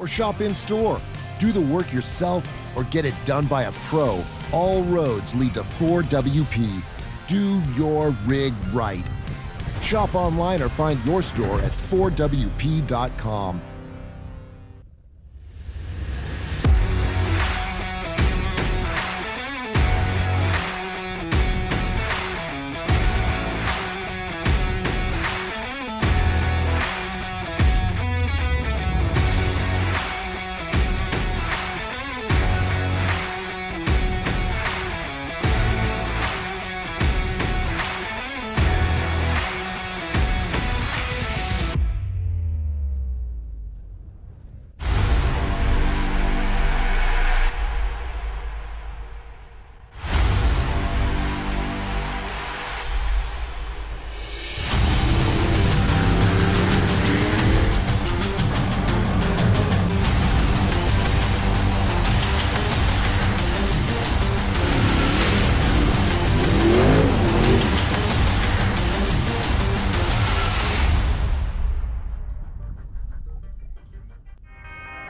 or shop in-store. Do the work yourself or get it done by a pro. All roads lead to 4WP. Do your rig right. Shop online or find your store at 4WP.com.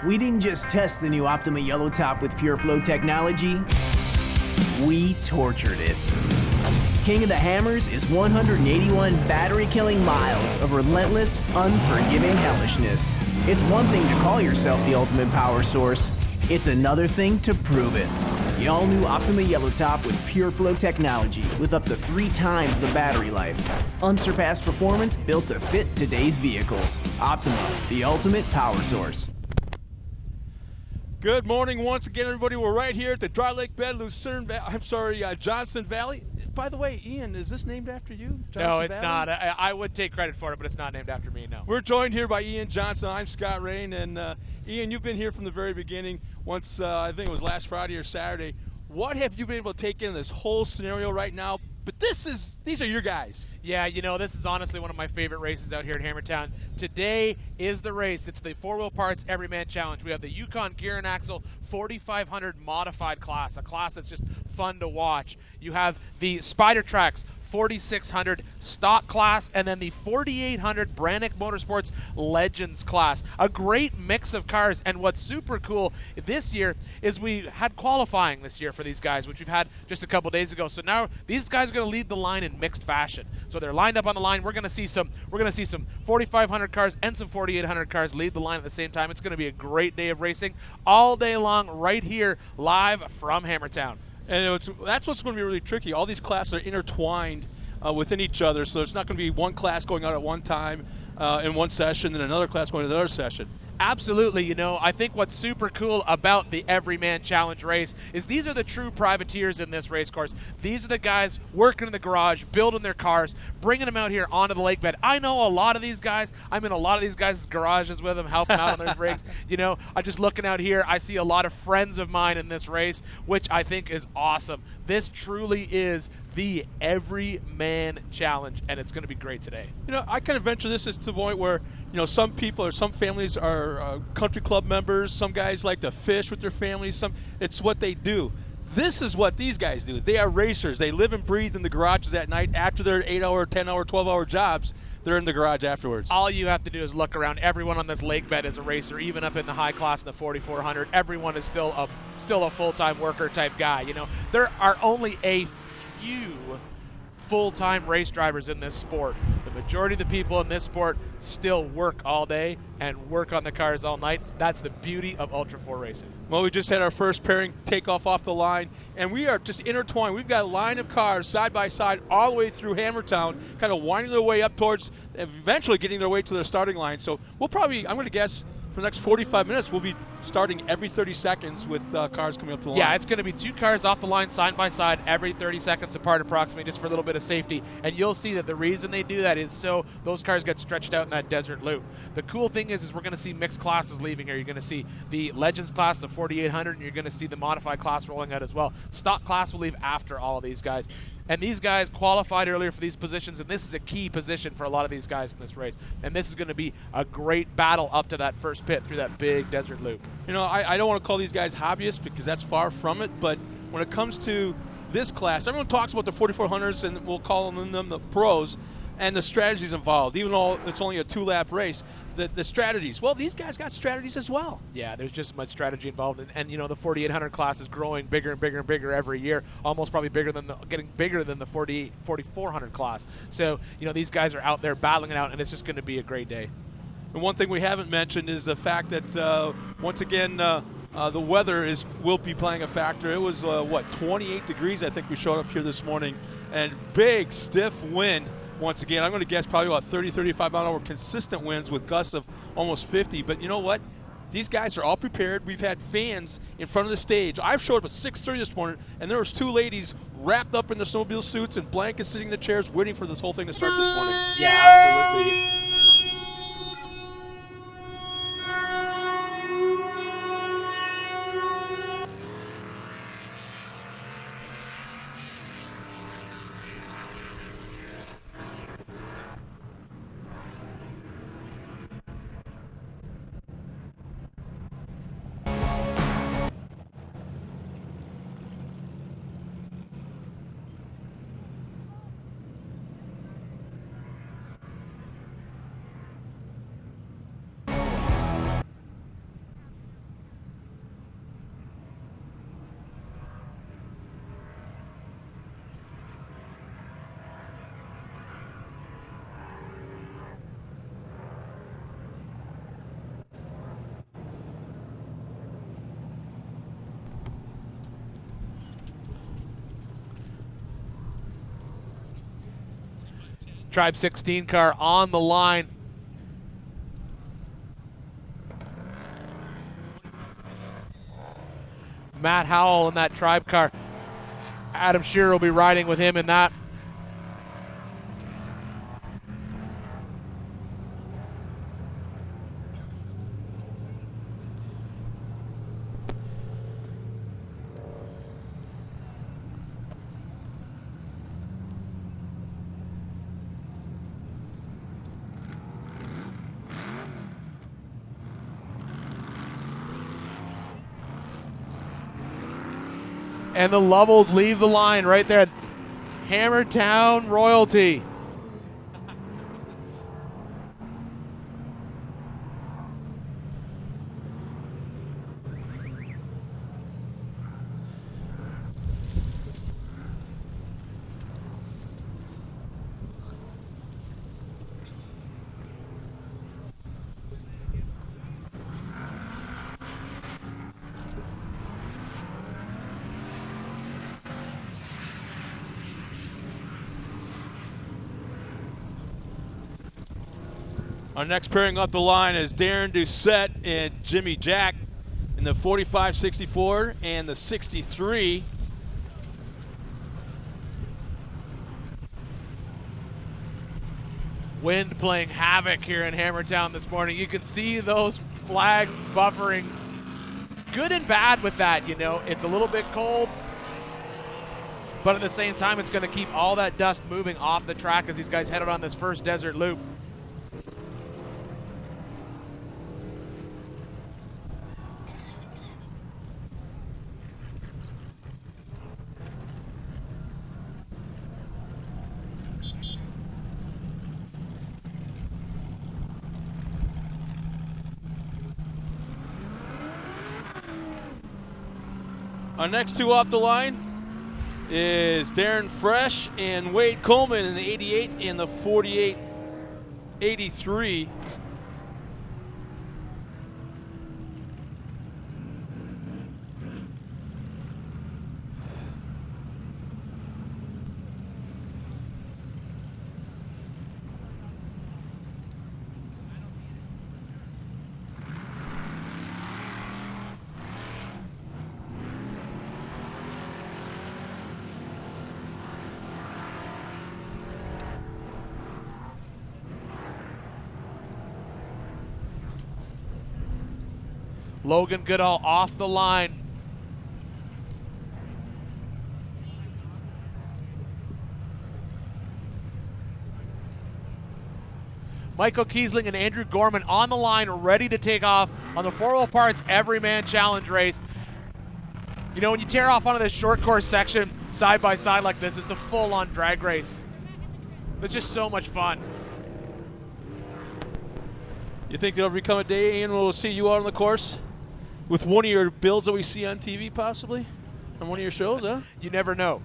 We didn't just test the new Optima Yellow Top with PureFlow technology, we tortured it. King of the Hammers is 181 battery-killing miles of relentless, unforgiving hellishness. It's one thing to call yourself the ultimate power source. It's another thing to prove it. The all-new Optima Yellow Top with PureFlow technology with up to 3 times the battery life. Unsurpassed performance built to fit today's vehicles. Optima, the ultimate power source. Good morning once again, everybody. We're right here at the Dry Lake Bed, Johnson Valley. By the way, Ian, is this named after you? No, it's not. I would take credit for it, but it's not named after me, no. We're joined here by Ian Johnson. I'm Scott Rain, and Ian, you've been here from the very beginning. Once, I think it was last Friday or Saturday. What have you been able to take in this whole scenario right now? But these are your guys. Yeah, you know, this is honestly one of my favorite races out here at Hammertown. Today is the race. It's the 4-wheel parts Everyman Challenge. We have the Yukon Gear and Axle 4500 modified class, a class that's just fun to watch. You have the Spider Tracks 4600 stock class, and then the 4800 Brannick Motorsports Legends class. A great mix of cars, and what's super cool this year is we had qualifying this year for these guys, which we've had just a couple days ago. So now these guys are going to lead the line in mixed fashion. So they're lined up on the line. We're going to see some 4500 cars and some 4800 cars lead the line at the same time. It's going to be a great day of racing all day long right here live from Hammertown. And that's what's going to be really tricky. All these classes are intertwined within each other, so it's not going to be one class going out at one time in one session and another class going to the other session. Absolutely. You know, I think what's super cool about the Everyman Challenge race is these are the true privateers in this race course. These are the guys working in the garage, building their cars, bringing them out here onto the lake bed. I know a lot of these guys. I'm in a lot of these guys' garages with them, helping out on their rigs. You know, I'm just looking out here. I see a lot of friends of mine in this race, which I think is awesome. This truly is the Everyman Challenge, and it's going to be great today. You know, I kind of venture this is to the point where, you know, some people or some families are country club members. Some guys like to fish with their families. It's what they do. This is what these guys do. They are racers. They live and breathe in the garages at night after their 8-hour, 10-hour, 12-hour jobs. They're in the garage afterwards. All you have to do is look around. Everyone on this lake bed is a racer, even up in the high class in the 4400. Everyone is still a full-time worker type guy. You know, there are only a few full-time race drivers in this sport. The majority of the people in this sport still work all day and work on the cars all night. That's the beauty of Ultra 4 racing. Well, we just had our first pairing take off the line, and we are just intertwined. We've got a line of cars side by side all the way through Hammertown, kind of winding their way up towards eventually getting their way to their starting line. So we'll probably, I'm going to guess, for the next 45 minutes, we'll be starting every 30 seconds with cars coming up to the line. Yeah, it's going to be 2 cars off the line side by side every 30 seconds apart approximately, just for a little bit of safety. And you'll see that the reason they do that is so those cars get stretched out in that desert loop. The cool thing is we're going to see mixed classes leaving here. You're going to see the Legends class, the 4800, and you're going to see the modified class rolling out as well. Stock class will leave after all of these guys. And these guys qualified earlier for these positions, and this is a key position for a lot of these guys in this race. And this is going to be a great battle up to that first pit through that big desert loop. You know, I don't want to call these guys hobbyists because that's far from it, but when it comes to this class, everyone talks about the 4400s and we'll call them the pros. and the strategies involved. Even though it's only a 2-lap race, the strategies. Well, these guys got strategies as well. Yeah, there's just as much strategy involved, and you know, the 4800 class is growing bigger and bigger and bigger every year, almost probably getting bigger than the 4400 class. So, you know, these guys are out there battling it out, and it's just going to be a great day. And one thing we haven't mentioned is the fact that once again the weather will be playing a factor. It was 28 degrees, I think we showed up here this morning, and big stiff wind. Once again, I'm going to guess probably about 30, 35 mile an hour consistent winds with gusts of almost 50. But you know what? These guys are all prepared. We've had fans in front of the stage. I've showed up at 6:30 this morning, and there was 2 ladies wrapped up in their snowmobile suits and blankets sitting in the chairs waiting for this whole thing to start this morning. Yeah, absolutely. Tribe 16 car on the line. Matt Howell in that Tribe car. Adam Shearer will be riding with him in that. And the Lovels leave the line right there. Hammertown royalty. Our next pairing up the line is Darren Doucette and Jimmy Jack in the 45-64 and the 63. Wind playing havoc here in Hammertown this morning. You can see those flags buffering. Good and bad with that, you know. It's a little bit cold, but at the same time, it's going to keep all that dust moving off the track as these guys headed on this first desert loop. Our next 2 off the line is Darren Fresh and Wade Coleman in the 88 and the 48-83. Logan Goodall off the line. Michael Kiesling and Andrew Gorman on the line, ready to take off on the 4-wheel parts Everyman Challenge race. You know, when you tear off onto this short course section side by side like this, it's a full-on drag race. It's just so much fun. You think there'll become a day, Ian, we'll see you out on the course with one of your builds that we see on TV, possibly? On one of your shows, huh? You never know.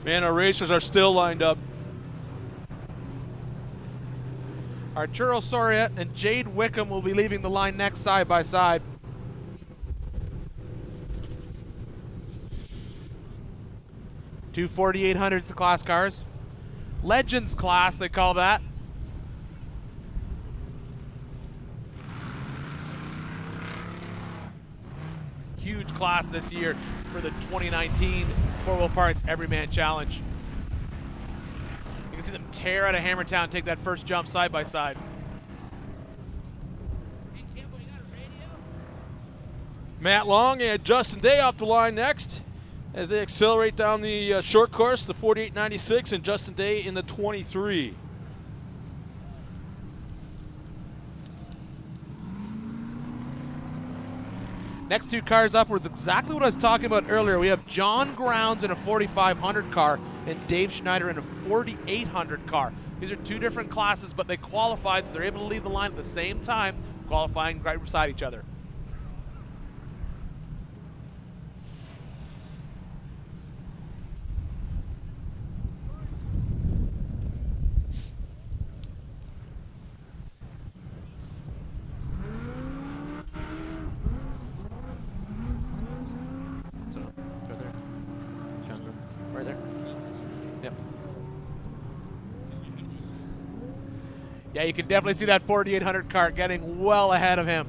Man, our racers are still lined up. Arturo Soria and Jade Wickham will be leaving the line next side by side. Two 4800 class cars. Legends class, they call that. Huge class this year for the 2019 Four Wheel Parts Everyman Challenge. You can see them tear out of Hammertown, take that first jump side by side. Matt Long and Justin Day off the line next as they accelerate down the short course, the 48.96, and Justin Day in the 23. Next two cars upwards, exactly what I was talking about earlier. We have John Grounds in a 4500 car and Dave Schneider in a 4800 car. These are two different classes, but they qualified, so they're able to leave the line at the same time, qualifying right beside each other. Right there. Yep. Yeah, you can definitely see that 4800 car getting well ahead of him.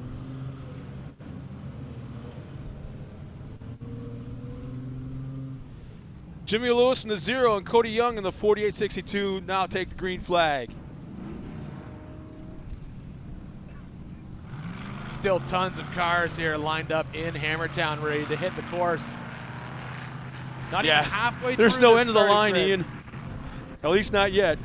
Jimmy Lewis in the 0 and Cody Young in the 48.62 now take the green flag. Still tons of cars here lined up in Hammertown ready to hit the course. Not even halfway There's through no the end of the starting line, grid. Ian. At least not yet.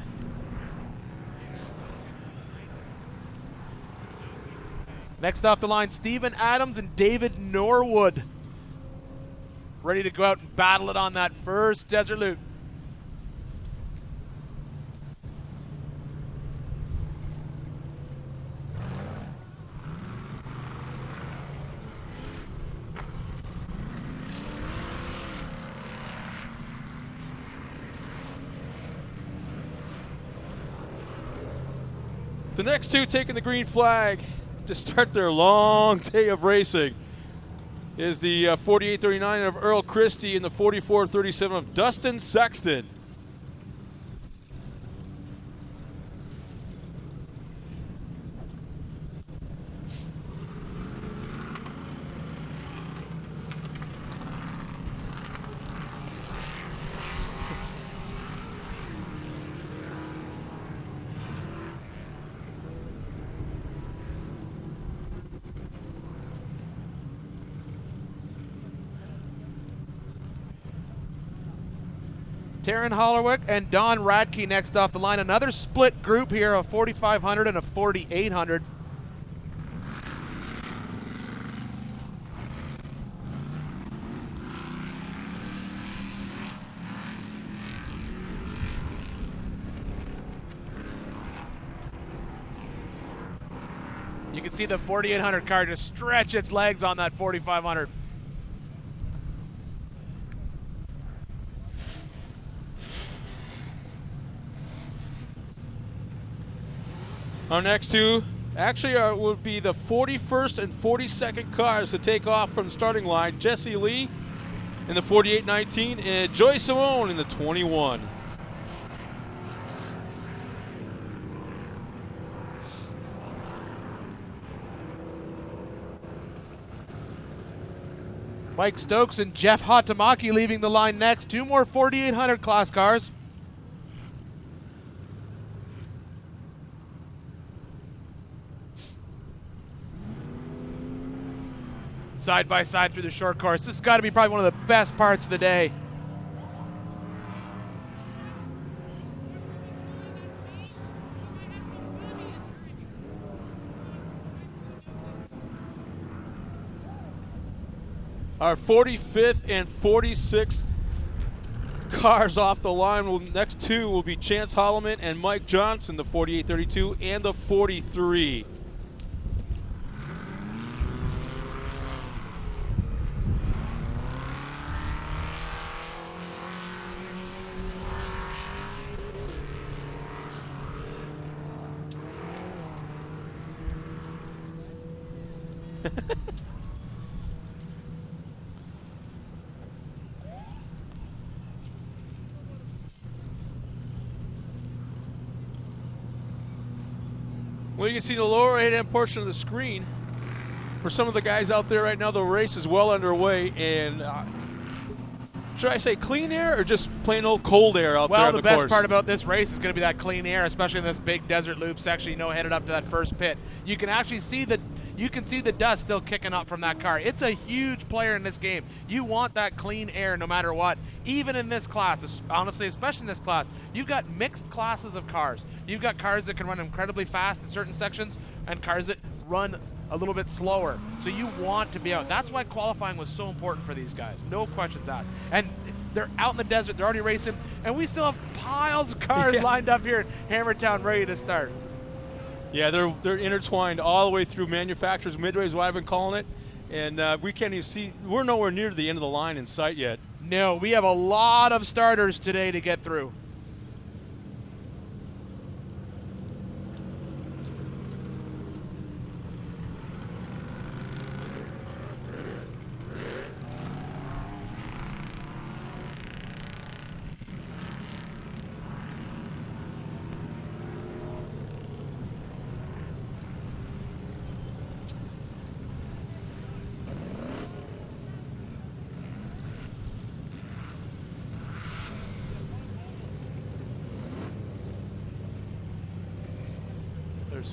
Next off the line, Steven Adams and David Norwood. Ready to go out and battle it on that first Desert Loop. The next two taking the green flag to start their long day of racing is the 48.39 of Earl Christie and the 44.37 of Dustin Sexton. Taryn Hollerwick and Don Radke next off the line. Another split group here, a 4500 and a 4800. You can see the 4800 car just stretch its legs on that 4500. Our next two actually will be the 41st and 42nd cars to take off from the starting line. Jesse Lee in the 48.19 and Joy Simone in the 21. Mike Stokes and Jeff Hatamaki leaving the line next. Two more 4800 class cars. Side by side through the short course. This has got to be probably one of the best parts of the day. Our 45th and 46th cars off the line. Next two will be Chance Holloman and Mike Johnson, the 4832 and the 43. Well, you can see the lower right-hand portion of the screen. For some of the guys out there right now, the race is well underway. And should I say clean air or just plain old cold air out there on the course? Well, the best part about this race is going to be that clean air, especially in this big desert loop section, headed up to that first pit. You can actually see the dust still kicking up from that car. It's a huge player in this game. You want that clean air no matter what. Even in this class, honestly, especially in this class, you've got mixed classes of cars. You've got cars that can run incredibly fast in certain sections and cars that run a little bit slower. So you want to be out. That's why qualifying was so important for these guys. No questions asked. And they're out in the desert. They're already racing. And we still have piles of cars lined up here in Hammertown ready to start. Yeah, they're intertwined all the way through. Manufacturers Midway is what I've been calling it. And we can't even see. We're nowhere near the end of the line in sight yet. No, we have a lot of starters today to get through.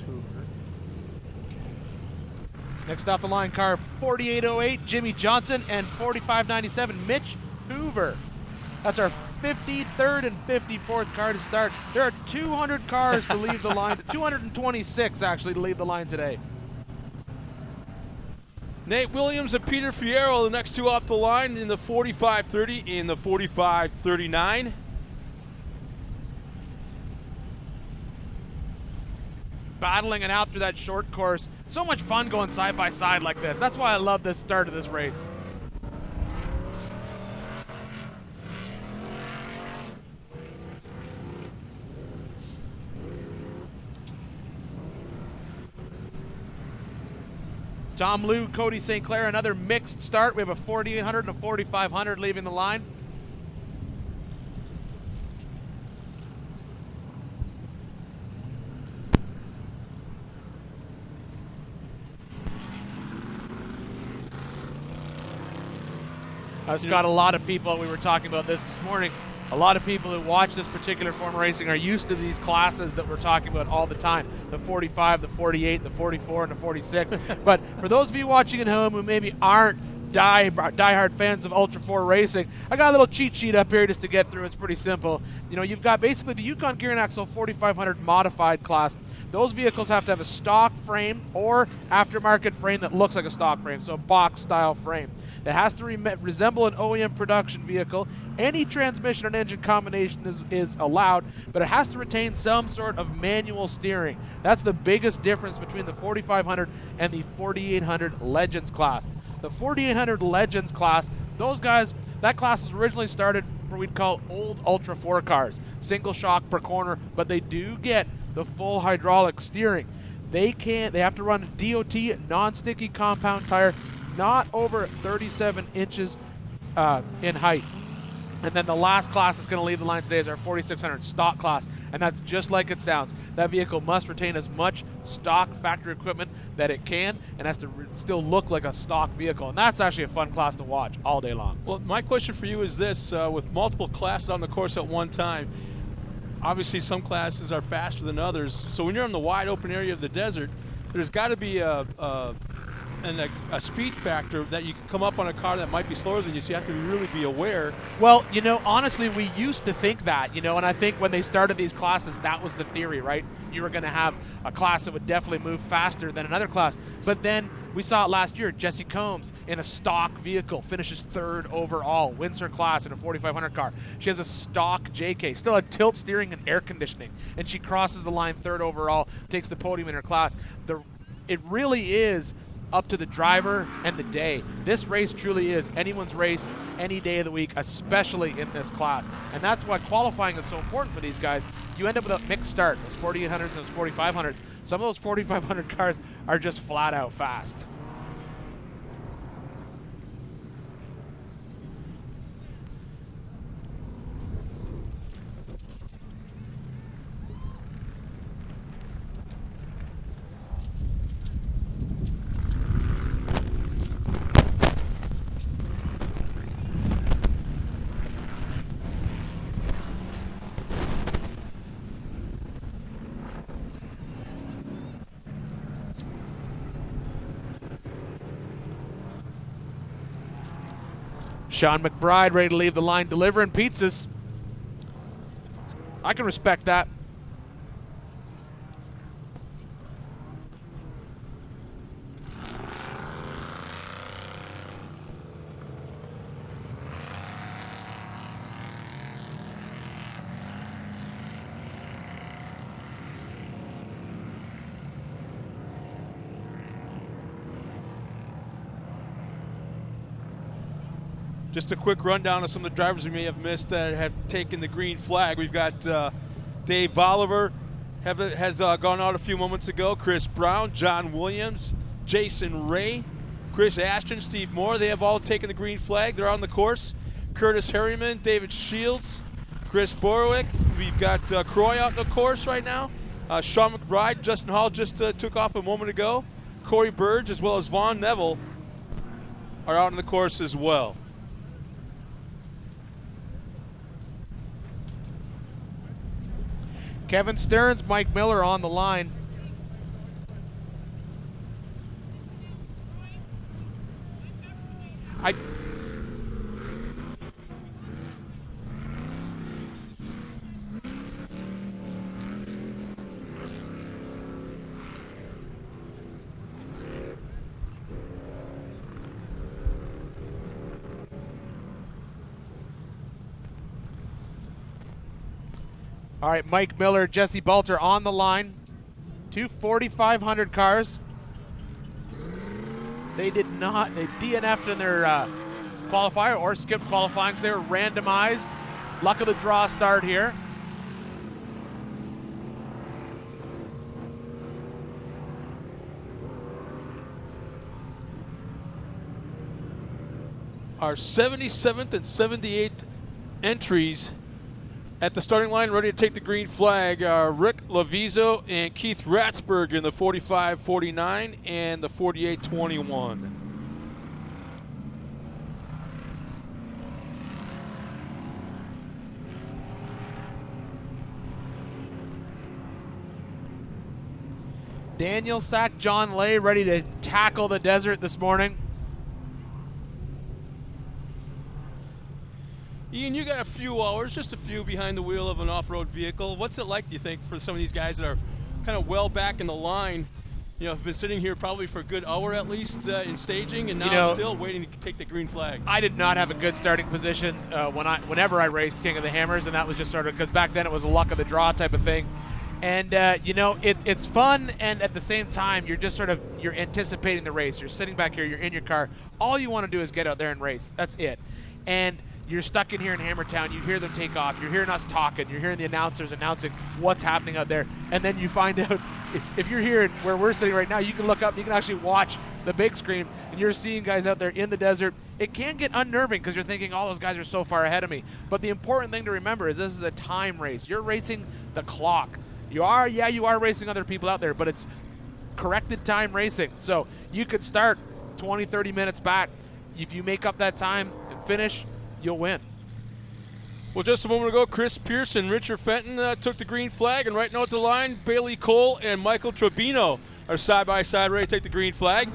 Hoover. Next off the line, car 4808, Jimmy Johnson, and 4597, Mitch Hoover. That's our 53rd and 54th car to start. There are 200 cars to leave the line, 226 actually to leave the line today. Nate Williams and Peter Fierro, the next two off the line in the 4530 and the 4539. Battling it out through that short course. So much fun going side by side like this. That's why I love this start of this race. Tom Liu, Cody St. Clair, another mixed start. We have a 4800 and a 4500 leaving the line. Scott, a lot of people, we were talking about this morning, a lot of people who watch this particular form of racing are used to these classes that we're talking about all the time, the 45, the 48, the 44, and the 46. But for those of you watching at home who maybe aren't diehard fans of Ultra 4 racing, I got a little cheat sheet up here just to get through. It's pretty simple. You've got basically the Yukon Gear and Axle 4500 modified class. Those vehicles have to have a stock frame or aftermarket frame that looks like a stock frame, so a box style frame. It has to resemble an OEM production vehicle. Any transmission and engine combination is allowed, but it has to retain some sort of manual steering. That's the biggest difference between the 4500 and the 4800 Legends class. The 4800 Legends class, that class was originally started for what we'd call old Ultra 4 cars. Single shock per corner, but they do get the full hydraulic steering. They have to run a DOT non-sticky compound tire, not over 37 inches in height. And then the last class that's going to leave the line today is our 4600 stock class, and that's just like it sounds. That vehicle must retain as much stock factory equipment that it can, and has to still look like a stock vehicle, and that's actually a fun class to watch all day long. Well, my question for you is this, with multiple classes on the course at one time, obviously some classes are faster than others, so when you're in the wide open area of the desert, there's got to be a speed factor that you can come up on a car that might be slower than you, so you have to really be aware. Well, honestly, we used to think that, and I think when they started these classes, that was the theory, right? You were going to have a class that would definitely move faster than another class. But then We saw it last year. Jesse Combs in a stock vehicle finishes 3rd overall, wins her class in a 4500 car. She has a stock JK, still had tilt steering and air conditioning, and she crosses the line 3rd overall, takes the podium in her class. It really is up to the driver and the day. This race truly is anyone's race any day of the week, especially in this class. And that's why qualifying is so important for these guys. You end up with a mixed start, those 4800s and those 4500s. Some of those 4500 cars are just flat out fast. Sean McBride ready to leave the line delivering pizzas. I can respect that. Just a quick rundown of some of the drivers we may have missed that have taken the green flag. We've got Dave Oliver has gone out a few moments ago. Chris Brown, John Williams, Jason Ray, Chris Ashton, Steve Moore. They have all taken the green flag. They're on the course. Curtis Harriman, David Shields, Chris Borowick. We've got Croy out on the course right now. Sean McBride, Justin Hall just took off a moment ago. Corey Burge as well as Vaughn Neville are out on the course as well. Kevin Stearns, Mike Miller on the line. All right, Mike Miller, Jesse Balter on the line. 2 4,500 cars. They DNF'd in their qualifier or skipped qualifying, so they were randomized. Luck of the draw start here. Our 77th and 78th entries at the starting line, ready to take the green flag, are Rick Lavizo and Keith Ratzberg in the 45-49 and the 48-21. Daniel Sack, John Lay ready to tackle the desert this morning. Ian, you got a few hours, just a few, behind the wheel of an off-road vehicle. What's it like, do you think, for some of these guys that are kind of well back in the line? You know, have been sitting here probably for a good hour at least in staging, and now still waiting to take the green flag. I did not have a good starting position whenever I raced King of the Hammers, and that was just sort of because back then it was a luck of the draw type of thing. And it's fun, and at the same time, you're just you're anticipating the race. You're sitting back here, you're in your car. All you want to do is get out there and race. That's it. And you're stuck in here in Hammertown. You hear them take off. You're hearing us talking. You're hearing the announcers announcing what's happening out there. And then you find out, if you're here where we're sitting right now, you can look up, you can actually watch the big screen, and you're seeing guys out there in the desert. It can get unnerving because you're thinking, all those guys are so far ahead of me. But the important thing to remember is this is a time race. You're racing the clock. You are racing other people out there, but it's corrected time racing. So you could start 20, 30 minutes back. If you make up that time and finish, you'll win. Well, just a moment ago, Chris Pierce and Richard Fenton took the green flag, and right now at the line, Bailey Cole and Michael Trevino are side-by-side ready to take the green flag.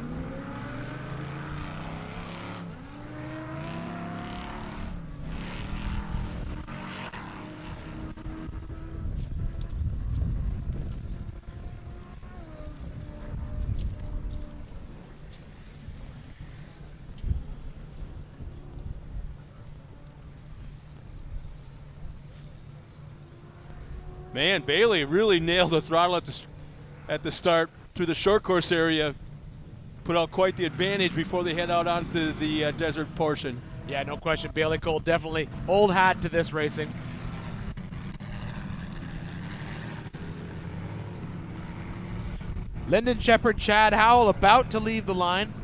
Man, Bailey really nailed the throttle at the start through the short course area. Put out quite the advantage before they head out onto the desert portion. Yeah, no question. Bailey Cole definitely old hat to this racing. Lyndon Shepherd, Chad Howell about to leave the line.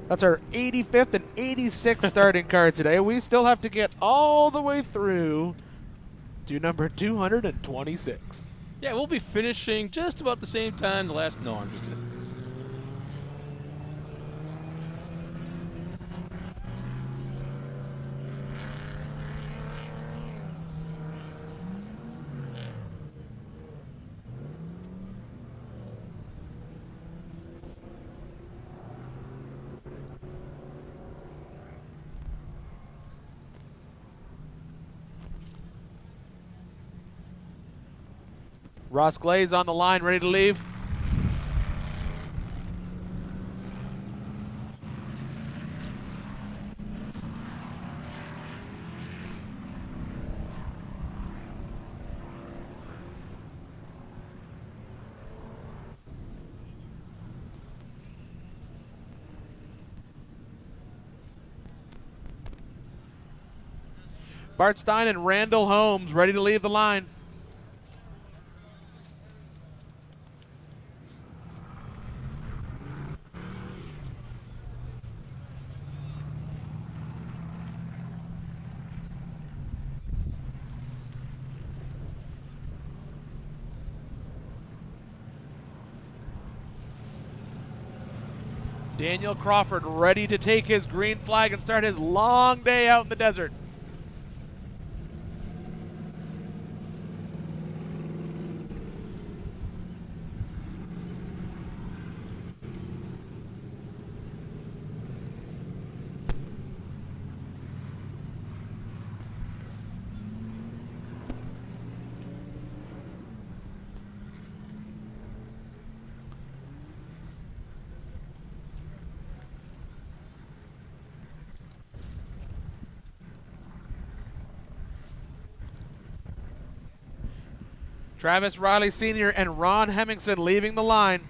That's our 85th and 86th starting car today. We still have to get all the way through to number 226. Yeah, we'll be finishing just about the same time the last. No, I'm just kidding. Ross Glaze on the line, ready to leave. Bart Stein and Randall Holmes ready to leave the line. Daniel Crawford ready to take his green flag and start his long day out in the desert. Travis Riley Sr. and Ron Hemmingson leaving the line.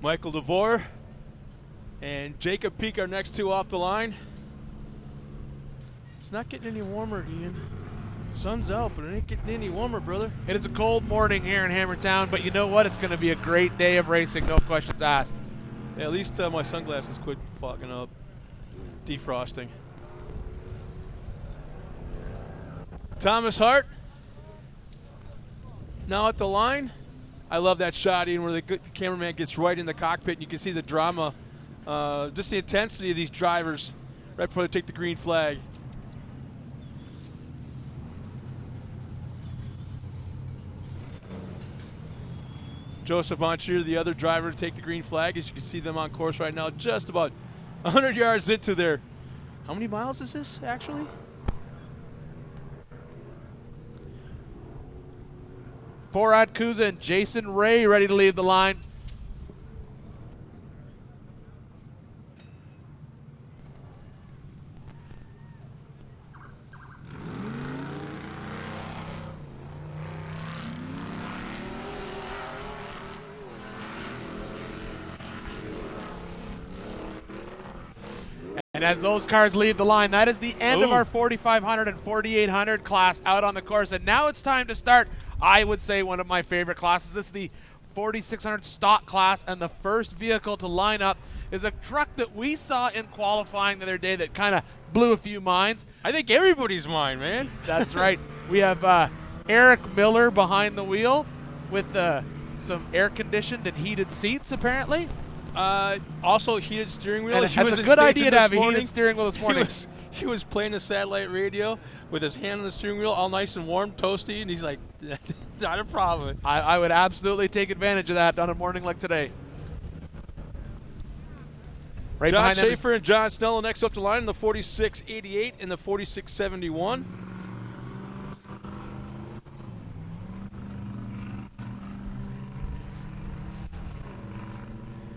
Michael DeVore and Jacob Peak are next two off the line. It's not getting any warmer, Ian. Sun's out, but it ain't getting any warmer, brother. It is a cold morning here in Hammertown, but you know what? It's going to be a great day of racing, no questions asked. Yeah, at least my sunglasses quit fogging up, defrosting. Thomas Hart now at the line. I love that shot, Ian, where the cameraman gets right in the cockpit and you can see the drama, just the intensity of these drivers right before they take the green flag. Joseph Montier, the other driver, to take the green flag. As you can see them on course right now, just about 100 yards into their. How many miles is this, actually? Forad Kuza and Jason Ray ready to leave the line. And as those cars leave the line, that is the end of our 4,500 and 4,800 class out on the course. And now it's time to start, I would say, one of my favorite classes. This is the 4,600 stock class, and the first vehicle to line up is a truck that we saw in qualifying the other day that kind of blew a few minds. I think everybody's mind, man. That's right. We have Eric Miller behind the wheel with some air-conditioned and heated seats, apparently. Also heated steering wheel. And it's a good idea to have a heated steering wheel this morning. He was playing a satellite radio with his hand on the steering wheel, all nice and warm, toasty, and he's like, not a problem. I would absolutely take advantage of that on a morning like today. Right John behind them is- Schaefer and John Snell next up the line in the 4688 and the 4671.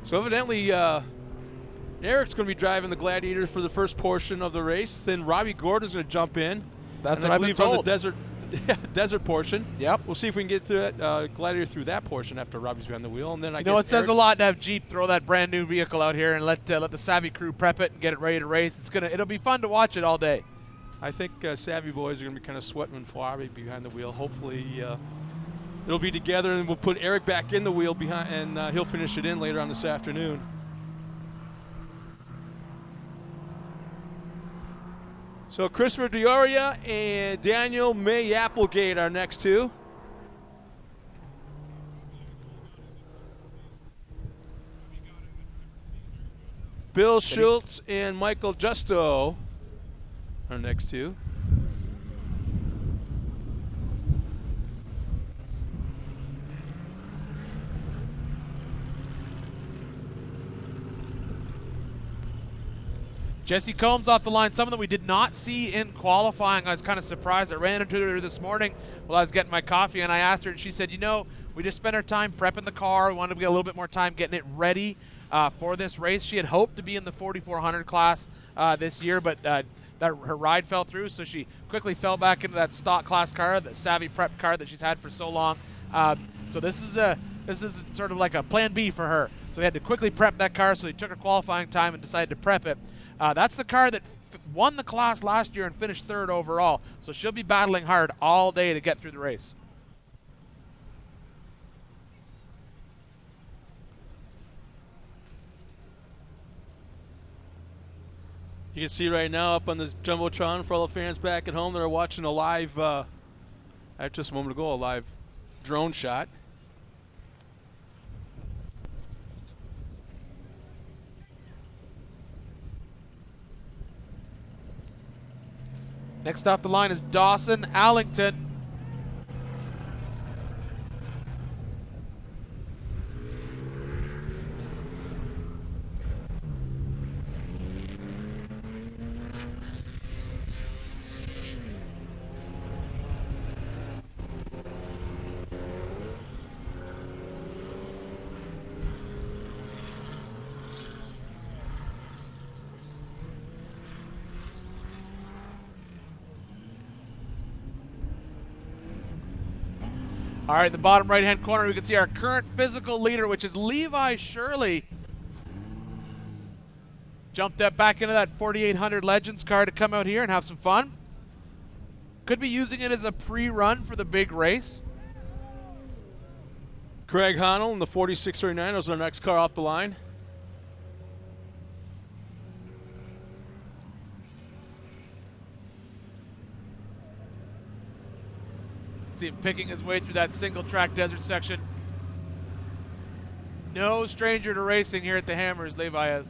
So evidently, Eric's going to be driving the Gladiator for the first portion of the race. Then Robbie Gordon's going to jump in. That's and what I I've been believe on told. the desert portion. Yep. We'll see if we can get through that Gladiator through that portion after Robbie's behind the wheel, and then I You guess know, it says a Eric's- lot to have Jeep throw that brand new vehicle out here and let the Savvy crew prep it and get it ready to race. It'll be fun to watch it all day. I think Savvy boys are going to be kind of sweating when Robbie behind the wheel. Hopefully, it'll be together, and we'll put Eric back in the wheel behind, and he'll finish it in later on this afternoon. So Christopher Dioria and Daniel May Applegate are next two. Bill Schultz and Michael Justo are next two. Jesse Combs off the line, someone that we did not see in qualifying. I was kind of surprised. I ran into her this morning while I was getting my coffee, and I asked her, and she said, you know, we just spent our time prepping the car. We wanted to get a little bit more time getting it ready for this race. She had hoped to be in the 4400 class this year, but her ride fell through, so she quickly fell back into that stock class car, the Savvy prep car that she's had for so long. So this is sort of like a plan B for her. So they had to quickly prep that car, so they took her qualifying time and decided to prep it. That's the car that won the class last year and finished third overall. So she'll be battling hard all day to get through the race. You can see right now up on this Jumbotron for all the fans back at home that are watching a live, just a moment ago, a live drone shot. Next off the line is Dawson Allington. All right, in the bottom right-hand corner, we can see our current physical leader, which is Levi Shirley. Jumped back into that 4800 Legends car to come out here and have some fun. Could be using it as a pre-run for the big race. Craig Honnell in the 4639 is our next car off the line. See him picking his way through that single track desert section. No stranger to racing here at the Hammers, Levi is.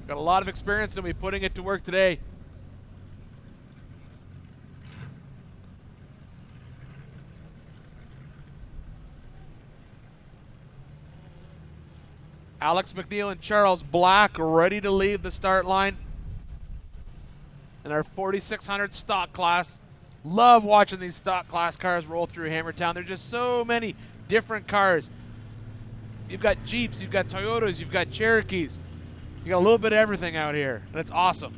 Got a lot of experience and he'll be putting it to work today. Alex McNeil and Charles Black ready to leave the start line in our 4600 stock class. Love watching these stock class cars roll through Hammertown. There's just so many different cars. You've got Jeeps, you've got Toyotas, you've got Cherokees. You got a little bit of everything out here, and it's awesome.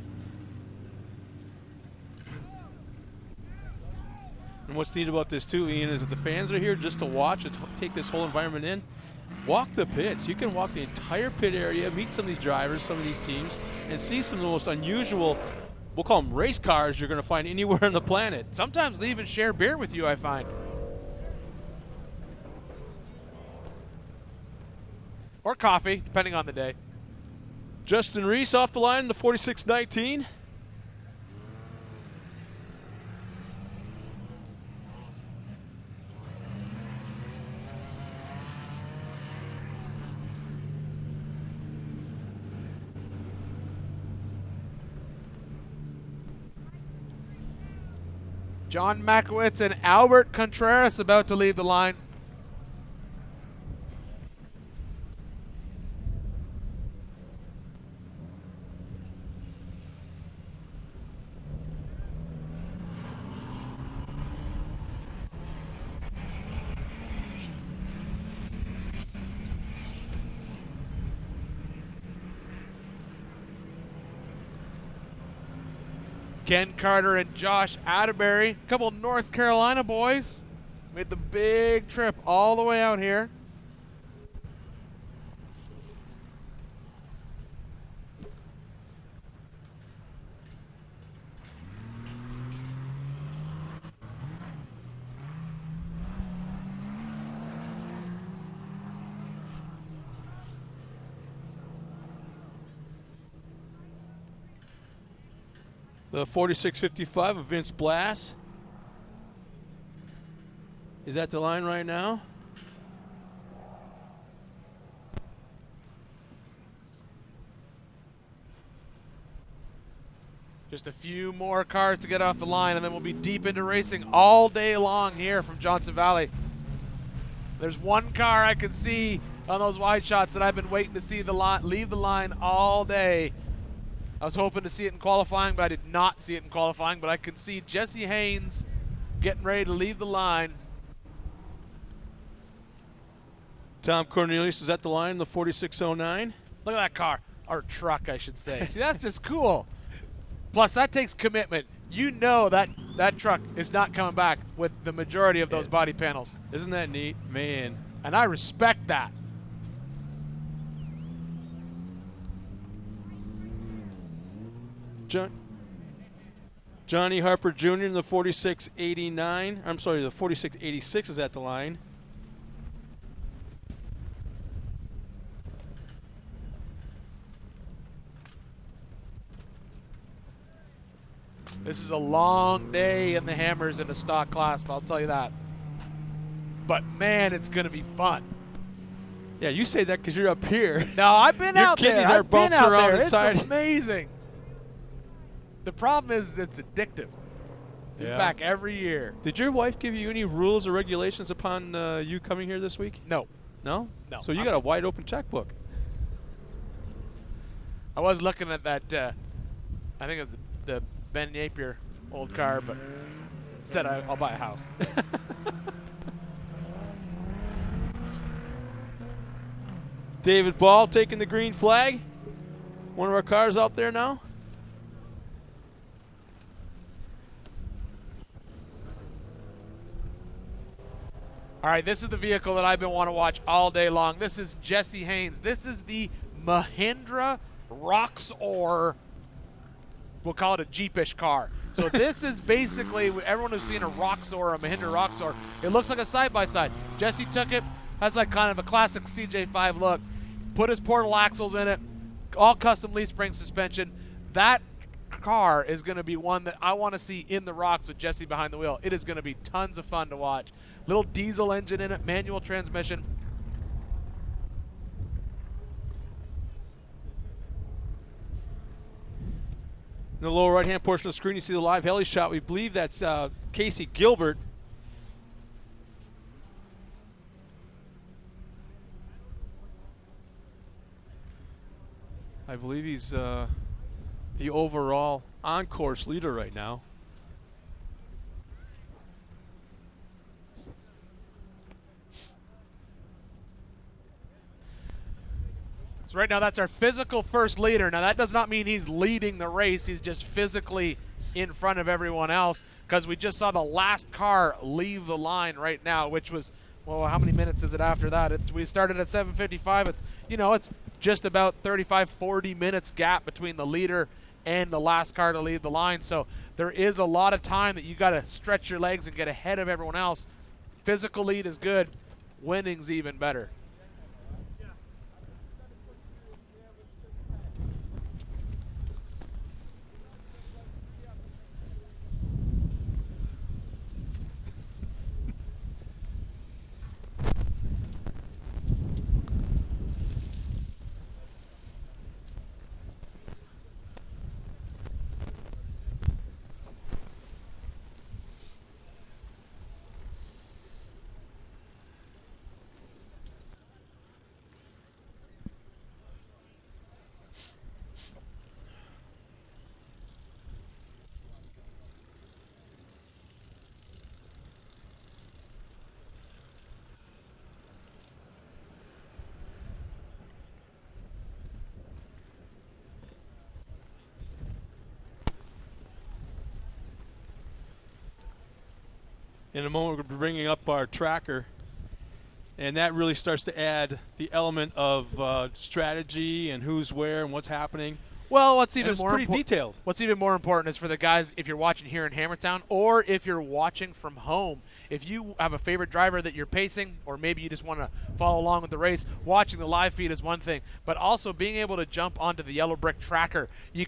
And what's neat about this too, Ian, is that the fans are here just to watch and take this whole environment in. Walk the pits. You can walk the entire pit area, meet some of these drivers, some of these teams, and see some of the most unusual, we'll call them race cars, you're going to find anywhere on the planet. Sometimes they even share beer with you, I find. Or coffee, depending on the day. Justin Reese off the line in the 4619. John Makowitz and Albert Contreras about to leave the line. Ken Carter and Josh Atterbury, a couple North Carolina boys, made the big trip all the way out here. The 4655 of Vince Blass is at the line right now. Just a few more cars to get off the line, and then we'll be deep into racing all day long here from Johnson Valley. There's one car I can see on those wide shots that I've been waiting to see leave the line all day. I was hoping to see it in qualifying, but I did not see it in qualifying. But I can see Jesse Haynes getting ready to leave the line. Tom Cornelius is at the line, the 4609. Look at that car, or truck, I should say. See, that's just cool. Plus, that takes commitment. You know that truck is not coming back with the majority of those body panels. Isn't that neat? Man. And I respect that. Johnny Harper Jr. in the 4689. I'm sorry, the 4686 is at the line. This is a long day in the Hammers in the stock class, I'll tell you that. But man, it's going to be fun. Yeah, you say that because you're up here. No, I've been Your out there. kidneys are I've been bouncing out around there. inside. It's amazing. The problem is it's addictive. You're Yeah. back every year. Did your wife give you any rules or regulations upon you coming here this week? No. No? No. So you got a wide open checkbook. I was looking at that, I think it's the Ben Napier old car, but instead I'll buy a house. David Ball taking the green flag. One of our cars out there now. All right, this is the vehicle that I've been wanting to watch all day long. This is Jesse Haynes. This is the Mahindra Roxor. We'll call it a Jeepish car. So this is basically, everyone who's seen a Roxor or a Mahindra Roxor, it looks like a side-by-side. Jesse took it, has like kind of a classic CJ5 look, put his portal axles in it, all custom leaf spring suspension. That car is going to be one that I want to see in the rocks with Jesse behind the wheel. It is going to be tons of fun to watch. Little diesel engine in it, manual transmission. In the lower right-hand portion of the screen, you see the live heli shot. We believe that's Casey Gilbert. I believe he's the overall on-course leader right now. So right now that's our physical first leader. Now that does not mean he's leading the race. He's just physically in front of everyone else, because we just saw the last car leave the line right now, which was, well, how many minutes is it after that? We started at 7:55. It's just about 35, 40 minutes gap between the leader and the last car to leave the line. So there is a lot of time that you got to stretch your legs and get ahead of everyone else. Physical lead is good. Winning's even better. In a moment, we're going to be bringing up our tracker, and that really starts to add the element of strategy and who's where and what's happening. Well, what's And even it's more pretty detailed. What's even more important is for the guys, if you're watching here in Hammertown or if you're watching from home, if you have a favorite driver that you're pacing, or maybe you just want to follow along with the race, watching the live feed is one thing, but also being able to jump onto the Yellow Brick tracker. We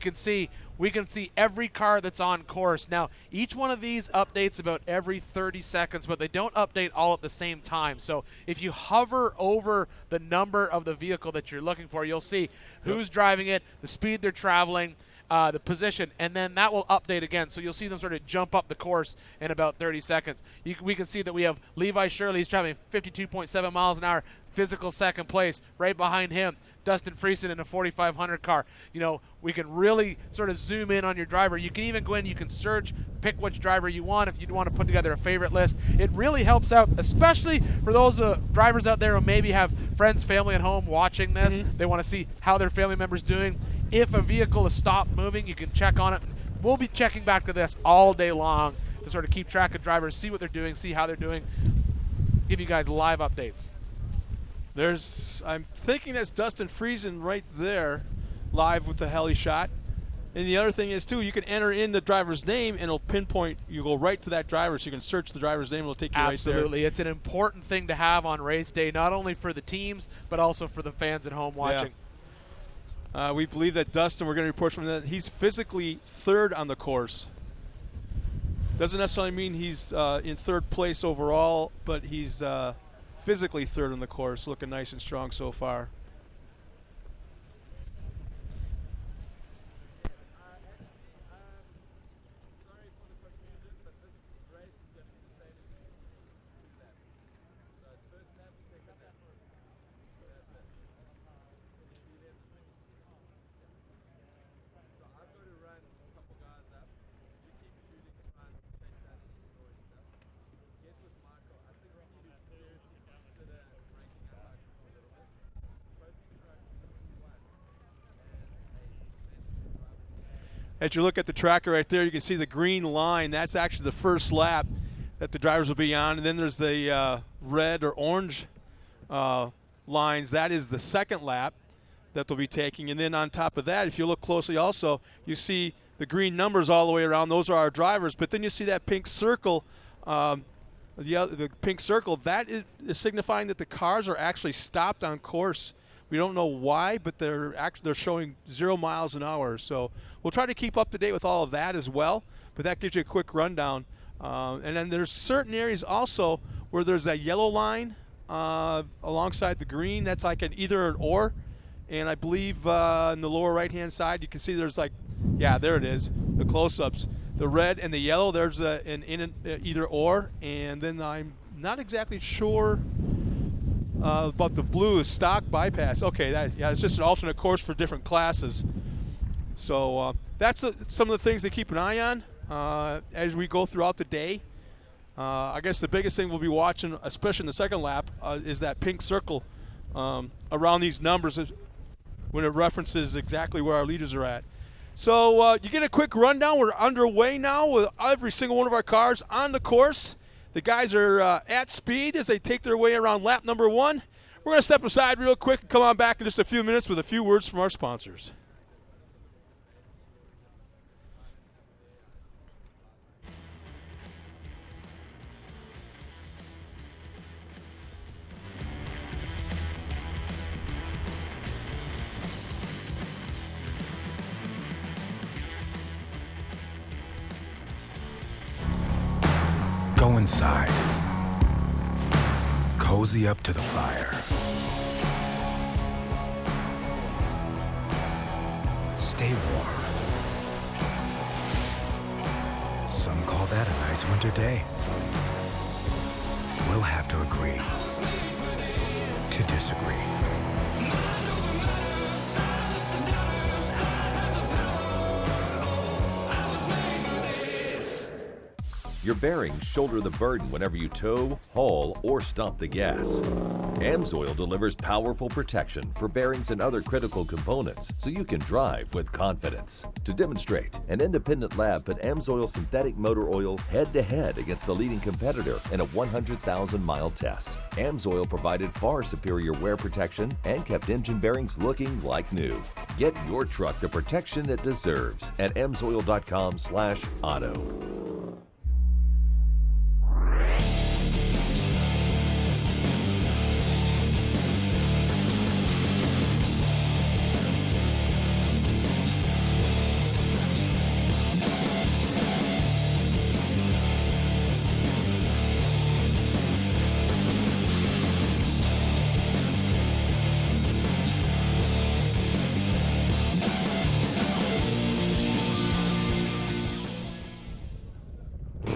can see every car that's on course. Now, each one of these updates about every 30 seconds, but they don't update all at the same time. So if you hover over the number of the vehicle that you're looking for, you'll see who's driving it, the speed they're traveling, the position, and then that will update again. So you'll see them sort of jump up the course in about 30 seconds. We can see that we have Levi Shirley. He's traveling 52.7 miles an hour, physical second place. Right behind him, Dustin Friesen in a 4500 car. You know, we can really sort of zoom in on your driver. You can even go in, you can search, pick which driver you want if you want to put together a favorite list. It really helps out, especially for those drivers out there who maybe have friends, family at home watching this. They want to see how their family member's doing. If a vehicle is stopped moving, you can check on it. We'll be checking back to this all day long to sort of keep track of drivers, see what they're doing, see how they're doing, give you guys live updates. I'm thinking that's Dustin Friesen right there, live with the heli shot. And the other thing is, too, you can enter in the driver's name, and it'll pinpoint. You go right to that driver, so you can search the driver's name. It'll take you right there. Absolutely. It's an important thing to have on race day, not only for the teams, but also for the fans at home watching. Yeah. We believe that Dustin, we're going to report from that, he's physically third on the course. Doesn't necessarily mean he's in third place overall, but he's physically third on the course, looking nice and strong so far. As you look at the tracker right there, you can see the green line. That's actually the first lap that the drivers will be on. And then there's the red or orange lines. That is the second lap that they'll be taking. And then on top of that, if you look closely also, you see the green numbers all the way around. Those are our drivers. But then you see that pink circle, the pink circle. That is signifying that the cars are actually stopped on course. We don't know why, but they're showing 0 miles an hour. So we'll try to keep up to date with all of that as well. But that gives you a quick rundown. And then there's certain areas also where there's that yellow line alongside the green. That's like an either an or. And I believe in the lower right-hand side, you can see there's like, yeah, there it is, the close-ups. The red and the yellow, there's an either or. And then I'm not exactly sure about the blue stock bypass. Okay, it's just an alternate course for different classes. So that's some of the things to keep an eye on as we go throughout the day. I guess the biggest thing we'll be watching, especially in the second lap, is that pink circle around these numbers when it references exactly where our leaders are at. So you get a quick rundown. We're underway now with every single one of our cars on the course. The guys are at speed as they take their way around lap number 1. We're going to step aside real quick and come on back in just a few minutes with a few words from our sponsors. Go inside. Cozy up to the fire. Stay warm. Some call that a nice winter day. We'll have to agree to disagree. Your bearings shoulder the burden whenever you tow, haul, or stop the gas. AMSOIL delivers powerful protection for bearings and other critical components so you can drive with confidence. To demonstrate, an independent lab put AMSOIL synthetic motor oil head-to-head against a leading competitor in a 100,000-mile test. AMSOIL provided far superior wear protection and kept engine bearings looking like new. Get your truck the protection it deserves at amsoil.com/auto.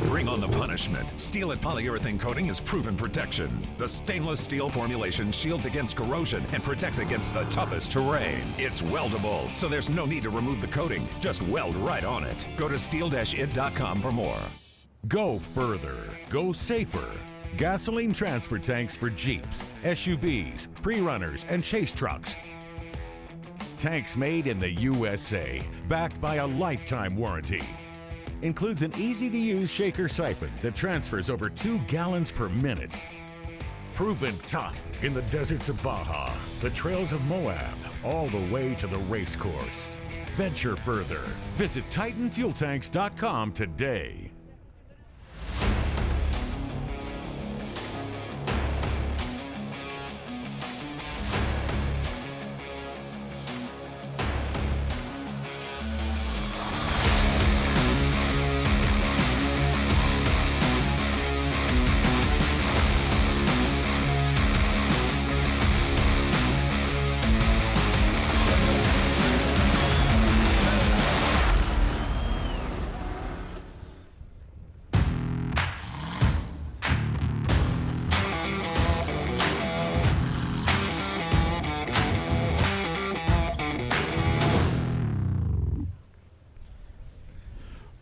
Bring on the punishment. Steel-It polyurethane coating is proven protection. The stainless steel formulation shields against corrosion and protects against the toughest terrain. It's weldable, so there's no need to remove the coating. Just weld right on it. Go to steel-it.com for more. Go further. Go safer. Gasoline transfer tanks for Jeeps, SUVs, pre-runners, and chase trucks. Tanks made in the USA, backed by a lifetime warranty. Includes an easy-to-use shaker siphon that transfers over 2 gallons per minute. Proven tough in the deserts of Baja, the trails of Moab, all the way to the race course. Venture further. Visit TitanFuelTanks.com today.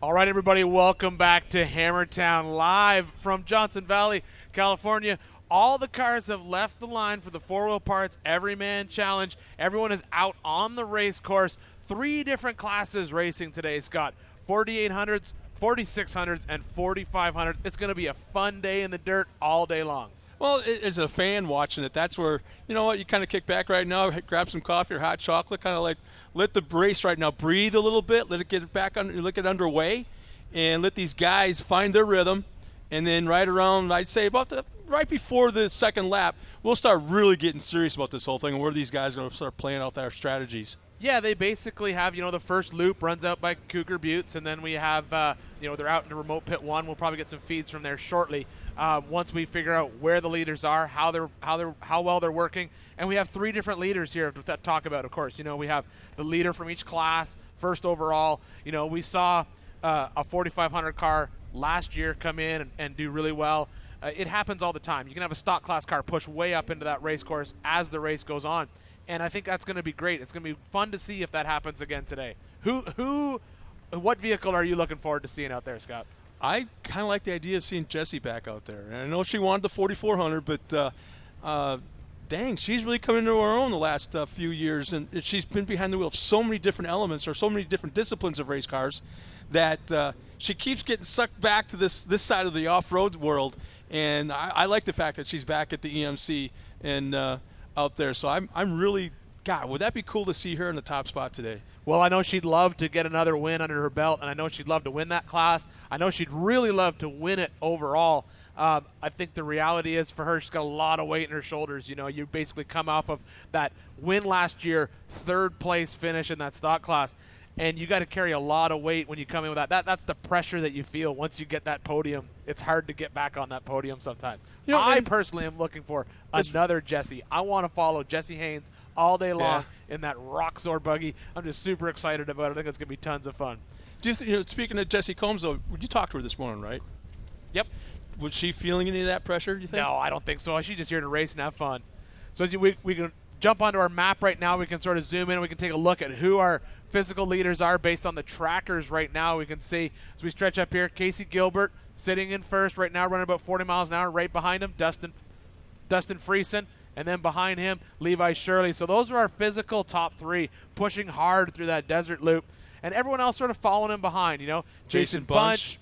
All right, everybody, welcome back to Hammertown, live from Johnson Valley, California. All the cars have left the line for the 4-wheel parts Everyman Challenge. Everyone is out on the race course. 3 different classes racing today, Scott. 4800s, 4600s, and 4500s. It's going to be a fun day in the dirt all day long. Well, as a fan watching it, that's where, you know what, you kind of kick back right now, grab some coffee or hot chocolate, kind of like let the race right now breathe a little bit, let it get back under, let it underway, and let these guys find their rhythm. And then right around, I'd say right before the second lap, we'll start really getting serious about this whole thing and where these guys are going to start playing out their strategies. Yeah, they basically have, the first loop runs out by Cougar Buttes, and then we have, they're out in the remote pit 1. We'll probably get some feeds from there shortly. Once we figure out where the leaders are, how well they're working, and we have 3 different leaders here to talk about. Of course, we have the leader from each class, first overall. We saw a 4500 car last year come in and do really well. It happens all the time. You can have a stock class car push way up into that race course as the race goes on, and I think that's going to be great. It's going to be fun to see if that happens again today. What vehicle are you looking forward to seeing out there, Scott? I kind of like the idea of seeing Jessie back out there. And I know she wanted the 4400, but dang, she's really come into her own the last few years, and she's been behind the wheel of so many different elements or so many different disciplines of race cars that she keeps getting sucked back to this side of the off-road world. And I like the fact that she's back at the EMC and out there. So I'm really, God, would that be cool to see her in the top spot today? Well, I know she'd love to get another win under her belt, and I know she'd love to win that class. I know she'd really love to win it overall. I think the reality is for her, she's got a lot of weight in her shoulders. You basically come off of that win last year, 3rd place finish in that stock class, and you got to carry a lot of weight when you come in with that. That's the pressure that you feel once you get that podium. It's hard to get back on that podium sometimes. I personally am looking for another Jessie. I want to follow Jessie Haynes all day long in that Roxor buggy. I'm just super excited about it. I think it's going to be tons of fun. Do you speaking of Jessie Combs, though, you talked to her this morning, right? Yep. Was she feeling any of that pressure, do you think? No, I don't think so. She's just here to race and have fun. So as we can jump onto our map right now. We can sort of zoom in and we can take a look at who our physical leaders are based on the trackers right now. We can see as we stretch up here, Casey Gilbert, sitting in first right now, running about 40 miles an hour. Right behind him, Dustin Friesen, and then behind him, Levi Shirley. So those are our physical top 3, pushing hard through that desert loop, and everyone else sort of following him behind. Jason Bunch.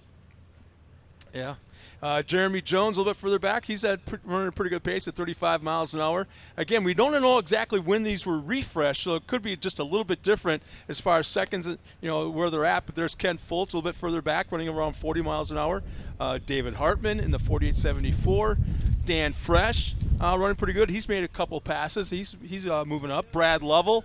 Yeah. Jeremy Jones a little bit further back. He's running a pretty good pace at 35 miles an hour. Again, we don't know exactly when these were refreshed, so it could be just a little bit different as far as seconds, where they're at. But there's Ken Fultz a little bit further back, running around 40 miles an hour. David Hartman in the 48.74. Dan Fresh running pretty good. He's made a couple passes. He's moving up. Brad Lovell.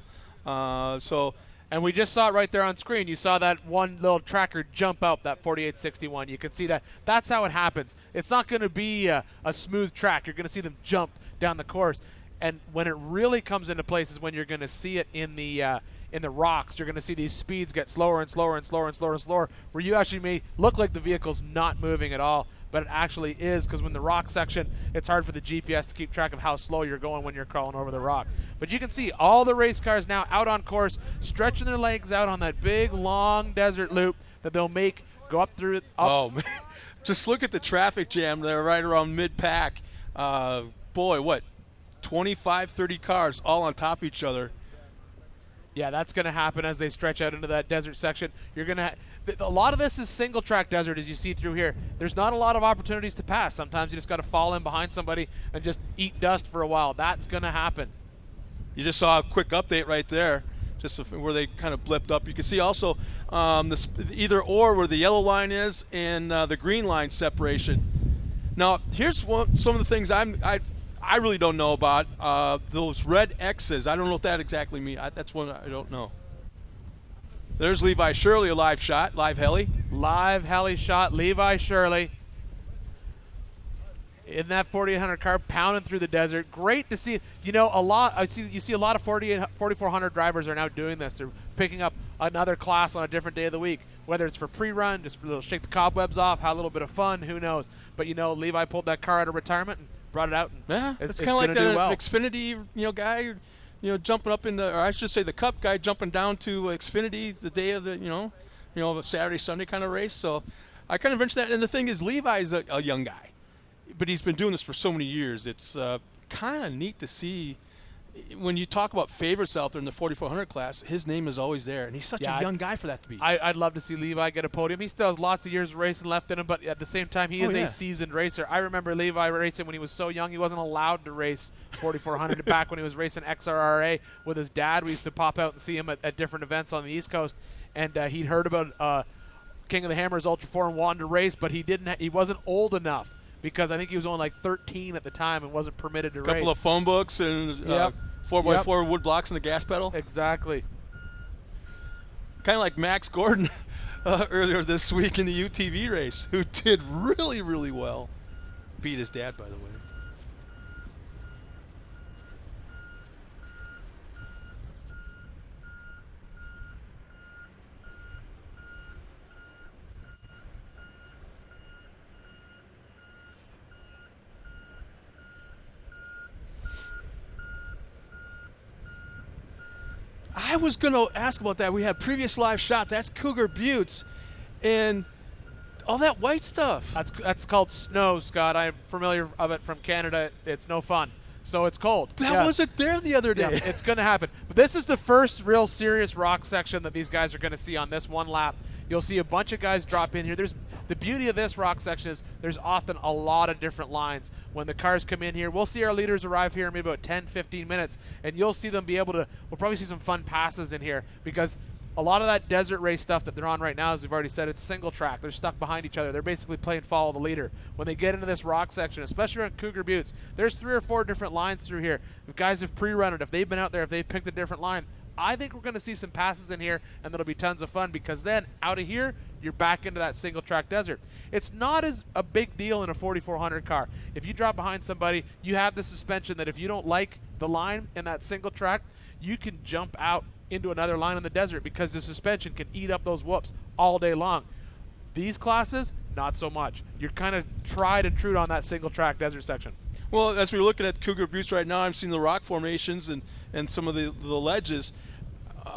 And we just saw it right there on screen. You saw that one little tracker jump up, that 48.61. You can see that. That's how it happens. It's not going to be a smooth track. You're going to see them jump down the course. And when it really comes into place is when you're going to see it in the rocks. You're going to see these speeds get slower and slower and slower and slower and slower, where you actually may look like the vehicle's not moving at all, but it actually is, because when the rock section, it's hard for the GPS to keep track of how slow you're going when you're crawling over the rock. But you can see all the race cars now out on course, stretching their legs out on that big, long desert loop that they'll make go up through it. Oh, man. Just look at the traffic jam there right around mid-pack. 25, 30 cars all on top of each other. Yeah, that's going to happen as they stretch out into that desert section. You're going to a lot of this is single track desert, as you see through here. There's not a lot of opportunities to pass. Sometimes you just got to fall in behind somebody and just eat dust for a while. That's going to happen. You just saw a quick update right there, just where they kind of blipped up. You can see also this either or where the yellow line is and the green line separation. Now, here's some of the things I really don't know about. Those red X's, I don't know what that exactly means. That's one I don't know. There's Levi Shirley, a live shot, live heli. Live heli shot, Levi Shirley in that 4800 car, pounding through the desert. Great to see. You see a lot of 4400 drivers are now doing this. They're picking up another class on a different day of the week, whether it's for pre-run, just for a little shake the cobwebs off, have a little bit of fun, who knows. But Levi pulled that car out of retirement and brought it out. And yeah, it's kind of like the Xfinity, guy, jumping up in or I should say the Cup guy jumping down to Xfinity the day of the, the Saturday, Sunday kind of race. So I kind of mentioned that. And the thing is, Levi's a young guy, but he's been doing this for so many years. It's kind of neat to see when you talk about favorites out there in the 4400 class, his name is always there, and he's such a young guy for that to be. I'd love to see Levi get a podium. He still has lots of years of racing left in him, but at the same time, he is a seasoned racer. I remember Levi racing when he was so young. He wasn't allowed to race 4400 back when he was racing XRRA with his dad. We used to pop out and see him at different events on the East Coast, and he'd heard about King of the Hammers Ultra 4 and wanted to race, but he wasn't old enough, because I think he was only like 13 at the time and wasn't permitted to race. A couple of phone books and 4x4 wood blocks and the gas pedal. Exactly. Kind of like Max Gordon earlier this week in the UTV race, who did really, really well. Beat his dad, by the way. I was going to ask about that. We had previous live shot. That's Cougar Buttes and all that white stuff. That's called snow, Scott. I'm familiar of it from Canada. It's no fun. So it's cold. That wasn't there the other day. Yeah, it's going to happen. But this is the first real serious rock section that these guys are going to see on this one lap. You'll see a bunch of guys drop in here. The beauty of this rock section is there's often a lot of different lines. When the cars come in here, we'll see our leaders arrive here in maybe about 10, 15 minutes, and you'll see them be able to, we'll probably see some fun passes in here, because a lot of that desert race stuff that they're on right now, as we've already said, it's single track. They're stuck behind each other. They're basically playing follow the leader. When they get into this rock section, especially around Cougar Buttes, there's 3 or 4 different lines through here. If guys have pre-run it, if they've been out there, if they've picked a different line, I think we're going to see some passes in here, and that'll be tons of fun, because then out of here, you're back into that single track desert. It's not as a big deal in a 4400 car. If you drop behind somebody, you have the suspension that if you don't like the line in that single track, you can jump out into another line in the desert, because the suspension can eat up those whoops all day long. These classes, not so much. You're kind of tried and true on that single track desert section. Well, as we're looking at Cougar Buttes right now, I'm seeing the rock formations and some of the ledges.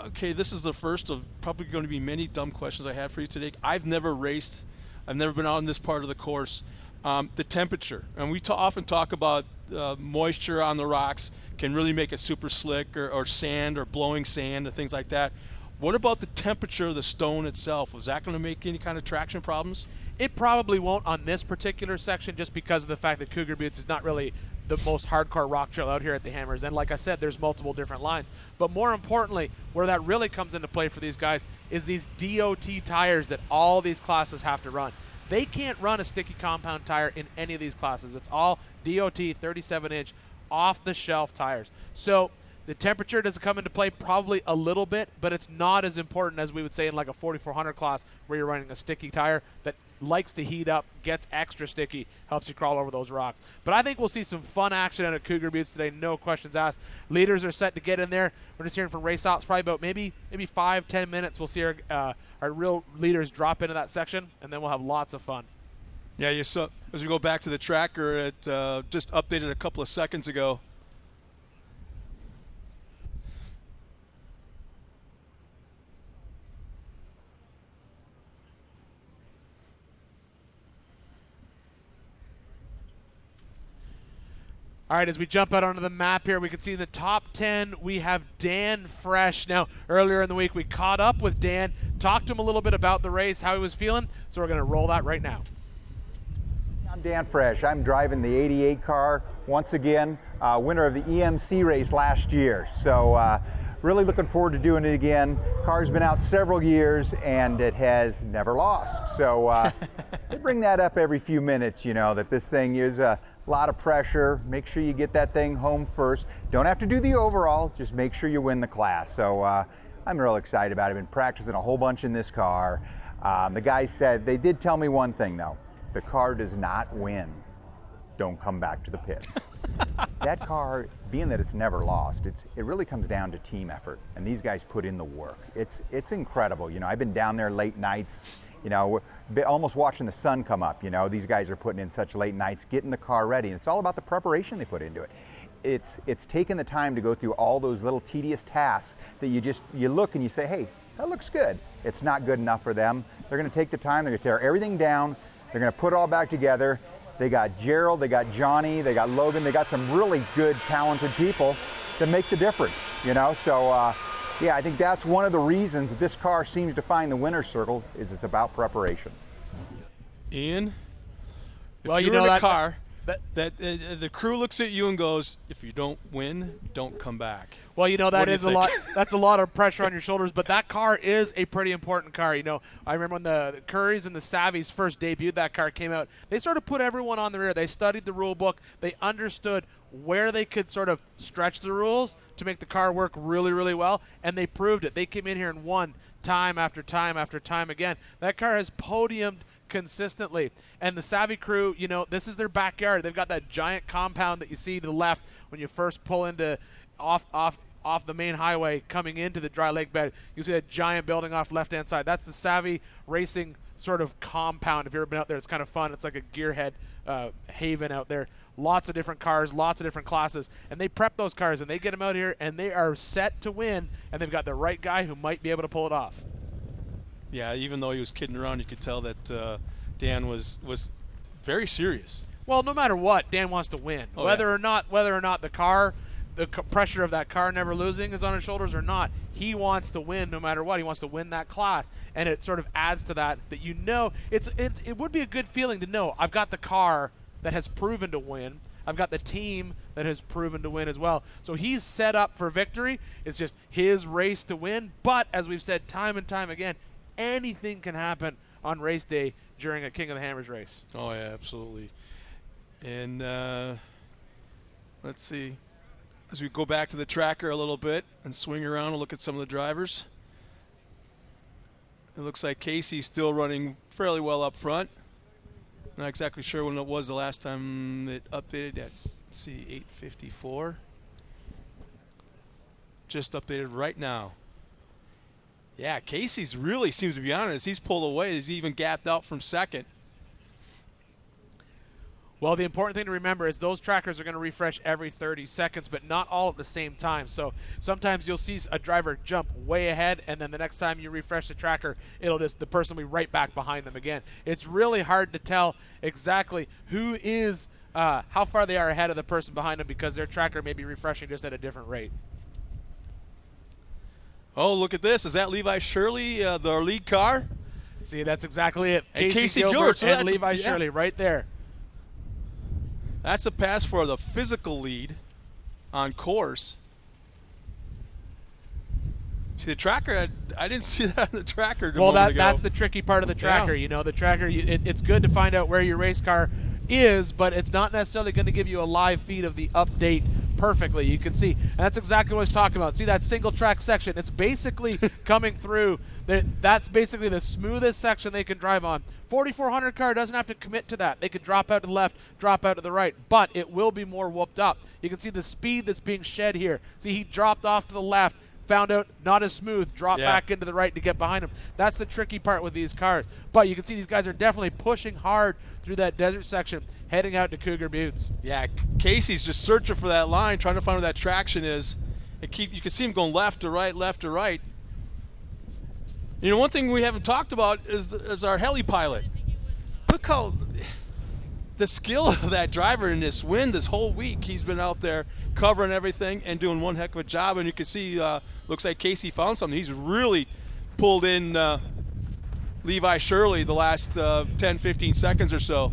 Okay, this is the first of probably going to be many dumb questions I have for you today. I've never raced I've never been out on this part of the course. The temperature, and we often talk about moisture on the rocks can really make it super slick, or sand, or blowing sand, and things like that. What about the temperature of the stone itself? Was that going to make any kind of traction problems? It probably won't on this particular section, just because of the fact that Cougar Buttes is not really the most hardcore rock trail out here at the Hammers. And like I said, there's multiple different lines. But more importantly, where that really comes into play for these guys is these DOT tires that all these classes have to run. They can't run a sticky compound tire in any of these classes. It's all DOT 37-inch off-the-shelf tires. So the temperature does come into play probably a little bit, but it's not as important as we would say in like a 4400 class where you're running a sticky tire that likes to heat up, gets extra sticky, helps you crawl over those rocks. But I think we'll see some fun action out of Cougar Buttes today, no questions asked. Leaders are set to get in there. We're just hearing from race ops probably about maybe 5-10 minutes. We'll see our real leaders drop into that section, and then we'll have lots of fun. Yeah, as we go back to the tracker, it just updated a couple of seconds ago. All right, as we jump out onto the map here, we can see in the top 10, we have Dan Fresh. Now, earlier in the week, we caught up with Dan, talked to him a little bit about the race, how he was feeling, so we're going to roll that right now. I'm Dan Fresh. I'm driving the 88 car, once again, winner of the EMC race last year. So really looking forward to doing it again. Car's been out several years, and it has never lost. So they bring that up every few minutes, you know, that this thing is a lot of pressure. Make sure you get that thing home first. Don't have to do the overall, just make sure you win the class. So I'm real excited about it. I've been practicing a whole bunch in this car. The guys said, they did tell me one thing though, the car does not win. Don't come back to the pits. That car, being that it's never lost, it really comes down to team effort, and these guys put in the work. It's incredible. You know, I've been down there late nights, you know, almost watching the sun come up. You know, these guys are putting in such late nights, getting the car ready, and it's all about the preparation they put into it. It's taking the time to go through all those little tedious tasks that you look and you say, hey, that looks good. It's not good enough for them. They're going to take the time. They're going to tear everything down. They're going to put it all back together. They got Gerald, they got Johnny, they got Logan, they got some really good, talented people that make the difference, you know? So, yeah, I think that's one of the reasons that this car seems to find the winner's circle, is it's about preparation. Ian, if well, you're you know in a that car, the crew looks at you and goes, if you don't win, don't come back. Well, you know, that is a lot. think? That's a lot of pressure on your shoulders, but that car is a pretty important car. You know, I remember when the Currys and the Savvies first debuted, that car came out. They sort of put everyone on the rear. They studied the rule book. They understood where they could sort of stretch the rules to make the car work really, really well, and they proved it. They came in here and won time after time after time again. That car has podiumed consistently, and the Savvy crew, you know, this is their backyard. They've got that giant compound that you see to the left when you first pull into off the main highway coming into the dry lake bed. You see that giant building off left hand side. That's the Savvy Racing sort of compound. If you've ever been out there, it's kind of fun. It's like a gearhead haven out there. Lots of different cars, lots of different classes, and they prep those cars and they get them out here and they are set to win, and they've got the right guy who might be able to pull it off. Yeah, even though he was kidding around, you could tell that Dan was very serious. Well, no matter what, Dan wants to win. Oh, whether or not the car, the pressure of that car never losing is on his shoulders or not, he wants to win no matter what. He wants to win that class, and it sort of adds to that you know, it would be a good feeling to know I've got the car that has proven to win. I've got the team that has proven to win as well. So he's set up for victory. It's just his race to win. But as we've said time and time again, anything can happen on race day during a King of the Hammers race. Oh, yeah, absolutely. And let's see. As we go back to the tracker a little bit and swing around and look at some of the drivers, it looks like Casey's still running fairly well up front. Not exactly sure when it was the last time it updated at, let's see, 8:54. Just updated right now. Yeah, Casey's really seems to be on it. As he's pulled away, he's even gapped out from second. Well, the important thing to remember is those trackers are going to refresh every 30 seconds, but not all at the same time. So sometimes you'll see a driver jump way ahead, and then the next time you refresh the tracker, the person will be right back behind them again. It's really hard to tell exactly who is, how far they are ahead of the person behind them, because their tracker may be refreshing just at a different rate. Oh, look at this. Is that Levi Shirley, the lead car? See, that's exactly it. And Casey Gilbert so and Levi Shirley right there. That's a pass for the physical lead on course. See, the tracker, I didn't see that on the tracker. Well, that's the tricky part of the tracker. Yeah. You know, the tracker, it's good to find out where your race car is, but it's not necessarily going to give you a live feed of the update perfectly. You can see, and that's exactly what I was talking about. See that single track section? It's basically coming through. That's basically the smoothest section they can drive on. 4400 car doesn't have to commit to that. They can drop out to the left, drop out to the right, but it will be more whooped up. You can see the speed that's being shed here. See, he dropped off to the left, found out not as smooth, dropped back into the right to get behind him. That's the tricky part with these cars. But you can see these guys are definitely pushing hard through that desert section, heading out to Cougar Buttes. Yeah, Casey's just searching for that line, trying to find where that traction is. You can see him going left to right, left to right. You know, one thing we haven't talked about is our heli pilot. Look how the skill of that driver in this wind this whole week. He's been out there covering everything and doing one heck of a job. And you can see, looks like Casey found something. He's really pulled in Levi Shirley the last 10, 15 seconds or so.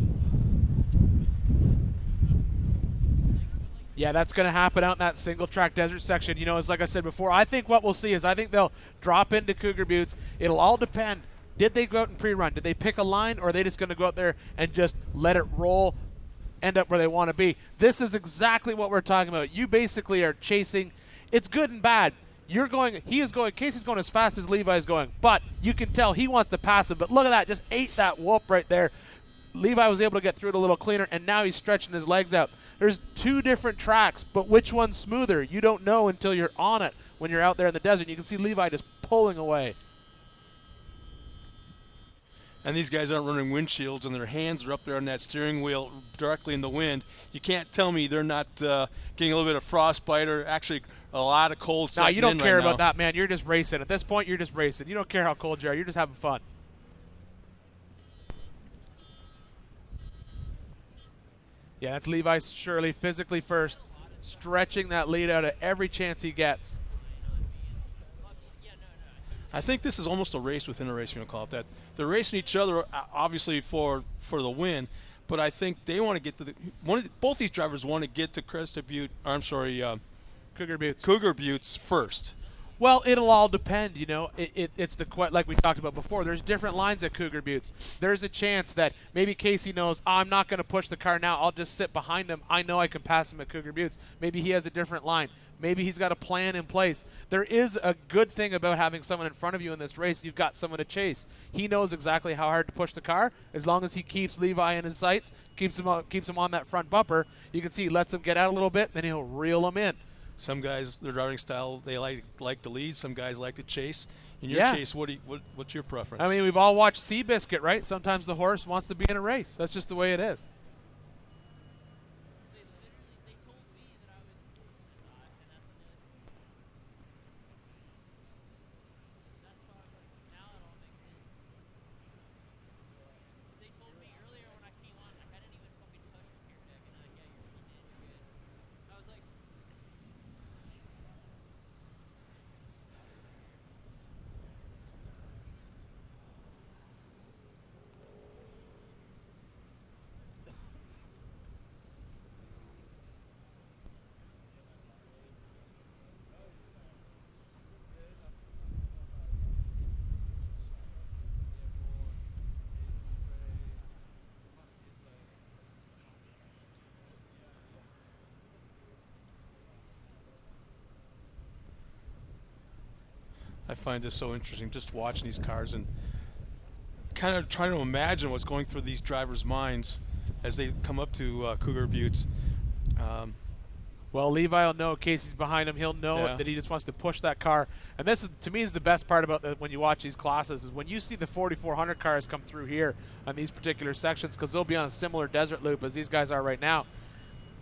Yeah, that's going to happen out in that single track desert section. You know, as like I said before, I think what we'll see is I think they'll drop into Cougar Buttes. It'll all depend. Did they go out and pre-run? Did they pick a line, or are they just going to go out there and just let it roll, end up where they want to be? This is exactly what we're talking about. You basically are chasing. It's good and bad. Casey's going as fast as Levi's going, but you can tell he wants to pass him. But look at that, just ate that whoop right there. Levi was able to get through it a little cleaner, and now he's stretching his legs out. There's two different tracks, but which one's smoother? You don't know until you're on it when you're out there in the desert. You can see Levi just pulling away. And these guys aren't running windshields, and their hands are up there on that steering wheel directly in the wind. You can't tell me they're not getting a little bit of frostbite or actually a lot of cold. No, you don't care about that, man. You're just racing. At this point, you're just racing. You don't care how cold you are. You're just having fun. Yeah, that's Levi Shirley physically first, stretching that lead out at every chance he gets. I think this is almost a race within a race, you want to call it that. They're racing each other, obviously, for the win, but I think they want to get to both these drivers want to get to Cougar Buttes first. Well, it'll all depend, you know. It's like we talked about before. There's different lines at Cougar Buttes. There's a chance that maybe Casey knows, I'm not going to push the car now. I'll just sit behind him. I know I can pass him at Cougar Buttes. Maybe he has a different line. Maybe he's got a plan in place. There is a good thing about having someone in front of you in this race. You've got someone to chase. He knows exactly how hard to push the car. As long as he keeps Levi in his sights, keeps him on that front bumper, you can see he lets him get out a little bit, then he'll reel him in. Some guys, their driving style, they like to lead. Some guys like to chase. In your case, what's your preference? I mean, we've all watched Seabiscuit, right? Sometimes the horse wants to be in a race. That's just the way it is. I find this so interesting, just watching these cars and kind of trying to imagine what's going through these drivers' minds as they come up to Cougar Buttes. Well, Levi will know Casey's behind him. He'll know that he just wants to push that car. And this, is, to me, is the best part about when you watch these classes is when you see the 4400 cars come through here on these particular sections, because they'll be on a similar desert loop as these guys are right now.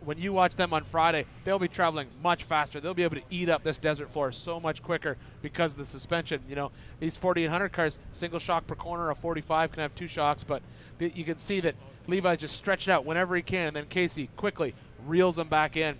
When you watch them on Friday, they'll be traveling much faster. They'll be able to eat up this desert floor so much quicker because of the suspension. You know, these 4800 cars, single shock per corner, a 45 can have 2 shocks, but you can see that Levi just stretched out whenever he can, and then Casey quickly reels them back in.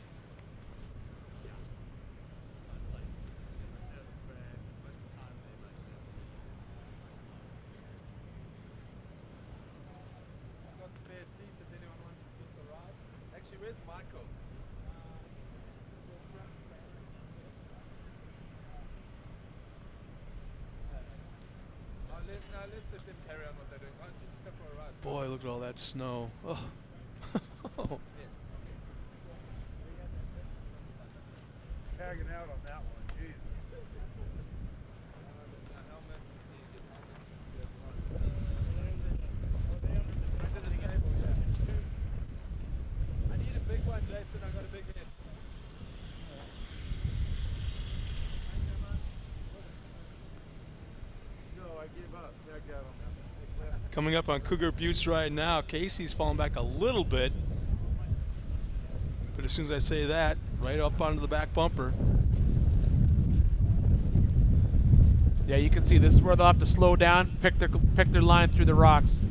Boy, look at all that snow. Oh. Tagging out on that one, jeez. I need a big one, Jason. I got a big hit. No, I gave up. Tagged out on that one. Coming up on Cougar Buttes right now, Casey's falling back a little bit. But as soon as I say that, right up onto the back bumper. Yeah, you can see this is where they'll have to slow down, pick their line through the rocks.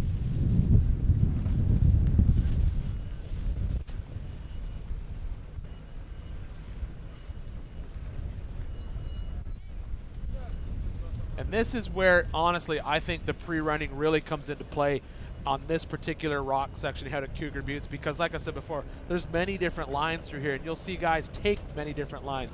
And this is where, honestly, I think the pre-running really comes into play on this particular rock section here at Cougar Buttes, because like I said before, there's many different lines through here, and you'll see guys take many different lines.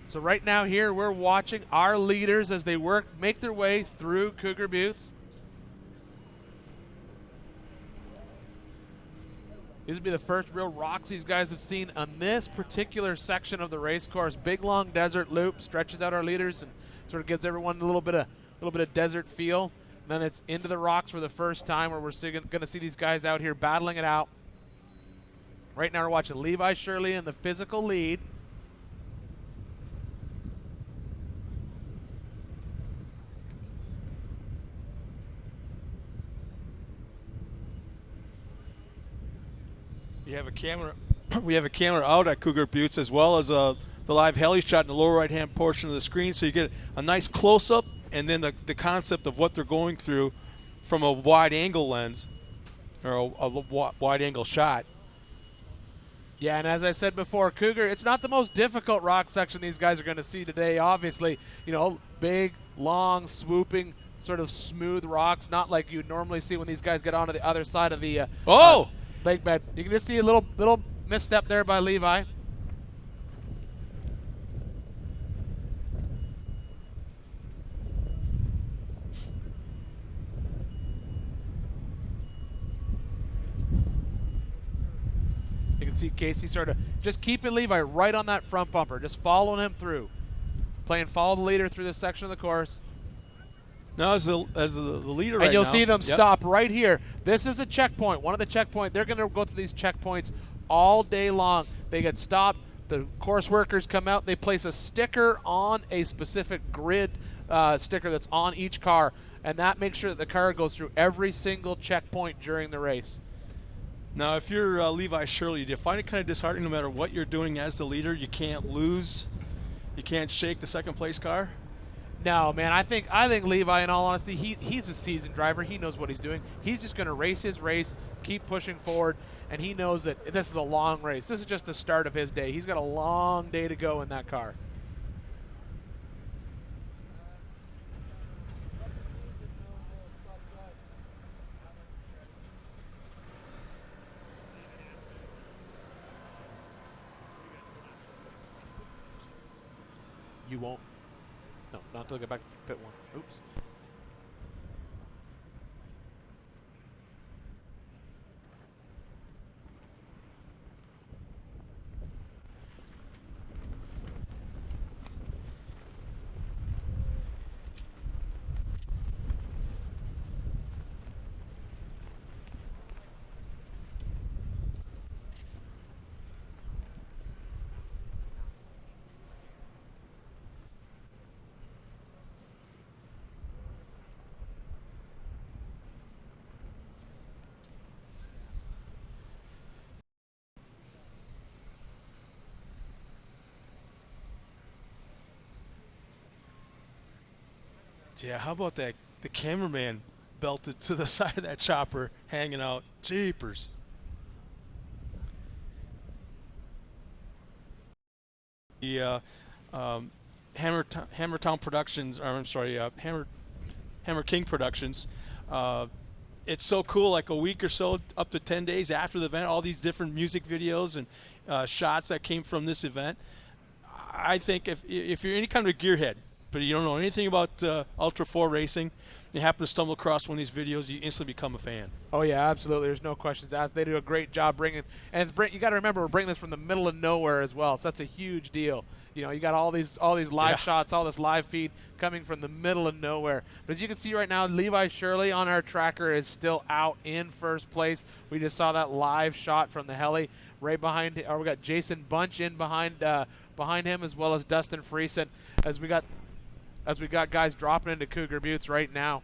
So right now here, we're watching our leaders as they make their way through Cougar Buttes. These will be the first real rocks these guys have seen on this particular section of the race course. Big long desert loop, stretches out our leaders and sort of gives everyone a little bit of desert feel. And then it's into the rocks for the first time, where we're going to see these guys out here battling it out. Right now we're watching Levi Shirley in the physical lead. We have a camera out at Cougar Buttes, as well as the live heli shot in the lower right-hand portion of the screen, so you get a nice close-up and then the concept of what they're going through from a wide-angle lens or a wide-angle shot. Yeah, and as I said before, Cougar, it's not the most difficult rock section these guys are going to see today. Obviously, you know, big, long, swooping, sort of smooth rocks, not like you'd normally see when these guys get onto the other side of the lake bed. You can just see a little misstep there by Levi. You can see Casey sort of just keeping Levi right on that front bumper, just following him through, playing follow the leader through this section of the course. Now as the leader right now. And you'll see them stop right here. This is a checkpoint, one of the checkpoints. They're going to go through these checkpoints all day long. They get stopped. The course workers come out. They place a sticker on a specific grid sticker that's on each car, and that makes sure that the car goes through every single checkpoint during the race. Now, if you're Levi Shirley, do you find it kind of disheartening no matter what you're doing as the leader, you can't lose, you can't shake the second place car? No, man, I think Levi, in all honesty, he's a seasoned driver. He knows what he's doing. He's just going to race his race, keep pushing forward, and he knows that this is a long race. This is just the start of his day. He's got a long day to go in that car. You won't. No, not until I get back to pit one. Oops. Yeah, how about that? The cameraman belted to the side of that chopper, hanging out. Jeepers. The Hammertown Productions, or I'm sorry, Hammer King Productions. It's so cool. Like a week or so, up to 10 days after the event, all these different music videos and shots that came from this event. I think if you're any kind of a gearhead, but you don't know anything about Ultra 4 racing, you happen to stumble across one of these videos, you instantly become a fan. Oh yeah, absolutely. There's no questions asked. They do a great job bringing, and you got to remember we're bringing this from the middle of nowhere as well. So that's a huge deal. You know, you got all these live shots, all this live feed coming from the middle of nowhere. But as you can see right now, Levi Shirley on our tracker is still out in first place. We just saw that live shot from the heli right behind. We got Jason Bunch in behind him, as well as Dustin Friesen. As we got guys dropping into Cougar Buttes right now.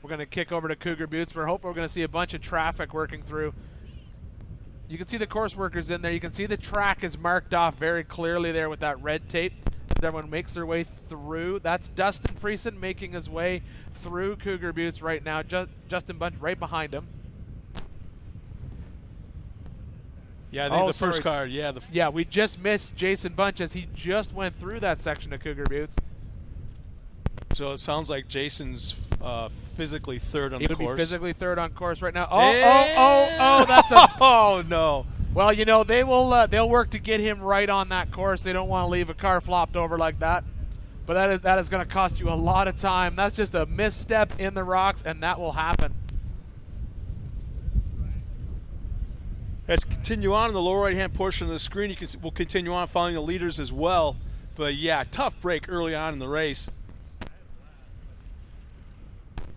We're going to kick over to Cougar Buttes. We're hoping we're going to see a bunch of traffic working through. You can see the course workers in there. You can see the track is marked off very clearly there with that red tape as everyone makes their way through. That's Dustin Friesen making his way through Cougar Buttes right now. Justin Bunch right behind him. Yeah, I think the first car. Yeah, we just missed Jason Bunch as he just went through that section of Cougar Buttes. So it sounds like Jason's physically third on the course. He would be physically third on course right now. Oh, that's a... Oh, no. Well, you know, they'll work to get him right on that course. They don't want to leave a car flopped over like that. But that is going to cost you a lot of time. That's just a misstep in the rocks, and that will happen. Let's continue on in the lower right-hand portion of the screen. We'll continue on following the leaders as well. But, yeah, tough break early on in the race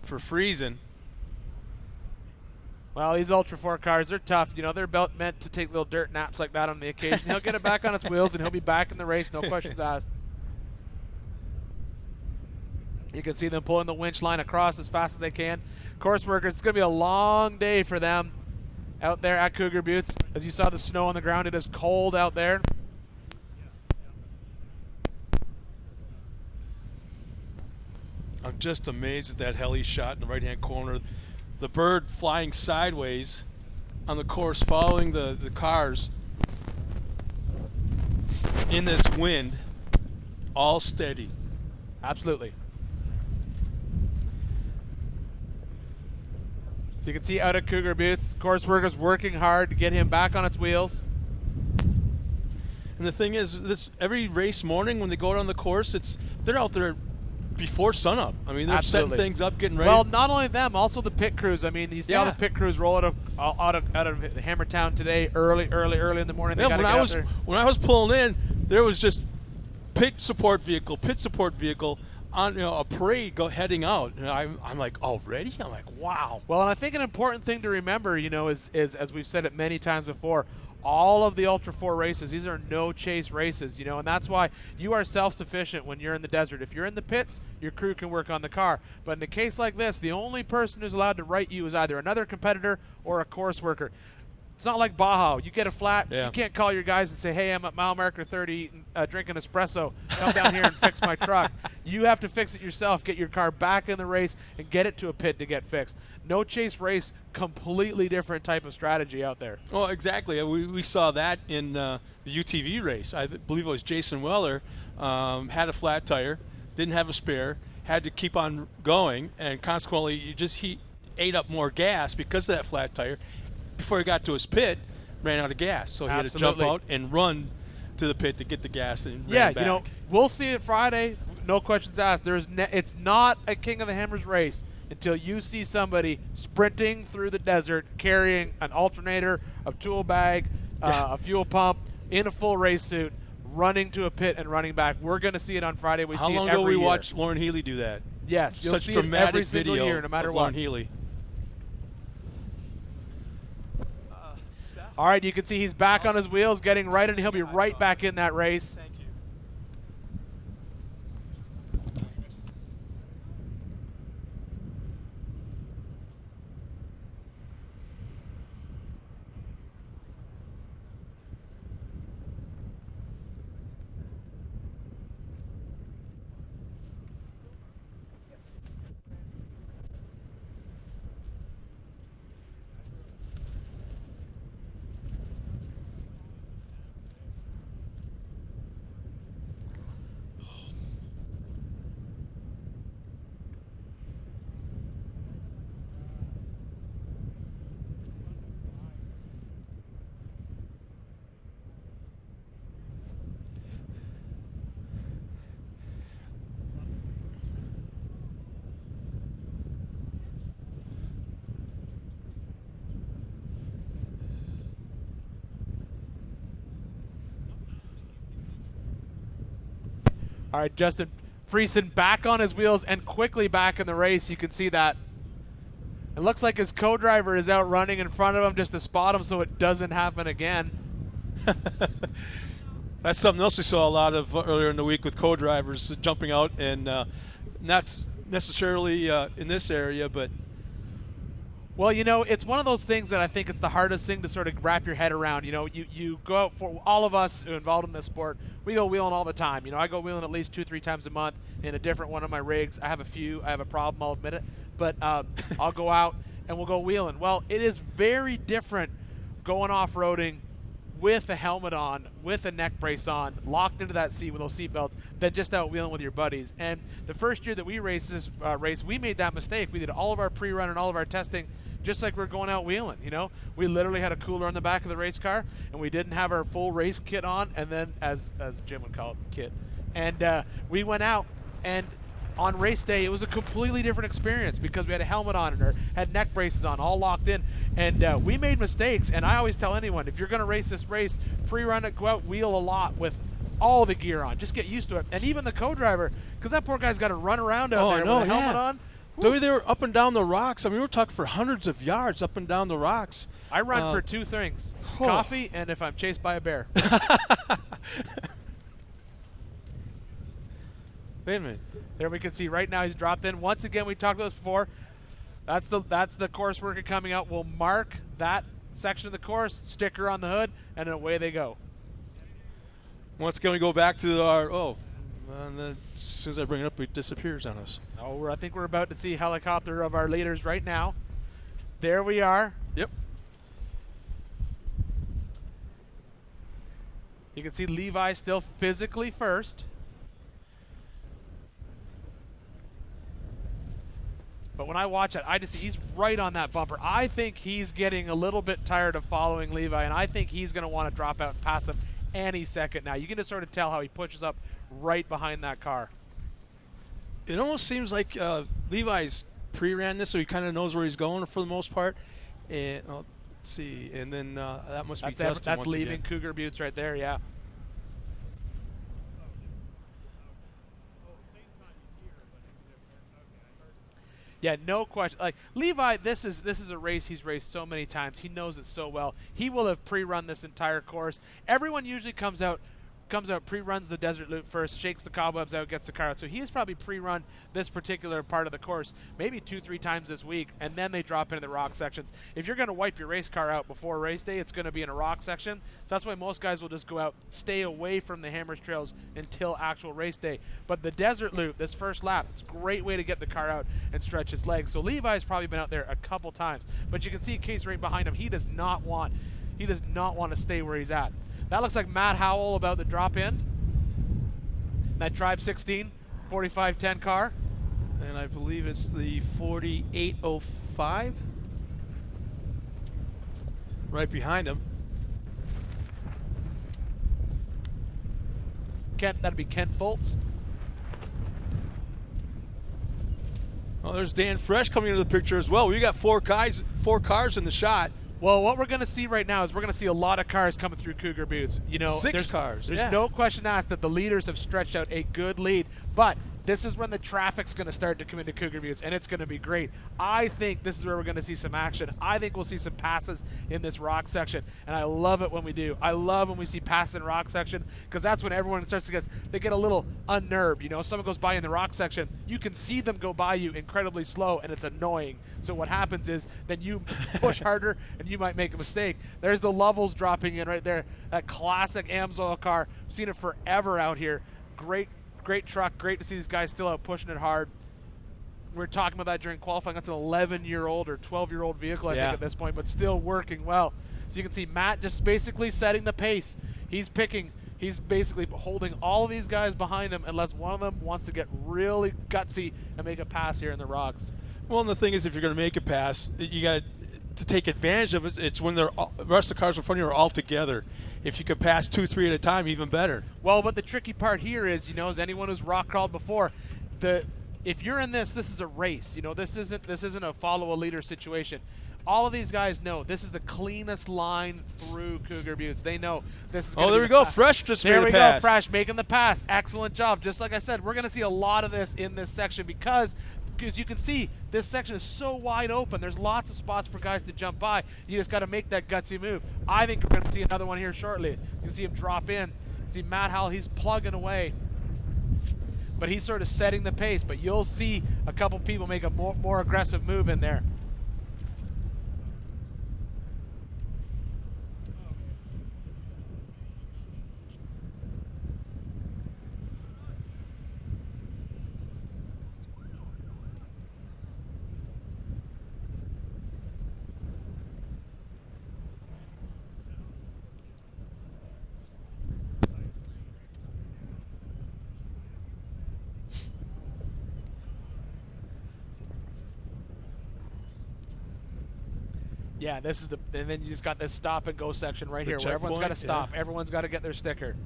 for Friesen. Well, these Ultra 4 cars, they're tough. You know, they're meant to take little dirt naps like that on the occasion. He'll get it back on its wheels, and he'll be back in the race, no questions asked. You can see them pulling the winch line across as fast as they can. Course workers, it's going to be a long day for them out there at Cougar Buttes. As you saw the snow on the ground, it is cold out there. I'm just amazed at that heli shot in the right-hand corner. The bird flying sideways on the course, following the cars in this wind, all steady. Absolutely. So you can see out at Cougar Buttes, course workers working hard to get him back on its wheels. And the thing is, every race morning when they go out on the course, they're out there before sunup. I mean, they're setting things up, getting ready. Well, not only them, also the pit crews. I mean, you see how the pit crews roll out of Hammertown today, early in the morning. Yeah, when I was pulling in, there was just pit support vehicle on a parade heading out, and I'm like, already? I'm like, wow. Well, and I think an important thing to remember, you know, is as we've said it many times before, all of the Ultra 4 races, these are no chase races, you know, and that's why you are self-sufficient when you're in the desert. If you're in the pits, your crew can work on the car. But in a case like this, the only person who's allowed to write you is either another competitor or a course worker. It's not like Baja. You get a flat, you can't call your guys and say, hey, I'm at mile marker 30 drinking espresso. Come down here and fix my truck. You have to fix it yourself, get your car back in the race, and get it to a pit to get fixed. No chase race, completely different type of strategy out there. Well, exactly. We saw that in the UTV race. I believe it was Jason Weller had a flat tire, didn't have a spare, had to keep on going, and consequently he ate up more gas because of that flat tire. Before he got to his pit, ran out of gas, so he had to jump out and run to the pit to get the gas and ran back. You know, we'll see it Friday. No questions asked. It's not a King of the Hammers race until you see somebody sprinting through the desert carrying an alternator, a tool bag, a fuel pump, in a full race suit, running to a pit and running back. We're going to see it on Friday. How long ago we watched Lauren Healy do that? Yes, you'll such see dramatic it every single video year, no matter of what. Lauren Healy. All right, you can see he's back on his wheels, getting right, and he'll be right back in that race. All right, Justin Friesen back on his wheels and quickly back in the race. You can see that. It looks like his co-driver is out running in front of him just to spot him so it doesn't happen again. That's something else we saw a lot of earlier in the week with co-drivers jumping out, and not necessarily in this area, but well, you know, it's one of those things that I think it's the hardest thing to sort of wrap your head around. You know, you go out, for all of us who are involved in this sport, we go wheeling all the time. You know, I go wheeling at least 2-3 times a month in a different one of my rigs. I have a few. I have a problem, I'll admit it. But I'll go out and we'll go wheeling. Well, it is very different going off-roading with a helmet on, with a neck brace on, locked into that seat with those seat belts, than just out wheeling with your buddies. And the first year that we raced this race, we made that mistake. We did all of our pre-run and all of our testing just like we're going out wheeling, you know. We literally had a cooler on the back of the race car, and we didn't have our full race kit on, and then, as Jim would call it, kit. And we went out, and on race day, it was a completely different experience because we had a helmet on or had neck braces on, all locked in. And we made mistakes, and I always tell anyone, if you're going to race this race, pre-run it, go out, wheel a lot with all the gear on. Just get used to it. And even the co-driver, because that poor guy's got to run around out there with a helmet on. The way they were up and down the rocks, I mean, we were talking for hundreds of yards up and down the rocks. I run for 2 things, coffee and if I'm chased by a bear. Wait a minute. There we can see right now he's dropped in. Once again, we talked about this before. That's the course worker coming out. We'll mark that section of the course, sticker on the hood, and away they go. Once again, we go back to our, and then as soon as I bring it up, it disappears on us. Oh, I think we're about to see a helicopter of our leaders right now. There we are. Yep. You can see Levi still physically first. But when I watch it, I just see he's right on that bumper. I think he's getting a little bit tired of following Levi, and I think he's going to want to drop out and pass him any second now. You can just sort of tell how he pushes up right behind that car. It almost seems like Levi's pre-ran this, so he kind of knows where he's going for the most part. And let's see, and then that must be Dustin. That's leaving Cougar Buttes right there, yeah. Yeah, no question. Like Levi, this is a race he's raced so many times. He knows it so well. He will have pre-run this entire course. Everyone usually comes out, pre-runs the desert loop first, shakes the cobwebs out, gets the car out. So he has probably pre-run this particular part of the course maybe 2-3 times this week, and then they drop into the rock sections. If you're going to wipe your race car out before race day, it's going to be in a rock section. So that's why most guys will just go out, stay away from the Hammers trails until actual race day. But the desert loop, this first lap, it's a great way to get the car out and stretch his legs. So Levi's probably been out there a couple times, but you can see Case right behind him. He does not want to stay where he's at. That looks like Matt Howell about to drop in. That Tribe 16 4510 car. And I believe it's the 4805. Right behind him. That'd be Kent Foltz. Oh, there's Dan Fresh coming into the picture as well. We got 4 cars in the shot. Well, what we're going to see right now is we're going to see a lot of cars coming through Cougar Buttes. You know, 6 cars. There's no question asked that the leaders have stretched out a good lead, but this is when the traffic's going to start to come into Cougar Buttes, and it's going to be great. I think this is where we're going to see some action. I think we'll see some passes in this rock section, and I love it when we do. I love when we see passes in rock section because that's when everyone starts to get a little unnerved. You know, if someone goes by in the rock section, you can see them go by you incredibly slow, and it's annoying. So what happens is then you push harder, and you might make a mistake. There's the Lovels dropping in right there. That classic AMSOIL car. I've seen it forever out here. Great truck. Great to see these guys still out pushing it hard. We were talking about that during qualifying. That's an 11-year-old or 12-year-old vehicle, I think, at this point, but still working well. So you can see Matt just basically setting the pace. He's basically holding all of these guys behind him unless one of them wants to get really gutsy and make a pass here in the rocks. Well, and the thing is, if you're going to make a pass, you got to take advantage of it. It's when the rest of the cars in front of you are all together. If you can pass 2-3 at a time, even better. Well, but the tricky part here is, you know, as anyone who's rock crawled before, if you're in this is a race. You know, this isn't a follow a leader situation. All of these guys know this is the cleanest line through Cougar Buttes. They know this is gonna Oh, be there we the go. fast- Fresh just There made we a pass. go, Fresh making the pass. Excellent job. Just like I said, we're going to see a lot of this in this section because you can see this section is so wide open. There's lots of spots for guys to jump by. You just got to make that gutsy move. I think we're going to see another one here shortly. You can see him drop in. See Matt Howell, he's plugging away. But he's sort of setting the pace. But you'll see a couple people make a more aggressive move in there. Yeah, this is and then you just got this stop and go section right here where everyone's got to stop. Yeah. Everyone's got to get their sticker.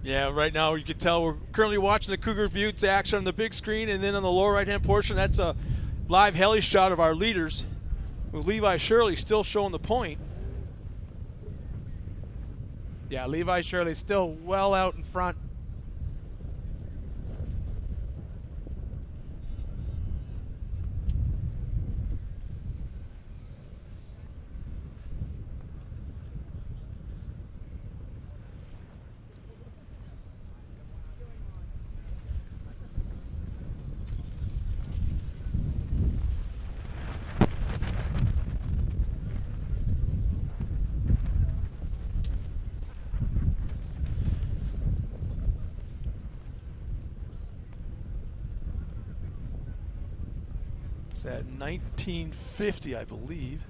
Yeah, right now you can tell we're currently watching the Cougar Buttes action on the big screen, and then on the lower right-hand portion, that's a live heli shot of our leaders, with Levi Shirley still showing the point. Yeah, Levi Shirley still well out in front. It's at 1950, I believe.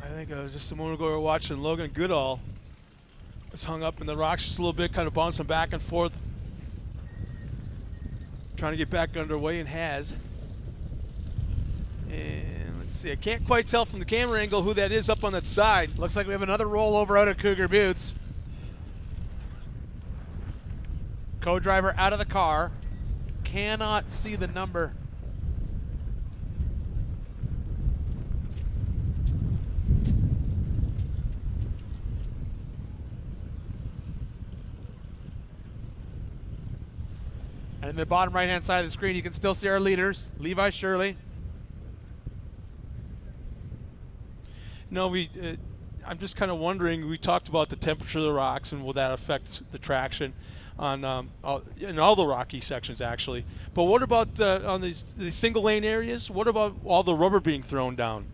I think I was just a moment ago we were watching Logan Goodall. It's hung up in the rocks just a little bit, kind of bouncing back and forth. Trying to get back underway and has. And let's see, I can't quite tell from the camera angle who that is up on that side. Looks like we have another rollover out of Cougar Buttes. Co-driver out of the car. Cannot see the number. And in the bottom right-hand side of the screen, you can still see our leaders, Levi Shirley. No, I'm just kind of wondering, we talked about the temperature of the rocks and will that affect the traction on in all the rocky sections actually. But what about on these single lane areas? What about all the rubber being thrown down?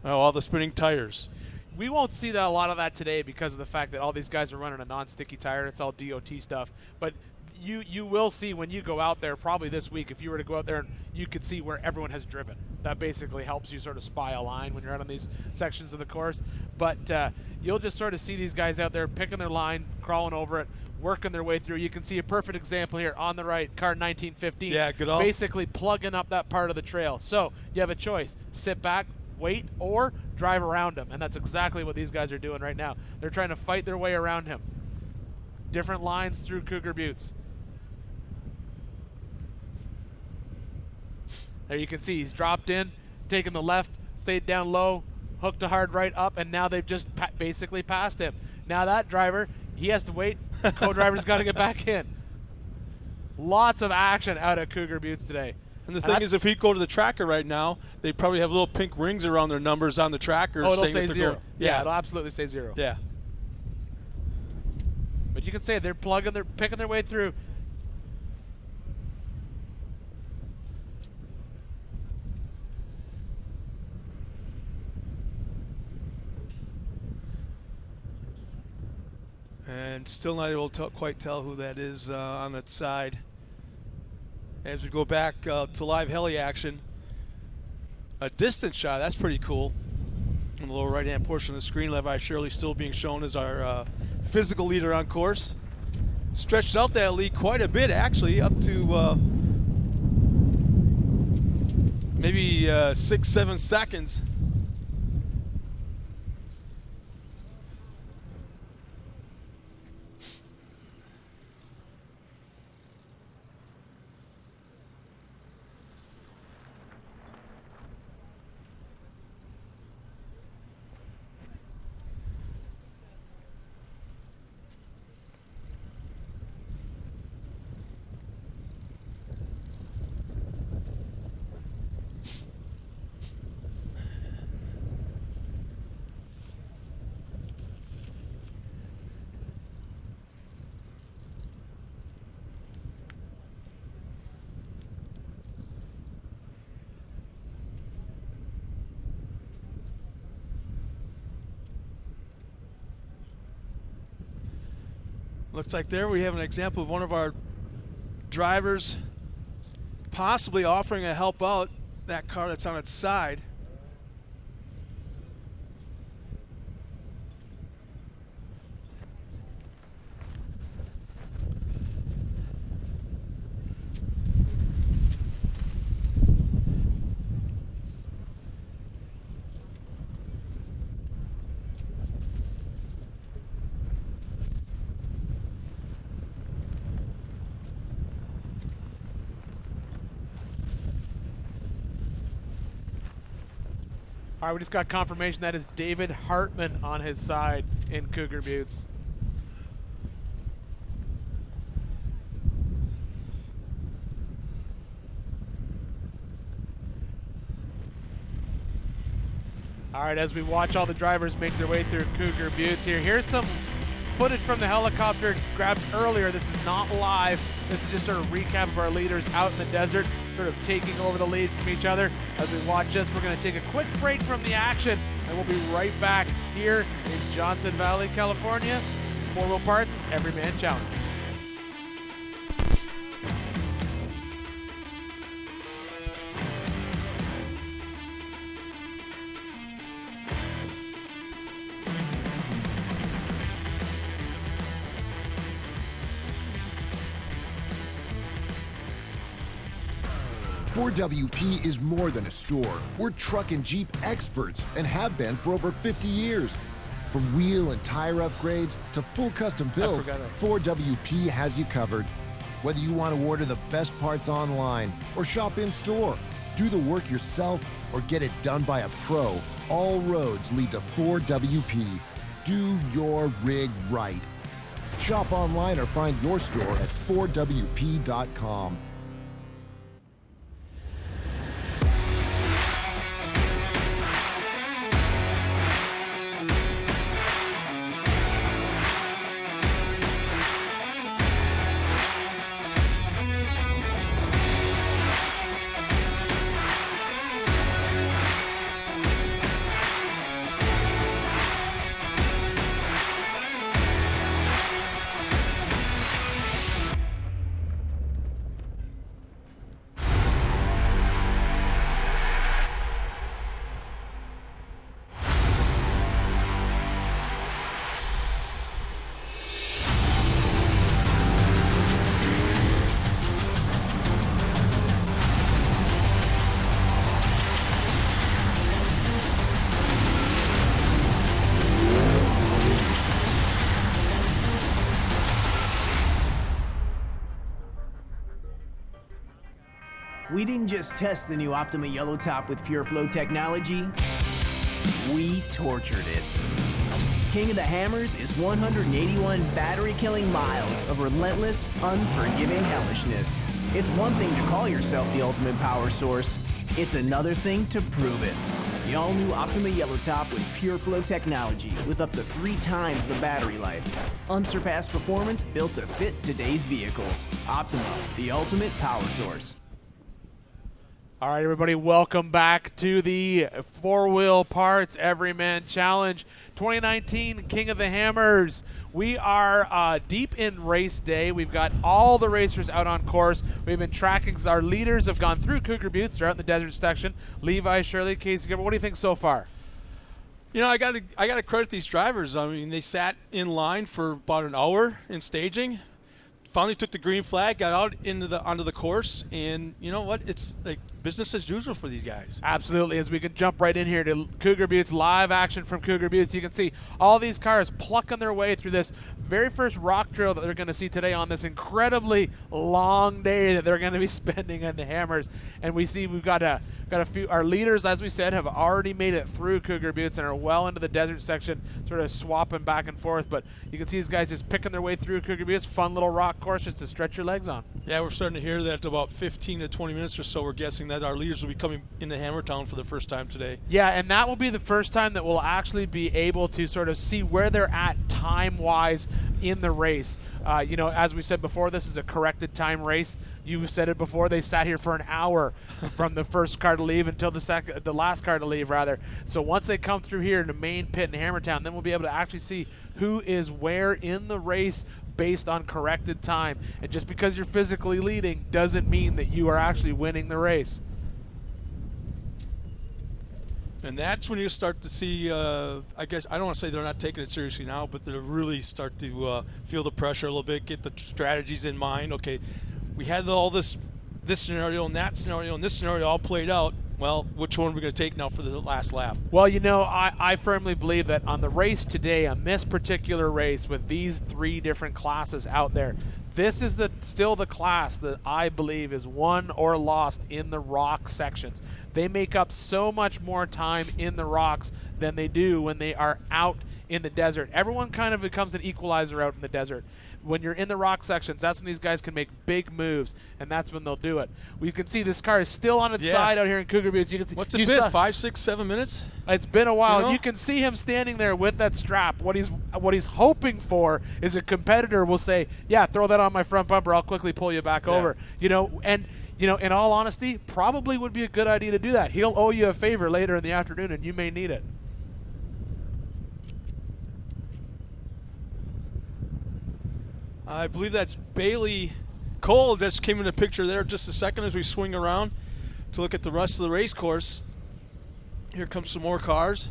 All the spinning tires? We won't see a lot of that today because of the fact that all these guys are running a non-sticky tire. It's all DOT stuff. But you will see when you go out there probably this week, if you were to go out there, you could see where everyone has driven. That basically helps you sort of spy a line when you're out on these sections of the course. But you'll just sort of see these guys out there picking their line, crawling over it, working their way through. You can see a perfect example here on the right, car 1915. Yeah, good on. Basically plugging up that part of the trail. So you have a choice. Sit back, wait, or drive around him. And that's exactly what these guys are doing right now. They're trying to fight their way around him. Different lines through Cougar Buttes. There you can see he's dropped in, taken the left, stayed down low, hooked a hard right up, and now they've just basically passed him. Now that driver, he has to wait. Co-driver's got to get back in. Lots of action out at Cougar Buttes today. And the thing is, if we go to the tracker right now, they probably have little pink rings around their numbers on the tracker. Oh, it'll saying say that 0. Going, Yeah, it'll absolutely say 0. Yeah. But you can say they're picking their way through. And still not able to quite tell who that is on that side. As we go back to live heli action, a distant shot. That's pretty cool. In the lower right-hand portion of the screen, Levi Shirley still being shown as our physical leader on course. Stretched out that lead quite a bit, actually, up to maybe 6-7 seconds. Looks like there we have an example of one of our drivers possibly offering to help out that car that's on its side. All right, we just got confirmation that is David Hartman on his side in Cougar Buttes. All right, as we watch all the drivers make their way through Cougar Buttes here, here's some footage from the helicopter grabbed earlier. This is not live. This is just sort of a recap of our leaders out in the desert, sort of taking over the lead from each other. As we watch this, we're going to take a quick break from the action, and we'll be right back here in Johnson Valley, California. 4-Wheel Parts Everyman Challenge. Ford WP is more than a store. We're truck and Jeep experts and have been for over 50 years. From wheel and tire upgrades to full custom builds, Ford WP has you covered. Whether you want to order the best parts online or shop in store, do the work yourself or get it done by a pro, all roads lead to Ford WP. Do your rig right. Shop online or find your store at FordWP.com. We didn't just test the new Optima Yellow Top with Pure Flow technology, we tortured it. King of the Hammers is 181 battery-killing miles of relentless, unforgiving hellishness. It's one thing to call yourself the ultimate power source. It's another thing to prove it. The all-new Optima Yellow Top with Pure Flow technology with up to 3 times the battery life. Unsurpassed performance built to fit today's vehicles. Optima, the ultimate power source. All right, everybody, welcome back to the Four Wheel Parts Everyman Challenge 2019 King of the Hammers. We are deep in race day. We've got all the racers out on course. We've been tracking. Our leaders have gone through Cougar Buttes. They're out in the desert section. Levi, Shirley, Casey, what do you think so far? You know, I got to credit these drivers. I mean, they sat in line for about an hour in staging. Finally took the green flag, got out onto the course, and you know what? It's like business as usual for these guys. Absolutely. As we can jump right in here to Cougar Buttes, live action from Cougar Buttes. You can see all these cars plucking their way through this very first rock trail that they're going to see today on this incredibly long day that they're going to be spending on the Hammers. And we see we've got a few. Our leaders, as we said, have already made it through Cougar Buttes and are well into the desert section, sort of swapping back and forth. But you can see these guys just picking their way through Cougar Buttes. Fun little rock course just to stretch your legs on. Yeah, we're starting to hear that about 15 to 20 minutes or so. We're guessing that our leaders will be coming into Hammertown for the first time today. Yeah, and that will be the first time that we'll actually be able to sort of see where they're at time-wise in the race. You know, as we said before, this is a corrected time race. You said it before, they sat here for an hour from the first car to leave until the last car to leave, rather. So once they come through here in the main pit in Hammertown, then we'll be able to actually see who is where in the race based on corrected time. And just because you're physically leading doesn't mean that you are actually winning the race. And that's when you start to see, I guess, I don't want to say they're not taking it seriously now, but they really start to feel the pressure a little bit, get the strategies in mind. Okay, we had all this scenario and that scenario and this scenario all played out. Well, which one are we going to take now for the last lap? Well, you know, I firmly believe that on the race today, on this particular race with these three different classes out there, this is still the class that I believe is won or lost in the rock sections. They make up so much more time in the rocks than they do when they are out in the desert. Everyone kind of becomes an equalizer out in the desert. When you're in the rock sections, that's when these guys can make big moves, and that's when they'll do it. We can see this car is still on its side out here in Cougar Buttes. You can see. What's it been? 5, 6, 7 minutes? It's been a while. You know? You can see him standing there with that strap. What he's hoping for is a competitor will say, "Yeah, throw that on my front bumper. I'll quickly pull you back over." You know, and you know, in all honesty, probably would be a good idea to do that. He'll owe you a favor later in the afternoon, and you may need it. I believe that's Bailey Cole just came in the picture there just a second as we swing around to look at the rest of the race course. Here comes some more cars.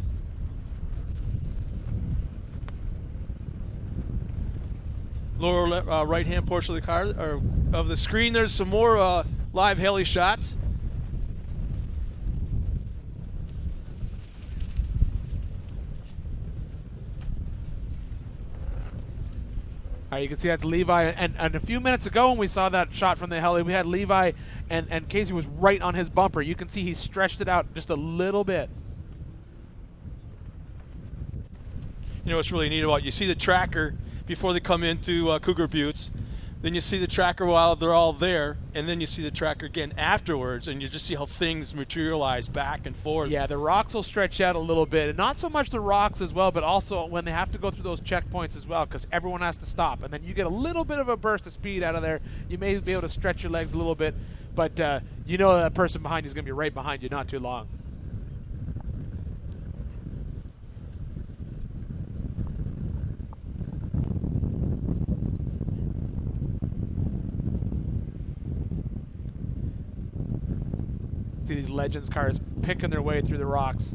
Lower right-hand portion of the car, or of the screen, there's some more live heli shots. All right, you can see that's Levi, and a few minutes ago when we saw that shot from the heli, we had Levi and Casey was right on his bumper. You can see he stretched it out just a little bit. You know what's really neat about it? You see the tracker before they come into Cougar Buttes, then you see the tracker while they're all there, and then you see the tracker again afterwards, and you just see how things materialize back and forth. Yeah, the rocks will stretch out a little bit, and not so much the rocks as well, but also when they have to go through those checkpoints as well, because everyone has to stop, and then you get a little bit of a burst of speed out of there. You may be able to stretch your legs a little bit, but you know that person behind you is going to be right behind you not too long. See these Legends cars picking their way through the rocks.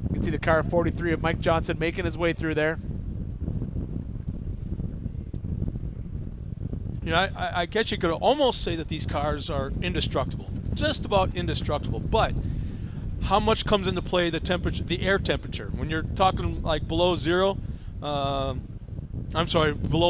You can see the car 43 of Mike Johnson making his way through there. You know, I guess you could almost say that these cars are indestructible, just about indestructible. But how much comes into play the temperature, the air temperature? When you're talking like below zero, below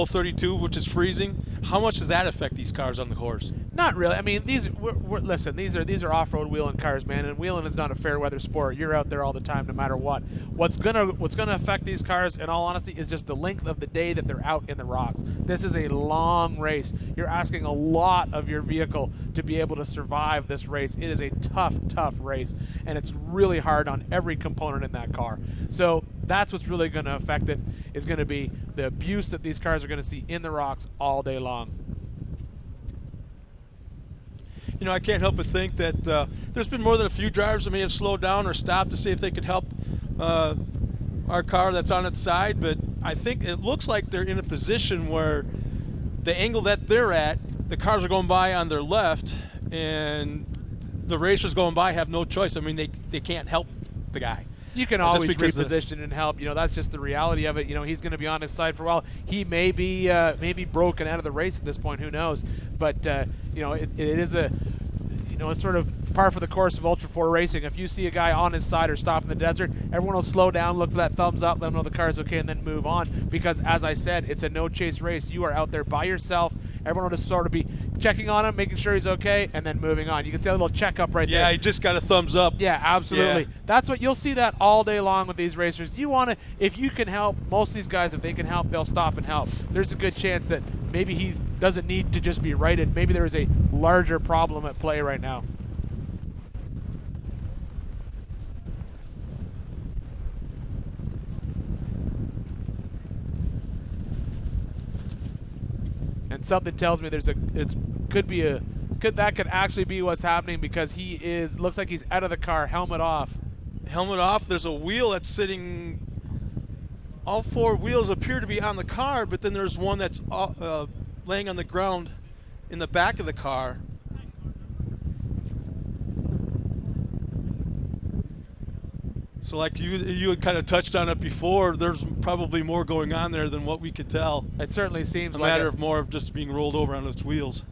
32, which is freezing, how much does that affect these cars on the course? Not really. I mean, listen. These are off-road wheeling cars, man, and wheeling is not a fair weather sport. You're out there all the time, no matter what. What's gonna affect these cars, in all honesty, is just the length of the day that they're out in the rocks. This is a long race. You're asking a lot of your vehicle to be able to survive this race. It is a tough race, and it's really hard on every component in that car. So that's what's really going to affect it. Is going to be the abuse that these cars are going to see in the rocks all day long. You know, I can't help but think that there's been more than a few drivers that may have slowed down or stopped to see if they could help our car that's on its side, but I think it looks like they're in a position where the angle that they're at, the cars are going by on their left, and the racers going by have no choice. I mean, they can't help the guy. You can always reposition and help. You know, that's just the reality of it. You know, he's going to be on his side for a while. He may be broken out of the race at this point. Who knows? But you know, it is a, you know, it's sort of par for the course of Ultra 4 racing. If you see a guy on his side or stop in the desert, everyone will slow down, look for that thumbs up, let them know the car's okay, and then move on. Because as I said, it's a no-chase race. You are out there by yourself. Everyone will just sort of be checking on him, making sure he's okay, and then moving on. You can see a little checkup right there. Yeah, he just got a thumbs up. Yeah, absolutely. Yeah. That's what you'll see that all day long with these racers. You want to, if you can help, most of these guys, if they can help, they'll stop and help. There's a good chance that maybe he doesn't need to just be righted. Maybe there is a larger problem at play right now. And something tells me that could actually be what's happening, because he looks like he's out of the car, helmet off. Helmet off. There's a wheel that's sitting. All four wheels appear to be on the car, but then there's one that's laying on the ground in the back of the car. So like you had kind of touched on it before, there's probably more going on there than what we could tell. It certainly seems a like matter of more of just being rolled over on its wheels.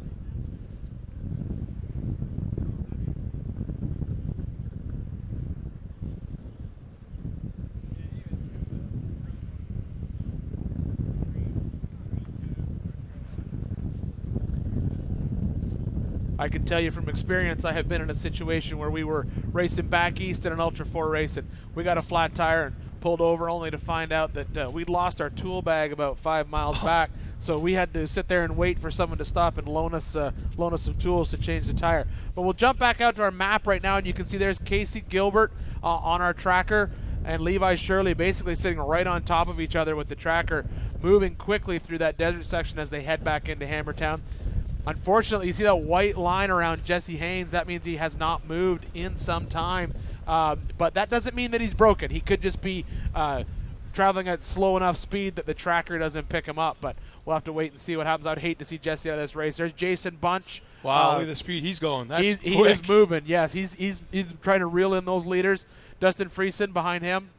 I can tell you from experience, I have been in a situation where we were racing back east in an Ultra 4 race, and we got a flat tire and pulled over, only to find out that we'd lost our tool bag about 5 miles back. So we had to sit there and wait for someone to stop and loan us some tools to change the tire. But we'll jump back out to our map right now, and you can see there's Casey Gilbert on our tracker, and Levi Shirley basically sitting right on top of each other with the tracker, moving quickly through that desert section as they head back into Hammertown. Unfortunately, you see that white line around Jesse Haynes. That means he has not moved in some time. But that doesn't mean that he's broken. He could just be traveling at slow enough speed that the tracker doesn't pick him up. But we'll have to wait and see what happens. I'd hate to see Jesse out of this race. There's Jason Bunch. Wow, look at the speed he's going. That's he is moving. Yes, he's trying to reel in those leaders. Dustin Friesen behind him.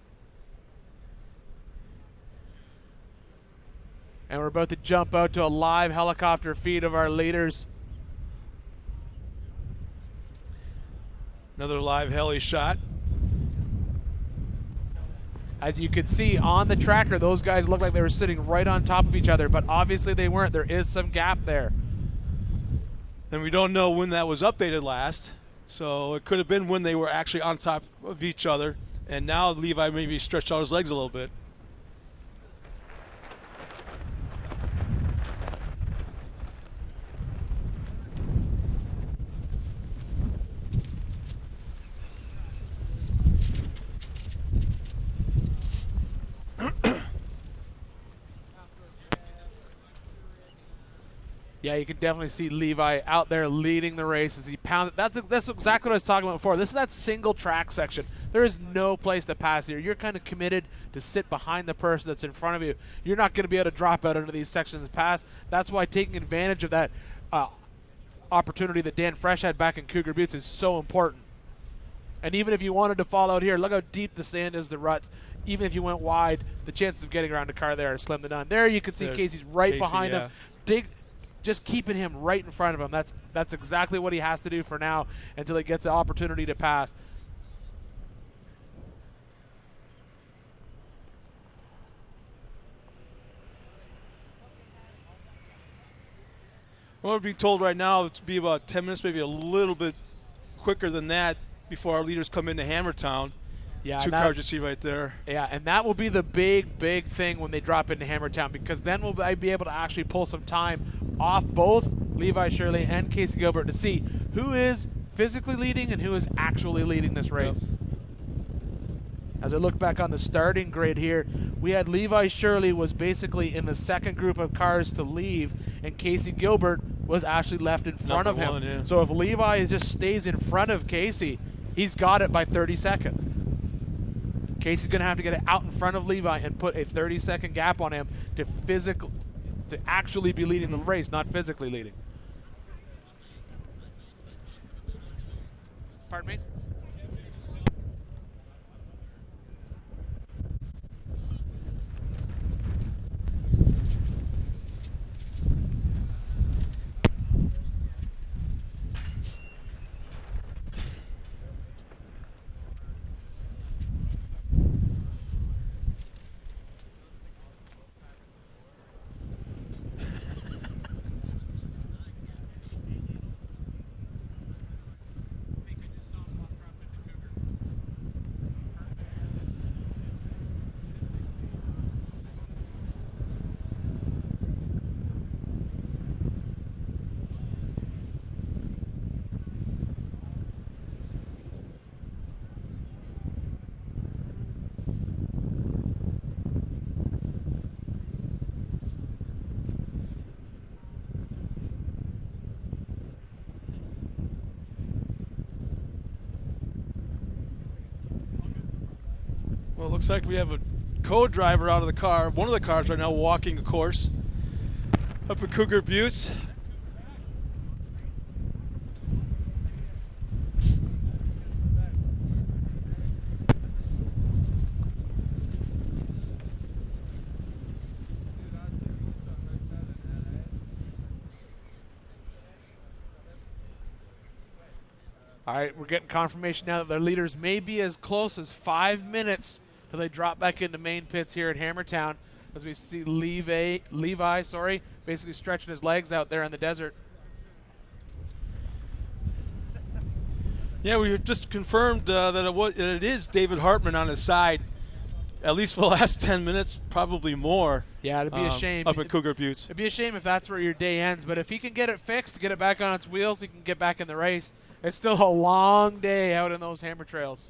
And we're about to jump out to a live helicopter feed of our leaders. Another live heli shot. As you can see on the tracker, those guys look like they were sitting right on top of each other, but obviously they weren't. There is some gap there. And we don't know when that was updated last. So it could have been when they were actually on top of each other. And now Levi maybe stretched out his legs a little bit. Yeah, you can definitely see Levi out there leading the race as he pounds it. That's exactly what I was talking about before. This is that single track section. There is no place to pass here. You're kind of committed to sit behind the person that's in front of you. You're not going to be able to drop out into these sections and pass. That's why taking advantage of that opportunity that Dan Fresh had back in Cougar Buttes is so important. And even if you wanted to fall out here, look how deep the sand is, the ruts. Even if you went wide, the chances of getting around a car there are slim to none. There you can see Casey's right behind him. Just keeping him right in front of him. That's exactly what he has to do for now until he gets an opportunity to pass. We're being told right now to be about 10 minutes, maybe a little bit quicker than that before our leaders come into Hammertown. Yeah, 2 cars you see right there. Yeah, and that will be the big thing when they drop into Hammertown, because then we'll be able to actually pull some time off both Levi Shirley and Casey Gilbert to see who is physically leading and who is actually leading this race. Yep. As I look back on the starting grid here, we had Levi Shirley was basically in the second group of cars to leave, and Casey Gilbert was actually left in front of him. Number 1, yeah. So if Levi just stays in front of Casey, he's got it by 30 seconds. Casey's going to have to get it out in front of Levi and put a 30-second gap on him to actually be leading the race, not physically leading. Pardon me? Well, it looks like we have a co-driver out of the car. One of the cars right now walking a course up at Cougar Buttes. All right, we're getting confirmation now that their leaders may be as close as 5 minutes till they drop back into main pits here at Hammertown, as we see Levi, basically stretching his legs out there in the desert. Yeah, we just confirmed that it is David Hartman on his side, at least for the last 10 minutes, probably more. Yeah, it'd be a shame. Up at Cougar Buttes. It'd be a shame if that's where your day ends, but if he can get it fixed, get it back on its wheels, he can get back in the race. It's still a long day out in those hammer trails.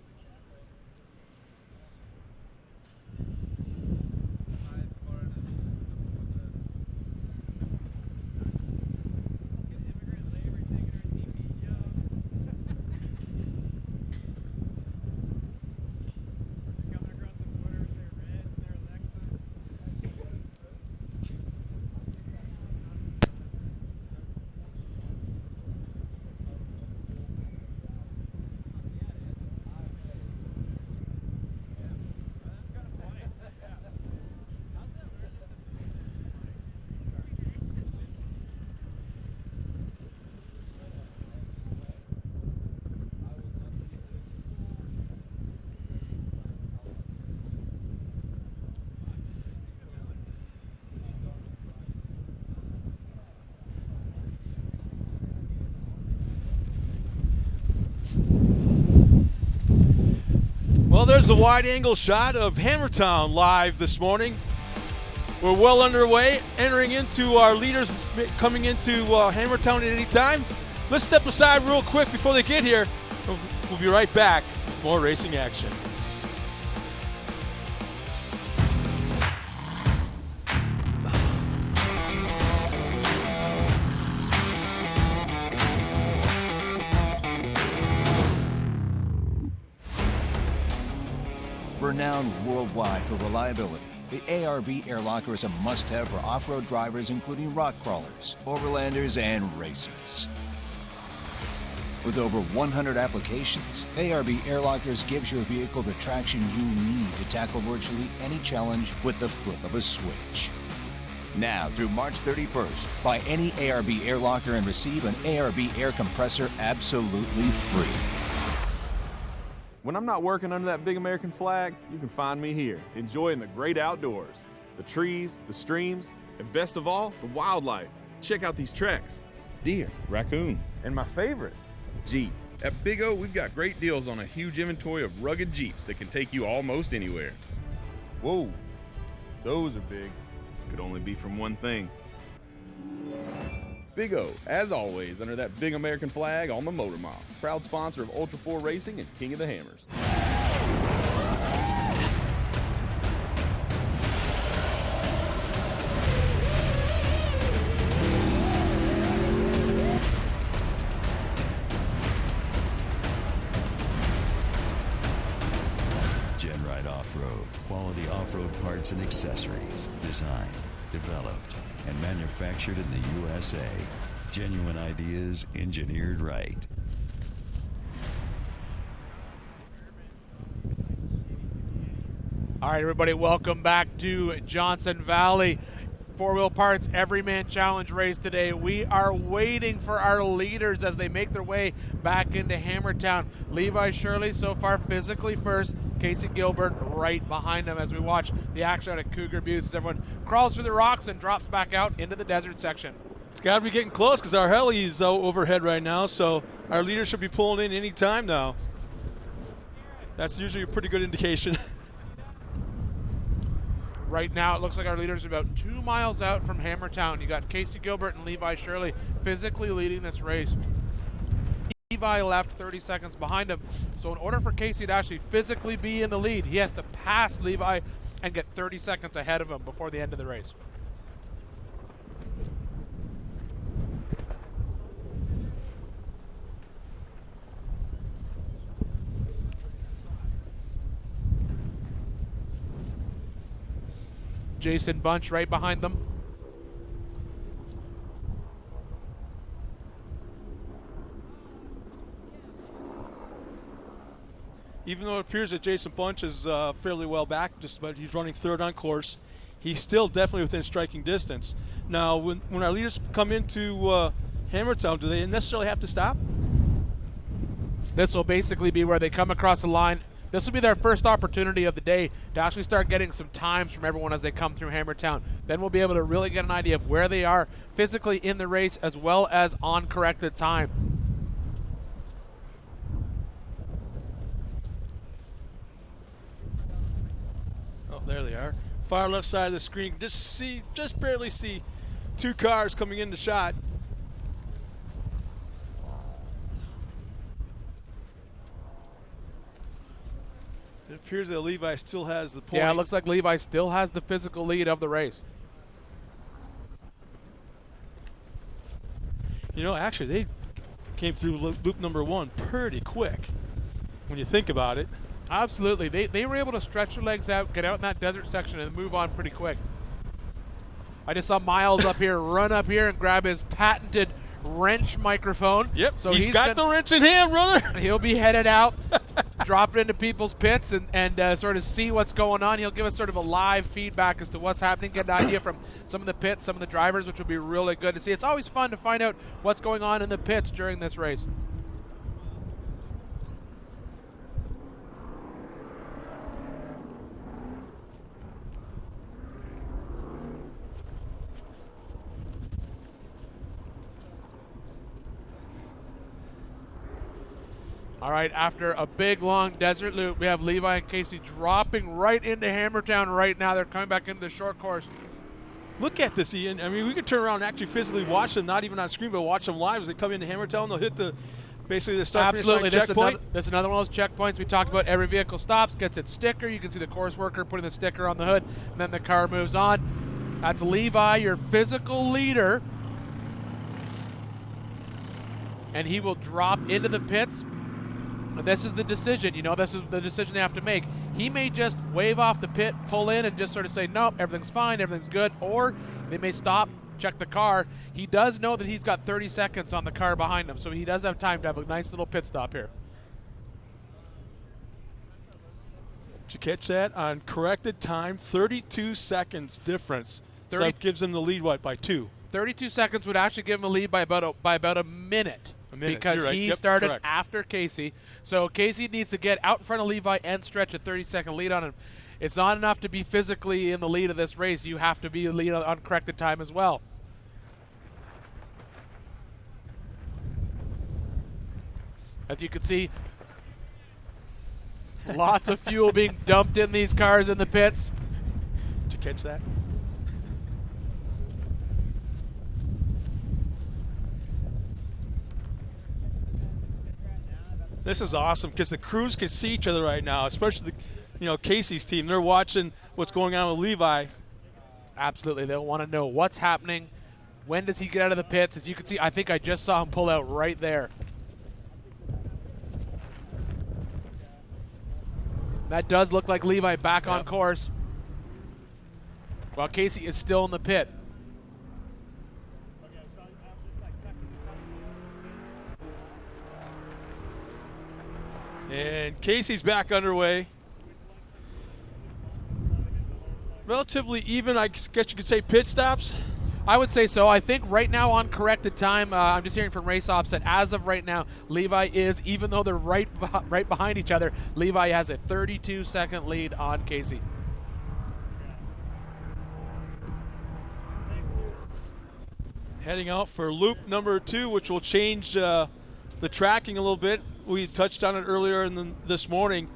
Well, there's a wide-angle shot of Hammertown live this morning. We're well underway, entering into our leaders coming into Hammertown at any time. Let's step aside real quick before they get here. We'll be right back with more racing action. Renowned worldwide for reliability, the ARB air locker is a must-have for off-road drivers, including rock crawlers, overlanders, and racers. With over 100 applications, ARB air lockers gives your vehicle the traction you need to tackle virtually any challenge with the flip of a switch. Now through March 31st, buy any ARB air locker and receive an ARB air compressor absolutely free. When I'm not working under that big American flag, you can find me here, enjoying the great outdoors, the trees, the streams, and best of all, the wildlife. Check out these treks. deer, raccoon, and my favorite, Jeep. At Big O, we've got great deals on a huge inventory of rugged Jeeps that can take you almost anywhere. Whoa, those are big. Could only be from one thing. Big O, as always, under that big American flag on the Motor Mile. Proud sponsor of Ultra 4 Racing and King of the Hammers. GenRide Off-Road, quality off-road parts and accessories, designed, developed, and manufactured in the USA. Genuine ideas engineered right. All right, everybody, welcome back to Johnson Valley. Four-wheel parts Everyman Challenge race today. We are waiting for our leaders as they make their way back into Hammertown. Levi Shirley so far physically first. Casey Gilbert right behind them as we watch the action out at Cougar Buttes as everyone crawls through the rocks and drops back out into the desert section. It's got to be getting close because our heli is overhead right now, so our leaders should be pulling in any time now. That's usually a pretty good indication. Right now, it looks like our leaders are about 2 miles out from Hammertown. You got Casey Gilbert and Levi Shirley physically leading this race. Levi left 30 seconds behind him. So in order for Casey to actually physically be in the lead, he has to pass Levi and get 30 seconds ahead of him before the end of the race. Jason Bunch right behind them. Even though it appears that Jason Bunch is fairly well back, just about he's running third on course, he's still definitely within striking distance. Now, when our leaders come into Hammertown, do they necessarily have to stop? This will basically be where they come across the line. This will be their first opportunity of the day to actually start getting some times from everyone as they come through Hammertown. Then we'll be able to really get an idea of where they are physically in the race as well as on corrected time. Oh, there they are. Far left side of the screen, just barely see two cars coming into shot. It appears that Levi still has the point. Yeah, it looks like Levi still has the physical lead of the race. You know, actually, they came through loop number one pretty quick when you think about it. Absolutely. They were able to stretch their legs out, get out in that desert section, and move on pretty quick. I just saw Miles up here run up here and grab his patented wrench microphone. Yep, so he's got the wrench in hand, brother. He'll be headed out, drop it into people's pits and sort of see what's going on. He'll give us sort of a live feedback as to what's happening, get an idea from some of the pits, some of the drivers, which will be really good to see. It's always fun to find out what's going on in the pits during this race. All right, after a big, long desert loop, we have Levi and Casey dropping right into Hammertown right now. They're coming back into the short course. Look at this, Ian. I mean, we could turn around and actually physically watch them, not even on screen, but watch them live as they come into Hammertown. They'll hit basically the start-finish line checkpoint. That's another one of those checkpoints we talked about. Every vehicle stops, gets its sticker. You can see the course worker putting the sticker on the hood, and then the car moves on. That's Levi, your physical leader. And he will drop into the pits. And this is the decision, this is the decision they have to make. He may just wave off the pit, pull in, and just sort of say, nope, everything's fine, everything's good. Or they may stop, check the car. He does know that he's got 30 seconds on the car behind him, so he does have time to have a nice little pit stop here. Did you catch that? On corrected time, 32 seconds difference. So it gives him the lead, by 2? 32 seconds would actually give him a lead by about a minute. Because he started after Casey. So Casey needs to get out in front of Levi and stretch a 30-second lead on him. It's not enough to be physically in the lead of this race. You have to be a lead on corrected time as well. As you can see, lots of fuel being dumped in these cars in the pits. Did you catch that? This is awesome because the crews can see each other right now, especially Casey's team. They're watching what's going on with Levi. Absolutely, they'll want to know what's happening. When does he get out of the pits? As you can see, I think I just saw him pull out right there. That does look like Levi back on course, while Casey is still in the pit. And Casey's back underway. Relatively even, I guess you could say, pit stops. I would say so. I think right now on corrected time, I'm just hearing from race ops that as of right now, Levi is, even though they're right behind each other, Levi has a 32-second lead on Casey. Heading out for loop number 2, which will change the tracking a little bit. We touched on it earlier this morning.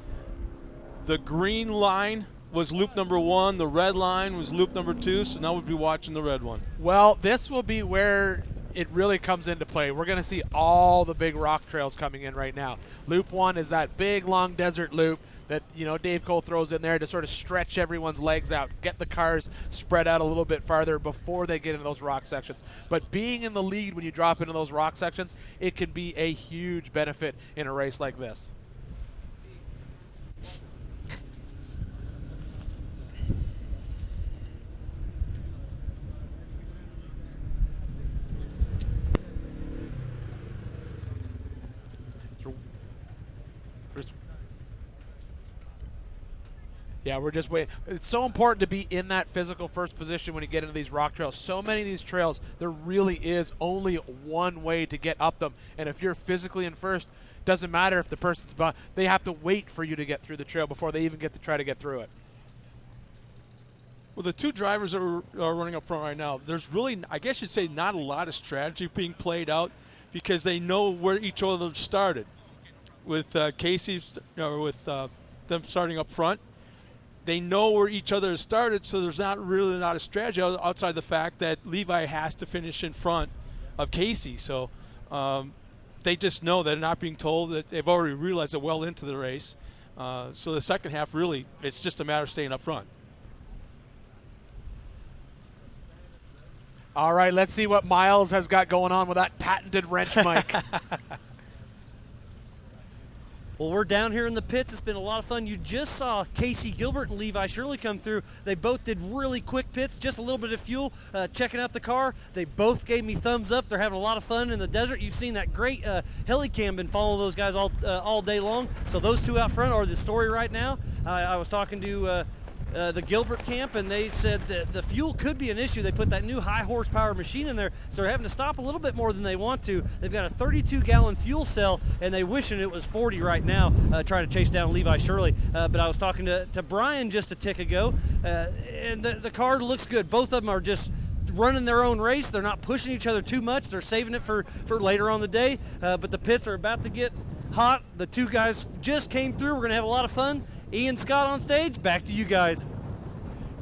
The green line was loop number 1, the red line was loop number 2, so now we'll be watching the red one. Well, this will be where it really comes into play. We're going to see all the big rock trails coming in right now. Loop 1 is that big, long desert loop that, Dave Cole throws in there to sort of stretch everyone's legs out, get the cars spread out a little bit farther before they get into those rock sections. But being in the lead when you drop into those rock sections, it can be a huge benefit in a race like this. Yeah, we're just waiting. It's so important to be in that physical first position when you get into these rock trails. So many of these trails, there really is only one way to get up them. And if you're physically in first, doesn't matter if the person's behind. They have to wait for you to get through the trail before they even get to try to get through it. Well, the two drivers that are running up front right now, there's really, I guess you'd say, not a lot of strategy being played out because they know where each other started. With Casey, with them starting up front, they know where each other has started, so there's not a strategy outside the fact that Levi has to finish in front of Casey. So they just know they're not being told, that they've already realized it well into the race. So the second half, really, it's just a matter of staying up front. All right, let's see what Miles has got going on with that patented wrench mic. Well, we're down here in the pits. It's been a lot of fun. You just saw Casey Gilbert and Levi Shirley come through. They both did really quick pits, just a little bit of fuel, checking out the car. They both gave me thumbs up. They're having a lot of fun in the desert. You've seen that great Helicam been following those guys all day long. So those two out front are the story right now. I was talking to the Gilbert camp, and they said that the fuel could be an issue. They put that new high horsepower machine in there, so they're having to stop a little bit more than they want to. They've got a 32-gallon fuel cell, and they wishing it was 40 right now, trying to chase down Levi Shirley. But I was talking to Brian just a tick ago, and the car looks good. Both of them are just running their own race. They're not pushing each other too much. They're saving it for later on the day. But the pits are about to get hot. The two guys just came through. We're going to have a lot of fun. Ian Scott on stage. Back to you guys.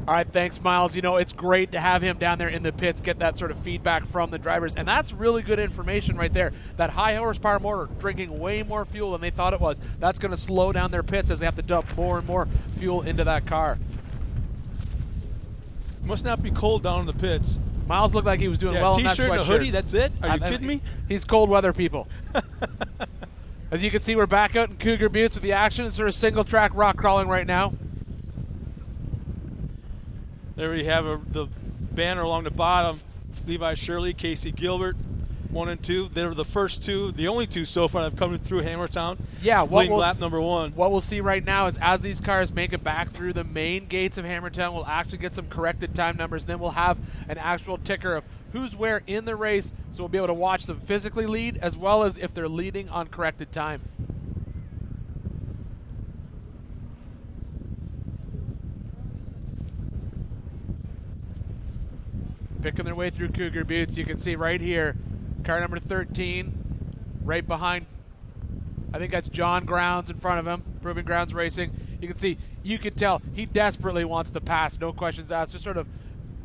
All right, thanks, Miles. It's great to have him down there in the pits, get that sort of feedback from the drivers. And that's really good information right there. That high horsepower motor drinking way more fuel than they thought it was. That's going to slow down their pits as they have to dump more and more fuel into that car. It must not be cold down in the pits. Miles looked like he was doing well in that sweatshirt. T-shirt and a hoodie, that's it? Are you kidding me? He's cold weather, people. As you can see, we're back out in Cougar Buttes with the action. It's sort of single track rock crawling right now. There we have the banner along the bottom. Levi Shirley, Casey Gilbert, 1 and 2. They were the first two, the only two so far that have come through Hammertown. Yeah, lap number 1. What we'll see right now is as these cars make it back through the main gates of Hammertown, we'll actually get some corrected time numbers, and then we'll have an actual ticker of who's where in the race, so we'll be able to watch them physically lead as well as if they're leading on corrected time. Picking their way through Cougar Buttes. You can see right here, car number 13, right behind I think that's John Grounds in front of him, Proving Grounds Racing. You can tell he desperately wants to pass, no questions asked, just sort of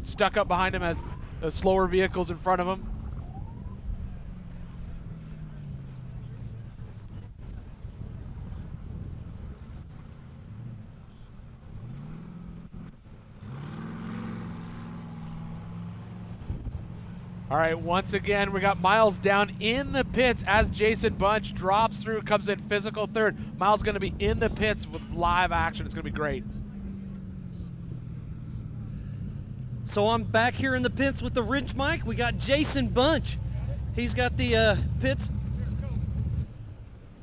stuck up behind him as the slower vehicles in front of him. All right, once again, we got Miles down in the pits as Jason Bunch drops through, comes in physical third. Miles going to be in the pits with live action. It's going to be great. So I'm back here in the pits with the wrench mic. We got Jason Bunch. He's got the pits.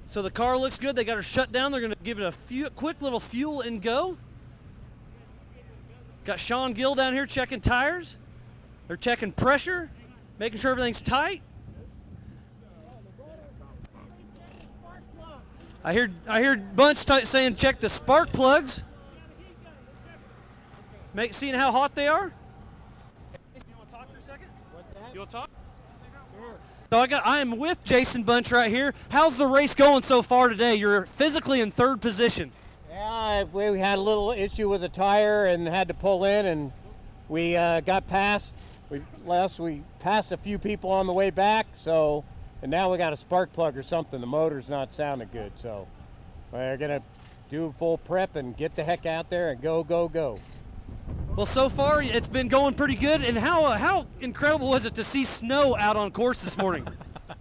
So the car looks good. They got her shut down. They're going to give it a quick little fuel and go. Got Sean Gill down here checking tires. They're checking pressure, making sure everything's tight. I hear Bunch saying check the spark plugs. Seeing how hot they are. You want to talk for a second? You want to talk? So I am with Jason Bunch right here. How's the race going so far today? You're physically in third position. Yeah, we had a little issue with the tire and had to pull in, and we got past. We passed a few people on the way back, and now we got a spark plug or something. The motor's not sounding good, so we're gonna do full prep and get the heck out there and go, go, go. Well, so far it's been going pretty good. And how incredible was it to see snow out on course this morning?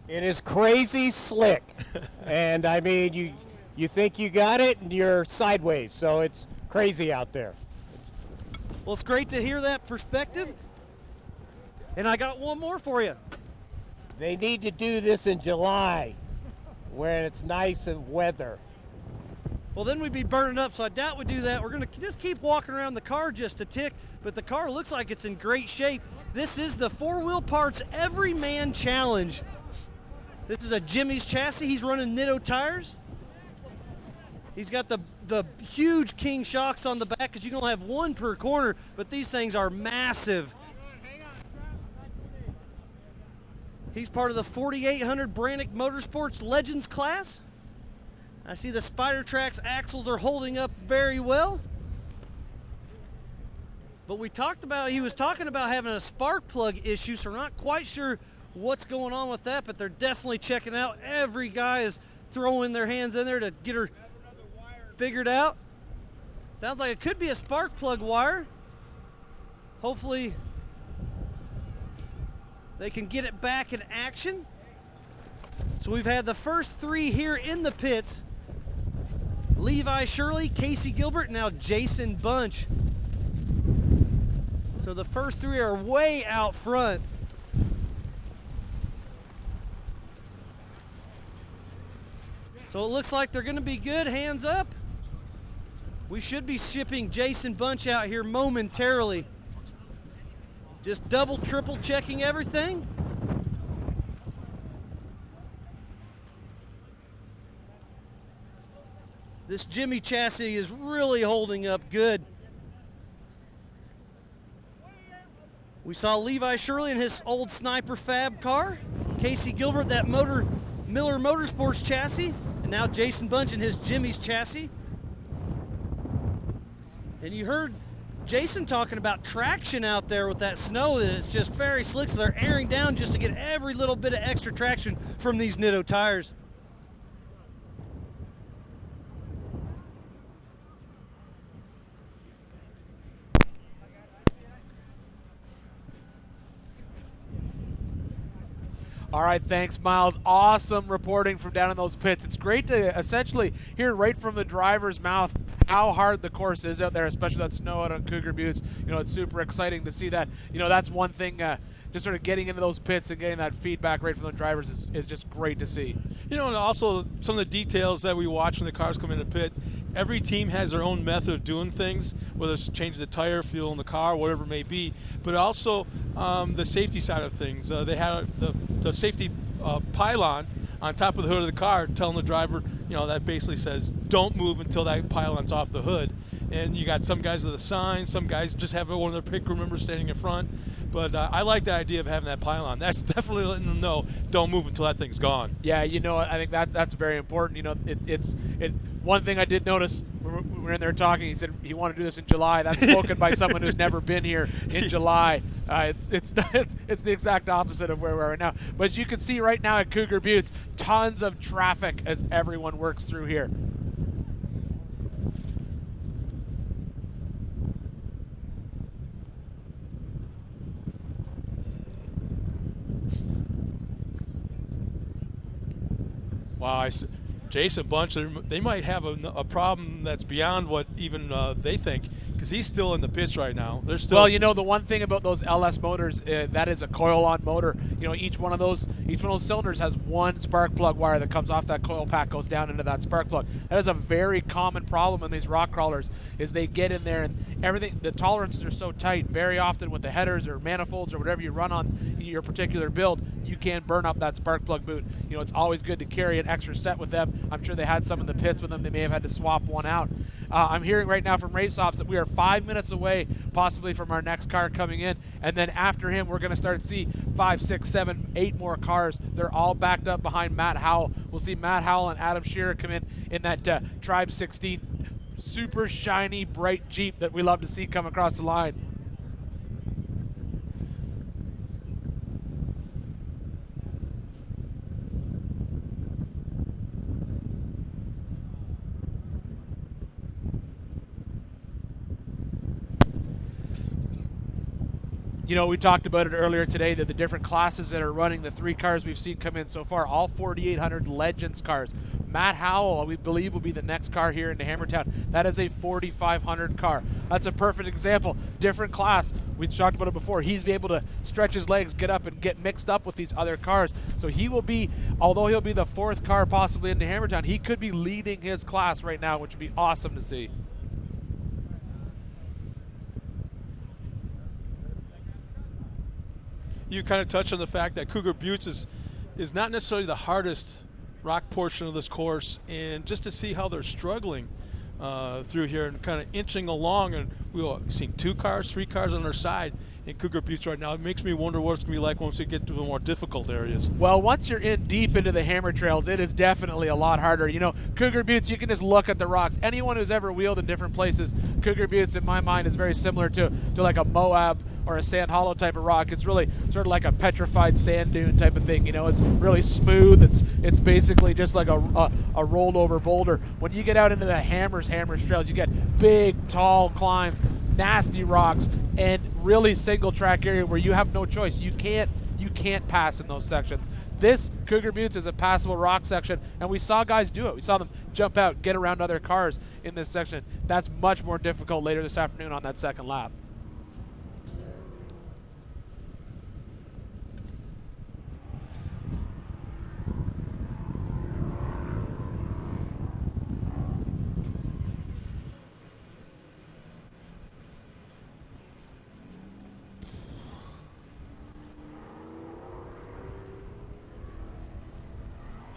It is crazy slick, and I mean you think you got it and you're sideways, so it's crazy out there. Well, it's great to hear that perspective. And I got one more for you. They need to do this in July when it's nice weather. Well, then we'd be burning up, so I doubt we'd do that. We're going to just keep walking around the car just a tick, but the car looks like it's in great shape. This is the 4-Wheel Parts Everyman Challenge. This is a Jimmy's chassis. He's running Nitto tires. He's got the huge King shocks on the back because you can only have one per corner, but these things are massive. He's part of the 4800 Brannick Motorsports Legends class. I see the Spider Trax axles are holding up very well. But he was talking about having a spark plug issue, so we're not quite sure what's going on with that, but they're definitely checking out. Every guy is throwing their hands in there to get her figured out. Sounds like it could be a spark plug wire. Hopefully they can get it back in action. So we've had the first three here in the pits. Levi Shirley, Casey Gilbert, now Jason Bunch. So the first three are way out front. So it looks like they're going to be good. Hands up. We should be shipping Jason Bunch out here momentarily. Just double, triple checking everything. This Jimmy chassis is really holding up good. We saw Levi Shirley in his old Sniper Fab car. Casey Gilbert, that Miller Motorsports chassis. And now Jason Bunch in his Jimmy's chassis. And you heard Jason talking about traction out there with that snow, that it's just very slick, so they're airing down just to get every little bit of extra traction from these Nitto tires. All right, thanks, Miles. Awesome reporting from down in those pits. It's great to essentially hear right from the driver's mouth how hard the course is out there, especially that snow out on Cougar Buttes. You know, it's super exciting to see that. You know, that's one thing, just sort of getting into those pits and getting that feedback right from the drivers is just great to see. You know, and also some of the details that we watch when the cars come in the pit. Every team has their own method of doing things, whether it's changing the tire, fuel in the car, whatever it may be. But also the safety side of things. They had the safety pylon on top of the hood of the car telling the driver, you know, that basically says don't move until that pylon's off the hood. And you got some guys with a sign, some guys just have one of their pit crew members standing in front. But I like the idea of having that pylon. That's definitely letting them know don't move until that thing's gone. Yeah, you know, I think that's very important. You know, it's one thing I did notice when we were in there talking. He said he wanted to do this in July. That's spoken by someone who's never been here in July. It's the exact opposite of where we are right now. But you can see right now at Cougar Buttes, tons of traffic as everyone works through here. Wow, Jason Bunch, they might have a problem that's beyond what even they think, because he's still in the pits right now. They're still. Well, you know, the one thing about those LS motors, that is a coil-on motor. You know, each one of those cylinders has one spark plug wire that comes off that coil pack, goes down into that spark plug. That is a very common problem in these rock crawlers, is they get in there and everything, the tolerances are so tight. Very often with the headers or manifolds or whatever you run on your particular build, you can burn up that spark plug boot. You know, it's always good to carry an extra set with them. I'm sure they had some in the pits with them. They may have had to swap one out. I'm hearing right now from Race Ops that we are 5 minutes away possibly from our next car coming in, and then after him we're going to start to see 5, 6, 7, 8 more cars. They're all backed up behind Matt Howell. We'll see Matt Howell and Adam Shearer come in that Tribe 16 super shiny bright Jeep that we love to see come across the line. You know, we talked about it earlier today, that the different classes that are running, the 3 cars we've seen come in so far, all 4,800 Legends cars. Matt Howell, we believe, will be the next car here into Hammertown. That is a 4,500 car. That's a perfect example. Different class. We've talked about it before. He's be able to stretch his legs, get up, and get mixed up with these other cars. So he will be, although he'll be the 4th car possibly into Hammertown, he could be leading his class right now, which would be awesome to see. You kind of touched on the fact that Cougar Buttes is not necessarily the hardest rock portion of this course, and just to see how they're struggling through here and kind of inching along, and we've seen 2 cars, 3 cars on their side in Cougar Buttes right now. It makes me wonder what it's going to be like once we get to the more difficult areas. Well, once you're in deep into the hammer trails, it is definitely a lot harder. You know, Cougar Buttes, you can just look at the rocks. Anyone who's ever wheeled in different places, Cougar Buttes, in my mind, is very similar to like a Moab or a Sand Hollow type of rock. It's really sort of like a petrified sand dune type of thing. You know, it's really smooth. It's basically just like a rolled over boulder. When you get out into the hammers trails, you get big, tall climbs, nasty rocks, and really single track area where you have no choice. You can't pass in those sections. This Cougar Buttes is a passable rock section, and we saw guys do it. We saw them jump out, get around other cars in this section. That's much more difficult later this afternoon on that second lap.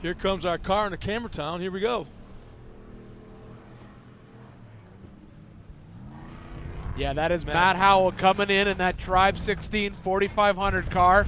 Here comes our car into Hammertown. Here we go. Yeah, that is Matt Howell coming in that Tribe 16 4500 car.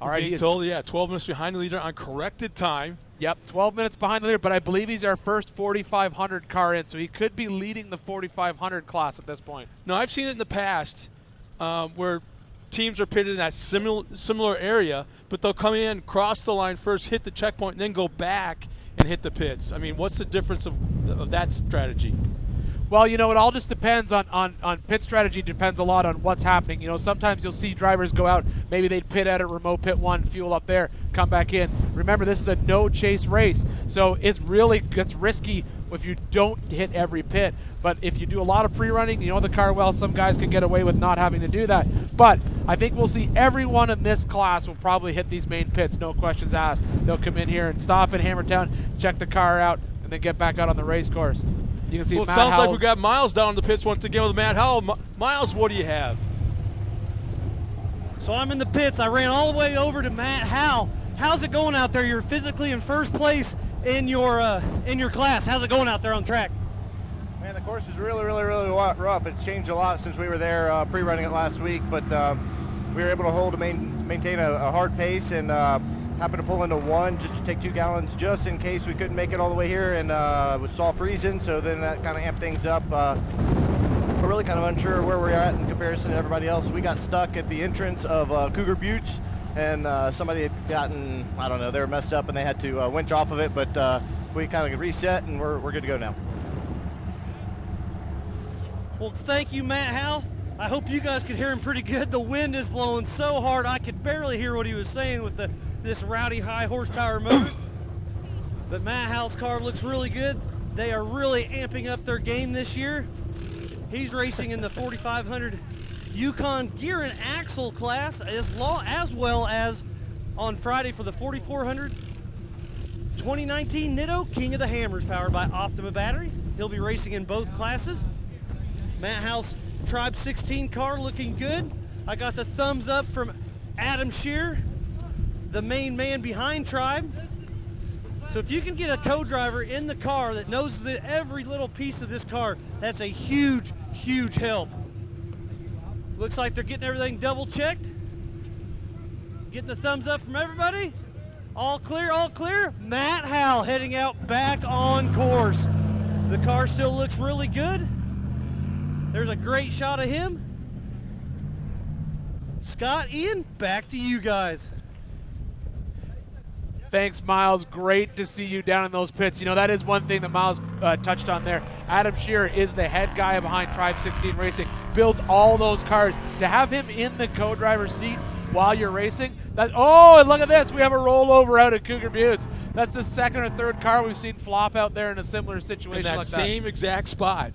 All right, he's told, 12 minutes behind the leader on corrected time. Yep, 12 minutes behind the leader, but I believe he's our first 4500 car in, so he could be leading the 4500 class at this point. No, I've seen it in the past where teams are pitted in that similar area, but they'll come in, cross the line first, hit the checkpoint, and then go back and hit the pits. I mean, what's the difference of that strategy? Well, you know, it all just depends on pit strategy. Depends a lot on what's happening. You know, sometimes you'll see drivers go out, maybe they'd pit at a remote pit 1, fuel up there, come back in. Remember, this is a no chase race, so it's risky if you don't hit every pit. But if you do a lot of pre-running, you know the car well, some guys can get away with not having to do that. But I think we'll see everyone in this class will probably hit these main pits, no questions asked. They'll come in here and stop in Hammertown, check the car out, and then get back out on the race course. You can see well, it sounds like we got Miles down in the pits once again with Matt Howell. Miles, what do you have? So I'm in the pits. I ran all the way over to Matt Howell. How's it going out there? You're physically in first place in your class. How's it going out there on track? Man, the course is really rough. It's changed a lot since we were there pre-running it last week, but we were able to hold maintain a hard pace and happened to pull into one just to take 2 gallons just in case we couldn't make it all the way here, and it saw freezing, so then that kind of amped things up. We're really kind of unsure where we're at in comparison to everybody else. We got stuck at the entrance of Cougar Buttes, and somebody had gotten, I don't know, they were messed up and they had to winch off of it, but we kind of reset and we're good to go now. Well, thank you, Matt Howell. I hope you guys could hear him pretty good. The wind is blowing so hard I could barely hear what he was saying with this rowdy high horsepower motor. But Matt Howell's car looks really good. They are really amping up their game this year. He's racing in the 4500 Yukon gear and axle class, as well as on Friday for the 4400 2019 Nitto King of the Hammers, powered by Optima Battery. He'll be racing in both classes. Matt Howell's Tribe 16 car looking good. I got the thumbs up from Adam Shear, the main man behind Tribe. So if you can get a co-driver in the car that knows every little piece of this car, that's a huge help. Looks like they're getting everything double checked. Getting the thumbs up from everybody. All clear. Matt Howell heading out back on course. The car still looks really good. There's a great shot of him. Scott, Ian, back to you guys. Thanks, Miles. Great to see you down in those pits. You know, that is one thing that Miles touched on there. Adam Shearer is the head guy behind Tribe 16 Racing, builds all those cars. To have him in the co-driver's seat while you're racing, and look at this. We have a rollover out at Cougar Buttes. That's the second or third car we've seen flop out there in a similar situation in that like that. same exact spot.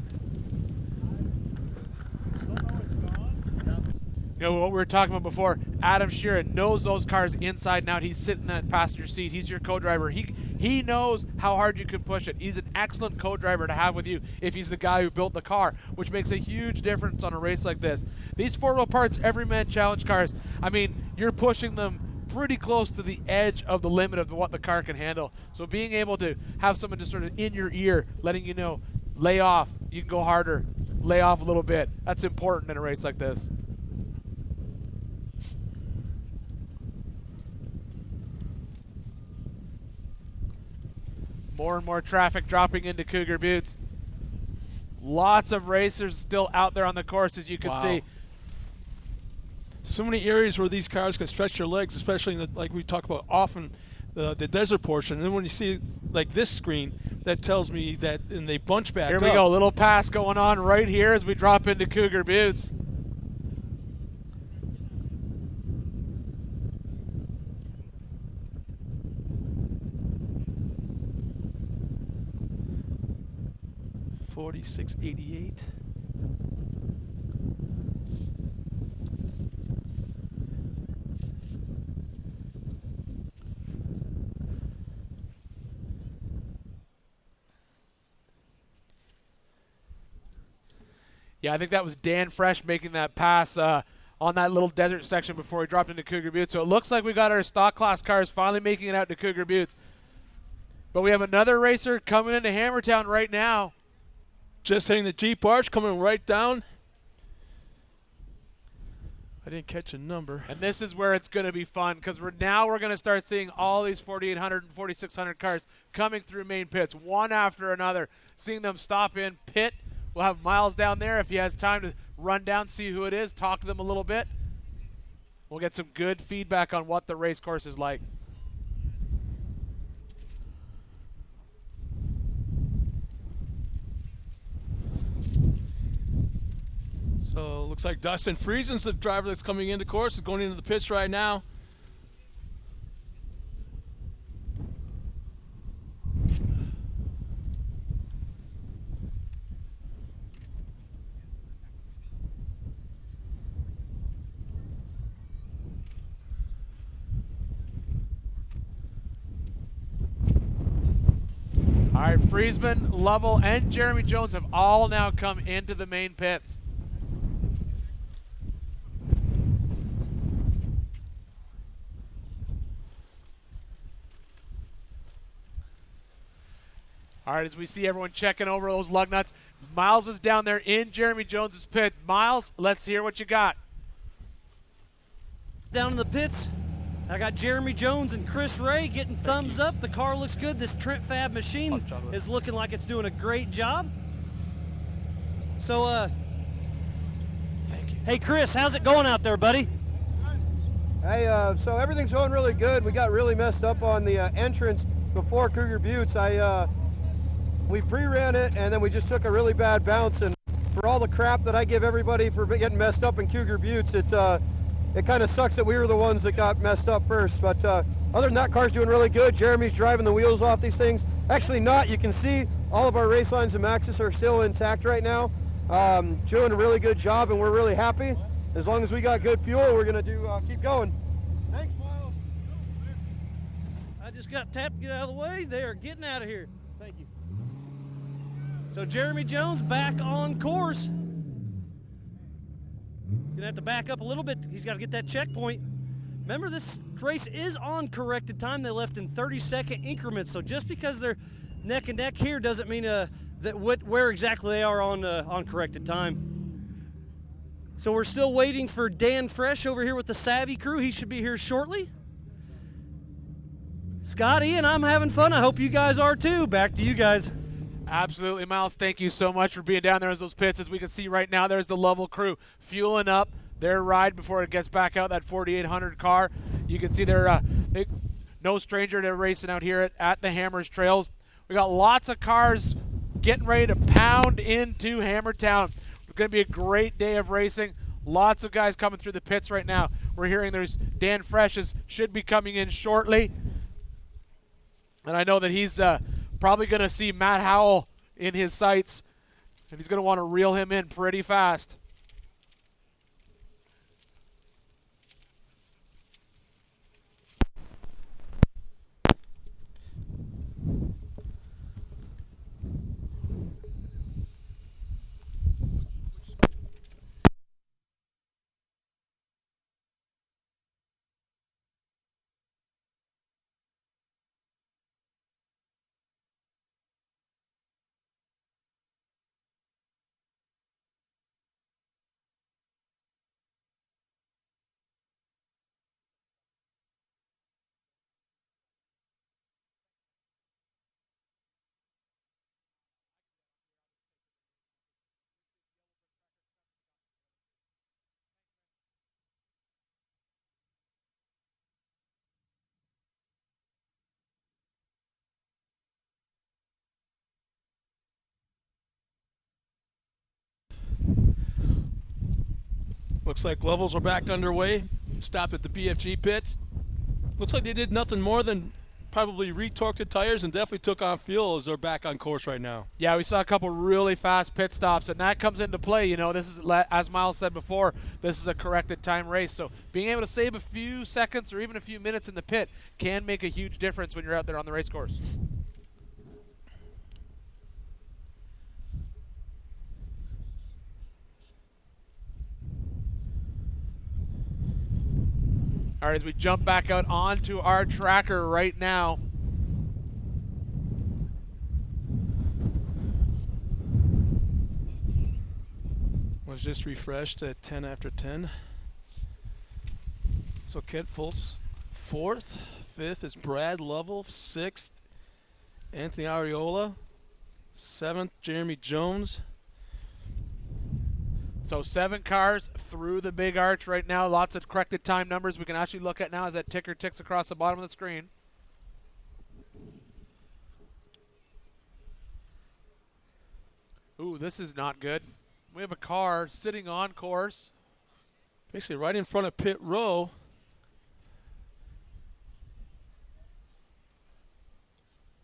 You know what we were talking about before, Adam Shearer knows those cars inside and out. He's sitting in that passenger seat. He's your co-driver. He knows how hard you can push it. He's an excellent co-driver to have with you if he's the guy who built the car, which makes a huge difference on a race like this. These 4-wheel parts Everyman Challenge cars, I mean, you're pushing them pretty close to the edge of the limit of what the car can handle. So being able to have someone just sort of in your ear letting you know, lay off, you can go harder, lay off a little bit, that's important in a race like this. More and more traffic dropping into Cougar Buttes. Lots of racers still out there on the course, as you can see. So many areas where these cars can stretch their legs, especially in like we talk about often, the desert portion. And then when you see like this screen, that tells me that, and they bunch back Here up. we go, little pass going on right here as we drop into Cougar Buttes. $46.88. Yeah, I think that was Dan Fresh making that pass on that little desert section before he dropped into Cougar Buttes. So it looks like we got our stock class cars finally making it out to Cougar Buttes. But we have another racer coming into Hammertown right now. Just hitting the Jeep arch, coming right down. I didn't catch a number. And this is where it's going to be fun, because we're going to start seeing all these 4,800 and 4,600 cars coming through main pits, one after another, seeing them stop in, pit. We'll have Miles down there if he has time to run down, see who it is, talk to them a little bit. We'll get some good feedback on what the race course is like. So looks like Dustin Friesen's the driver that's coming into course, is going into the pits right now. All right, Friesman, Lovell, and Jeremy Jones have all now come into the main pits. All right, as we see everyone checking over those lug nuts, Miles is down there in Jeremy Jones's pit. Miles, let's hear what you got. Down in the pits, I got Jeremy Jones and Chris Ray getting thumbs up. The car looks good. This Trent Fab machine is looking like it's doing a great job. So, thank you. Hey, Chris, how's it going out there, buddy? Hey, so everything's going really good. We got really messed up on the entrance before Cougar Buttes. We pre-ran it, and then we just took a really bad bounce. And for all the crap that I give everybody for getting messed up in Cougar Buttes, it kind of sucks that we were the ones that got messed up first. But other than that, car's doing really good. Jeremy's driving the wheels off these things. Actually not. You can see all of our race lines and Maxxis are still intact right now. Doing a really good job, and we're really happy. As long as we got good fuel, we're going to keep going. Thanks, Miles. I just got tapped to get out of the way. They are getting out of here. Thank you. So Jeremy Jones back on course. Gonna have to back up a little bit. He's got to get that checkpoint. Remember, this race is on corrected time. They left in 30-second increments. So just because they're neck and neck here doesn't mean where exactly they are on corrected time. So we're still waiting for Dan Fresh over here with the Savvy crew. He should be here shortly. Scotty and I'm having fun. I hope you guys are too. Back to you guys. Absolutely, Miles. Thank you so much for being down there in those pits. As we can see right now, there's the Lovell crew fueling up their ride before it gets back out, that 4800 car. You can see they're no stranger to racing out here at the Hammers Trails. We got lots of cars getting ready to pound into Hammertown. It's going to be a great day of racing. Lots of guys coming through the pits right now. We're hearing there's Dan Fresh should be coming in shortly. And I know that he's probably going to see Matt Howell in his sights, and he's going to want to reel him in pretty fast. Looks like levels are back underway. Stopped at the BFG pits. Looks like they did nothing more than probably retorqued the tires and definitely took on fuel as they're back on course right now. Yeah, we saw a couple really fast pit stops, and that comes into play. You know, this is, as Miles said before, this is a corrected time race. So being able to save a few seconds or even a few minutes in the pit can make a huge difference when you're out there on the race course. All right, as we jump back out onto our tracker right now. Was just refreshed at 10 after 10. So Kent Fultz, 4th. 5th is Brad Lovell. 6th, Anthony Ariola. 7th, Jeremy Jones. So 7 cars through the big arch right now. Lots of corrected time numbers we can actually look at now as that ticker ticks across the bottom of the screen. Ooh, this is not good. We have a car sitting on course. Basically right in front of pit row.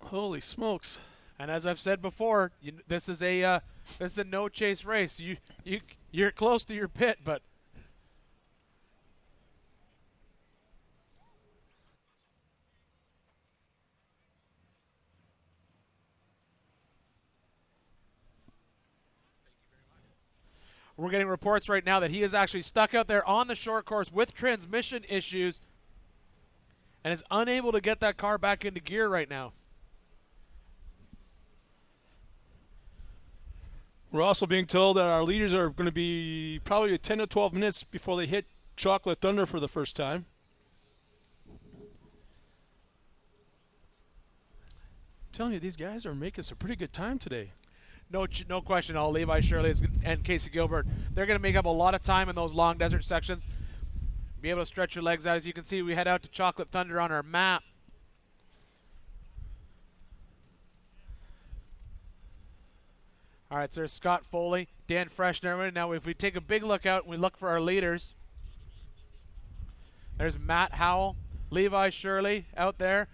Holy smokes. And as I've said before, this is a no chase race. You're close to your pit, but we're getting reports right now that he is actually stuck out there on the short course with transmission issues and is unable to get that car back into gear right now. We're also being told that our leaders are going to be probably 10 to 12 minutes before they hit Chocolate Thunder for the first time. I'm telling you, these guys are making some pretty good time today. No question. All Levi Shirley and Casey Gilbert, they're going to make up a lot of time in those long desert sections. Be able to stretch your legs out. As you can see, we head out to Chocolate Thunder on our map. All right, so there's Scott Foley, Dan Freshner. Now, if we take a big look out and we look for our leaders, there's Matt Howell, Levi Shirley out there,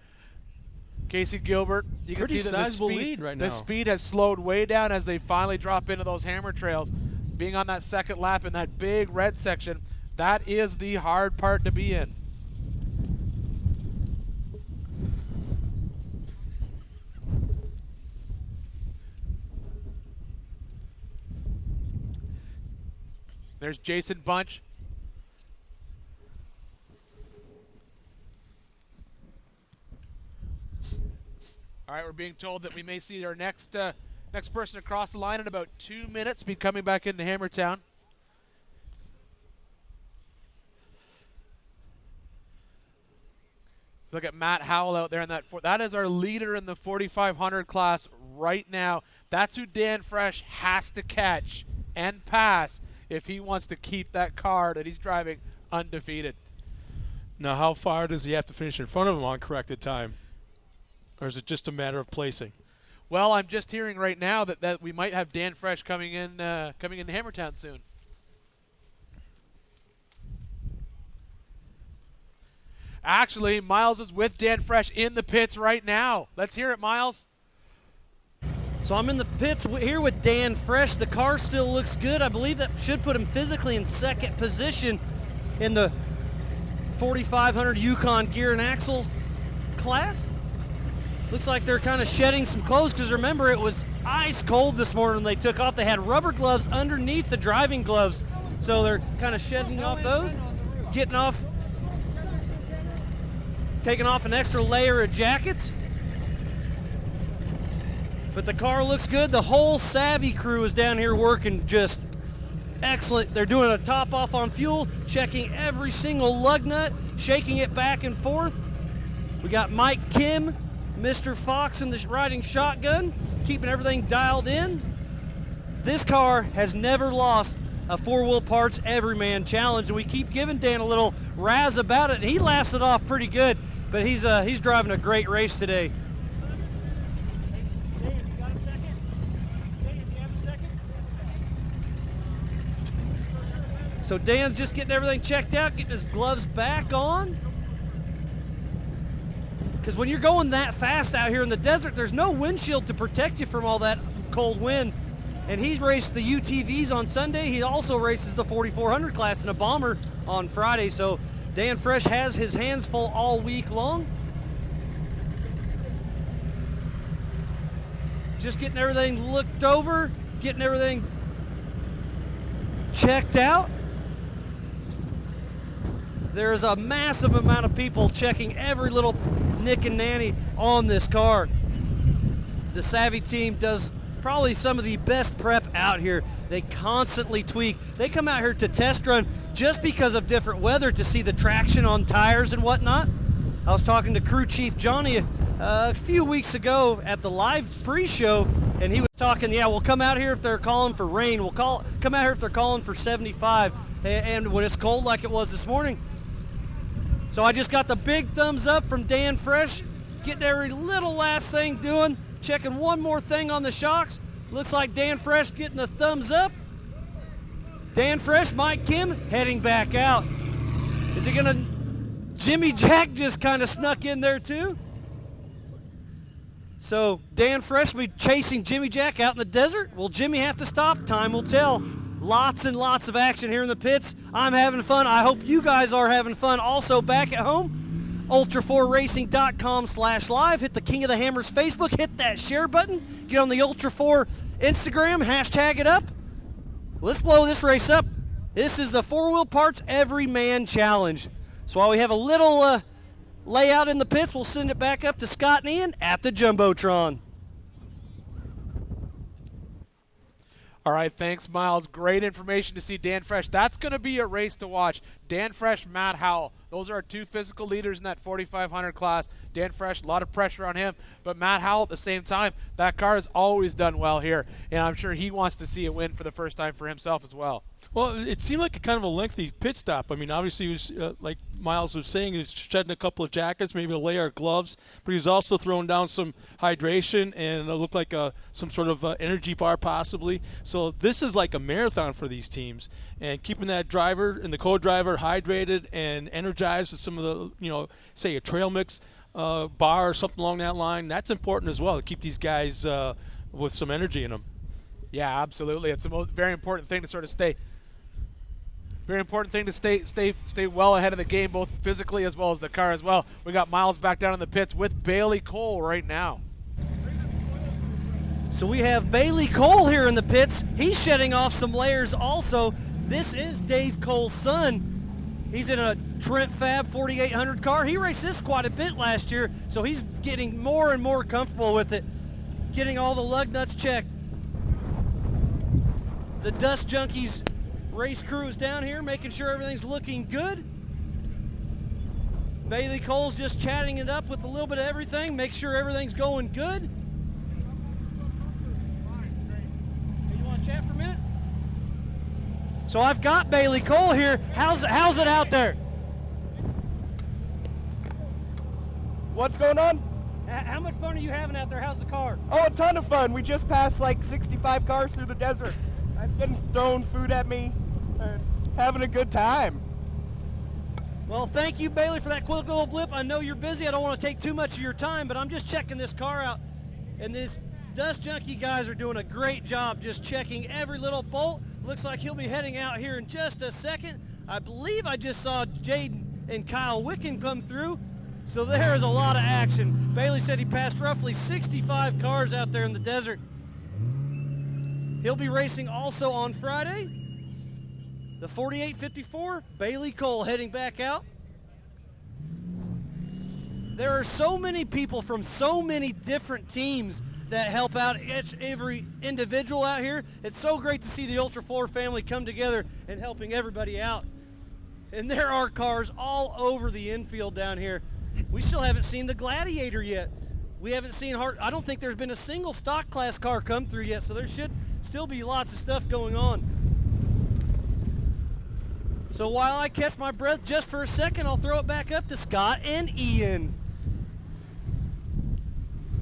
Casey Gilbert. You can Pretty see that sizable lead right now. The speed has slowed way down as they finally drop into those hammer trails. Being on that second lap in that big red section, that is the hard part to be in. There's Jason Bunch. All right, we're being told that we may see our next person across the line in about 2 minutes, be coming back into Hammertown. Look at Matt Howell out there in that. That is our leader in the 4,500 class right now. That's who Dan Fresh has to catch and pass if he wants to keep that car that he's driving undefeated. Now, how far does he have to finish in front of him on corrected time? Or is it just a matter of placing? Well, I'm just hearing right now that we might have Dan Fresh coming into Hammertown soon. Actually, Miles is with Dan Fresh in the pits right now. Let's hear it, Miles. So I'm in the pits here with Dan Fresh. The car still looks good. I believe that should put him physically in second position in the 4,500 Yukon gear and axle class. Looks like they're kind of shedding some clothes because remember, it was ice cold this morning when they took off. They had rubber gloves underneath the driving gloves. So they're kind of shedding off those, getting off, taking off an extra layer of jackets. But the car looks good. The whole Savvy crew is down here working just excellent. They're doing a top off on fuel, checking every single lug nut, shaking it back and forth. We got Mike Kim, Mr. Fox in the riding shotgun, keeping everything dialed in. This car has never lost a 4-wheel parts everyman challenge, and we keep giving Dan a little razz about it. He laughs it off pretty good, but he's driving a great race today. So Dan's just getting everything checked out, getting his gloves back on. Because when you're going that fast out here in the desert, there's no windshield to protect you from all that cold wind. And he's raced the UTVs on Sunday. He also races the 4,400 class in a bomber on Friday. So Dan Fresh has his hands full all week long. Just getting everything looked over, getting everything checked out. There's a massive amount of people checking every little nick and nanny on this car. The Savvy team does probably some of the best prep out here. They constantly tweak. They come out here to test run just because of different weather to see the traction on tires and whatnot. I was talking to crew chief Johnny a few weeks ago at the live pre-show, and he was talking, yeah, we'll come out here if they're calling for rain. We'll come out here if they're calling for 75, and when it's cold like it was this morning. So I just got the big thumbs up from Dan Fresh, getting every little last thing doing, checking one more thing on the shocks. Looks like Dan Fresh getting the thumbs up. Dan Fresh, Mike Kim, heading back out. Is he gonna, Jimmy Jack just kind of snuck in there too. So Dan Fresh will be chasing Jimmy Jack out in the desert. Will Jimmy have to stop? Time will tell. Lots and lots of action here in the pits. I'm having fun. I hope you guys are having fun also back at home. Ultra4Racing.com/live. Hit the King of the Hammers Facebook. Hit that share button. Get on the Ultra4 Instagram. Hashtag it up. Let's blow this race up. This is the 4-wheel parts everyman challenge. So while we have a little layout in the pits, we'll send it back up to Scott and Ian at the Jumbotron. All right, thanks, Miles. Great information to see Dan Fresh. That's going to be a race to watch. Dan Fresh, Matt Howell. Those are our two physical leaders in that 4,500 class. Dan Fresh, a lot of pressure on him. But Matt Howell, at the same time, that car has always done well here. And I'm sure he wants to see a win for the first time for himself as well. Well, it seemed like a kind of a lengthy pit stop. I mean, obviously, he was, like Miles was saying, he was shedding a couple of jackets, maybe a layer of gloves, but he was also throwing down some hydration and it looked like some sort of energy bar possibly. So this is like a marathon for these teams. And keeping that driver and the co-driver hydrated and energized with some of the, say a trail mix bar or something along that line, that's important as well to keep these guys with some energy in them. Yeah, absolutely. It's a very important thing to sort of stay stay well ahead of the game, both physically as well as the car as well. We got Miles back down in the pits with Bailey Cole right now. So we have Bailey Cole here in the pits. He's shedding off some layers also. This is Dave Cole's son. He's in a Trent Fab 4800 car. He raced this quite a bit last year, so he's getting more and more comfortable with it, getting all the lug nuts checked. The Dust Junkies race crew is down here making sure everything's looking good. Bailey Cole's just chatting it up with a little bit of everything, make sure everything's going good. Hey, you want to chat for a minute? So I've got Bailey Cole here. How's it out there? What's going on? How much fun are you having out there? How's the car? Oh, a ton of fun. We just passed like 65 cars through the desert. I'm getting throwing food at me and having a good time. Well, thank you, Bailey, for that quick little blip. I know you're busy. I don't want to take too much of your time, but I'm just checking this car out. And these Dust Junkie guys are doing a great job just checking every little bolt. Looks like he'll be heading out here in just a second. I believe I just saw Jaden and Kyle Wicken come through. So there's a lot of action. Bailey said he passed roughly 65 cars out there in the desert. He'll be racing also on Friday. The 4854, Bailey Cole heading back out. There are so many people from so many different teams that help out every individual out here. It's so great to see the Ultra 4 family come together and helping everybody out. And there are cars all over the infield down here. We still haven't seen the Gladiator yet. We haven't seen I don't think there's been a single stock class car come through yet, so there should still be lots of stuff going on. So while I catch my breath just for a second, I'll throw it back up to Scott and Ian.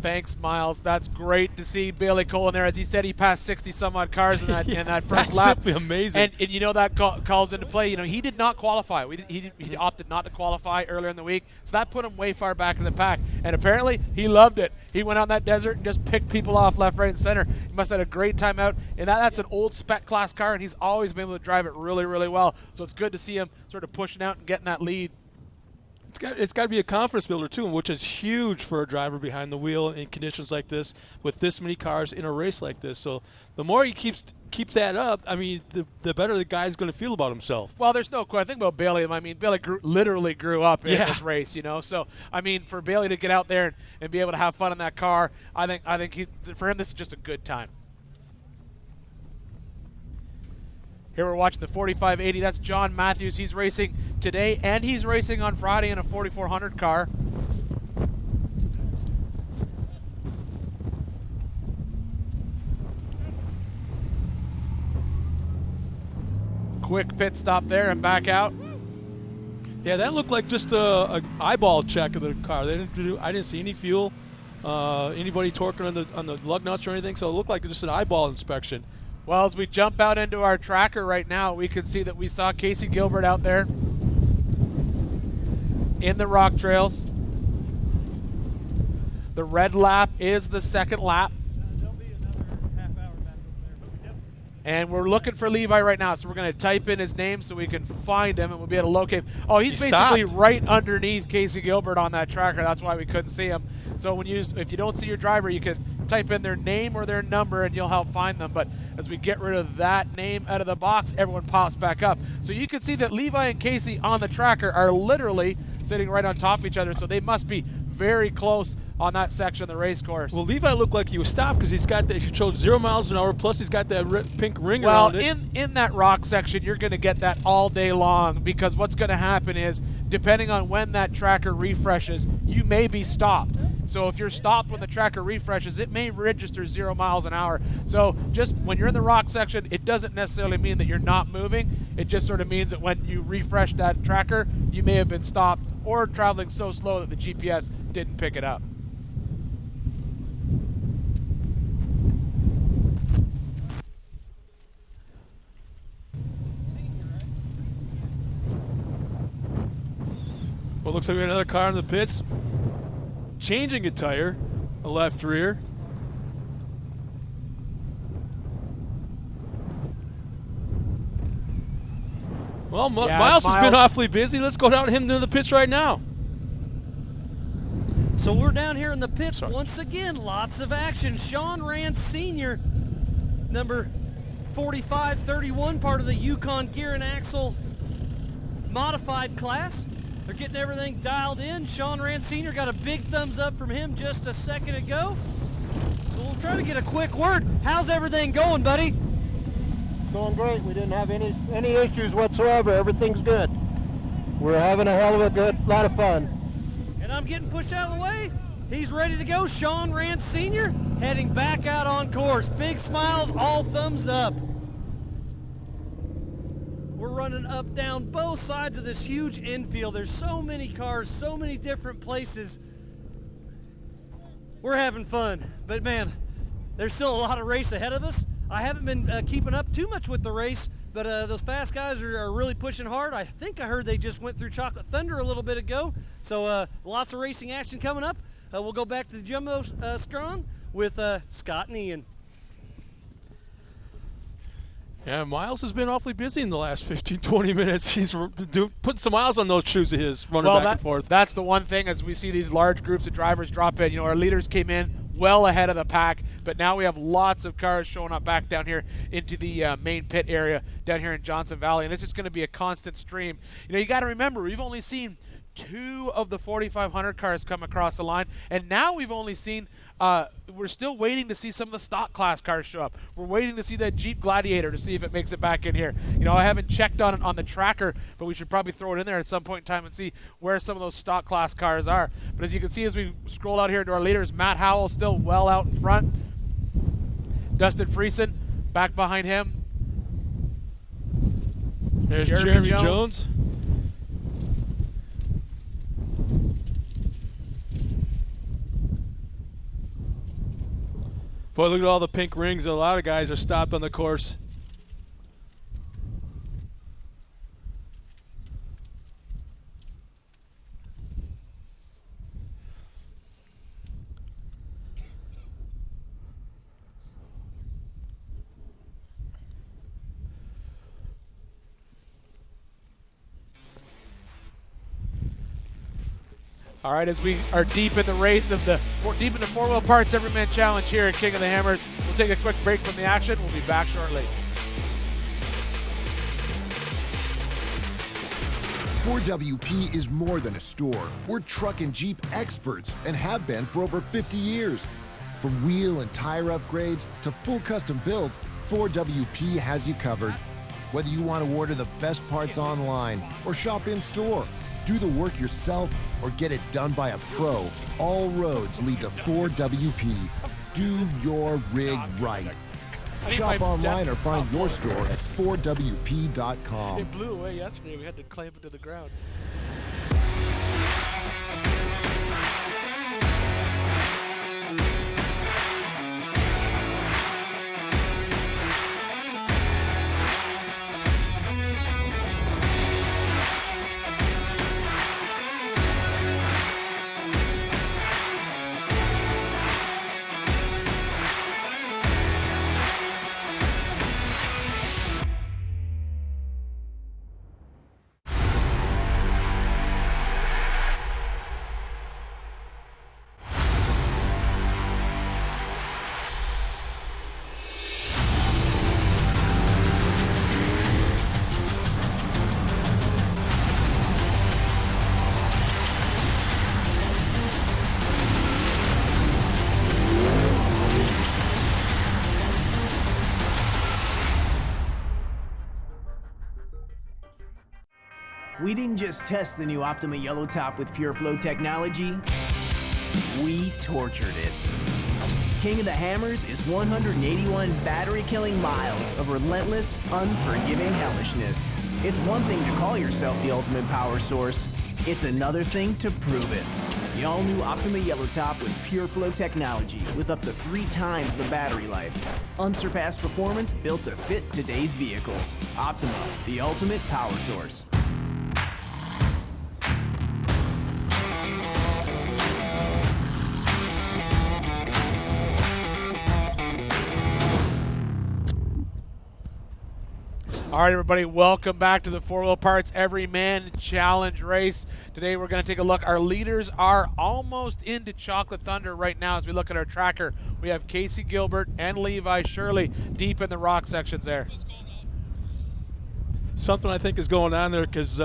Thanks, Miles. That's great to see Bailey Cole in there. As he said, he passed 60-some-odd cars in that, in that first lap. That's amazing. And you know that calls into play. You know, he did not qualify. He opted not to qualify earlier in the week, so that put him way far back in the pack. And apparently, he loved it. He went out in that desert and just picked people off left, right, and center. He must have had a great time out. And that's an old spec class car, and he's always been able to drive it really, really well. So it's good to see him sort of pushing out and getting that lead. It's got to be a confidence builder too, which is huge for a driver behind the wheel in conditions like this, with this many cars in a race like this. So the more he keeps that up, I mean, the better the guy's going to feel about himself. Well, there's no question. I think about Bailey. I mean, Bailey literally grew up in this race, you know. So I mean, for Bailey to get out there and be able to have fun in that car, I think for him this is just a good time. Here we're watching the 4580. That's John Matthews. He's racing today and he's racing on Friday in a 4400 car. Quick pit stop there and back out. Yeah, that looked like just a eyeball check of the car. I didn't see any fuel, anybody torquing on the lug nuts or anything. So it looked like just an eyeball inspection. Well, as we jump out into our tracker right now, we can see that we saw Casey Gilbert out there in the rock trails. The red lap is the second lap. And we're looking for Levi right now, so we're going to type in his name so we can find him and we'll be able to locate him. Oh, he's basically right underneath Casey Gilbert on that tracker. That's why we couldn't see him. So if you don't see your driver, you can type in their name or their number and you'll help find them. But as we get rid of that name out of the box, everyone pops back up. So you can see that Levi and Casey on the tracker are literally sitting right on top of each other. So they must be very close on that section of the race course. Well, Levi looked like he was stopped because he's got that. He showed 0 miles an hour. Plus, he's got that pink ring around it. Well, in that rock section, you're going to get that all day long, because what's going to happen is, depending on when that tracker refreshes, you may be stopped. So if you're stopped when the tracker refreshes, it may register 0 miles an hour. So just when you're in the rock section, it doesn't necessarily mean that you're not moving. It just sort of means that when you refresh that tracker, you may have been stopped or traveling so slow that the GPS didn't pick it up. Well, looks like we have another car in the pits. Changing a tire, a left rear. Well, Miles has been awfully busy. Let's go down to him in the pits right now. So we're down here in the pits once again. Lots of action. Sean Rand Sr., number 4531, part of the Yukon Gear and Axle modified class. They're getting everything dialed in. Sean Rand Sr. got a big thumbs up from him just a second ago. So we'll try to get a quick word. How's everything going, buddy? Going great. We didn't have any issues whatsoever. Everything's good. We're having a hell of a good lot of fun. And I'm getting pushed out of the way. He's ready to go. Sean Rand Sr. heading back out on course. Big smiles, all thumbs up. We're running up, down both sides of this huge infield. There's so many cars, so many different places. We're having fun, but man, there's still a lot of race ahead of us. I haven't been keeping up too much with the race, but those fast guys are really pushing hard. I think I heard they just went through Chocolate Thunder a little bit ago, so lots of racing action coming up. We'll go back to the Jumbo Strong with Scott and Ian. Yeah, Miles has been awfully busy in the last 15, 20 minutes. He's putting some miles on those shoes of his, running back and forth. That's the one thing as we see these large groups of drivers drop in. You know, our leaders came in well ahead of the pack, but now we have lots of cars showing up back down here into the main pit area down here in Johnson Valley, and it's just going to be a constant stream. You know, you got to remember, we've only seen 2 of the 4,500 cars come across the line, and now we've only seen we're still waiting to see some of the stock class cars show up. We're waiting to see that Jeep Gladiator to see if it makes it back in here. You know, I haven't checked on the tracker, but we should probably throw it in there at some point in time and see where some of those stock class cars are. But as you can see, as we scroll out here to our leaders, Matt Howell still well out in front. Dustin Friesen back behind him. There's Jeremy Jones. Boy, look at all the pink rings. A lot of guys are stopped on the course. All right, as we are deep in the race of deep in the 4-wheel parts Everyman Challenge here at King of the Hammers, we'll take a quick break from the action. We'll be back shortly. Ford WP is more than a store. We're truck and Jeep experts and have been for over 50 years. From wheel and tire upgrades to full custom builds, Ford WP has you covered. Whether you want to order the best parts online or shop in store, do the work yourself, or get it done by a pro, all roads lead to Ford WP. Do your rig right. Shop online or find your store at FordWP.com. It blew away yesterday. We had to clamp it to the ground. We didn't just test the new Optima Yellow Top with Pure Flow technology, we tortured it. King of the Hammers is 181 battery-killing miles of relentless, unforgiving hellishness. It's one thing to call yourself the ultimate power source. It's another thing to prove it. The all-new Optima Yellow Top with Pure Flow technology with up to 3 times the battery life. Unsurpassed performance built to fit today's vehicles. Optima, the ultimate power source. All right, everybody, welcome back to the 4-Wheel Parts Everyman Challenge race. Today we're going to take a look. Our leaders are almost into Chocolate Thunder right now as we look at our tracker. We have Casey Gilbert and Levi Shirley deep in the rock sections there. Something I think is going on there because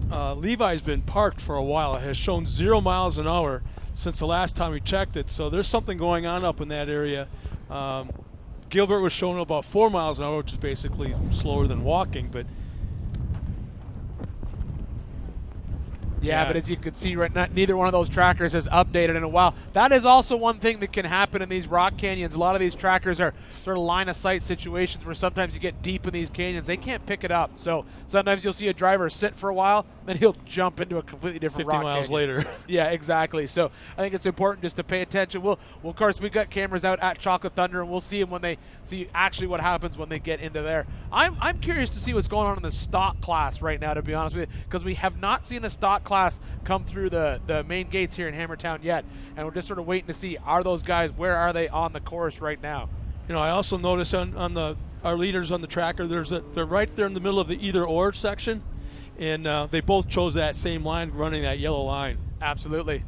Levi's been parked for a while. It has shown 0 miles an hour since the last time we checked it, so there's something going on up in that area. Gilbert was showing about 4 miles an hour, which is basically slower than walking, but yeah, but as you can see, right, neither one of those trackers has updated in a while. That is also one thing that can happen in these rock canyons. A lot of these trackers are sort of line-of-sight situations where sometimes you get deep in these canyons. They can't pick it up. So sometimes you'll see a driver sit for a while, then he'll jump into a completely different 50 rock miles canyon. later. Yeah, exactly. So I think it's important just to pay attention. We'll of course, we've got cameras out at Chocolate Thunder, and we'll see them when they see actually what happens when they get into there. I'm curious to see what's going on in the stock class right now, to be honest with you, because we have not seen a stock class come through the main gates here in Hammertown yet, and we're just sort of waiting to see, are those guys, where are they on the course right now? You know, I also noticed on our leaders on the tracker, they're right there in the middle of the either or section, and they both chose that same line, running that yellow line. Absolutely.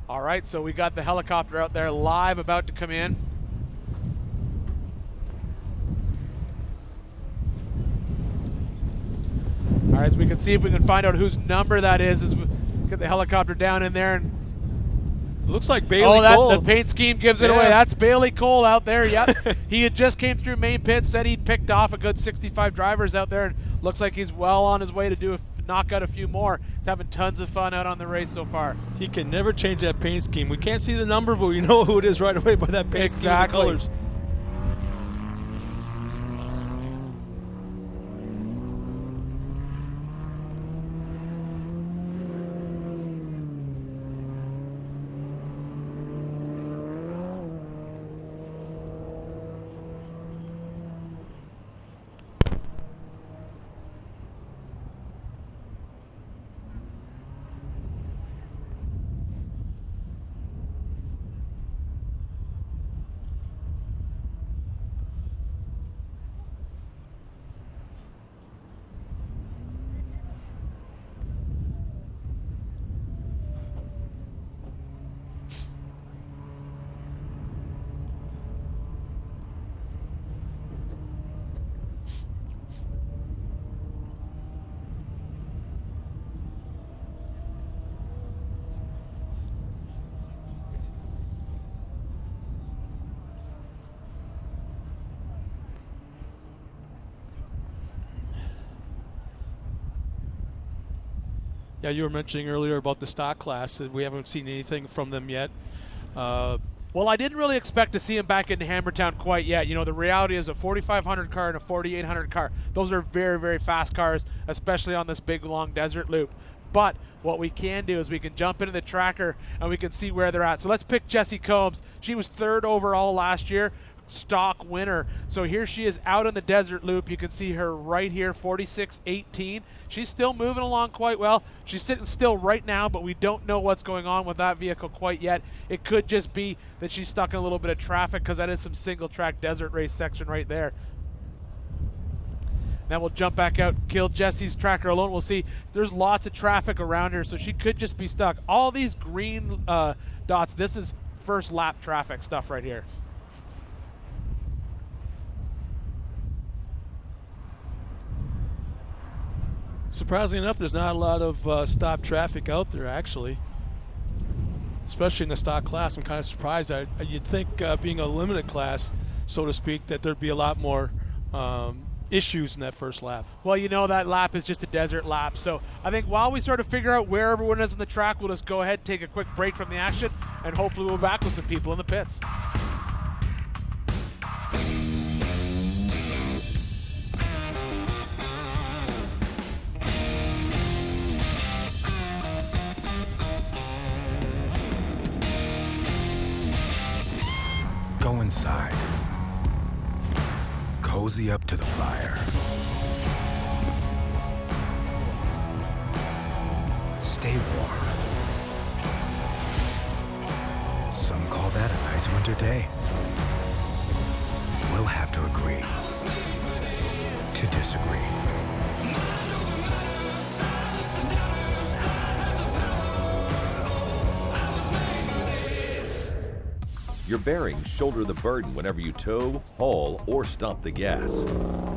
All right, so we got the helicopter out there live, about to come in. All right, so we can see if we can find out whose number that is as we get the helicopter down in there. And it looks like Bailey Cole. The paint scheme gives it away. That's Bailey Cole out there, yep. He had just came through main pit, said he'd picked off a good 65 drivers out there, and looks like he's well on his way to knock out a few more. He's having tons of fun out on the race so far. He can never change that paint scheme. We can't see the number, but we know who it is right away by that paint scheme and the colors. Yeah, you were mentioning earlier about the stock class. We haven't seen anything from them yet. Well, I didn't really expect to see him back in Hammertown quite yet. You know, the reality is a 4,500 car and a 4,800 car. Those are very, very fast cars, especially on this big, long desert loop. But what we can do is we can jump into the tracker and we can see where they're at. So let's pick Jessie Combs. She was 3rd overall last year, stock winner. So here she is out in the desert loop. You can see her right here, 46.18. She's still moving along quite well. She's sitting still right now, but we don't know what's going on with that vehicle quite yet. It could just be that she's stuck in a little bit of traffic, because that is some single track desert race section right there. Then we'll jump back out, kill Jessie's tracker alone. We'll see there's lots of traffic around her, so she could just be stuck. All these green dots, this is first lap traffic stuff right here. Surprisingly enough, there's not a lot of stop traffic out there, actually. especially in the stock class. I'm kind of surprised. You'd think being a limited class, so to speak, that there'd be a lot more issues in that first lap. Well, you know that lap is just a desert lap. So I think while we sort of figure out where everyone is on the track, we'll just go ahead and take a quick break from the action, and hopefully we'll be back with some people in the pits. Go inside. Cozy up to the fire. Stay warm. Some call that a nice winter day. We'll have to agree to disagree. Your bearings shoulder the burden whenever you tow, haul, or stomp the gas.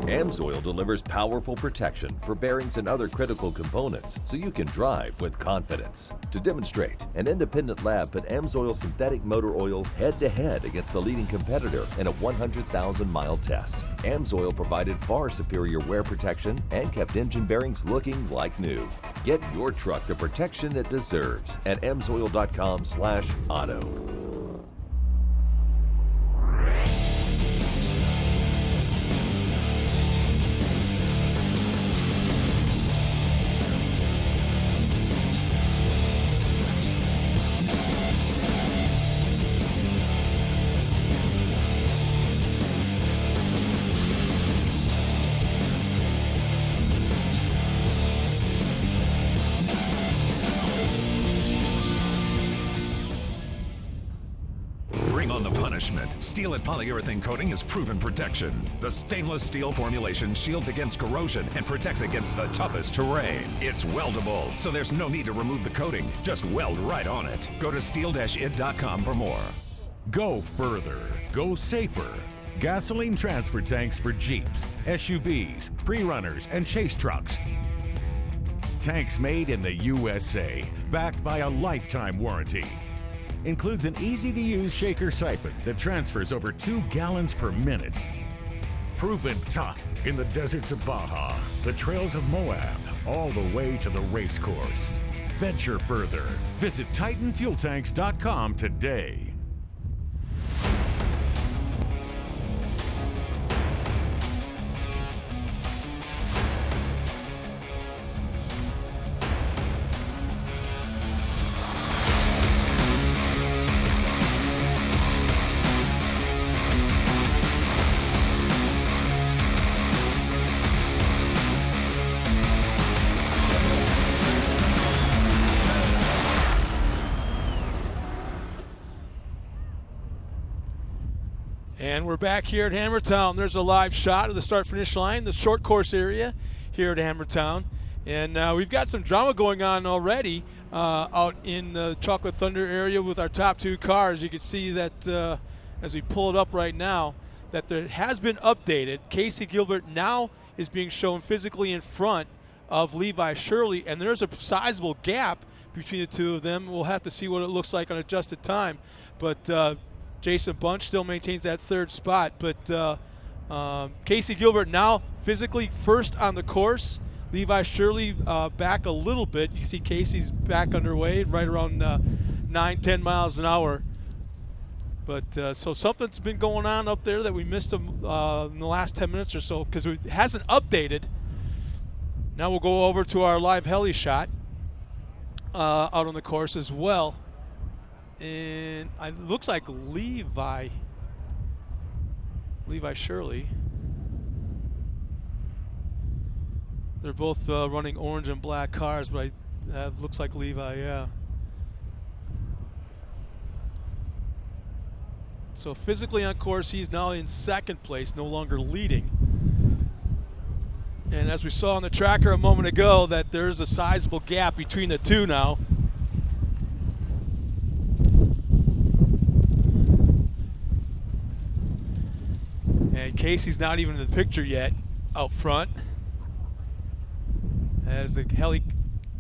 AMSOIL delivers powerful protection for bearings and other critical components so you can drive with confidence. To demonstrate, an independent lab put AMSOIL synthetic motor oil head-to-head against a leading competitor in a 100,000-mile test. AMSOIL provided far superior wear protection and kept engine bearings looking like new. Get your truck the protection it deserves at amsoil.com/auto. Bring on the punishment. Steel-It polyurethane coating is proven protection. The stainless steel formulation shields against corrosion and protects against the toughest terrain. It's weldable, so there's no need to remove the coating. Just weld right on it. Go to steel-it.com for more. Go further. Go safer. Gasoline transfer tanks for Jeeps, SUVs, pre-runners, and chase trucks. Tanks made in the USA, backed by a lifetime warranty. Includes an easy-to-use shaker siphon that transfers over 2 gallons per minute. Proven tough in the deserts of Baja, the trails of Moab, all the way to the race course. Venture further. Visit TitanFuelTanks.com today. And we're back here at Hammertown. There's a live shot of the start-finish line, the short course area here at Hammertown. And we've got some drama going on already out in the Chocolate Thunder area with our top 2 cars. You can see that as we pull it up right now, that there has been updated. Casey Gilbert now is being shown physically in front of Levi Shirley, and there's a sizable gap between the two of them. We'll have to see what it looks like on adjusted time. But Jason Bunch still maintains that 3rd spot, but Casey Gilbert now physically first on the course. Levi Shirley back a little bit. You see Casey's back underway, right around 9-10 miles an hour. But so something's been going on up there that we missed in the last 10 minutes or so because it hasn't updated. Now we'll go over to our live heli shot out on the course as well. And it looks like Levi Shirley. They're both running orange and black cars, but looks like Levi, yeah. So physically on course, he's now in 2nd place, no longer leading. And as we saw on the tracker a moment ago, that there's a sizable gap between the two now. And Casey's not even in the picture yet out front as the heli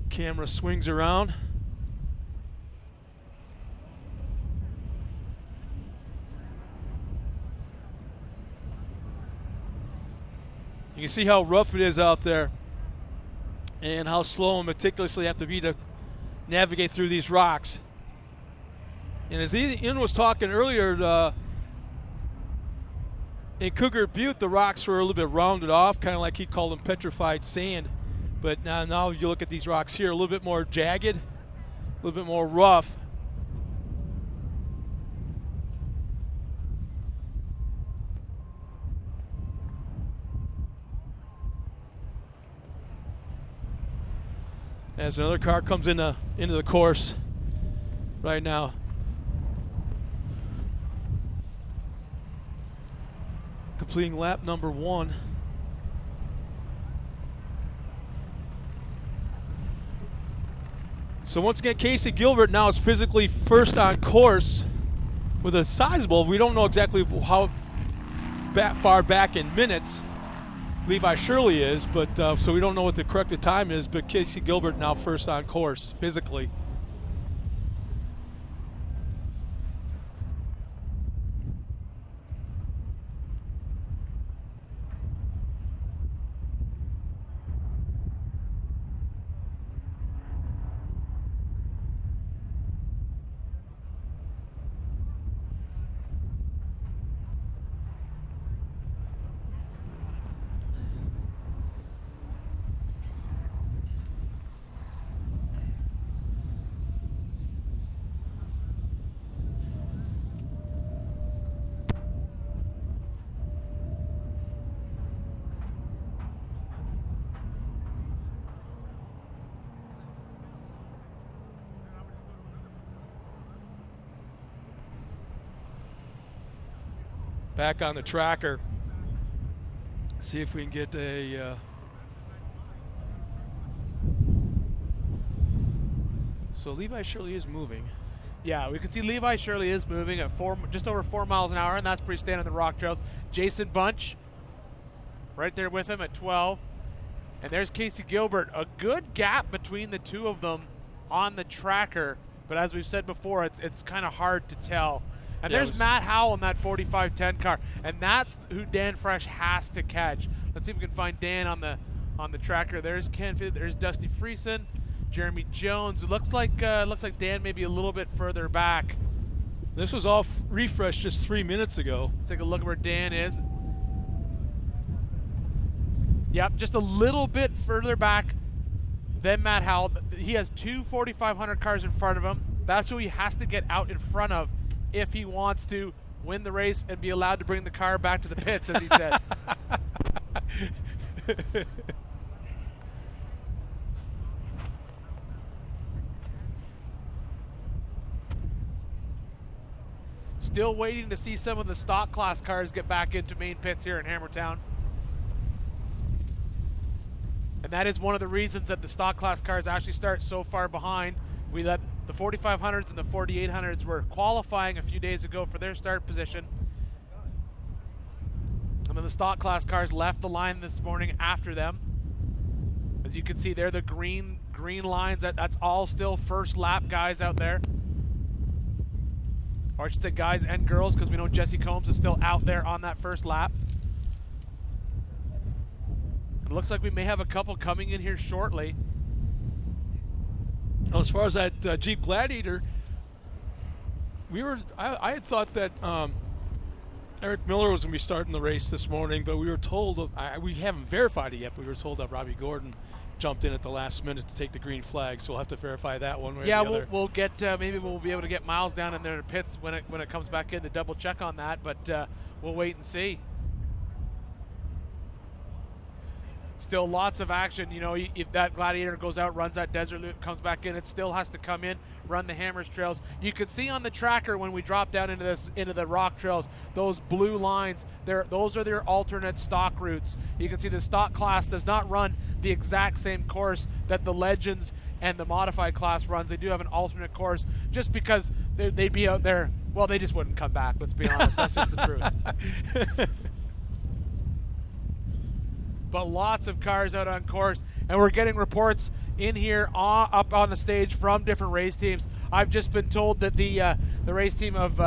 camera swings around. You can see how rough it is out there and how slow and meticulously you have to be to navigate through these rocks. And as Ian was talking earlier, in Cougar Butte, the rocks were a little bit rounded off, kind of like he called them petrified sand. But now you look at these rocks here, a little bit more jagged, a little bit more rough. As another car comes into the course right now. Completing lap number 1. So once again, Casey Gilbert now is physically first on course with a sizable, we don't know exactly how far back in minutes Levi Shirley is, but so we don't know what the corrected time is, but Casey Gilbert now first on course physically. Back on the tracker. See if we can get a so Levi Shirley is moving. Yeah, we can see Levi Shirley is moving at just over 4 miles an hour, and that's pretty standard on the rock trails. Jason Bunch right there with him at 12. And there's Casey Gilbert. A good gap between the two of them on the tracker, but as we've said before, it's kind of hard to tell. And there's Matt Howell in that 4510 car, and that's who Dan Fresh has to catch. Let's see if we can find Dan on the tracker. There's Canfield, there's Dusty Friesen, Jeremy Jones. It looks like Dan maybe a little bit further back. This was all refreshed just 3 minutes ago. Let's take a look at where Dan is. Yep, just a little bit further back than Matt Howell. He has two 4500 cars in front of him. That's who he has to get out in front of if he wants to win the race and be allowed to bring the car back to the pits, as he said. Still waiting to see some of the stock class cars get back into main pits here in Hammertown. And that is one of the reasons that the stock class cars actually start so far behind. We let the 4500s and the 4800s were qualifying a few days ago for their start position. And then the stock class cars left the line this morning after them. As you can see there, the green lines, that's all still first lap guys out there. Or I should say guys and girls, because we know Jesse Combs is still out there on that first lap. It looks like we may have a couple coming in here shortly. Well, as far as that Jeep Gladiator, I had thought that Eric Miller was going to be starting the race this morning, but we were told, we haven't verified it yet, but we were told that Robbie Gordon jumped in at the last minute to take the green flag, so we'll have to verify that one way or the other. We'll get, maybe we'll be able to get Miles down in there in the pits when it comes back in to double check on that, but we'll wait and see. Still lots of action. You know, if that Gladiator goes out, runs that desert loop, comes back in, it still has to come in, run the Hammers trails. You could see on the tracker when we drop down into the rock trails, those blue lines, those are their alternate stock routes. You can see the stock class does not run the exact same course that the Legends and the modified class runs. They do have an alternate course just because they'd be out there. Well, they just wouldn't come back, let's be honest. That's just the truth. But lots of cars out on course, and we're getting reports in here up on the stage from different race teams. I've just been told that the race team of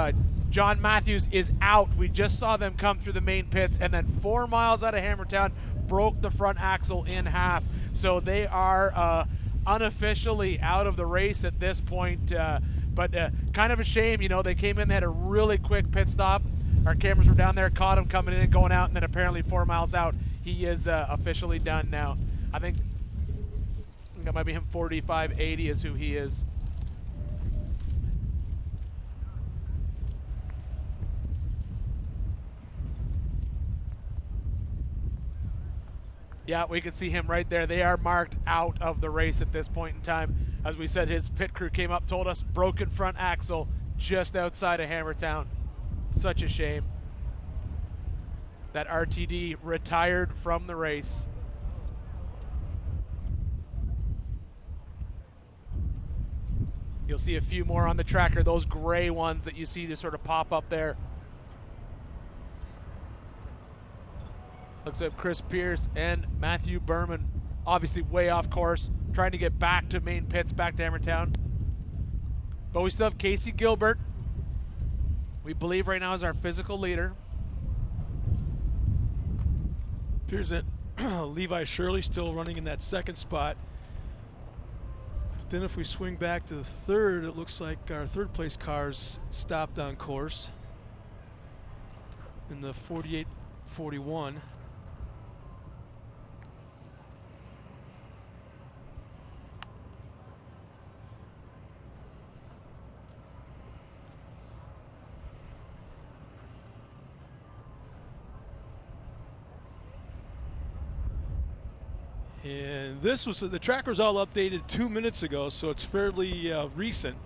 John Matthews is out. We just saw them come through the main pits, and then 4 miles out of Hammertown, broke the front axle in half. So they are unofficially out of the race at this point. But kind of a shame, you know, they came in, they had a really quick pit stop. Our cameras were down there, caught him coming in and going out, and then apparently 4 miles out, he is officially done now. I think that might be him. 4580 is who he is. Yeah, we can see him right there. They are marked out of the race at this point in time. As we said, his pit crew came up, told us broken front axle just outside of Hammertown. Such a shame that RTD retired from the race. You'll see a few more on the tracker, those gray ones that you see just sort of pop up there. Looks like Chris Pierce and Matthew Berman, obviously way off course, trying to get back to main pits, back to Hammertown. But we still have Casey Gilbert, we believe right now is our physical leader. Appears that Levi Shirley still running in that second spot. But then if we swing back to the third, it looks like our third place cars stopped on course in the 48-41. And this was, the tracker was all updated 2 minutes ago, so it's fairly recent.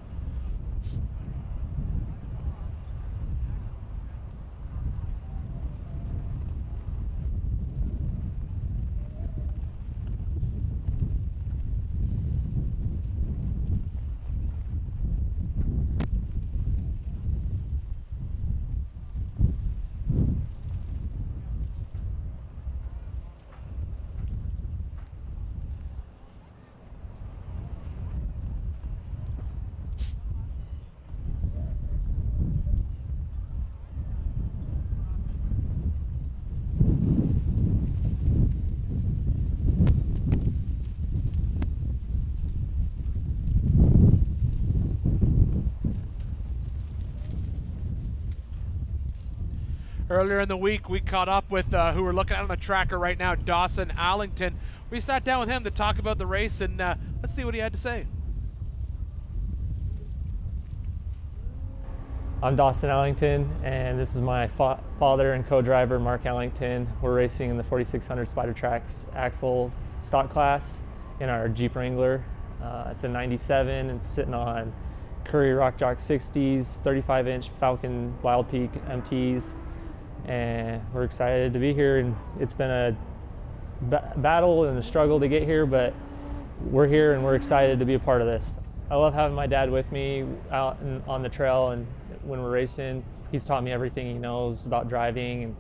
Earlier in the week, we caught up with who we're looking at on the tracker right now, Dawson Allington. We sat down with him to talk about the race, and let's see what he had to say. I'm Dawson Allington, and this is my father and co-driver, Mark Allington. We're racing in the 4600 Spider Tracks axle stock class in our Jeep Wrangler. It's a 97 and sitting on Currie Rock Jock 60s, 35-inch Falcon Wild Peak MTs. And we're excited to be here, and it's been a battle and a struggle to get here, but we're here and we're excited to be a part of this. I love having my dad with me out on the trail, and when we're racing, he's taught me everything he knows about driving, and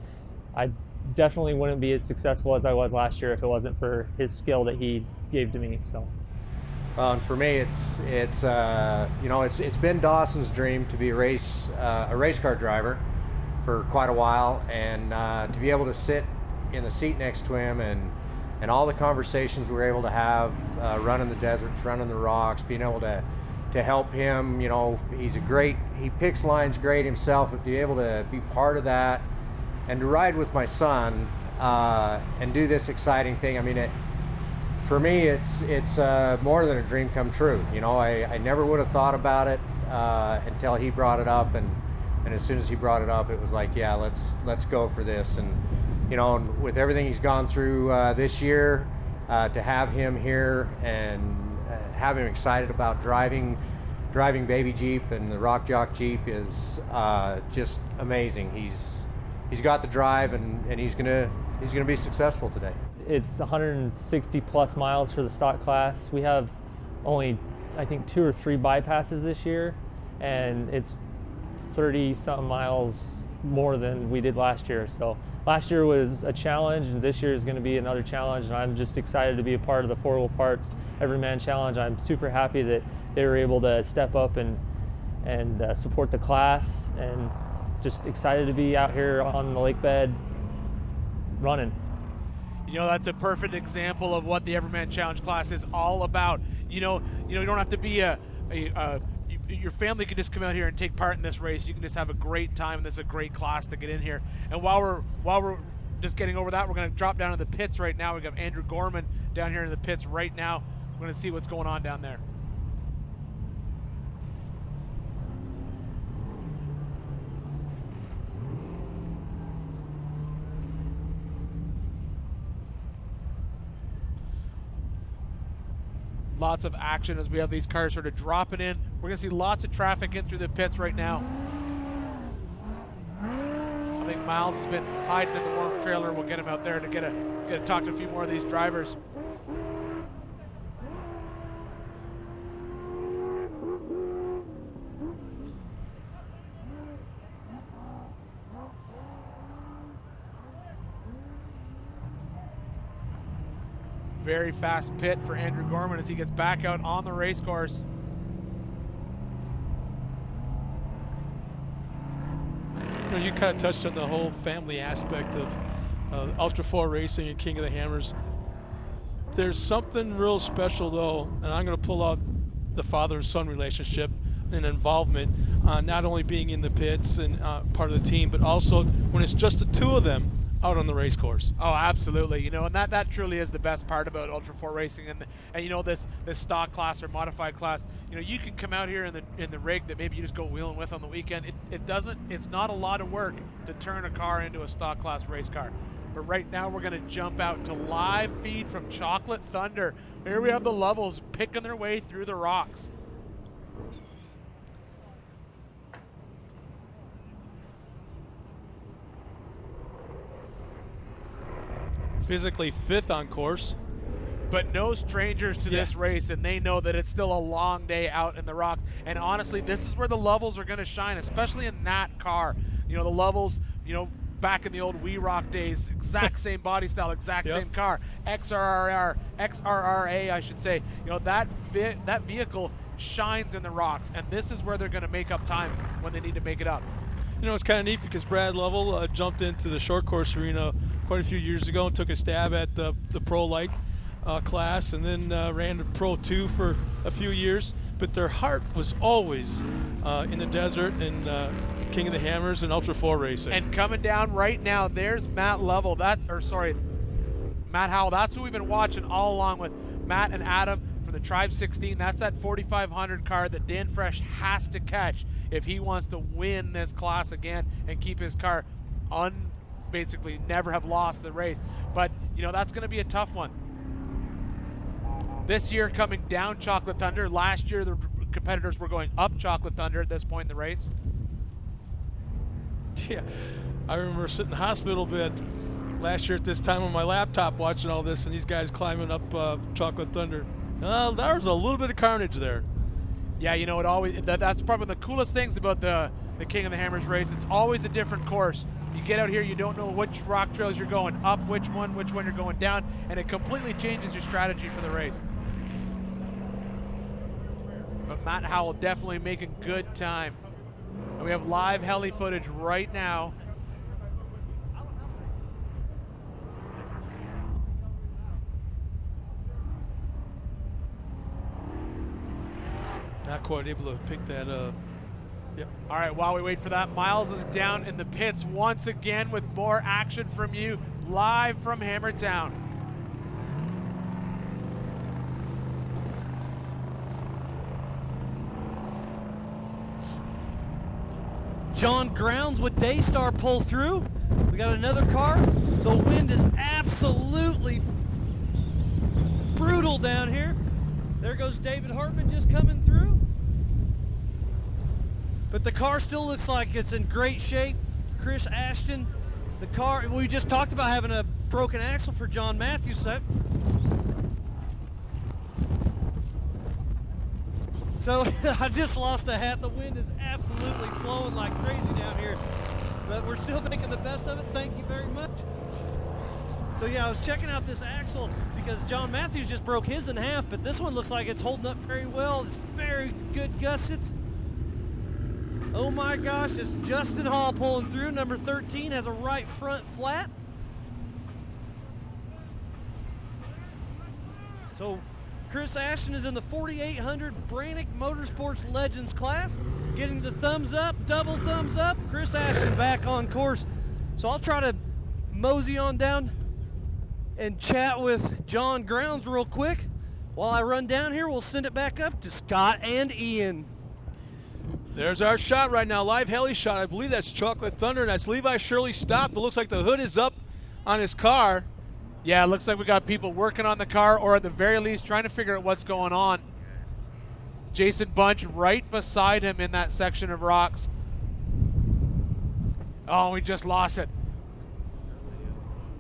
I definitely wouldn't be as successful as I was last year if it wasn't for his skill that he gave to me. So. Well, and for me, it's been Dawson's dream to be a race car driver for quite a while, and to be able to sit in the seat next to him and all the conversations we were able to have, running the deserts, running the rocks, being able to help him. You know, he picks lines great himself, but to be able to be part of that and to ride with my son and do this exciting thing. I mean, for me, it's more than a dream come true. You know, I never would have thought about it until he brought it up, and as soon as he brought it up, it was like, yeah, let's go for this. And you know, with everything he's gone through this year, to have him here and have him excited about driving Baby Jeep and the Rock Jock Jeep is just amazing. He's got the drive, and he's gonna be successful today. It's 160 plus miles for the stock class. We have only, I think, 2 or 3 bypasses this year, and it's 30-something miles more than we did last year. So last year was a challenge, and this year is going to be another challenge, and I'm just excited to be a part of the Four Wheel Parts Everyman Challenge. I'm super happy that they were able to step up and support the class, and just excited to be out here on the lake bed running. You know, that's a perfect example of what the Everyman Challenge class is all about. You don't have to be your family can just come out here and take part in this race. You can just have a great time, and this is a great class to get in here. And while we're just getting over that, we're going to drop down to the pits right now. We got Andrew Gorman down here in the pits right now. We're going to see what's going on down there. Lots of action as we have these cars sort of dropping in. We're going to see lots of traffic in through the pits right now. I think Miles has been hiding in the warm trailer. We'll get him out there to get to talk to a few more of these drivers. Very fast pit for Andrew Gorman as he gets back out on the race course. You kind of touched on the whole family aspect of Ultra 4 racing and King of the Hammers. There's something real special though, and I'm going to pull out the father and son relationship and involvement, not only being in the pits and part of the team, but also when it's just the two of them out on the race course. Oh, absolutely. And that truly is the best part about Ultra 4 racing, and this stock class or modified class. You can come out here in the rig that maybe you just go wheeling with on the weekend. It's not a lot of work to turn a car into a stock class race car. But right now we're going to jump out to live feed from Chocolate Thunder. Here we have the Lovels picking their way through the rocks. Physically fifth on course, but no strangers to this race, and they know that it's still a long day out in the rocks. And honestly, this is where the Lovels are going to shine, especially in that car. The Lovels, back in the old We Rock days, exact same body style, exact same car, XRRA, I should say. That vehicle shines in the rocks, and this is where they're going to make up time when they need to make it up. It's kind of neat because Brad Lovell jumped into the short course arena quite a few years ago and took a stab at the Pro Light class, and then ran the Pro 2 for a few years. But their heart was always in the desert and King of the Hammers and Ultra 4 racing. And coming down right now, there's Matt Lovell. Matt Howell. That's who we've been watching all along with Matt and Adam from the Tribe 16. That's that 4500 car that Dan Fresh has to catch if he wants to win this class again and keep his car basically never have lost the race. But that's going to be a tough one. This year coming down Chocolate Thunder. Last year the competitors were going up Chocolate Thunder at this point in the race. Yeah, I remember sitting in the hospital bed last year at this time on my laptop watching all this, and these guys climbing up Chocolate Thunder. There was a little bit of carnage there. Yeah, it always that's probably the coolest things about the King of the Hammers race. It's always a different course. You get out here, you don't know which rock trails you're going up, which one you're going down, and it completely changes your strategy for the race. But Matt Howell definitely making good time. And we have live heli footage right now. Not quite able to pick that up. Yep. All right, while we wait for that, Miles is down in the pits once again with more action from you, live from Hammertown. John Grounds with Daystar pull through. We got another car. The wind is absolutely brutal down here. There goes David Hartman just coming through. But the car still looks like it's in great shape. Chris Ashton, the car, we just talked about having a broken axle for John Matthews. So I just lost the hat. The wind is absolutely blowing like crazy down here. But we're still making the best of it. Thank you very much. So yeah, I was checking out this axle because John Matthews just broke his in half, but this one looks like it's holding up very well. It's very good gussets. Oh my gosh, it's Justin Hall pulling through. Number 13 has a right front flat. So Chris Ashton is in the 4800 Brannick Motorsports Legends class, getting the thumbs up, double thumbs up. Chris Ashton back on course. So I'll try to mosey on down and chat with John Grounds real quick. While I run down here, we'll send it back up to Scott and Ian. There's our shot right now, live heli shot. I believe that's Chocolate Thunder, and that's Levi Shirley stopped. It looks like the hood is up on his car. Yeah, it looks like we got people working on the car, or at the very least trying to figure out what's going on. Jason Bunch right beside him in that section of rocks. Oh, we just lost it.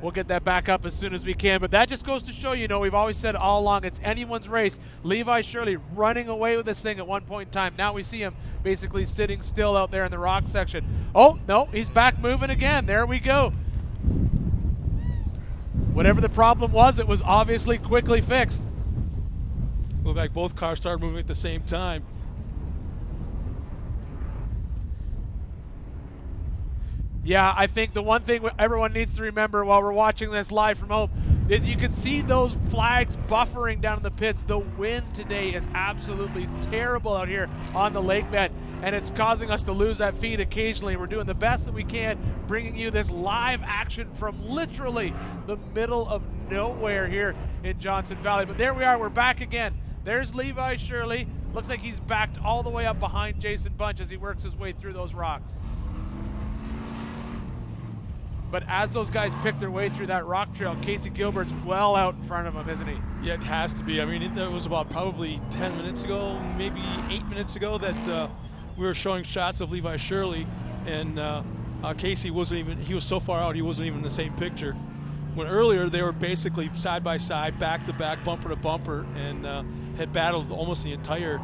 We'll get that back up as soon as we can, but that just goes to show, you know, we've always said all along, it's anyone's race. Levi Shirley running away with this thing at one point in time. Now we see him basically sitting still out there in the rock section. Oh, no, he's back moving again. There we go. Whatever the problem was, it was obviously quickly fixed. Looked like both cars started moving at the same time. Yeah, I think the one thing everyone needs to remember while we're watching this live from home is you can see those flags buffering down in the pits. The wind today is absolutely terrible out here on the lake bed, and it's causing us to lose that feed occasionally. We're doing the best that we can, bringing you this live action from literally the middle of nowhere here in Johnson Valley. But there we are, we're back again. There's Levi Shirley. Looks like he's backed all the way up behind Jason Bunch as he works his way through those rocks. But as those guys pick their way through that rock trail, Casey Gilbert's well out in front of him, isn't he? Yeah, it has to be. I mean, it was about probably 10 minutes ago, maybe 8 minutes ago, that we were showing shots of Levi Shirley, and Casey wasn't even, he was so far out, he wasn't even in the same picture. When earlier they were basically side by side, back to back, bumper to bumper, and had battled almost the entire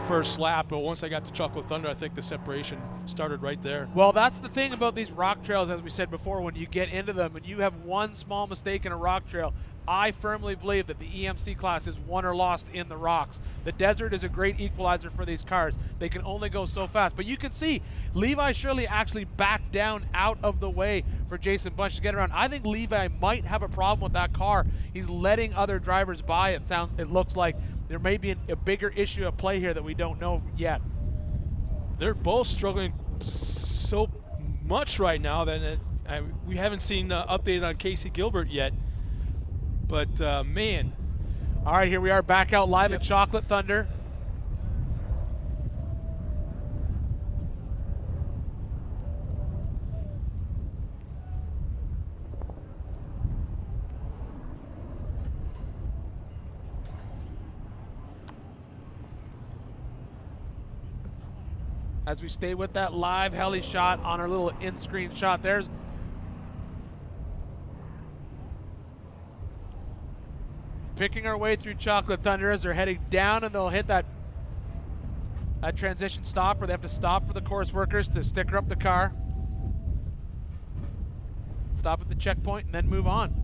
first lap, but once I got to Chocolate Thunder, I think the separation started right there. Well, that's the thing about these rock trails, as we said before, when you get into them and you have one small mistake in a rock trail, I firmly believe that the EMC class is won or lost in the rocks. The desert is a great equalizer for these cars. They can only go so fast. But you can see Levi Shirley actually backed down out of the way for Jason Bunch to get around. I think Levi might have a problem with that car. He's letting other drivers by. It looks like there may be a bigger issue at play here that we don't know yet. They're both struggling so much right now that we haven't seen updated on Casey Gilbert yet. But man. All right, here we are back out live at Chocolate Thunder. As we stay with that live heli shot on our little in-screen shot, there's picking our way through Chocolate Thunder as they're heading down, and they'll hit that transition stop where they have to stop for the course workers to sticker up the car, stop at the checkpoint, and then move on.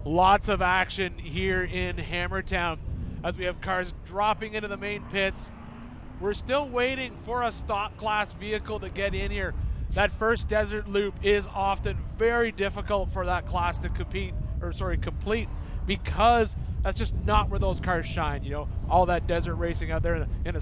Lots of action here in Hammertown as we have cars dropping into the main pits. We're still waiting for a stock class vehicle to get in here. That first desert loop is often very difficult for that class to complete, because that's just not where those cars shine. You know, all that desert racing out there in a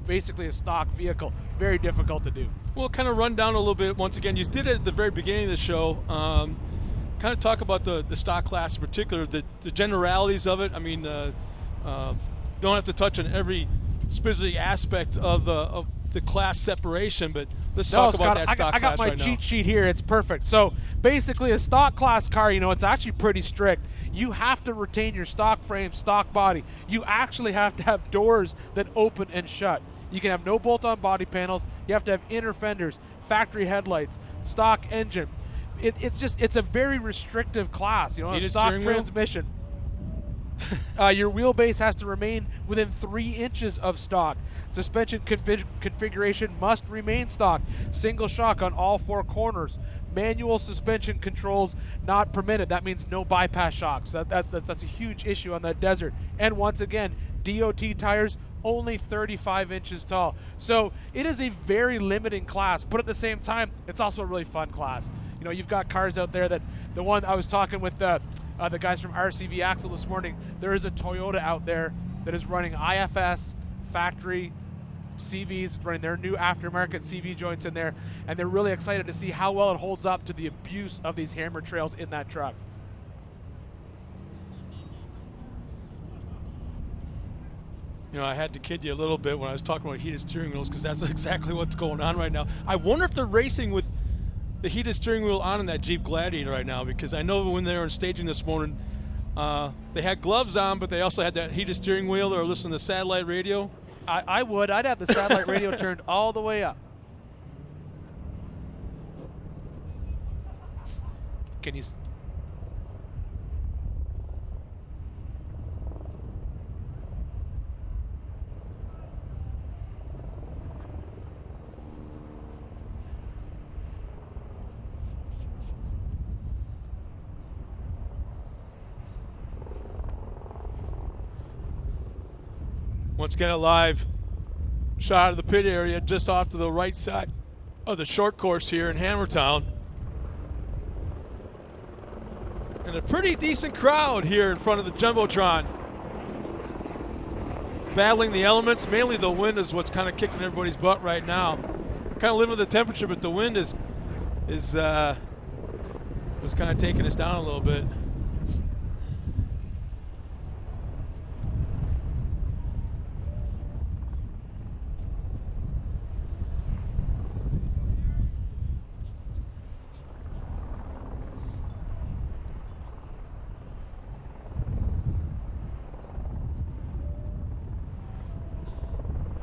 basically a stock vehicle. Very difficult to do. We'll kind of run down a little bit once again. You did it at the very beginning of the show. Kind of talk about the stock class in particular, the generalities of it. I mean, don't have to touch on every specific aspect of the class separation, but let's talk about that stock class right now. I got my cheat sheet here. It's perfect. So basically a stock class car, you know, it's actually pretty strict. You have to retain your stock frame, stock body. You actually have to have doors that open and shut. You can have no bolt-on body panels. You have to have inner fenders, factory headlights, stock engine. It's a very restrictive class. You know, a stock transmission. Your wheelbase has to remain within 3 inches of stock. Suspension configuration must remain stock. Single shock on all 4 corners. Manual suspension controls not permitted. That means no bypass shocks. That's a huge issue on that desert. And once again, DOT tires only 35 inches tall. So it is a very limiting class, but at the same time, it's also a really fun class. You know, you've got cars out there that, the one I was talking with the guys from RCV Axle this morning, there is a Toyota out there that is running IFS factory CVs, running their new aftermarket CV joints in there, and they're really excited to see how well it holds up to the abuse of these hammer trails in that truck. You know, I had to kid you a little bit when I was talking about heated steering wheels, because that's exactly what's going on right now. I wonder if they're racing with the heated steering wheel on in that Jeep Gladiator right now, because I know when they were in staging this morning, they had gloves on, but they also had that heated steering wheel. They were listening to satellite radio. I'd have the satellite radio turned all the way up. Can you? Once again, a live shot of the pit area just off to the right side of the short course here in Hammertown. And a pretty decent crowd here in front of the Jumbotron. Battling the elements, mainly the wind is what's kind of kicking everybody's butt right now. Kind of living with the temperature, but the wind was kind of taking us down a little bit.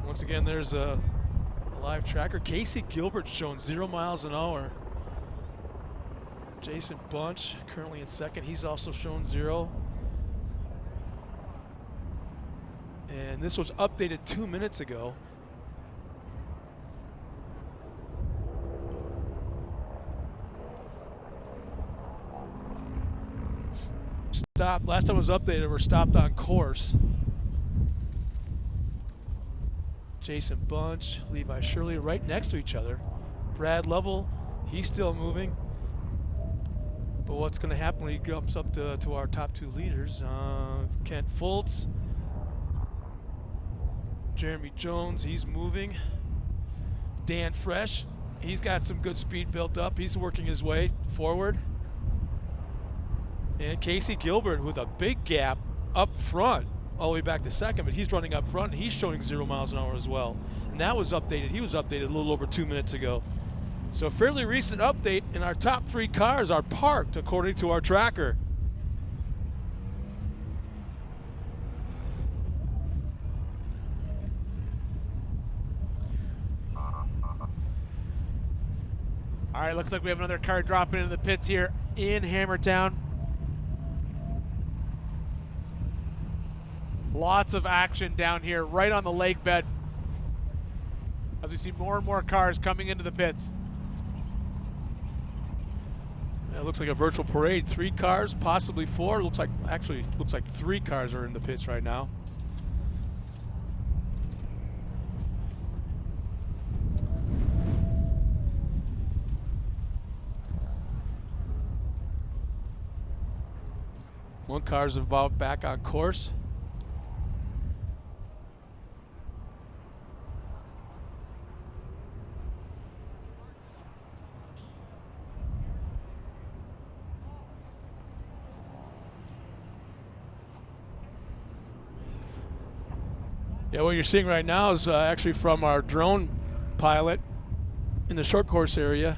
Once again, there's a live tracker. Casey Gilbert showing 0 miles an hour. Jason Bunch currently in second. He's also shown 0. And this was updated 2 minutes ago. Stopped. Last time it was updated, we're stopped on course. Jason Bunch, Levi Shirley right next to each other. Brad Lovell, he's still moving. But what's going to happen when he comes up to our top 2 leaders? Kent Fultz, Jeremy Jones, he's moving. Dan Fresh, he's got some good speed built up. He's working his way forward. And Casey Gilbert with a big gap up front, all the way back to second, but he's running up front and he's showing 0 miles an hour as well. And that was updated. He was updated a little over 2 minutes ago. So a fairly recent update, and our top 3 cars are parked according to our tracker. All right, looks like we have another car dropping into the pits here in Hammertown. Lots of action down here right on the lake bed as we see more and more cars coming into the pits. Yeah, it looks like a virtual parade. 3 cars, possibly 4. Looks like 3 cars are in the pits right now. One car's about back on course. Yeah, what you're seeing right now is actually from our drone pilot in the short course area.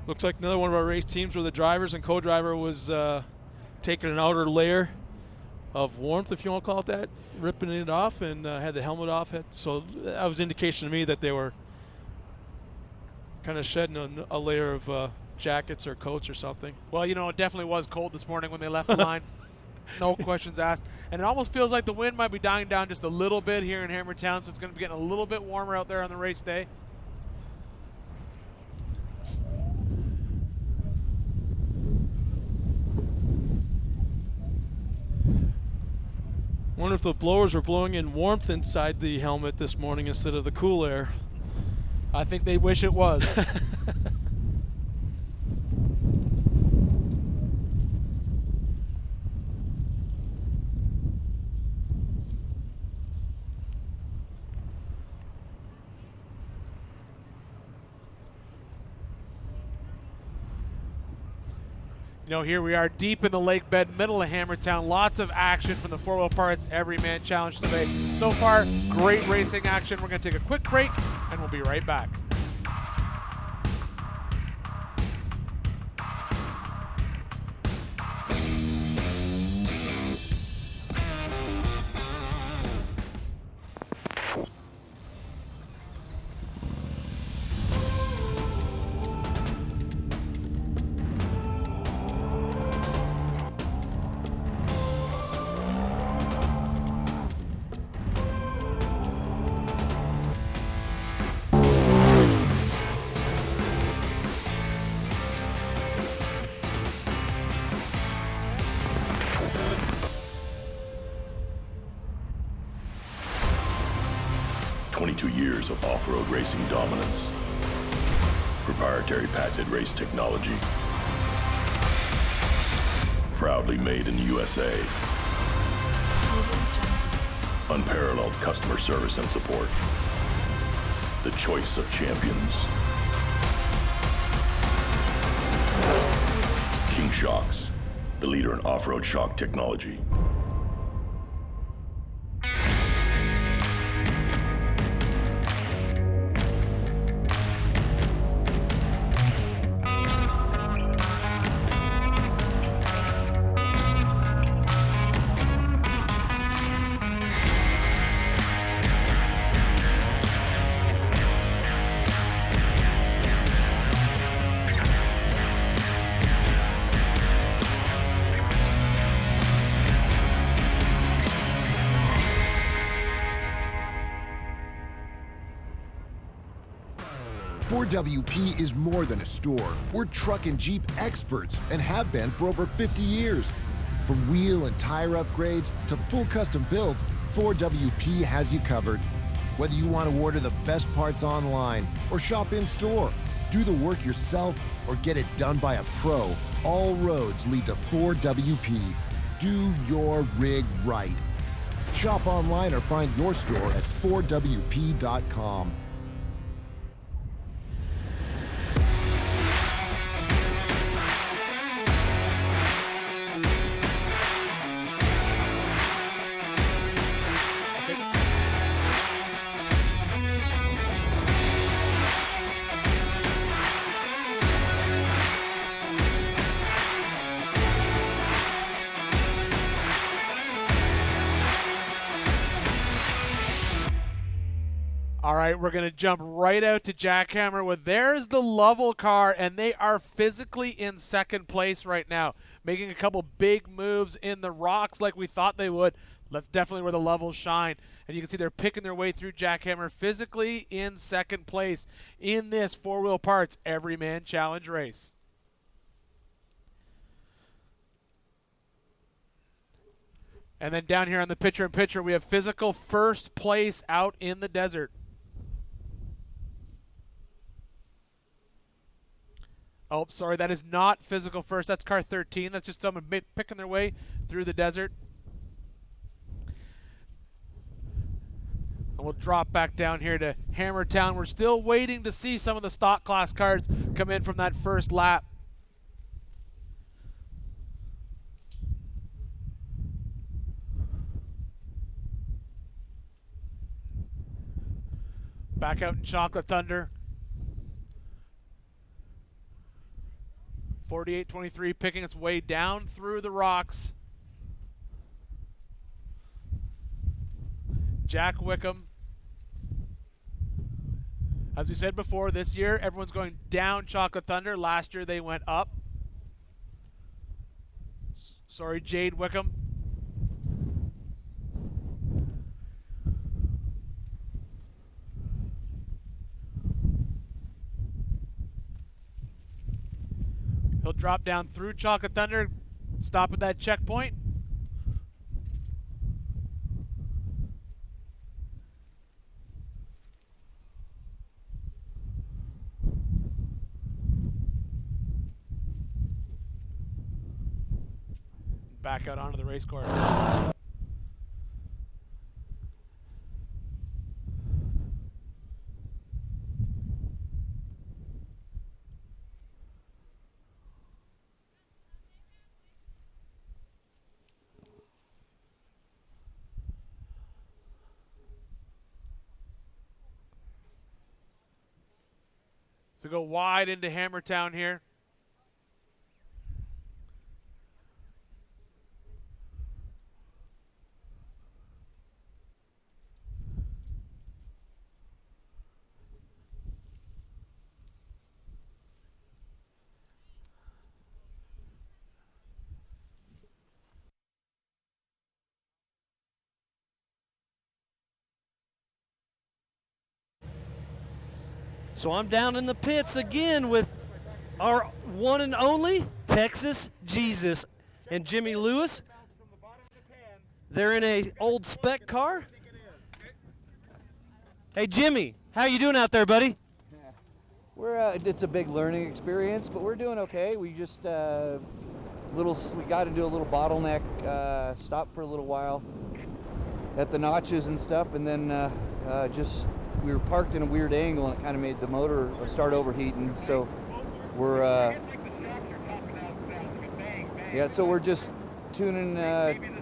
Looks like another one of our race teams where the drivers and co-driver was taking an outer layer of warmth, if you want to call it that, ripping it off, and had the helmet off. So that was indication to me that they were kind of shedding a layer of jackets or coats or something. Well, you know, it definitely was cold this morning when they left the line. No questions asked. And it almost feels like the wind might be dying down just a little bit here in Hammertown, so it's going to be getting a little bit warmer out there on the race day. Wonder if the blowers were blowing in warmth inside the helmet this morning instead of the cool air. I think they wish it was. You know, here we are deep in the lake bed, middle of Hammertown. Lots of action from the 4 Wheel Parts Everyman Challenge today. So far, great racing action. We're going to take a quick break, and we'll be right back. Years of off-road racing dominance, proprietary patented race technology, proudly made in the USA, unparalleled customer service and support, the choice of champions. King Shocks, the leader in off-road shock technology. WP is more than a store. We're truck and Jeep experts and have been for over 50 years. From wheel and tire upgrades to full custom builds, 4WP has you covered. Whether you want to order the best parts online or shop in store, do the work yourself or get it done by a pro, all roads lead to 4WP. Do your rig right. Shop online or find your store at 4WP.com. All right, we're going to jump right out to Jackhammer with there's the Lovell car, and they are physically in second place right now, making a couple big moves in the rocks like we thought they would. That's definitely where the Lovells shine. And you can see they're picking their way through Jackhammer, physically in second place in this 4-wheel parts Everyman Challenge race. And then down here on the picture-in-picture, we have physical first place out in the desert. Oh, sorry, that is not physical first. That's car 13. That's just someone picking their way through the desert. And we'll drop back down here to Hammertown. We're still waiting to see some of the stock class cars come in from that first lap. Back out in Chocolate Thunder. 48-23 picking its way down through the rocks. Jack Wickham. As we said before, this year everyone's going down Chocolate Thunder. Last year they went up. Sorry, Jade Wickham. He'll drop down through Chocolate Thunder, stop at that checkpoint. Back out onto the race course. So go wide into Hammertown here. So I'm down in the pits again with our one and only Texas Jesus and Jimmy Lewis. They're in a old spec car. Hey Jimmy, how you doing out there, buddy? We're it's a big learning experience, but we're doing okay. We just we got to do a little bottleneck stop for a little while at the notches and stuff, and then we were parked in a weird angle and it kind of made the motor start overheating. So we're so we're just tuning,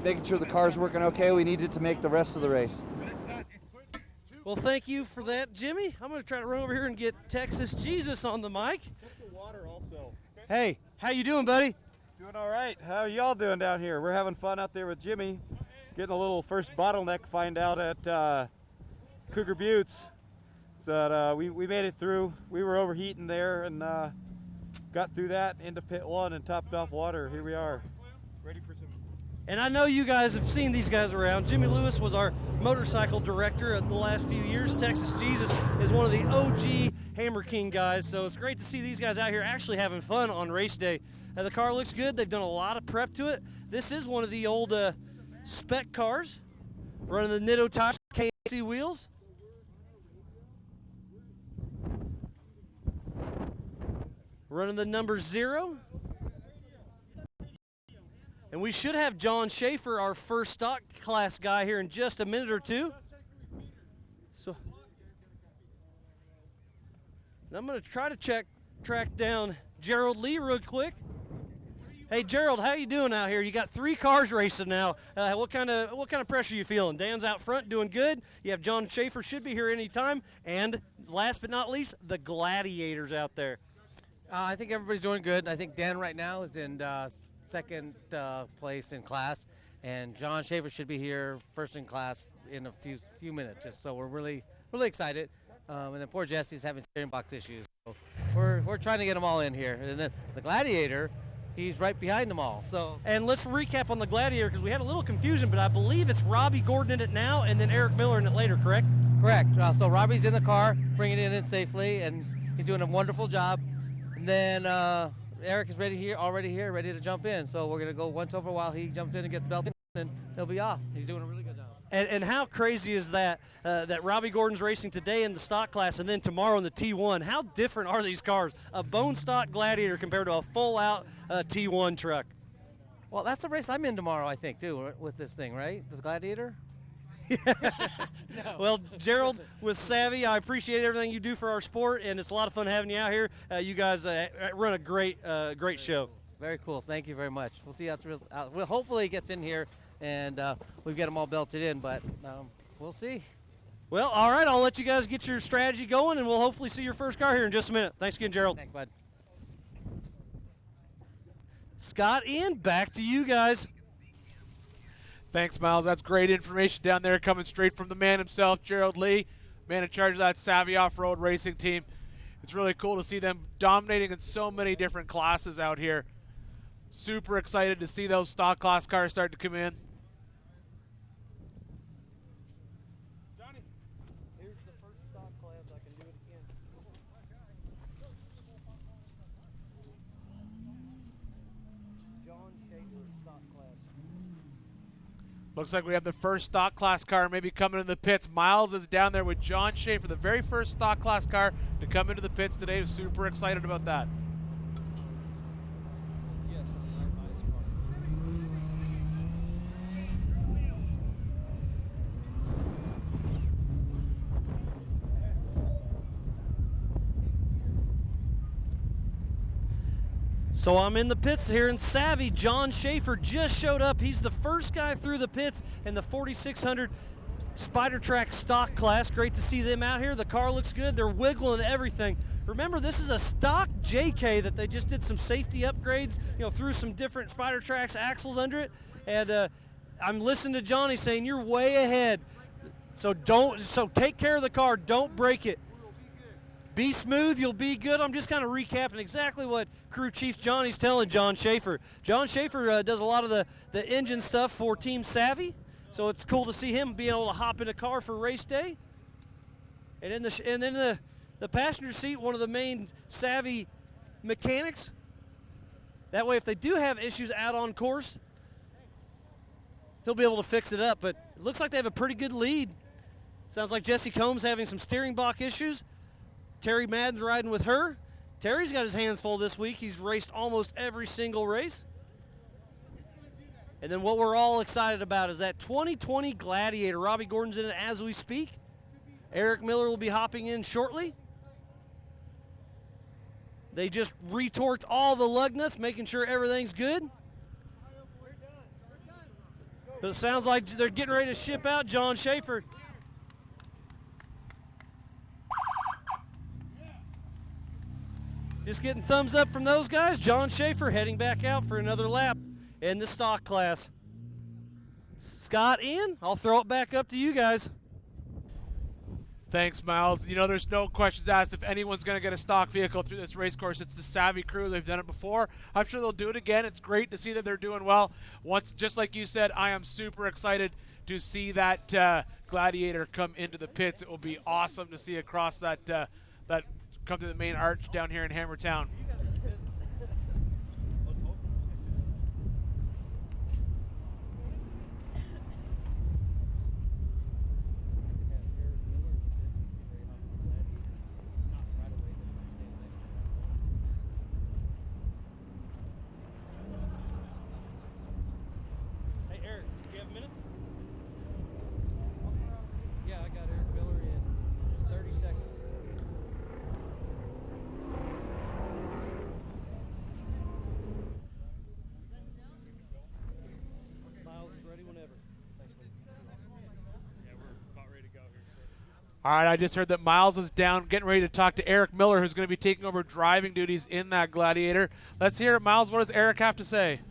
making sure the car's working okay. We need it to make the rest of the race. Well, thank you for that, Jimmy. I'm going to try to run over here and get Texas Jesus on the mic. Hey, how you doing, buddy? Doing all right. How are y'all doing down here? We're having fun out there with Jimmy, getting a little first bottleneck find out at Cougar Buttes. So we made it through. We were overheating there and got through that into pit one and topped off water. Here we are, ready for some. And I know you guys have seen these guys around. Jimmy Lewis was our motorcycle director at the last few years. Texas Jesus is one of the OG Hammer King guys. So it's great to see these guys out here actually having fun on race day. The car looks good. They've done a lot of prep to it. This is one of the old spec cars, running the Nitto tires, KC wheels. Running the number 0. And we should have John Schaefer, our first stock class guy, here in just a minute or two. So I'm going to try to track down Gerald Lee real quick. Hey Gerald, how you doing out here? You got 3 cars racing now. What kind of pressure you feeling? Dan's out front doing good. You have John Schaefer, should be here any time. And last but not least, the Gladiators out there. I think everybody's doing good. I think Dan right now is in second place in class, and John Schaefer should be here first in class in a few minutes. Just so we're really really excited. And then poor Jesse's having steering box issues. So we're trying to get them all in here. And then the Gladiator, he's right behind them all. So. And let's recap on the Gladiator because we had a little confusion, but I believe it's Robbie Gordon in it now and then Eric Miller in it later, correct? Correct. So Robbie's in the car, bringing it in safely, and he's doing a wonderful job. And then Eric is already here, ready to jump in. So we're going to go once over while he jumps in and gets belted, and he'll be off. He's doing a really good job. And how crazy is that, that Robbie Gordon's racing today in the stock class and then tomorrow in the T1? How different are these cars? A bone stock Gladiator compared to a full-out T1 truck. Well, that's a race I'm in tomorrow, I think, too, with this thing, right? The Gladiator? No. Well, Gerald, with Savvy, I appreciate everything you do for our sport, and it's a lot of fun having you out here. You guys run a great show. Very cool. Thank you very much. We'll see how it's well, hopefully it gets in here, and we've got them all belted in, but we'll see. Well, all right. I'll let you guys get your strategy going, and we'll hopefully see your first car here in just a minute. Thanks again, Gerald. Thanks, bud. Scott, Ian, back to you guys. Thanks, Miles. That's great information down there coming straight from the man himself, Gerald Lee, man in charge of that Savvy Off-Road Racing team. It's really cool to see them dominating in so many different classes out here. Super excited to see those stock class cars start to come in. Johnny, here's the first stock class. I can do it again. John Schaefer, stock class. Looks like we have the first stock class car maybe coming in the pits. Miles is down there with John Schaefer, the very first stock class car to come into the pits today. Super excited about that. Yes, I'm right by his car. So I'm in the pits here in Savvy. John Schaefer just showed up. He's the first guy through the pits in the 4600 Spider Track stock class. Great to see them out here. The car looks good. They're wiggling everything. Remember, this is a stock JK that they just did some safety upgrades, threw some different Spider Tracks axles under it. And I'm listening to Johnny saying you're way ahead. So take care of the car. Don't break it. Be smooth, you'll be good. I'm just kind of recapping exactly what Crew Chief Johnny's telling John Schaefer. John Schaefer does a lot of the engine stuff for Team Savvy, so it's cool to see him being able to hop in a car for race day. And in the passenger seat, one of the main Savvy mechanics. That way, if they do have issues out on course, he'll be able to fix it up. But it looks like they have a pretty good lead. Sounds like Jesse Combs having some steering block issues. Terry Madden's riding with her. Terry's got his hands full this week. He's raced almost every single race. And then what we're all excited about is that 2020 Gladiator. Robbie Gordon's in it as we speak. Eric Miller will be hopping in shortly. They just retorqued all the lug nuts, making sure everything's good. But it sounds like they're getting ready to ship out John Schaefer. Just getting thumbs up from those guys. John Schaefer heading back out for another lap in the stock class. Scott, Ian, I'll throw it back up to you guys. Thanks, Miles. There's no questions asked if anyone's going to get a stock vehicle through this race course. It's the Savvy crew. They've done it before. I'm sure they'll do it again. It's great to see that they're doing well. Just like you said, I am super excited to see that Gladiator come into the pits. It will be awesome to see across that come to the main arch down here in Hammertown. Hey, Eric, do you have a minute? Yeah, I got Eric Miller in 30 seconds. Miles is ready whenever. Thanks, man. Yeah, we're about ready to go here. All right, I just heard that Miles is down, getting ready to talk to Eric Miller, who's going to be taking over driving duties in that Gladiator. Let's hear it, Miles. What does Eric have to say?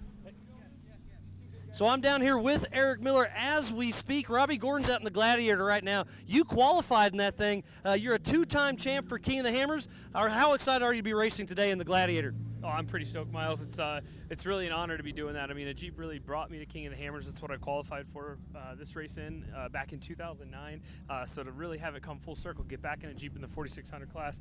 So I'm down here with Eric Miller as we speak. Robbie Gordon's out in the Gladiator right now. You qualified in that thing. You're a 2-time champ for King of the Hammers. How excited are you to be racing today in the Gladiator? Oh, I'm pretty stoked, Miles. It's really an honor to be doing that. I mean, a Jeep really brought me to King of the Hammers. That's what I qualified for this race in back in 2009. So to really have it come full circle, get back in a Jeep in the 4600 class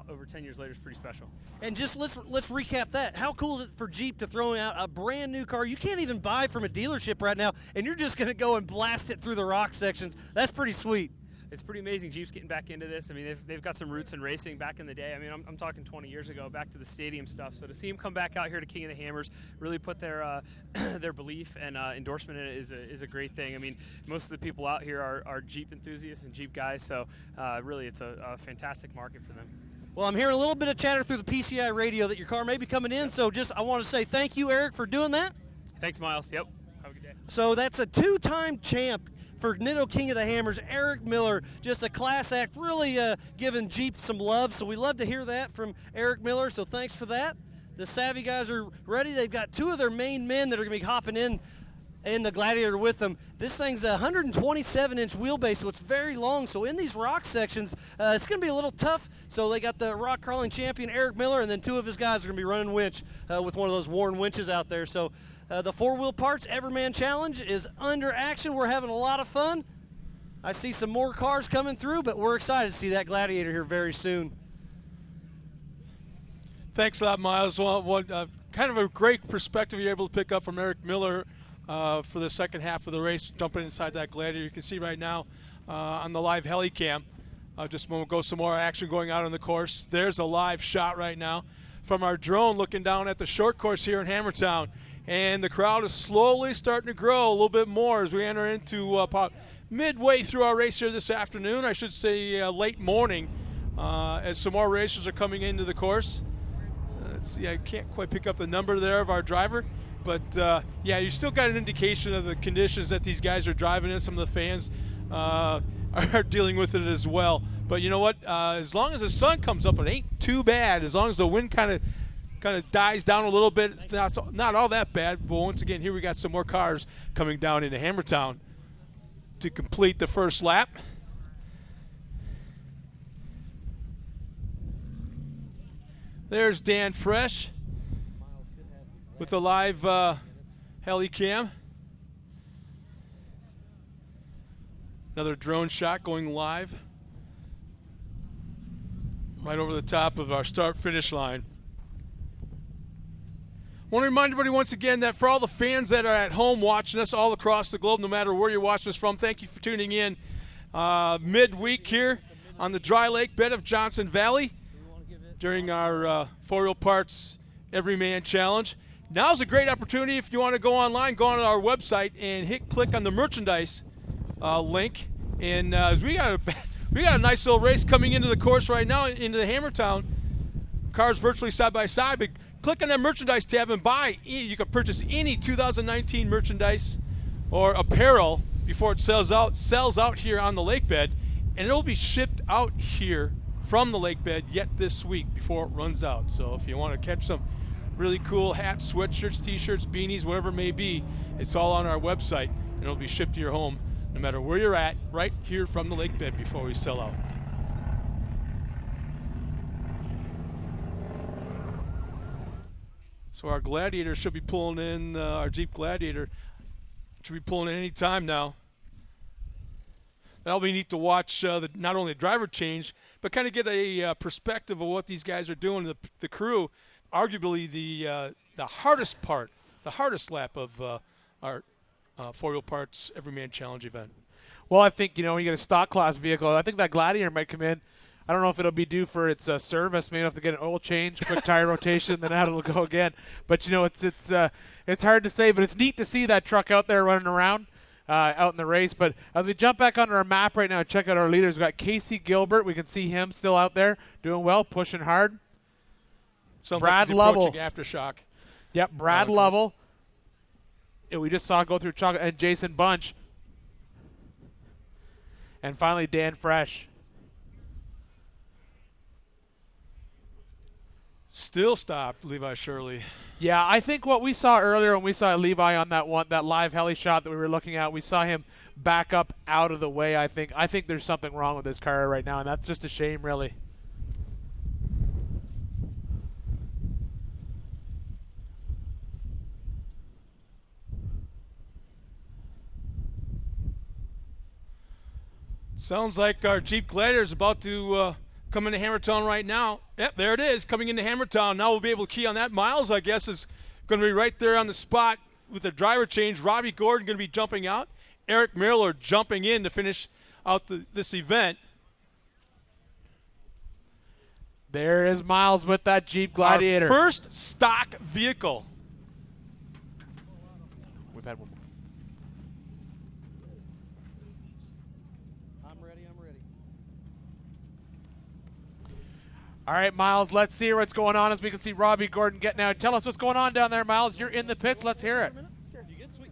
over 10 years later is pretty special. And just let's recap that. How cool is it for Jeep to throw out a brand new car you can't even buy from a dealership right now, and you're just going to go and blast it through the rock sections? That's pretty sweet. It's pretty amazing. Jeep's getting back into this. I mean, they've got some roots in racing back in the day. I mean, I'm talking 20 years ago, back to the stadium stuff. So to see them come back out here to King of the Hammers, really put their their belief and endorsement in it is a great thing. I mean, most of the people out here are Jeep enthusiasts and Jeep guys. So really, it's a fantastic market for them. Well, I'm hearing a little bit of chatter through the PCI radio that your car may be coming in. So I want to say thank you, Eric, for doing that. Thanks, Miles. Yep. Have a good day. So that's a 2-time champ for Nitto King of the Hammers, Eric Miller, just a class act, really giving Jeep some love. So we love to hear that from Eric Miller, so thanks for that. The Savvy guys are ready. They've got 2 of their main men that are going to be hopping in the Gladiator with them. This thing's a 127-inch wheelbase, so it's very long. So in these rock sections, it's going to be a little tough. So they got the rock crawling champion, Eric Miller, and then 2 of his guys are going to be running winch with one of those worn winches out there. So the 4-wheel parts Everyman Challenge is under action. We're having a lot of fun. I see some more cars coming through, but we're excited to see that Gladiator here very soon. Thanks a lot, Miles. Well, kind of a great perspective you're able to pick up from Eric Miller for the second half of the race, jumping inside that Gladiator. You can see right now on the live heli cam, just a moment ago, some more action going out on the course. There's a live shot right now from our drone looking down at the short course here in Hammertown. And the crowd is slowly starting to grow a little bit more as we enter into about midway through our race here this afternoon. I should say late morning as some more racers are coming into the course. Let's see, I can't quite pick up the number there of our driver. But, yeah, you still got an indication of the conditions that these guys are driving in. Some of the fans are dealing with it as well. But you know what? As long as the sun comes up, it ain't too bad. As long as the wind kind of dies down a little bit. It's not all that bad. But once again, here we got some more cars coming down into Hammertown to complete the first lap. There's Dan Fresh with the live heli cam. Another drone shot going live right over the top of our start-finish line. I want to remind everybody once again that for all the fans that are at home watching us all across the globe, no matter where you're watching us from, thank you for tuning in midweek here on the dry lake bed of Johnson Valley during our 4-wheel parts Everyman Challenge. Now's a great opportunity if you want to go online, go on our website and click on the merchandise link. And we got a nice little race coming into the course right now, into the Hammertown. Cars virtually side by side, but click on that merchandise tab and buy. You can purchase any 2019 merchandise or apparel before it sells out here on the lake bed, and it'll be shipped out here from the lake bed yet this week before it runs out. So if you want to catch some really cool hats, sweatshirts, t-shirts, beanies, whatever it may be, it's all on our website, and it'll be shipped to your home no matter where you're at, right here from the lake bed before we sell out. So our Gladiator should be pulling in, our Jeep Gladiator should be pulling in any time now. That'll be neat to watch not only the driver change, but kind of get a perspective of what these guys are doing. The crew, arguably the hardest part, the hardest lap of our 4-wheel parts Everyman Challenge event. Well, I think, when you get a stock class vehicle, I think that Gladiator might come in. I don't know if it'll be due for its service. Maybe have to get an oil change, quick tire rotation, then out it'll go again. But it's hard to say. But it's neat to see that truck out there running around out in the race. But as we jump back onto our map right now and check out our leaders, we've got Casey Gilbert. We can see him still out there doing well, pushing hard. Sounds Brad like Lovell. Aftershock. Yep, Brad Lovell. We just saw go through chocolate, and Jason Bunch. And finally, Dan Fresh. Still stopped, Levi Shirley. Yeah, I think what we saw earlier when we saw Levi on that live heli shot that we were looking at, we saw him back up out of the way. I think there's something wrong with this car right now, and that's just a shame, really. Sounds like our Jeep Gladiator is about to come into Hammertown right now. Yep, there it is, coming into Hammertown. Now we'll be able to key on that. Miles, I guess, is going to be right there on the spot with the driver change. Robbie Gordon going to be jumping out. Eric Miller jumping in to finish out this event. There is Miles with that Jeep Gladiator. Our first stock vehicle. We've had one more. All right, Miles, let's see what's going on as we can see Robbie Gordon getting out. Tell us what's going on down there, Miles. You're in the pits. Let's hear it. Sure, you good? Sweet.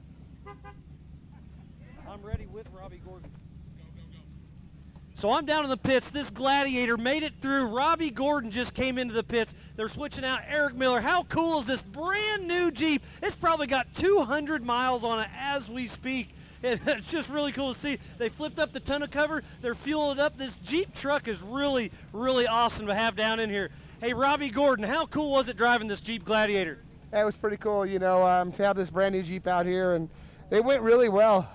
I'm ready with Robbie Gordon. So I'm down in the pits. This Gladiator made it through. Robbie Gordon just came into the pits. They're switching out Eric Miller. How cool is this brand new Jeep? It's probably got 200 miles on it as we speak. And it's just really cool to see. They flipped up the tonneau cover. They're fueling it up. This Jeep truck is really, really awesome to have down in here. Hey, Robbie Gordon, how cool was it driving this Jeep Gladiator? It was pretty cool, you know, to have this brand new Jeep out here, and it went really well.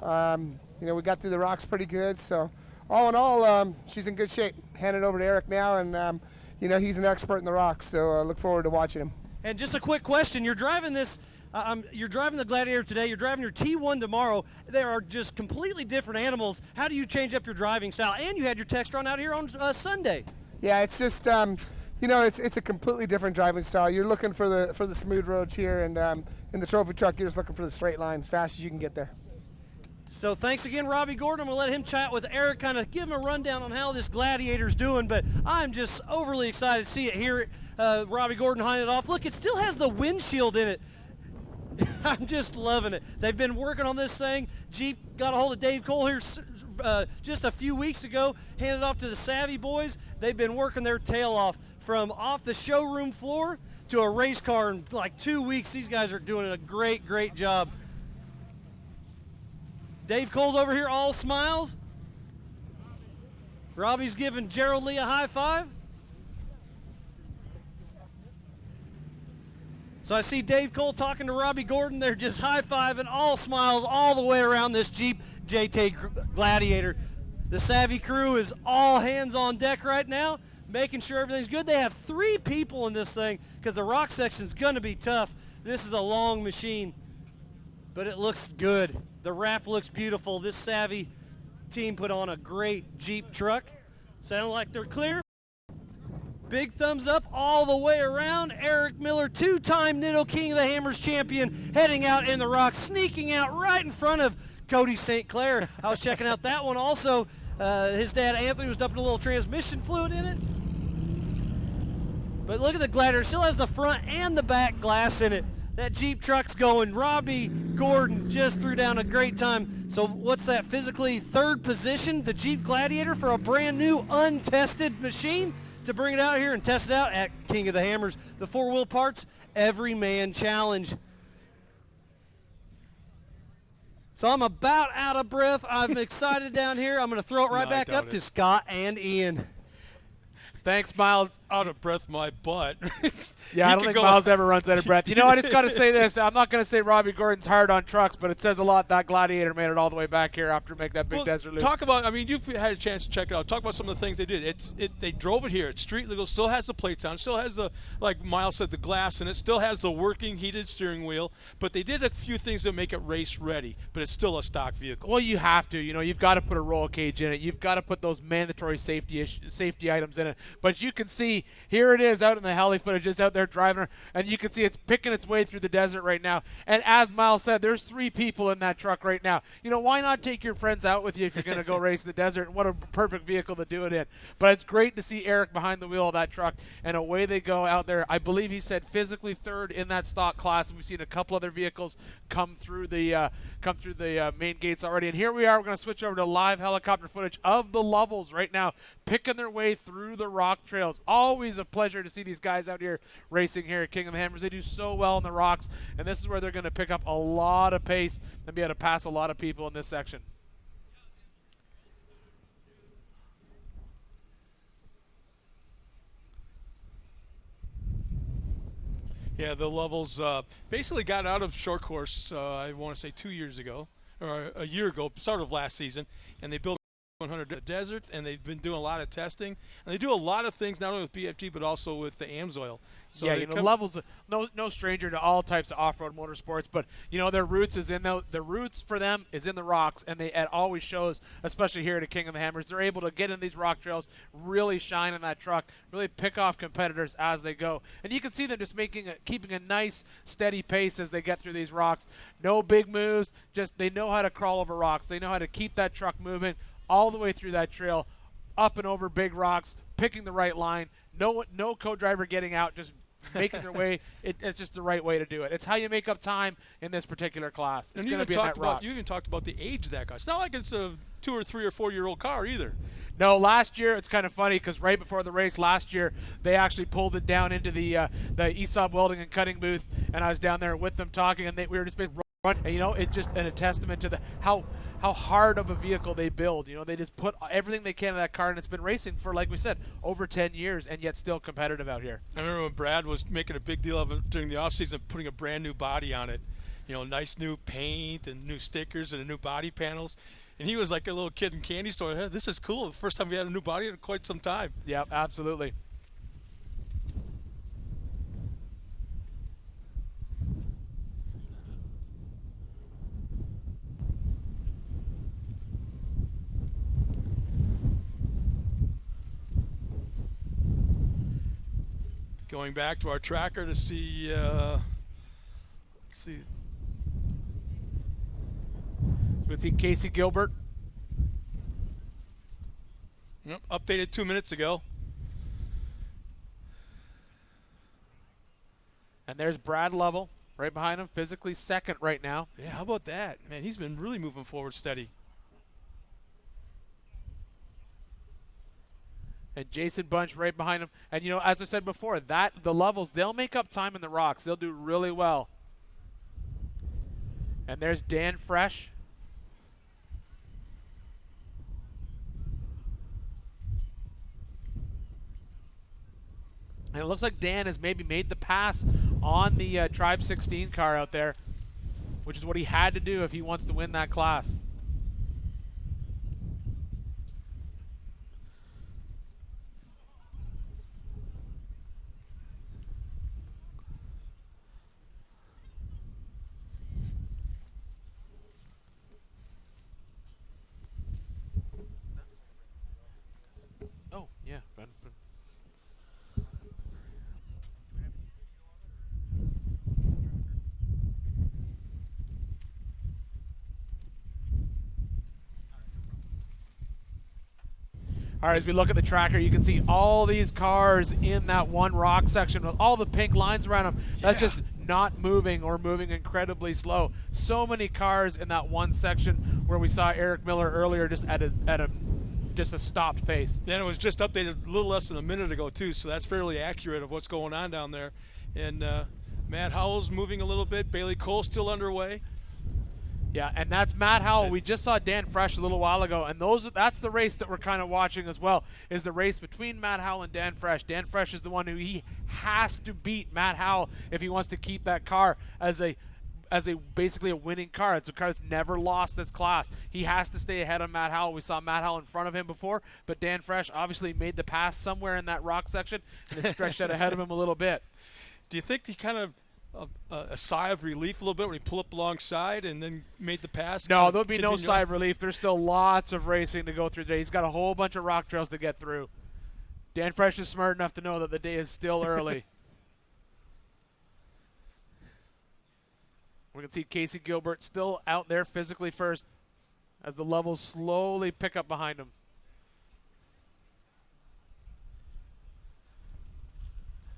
You know, we got through the rocks pretty good, so all in all, she's in good shape. Hand it over to Eric now, and you know, he's an expert in the rocks, so I look forward to watching him. And just a quick question, you're driving this. You're driving the Gladiator today. You're driving your T1 tomorrow. They are just completely different animals. How do you change up your driving style? And you had your test run out here on Sunday. Yeah, it's just you know, it's a completely different driving style. You're looking for the smooth roads here, and in the trophy truck, you're just looking for the straight line as fast as you can get there. So thanks again, Robbie Gordon. I'm going to let him chat with Eric, kind of give him a rundown on how this Gladiator's doing, but I'm just overly excited to see it here. Robbie Gordon hiding it off. Look, it still has the windshield in it. I'm just loving it. They've been working on this thing. Jeep got a hold of Dave Cole here just a few weeks ago, handed off to the Savvy boys. They've been working their tail off from off the showroom floor to a race car in like 2 weeks. These guys are doing a great, great job. Dave Cole's over here all smiles. Robbie's giving Gerald Lee a high five. So I see Dave Cole talking to Robbie Gordon. They're just high-fiving, all smiles all the way around this Jeep JT Gladiator. The Savvy crew is all hands on deck right now, making sure everything's good. They have 3 people in this thing because the rock section's going to be tough. This is a long machine, but it looks good. The wrap looks beautiful. This Savvy team put on a great Jeep truck. Sound like they're clear? Big thumbs up all the way around. Eric Miller, 2-time Nitto King of the Hammers champion, heading out in the rocks, sneaking out right in front of Cody St. Clair. I was checking out that one also. His dad, Anthony, was dumping a little transmission fluid in it. But look at the Gladiator. Still has the front and the back glass in it. That Jeep truck's going. Robbie Gordon just threw down a great time. So what's that, physically 3rd position, the Jeep Gladiator, for a brand new untested machine? To bring it out here and test it out at King of the Hammers, the 4-wheel parts Everyman Challenge. So I'm about out of breath. I'm excited down here. I'm going to throw it right back up to Scott and Ian. Thanks, Miles. Out of breath, my butt. Yeah, I don't think Miles ever runs out of breath. You know, I just got to say this. I'm not going to say Robbie Gordon's hard on trucks, but it says a lot that Gladiator made it all the way back here after making that big desert loop. Talk about, I mean, you've had a chance to check it out. Talk about some of the things they did. They drove it here. It's street legal, still has the plates on, still has the, like Miles said, the glass in it, still has the working heated steering wheel, but they did a few things to make it race ready, but it's still a stock vehicle. Well, you have to. You know, you've got to put a roll cage in it. You've got to put those mandatory safety items in it. But you can see, here it is out in the heli footage, just out there driving, and you can see it's picking its way through the desert right now. And as Miles said, there's 3 people in that truck right now. You know, why not take your friends out with you if you're going to go race in the desert? And what a perfect vehicle to do it in. But it's great to see Eric behind the wheel of that truck, and away they go out there. I believe he said physically 3rd in that stock class. We've seen a couple other vehicles come through the main gates already. And here we are. We're going to switch over to live helicopter footage of the Lovels right now, picking their way through the rocks. rock trails. Always a pleasure to see these guys out here racing here at King of the Hammers. They do so well on the rocks, and this is where they're going to pick up a lot of pace and be able to pass a lot of people in this section. Yeah, the levels basically got out of short course, I want to say 2 years ago, or a year ago, start of last season, and they built 100 Desert, and they've been doing a lot of testing. And they do a lot of things, not only with BFG, but also with the AMSOIL. So yeah, levels, no stranger to all types of off-road motorsports, but their roots is in the roots for them is in the rocks, and it always shows, especially here at King of the Hammers. They're able to get in these rock trails, really shine in that truck, really pick off competitors as they go, and you can see them just keeping a nice steady pace as they get through these rocks. No big moves, just they know how to crawl over rocks. They know how to keep that truck moving all the way through that trail, up and over big rocks, picking the right line. No co-driver getting out, just making their way. It's just the right way to do it. It's how you make up time in this particular class. It's going to be in that rocks. You even talked about the age of that car. It's not like it's a 2 or 3 or 4 year old car either. No, last year it's kind of funny because right before the race last year, they actually pulled it down into the ESOP welding and cutting booth, and I was down there with them talking, and we were just basically run. And it's just a testament to how hard of a vehicle they build. They just put everything they can in that car, and it's been racing for, like we said, over 10 years, and yet still competitive out here. I remember when Brad was making a big deal of it during the offseason, putting a brand new body on it. Nice new paint and new stickers and new body panels. And he was like a little kid in candy store. Hey, this is cool. The first time we had a new body in quite some time. Yeah, absolutely. Going back to our tracker to see, let's see. Let's see Casey Gilbert. Yep, updated 2 minutes ago. And there's Brad Lovell right behind him, physically second right now. Yeah, how about that? Man, he's been really moving forward steady. And Jason Bunch right behind him. And, as I said before, the levels, they'll make up time in the rocks. They'll do really well. And there's Dan Fresh. And it looks like Dan has maybe made the pass on the Tribe 16 car out there, which is what he had to do if he wants to win that class. Oh, yeah. All right, as we look at the tracker, you can see all these cars in that one rock section with all the pink lines around them. That's just not moving or moving incredibly slow. So many cars in that one section where we saw Eric Miller earlier just at a stopped pace. Yeah, and it was just updated a little less than a minute ago too, so that's fairly accurate of what's going on down there. And Matt Howell's moving a little bit. Bailey Cole still underway. Yeah, and that's Matt Howell. We just saw Dan Fresh a little while ago, and that's the race that we're kind of watching as well, is the race between Matt Howell and Dan Fresh. Dan Fresh is the one who he has to beat Matt Howell if he wants to keep that car as basically a winning car. It's a car that's never lost this class. He has to stay ahead of Matt Howell. We saw Matt Howell in front of him before, but Dan Fresh obviously made the pass somewhere in that rock section and has stretched out ahead of him a little bit. Do you think he kind of a sigh of relief a little bit when he pulled up alongside and then made the pass? No, there'll be no sigh of relief. There's still lots of racing to go through today. He's got a whole bunch of rock trails to get through. Dan Fresh is smart enough to know that the day is still early. We can see Casey Gilbert still out there physically first as the levels slowly pick up behind him.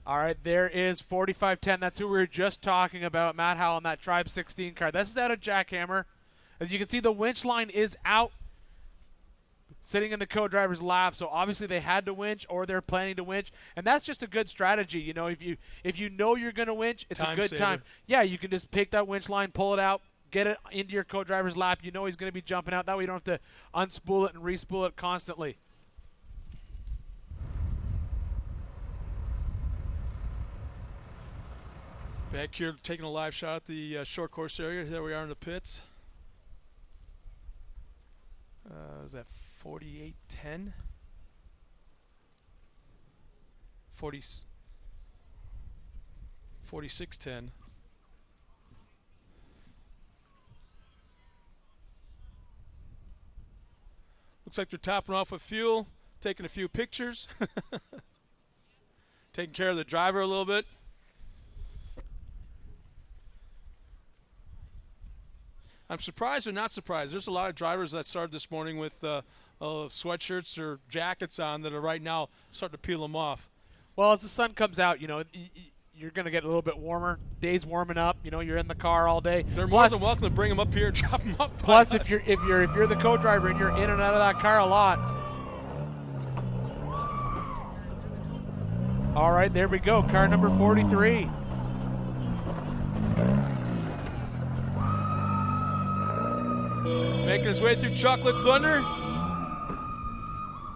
All right, there is 4510. That's who we were just talking about, Matt Howell in that Tribe 16 car. This is out of Jackhammer. As you can see, the winch line is out. sitting in the co-driver's lap, so obviously they had to winch or they're planning to winch, and that's just a good strategy. You know, if you know you're going to winch, it's a good time. Yeah, you can just pick that winch line, pull it out, get it into your co-driver's lap. You know he's going to be jumping out. That way you don't have to unspool it and respool it constantly. Back here taking a live shot at the short course area. There we are in the pits. Is that 48.10? 46.10. Looks like they're topping off with fuel, taking a few pictures, taking care of the driver a little bit. I'm surprised or not surprised. There's a lot of drivers that started this morning with sweatshirts or jackets on that are right now starting to peel them off. Well, as the sun comes out, you know, you're going to get a little bit warmer. Day's warming up. You know, you're in the car all day. They're more than welcome to bring them up here and drop them off. Plus, if you're the co-driver and you're in and out of that car a lot. All right, there we go. Car number 43. Making his way through Chocolate Thunder.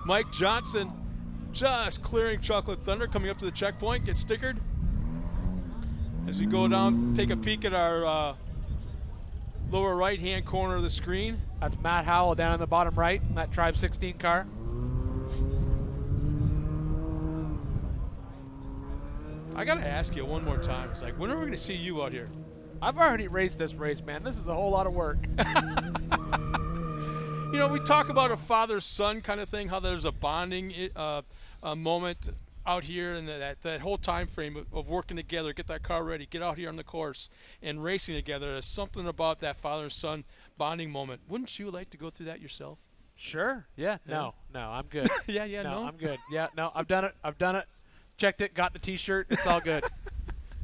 Mike Johnson just clearing Chocolate Thunder, coming up to the checkpoint, gets stickered. As we go down, take a peek at our lower right-hand corner of the screen. That's Matt Howell down in the bottom right, that Tribe 16 car. I gotta ask you one more time. It's like, when are we gonna see you out here? I've already raced this race, man. This is a whole lot of work. You know, we talk about a father-son kind of thing, how there's a bonding moment out here, and that whole time frame of working together, get that car ready, get out here on the course, and racing together. There's something about that father-son bonding moment. Wouldn't you like to go through that yourself? Sure. Yeah. No, I'm good. No, I'm good. Yeah, no, I've done it. Checked it, got the T-shirt. It's all good.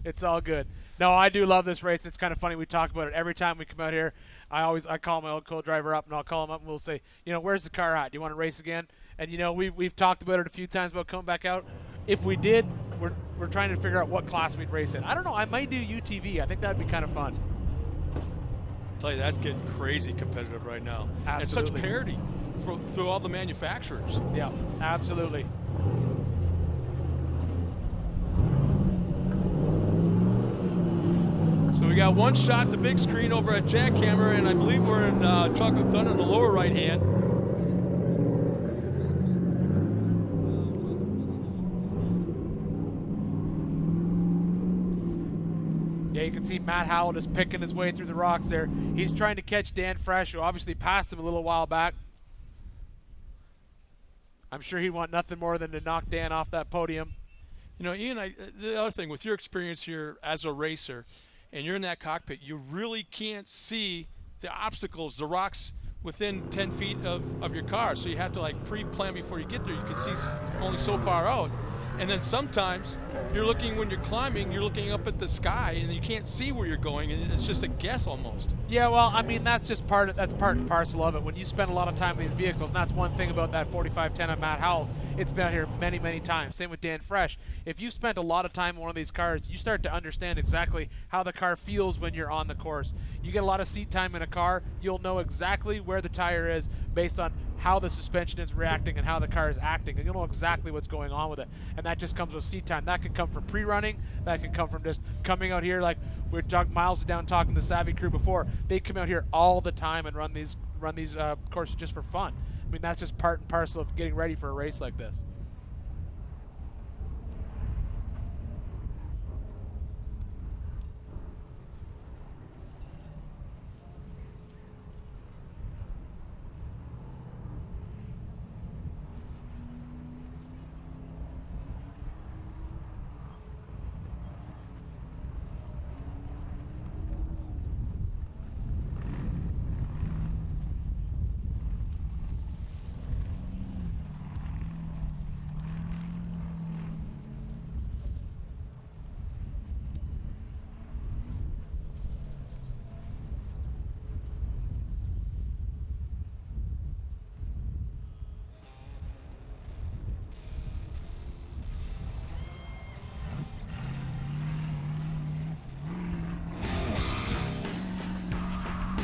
It's all good. No, I do love this race. It's kind of funny. We talk about it every time we come out here. I call my old co-driver up, and I'll call him up, and we'll say, you know, where's the car at? Do you want to race again? And, you know, we've talked about it a few times about coming back out. If we did, we're trying to figure out what class we'd race in. I don't know. I might do UTV. I think that'd be kind of fun. I'll tell you, that's getting crazy competitive right now. Absolutely. And such parity through all the manufacturers. Yeah, absolutely. So we got one shot, the big screen over at Jackhammer, and I believe we're in Chocolate Thunder in the lower right hand. Yeah, you can see Matt Howell just picking his way through the rocks there. He's trying to catch Dan Fresh, who obviously passed him a little while back. I'm sure he'd want nothing more than to knock Dan off that podium. You know, Ian, the other thing, with your experience here as a racer, and you're in that cockpit, you really can't see the obstacles, the rocks within 10 feet of your car. So you have to like pre-plan before you get there. You can see only so far out. And then sometimes you're looking, when you're climbing, you're looking up at the sky and you can't see where you're going, and it's just a guess almost. Yeah, well, I mean, that's part and parcel of it. When you spend a lot of time in these vehicles, and that's one thing about that 4510 on Matt Howell's, it's been out here many, many times. Same with Dan Fresh. If you spent a lot of time in one of these cars, you start to understand exactly how the car feels when you're on the course. You get a lot of seat time in a car, you'll know exactly where the tire is based on how the suspension is reacting and how the car is acting, and you'll know exactly what's going on with it. And that just comes with seat time. That can come from pre-running. That can come from just coming out here, like we were talking Miles down talking to the Savvy crew before. They come out here all the time and run these courses just for fun. I mean, that's just part and parcel of getting ready for a race like this.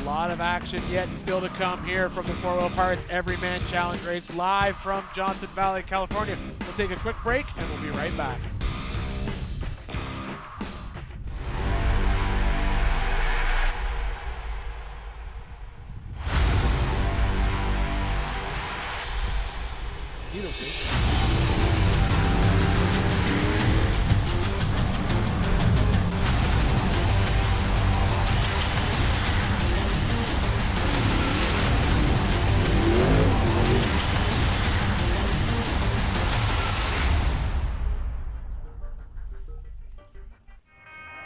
A lot of action yet still to come here from the 4 Wheel Parts Everyman Challenge race live from Johnson Valley, California. We'll take a quick break and we'll be right back.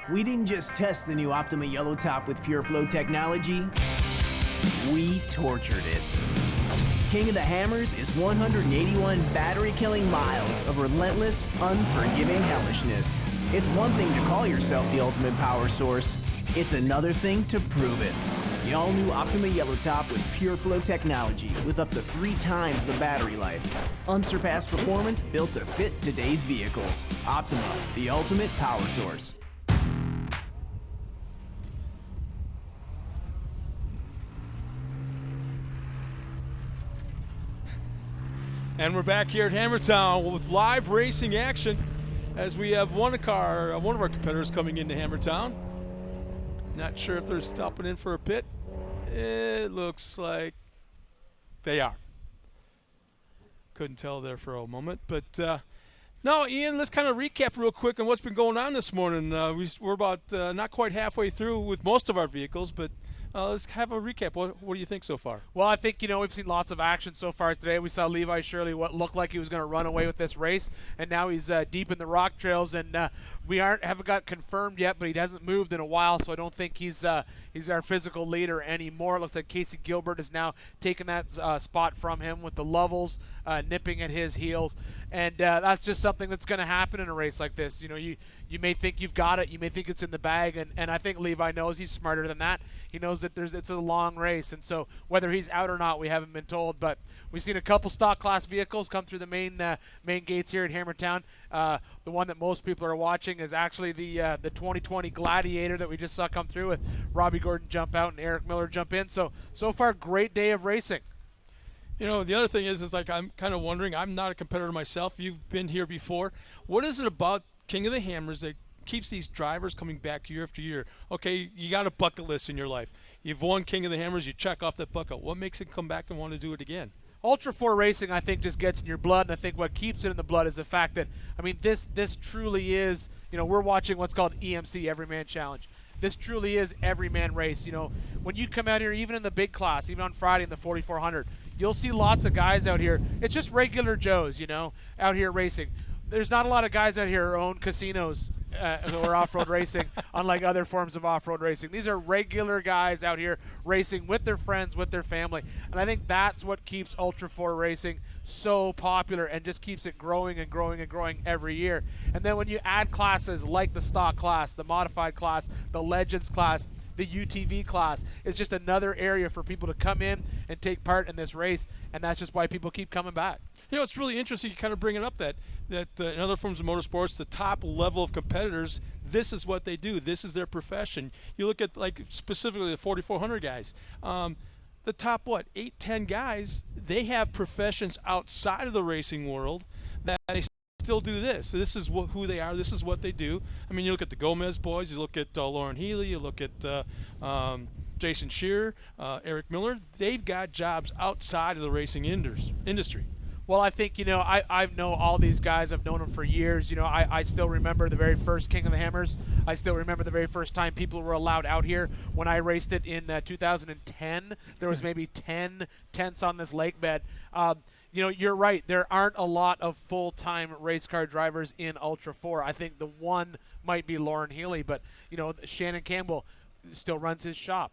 We didn't just test the new Optima Yellow Top with PureFlow technology, we tortured it. King of the Hammers is 181 battery-killing miles of relentless, unforgiving hellishness. It's one thing to call yourself the ultimate power source. It's another thing to prove it. The all-new Optima Yellow Top with PureFlow technology with up to 3 times the battery life. Unsurpassed performance built to fit today's vehicles. Optima, the ultimate power source. And we're back here at Hammertown with live racing action as we have one of our competitors coming into Hammertown. Not sure if they're stopping in for a pit. It looks like they are. Couldn't tell there for a moment. But no, Ian, let's kind of recap real quick on what's been going on this morning. We're about not quite halfway through with most of our vehicles, but let's have a recap. What do you think so far? Well, I think, we've seen lots of action so far today. We saw Levi Shirley, what looked like he was going to run away with this race, and now he's deep in the rock trails, and we haven't got confirmed yet, but he hasn't moved in a while, so I don't think he's our physical leader anymore. It looks like Casey Gilbert has now taken that spot from him with the Lovels nipping at his heels, and that's just something that's going to happen in a race like this. You may think you've got it, you may think it's in the bag, and I think Levi knows he's smarter than that. He knows that it's a long race, and so whether he's out or not, we haven't been told, but we've seen a couple stock class vehicles come through the main gates here at Hammertown. The one that most people are watching is actually the 2020 Gladiator that we just saw come through with Robbie Gordon jump out and Eric Miller jump in. So far, great day of racing. The other thing is like I'm kind of wondering, I'm not a competitor myself. You've been here before. What is it about King of the Hammers that keeps these drivers coming back year after year? Okay, you got a bucket list in your life. You've won King of the Hammers, you check off that bucket. What makes it come back and want to do it again? Ultra 4 racing, I think, just gets in your blood, and I think what keeps it in the blood is the fact that, this truly is, we're watching what's called EMC, Everyman Challenge. This truly is everyman race. When you come out here, even in the big class, even on Friday in the 4400, you'll see lots of guys out here. It's just regular Joes, out here racing. There's not a lot of guys out here who own casinos who are off-road racing, unlike other forms of off-road racing. These are regular guys out here racing with their friends, with their family, and I think that's what keeps Ultra 4 racing so popular and just keeps it growing and growing and growing every year. And then when you add classes like the stock class, the modified class, the legends class, the UTV class, it's just another area for people to come in and take part in this race, and that's just why people keep coming back. It's really interesting you kind of bringing up that in other forms of motorsports, the top level of competitors, this is what they do. This is their profession. You look at, like, specifically the 4400 guys. The top, 8, 10 guys, they have professions outside of the racing world that they still do this. So this is who they are. This is what they do. You look at the Gomez boys. You look at Lauren Healy. You look at Jason Shearer, Eric Miller. They've got jobs outside of the racing industry. Well, I think, I know all these guys. I've known them for years. I still remember the very first King of the Hammers. I still remember the very first time people were allowed out here. When I raced it in 2010, there was maybe 10 tents on this lake bed. You're right. There aren't a lot of full-time race car drivers in Ultra 4. I think the one might be Lauren Healy, but, Shannon Campbell still runs his shop.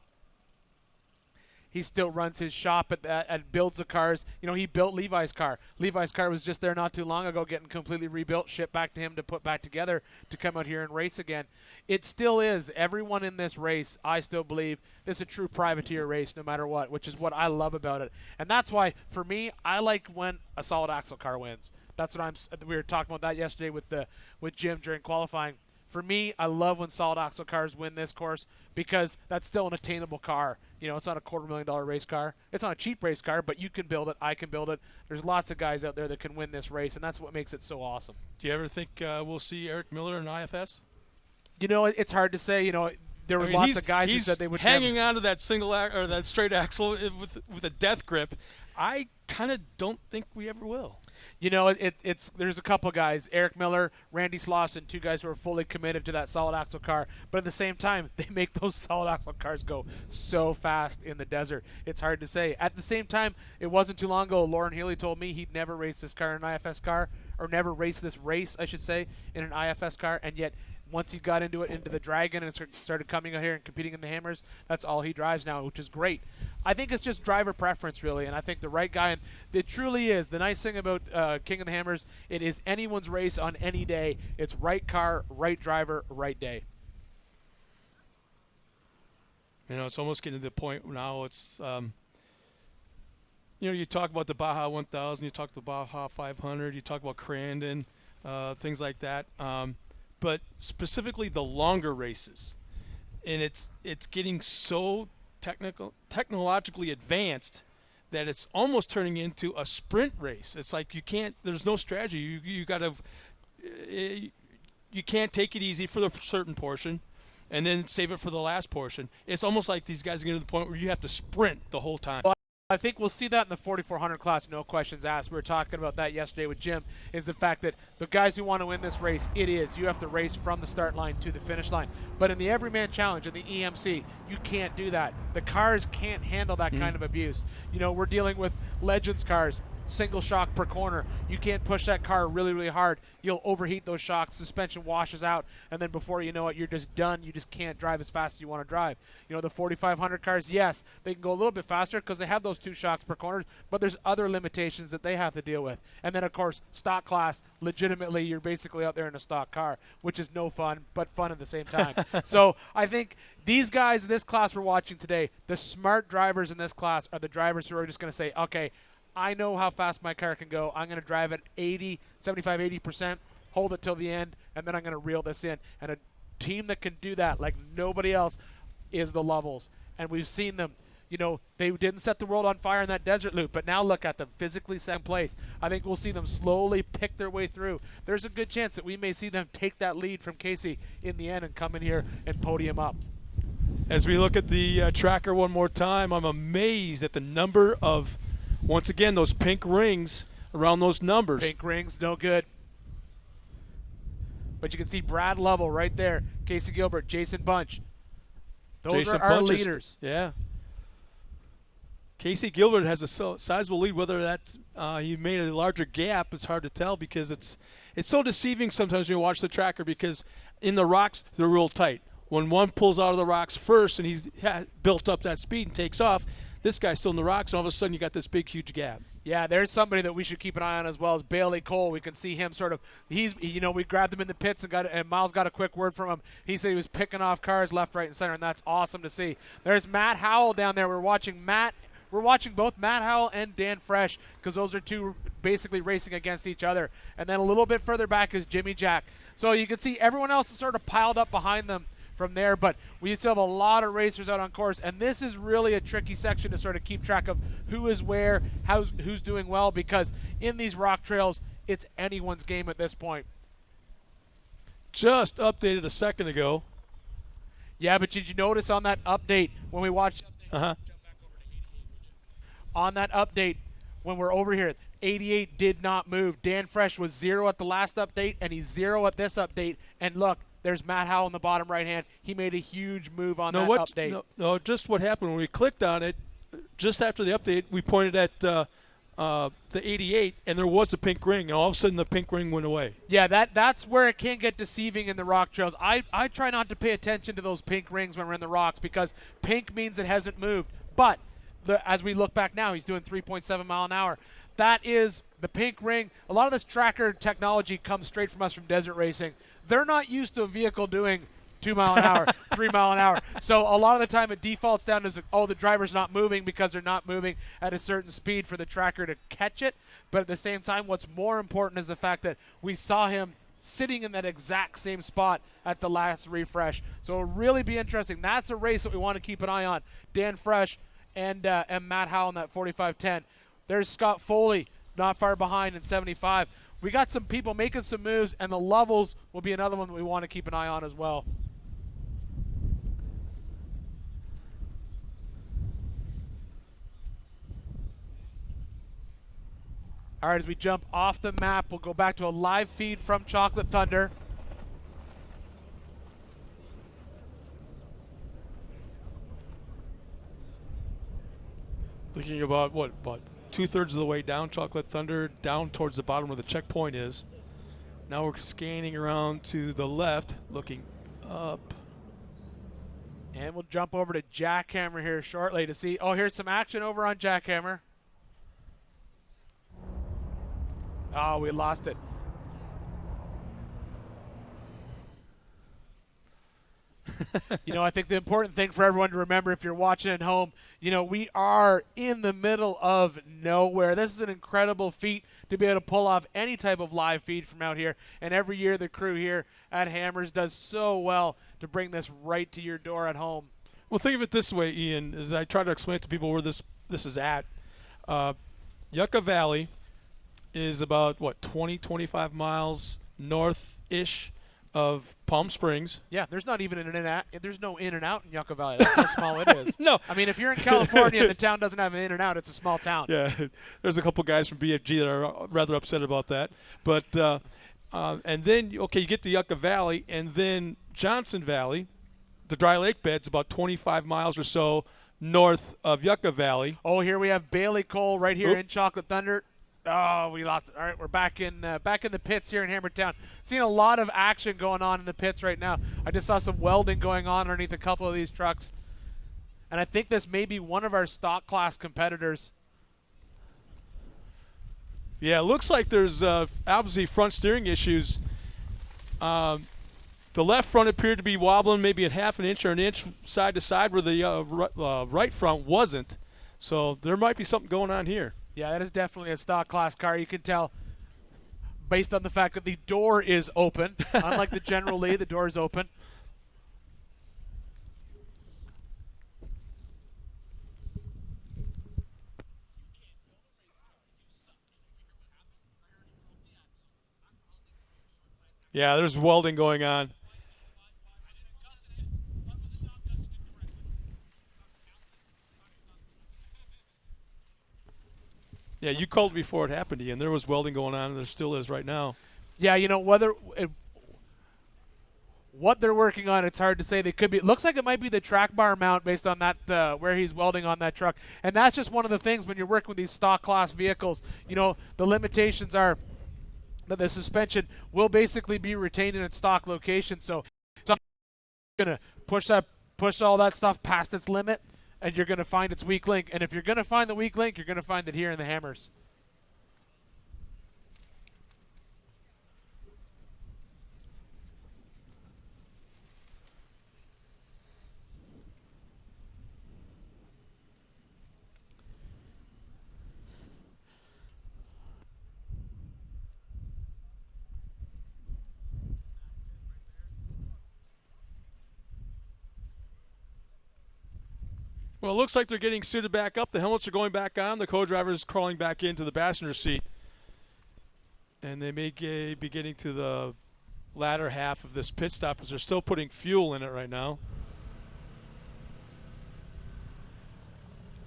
He still runs his shop and builds the cars. He built Levi's car. Levi's car was just there not too long ago, getting completely rebuilt, shipped back to him to put back together to come out here and race again. It still is. Everyone in this race, I still believe, this is a true privateer race no matter what, which is what I love about it. And that's why, for me, I like when a solid axle car wins. That's what we were talking about that yesterday with Jim during qualifying. For me, I love when solid axle cars win this course because that's still an attainable car. You know, it's not a $250,000 race car. It's not a cheap race car, but you can build it. I can build it. There's lots of guys out there that can win this race, and that's what makes it so awesome. Do you ever think we'll see Eric Miller in IFS? You know, it's hard to say. You know, there were lots of guys who said they would. He's hanging onto that or that straight axle with a death grip. I kind of don't think we ever will. You know, there's a couple guys, Eric Miller, Randy Slauson, two guys who are fully committed to that solid axle car. But at the same time, they make those solid axle cars go so fast in the desert. It's hard to say. At the same time, it wasn't too long ago, Lauren Healy told me he'd never raced this car in an IFS car, or never raced this race, I should say, in an IFS car, and yet once he got into the Dragon and started coming out here and competing in the Hammers, that's all he drives now, which is great. I think it's just driver preference, really, and I think the right guy, and it truly is. The nice thing about King of the Hammers, it is anyone's race on any day. It's right car, right driver, right day. You know, it's almost getting to the point now it's, you know, you talk about the Baja 1000, you talk about the Baja 500, you talk about Crandon, things like that. But specifically the longer races, and it's getting so technologically advanced that it's almost turning into a sprint race. It's like there's no strategy. You can't take it easy for the certain portion and then save it for the last portion. It's almost like these guys are getting to the point where you have to sprint the whole time. Well, I think we'll see that in the 4400 class, no questions asked. We were talking about that yesterday with Jim, is the fact that the guys who want to win this race, you have to race from the start line to the finish line. But in the Everyman Challenge, in the EMC, you can't do that. The cars can't handle that kind of abuse. You know, we're dealing with Legends cars, single shock per corner. You can't push that car really, really hard. You'll overheat those shocks, suspension washes out, and then before you know it, you're just done. You just can't drive as fast as you want to drive. You know, the 4500 cars, yes, they can go a little bit faster because they have those 2 shocks per corner, but there's other limitations that they have to deal with. And then, of course, stock class, legitimately, you're basically out there in a stock car, which is no fun, but fun at the same time. So I think these guys in this class we're watching today, the smart drivers in this class are the drivers who are just going to say, okay, I know how fast my car can go. I'm going to drive at 75-80%, hold it till the end, and then I'm going to reel this in. And a team that can do that like nobody else is the Lovels. And we've seen them. You know, they didn't set the world on fire in that desert loop, but now look at them, physically second place. I think we'll see them slowly pick their way through. There's a good chance that we may see them take that lead from Casey in the end and come in here and podium up. As we look at the tracker one more time, I'm amazed at the number of, once again, those pink rings around those numbers. Pink rings, no good. But you can see Brad Lovell right there, Casey Gilbert, Jason Bunch. Those are our leaders. Yeah. Casey Gilbert has a sizable lead. Whether that's he made a larger gap, it's hard to tell because it's so deceiving sometimes when you watch the tracker because in the rocks, they're real tight. When one pulls out of the rocks first and he's built up that speed and takes off, this guy's still in the rocks, and all of a sudden you got this big, huge gap. Yeah, there's somebody that we should keep an eye on as well as Bailey Cole. We can see him sort of, we grabbed him in the pits and Miles got a quick word from him. He said he was picking off cars left, right, and center, and that's awesome to see. There's Matt Howell down there. We're watching both Matt Howell and Dan Fresh because those are two basically racing against each other. And then a little bit further back is Jimmy Jack. So you can see everyone else is sort of piled up behind them from there, but we still have a lot of racers out on course, and this is really a tricky section to sort of keep track of who is where, who's doing well, because in these rock trails, it's anyone's game at this point. Just updated a second ago. Yeah, but did you notice on that update when we watched on that update when we're over here, 88 did not move. Dan Fresh was 0 at the last update, and he's 0 at this update, and look, there's Matt Howell in the bottom right hand. He made a huge move on that update. No, just what happened when we clicked on it, just after the update, we pointed at the 88, and there was a pink ring, and all of a sudden the pink ring went away. Yeah, that's where it can get deceiving in the rock trails. I try not to pay attention to those pink rings when we're in the rocks because pink means it hasn't moved. But as we look back now, he's doing 3.7 mile an hour. That is the pink ring. A lot of this tracker technology comes straight from us from desert racing. They're not used to a vehicle doing 2 mile an hour, 3 mile an hour. So a lot of the time it defaults down to, the driver's not moving because they're not moving at a certain speed for the tracker to catch it. But at the same time, what's more important is the fact that we saw him sitting in that exact same spot at the last refresh. So it'll really be interesting. That's a race that we want to keep an eye on. Dan Fresh and Matt Howell in that 4510. There's Scott Foley not far behind in 75. We got some people making some moves, and the Lovels will be another one that we want to keep an eye on as well. All right, as we jump off the map, we'll go back to a live feed from Chocolate Thunder. Thinking about what, about 2/3 of the way down Chocolate Thunder, down towards the bottom where the checkpoint is. Now we're scanning around to the left, looking up. And we'll jump over to Jackhammer here shortly to see. Oh, here's some action over on Jackhammer. Oh, we lost it. You know, I think the important thing for everyone to remember if you're watching at home, you know, we are in the middle of nowhere. This is an incredible feat to be able to pull off any type of live feed from out here. And every year the crew here at Hammers does so well to bring this right to your door at home. Well, think of it this way, Ian, as I try to explain to people where this is at. Yucca Valley is about, what, 20, 25 miles north-ish of Palm Springs. Yeah, there's not even there's no in and out in Yucca Valley. That's how small it is. No. I mean, if you're in California and the town doesn't have an in and out, it's a small town. Yeah, there's a couple guys from BFG that are rather upset about that. But, and then, okay, you get to Yucca Valley, and then Johnson Valley, the dry lake bed's about 25 miles or so north of Yucca Valley. Oh, here we have Bailey Cole right here Oop. in Chocolate Thunder. Oh, we lost it. All right, we're back in the pits here in Hammertown. Seeing a lot of action going on in the pits right now. I just saw some welding going on underneath a couple of these trucks. And I think this may be one of our stock class competitors. Yeah, it looks like there's obviously front steering issues. The left front appeared to be wobbling maybe a half an inch or an inch side to side where the right front wasn't. So there might be something going on here. Yeah, that is definitely a stock class car. You can tell based on the fact that the door is open. Unlike the General Lee, the door is open. Yeah, there's welding going on. Yeah, you called before it happened, Ian. There was welding going on, and there still is right now. Yeah, you know, what they're working on, it's hard to say. They could be. It looks like it might be the track bar mount based on that where he's welding on that truck. And that's just one of the things when you're working with these stock class vehicles. You know, the limitations are that the suspension will basically be retained in its stock location. So it's going to push all that stuff past its limit, and you're going to find its weak link. And if you're going to find the weak link, you're going to find it here in the Hammers. Well, it looks like they're getting suited back up. The helmets are going back on. The co-driver is crawling back into the passenger seat. And they may be getting to the latter half of this pit stop as they're still putting fuel in it right now.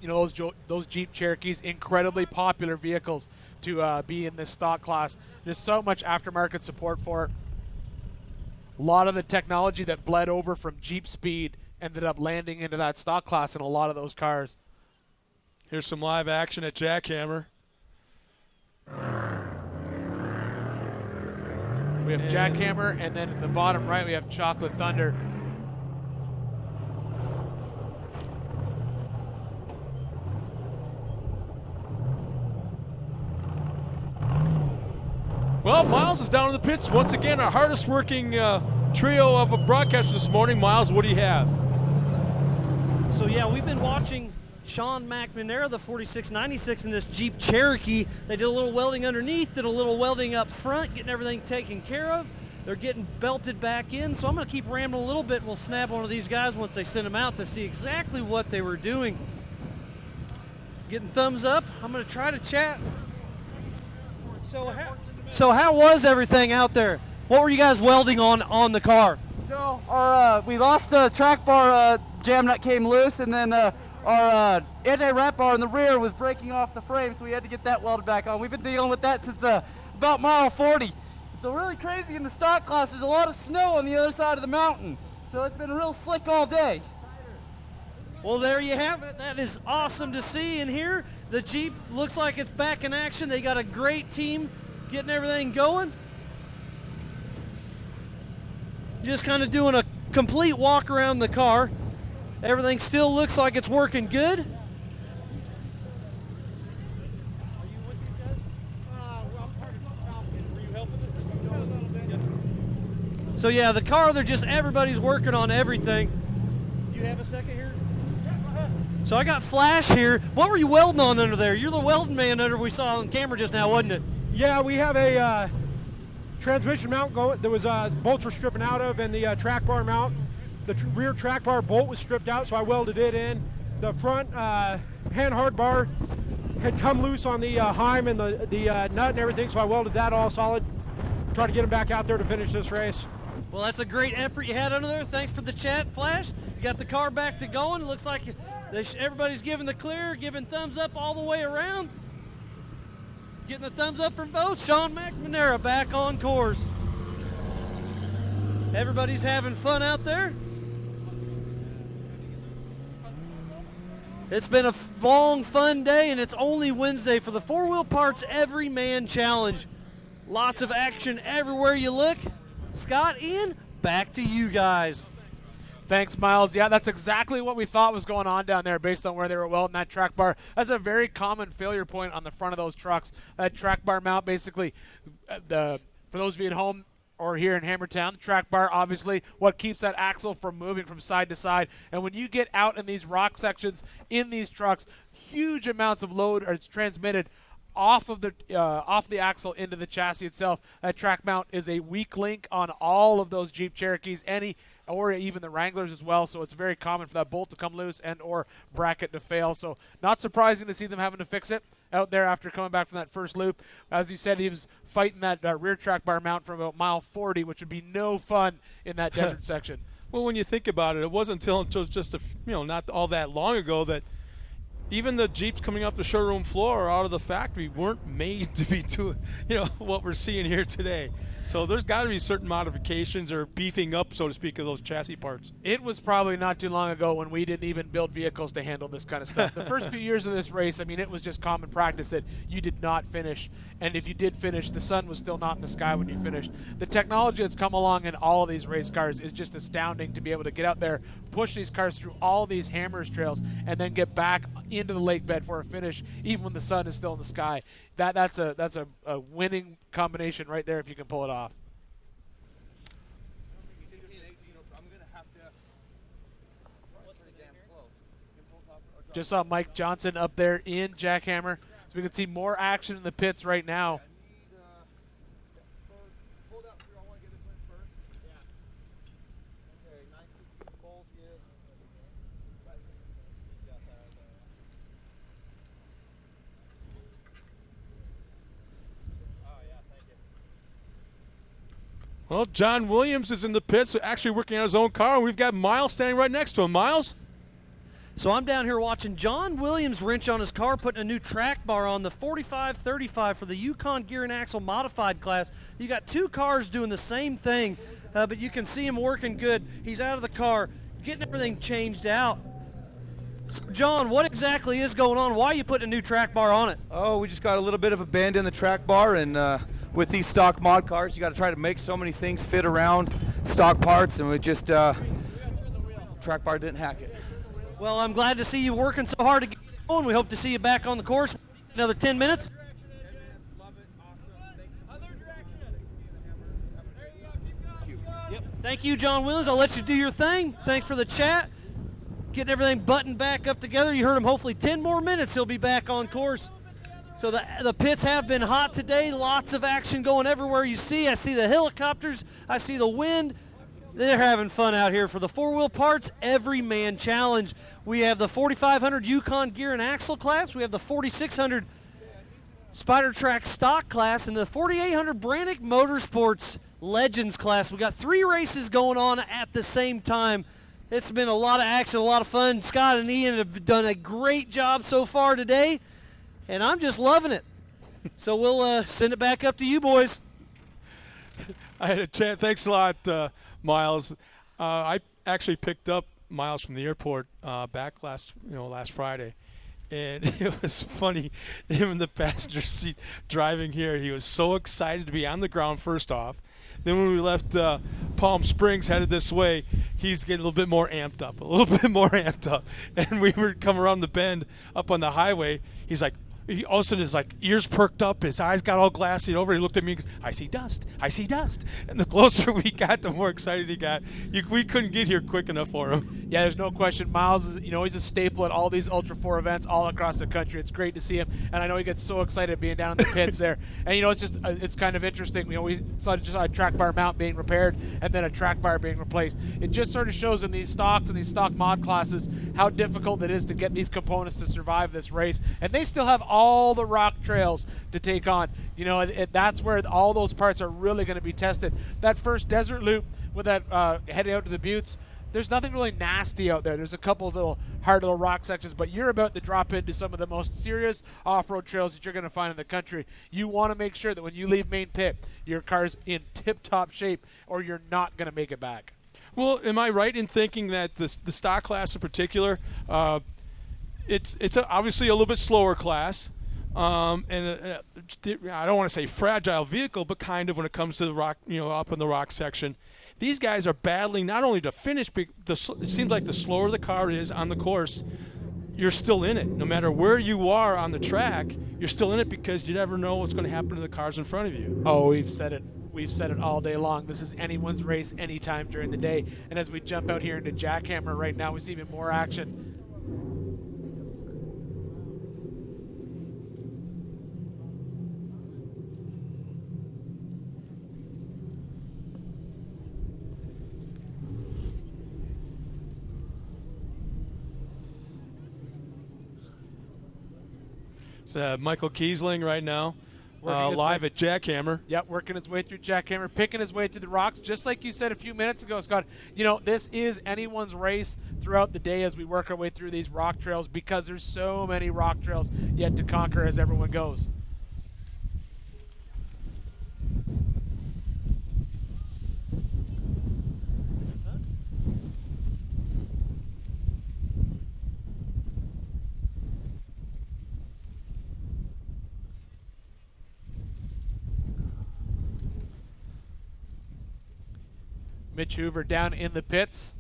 You know, those Jeep Cherokees, incredibly popular vehicles to be in this stock class. There's so much aftermarket support for it. A lot of the technology that bled over from Jeep Speed ended up landing into that stock class in a lot of those cars. Here's some live action at Jackhammer. We have Jackhammer, and then in the bottom right we have Chocolate Thunder. Well, Miles is down in the pits once again. Our hardest working trio of a broadcaster this morning. Miles, what do you have? So yeah, we've been watching Sean McNamara, the 4696 in this Jeep Cherokee. They did a little welding underneath, did a little welding up front, getting everything taken care of. They're getting belted back in, so I'm going to keep rambling a little bit, and we'll snap one of these guys once they send them out to see exactly what they were doing. Getting thumbs up. I'm going to try to chat. So how was everything out there? What were you guys welding on the car? So we lost the track bar jam that came loose, and then our anti-wrap bar in the rear was breaking off the frame, so we had to get that welded back on. We've been dealing with that since about mile 40. It's really crazy in the stock class. There's a lot of snow on the other side of the mountain, so it's been real slick all day. Well, there you have it. That is awesome to see and hear. The Jeep looks like it's back in action. They got a great team getting everything going. Just kind of doing a complete walk around the car. Everything still looks like it's working good. So yeah, the car, everybody's working on everything. Do you have a second here? So I got Flash here. What were you welding on under there? You're the welding man under we saw on camera just now, wasn't it? Yeah, we have a transmission mount going. There was bolts were stripping out of, and the track bar mount. The rear track bar bolt was stripped out, so I welded it in. The front hand hard bar had come loose on the Heim and the nut and everything, so I welded that all solid. Try to get them back out there to finish this race. Well, that's a great effort you had under there. Thanks for the chat, Flash. You got the car back to going. It looks like everybody's giving the clear, giving thumbs up all the way around. Getting a thumbs up from both. Sean McNamara back on course. Everybody's having fun out there. It's been a long, fun day, and it's only Wednesday for the 4-Wheel Parts Everyman Challenge. Lots of action everywhere you look. Scott, Ian, back to you guys. Thanks, Miles. Yeah, that's exactly what we thought was going on down there based on where they were welding that track bar. That's a very common failure point on the front of those trucks. That track bar mount, basically, for those of you at home or here in Hammertown, the track bar, obviously, what keeps that axle from moving from side to side. And when you get out in these rock sections in these trucks, huge amounts of load are transmitted off the axle into the chassis itself. That track mount is a weak link on all of those Jeep Cherokees, or even the Wranglers as well, so it's very common for that bolt to come loose and or bracket to fail. So not surprising to see them having to fix it out there after coming back from that first loop. As you said, he was fighting that rear track bar mount from about mile 40, which would be no fun in that desert section. Well, when you think about it, it wasn't until just not all that long ago that even the Jeeps coming off the showroom floor or out of the factory weren't made to be doing, what we're seeing here today. So there's got to be certain modifications or beefing up, so to speak, of those chassis parts. It was probably not too long ago when we didn't even build vehicles to handle this kind of stuff. The first few years of this race, it was just common practice that you did not finish. And if you did finish, the sun was still not in the sky when you finished. The technology that's come along in all of these race cars is just astounding to be able to get out there, push these cars through all these hammers trails, and then get back into the lake bed for a finish, even when the sun is still in the sky. That's a winning combination right there if you can pull it off. Just saw Mike Johnson up there in Jackhammer, so we can see more action in the pits right now. Well, John Williams is in the pits, actually working on his own car, and we've got Miles standing right next to him. Miles? So I'm down here watching John Williams wrench on his car, putting a new track bar on the 4535 for the Yukon Gear and Axle Modified class. You got two cars doing the same thing, but you can see him working good. He's out of the car, getting everything changed out. So John, what exactly is going on? Why are you putting a new track bar on it? Oh, we just got a little bit of a bend in the track bar, and with these stock mod cars, you got to try to make so many things fit around stock parts, and we just track bar didn't hack it. Well, I'm glad to see you working so hard to get going. We hope to see you back on the course another 10 minutes. Yep. Thank you, John Williams. I'll let you do your thing. Thanks for the chat. Getting everything buttoned back up together. You heard him. Hopefully 10 more minutes he'll be back on course. So the pits have been hot today. Lots of action going everywhere you see. I see the helicopters. I see the wind. They're having fun out here for the 4-wheel parts Everyman Challenge. We have the 4500 Yukon Gear and Axle class. We have the 4600 Spider Track stock class and the 4800 Brannick Motorsports Legends class. We got 3 races going on at the same time. It's been a lot of action, a lot of fun. Scott and Ian have done a great job so far today, and I'm just loving it. So we'll send it back up to you boys. I had a chance. Thanks a lot, Miles. I actually picked up Miles from the airport back last Friday, and it was funny. Him in the passenger seat driving here. He was so excited to be on the ground. First off, then when we left Palm Springs, headed this way, he's getting a little bit more amped up, And we were coming around the bend up on the highway. He's like, all of a sudden his ears perked up, his eyes got all glassy over. He looked at me and goes, I see dust. And the closer we got, the more excited he got. We couldn't get here quick enough for him. Yeah, there's no question. Miles is, he's a staple at all these Ultra 4 events all across the country. It's great to see him, and I know he gets so excited being down in the pits there. And it's kind of interesting. We saw a track bar mount being repaired and then a track bar being replaced. It just sort of shows in these stocks and these stock mod classes how difficult it is to get these components to survive this race. And they still have all the rock trails to take on. That's where all those parts are really going to be tested. That first desert loop with that heading out to the buttes, there's nothing really nasty out there. There's a couple of little hard little rock sections, but you're about to drop into some of the most serious off-road trails that you're going to find in the country. You want to make sure that when you leave main pit, your car's in tip-top shape, or you're not going to make it back. Well, am I right in thinking that the stock class in particular, it's obviously a little bit slower class, and I don't want to say fragile vehicle, but kind of when it comes to the rock, up in the rock section. These guys are battling not only to finish, but it seems like the slower the car is on the course, you're still in it. No matter where you are on the track, you're still in it because you never know what's going to happen to the cars in front of you. Oh, we've said it. We've said it all day long. This is anyone's race anytime during the day. And as we jump out here into Jackhammer right now, we see even more action. It's Michael Kiesling right now, live at Jackhammer. Yep, working his way through Jackhammer, picking his way through the rocks. Just like you said a few minutes ago, Scott, this is anyone's race throughout the day as we work our way through these rock trails, because there's so many rock trails yet to conquer as everyone goes. Mitch Hoover down in the pits.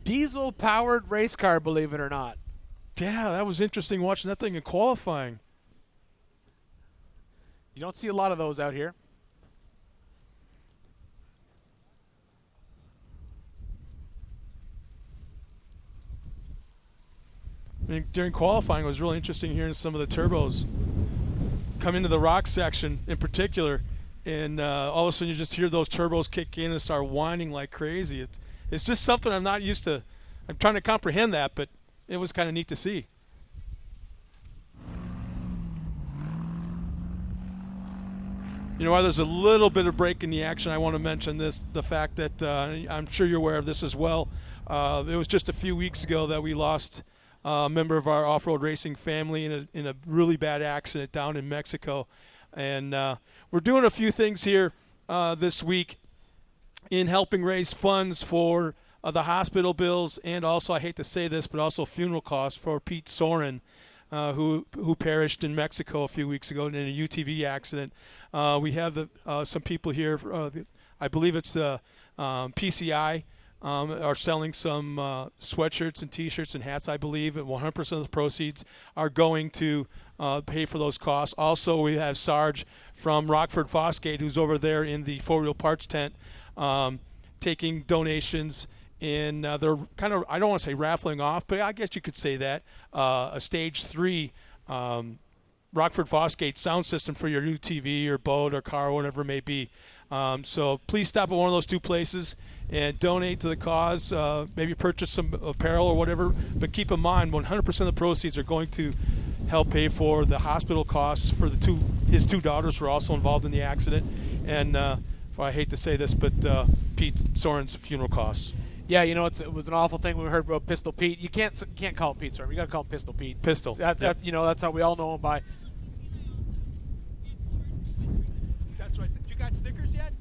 Diesel-powered race car, believe it or not. Yeah, that was interesting watching that thing in qualifying. You don't see a lot of those out here. During qualifying, it was really interesting hearing some of the turbos come into the rock section in particular. And all of a sudden you just hear those turbos kick in and start whining like crazy. It's just something I'm not used to. I'm trying to comprehend that, but it was kind of neat to see. While there's a little bit of break in the action, I want to mention the fact that I'm sure you're aware of this as well. It was just a few weeks ago that we lost a member of our off-road racing family in a really bad accident down in Mexico. And we're doing a few things here this week in helping raise funds for the hospital bills, and also, I hate to say this, but also funeral costs for Pete Soren, who perished in Mexico a few weeks ago in a UTV accident. We have some people here, I believe it's the PCI, are selling some sweatshirts and T-shirts and hats, I believe, and 100% of the proceeds are going to pay for those costs. Also, we have Sarge from Rockford Fosgate, who's over there in the 4-wheel parts tent, taking donations, and they're kind of, I don't want to say raffling off, but I guess you could say that, a Stage 3 Rockford Fosgate sound system for your UTV or boat or car or whatever it may be. So please stop at one of those 2 places and donate to the cause. Maybe purchase some apparel or whatever. But keep in mind, 100% of the proceeds are going to help pay for the hospital costs for his 2 daughters who were also involved in the accident. And I hate to say this, but Pete Soren's funeral costs. Yeah, you know, it was an awful thing when we heard about Pistol Pete. You can't call it Pete Soren. You got to call him Pistol Pete. Pistol. You know, that's how we all know him by. That's what I said. You got stickers yet?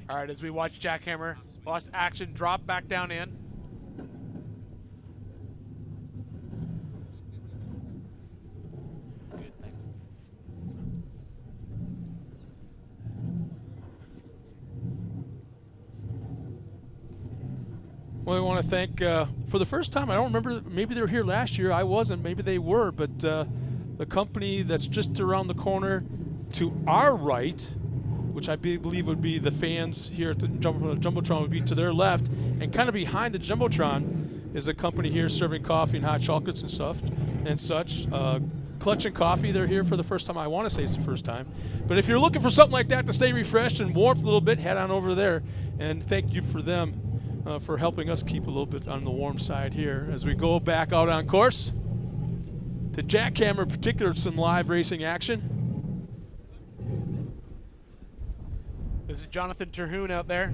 All right, as we watch Jackhammer, watch action drop back down in. Well, I want to thank, for the first time, I don't remember, maybe they were here last year, I wasn't, maybe they were, but the company that's just around the corner to our right, which I believe would be the fans here at the Jumbotron, would be to their left, and kind of behind the Jumbotron is a company here serving coffee and hot chocolates and stuff and such. Clutch and Coffee, they're here for the first time. I want to say it's the first time. But if you're looking for something like that to stay refreshed and warmed a little bit, head on over there. And thank you for them for helping us keep a little bit on the warm side here as we go back out on course to Jackhammer, in particular, some live racing action. This is Jonathan Terhune out there.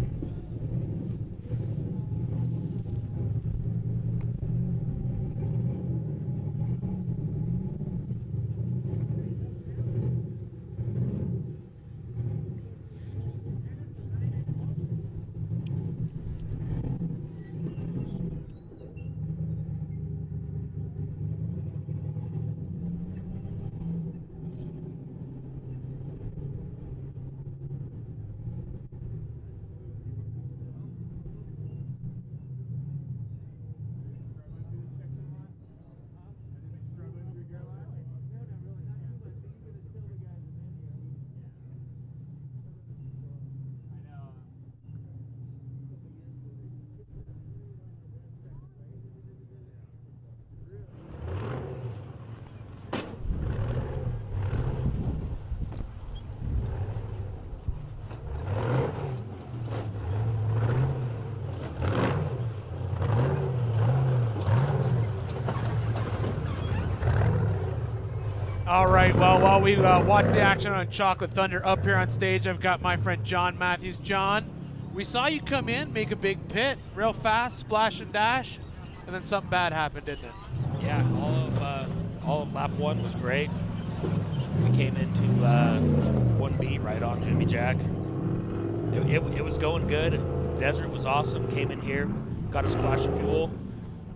All right, well, while we watch the action on Chocolate Thunder up here on stage, I've got my friend John Matthews. John, we saw you come in, make a big pit, real fast, splash and dash, and then something bad happened, didn't it? Yeah, all of lap 1 was great. We came into 1B right on Jimmy Jack. It was going good. The desert was awesome. Came in here, got a splash of fuel,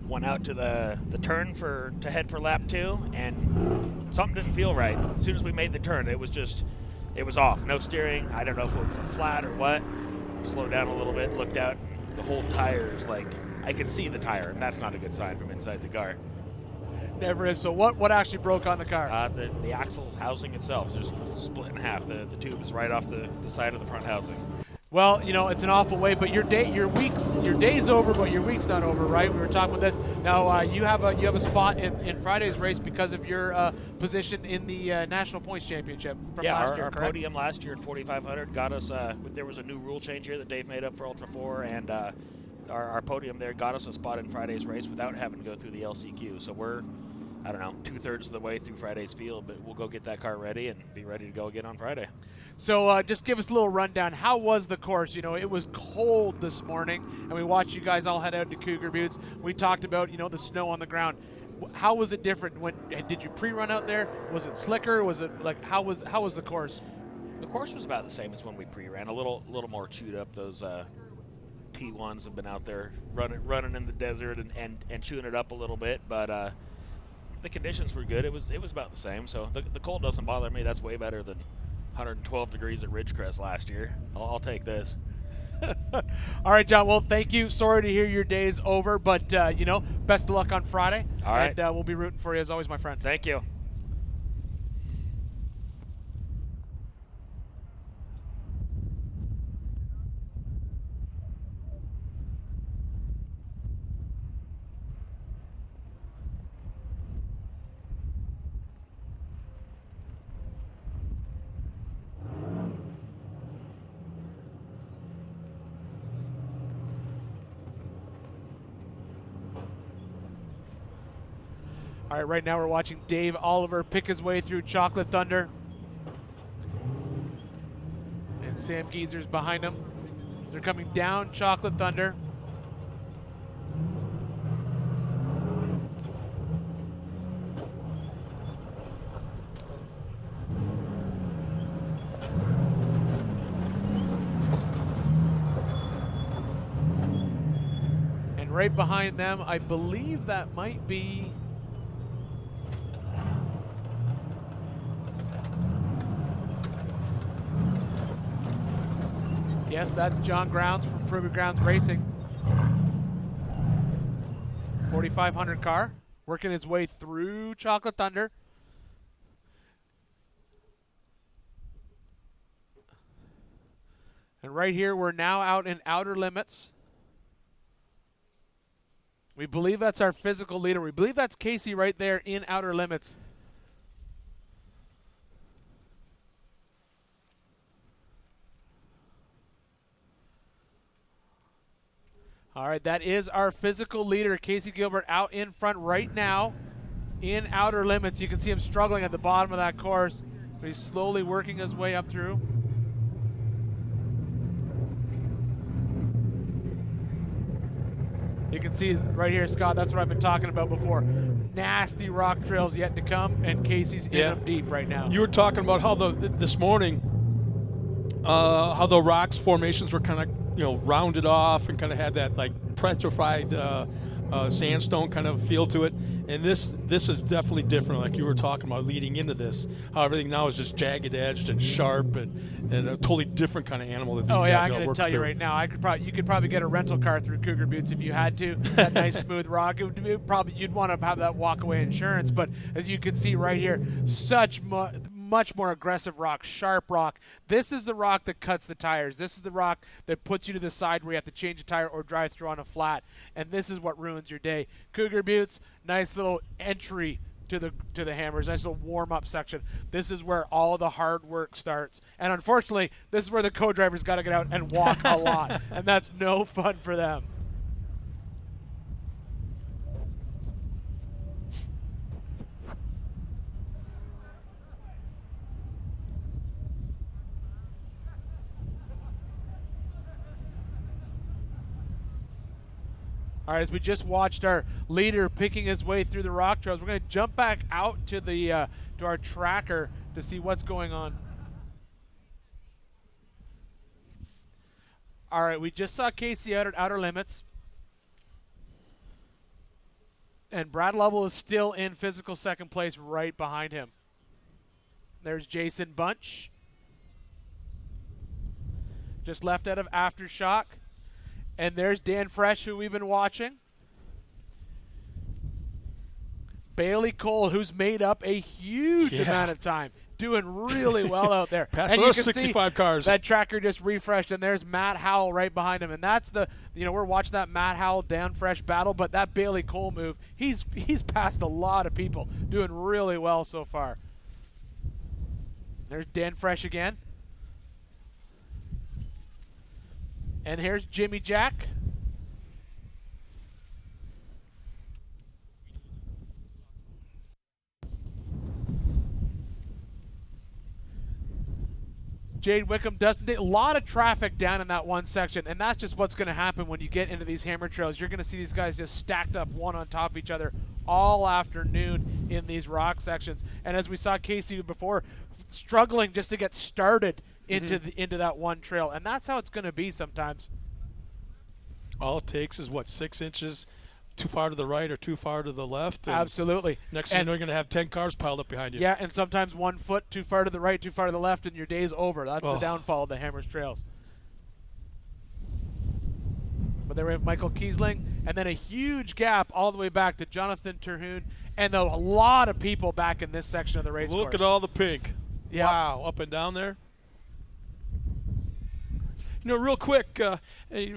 went out to the turn to head for lap 2, and something didn't feel right. As soon as we made the turn, it was off. No steering. I don't know if it was a flat or what. Slowed down a little bit, looked out, the whole tire is like, I could see the tire, and that's not a good sign from inside the car. Never is. So what actually broke on the car? The axle housing itself just split in half. The tube is right off the side of the front housing. Well, you know, it's an awful way, but your day's over, but your week's not over, right? We were talking about this. Now you have a spot in Friday's race because of your position in the National Points Championship from last year. Our podium last year at 4,500 got us. There was a new rule change here that Dave made up for Ultra 4, and our podium there got us a spot in Friday's race without having to go through the LCQ. So we're, I don't know, 2/3 of the way through Friday's field, but we'll go get that car ready and be ready to go again on Friday. So just give us a little rundown. How was the course? You know, it was cold this morning, and we watched you guys all head out to Cougar Buttes. We talked about, you know, the snow on the ground. How was it different? Did you pre-run out there? Was it slicker? Was it like how was the course? The course was about the same as when we pre-ran. A little more chewed up. Those T1s have been out there running in the desert and chewing it up a little bit, but the conditions were good. It was about the same. So the cold doesn't bother me. That's way better than 112 degrees at Ridgecrest last year. I'll take this. All right, John. Well, thank you. Sorry to hear your day's over, but best of luck on Friday. All right. And we'll be rooting for you as always, my friend. Thank you. All right, right now we're watching Dave Oliver pick his way through Chocolate Thunder. And Sam Geezer's behind him. They're coming down Chocolate Thunder. And right behind them, I believe that might be yes, that's John Grounds from Proving Grounds Racing. 4,500 car, working his way through Chocolate Thunder. And right here, we're now out in Outer Limits. We believe that's our physical leader. We believe that's Casey right there in Outer Limits. All right, that is our physical leader, Casey Gilbert, out in front right now in Outer Limits. You can see him struggling at the bottom of that course, but he's slowly working his way up through. You can see right here, Scott, that's what I've been talking about before. Nasty rock trails yet to come, and Casey's in them deep right now. You were talking about how this morning, how the rocks formations were kind of rounded off and kind of had that like petrified sandstone kind of feel to it. And this is definitely different, like you were talking about leading into this. How everything now is just jagged edged and sharp and a totally different kind of animal that these guys I'm going to tell you right now, you could probably get a rental car through Cougar Buttes if you had to. That nice smooth rock, you'd want to have that walk-away insurance. But as you can see right here, much more aggressive rock, sharp rock. This is the rock that cuts the tires. This is the rock that puts you to the side where you have to change a tire or drive through on a flat. And this is what ruins your day. Cougar Buttes, nice little entry to the Hammers, nice little warm-up section. This is where all the hard work starts. And unfortunately, this is where the co-drivers got to get out and walk a lot. And that's no fun for them. All right, as we just watched our leader picking his way through the rock trails, we're going to jump back out to the to our tracker to see what's going on. All right, we just saw Casey out at Outer Limits. And Brad Lovell is still in physical second place right behind him. There's Jason Bunch. Just left out of Aftershock. And there's Dan Fresh, who we've been watching. Bailey Cole, who's made up a huge amount of time, doing really well out there. Past those 65 cars. That tracker just refreshed, and there's Matt Howell right behind him. And that's we're watching that Matt Howell, Dan Fresh battle, but that Bailey Cole move, he's passed a lot of people, doing really well so far. There's Dan Fresh again. And here's Jimmy Jack. Jade Wickham, Dustin Day, a lot of traffic down in that one section, and that's just what's going to happen when you get into these hammer trails. You're going to see these guys just stacked up one on top of each other all afternoon in these rock sections. And as we saw Casey before, struggling just to get started into that one trail, and that's how it's going to be sometimes. All it takes is 6 inches too far to the right or too far to the left. Absolutely. Next thing you know, you're going to have 10 cars piled up behind you. Yeah, and sometimes 1 foot too far to the right, too far to the left, and your day's over. That's the downfall of the Hammers trails. But then we have Michael Kiesling, and then a huge gap all the way back to Jonathan Terhune, and a lot of people back in this section of the race Look course. at all the pink. Yeah. Wow, up and down there. You know, real quick,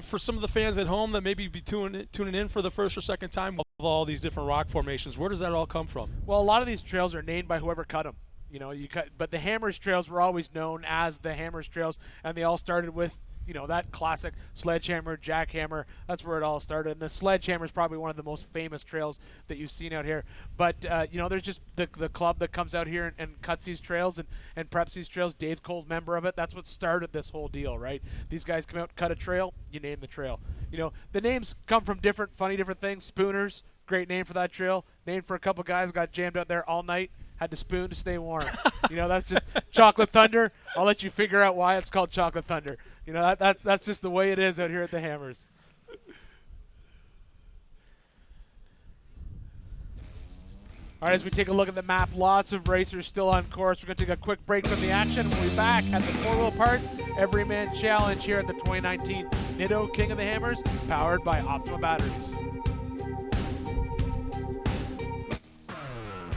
for some of the fans at home that maybe be tuning in for the first or second time of all these different rock formations, where does that all come from? Well, a lot of these trails are named by whoever cut them. You know, but the Hammers trails were always known as the Hammers trails, and they all started with, you know, that classic sledgehammer, jackhammer. That's where it all started. And the sledgehammer is probably one of the most famous trails that you've seen out here. But, you know, there's just the club that comes out here and cuts these trails and preps these trails. Dave Cole, member of it. That's what started this whole deal, right? These guys come out, cut a trail, you name the trail. You know, the names come from different things. Spooners, great name for that trail. Named for a couple guys got jammed out there all night. Had to spoon to stay warm. You know, that's just Chocolate Thunder. I'll let you figure out why it's called Chocolate Thunder. You know, that's just the way it is out here at the Hammers. All right, as we take a look at the map, lots of racers still on course. We're going to take a quick break from the action. We'll be back at the 4-Wheel Parts Everyman Challenge here at the 2019 Nitto King of the Hammers, powered by Optima Batteries.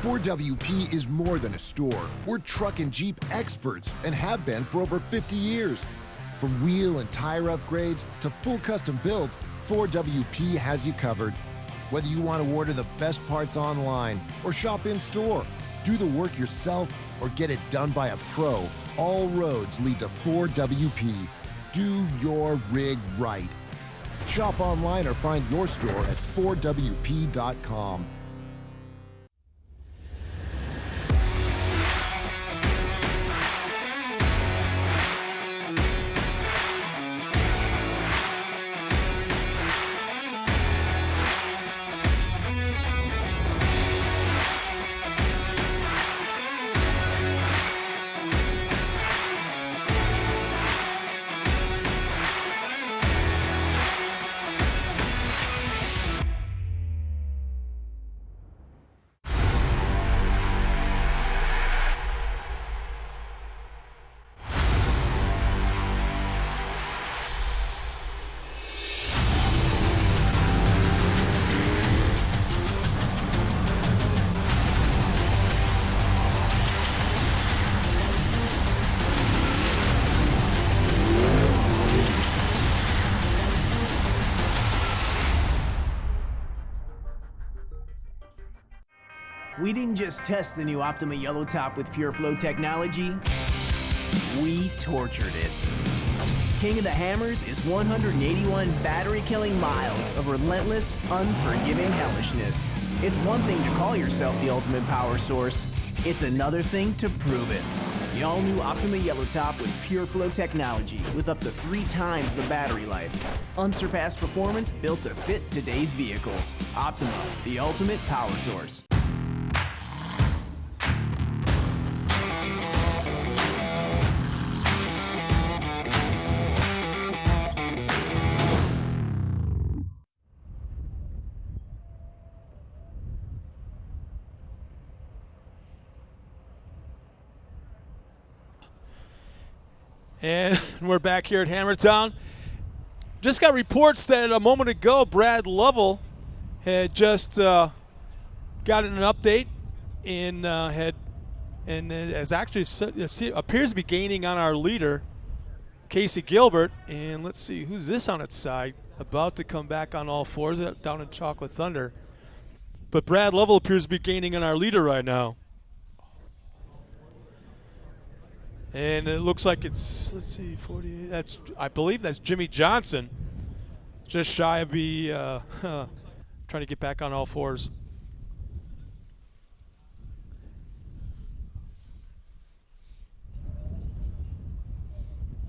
4WP is more than a store. We're truck and Jeep experts and have been for over 50 years. From wheel and tire upgrades to full custom builds, 4WP has you covered. Whether you want to order the best parts online or shop in store, do the work yourself or get it done by a pro, all roads lead to 4WP. Do your rig right. Shop online or find your store at 4WP.com. We didn't just test the new Optima Yellow Top with PureFlow technology, we tortured it. King of the Hammers is 181 battery-killing miles of relentless, unforgiving hellishness. It's one thing to call yourself the ultimate power source. It's another thing to prove it. The all-new Optima Yellow Top with PureFlow technology with up to 3 times the battery life. Unsurpassed performance built to fit today's vehicles. Optima, the ultimate power source. And we're back here at Hammertown. Just got reports that a moment ago, Brad Lovell had just gotten an update and has actually appears to be gaining on our leader, Casey Gilbert. And let's see, who's this on its side? About to come back on all fours down in Chocolate Thunder. But Brad Lovell appears to be gaining on our leader right now. And it looks like it's, let's see, 48. I believe that's Jimmy Johnson. Just shy of trying to get back on all fours.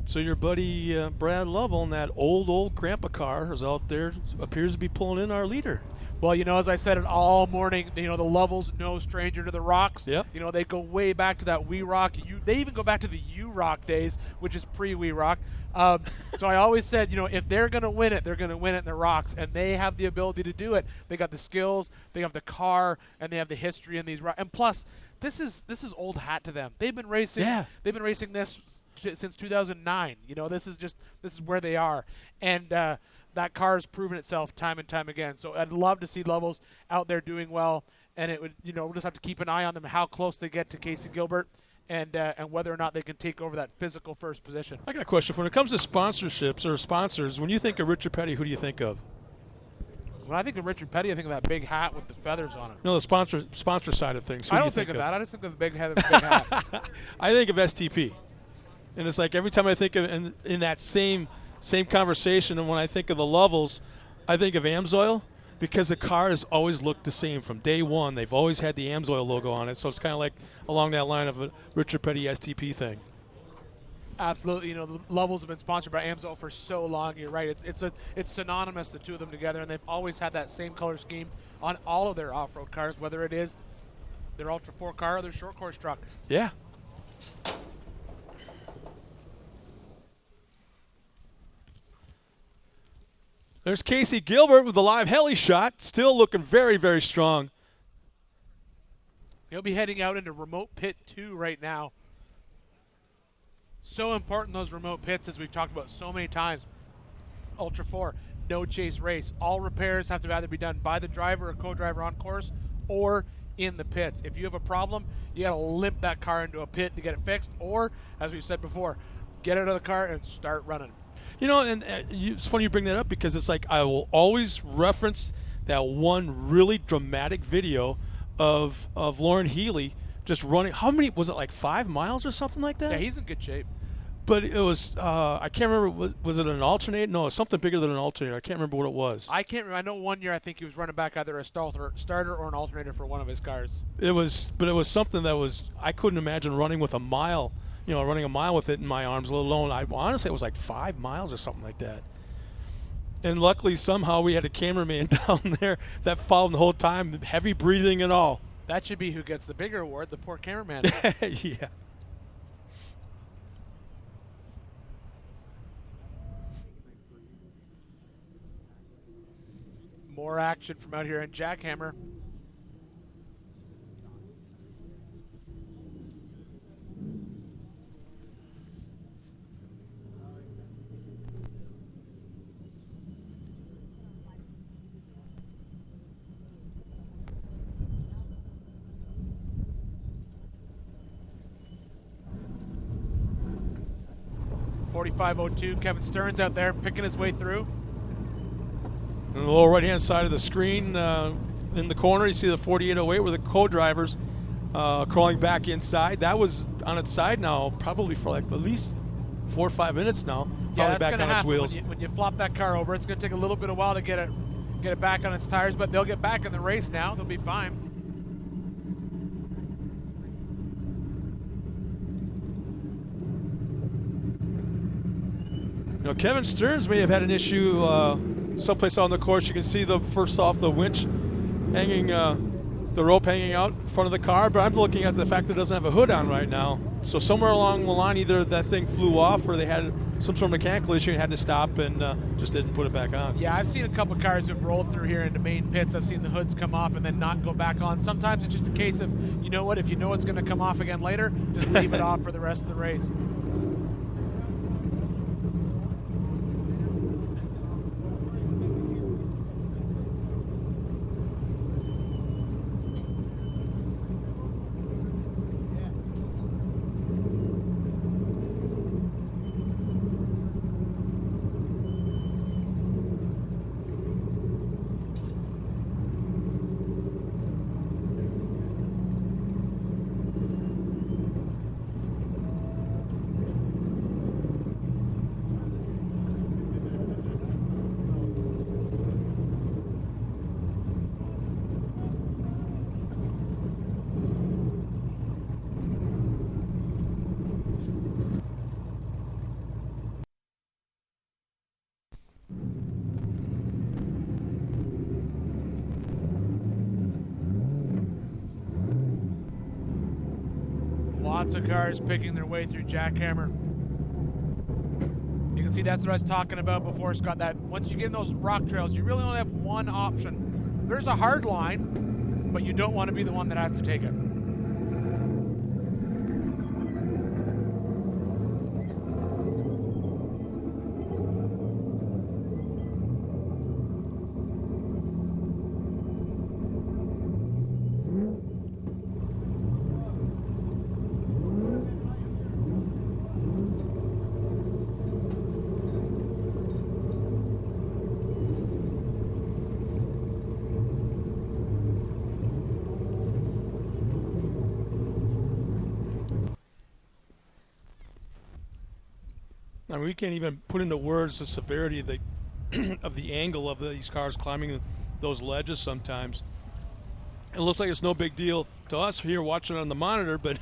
So your buddy Brad Lovell in that old grandpa car is out there, appears to be pulling in our leader. Well, you know, as I said it all morning, you know, the Lovells, no stranger to the rocks. Yep. You know, they go way back to that We Rock. They even go back to the U-Rock days, which is pre-We Rock. So I always said, you know, if they're going to win it, they're going to win it in the rocks, and they have the ability to do it. They got the skills, they have the car, and they have the history in these rocks. And plus, this is old hat to them. They've been racing. Yeah. They've been racing this since 2009. You know, this is where they are. And that car has proven itself time and time again. So I'd love to see Levels out there doing well, and it would, we'll just have to keep an eye on them, how close they get to Casey Gilbert, and whether or not they can take over that physical first position. I got a question. When it comes to sponsorships or sponsors, when you think of Richard Petty, who do you think of? When I think of Richard Petty, I think of that big hat with the feathers on it. No, the sponsor side of things. Who I do don't you think of of that. I just think of the big hat. Big hat. I think of STP. And it's like every time I think of in that same conversation, and when I think of the Levels, I think of Amsoil, because the car has always looked the same from day one. They've always had the Amsoil logo on it, so it's kind of like along that line of a Richard Petty STP thing. Absolutely, the Levels have been sponsored by Amsoil for so long. You're right. It's synonymous, the two of them together, and they've always had that same color scheme on all of their off-road cars, whether it is their Ultra 4 car or their short course truck. Yeah. There's Casey Gilbert with the live heli shot, still looking very, very strong. He'll be heading out into remote pit 2 right now. So important, those remote pits, as we've talked about so many times. Ultra 4, no chase race. All repairs have to either be done by the driver or co-driver on course or in the pits. If you have a problem, you got to limp that car into a pit to get it fixed, or, as we said before, get out of the car and start running. And it's funny you bring that up, because it's like I will always reference that one really dramatic video of Lauren Healy just running. How many was it? Like 5 miles or something like that? Yeah, he's in good shape. But it was I can't remember. Was it an alternator? No, something bigger than an alternator. I can't remember what it was. I can't remember. I know one year I think he was running back either a starter or an alternator for one of his cars. It was something that was, I couldn't imagine running with a mile. Running a mile with it in my arms, let alone, honestly, it was like 5 miles or something like that. And luckily, somehow, we had a cameraman down there that followed him the whole time, heavy breathing and all. That should be who gets the bigger award, the poor cameraman. Yeah. More action from out here in Jackhammer. .45.02, Kevin Stearns out there picking his way through. On the lower right-hand side of the screen, in the corner, you see the 4808 where the co-drivers crawling back inside. That was on its side now, probably for like at least 4 or 5 minutes now. Yeah, that's back going to on its happen wheels. when you flop that car over. It's going to take a little bit of while to get it back on its tires, but they'll get back in the race now. They'll be fine. Kevin Stearns may have had an issue someplace on the course. You can see the winch hanging, the rope hanging out in front of the car, but I'm looking at the fact that it doesn't have a hood on right now. So somewhere along the line, either that thing flew off or they had some sort of mechanical issue and had to stop and just didn't put it back on. Yeah, I've seen a couple of cars who've rolled through here into main pits. I've seen the hoods come off and then not go back on. Sometimes it's just a case of, you know what, if you know it's going to come off again later, just leave it off for the rest of the race. Lots of cars picking their way through Jackhammer. You can see that's what I was talking about before, Scott, that once you get in those rock trails, you really only have one option. There's a hard line, but you don't want to be the one that has to take it. mean, we can't even put into words the severity of the of the angle of these cars climbing those ledges sometimes. It looks like it's no big deal to us here watching on the monitor, but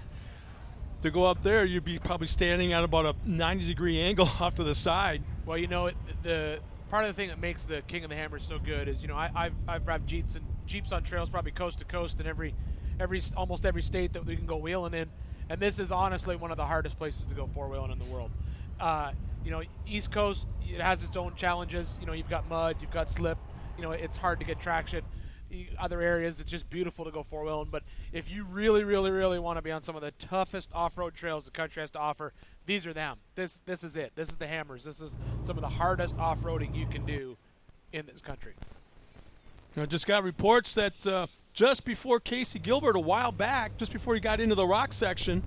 to go up there, you'd be probably standing at about a 90-degree angle off to the side. Well, you know, the part of the thing that makes the King of the Hammers so good is, you know, I've driven Jeeps on trails probably coast to coast in almost every state that we can go wheeling in, and this is honestly one of the hardest places to go four-wheeling in the world. You know, East Coast, it has its own challenges. You know, you've got mud, you've got slip. You know, it's hard to get traction. Other areas, it's just beautiful to go four-wheeling. But if you really, really, really want to be on some of the toughest off-road trails the country has to offer, these are them. This is it. This is the Hammers. This is some of the hardest off-roading you can do in this country. I just got reports that just before Casey Gilbert, a while back, just before he got into the rock section,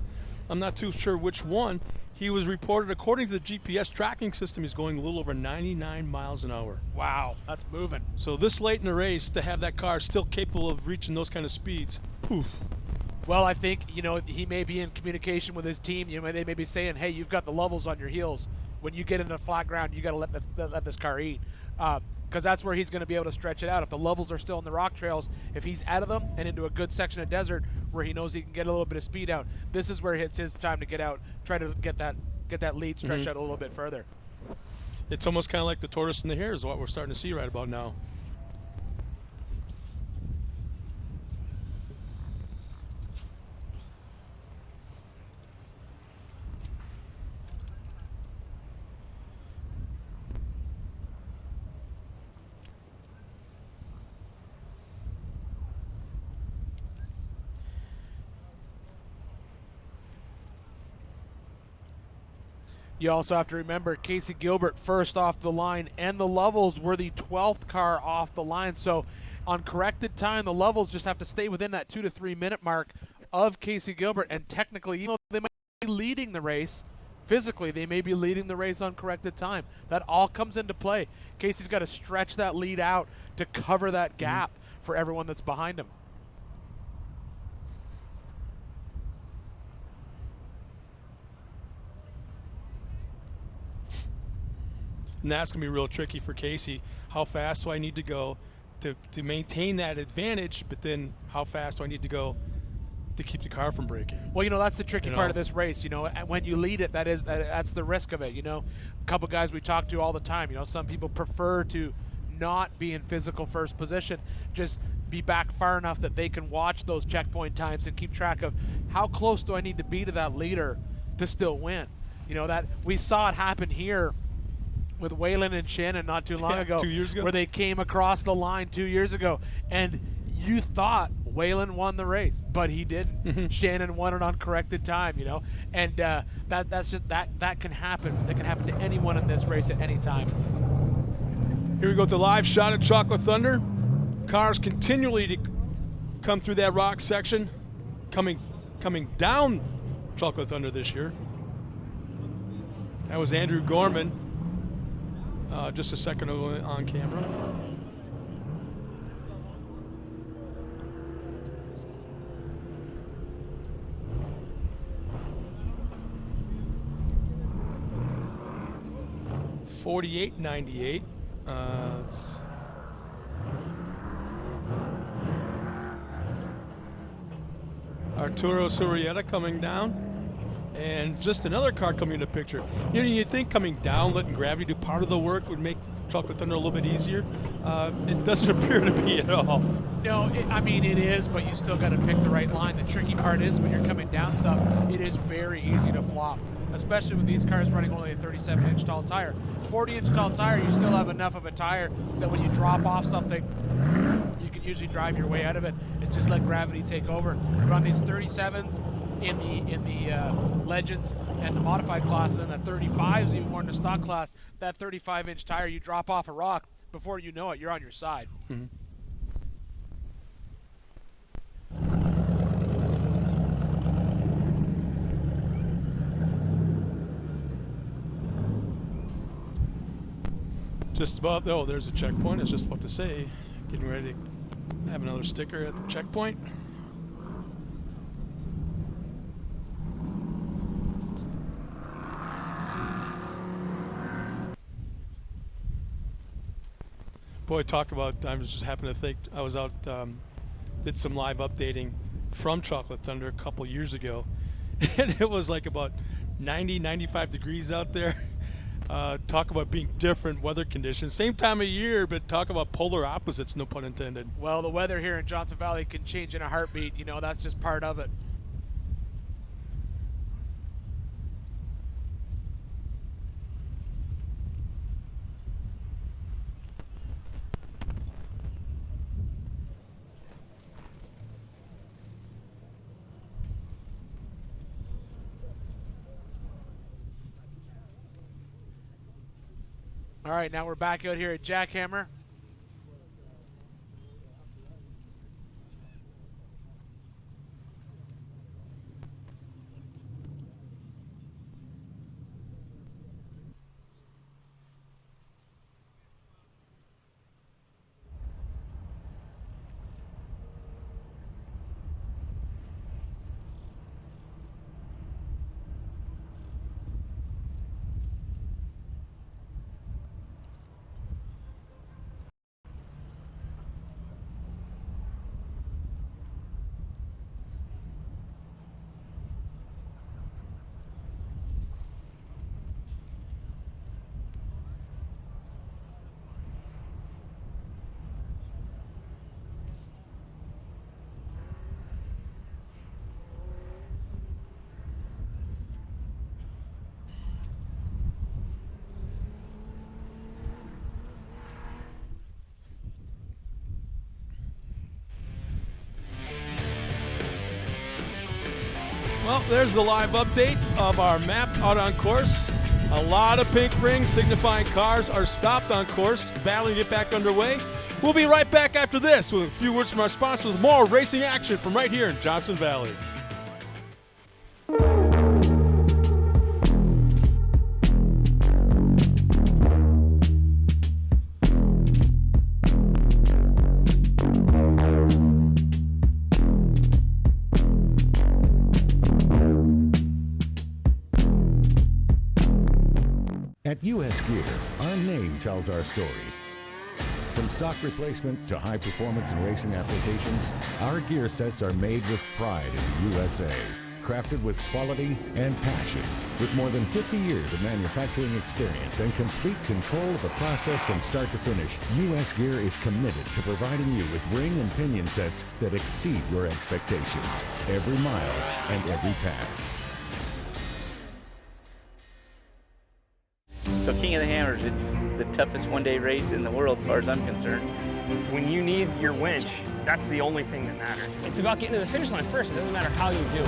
I'm not too sure which one, he was reported, according to the GPS tracking system, he's going a little over 99 miles an hour. Wow, that's moving. So this late in the race, to have that car still capable of reaching those kind of speeds, poof. Well, I think, you know, he may be in communication with his team. You know, they may be saying, hey, you've got the levels on your heels. When you get into flat ground, you got to let this car eat. Because that's where he's going to be able to stretch it out. If the levels are still in the rock trails, if he's out of them and into a good section of desert where he knows he can get a little bit of speed out, this is where it's his time to get out, try to get that lead stretched out a little bit further. It's almost kind of like the tortoise and the hare is what we're starting to see right about now. You also have to remember Casey Gilbert first off the line, and the Lovels were the 12th car off the line. So on corrected time, the Lovels just have to stay within that 2 to 3 minute mark of Casey Gilbert. And technically, even though they might be leading the race, physically they may be leading the race on corrected time. That all comes into play. Casey's got to stretch that lead out to cover that gap for everyone that's behind him. And that's going to be real tricky for Casey. How fast do I need to go to maintain that advantage, but then how fast do I need to go to keep the car from breaking? Well, you know, that's the tricky part of this race. You know, when you lead it, that's the risk of it. You know, a couple guys we talk to all the time, you know, some people prefer to not be in physical first position, just be back far enough that they can watch those checkpoint times and keep track of how close do I need to be to that leader to still win. You know, that we saw it happen here with Waylon and Shannon not too long ago, 2 years ago, where they came across the line 2 years ago, and you thought Waylon won the race, but he didn't. Shannon won it on corrected time, you know, and that's just that can happen. That can happen to anyone in this race at any time. Here we go with the live shot of Chocolate Thunder. Cars continually to come through that rock section, coming down Chocolate Thunder this year. That was Andrew Gorman. Just a second ago on camera. $48.98. Arturo Surieta coming down. And just another car coming into picture. You know, you'd think coming down, letting gravity do part of the work would make Chocolate Thunder a little bit easier. It doesn't appear to be at all. No, I mean, it is, but you still got to pick the right line. The tricky part is when you're coming down stuff, it is very easy to flop, especially with these cars running only a 37-inch tall tire. 40-inch tall tire, you still have enough of a tire that when you drop off something, you can usually drive your way out of it and just let gravity take over. Run these 37s in the Legends and the modified class, and then the 35s, even more in the stock class. That 35-inch tire, you drop off a rock, before you know it, you're on your side. Mm-hmm. Just about, oh, there's a checkpoint. I was just about to say, getting ready to have another sticker at the checkpoint. Boy, talk about, I was just happening to think, I was out, did some live updating from Chocolate Thunder a couple years ago, and it was like about 90, 95 degrees out there. Talk about being different weather conditions. Same time of year, but talk about polar opposites, no pun intended. Well, the weather here in Johnson Valley can change in a heartbeat. You know, that's just part of it. All right, now we're back out here at Jackhammer. Well, there's the live update of our map out on course. A lot of pink rings signifying cars are stopped on course, battling to get back underway. We'll be right back after this with a few words from our sponsors with more racing action from right here in Johnson Valley. At US Gear, our name tells our story. From stock replacement to high performance and racing applications, our gear sets are made with pride in the USA. Crafted with quality and passion. With more than 50 years of manufacturing experience and complete control of the process from start to finish, US Gear is committed to providing you with ring and pinion sets that exceed your expectations, every mile and every pass. So King of the Hammers, it's the toughest one-day race in the world as far as I'm concerned. When you need your winch, that's the only thing that matters. It's about getting to the finish line first. It doesn't matter how you do it.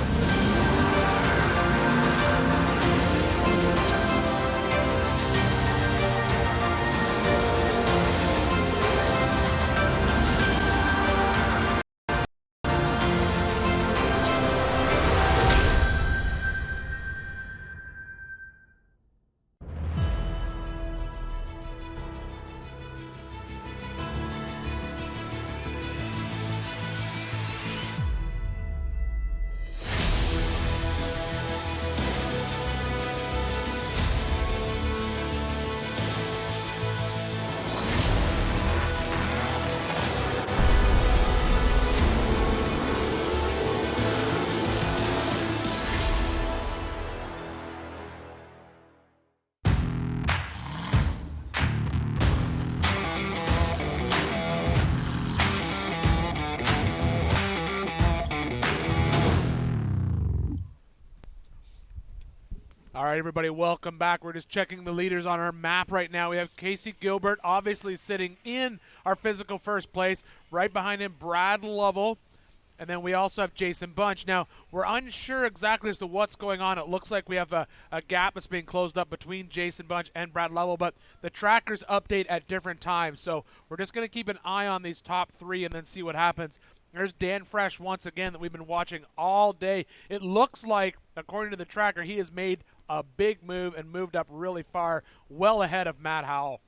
All right, everybody, welcome back. We're just checking the leaders on our map right now. We have Casey Gilbert obviously sitting in our physical first place. Right behind him, Brad Lovell. And then we also have Jason Bunch. Now, we're unsure exactly as to what's going on. It looks like we have a gap that's being closed up between Jason Bunch and Brad Lovell, but the trackers update at different times. So we're just going to keep an eye on these top three and then see what happens. There's Dan Fresh once again that we've been watching all day. It looks like, according to the tracker, he has made a big move and moved up really far, well ahead of Matt Howell.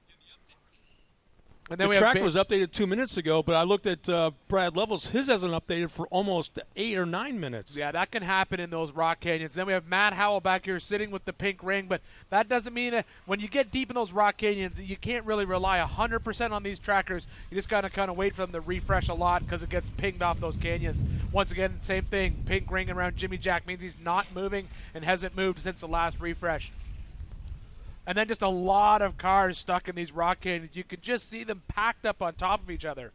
And then the we have tracker was updated 2 minutes ago, but I looked at Brad Levels. His hasn't updated for almost 8 or 9 minutes. Yeah, that can happen in those rock canyons. Then we have Matt Howell back here sitting with the pink ring, but that doesn't mean when you get deep in those rock canyons, you can't really rely 100% on these trackers. You just got to kind of wait for them to refresh a lot because it gets pinged off those canyons. Once again, same thing. Pink ring around Jimmy Jack means he's not moving and hasn't moved since the last refresh. And then just a lot of cars stuck in these rock canyons. You can just see them packed up on top of each other.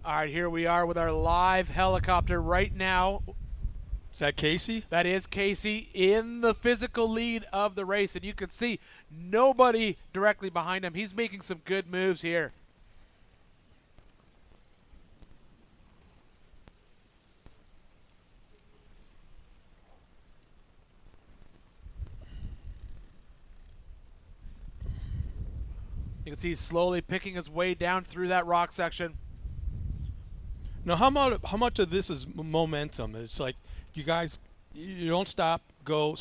All right, here we are with our live helicopter right now. Is that Casey? That is Casey in the physical lead of the race, and you can see nobody directly behind him. He's making some good moves here. You can see he's slowly picking his way down through that rock section. Now, how much of this is momentum? It's like you guys, you don't stop, go.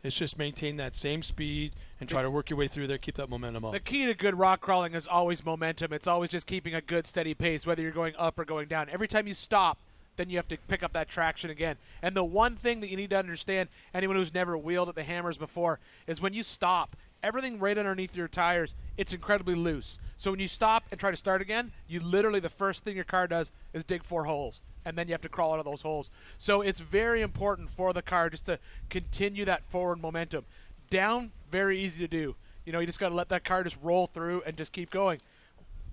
It's just maintain that same speed and try to work your way through there, keep that momentum up. The key to good rock crawling is always momentum. It's always just keeping a good steady pace, whether you're going up or going down. Every time you stop, then you have to pick up that traction again. And the one thing that you need to understand, anyone who's never wheeled at the Hammers before, is when you stop, everything right underneath your tires, it's incredibly loose. So when you stop and try to start again, you literally, the first thing your car does is dig 4 holes. And then you have to crawl out of those holes. So it's very important for the car just to continue that forward momentum. Down, very easy to do. You know, you just got to let that car just roll through and just keep going.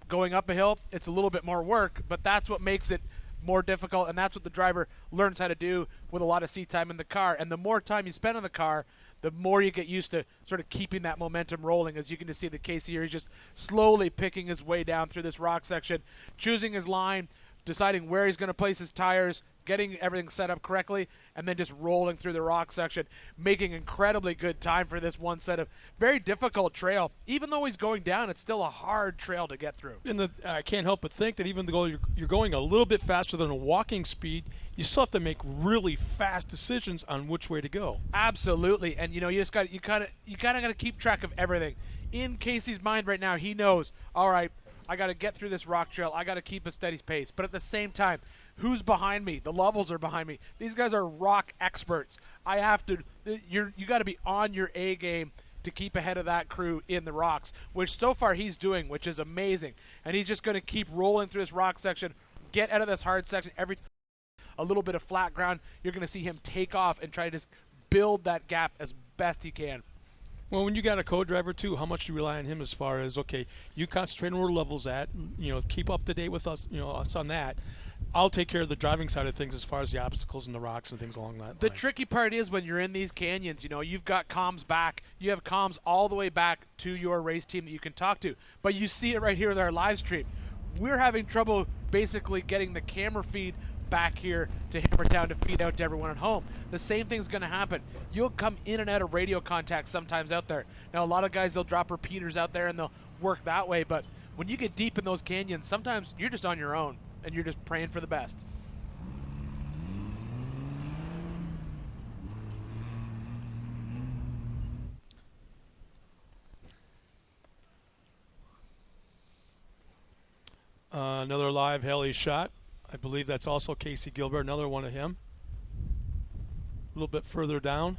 Going up a hill, it's a little bit more work, but that's what makes it more difficult, and that's what the driver learns how to do with a lot of seat time in the car. And the more time you spend in the car, the more you get used to sort of keeping that momentum rolling. As you can just see the Casey here, he's just slowly picking his way down through this rock section, choosing his line, deciding where he's going to place his tires, getting everything set up correctly, and then just rolling through the rock section, making incredibly good time for this one set of very difficult trail. Even though he's going down, it's still a hard trail to get through. And I can't help but think that even though you're going a little bit faster than a walking speed, you still have to make really fast decisions on which way to go. Absolutely, and you know, you kind of got to keep track of everything. In Casey's mind right now, he knows, all right, I got to get through this rock trail. I got to keep a steady pace. But at the same time, who's behind me? The Lovels are behind me. These guys are rock experts. I have to. You got to be on your A game to keep ahead of that crew in the rocks, which so far he's doing, which is amazing. And he's just going to keep rolling through this rock section, get out of this hard section. Every a little bit of flat ground, you're going to see him take off and try to just build that gap as best he can. Well, when you got a co-driver too, how much do you rely on him as far as, okay, you concentrate on where Levels at, you know, keep up to date with us, you know, us on that. I'll take care of the driving side of things as far as the obstacles and the rocks and things along that The line. tricky part is when you're in these canyons, you know, you've got comms back. You have comms all the way back to your race team that you can talk to. But you see it right here with our live stream. We're having trouble basically getting the camera feed back here to Hammertown to feed out to everyone at home. The same thing's going to happen. You'll come in and out of radio contact sometimes out there. Now, a lot of guys, they'll drop repeaters out there and they'll work that way. But when you get deep in those canyons, sometimes you're just on your own and you're just praying for the best. Another live heli shot. I believe that's also Casey Gilbert, another one of him. A little bit further down.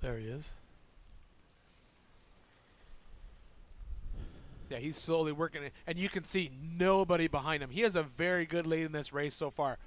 There he is. Yeah, he's slowly working it, and you can see nobody behind him. He has a very good lead in this race so far.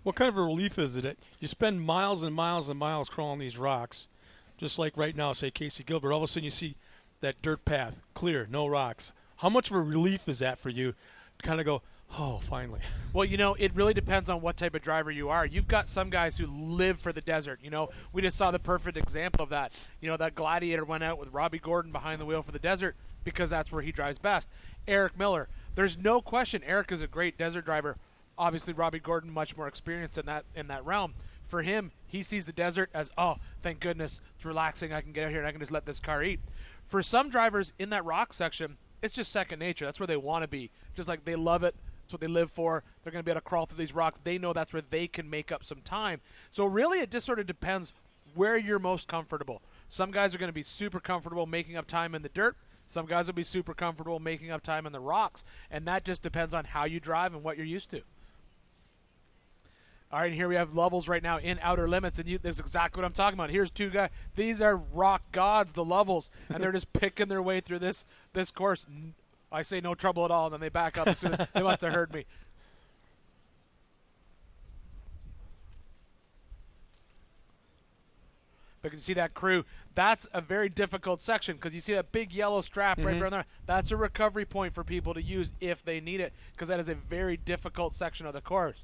What kind of a relief is it? You spend miles and miles and miles crawling these rocks, just like right now, say Casey Gilbert. All of a sudden you see that dirt path, clear, no rocks. How much of a relief is that for you to kind of go, oh, finally? Well, you know, it really depends on what type of driver you are. You've got some guys who live for the desert. You know, we just saw the perfect example of that. You know, that Gladiator went out with Robbie Gordon behind the wheel for the desert because that's where he drives best. Eric Miller, there's no question Eric is a great desert driver. Obviously, Robbie Gordon much more experienced in that realm. For him, he sees the desert as, oh, thank goodness, it's relaxing. I can get out here and I can just let this car eat. For some drivers in that rock section, it's just second nature. That's where they want to be. Just like they love it. That's what they live for. They're going to be able to crawl through these rocks. They know that's where they can make up some time. So really it just sort of depends where you're most comfortable. Some guys are going to be super comfortable making up time in the dirt. Some guys will be super comfortable making up time in the rocks. And that just depends on how you drive and what you're used to. All right, here we have Lovels right now in outer limits, and that's exactly what I'm talking about. Here's two guys. These are rock gods, the Lovels, and they're just picking their way through this course. I say no trouble at all, and then they back up. As soon as they must have heard me. But you can see that crew. That's a very difficult section because you see that big yellow strap right around there. That's a recovery point for people to use if they need it because that is a very difficult section of the course.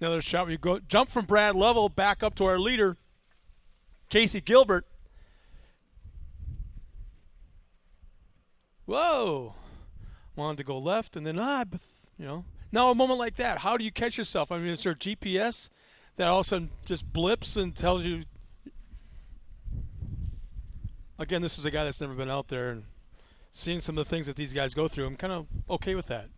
Another shot. We go jump from Brad Lovell back up to our leader, Casey Gilbert. Whoa! Wanted to go left, and then you know. Now a moment like that, how do you catch yourself? I mean, is there GPS that all of a sudden just blips and tells you? Again, this is a guy that's never been out there and seeing some of the things that these guys go through. I'm kind of okay with that.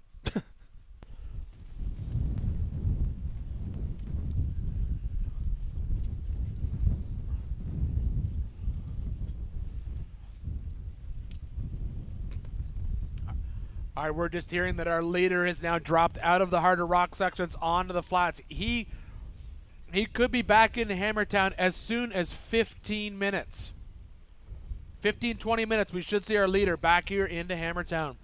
All right, we're just hearing that our leader has now dropped out of the harder rock sections onto the flats. He could be back in Hammertown as soon as 15 minutes. 15, 20 minutes, we should see our leader back here into Hammertown.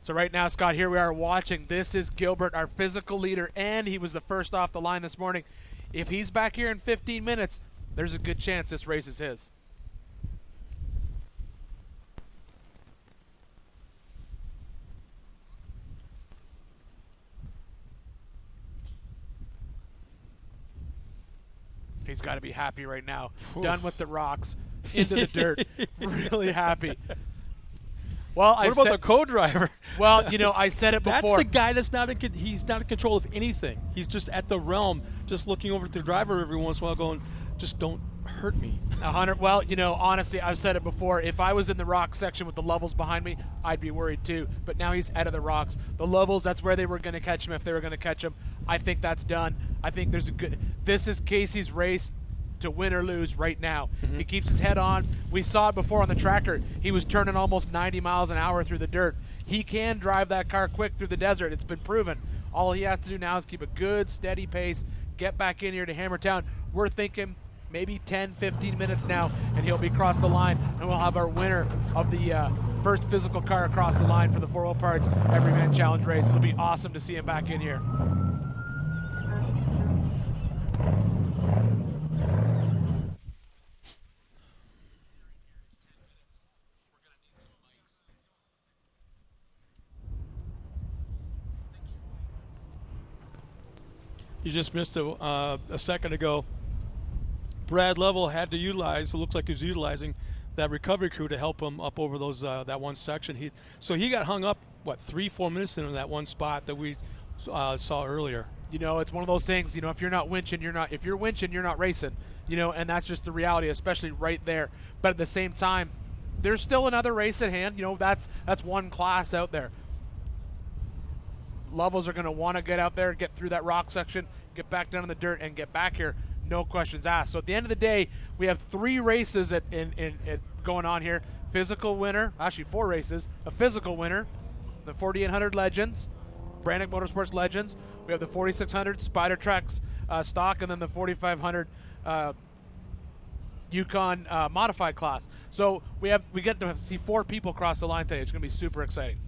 So right now, Scott, here we are watching. This is Gilbert, our physical leader, and he was the first off the line this morning. If he's back here in 15 minutes, there's a good chance this race is his. He's got to be happy right now. Oof. Done with the rocks, into the dirt. Really happy. Well, what about the co-driver? Well, you know, I said it before. That's the guy that's he's not in control of anything. He's just at the realm, just looking over at the driver every once in a while going, just don't hurt me. 100. Well, you know, honestly, I've said it before. If I was in the rock section with the Lovels behind me, I'd be worried too. But now he's out of the rocks. The Lovels, that's where they were going to catch him if they were going to catch him. I think that's done. I think there's a good. This is Casey's race to win or lose right now. He keeps his head on. We saw it before on the tracker. He was turning almost 90 miles an hour through the dirt. He can drive that car quick through the desert. It's been proven. All he has to do now is keep a good, steady pace, get back in here to Hammertown. We're thinking maybe 10, 15 minutes now, and he'll be across the line, and we'll have our winner of the first physical car across the line for the 4 Wheel Parts Everyman Challenge race. It'll be awesome to see him back in here. You just missed a second ago. Brad Lovell had to utilize, it looks like he was utilizing that recovery crew to help him up over those that one section. So he got hung up, what, 3-4 minutes into that one spot that we saw earlier. You know, it's one of those things, you know, if you're not winching, if you're winching, you're not racing, you know, and that's just the reality, especially right there. But at the same time, there's still another race at hand. You know, that's one class out there. Lovels are going to want to get out there, get through that rock section, get back down in the dirt, and get back here. No questions asked. So at the end of the day, we have 3 races going on here. Physical winner, actually 4 races. A physical winner, the 4800 Legends, Brannick Motorsports Legends. We have the 4600 Spider Tracks stock, and then the 4500 Yukon modified class. So we get to see 4 people cross the line today. It's going to be super exciting.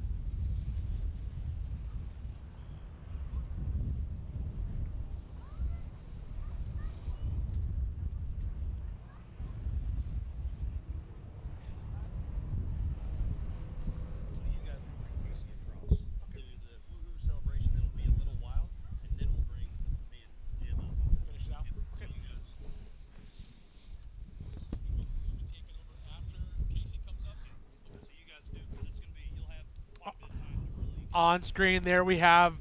On screen there we have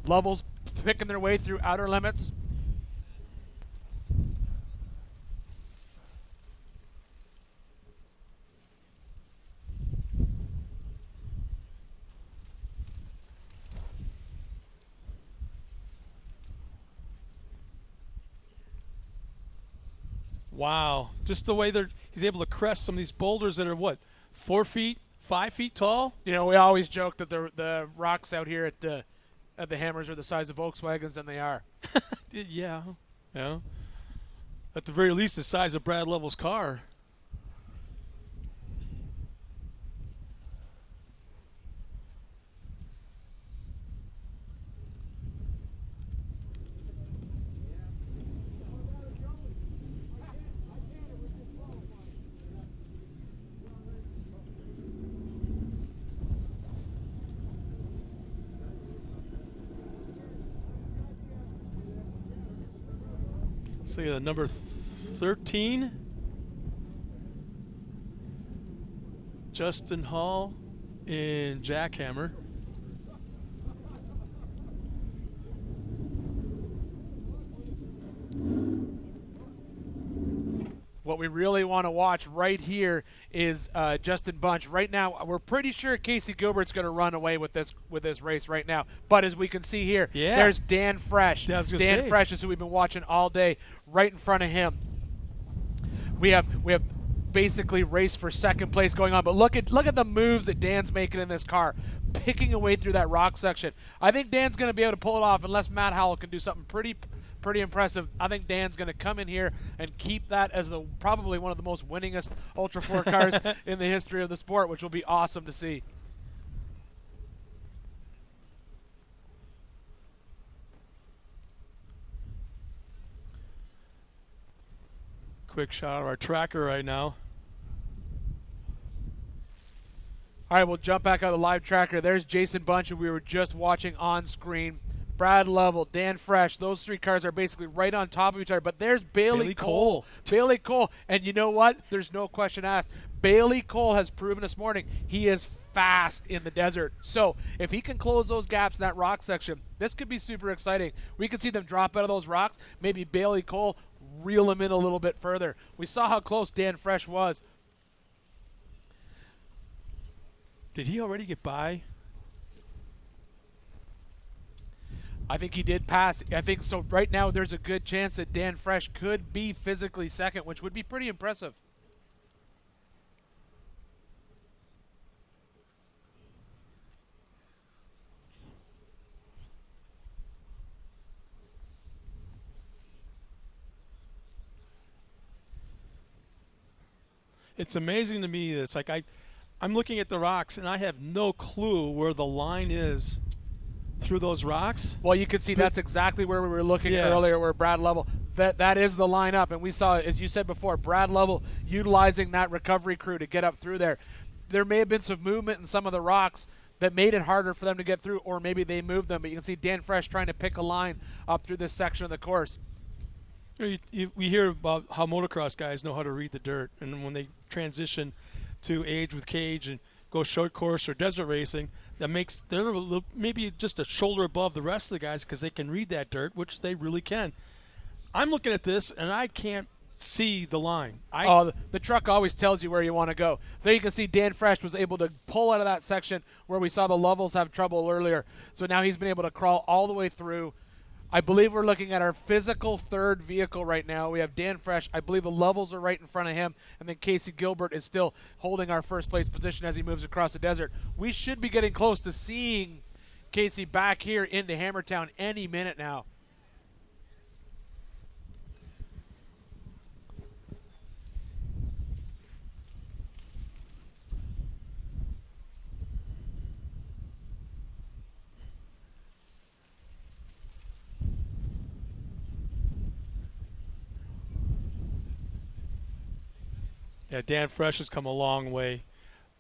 Lovels picking their way through outer limits. Wow, just the way he's able to crest some of these boulders that are what, 4 feet, 5 feet tall? You know, we always joke that the rocks out here at the Hammers are the size of Volkswagens, and they are. Yeah. At the very least, the size of Brad Lovell's car. See the number 13, Justin Hall in Jackhammer. What we really want to watch right here is Justin Bunch. Right now, we're pretty sure Casey Gilbert's going to run away with this race right now. But as we can see here, there's Dan Fresh. Dan Fresh is who we've been watching all day. Right in front of him, we have basically race for second place going on. But look at the moves that Dan's making in this car, picking away through that rock section. I think Dan's going to be able to pull it off unless Matt Howell can do something pretty impressive. I think Dan's going to come in here and keep that as probably one of the most winningest Ultra 4 cars in the history of the sport, which will be awesome to see. Quick shot of our tracker right now. All right, we'll jump back out of the live tracker. There's Jason Bunch, who we were just watching on screen. Brad Lovell, Dan Fresh, those 3 cars are basically right on top of each other. But there's Bailey Cole. Bailey Cole. And you know what? There's no question asked. Bailey Cole has proven this morning he is fast in the desert. So if he can close those gaps in that rock section, this could be super exciting. We could see them drop out of those rocks. Maybe Bailey Cole reel him in a little bit further. We saw how close Dan Fresh was. Did he already get by? I think he did pass. I think so. Right now, there's a good chance that Dan Fresh could be physically second, which would be pretty impressive. It's amazing to me that it's like I'm looking at the rocks and I have no clue where the line is through those rocks. Well, you can see that's exactly where we were looking earlier, where Brad Lovell, that is the lineup. And we saw, as you said before, Brad Lovell utilizing that recovery crew to get up through there. There may have been some movement in some of the rocks that made it harder for them to get through, or maybe they moved them. But you can see Dan Fresh trying to pick a line up through this section of the course. We hear about how motocross guys know how to read the dirt, and when they transition to age with cage and go short course or desert racing, that makes they're maybe just a shoulder above the rest of the guys because they can read that dirt, which they really can. I'm looking at this, and I can't see the line. The truck always tells you where you want to go. There you can see Dan Fresh was able to pull out of that section where we saw the levels have trouble earlier. So now he's been able to crawl all the way through. I believe we're looking at our physical third vehicle right now. We have Dan Fresh. I believe the levels are right in front of him. And then Casey Gilbert is still holding our first place position as he moves across the desert. We should be getting close to seeing Casey back here into Hammertown any minute now. Yeah, Dan Fresh has come a long way,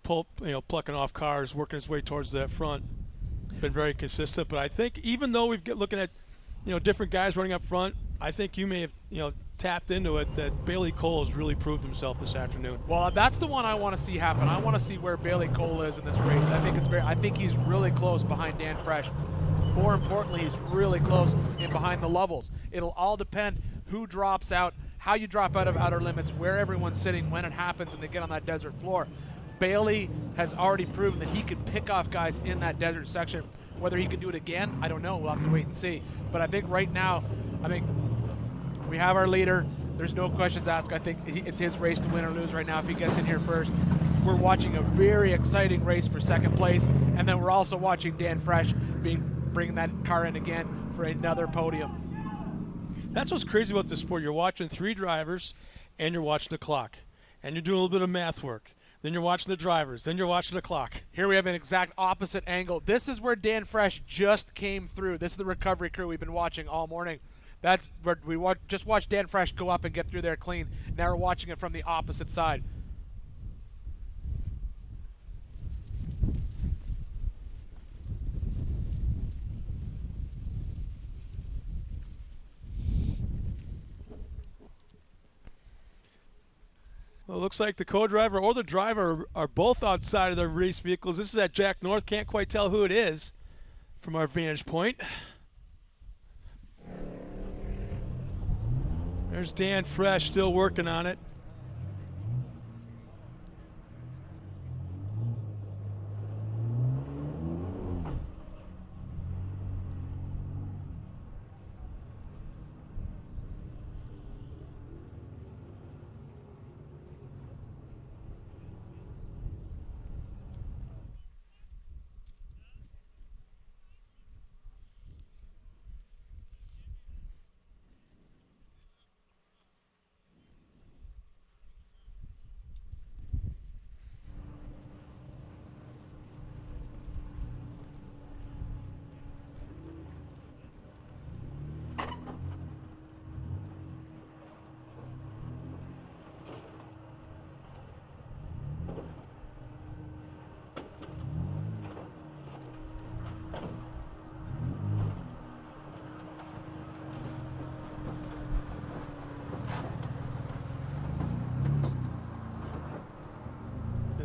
plucking off cars, working his way towards that front. Been very consistent, but I think even though we've got looking at, different guys running up front, I think you may have, tapped into it that Bailey Cole has really proved himself this afternoon. Well, that's the one I want to see happen. I want to see where Bailey Cole is in this race. I think he's really close behind Dan Fresh. More importantly, he's really close in behind the levels. It'll all depend who drops out, how you drop out of outer limits, where everyone's sitting, when it happens, and they get on that desert floor. Bailey has already proven that he can pick off guys in that desert section. Whether he can do it again, I don't know. We'll have to wait and see. But I think right now, we have our leader. There's no questions asked. I think it's his race to win or lose right now if he gets in here first. We're watching a very exciting race for second place, and then we're also watching Dan Fresh bringing that car in again for another podium. That's what's crazy about this sport. You're watching three drivers, and you're watching the clock. And you're doing a little bit of math work. Then you're watching the drivers. Then you're watching the clock. Here we have an exact opposite angle. This is where Dan Fresh just came through. This is the recovery crew we've been watching all morning. That's where we just watched Dan Fresh go up and get through there clean. Now we're watching it from the opposite side. Well, it looks like the co-driver or the driver are both outside of their race vehicles. This is at Jack North. Can't quite tell who it is from our vantage point. There's Dan Fresh still working on it.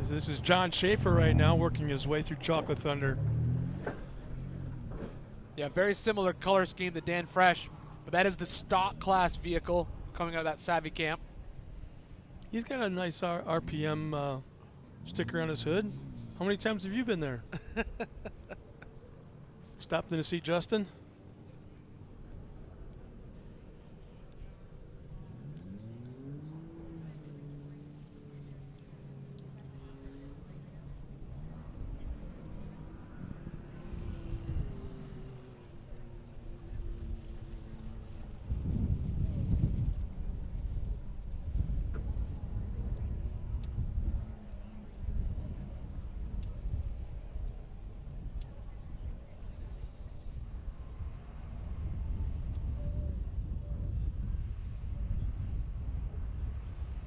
This is John Schaefer right now working his way through Chocolate Thunder. Yeah, very similar color scheme to Dan Fresh, but that is the stock class vehicle coming out of that Savvy camp. He's got a nice RPM sticker on his hood. How many times have you been there? Stopped in to see Justin?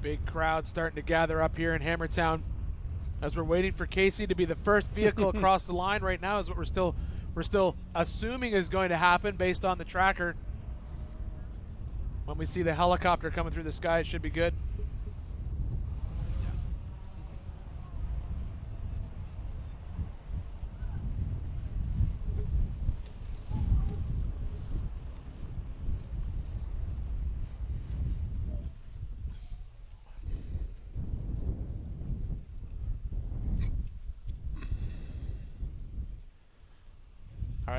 Big crowd starting to gather up here in Hammertown as we're waiting for Casey to be the first vehicle across the line. Right now is what we're still assuming is going to happen based on the tracker. When we see the helicopter coming through the sky, it should be good.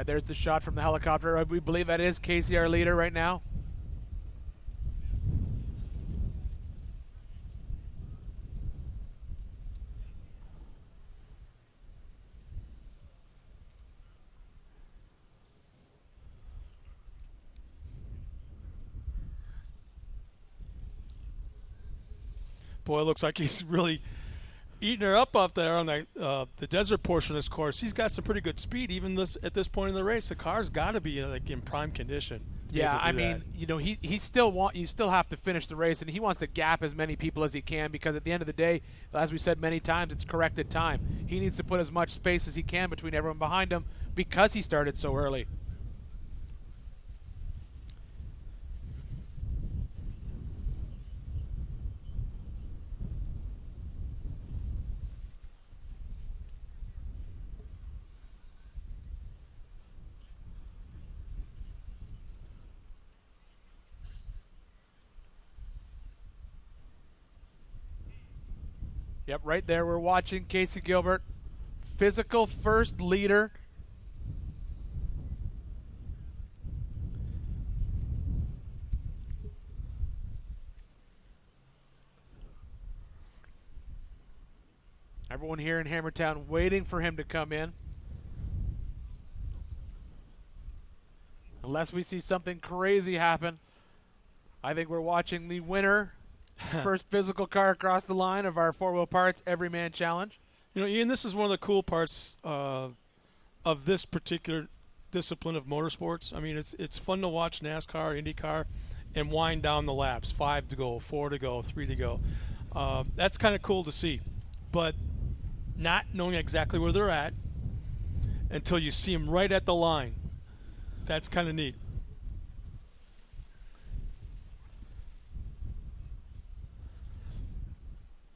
right, there's the shot from the helicopter. We believe that is Casey, our leader, right now. Boy, it looks like he's really eating her up there on the desert portion of this course. He's got some pretty good speed, even at this point in the race. The car's got to be like in prime condition. Yeah, I mean, you know, you still have to finish the race, and he wants to gap as many people as he can, because at the end of the day, as we said many times, it's corrected time. He needs to put as much space as he can between everyone behind him because he started so early. Yep, right there we're watching Casey Gilbert, physical first leader. Everyone here in Hammertown waiting for him to come in. Unless we see something crazy happen, I think we're watching the winner. First physical car across the line of our 4 Wheel Parts Everyman Challenge. You know, Ian, this is one of the cool parts of this particular discipline of motorsports. I mean, it's fun to watch NASCAR, IndyCar, and wind down the laps. 5 to go, 4 to go, 3 to go. That's kind of cool to see. But not knowing exactly where they're at until you see them right at the line. That's kind of neat.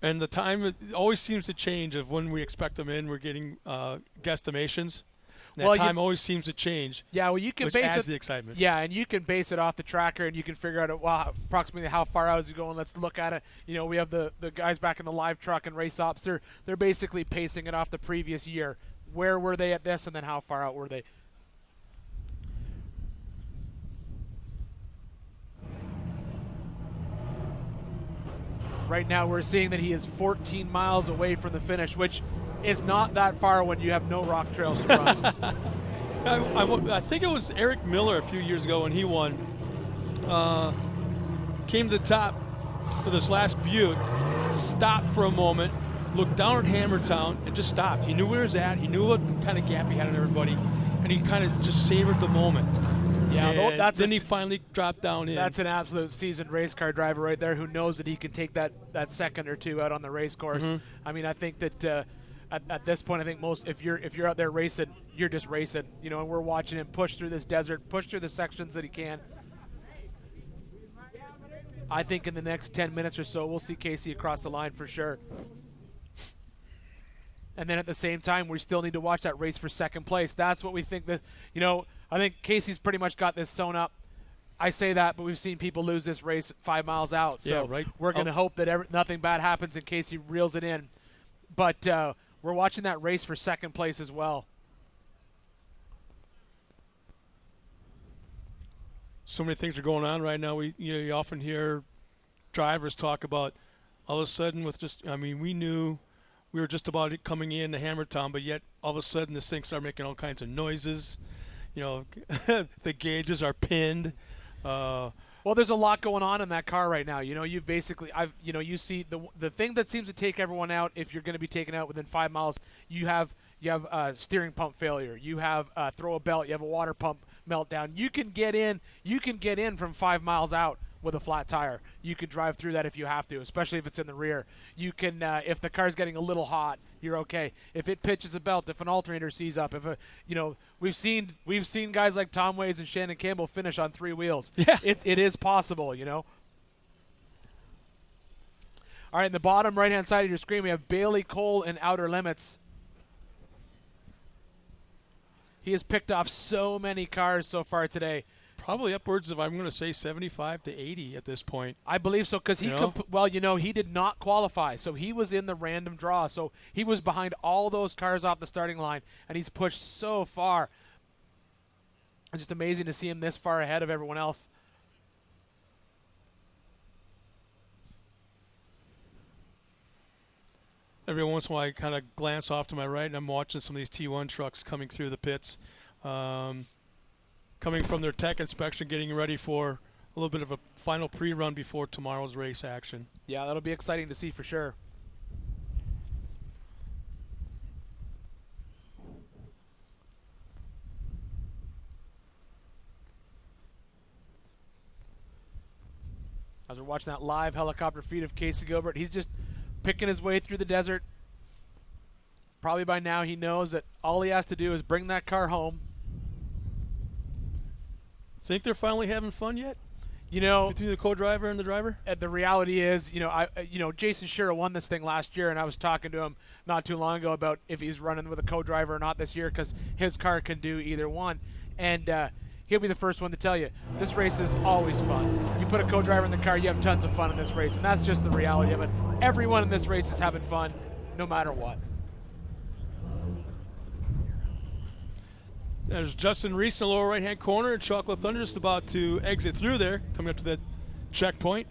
And the time always seems to change of when we expect them in. We're getting guesstimations. That time always seems to change. Yeah, well, you can which base adds it. the excitement. Yeah, and you can base it off the tracker, and you can figure out approximately how far out is he going. Let's look at it. You know, we have the guys back in the live truck and race ops. They're basically pacing it off the previous year. Where were they at this, and then how far out were they? Right now we're seeing that he is 14 miles away from the finish, which is not that far when you have no rock trails to run. I think it was Eric Miller a few years ago when he won. Came to the top of this last butte, stopped for a moment, looked down at Hammertown, and just stopped. He knew where he was at. He knew what kind of gap he had on everybody, and he kind of just savored the moment. Yeah, then he finally dropped down in. That's an absolute seasoned race car driver right there who knows that he can take that second or two out on the race course. I mean, I think that at this point, I think if you're out there racing, you're just racing. You know, and we're watching him push through this desert, push through the sections that he can. I think in the next 10 minutes or so, we'll see Casey across the line for sure. And then at the same time, we still need to watch that race for second place. That's what we think that, you know, I think Casey's pretty much got this sewn up. I say that, but we've seen people lose this race 5 miles out. So yeah, right. We're going to hope that nothing bad happens and Casey reels it in. But we're watching that race for second place as well. So many things are going on right now. You often hear drivers talk about all of a sudden we knew we were just about coming in to Hammertown, but yet all of a sudden this thing started making all kinds of noises. You know, the gauges are pinned. Well, there's a lot going on in that car right now. You know, you see the thing that seems to take everyone out. If you're going to be taken out within 5 miles, you have steering pump failure. You have throw a belt. You have a water pump meltdown. You can get in from 5 miles out with a flat tire. You could drive through that if you have to, especially if it's in the rear. You can, if the car's getting a little hot, you're okay. If it pitches a belt, if an alternator sees up, we've seen guys like Tom Waits and Shannon Campbell finish on 3 wheels. Yeah, it is possible, you know. All right, in the bottom right-hand side of your screen, we have Bailey Cole in Outer Limits. He has picked off so many cars so far today. Probably upwards of, I'm going to say, 75 to 80 at this point. I believe so, because he did not qualify, so he was in the random draw. So he was behind all those cars off the starting line, and he's pushed so far. It's just amazing to see him this far ahead of everyone else. Every once in a while, I kind of glance off to my right, and I'm watching some of these T1 trucks coming through the pits, coming from their tech inspection, getting ready for a little bit of a final pre-run before tomorrow's race action. Yeah, that'll be exciting to see for sure. As we're watching that live helicopter feed of Casey Gilbert, he's just picking his way through the desert. Probably by now he knows that all he has to do is bring that car home. Think they're finally having fun yet? You know, between the co-driver and the driver? The reality is, Jason Shearer won this thing last year, and I was talking to him not too long ago about if he's running with a co-driver or not this year, because his car can do either one. And he'll be the first one to tell you, this race is always fun. You put a co-driver in the car, you have tons of fun in this race, and that's just the reality of it. Everyone in this race is having fun, no matter what. There's Justin Reese in the lower right-hand corner, and Chocolate Thunder just about to exit through there, coming up to that checkpoint.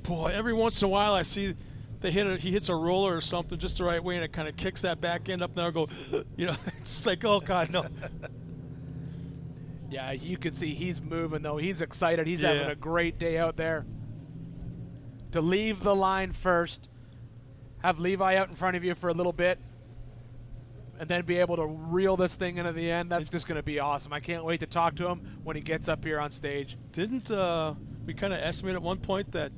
Boy, every once in a while I see they he hits a roller or something just the right way, and it kind of kicks that back end up, and I'll go, it's just like, oh God, no. Yeah, you can see he's moving, though. He's excited. He's having a great day out there. To leave the line first, have Levi out in front of you for a little bit, and then be able to reel this thing into the end, that's just going to be awesome. I can't wait to talk to him when he gets up here on stage. Didn't we kind of estimate at one point that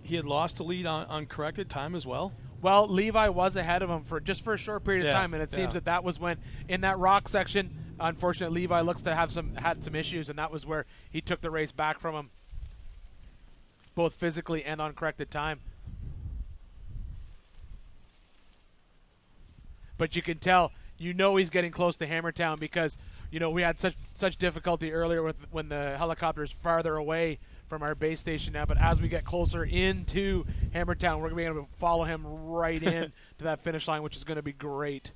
he had lost the lead on corrected time as well? Well, Levi was ahead of him for a short period of time, and it seems that was when, in that rock section, unfortunately, Levi looks to have had some issues, and that was where he took the race back from him, both physically and on corrected time. But you can tell, he's getting close to Hammertown because, we had such difficulty earlier when the helicopter's farther away from our base station now. But as we get closer into Hammertown, we're going to be able to follow him right in to that finish line, which is going to be great.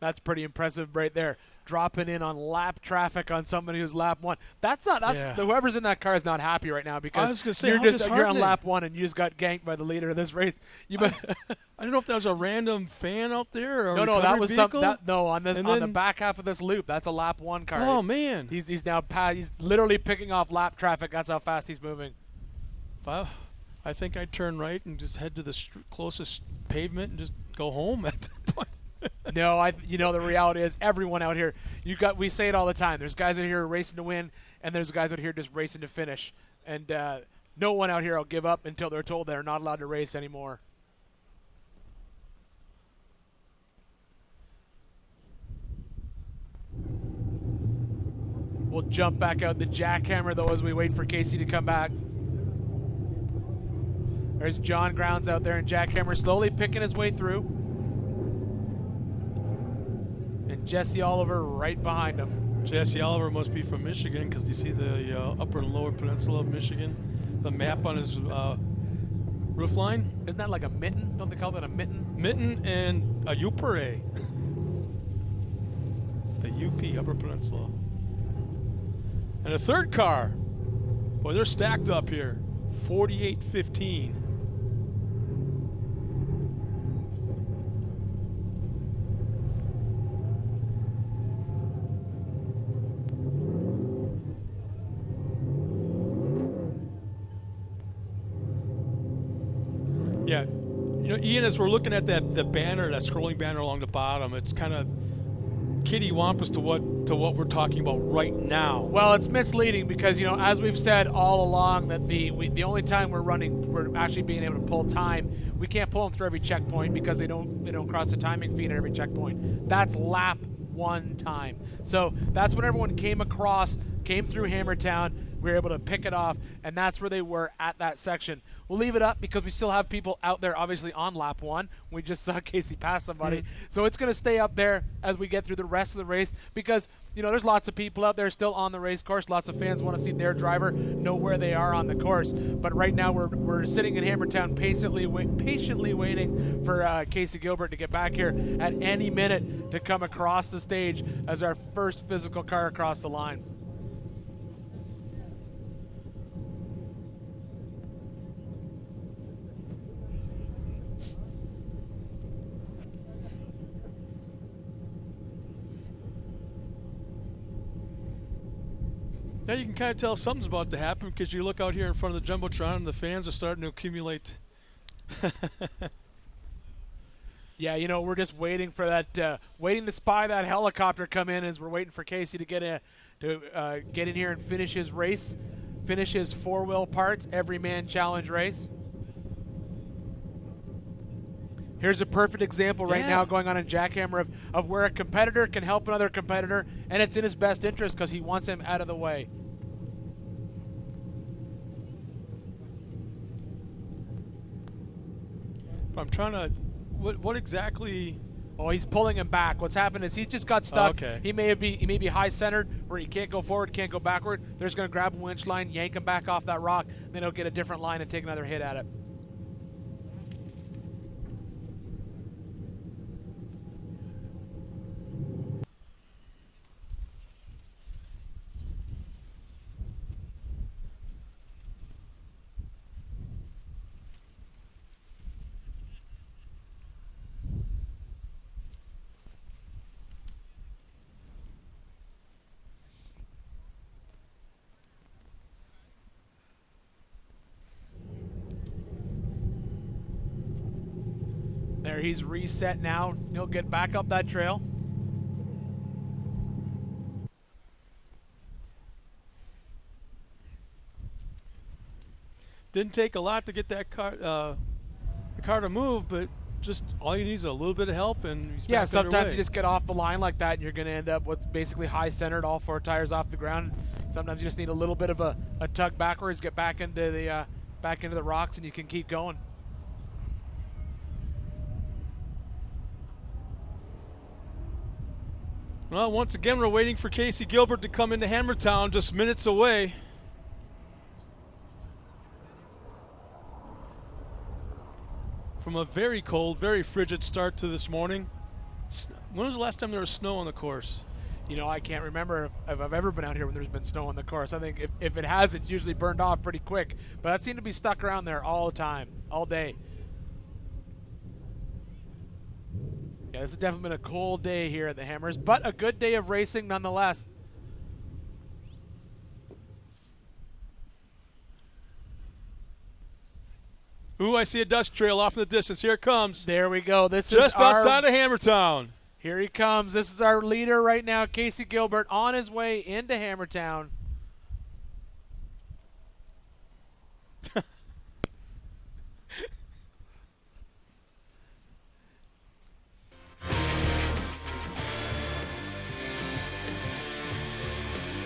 That's pretty impressive right there. Dropping in on lap traffic on somebody who's lap one. Whoever's in that car is not happy right now because I was gonna say, you're on lap one and you just got ganked by the leader of this race. I don't know if that was a random fan out there or no, that was vehicle? on the back half of this loop. That's a lap one car. Oh man, he's literally picking off lap traffic. That's how fast he's moving. I think I'd turn right and just head to the closest pavement and just go home at that point. No, the reality is everyone out here, we say it all the time. There's guys out here racing to win, and there's guys out here just racing to finish. And no one out here will give up until they're told they're not allowed to race anymore. We'll jump back out the jackhammer, though, as we wait for Casey to come back. There's John Grounds out there, and jackhammer slowly picking his way through. And Jesse Oliver right behind him. Jesse Oliver must be from Michigan because you see the upper and lower peninsula of Michigan. The map on his roof line. Isn't that like a mitten? Don't they call that a mitten? Mitten and a Upere. The UP, Upper Peninsula. And a third car. Boy, they're stacked up here. 48-15. Yeah. You know, Ian, as we're looking at the banner, that scrolling banner along the bottom, it's kind of kittywampus to what we're talking about right now. Well, it's misleading because, you know, as we've said all along, that the only time we're actually being able to pull time, we can't pull them through every checkpoint because they don't cross the timing feed at every checkpoint. That's lap 1 time. So that's when everyone came through Hammertown. We were able to pick it off, and that's where they were at that section. We'll leave it up because we still have people out there, obviously, on lap 1. We just saw Casey pass somebody. So it's going to stay up there as we get through the rest of the race because, you know, there's lots of people out there still on the race course. Lots of fans want to see their driver know where they are on the course. But right now we're sitting in Hammertown patiently waiting for Casey Gilbert to get back here at any minute to come across the stage as our first physical car across the line. Now you can kind of tell something's about to happen because you look out here in front of the Jumbotron and the fans are starting to accumulate. Yeah, you know, we're just waiting for that, waiting to spy that helicopter come in as we're waiting for Casey to get in here and finish his race, finish his 4-wheel parts, everyman challenge race. Here's a perfect example right now going on in Jackhammer of where a competitor can help another competitor, and it's in his best interest because he wants him out of the way. I'm trying to, what exactly? Oh, he's pulling him back. What's happened is he's just got stuck. Okay. He may be high centered where he can't go forward, can't go backward. They're just going to grab a winch line, yank him back off that rock, then he'll get a different line and take another hit at it. There, he's reset now. He'll get back up that trail. Didn't take a lot to get that car, the car to move, but just all you need is a little bit of help, and he's back sometimes underway. you just get off the line like that, and you're going to end up with basically high centered, all 4 tires off the ground. Sometimes you just need a little bit of a tug backwards, get back into the rocks, and you can keep going. Well, once again, we're waiting for Casey Gilbert to come into Hammertown, just minutes away. From a very cold, very frigid start to this morning. When was the last time there was snow on the course? You know, I can't remember if I've ever been out here when there's been snow on the course. I think if it has, it's usually burned off pretty quick. But that seemed to be stuck around there all the time, all day. Yeah, this has definitely been a cold day here at the Hammers, but a good day of racing nonetheless. Ooh, I see a dust trail off in the distance. Here it comes. There we go. This just is outside of Hammertown. Here he comes. This is our leader right now, Casey Gilbert, on his way into Hammertown.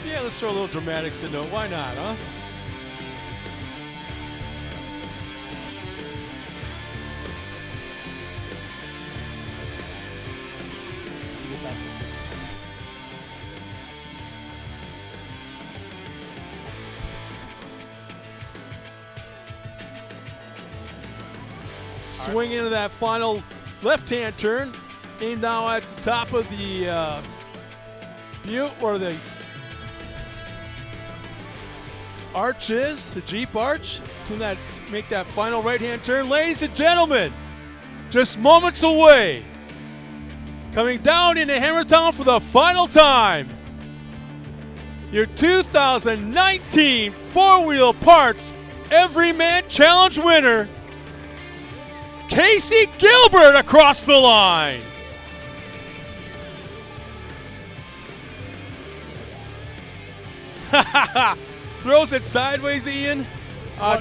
Yeah, let's throw a little dramatics into it. Why not, huh? Swing into that final left-hand turn. Aim now at the top of the butte where the arch is, the Jeep arch. Make that final right-hand turn. Ladies and gentlemen, just moments away, coming down into Hammertown for the final time, your 2019 4-Wheel Parts Everyman Challenge winner, Casey Gilbert across the line. Throws it sideways, Ian.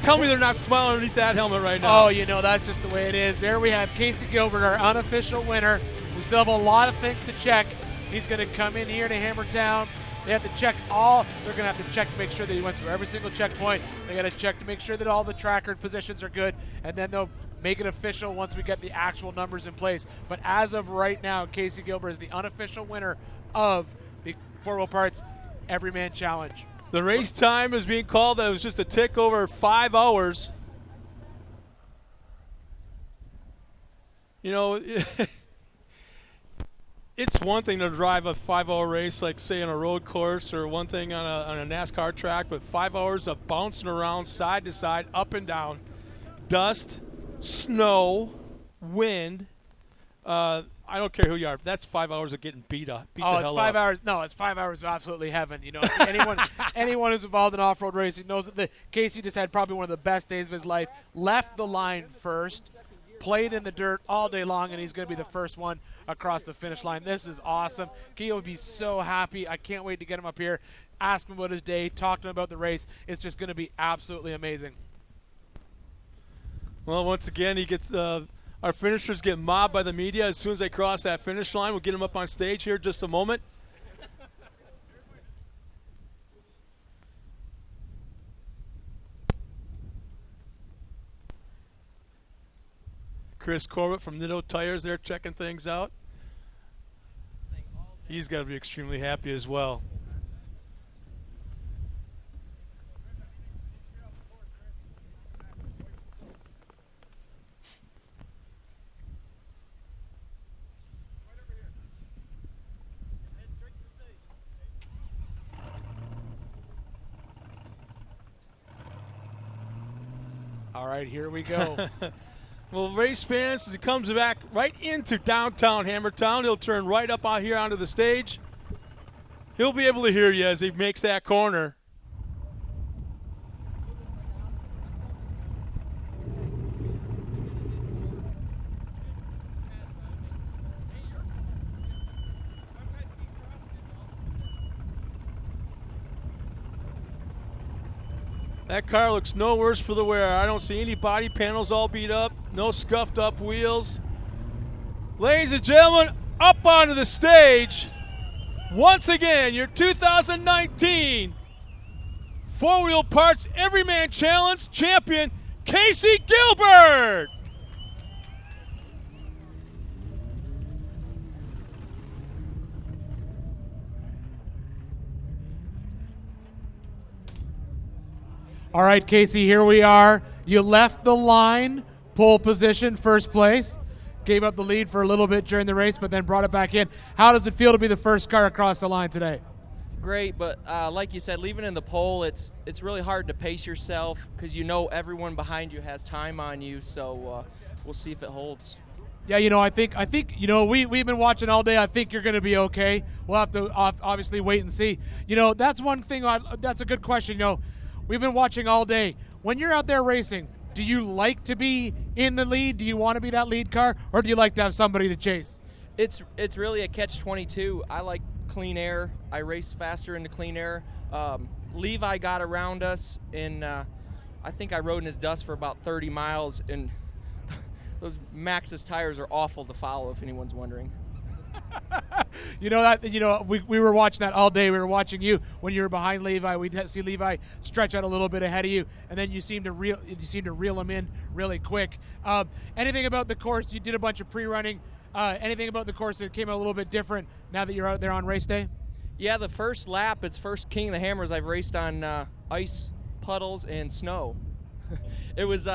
Tell me they're not smiling underneath that helmet right now. Oh, you know, that's just the way it is. There we have Casey Gilbert, our unofficial winner. We still have a lot of things to check. He's going to come in here to Hammertown. They have to check they're going to have to check to make sure that he went through every single checkpoint. They got to check to make sure that all the tracker positions are good, and then they'll make it official once we get the actual numbers in place. But as of right now, Casey Gilbert is the unofficial winner of the 4 Wheel Parts Everyman Challenge. The race time is being called. That was just a tick over 5 hours. You know, it's one thing to drive a 5-hour race, like say on a road course, or one thing on a NASCAR track, but 5 hours of bouncing around side to side, up and down, dust, snow, wind. I don't care who you are. That's 5 hours of getting beat up. It's 5 hours. No, it's 5 hours of absolutely heaven. You know, anyone who's involved in off-road racing knows that Casey just had probably one of the best days of his life. Left the line first, played in the dirt all day long, and he's going to be the first one across the finish line. This is awesome. Keo would be so happy. I can't wait to get him up here, ask him about his day, talk to him about the race. It's just going to be absolutely amazing. Well, once again, he gets our finishers get mobbed by the media as soon as they cross that finish line. We'll get them up on stage here in just a moment. Chris Corbett from Nitto Tires there checking things out. He's got to be extremely happy as well. All right, here we go. Well, race fans, as he comes back right into downtown Hammertown, he'll turn right up out here onto the stage. He'll be able to hear you as he makes that corner. That car looks no worse for the wear. I don't see any body panels all beat up, no scuffed up wheels. Ladies and gentlemen, up onto the stage, once again, your 2019 4 Wheel Parts Everyman Challenge champion, Casey Gilbert. All right, Casey, here we are. You left the line, pole position, first place. Gave up the lead for a little bit during the race, but then brought it back in. How does it feel to be the first car across the line today? Great, but like you said, leaving in the pole, it's really hard to pace yourself because you know everyone behind you has time on you, so we'll see if it holds. Yeah, you know, I think you know, we've been watching all day. I think you're going to be okay. We'll have to obviously wait and see. You know, that's one thing, that's a good question, you know. We've been watching all day. When you're out there racing, do you like to be in the lead? Do you want to be that lead car, or do you like to have somebody to chase? It's really a catch-22. I like clean air. I race faster into clean air. Levi got around us, and I think I rode in his dust for about 30 miles, and those Maxxis tires are awful to follow, if anyone's wondering. You know that. You know, we were watching that all day. We were watching you when you were behind Levi. We'd see Levi stretch out a little bit ahead of you, and then you seem to reel him in really quick. Anything about the course? You did a bunch of pre-running. Anything about the course that came out a little bit different now that you're out there on race day? Yeah, the first lap, it's first King of the Hammers I've raced on ice, puddles, and snow. It was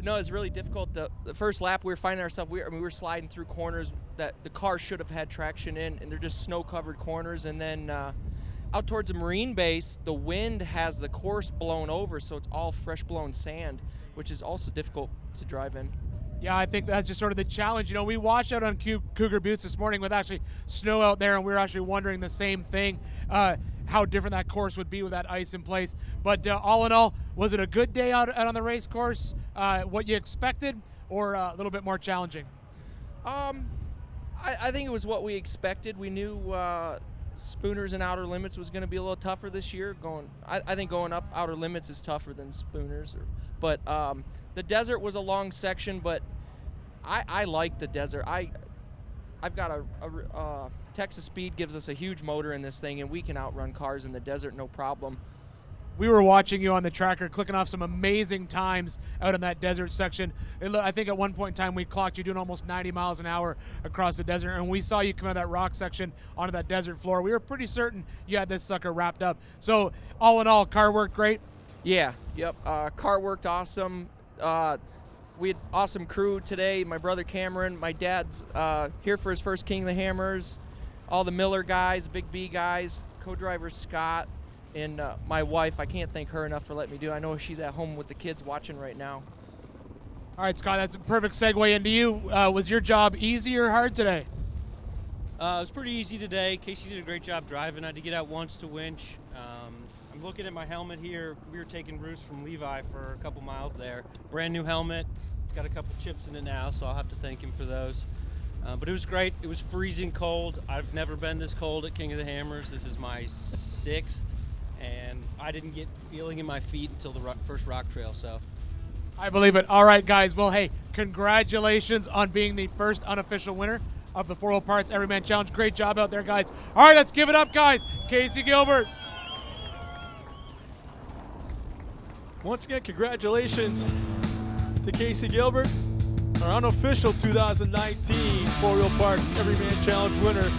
no, it's really difficult. The first lap we were finding ourselves, we were sliding through corners that the car should have had traction in, and they're just snow-covered corners. And then out towards the marine base, the wind has the course blown over, so it's all fresh-blown sand, which is also difficult to drive in. Yeah, I think that's just sort of the challenge. You know, we watched out on Cougar Buttes this morning with actually snow out there, and we were actually wondering the same thing, how different that course would be with that ice in place. But all in all, was it a good day out on the race course? What you expected, or a little bit more challenging? I think it was what we expected. We knew Spooners and Outer Limits was going to be a little tougher this year. I think going up Outer Limits is tougher than Spooners. But the desert was a long section, but I like the desert. I've got a Texas Speed gives us a huge motor in this thing, and we can outrun cars in the desert no problem. We were watching you on the tracker, clicking off some amazing times out in that desert section. I think at one point in time we clocked you doing almost 90 miles an hour across the desert, and we saw you come out of that rock section onto that desert floor. We were pretty certain you had this sucker wrapped up. So all in all, car worked great? Yeah, yep. Car worked awesome. We had awesome crew today. My brother Cameron, my dad's here for his first King of the Hammers, all the Miller guys, Big B guys, co-driver Scott, and my wife. I can't thank her enough for letting me do it. I know she's at home with the kids watching right now. All right, Scott, that's a perfect segue into you. Was your job easy or hard today? It was pretty easy today. Casey did a great job driving. I had to get out once to winch. I'm looking at my helmet here. We were taking Bruce from Levi for a couple miles there. Brand new helmet. It's got a couple chips in it now, so I'll have to thank him for those. But it was great. It was freezing cold. I've never been this cold at King of the Hammers. This is my 6th, and I didn't get feeling in my feet until the first rock trail. So I believe it. All right, guys. Well, hey, congratulations on being the first unofficial winner of the 4 Wheel Parts Everyman Challenge. Great job out there, guys. All right, let's give it up, guys. Casey Gilbert. Once again, congratulations to Casey Gilbert, our unofficial 2019 4 Wheel Parts Everyman Challenge winner.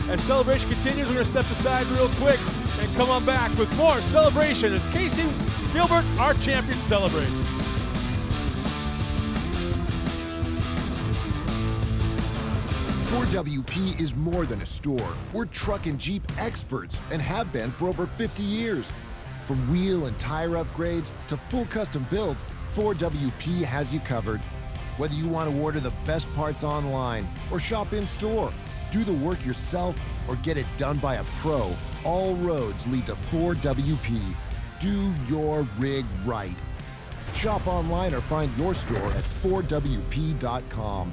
As celebration continues, we're going to step aside real quick and come on back with more celebration as Casey Gilbert, our champion, celebrates. Ford WP is more than a store. We're truck and Jeep experts and have been for over 50 years. From wheel and tire upgrades to full custom builds, Ford WP has you covered. Whether you want to order the best parts online or shop in store, do the work yourself or get it done by a pro, all roads lead to Ford WP. Do your rig right. Shop online or find your store at FordWP.com.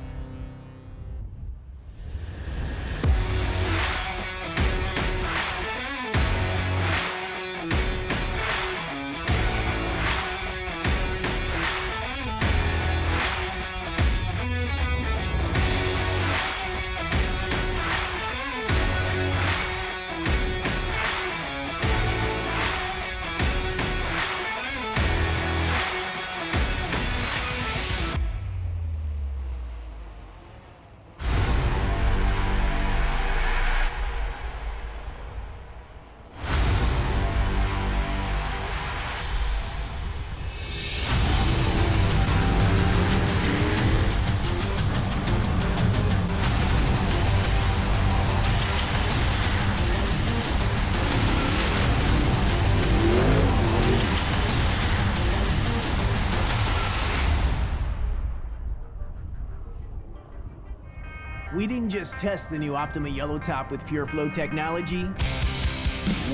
We didn't just test the new Optima Yellow Top with Pure Flow technology,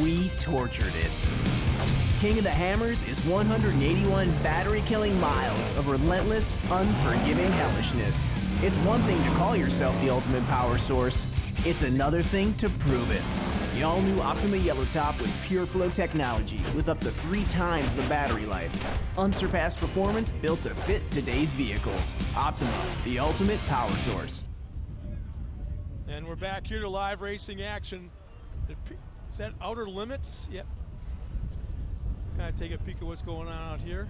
we tortured it. King of the Hammers is 181 battery-killing miles of relentless, unforgiving hellishness. It's one thing to call yourself the ultimate power source. It's another thing to prove it. The all-new Optima Yellow Top with Pure Flow technology with up to 3 times the battery life. Unsurpassed performance built to fit today's vehicles. Optima, the ultimate power source. And we're back here to live racing action. Is that Outer Limits? Yep. Kind of take a peek at what's going on out here.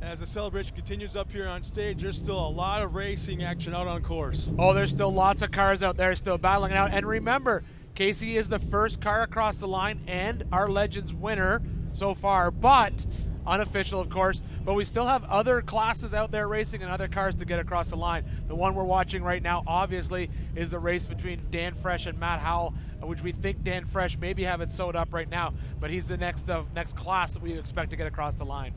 As the celebration continues up here on stage, there's still a lot of racing action out on course. Oh, there's still lots of cars out there still battling it out. And remember, Casey is the first car across the line and our Legends winner so far, but unofficial, of course. But we still have other classes out there racing and other cars to get across the line. The one we're watching right now, obviously, is the race between Dan Fresh and Matt Howell, which we think Dan Fresh maybe have it sewed up right now, but he's the next class that we expect to get across the line.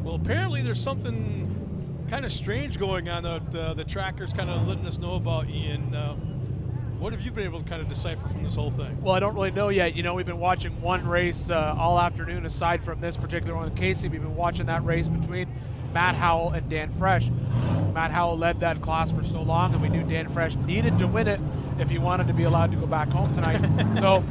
Well, apparently there's something kind of strange going on that the tracker's kind of letting us know about, Ian. What have you been able to kind of decipher from this whole thing? Well, I don't really know yet. You know, we've been watching one race all afternoon aside from this particular one with Casey. We've been watching that race between Matt Howell and Dan Fresh. Matt Howell led that class for so long, and we knew Dan Fresh needed to win it if he wanted to be allowed to go back home tonight. So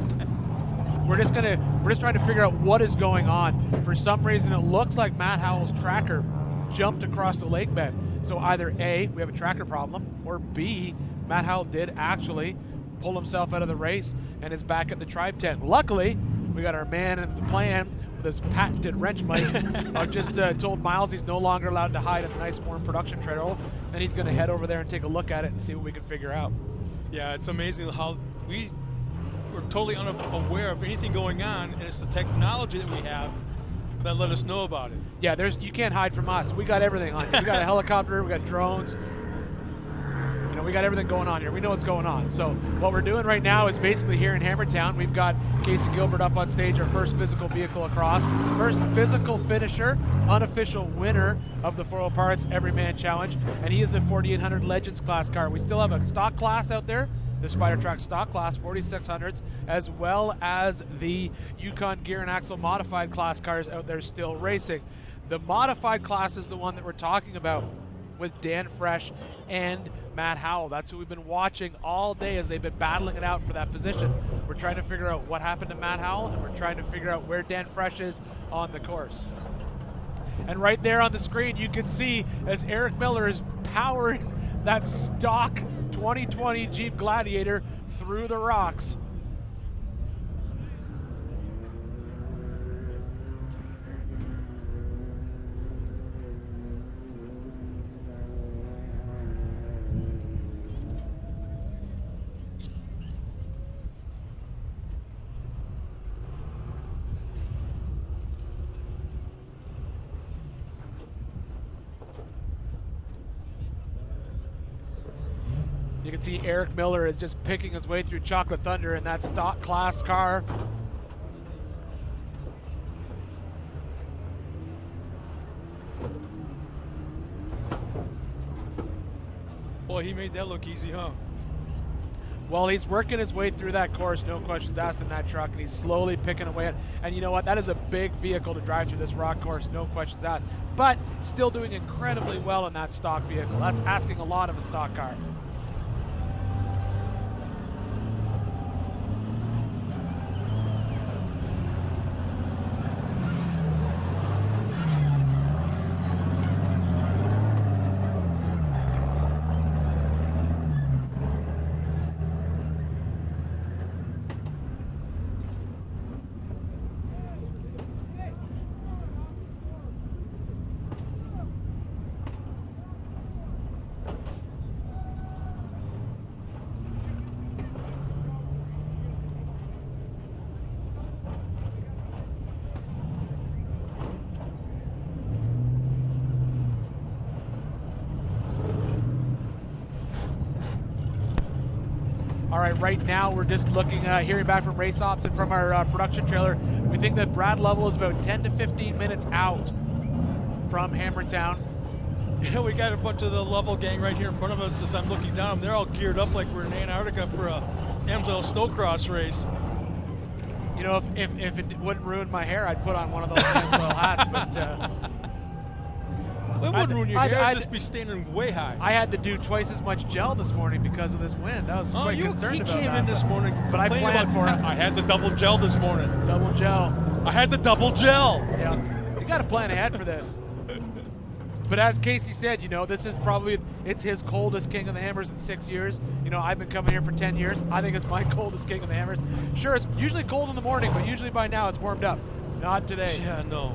we're just trying to figure out what is going on. For some reason, it looks like Matt Howell's tracker jumped across the lake bed. So either A, we have a tracker problem, or B, Matt Howell did actually pull himself out of the race and is back at the tribe tent. Luckily, we got our man in the plan with his patented wrench mic. I've just told Miles he's no longer allowed to hide in the nice warm production trailer, and he's going to head over there and take a look at it and see what we can figure out. Yeah, it's amazing how we're totally unaware of anything going on, and it's the technology that we have that let us know about it. Yeah, you can't hide from us. We got everything on here. We got a helicopter, we got drones. You know, we got everything going on here. We know what's going on. So what we're doing right now is basically here in Hammertown, we've got Casey Gilbert up on stage, our first physical vehicle across. First physical finisher, unofficial winner of the 4 Wheel Parts Everyman Challenge, and he is the 4800 Legends class car. We still have a stock class out there, the Spider-Track stock class 4600s, as well as the Yukon Gear and Axle modified class cars out there still racing. The modified class is the one that we're talking about with Dan Fresh and Matt Howell. That's who we've been watching all day as they've been battling it out for that position. We're trying to figure out what happened to Matt Howell, and we're trying to figure out where Dan Fresh is on the course. And right there on the screen, you can see as Eric Miller is powering that stock 2020 Jeep Gladiator through the rocks. You can see Eric Miller is just picking his way through Chocolate Thunder in that stock class car. Boy, he made that look easy, huh? Well, he's working his way through that course, no questions asked in that truck, and he's slowly picking away at it. And you know what? That is a big vehicle to drive through this rock course, no questions asked. But still doing incredibly well in that stock vehicle. That's asking a lot of a stock car. All right, right now we're just looking, hearing back from race ops and from our production trailer. We think that Brad Lovell is about 10 to 15 minutes out from Hammertown. Yeah, we got a bunch of the Lovell gang right here in front of us as I'm looking down. They're all geared up like we're in Antarctica for a Amsoil snowcross race. You know, if it wouldn't ruin my hair, I'd put on one of those Amsoil hats, but... It wouldn't ruin your hair, I'd just be standing way high. I had to do twice as much gel this morning because of this wind. I was quite concerned about that. He came in this morning, but I planned for it. I had the double gel this morning. Double gel. I had the double gel. Yeah, you got to plan ahead for this. But as Casey said, you know, this is probably, it's his coldest King of the Hammers in 6 years. You know, I've been coming here for 10 years. I think it's my coldest King of the Hammers. Sure, it's usually cold in the morning, but usually by now it's warmed up. Not today. Yeah, no.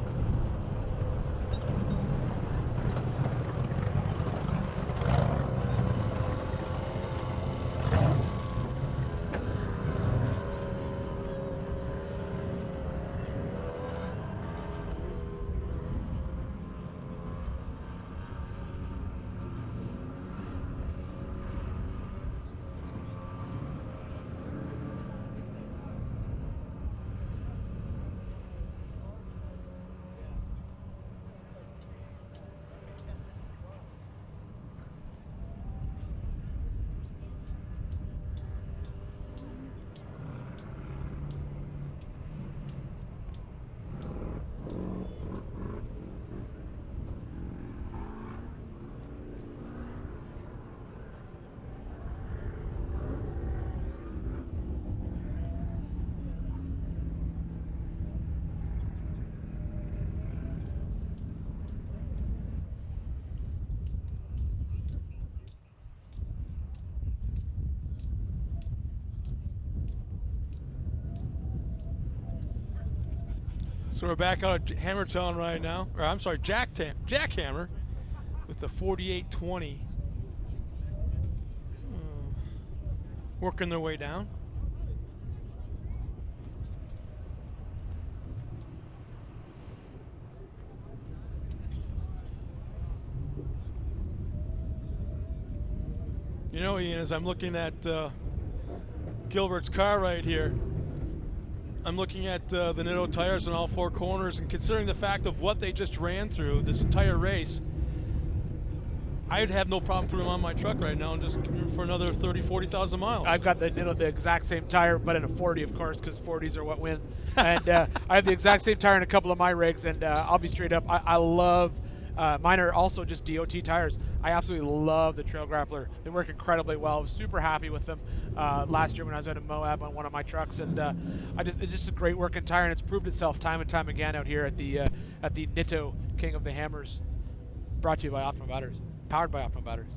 So we're back out at Hammertown right now, or I'm sorry, Jackhammer with the 4820. Working their way down. You know, Ian, as I'm looking at Gilbert's car right here, I'm looking at the Nitto tires on all four corners, and considering the fact of what they just ran through this entire race, I'd have no problem putting them on my truck right now and just for another 30, 40,000 miles. I've got the exact same tire, but in a 40, of course, because 40s are what win. And I have the exact same tire in a couple of my rigs, and I'll be straight up. I love mine are also just DOT tires. I absolutely love the Trail Grappler. They work incredibly well. I was super happy with them last year when I was out in Moab on one of my trucks, and it's just a great working tire, and it's proved itself time and time again out here at the Nitto King of the Hammers, brought to you by Optima Batteries, powered by Optima Batteries.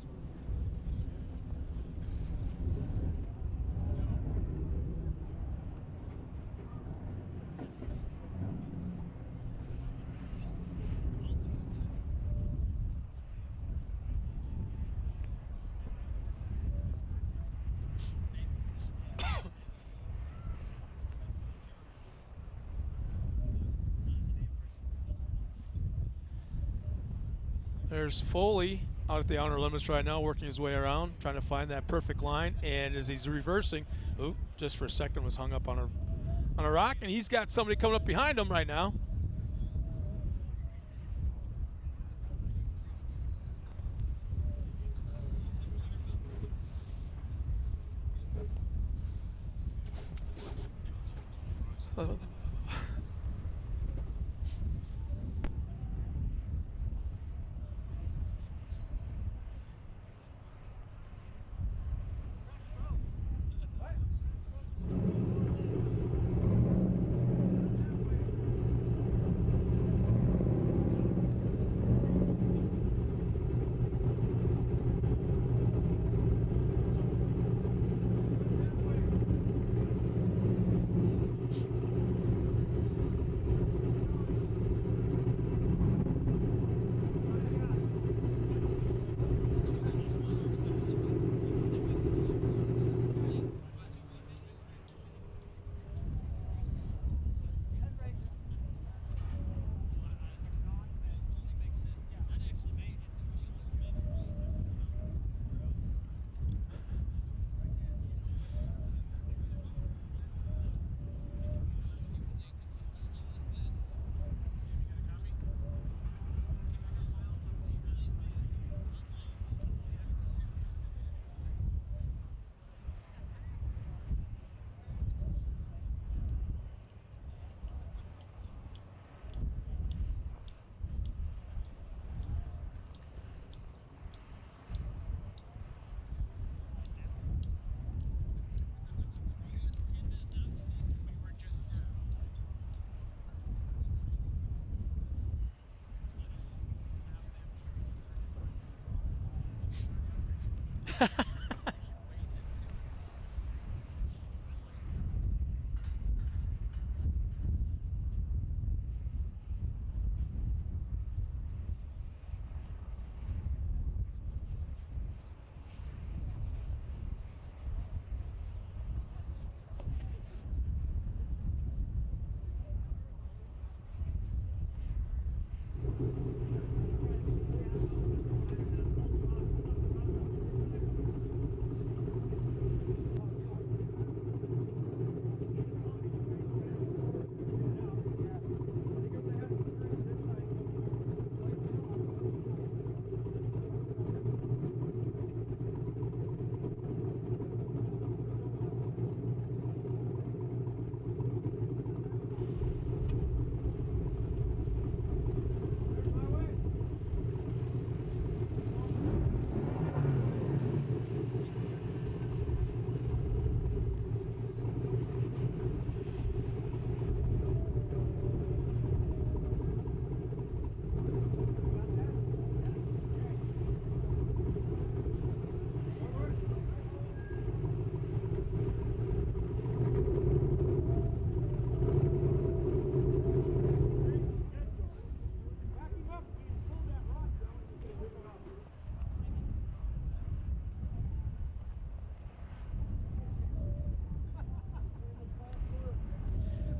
There's Foley out at the outer limits right now, working his way around, trying to find that perfect line. And as he's reversing, just for a second was hung up on a rock, and he's got somebody coming up behind him right now.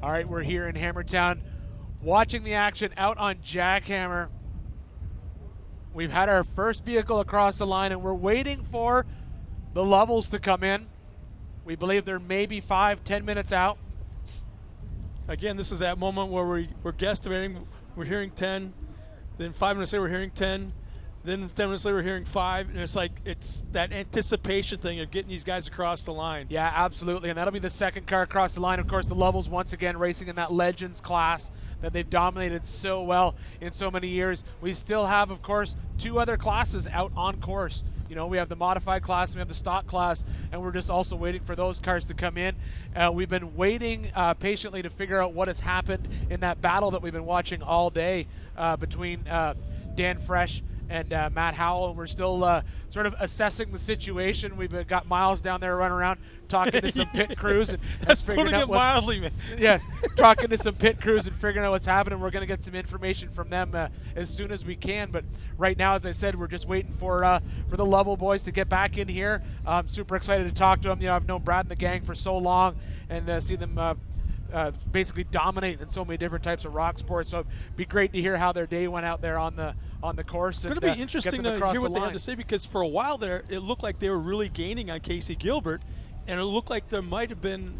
All right, we're here in Hammertown watching the action out on Jackhammer. We've had our first vehicle across the line, and we're waiting for the levels to come in. We believe they're maybe 5-10 minutes out. Again, this is that moment where we're guesstimating. We're hearing 10. Then 5 minutes later, we're hearing 10. Then 10 minutes later, we're hearing 5. And it's like, it's that anticipation thing of getting these guys across the line. Yeah, absolutely. And that'll be the second car across the line. Of course, the Levels once again racing in that Legends class that they've dominated so well in so many years. We still have, of course, 2 other classes out on course. You know, we have the modified class, we have the stock class, and we're just also waiting for those cars to come in. We've been waiting patiently to figure out what has happened in that battle that we've been watching all day between Dan Fresh and Matt Howell. We're still sort of assessing the situation. We've got Miles down there running around talking to some pit crews and That's figuring putting out it mildly, man. Yes, talking to some pit crews and figuring out what's happening. We're going to get some information from them as soon as we can. But right now, as I said, we're just waiting for the Level boys to get back in here. I'm super excited to talk to them. You know, I've known Brad and the gang for so long, and see them basically dominate in so many different types of rock sports. So it'd be great to hear how their day went out there on the course. It's going to be interesting to hear what they had to say, because for a while there, it looked like they were really gaining on Casey Gilbert, and it looked like there might have been,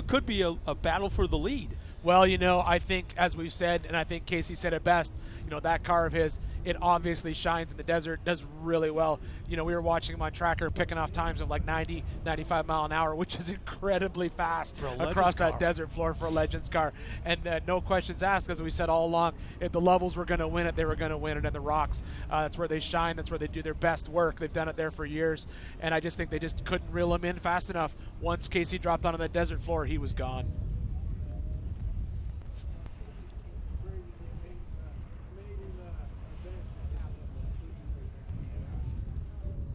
could be a battle for the lead. Well, you know, I think, as we've said, and I think Casey said it best, you know, that car of his, it obviously shines in the desert, does really well. You know, we were watching him on tracker picking off times of like 90, 95 mile an hour, which is incredibly fast across that desert floor for a Legends car. And no questions asked, as we said all along, if the Levels were going to win it, they were going to win it. And the Rocks, that's where they shine. That's where they do their best work. They've done it there for years. And I just think they just couldn't reel him in fast enough. Once Casey dropped onto that desert floor, he was gone.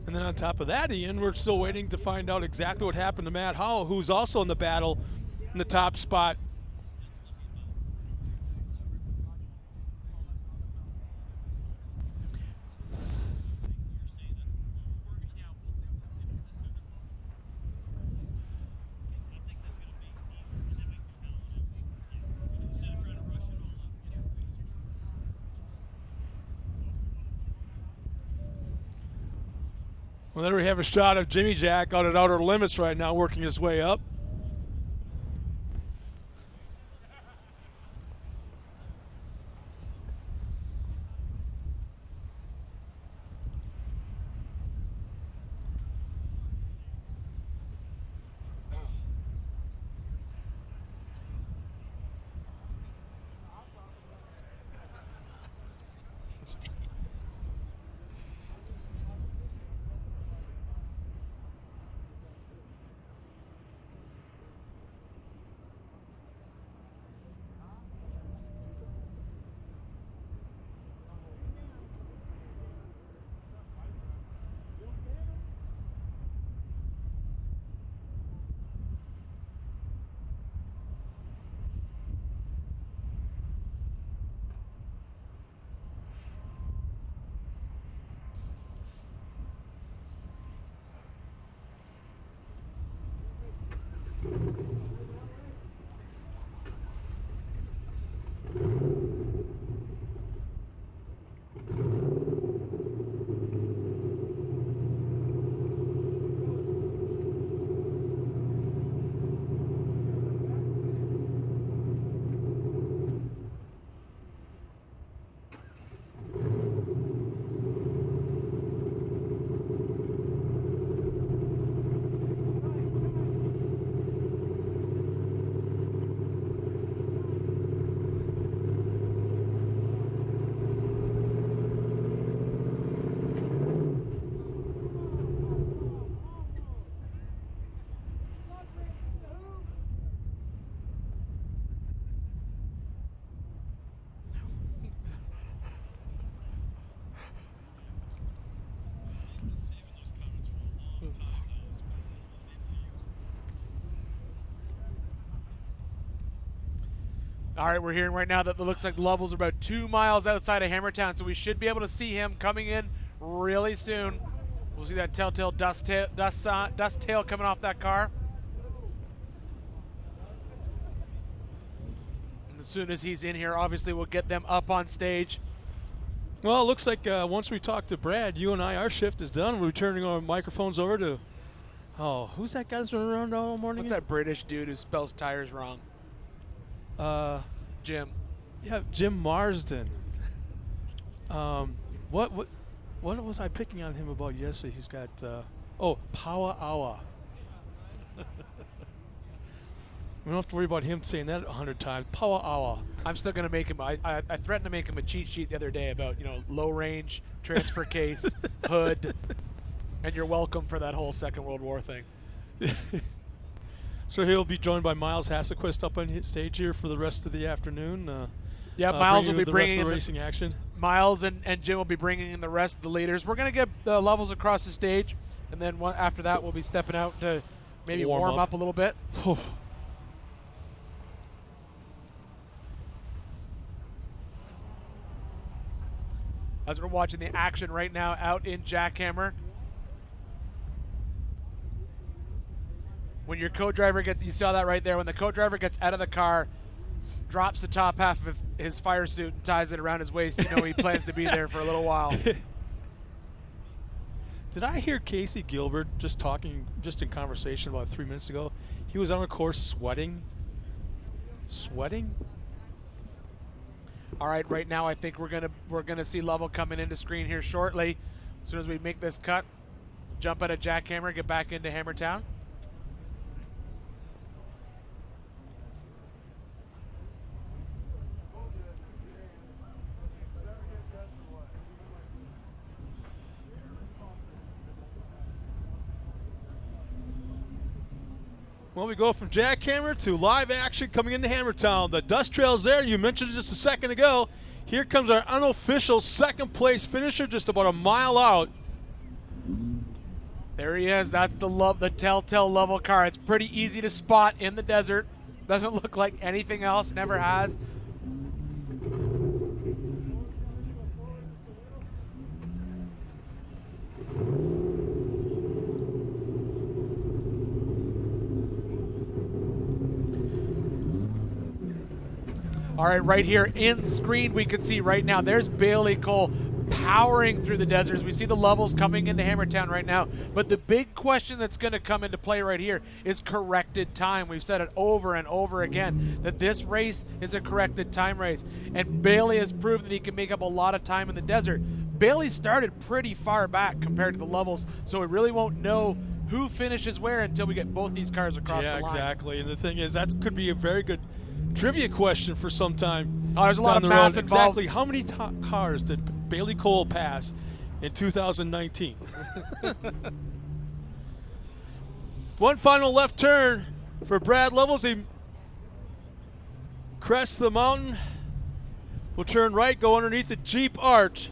And then on top of that, Ian, we're still waiting to find out exactly what happened to Matt Howell, who's also in the battle in the top spot. Well, there we have a shot of Jimmy Jack out at Outer Limits right now, working his way up. All right, we're hearing right now that it looks like Levels are about 2 miles outside of Hammertown, so we should be able to see him coming in really soon. We'll see that telltale dust tail coming off that car. soon as he's in here, obviously we'll get them up on stage. Well, it looks like once we talk to Brad, you and I, our shift is done. We're turning our microphones over to, who's that guy that's been around all morning? What's that British dude who spells tires wrong? Jim. Yeah, Jim Marsden. What was I picking on him about yesterday? He's got, Power Hour. We don't have to worry about him saying that 100 times. Power Hour. I'm still going to make him, I threatened to make him a cheat sheet the other day about, low range, transfer case, hood, and you're welcome for that whole Second World War thing. So he'll be joined by Miles Hasselquist up on his stage here for the rest of the afternoon. Miles will be the bringing rest of the in racing action. Miles and Jim will be bringing in the rest of the leaders. We're going to get the levels across the stage, and then after that we'll be stepping out to maybe warm up a little bit. As we're watching the action right now out in Jackhammer. When your co-driver gets, you saw that right there, when the co-driver gets out of the car, drops the top half of his fire suit and ties it around his waist, he plans to be there for a little while. Did I hear Casey Gilbert just in conversation about 3 minutes ago? He was on a course sweating. Sweating? All right, right now I think we're gonna see Lovell coming into screen here shortly. As soon as we make this cut, jump out of Jackhammer, get back into Hammertown. Well, we go from Jackhammer to live action coming into Hammertown. The dust trail's there. You mentioned it just a second ago. Here comes our unofficial second place finisher just about a mile out. There he is. That's the telltale Lovell car. It's pretty easy to spot in the desert. Doesn't look like anything else. Never has. All right, right here in screen, we can see right now, there's Bailey Cole powering through the deserts. We see the levels coming into Hammertown right now. But the big question that's going to come into play right here is corrected time. We've said it over and over again that this race is a corrected time race. And Bailey has proven that he can make up a lot of time in the desert. Bailey started pretty far back compared to the levels, so we really won't know who finishes where until we get both these cars across the line. Yeah, exactly. And the thing is, that could be a very good trivia question for some time. There's a lot of math involved. Exactly how many cars did Bailey Cole pass in 2019? One final left turn for Brad Levels. He crests the mountain. Will turn right, go underneath the Jeep arch.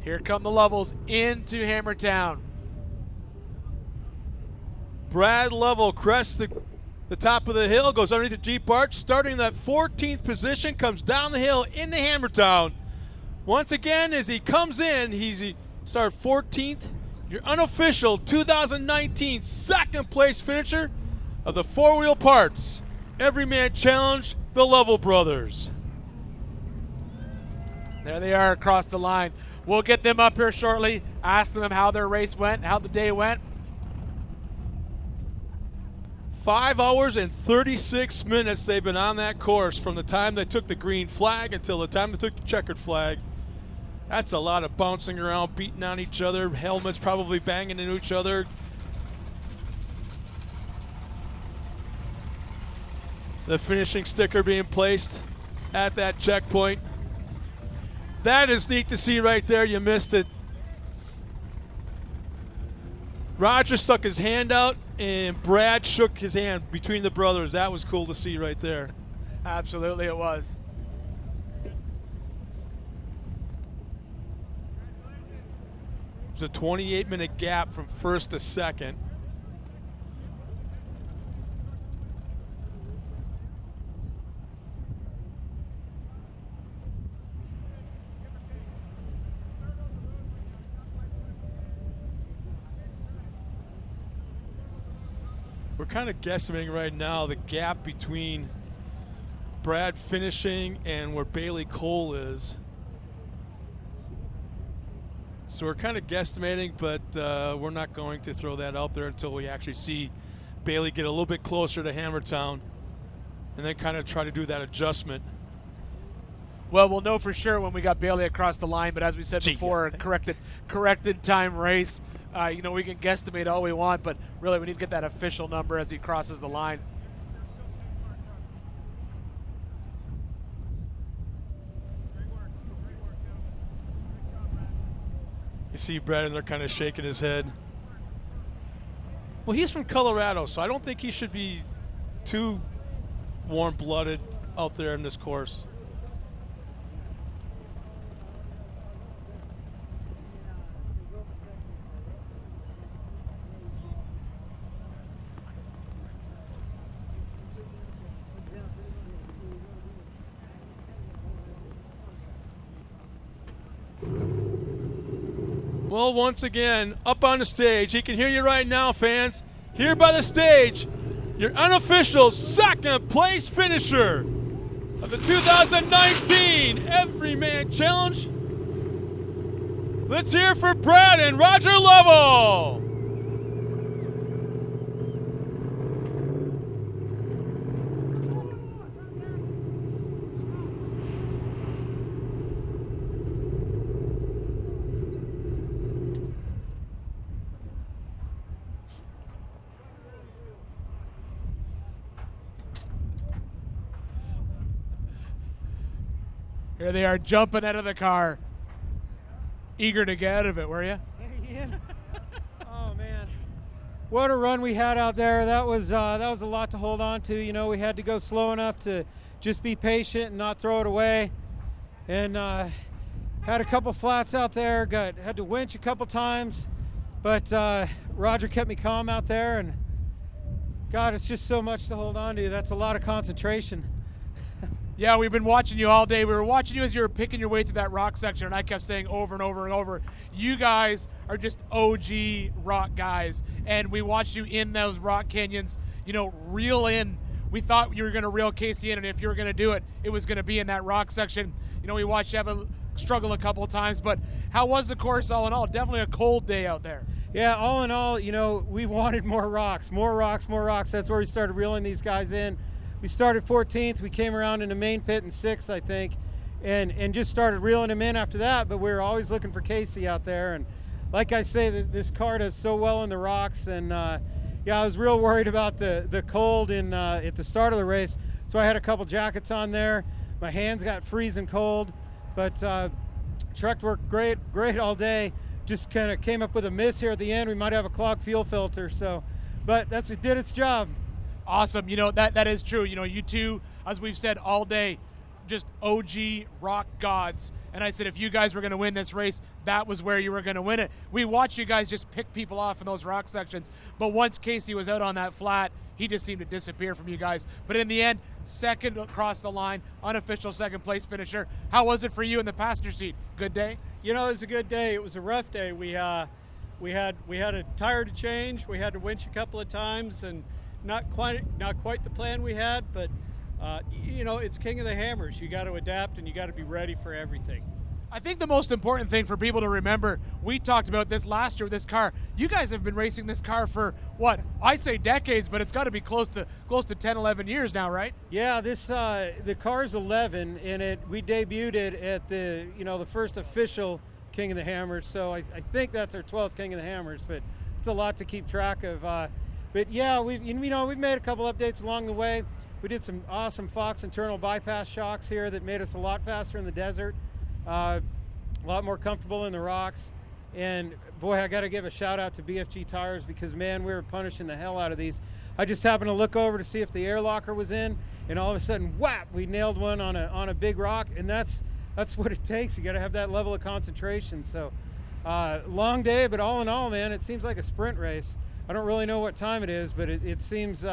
Here come the Levels into Hammertown. Brad Level crests the top of the hill, goes underneath the Jeep arch, starting in that 14th position, comes down the hill into Hammertown. Once again, as he comes in, he started 14th. Your unofficial 2019 second place finisher of the four-wheel parts Everyman Challenge, the Level Brothers. There they are across the line. We'll get them up here shortly, ask them how their race went, how the day went. 5 hours and 36 minutes they've been on that course from the time they took the green flag until the time they took the checkered flag. That's a lot of bouncing around, beating on each other, helmets probably banging into each other. The finishing sticker being placed at that checkpoint. That is neat to see right there. You missed it. Roger stuck his hand out and Brad shook his hand between the brothers. That was cool to see right there. Absolutely it was. It was a 28-minute gap from first to second. We're kind of guesstimating right now the gap between Brad finishing and where Bailey Cole is. So we're kind of guesstimating, but we're not going to throw that out there until we actually see Bailey get a little bit closer to Hammertown and then kind of try to do that adjustment. Well, we'll know for sure when we got Bailey across the line, but as we said before, a corrected time race. You know, we can guesstimate all we want, but really we need to get that official number as he crosses the line. You see Brad and they're kind of shaking his head. Well, he's from Colorado, so I don't think he should be too warm-blooded out there in this course. Well, once again, up on the stage, he can hear you right now, fans. Here by the stage, your unofficial second place finisher of the 2019 Everyman Challenge. Let's hear for Brad and Roger Lovell. Here they are jumping out of the car. Eager to get out of it, were you? Hey, Ian. Oh, man. What a run we had out there. That was a lot to hold on to. You know, we had to go slow enough to just be patient and not throw it away. And had a couple flats out there. Had to winch a couple times. But Roger kept me calm out there. And, God, it's just so much to hold on to. That's a lot of concentration. Yeah, we've been watching you all day. We were watching you as you were picking your way through that rock section, and I kept saying over and over and over, you guys are just OG rock guys. And we watched you in those rock canyons, you know, reel in. We thought you were going to reel Casey in, and if you were going to do it, it was going to be in that rock section. You know, we watched you have a struggle a couple of times, but how was the course all in all? Definitely a cold day out there. Yeah, all in all, you know, we wanted more rocks, more rocks, more rocks. That's where we started reeling these guys in. We started 14th. We came around in the main pit in 6th, I think, and just started reeling him in after that. But we were always looking for Casey out there. And like I say, this car does so well in the rocks. And yeah, I was real worried about the cold at the start of the race. So I had a couple jackets on there. My hands got freezing cold, but truck worked great all day. Just kind of came up with a miss here at the end. We might have a clogged fuel filter. So, but it did its job. Awesome. You know, that is true. You know, you two, as we've said all day, just OG rock gods. And I said, if you guys were going to win this race, that was where you were going to win it. We watched you guys just pick people off in those rock sections. But once Casey was out on that flat, he just seemed to disappear from you guys. But in the end, second across the line, unofficial second place finisher. How was it for you in the passenger seat? Good day? You know, it was a good day. It was a rough day. We had a tire to change. We had to winch a couple of times, and not quite the plan we had, but you know, it's King of the Hammers. You got to adapt and you got to be ready for everything. I think the most important thing for people to remember, we talked about this last year with this car. You guys have been racing this car for what? I say decades, but it's got to be close to 10, 11 years now, right? Yeah, the car's 11, and we debuted it at the first official King of the Hammers. So I think that's our 12th King of the Hammers, but it's a lot to keep track of. But yeah, we've made a couple updates along the way. We did some awesome Fox internal bypass shocks here that made us a lot faster in the desert, a lot more comfortable in the rocks. And boy, I got to give a shout out to BFG tires, because man, we were punishing the hell out of these. I just happened to look over to see if the air locker was in, and all of a sudden, whap! We nailed one on a big rock, and that's what it takes. You got to have that level of concentration. So long day, but all in all, man, it seems like a sprint race. I don't really know what time it is, but it seems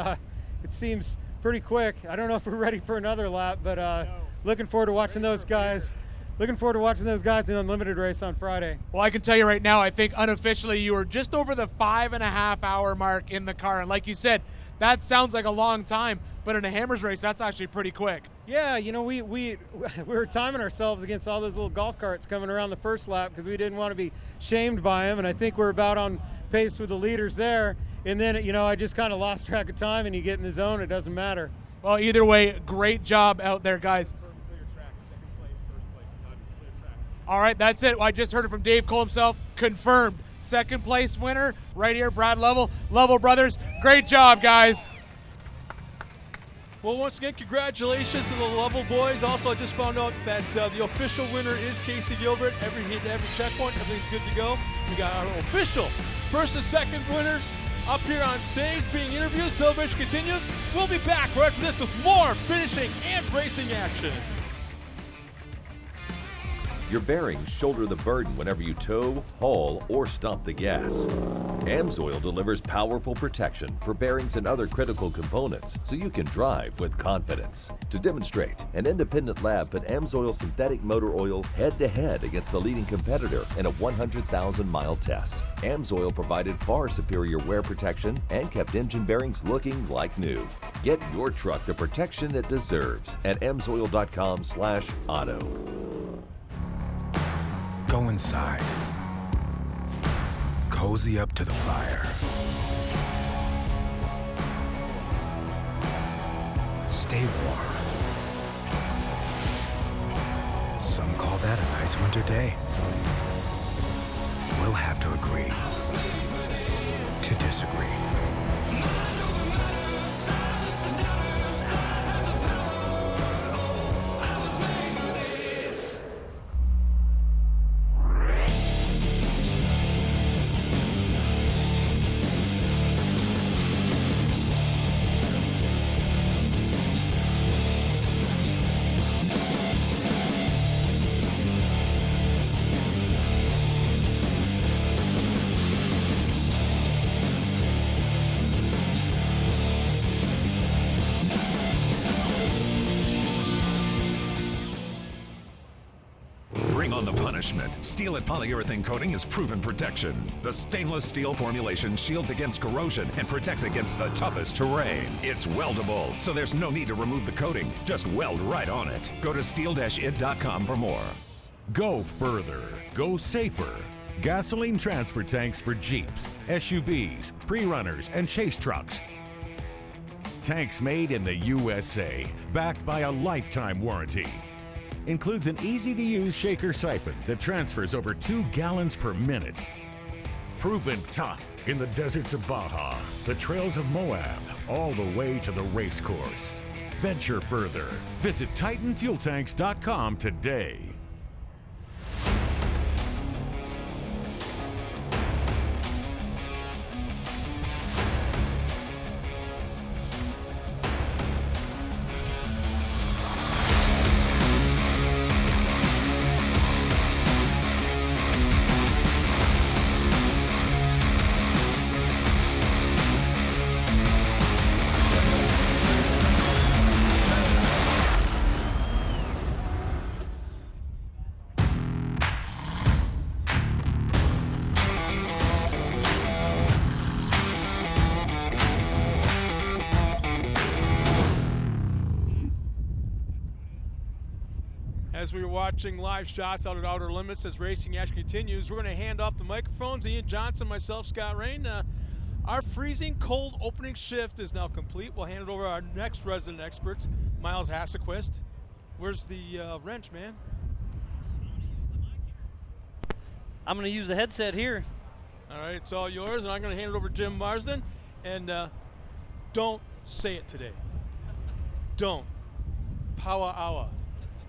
pretty quick. I don't know if we're ready for another lap, but looking forward to watching those guys looking forward to watching those guys in the Unlimited race on Friday. Well, I can tell you right now, I think unofficially you were just over the 5.5 hour mark in the car. And like you said, that sounds like a long time, but in a Hammers race, that's actually pretty quick. Yeah, you know, we were timing ourselves against all those little golf carts coming around the first lap because we didn't want to be shamed by them, and I think we're about on pace with the leaders there. And then, you know, I just kind of lost track of time, and you get in the zone, it doesn't matter. Well, either way, great job out there, guys. All right, that's it. I just heard it from Dave Cole himself. Confirmed. Second place winner right here, Brad Lovell. Lovell Brothers, great job, guys. Well, once again, congratulations to the Lovell boys. Also, I just found out that the official winner is Casey Gilbert. Every hit, every checkpoint, everything's good to go. We got our official first and second winners up here on stage being interviewed. Celebration continues. We'll be back right after this with more finishing and racing action. Your bearings shoulder the burden whenever you tow, haul, or stomp the gas. AMSOIL delivers powerful protection for bearings and other critical components so you can drive with confidence. To demonstrate, an independent lab put AMSOIL synthetic motor oil head-to-head against a leading competitor in a 100,000-mile test. AMSOIL provided far superior wear protection and kept engine bearings looking like new. Get your truck the protection it deserves at amsoil.com/auto. Go inside. Cozy up to the fire. Stay warm. Some call that a nice winter day. We'll have to agree to disagree. Bring on the punishment. Steel-it polyurethane coating is proven protection. The stainless steel formulation shields against corrosion and protects against the toughest terrain. It's weldable, so there's no need to remove the coating. Just weld right on it. Go to steel-it.com for more. Go further. Go safer. Gasoline transfer tanks for Jeeps, SUVs, pre-runners, and chase trucks. Tanks made in the USA, backed by a lifetime warranty. Includes an easy-to-use shaker siphon that transfers over 2 gallons per minute. Proven tough in the deserts of Baja, the trails of Moab, all the way to the race course. Venture further. Visit TitanFuelTanks.com today. As we were watching live shots out at Outer Limits as racing action continues, we're going to hand off the microphones. Ian Johnson, myself, Scott Rain. Our freezing cold opening shift is now complete. We'll hand it over to our next resident expert, Miles Hasselquist. Where's the wrench, man? I'm going to use the headset here. All right, it's all yours, and I'm going to hand it over to Jim Marsden. And don't say it today. Don't. Power hour.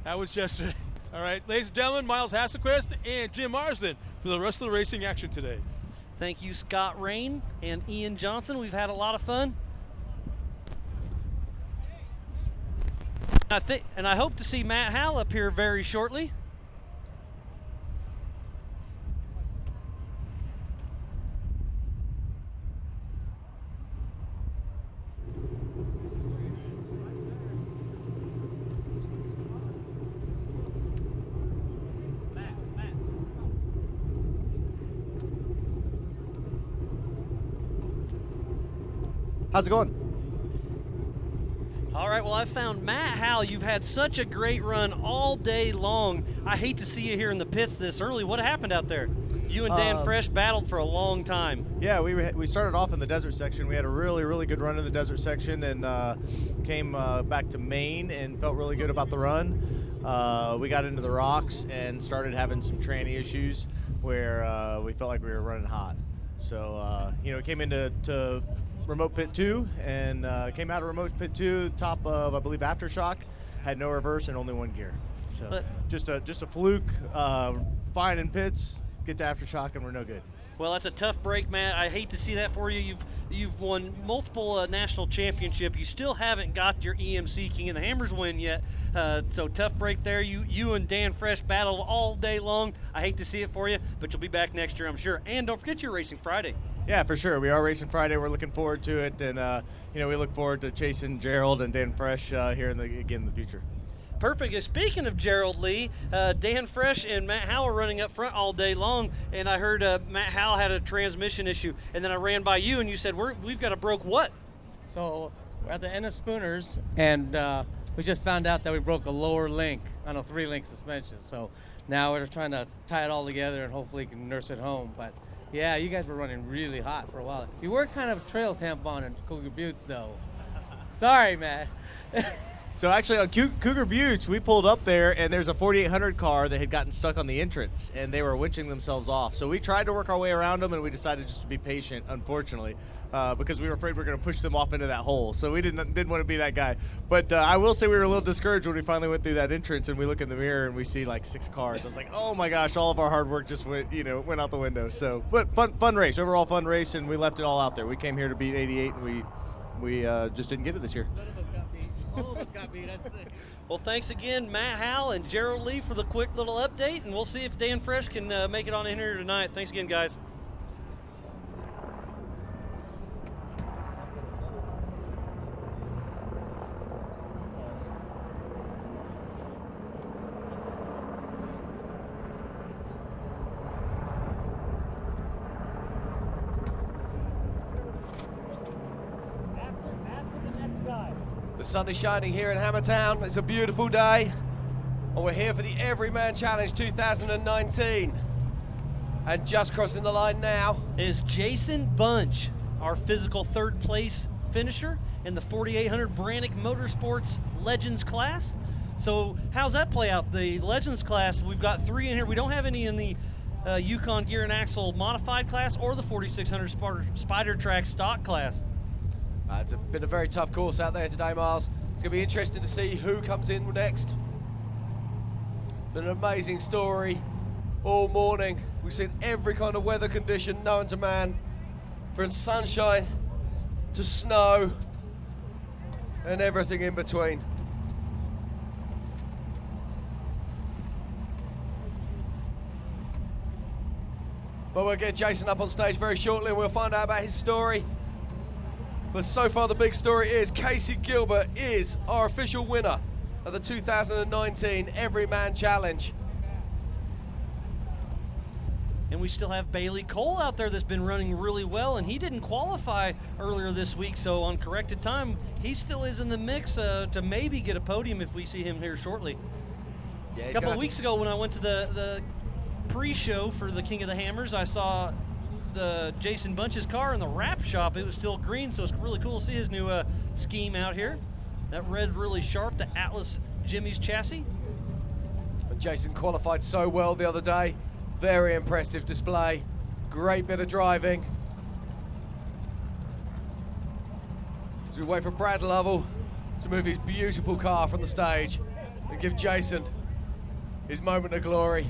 That was yesterday. All right, ladies and gentlemen, Miles Hasselquist and Jim Marsden for the rest of the racing action today. Thank you, Scott Rain and Ian Johnson. We've had a lot of fun. I hope to see Matt Hall up here very shortly. How's it going? All right, well, I found Matt Howell. You've had such a great run all day long. I hate to see you here in the pits this early. What happened out there? You and Dan Fresh battled for a long time. Yeah, we started off in the desert section. We had a really good run in the desert section, and came back to Maine and felt really good about the run. We got into the rocks and started having some tranny issues where we felt like we were running hot. So, came into remote pit 2 and came out of remote pit 2, top of, I believe, Aftershock, had no reverse and only one gear. So just a fluke, fine in pits, get to Aftershock and we're no good. Well, that's a tough break, Matt. I hate to see that for you. You've won multiple national championship. You still haven't got your EMC King of the Hammers win yet. So tough break there. You and Dan Fresh battled all day long. I hate to see it for you, but you'll be back next year, I'm sure. And don't forget you're racing Friday. Yeah, for sure. We are racing Friday. We're looking forward to it, and we look forward to chasing Gerald and Dan Fresh here in the future. Perfect. Speaking of Gerald Lee, Dan Fresh and Matt Howell running up front all day long, and I heard Matt Howell had a transmission issue, and then I ran by you, and you said, we've got a broke what? So we're at the end of Spooners, and we just found out that we broke a lower link on a 3-link suspension. So now we're trying to tie it all together and hopefully can nurse it home. But yeah, you guys were running really hot for a while. You were kind of trail tampon in Cougar Buttes, though. Sorry, man. So actually on Cougar Buttes, we pulled up there and there's a 4800 car that had gotten stuck on the entrance and they were winching themselves off. So we tried to work our way around them and we decided just to be patient, unfortunately, because we were afraid we were going to push them off into that hole. So we didn't want to be that guy. But I will say we were a little discouraged when we finally went through that entrance and we look in the mirror and we see like 6 cars. I was like, oh my gosh, all of our hard work just went out the window. So, but fun race, overall fun race, and we left it all out there. We came here to beat 88 and we just didn't get it this year. All of us got beat. Well, thanks again, Matt Howell and Gerald Lee, for the quick little update, and we'll see if Dan Fresh can make it on in here tonight. Thanks again, guys. The sun is shining here in Hammertown. It's a beautiful day. And we're here for the Everyman Challenge 2019. And just crossing the line now is Jason Bunch, our physical 3rd place finisher in the 4800 Brannick Motorsports Legends class. So how's that play out? The Legends class, we've got 3 in here. We don't have any in the Yukon Gear and Axle modified class or the 4600 Spider Track stock class. It's been a very tough course out there today, Miles. It's going to be interesting to see who comes in next. Been an amazing story all morning. We've seen every kind of weather condition known to man, from sunshine to snow and everything in between. But we'll get Jason up on stage very shortly and we'll find out about his story. But so far the big story is Casey Gilbert is our official winner of the 2019 Everyman Challenge. And we still have Bailey Cole out there that's been running really well, and he didn't qualify earlier this week, so on corrected time, he still is in the mix to maybe get a podium if we see him here shortly. Yeah, a couple of weeks ago when I went to the pre-show for the King of the Hammers, I saw the Jason Bunch's car in the wrap shop. It was still green, so it's really cool to see his new scheme out here. That red really sharp, the Atlas Jimmy's chassis. And Jason qualified so well the other day. Very impressive display. Great bit of driving. As we wait for Brad Lovell to move his beautiful car from the stage and give Jason his moment of glory.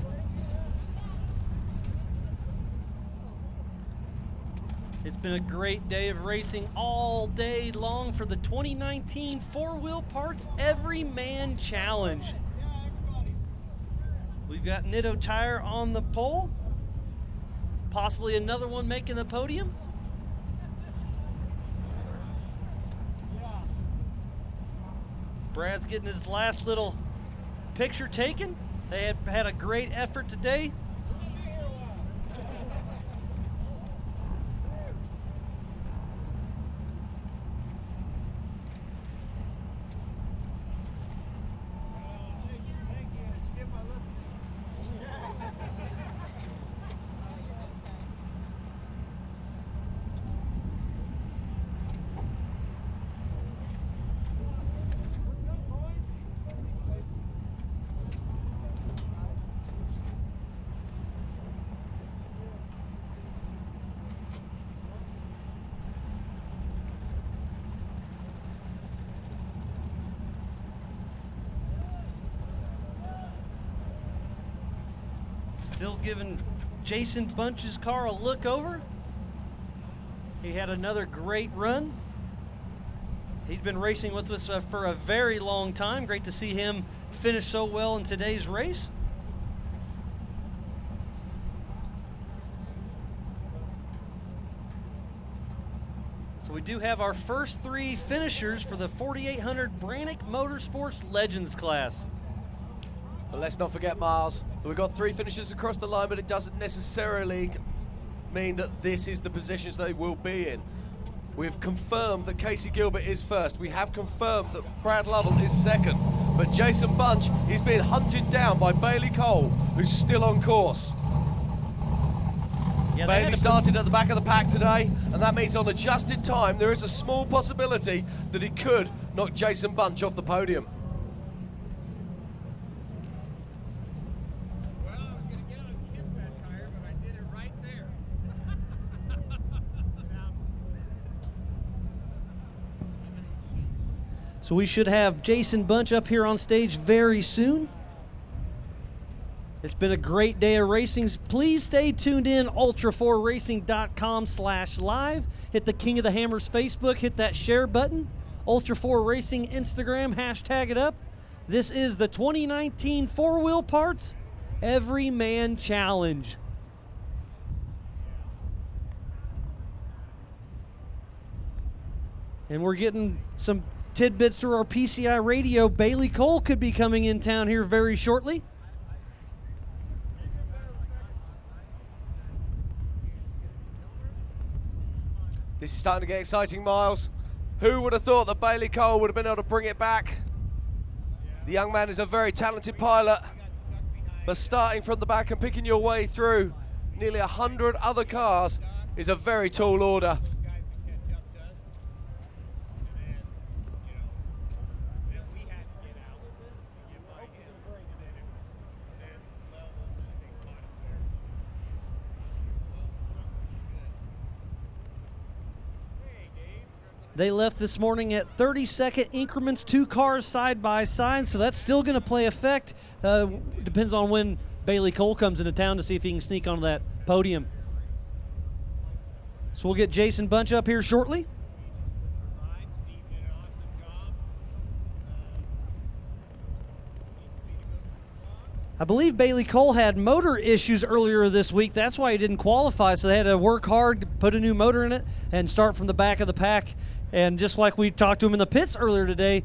It's been a great day of racing all day long for the 2019 4-Wheel Parts Everyman Challenge. We've got Nitto Tire on the pole, possibly another one making the podium. Brad's getting his last little picture taken. They had a great effort today. Still giving Jason Bunch's car a look over. He had another great run. He's been racing with us for a very long time. Great to see him finish so well in today's race. So we do have our first 3 finishers for the 4800 Brannick Motorsports Legends class. But let's not forget, Miles, that we've got 3 finishers across the line, but it doesn't necessarily mean that this is the positions they will be in. We've confirmed that Casey Gilbert is first. We have confirmed that Brad Lovell is second. But Jason Bunch is being hunted down by Bailey Cole, who's still on course. Yeah, Bailey started at the back of the pack today, and that means on adjusted time, there is a small possibility that he could knock Jason Bunch off the podium. So we should have Jason Bunch up here on stage very soon. It's been a great day of racing. Please stay tuned in, ultra4racing.com/live. Hit the King of the Hammers Facebook, hit that share button. Ultra4 Racing Instagram, hashtag it up. This is the 2019 Four Wheel Parts Everyman Challenge. And we're getting some tidbits through our PCI radio. Bailey Cole could be coming in town here very shortly. This is starting to get exciting, Miles. Who would have thought that Bailey Cole would have been able to bring it back? The young man is a very talented pilot, but starting from the back and picking your way through nearly 100 other cars is a very tall order. They left this morning at 30-second increments, 2 cars side by side, so that's still going to play effect. Depends on when Bailey Cole comes into town to see if he can sneak onto that podium. So we'll get Jason Bunch up here shortly. I believe Bailey Cole had motor issues earlier this week. That's why he didn't qualify, so they had to work hard to put a new motor in it and start from the back of the pack. And just like we talked to him in the pits earlier today,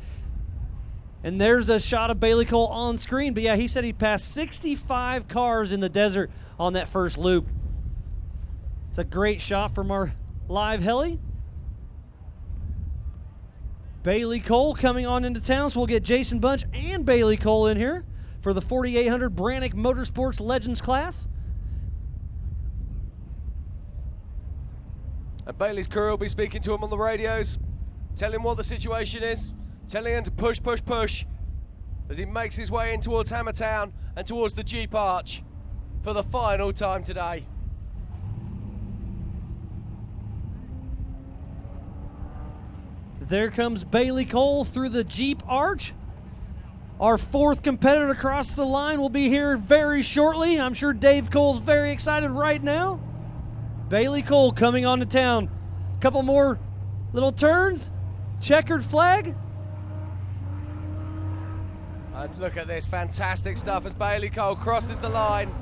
and there's a shot of Bailey Cole on screen. But yeah, he said he passed 65 cars in the desert on that first loop. It's a great shot from our live heli. Bailey Cole coming on into town, so we'll get Jason Bunch and Bailey Cole in here for the 4800 Brannick Motorsports Legends class. And Bailey's crew will be speaking to him on the radios, telling him what the situation is, telling him to push, push, push as he makes his way in towards Hammertown and towards the Jeep Arch for the final time today. There comes Bailey Cole through the Jeep Arch. Our 4th competitor across the line will be here very shortly. I'm sure Dave Cole's very excited right now. Bailey Cole coming on to town. A couple more little turns. Checkered flag. And look at this fantastic stuff as Bailey Cole crosses the line.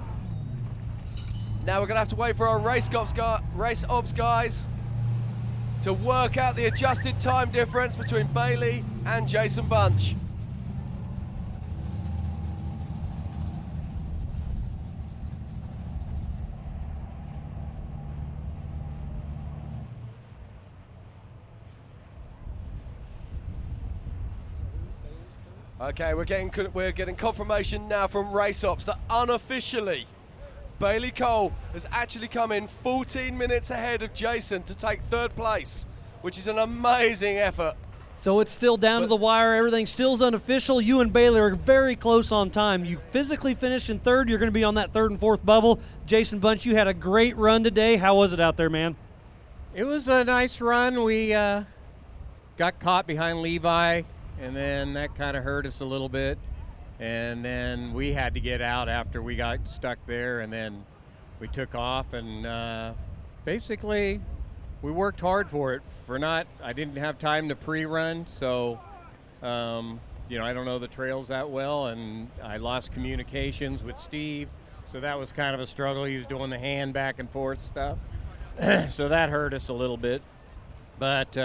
Now we're going to have to wait for our race ops guys to work out the adjusted time difference between Bailey and Jason Bunch. Okay, we're getting confirmation now from Race Ops that unofficially Bailey Cole has actually come in 14 minutes ahead of Jason to take 3rd place, which is an amazing effort. So it's still down to the wire. Everything still's unofficial. You and Bailey are very close on time. You physically finished in 3rd. You're going to be on that 3rd and 4th bubble. Jason Bunch, you had a great run today. How was it out there, man? It was a nice run. We got caught behind Levi, and then that kind of hurt us a little bit. and then we had to get out after we got stuck there, and then we took off, and basically we worked hard for it. I didn't have time to pre-run, so you know, I don't know the trails that well, and I lost communications with Steve, so that was kind of a struggle. He was doing the hand back and forth stuff, so that hurt us a little bit. But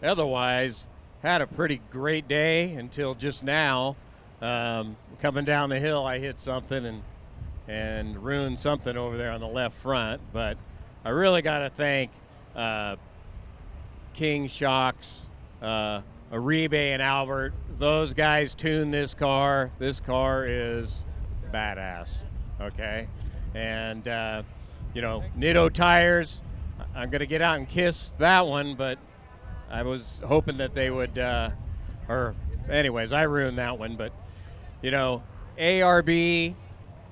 otherwise, had a pretty great day until just now. Coming down the hill, I hit something and ruined something over there on the left front. But I really got to thank King Shocks, Aribe and Albert. Those guys tuned this car. This car is badass, okay? And, you know, Nitto tires, I'm going to get out and kiss that one, but I was hoping that they would, or anyways, I ruined that one. But, you know, ARB,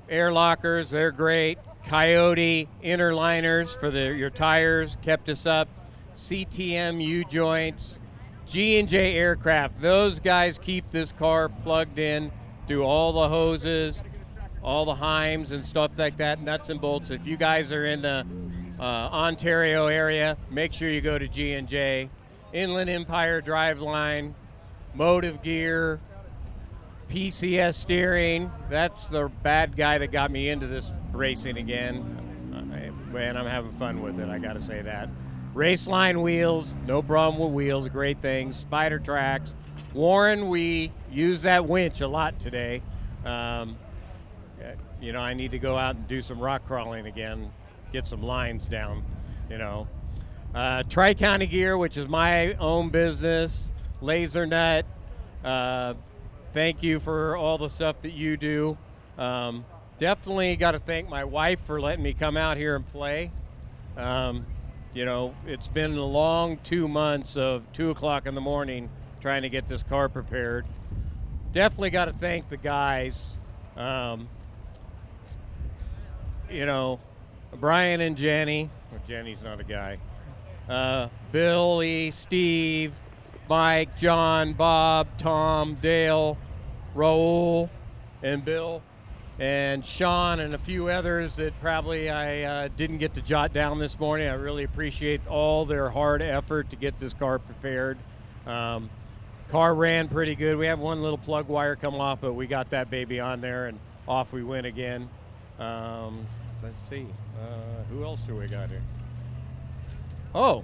air lockers, they're great. Coyote inner liners for your tires kept us up. CTM U-joints, G&J Aircraft, those guys keep this car plugged in through all the hoses, all the Heims and stuff like that, nuts and bolts. If you guys are in the Ontario area, make sure you go to G&J. Inland Empire Driveline, Motive Gear, PCS Steering. That's the bad guy that got me into this racing again. Man, I'm having fun with it, I gotta say that. Raceline wheels, no problem with wheels, great things. Spider Tracks. Warren, we use that winch a lot today. You know, I need to go out and do some rock crawling again, get some lines down, you know. Tri-County Gear, which is my own business. Laser Nut, thank you for all the stuff that you do. Definitely got to thank my wife for letting me come out here and play. You know, it's been a long 2 months of 2 o'clock in the morning trying to get this car prepared. Definitely got to thank the guys. You know, Brian and Jenny. Well, Jenny's not a guy. Billy, Steve, Mike, John, Bob, Tom, Dale, Raul, and Bill, and Sean, and a few others that probably I didn't get to jot down this morning. I really appreciate all their hard effort to get this car prepared. Car ran pretty good. We had one little plug wire come off, but we got that baby on there, and off we went again. Let's see. Who else do we got here? Oh,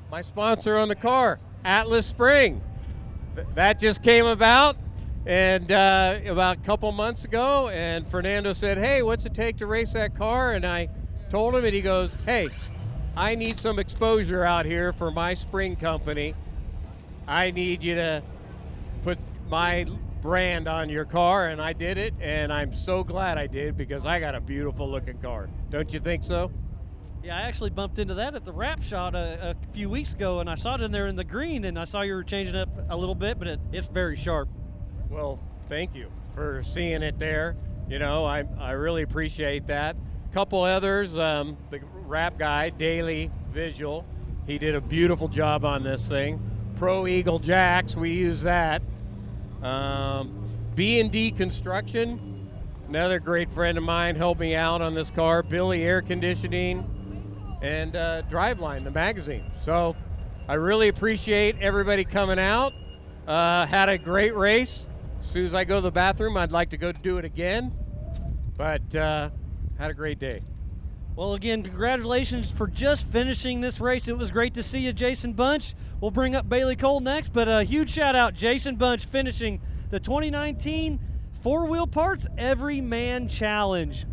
my sponsor on the car, Atlas Spring. That just came about, and about a couple months ago, and Fernando said, hey, what's it take to race that car? And I told him, and he goes, hey, I need some exposure out here for my spring company. I need you to put my brand on your car, and I did it, and I'm so glad I did, because I got a beautiful looking car. Don't you think so? Yeah, I actually bumped into that at the wrap shot a few weeks ago, and I saw it in there in the green, and I saw you were changing it up a little bit, but it's very sharp. Well, thank you for seeing it there. You know, I really appreciate that. Couple others, the wrap guy, Daily Visual, he did a beautiful job on this thing. Pro Eagle Jacks, we use that. B&D Construction, another great friend of mine, helped me out on this car. Billy Air Conditioning, and Driveline, the magazine. So I really appreciate everybody coming out. Had a great race. As soon as I go to the bathroom, I'd like to go do it again. But had a great day. Well, again, congratulations for just finishing this race. It was great to see you, Jason Bunch. We'll bring up Bailey Cole next, but a huge shout out, Jason Bunch, finishing the 2019 Four Wheel Parts Everyman Challenge.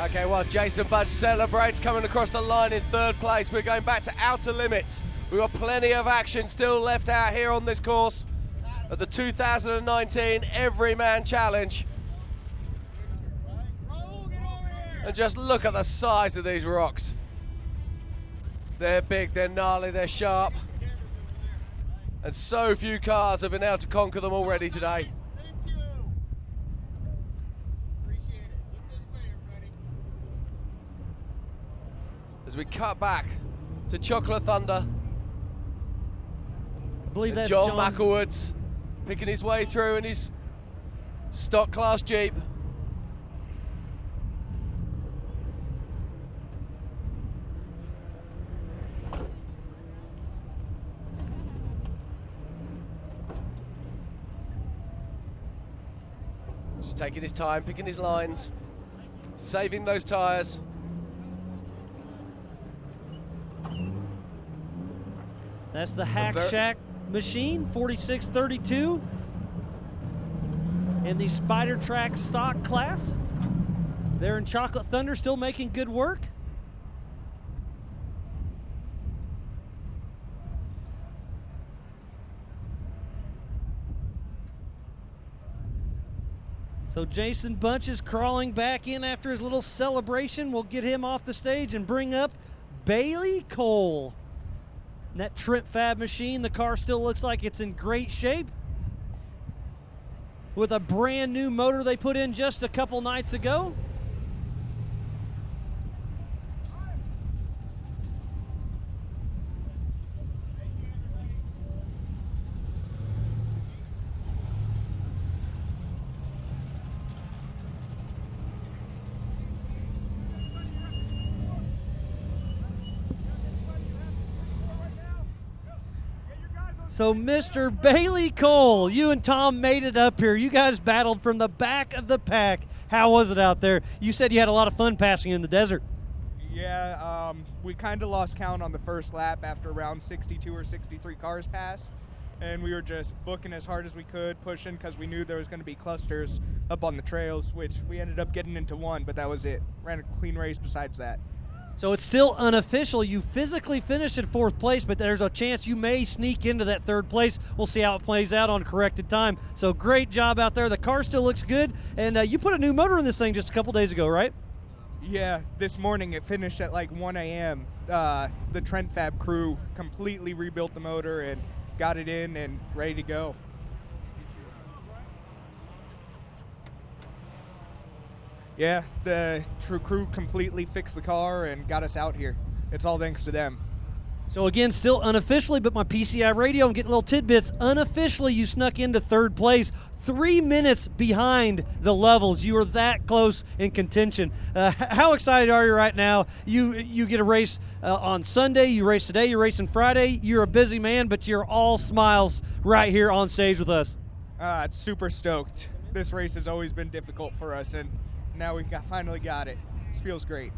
Okay, well, Jason Bunch celebrates coming across the line in third place. We're going back to outer limits. We've got plenty of action still left out here on this course at the 2019 Everyman Challenge. And just look at the size of these rocks. They're big, they're gnarly, they're sharp. And so few cars have been able to conquer them already today. As we cut back to Chocolate Thunder. I believe that's John John McElwoods picking his way through in his stock class Jeep. Just taking his time, picking his lines, saving those tires. That's the Hack Shack machine, 4632, in the Spider Track stock class. They're in Chocolate Thunder, still making good work. So Jason Bunch is crawling back in after his little celebration. We'll get him off the stage and bring up Bailey Cole. And that Trent Fab machine, the car still looks like it's in great shape. With a brand new motor they put in just a couple nights ago. So Mr. Bailey Cole, you and Tom made it up here. You guys battled from the back of the pack. How was it out there? You said you had a lot of fun passing in the desert. Yeah, we kind of lost count on the first lap after around 62 or 63 cars passed. And we were just booking as hard as we could, pushing, because we knew there was going to be clusters up on the trails, which we ended up getting into one, but that was it. Ran a clean race besides that. So it's still unofficial. You physically finished in fourth place, but there's a chance you may sneak into that third place. We'll see how it plays out on corrected time. So great job out there. The car still looks good. And you put a new motor in this thing just a couple days ago, right? Yeah, this morning it finished at like 1 a.m. The Trent Fab crew completely rebuilt the motor and got it in and ready to go. Yeah, the crew completely fixed the car and got us out here. It's all thanks to them. So again, still unofficially, but my PCI radio, I'm getting little tidbits. Unofficially, you snuck into third place, 3 minutes behind the levels. You were that close in contention. How excited are you right now? You get a race on Sunday, you race today, you're racing Friday. You're a busy man, but you're all smiles right here on stage with us. Super stoked. This race has always been difficult for us, and now we finally got it. It feels great.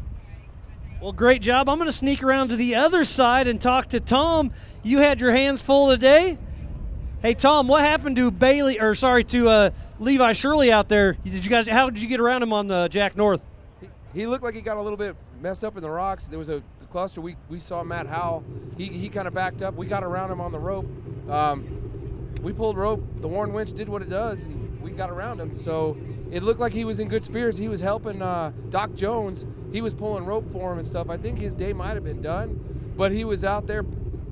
Well, great job. I'm going to sneak around to the other side and talk to Tom. You had your hands full today. Hey, Tom, what happened to Levi Shirley out there? How did you get around him on the Jack North? He looked like he got a little bit messed up in the rocks. There was a cluster. We saw Matt Howell. He kind of backed up. We got around him on the rope. We pulled rope. The Warren winch did what it does, and we got around him. So it looked like he was in good spirits. He was helping Doc Jones. He was pulling rope for him and stuff. I think his day might have been done, but he was out there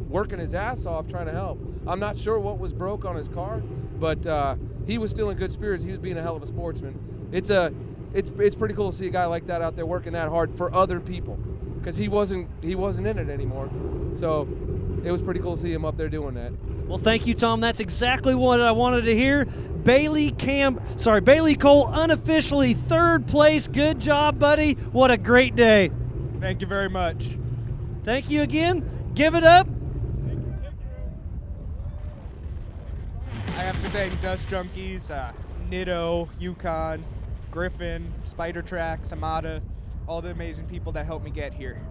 working his ass off trying to help. I'm not sure what was broke on his car, but he was still in good spirits. He was being a hell of a sportsman. It's pretty cool to see a guy like that out there working that hard for other people, because he wasn't in it anymore. So it was pretty cool to see him up there doing that. Well, thank you, Tom. That's exactly what I wanted to hear. Bailey Cole, unofficially third place. Good job, buddy. What a great day. Thank you very much. Thank you again. Give it up. I have to thank Dust Junkies, Nitto, Yukon, Griffin, Spider Track, Samada, all the amazing people that helped me get here.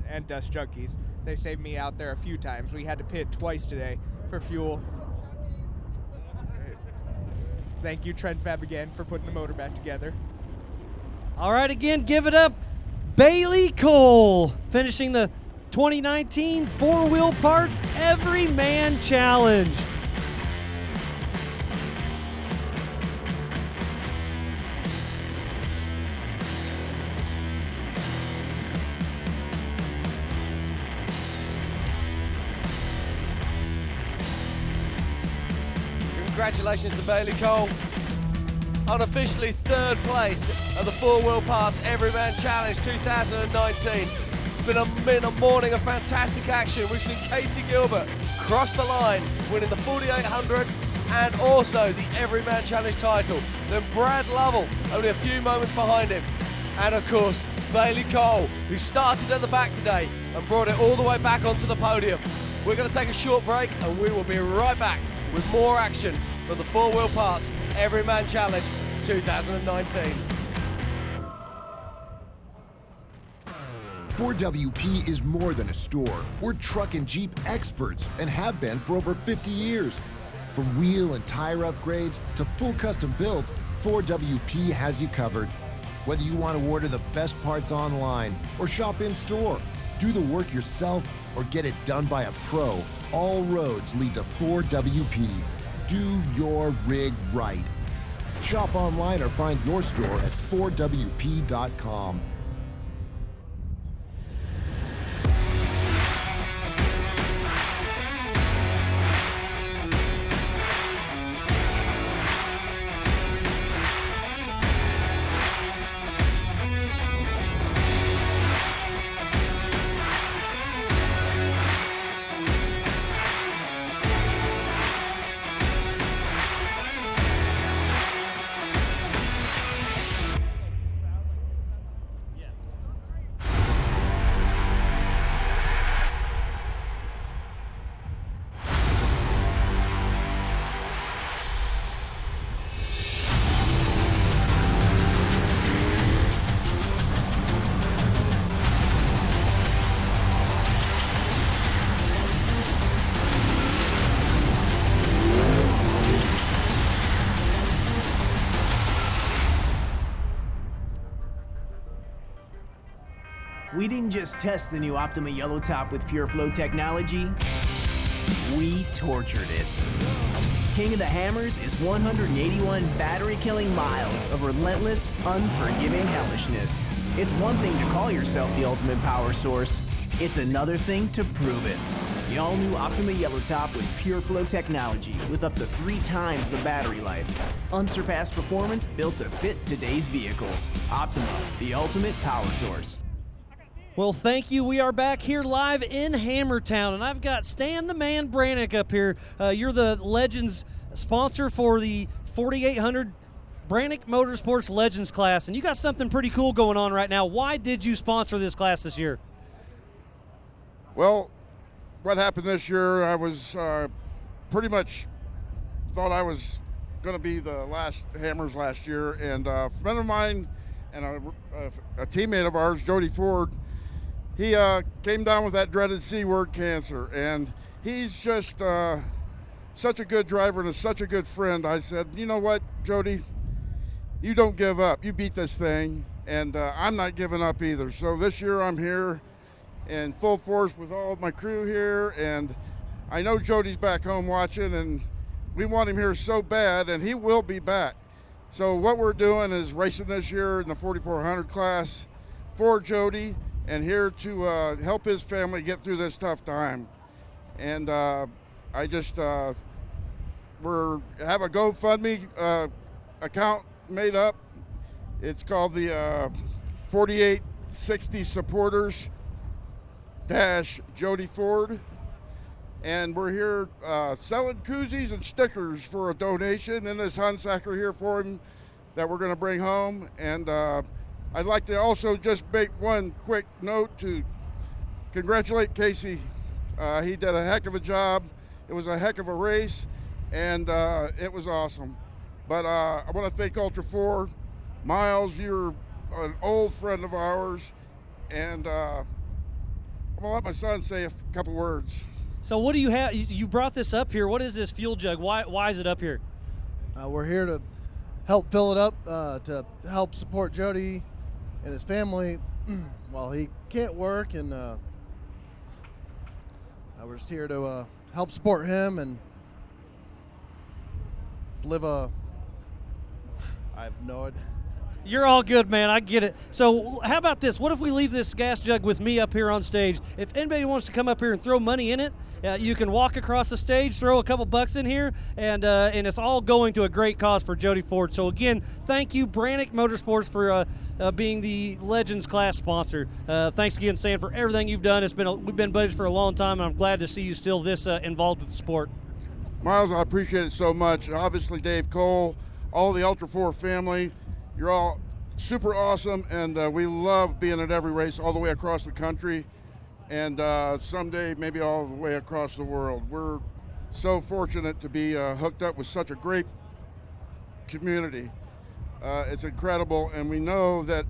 And Dust Junkies. They saved me out there a few times. We had to pit twice today for fuel. Thank you, Trent Fab, again, for putting the motor back together. All right, again, give it up. Bailey Cole finishing the 2019 Four Wheel Parts Everyman Challenge. Congratulations to Bailey Cole. Unofficially third place at the Four Wheel Parts Everyman Challenge 2019. It's been a morning of fantastic action. We've seen Casey Gilbert cross the line, winning the 4800 and also the Everyman Challenge title. Then Brad Lovell, only a few moments behind him. And of course, Bailey Cole, who started at the back today and brought it all the way back onto the podium. We're going to take a short break and we will be right back with more action for the Four Wheel Parts Everyman Challenge 2019. 4WP is more than a store. We're truck and Jeep experts and have been for over 50 years. From wheel and tire upgrades to full custom builds, 4WP has you covered. Whether you want to order the best parts online or shop in store, do the work yourself or get it done by a pro, all roads lead to 4WP. Do your rig right. Shop online or find your store at 4WP.com. We didn't just test the new Optima Yellow Top with PureFlow technology, we tortured it. King of the Hammers is 181 battery-killing miles of relentless, unforgiving hellishness. It's one thing to call yourself the ultimate power source. It's another thing to prove it. The all-new Optima Yellow Top with PureFlow technology with up to 3 times the battery life. Unsurpassed performance built to fit today's vehicles. Optima, the ultimate power source. Well, thank you. We are back here live in Hammertown, and I've got Stan the Man Brannick up here. You're the Legends sponsor for the 4800 Brannick Motorsports Legends class, and you got something pretty cool going on right now. Why did you sponsor this class this year? Well, what happened this year, I was pretty much thought I was going to be the last Hammers last year, and a friend of mine and a teammate of ours, Jody Ford, he came down with that dreaded C word, cancer, and he's just such a good driver and such a good friend. I said, you know what, Jody, you don't give up. You beat this thing, and I'm not giving up either. So this year I'm here in full force with all of my crew here, and I know Jody's back home watching, and we want him here so bad, and he will be back. So what we're doing is racing this year in the 4400 class for Jody, and here to help his family get through this tough time. And I just we have a GoFundMe account made up. It's called the 4860 supporters Jody Ford, and we're here selling koozies and stickers for a donation in this Hunsacker here for him that we're going to bring home. And I'd like to also just make one quick note to congratulate Casey. He did a heck of a job. It was a heck of a race, and it was awesome. But I want to thank Ultra 4. Miles, you're an old friend of ours, and I'm going to let my son say a couple words. So what do you have? You brought this up here. What is this fuel jug? Why is it up here? We're here to help fill it up, to help support Jody and his family, well, he can't work, and I was just here to help support him and live I have no idea. You're all good, man. I get it. So how about this? What if we leave this gas jug with me up here on stage? If anybody wants to come up here and throw money in it, you can walk across the stage, throw a couple bucks in here, and it's all going to a great cause for Jody Ford. So again, thank you, Brannick Motorsports, for being the Legends class sponsor. Thanks again, Stan, for everything you've done. We've been buddies for a long time, and I'm glad to see you still this involved with the sport. Miles, I appreciate it so much. Obviously, Dave Cole, all the Ultra 4 family, you're all super awesome, and we love being at every race all the way across the country, and someday maybe all the way across the world. We're so fortunate to be hooked up with such a great community. It's incredible, and we know that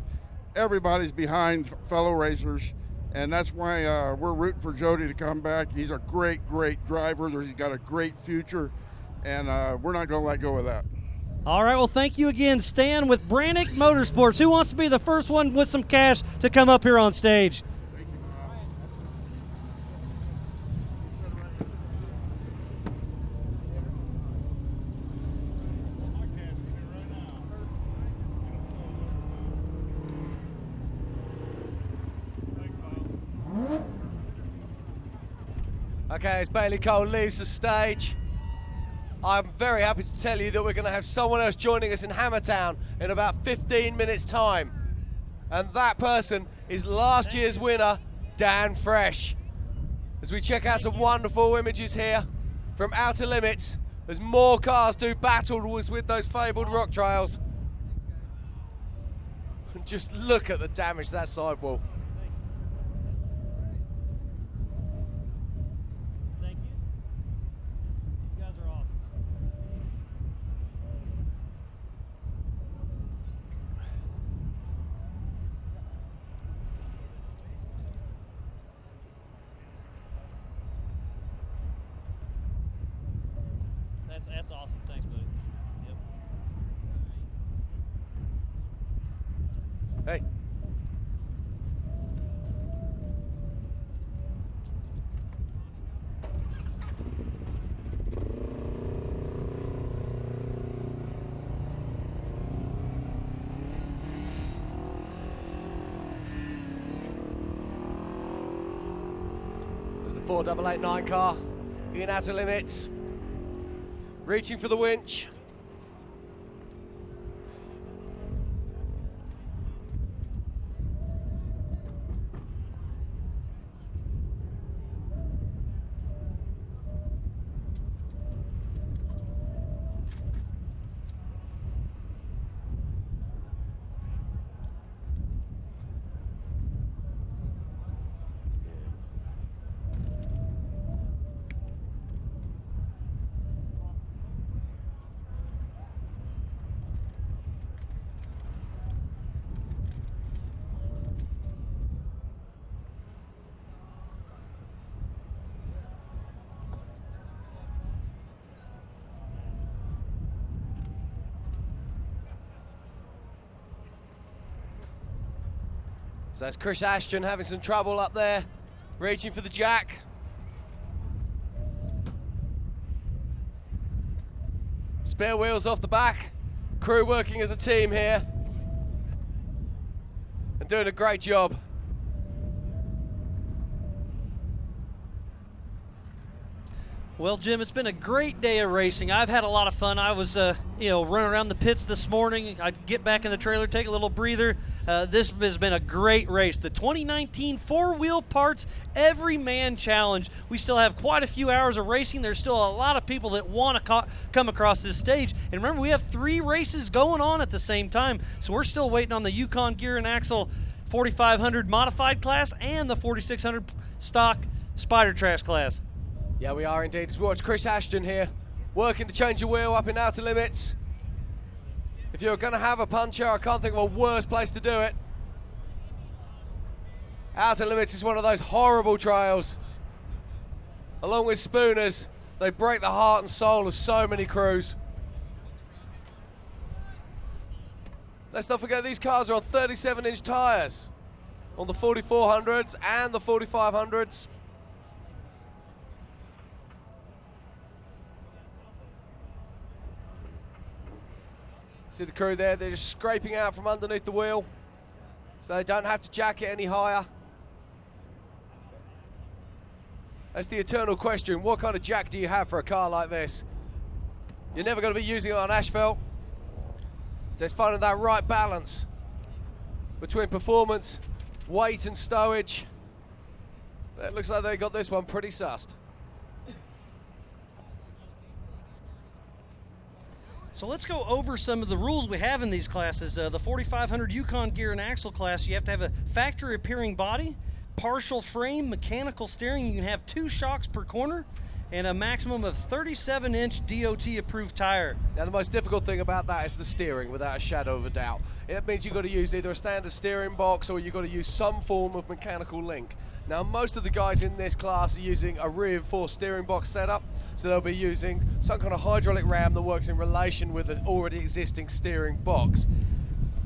everybody's behind fellow racers, and that's why we're rooting for Jody to come back. He's a great driver. He's got a great future, and we're not going to let go of that. All right, well, thank you again, Stan, with Brannick Motorsports. Who wants to be the first one with some cash to come up here on stage? Okay, as Bailey Cole leaves the stage, I'm very happy to tell you that we're going to have someone else joining us in Hammertown in about 15 minutes' time. And that person is last year's winner, Dan Fresh. As we check out some wonderful images here from Outer Limits, as more cars do battle with those fabled rock trials. And just look at the damage to that sidewall. That's awesome. Thanks, buddy. Yep. Hey. There's the 4889 car in Outer Limits. Reaching for the winch. So that's Chris Ashton having some trouble up there, reaching for the jack. Spare wheels off the back. Crew working as a team here and doing a great job. Well, Jim, it's been a great day of racing. I've had a lot of fun. I was, running around the pits this morning. I'd get back in the trailer, take a little breather. This has been a great race. The 2019 Four-Wheel Parts Everyman Challenge. We still have quite a few hours of racing. There's still a lot of people that want to come across this stage. And remember, we have 3 races going on at the same time. So we're still waiting on the Yukon Gear and Axle 4500 modified class and the 4600 stock Spider Trash class. Yeah, we are indeed. Just watch Chris Ashton here, working to change a wheel up in Outer Limits. If you're going to have a puncher, I can't think of a worse place to do it. Outer Limits is one of those horrible trails. Along with Spooners, they break the heart and soul of so many crews. Let's not forget these cars are on 37-inch tires on the 4400s and the 4500s. See the crew there, they're just scraping out from underneath the wheel so they don't have to jack it any higher. That's the eternal question. What kind of jack do you have for a car like this? You're never going to be using it on asphalt. So it's finding that right balance between performance, weight and stowage. It looks like they got this one pretty sussed. So let's go over some of the rules we have in these classes. The 4500 Yukon gear and axle class, you have to have a factory appearing body, partial frame, mechanical steering. You can have 2 shocks per corner and a maximum of 37-inch DOT approved tire. Now the most difficult thing about that is the steering, without a shadow of a doubt. It means you've got to use either a standard steering box or you've got to use some form of mechanical link. Now most of the guys in this class are using a reinforced steering box setup, so they'll be using some kind of hydraulic ram that works in relation with an already existing steering box.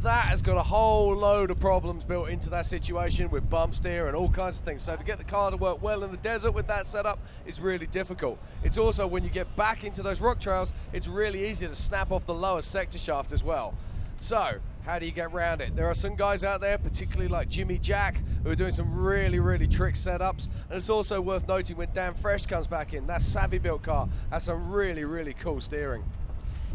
That has got a whole load of problems built into that situation with bump steer and all kinds of things. So to get the car to work well in the desert with that setup is really difficult. It's also, when you get back into those rock trails, it's really easy to snap off the lower sector shaft as well. So how do you get around it? There are some guys out there, particularly like Jimmy Jack, who are doing some really trick setups. And it's also worth noting when Dan Fresh comes back in, that Savvy built car has some really cool steering.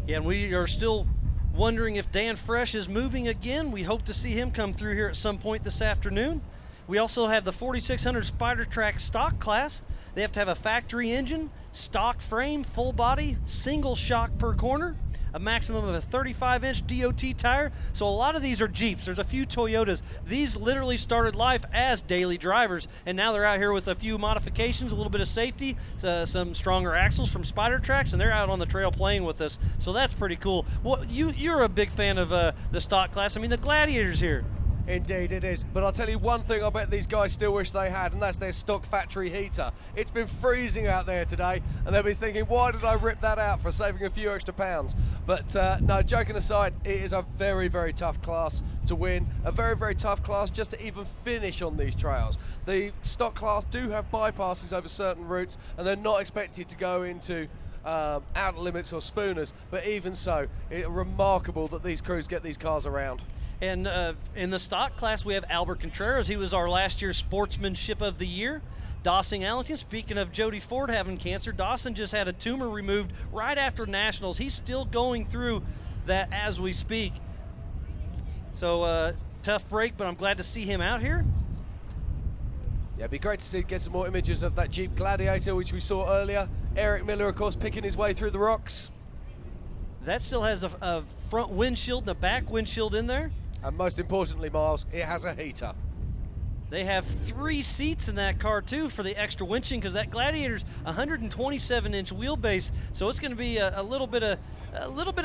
Yeah, and we are still wondering if Dan Fresh is moving again. We hope to see him come through here at some point this afternoon. We also have the 4600 Spider Track stock class. They have to have a factory engine, stock frame, full body, single shock per corner, a maximum of a 35-inch DOT tire. So a lot of these are Jeeps. There's a few Toyotas. These literally started life as daily drivers, and now they're out here with a few modifications, a little bit of safety, some stronger axles from Spider Tracks, and they're out on the trail playing with us. So that's pretty cool. Well, you're a big fan of the stock class. I mean, the Gladiator's here. Indeed it is, but I'll tell you one thing I bet these guys still wish they had, and that's their stock factory heater. It's been freezing out there today, and they'll be thinking, why did I rip that out for saving a few extra pounds? But no, joking aside, it is a very tough class to win, a very tough class just to even finish on these trails. The stock class do have bypasses over certain routes, and they're not expected to go into outer limits or spooners, but even so, it's remarkable that these crews get these cars around. And in the stock class, we have Albert Contreras. He was our last year's Sportsmanship of the Year. Dawson Allington, speaking of Jody Ford having cancer, Dawson just had a tumor removed right after Nationals. He's still going through that as we speak. So tough break, but I'm glad to see him out here. Yeah, it'd be great to get some more images of that Jeep Gladiator, which we saw earlier. Eric Miller, of course, picking his way through the rocks. That still has a front windshield and a back windshield in there. And most importantly, Miles, it has a heater. They have 3 seats in that car too for the extra winching, because that Gladiator's 127-inch wheelbase, so it's going to be a little bit of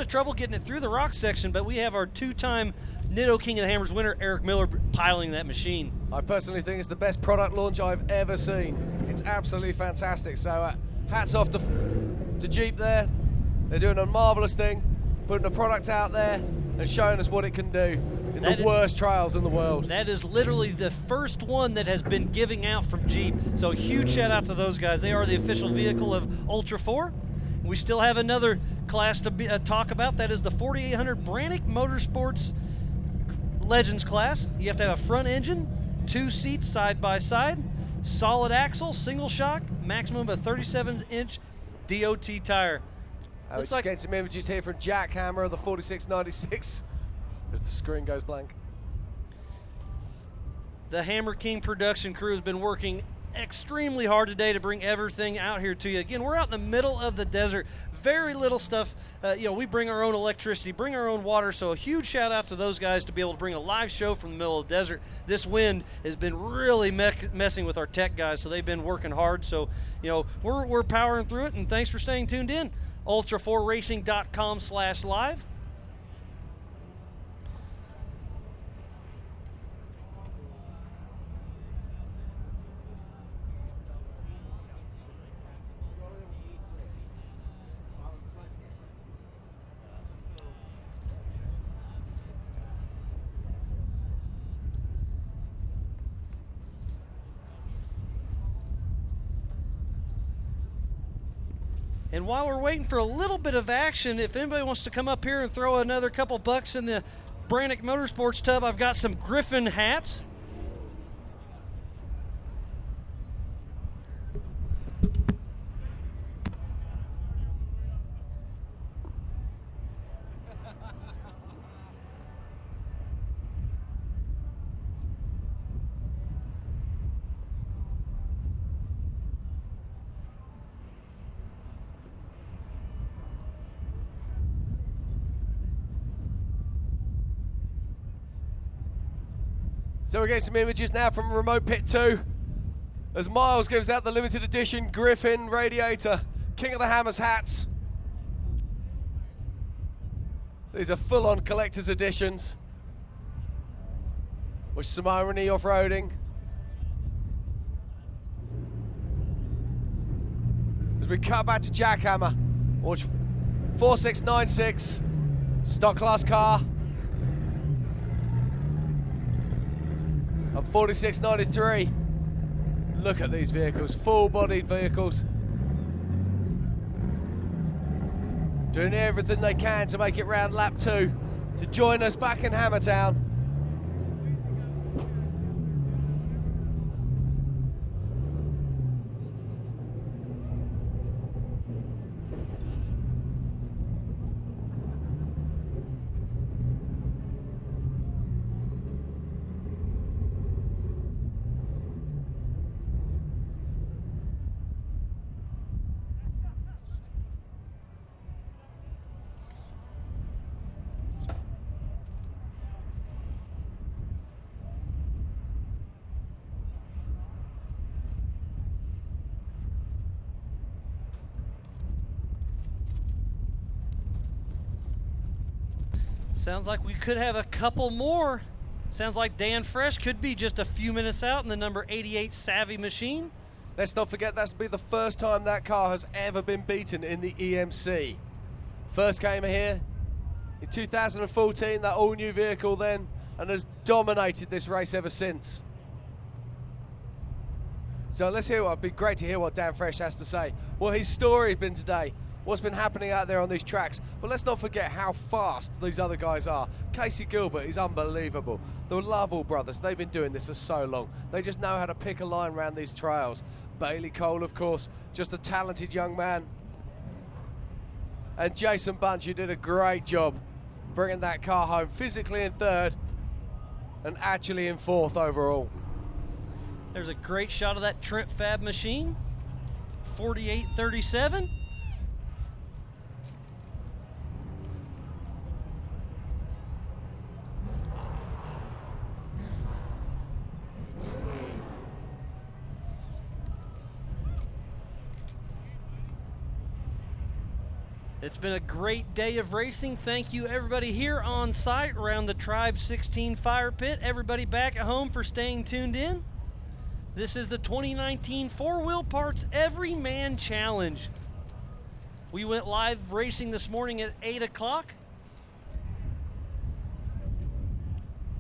trouble getting it through the rock section. But we have our 2-time Nitto King of the Hammers winner, Eric Miller, piloting that machine. I personally think it's the best product launch I've ever seen. It's absolutely fantastic. So hats off to Jeep there. They're doing a marvelous thing, putting a product out there and showing us what it can do in the worst trails in the world. That is literally the first one that has been giving out from Jeep. So huge shout out to those guys. They are the official vehicle of Ultra 4. We still have another class to talk about. That is the 4800 Brannick Motorsports Legends class. You have to have a front engine, 2 seats side by side, solid axle, single shock, maximum of a 37-inch DOT tire. We're just getting some images here from Jack Hammer of the 4696 as the screen goes blank. The Hammer King production crew has been working extremely hard today to bring everything out here to you. Again, we're out in the middle of the desert. Very little stuff. We bring our own electricity, bring our own water, so a huge shout out to those guys to be able to bring a live show from the middle of the desert. This wind has been really messing with our tech guys, so they've been working hard. So, we're powering through it, and thanks for staying tuned in. Ultra4racing.com/live. And while we're waiting for a little bit of action, if anybody wants to come up here and throw another couple bucks in the Brannick Motorsports tub, I've got some Griffin hats. So we're getting some images now from remote pit 2 as Miles gives out the limited edition Griffin radiator King of the Hammers hats. These are full-on collector's editions. With some irony off-roading. As we cut back to Jackhammer, watch 4696, stock class car. And 4693. Look at these vehicles, full-bodied vehicles. Doing everything they can to make it round lap 2 to join us back in Hammertown. Sounds like we could have a couple more. Sounds like Dan Fresh could be just a few minutes out in the number 88 Savvy machine. Let's not forget that's be the first time that car has ever been beaten in the EMC. First came here in 2014, that all-new vehicle then, and has dominated this race ever since. So let's hear it'd be great to hear what Dan Fresh has to say. What his story has been today, what's been happening out there on these tracks. But let's not forget how fast these other guys are. Casey Gilbert is unbelievable. The Lovell brothers, they've been doing this for so long. They just know how to pick a line around these trails. Bailey Cole, of course, just a talented young man. And Jason Bunch, who did a great job bringing that car home physically in third and actually in fourth overall. There's a great shot of that Trent Fab machine, 4837. It's been a great day of racing. Thank you everybody here on site around the Tribe 16 fire pit. Everybody back at home for staying tuned in. This is the 2019 Four Wheel Parts Everyman Challenge. We went live racing this morning at 8 o'clock.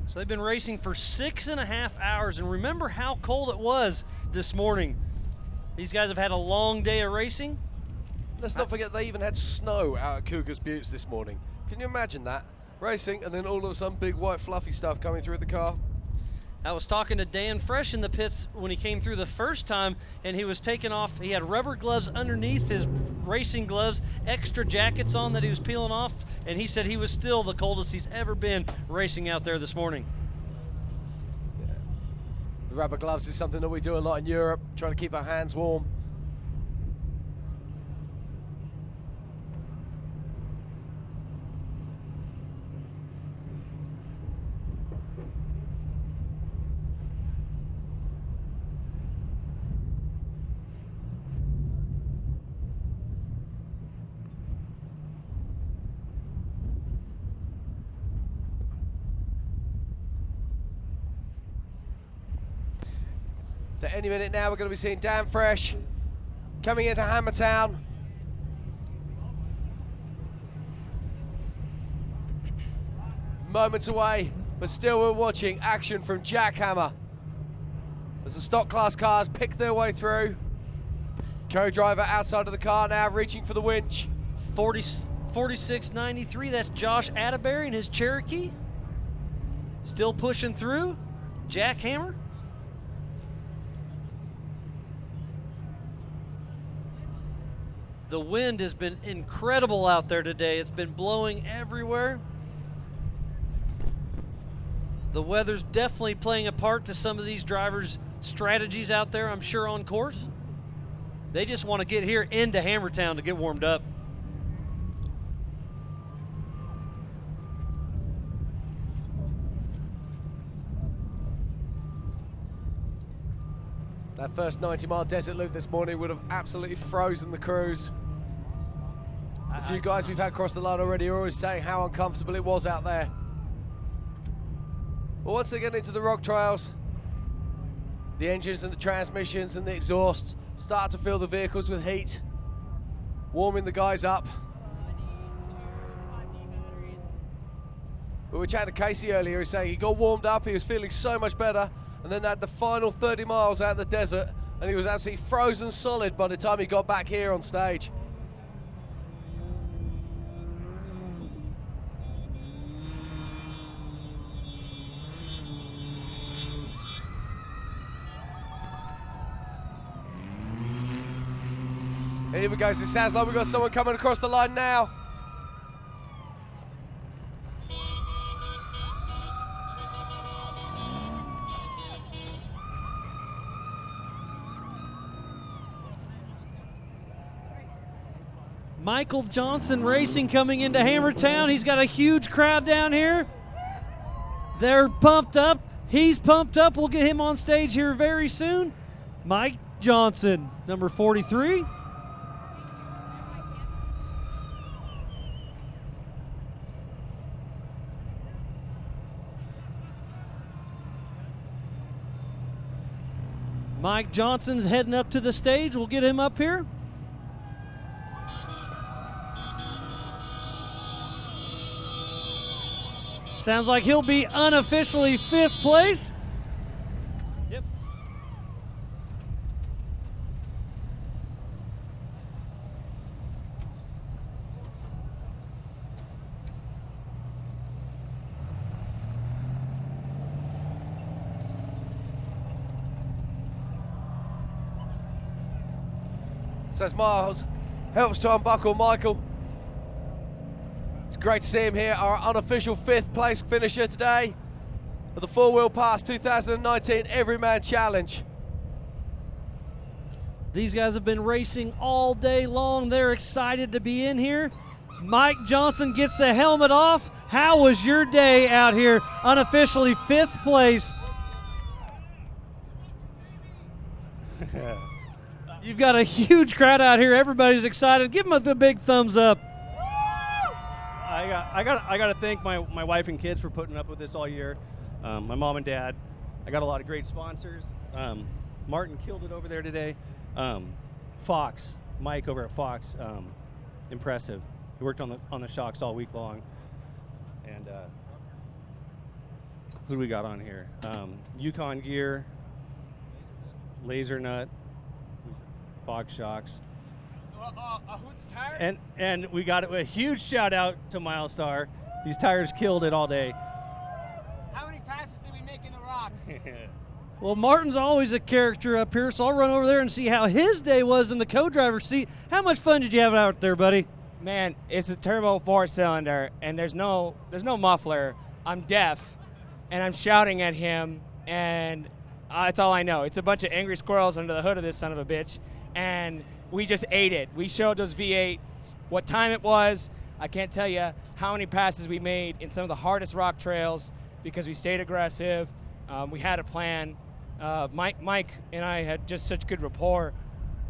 So they've been racing for 6.5 hours. And remember how cold it was this morning. These guys have had a long day of racing. Let's not forget they even had snow out at Cougars Buttes this morning. Can you imagine that? Racing and then all of a sudden big white fluffy stuff coming through the car. I was talking to Dan Fresh in the pits when he came through the first time, and he was taking off, he had rubber gloves underneath his racing gloves, extra jackets on that he was peeling off, and he said he was still the coldest he's ever been racing out there this morning. Yeah. The rubber gloves is something that we do a lot in Europe, trying to keep our hands warm. So any minute now we're going to be seeing Dan Fresh coming into Hammertown. Moments away, but still we're watching action from Jackhammer as the stock class cars pick their way through. Co-driver outside of the car now, reaching for the winch. 46.93, that's Josh Atterbury in his Cherokee. Still pushing through. Jackhammer. The wind has been incredible out there today. It's been blowing everywhere. The weather's definitely playing a part to some of these drivers' strategies out there, I'm sure, on course. They just want to get here into Hammertown to get warmed up. That first 90-mile desert loop this morning would have absolutely frozen the crews. A few guys we've had cross the line already are always saying how uncomfortable it was out there. But once they get into the rock trails, the engines and the transmissions and the exhausts start to fill the vehicles with heat, warming the guys up. We were chatting to Casey earlier, he's saying he got warmed up, he was feeling so much better, and then had the final 30 miles out in the desert, and he was absolutely frozen solid by the time he got back here on stage. And here we go, so it sounds like we've got someone coming across the line now. Michael Johnson Racing coming into Hammertown. He's got a huge crowd down here. They're pumped up. He's pumped up. We'll get him on stage here very soon. Mike Johnson, number 43. Mike Johnson's heading up to the stage. We'll get him up here. Sounds like he'll be unofficially 5th place. Yep. Says Miles, helps to unbuckle Michael. It's great to see him here, our unofficial 5th place finisher today of the 4-Wheel Pass 2019 Everyman Challenge. These guys have been racing all day long. They're excited to be in here. Mike Johnson gets the helmet off. How was your day out here? Unofficially 5th place. You've got a huge crowd out here. Everybody's excited. Give them the big thumbs up. I got to thank my wife and kids for putting up with this all year. My mom and dad. I got a lot of great sponsors. Martin killed it over there today. Fox, Mike over at Fox, impressive. He worked on the shocks all week long. And who do we got on here? Yukon Gear, Laser Nut, Fox Shocks. And we got a huge shout out to Milestar. These tires killed it all day. How many passes did we make in the rocks? Well, Martin's always a character up here, so I'll run over there and see how his day was in the co-driver's seat. How much fun did you have out there, buddy? Man, it's a turbo 4-cylinder, and there's no muffler. I'm deaf, and I'm shouting at him, and that's all I know. It's a bunch of angry squirrels under the hood of this son of a bitch, and we just ate it. We showed those V8s what time it was. I can't tell you how many passes we made in some of the hardest rock trails because we stayed aggressive. We had a plan. Mike and I had just such good rapport.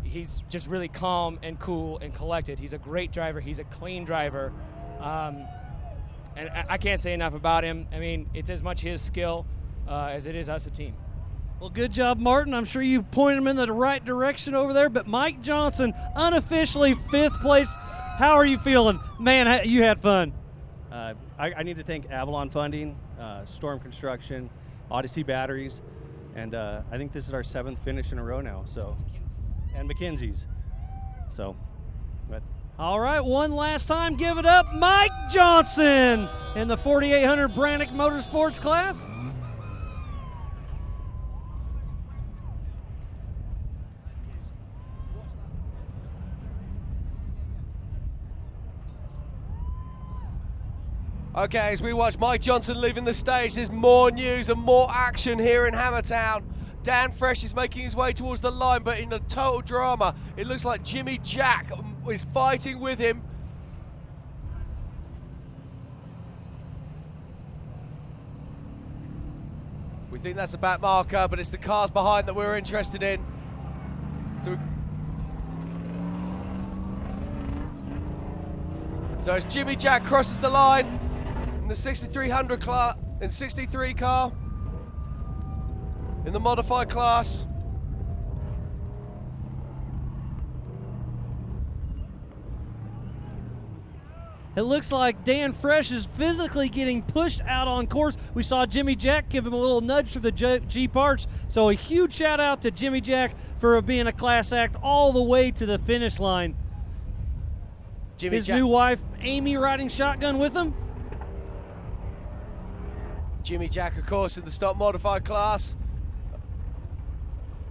He's just really calm and cool and collected. He's a great driver. He's a clean driver. And I can't say enough about him. I mean, it's as much his skill as it is us a team. Well, good job, Martin. I'm sure you pointed him in the right direction over there. But Mike Johnson, unofficially 5th place. How are you feeling? Man, you had fun. I need to thank Avalon Funding, Storm Construction, Odyssey Batteries, and I think this is our 7th finish in a row now. So, and McKinsey's. So, but All right, one last time, give it up, Mike Johnson in the 4800 Brannick Motorsports class. Okay, as we watch Mike Johnson leaving the stage, there's more news and more action here in Hammertown. Dan Fresh is making his way towards the line, but in a total drama, it looks like Jimmy Jack is fighting with him. We think that's a back marker, but it's the cars behind that we're interested in. So as Jimmy Jack crosses the line in the 6300 car, in 63 car, in the modified class. It looks like Dan Fresh is physically getting pushed out on course. We saw Jimmy Jack give him a little nudge through the Jeep arch. So a huge shout out to Jimmy Jack for being a class act all the way to the finish line. His new wife, Amy, riding shotgun with him. Jimmy Jack, of course, in the stock modified class.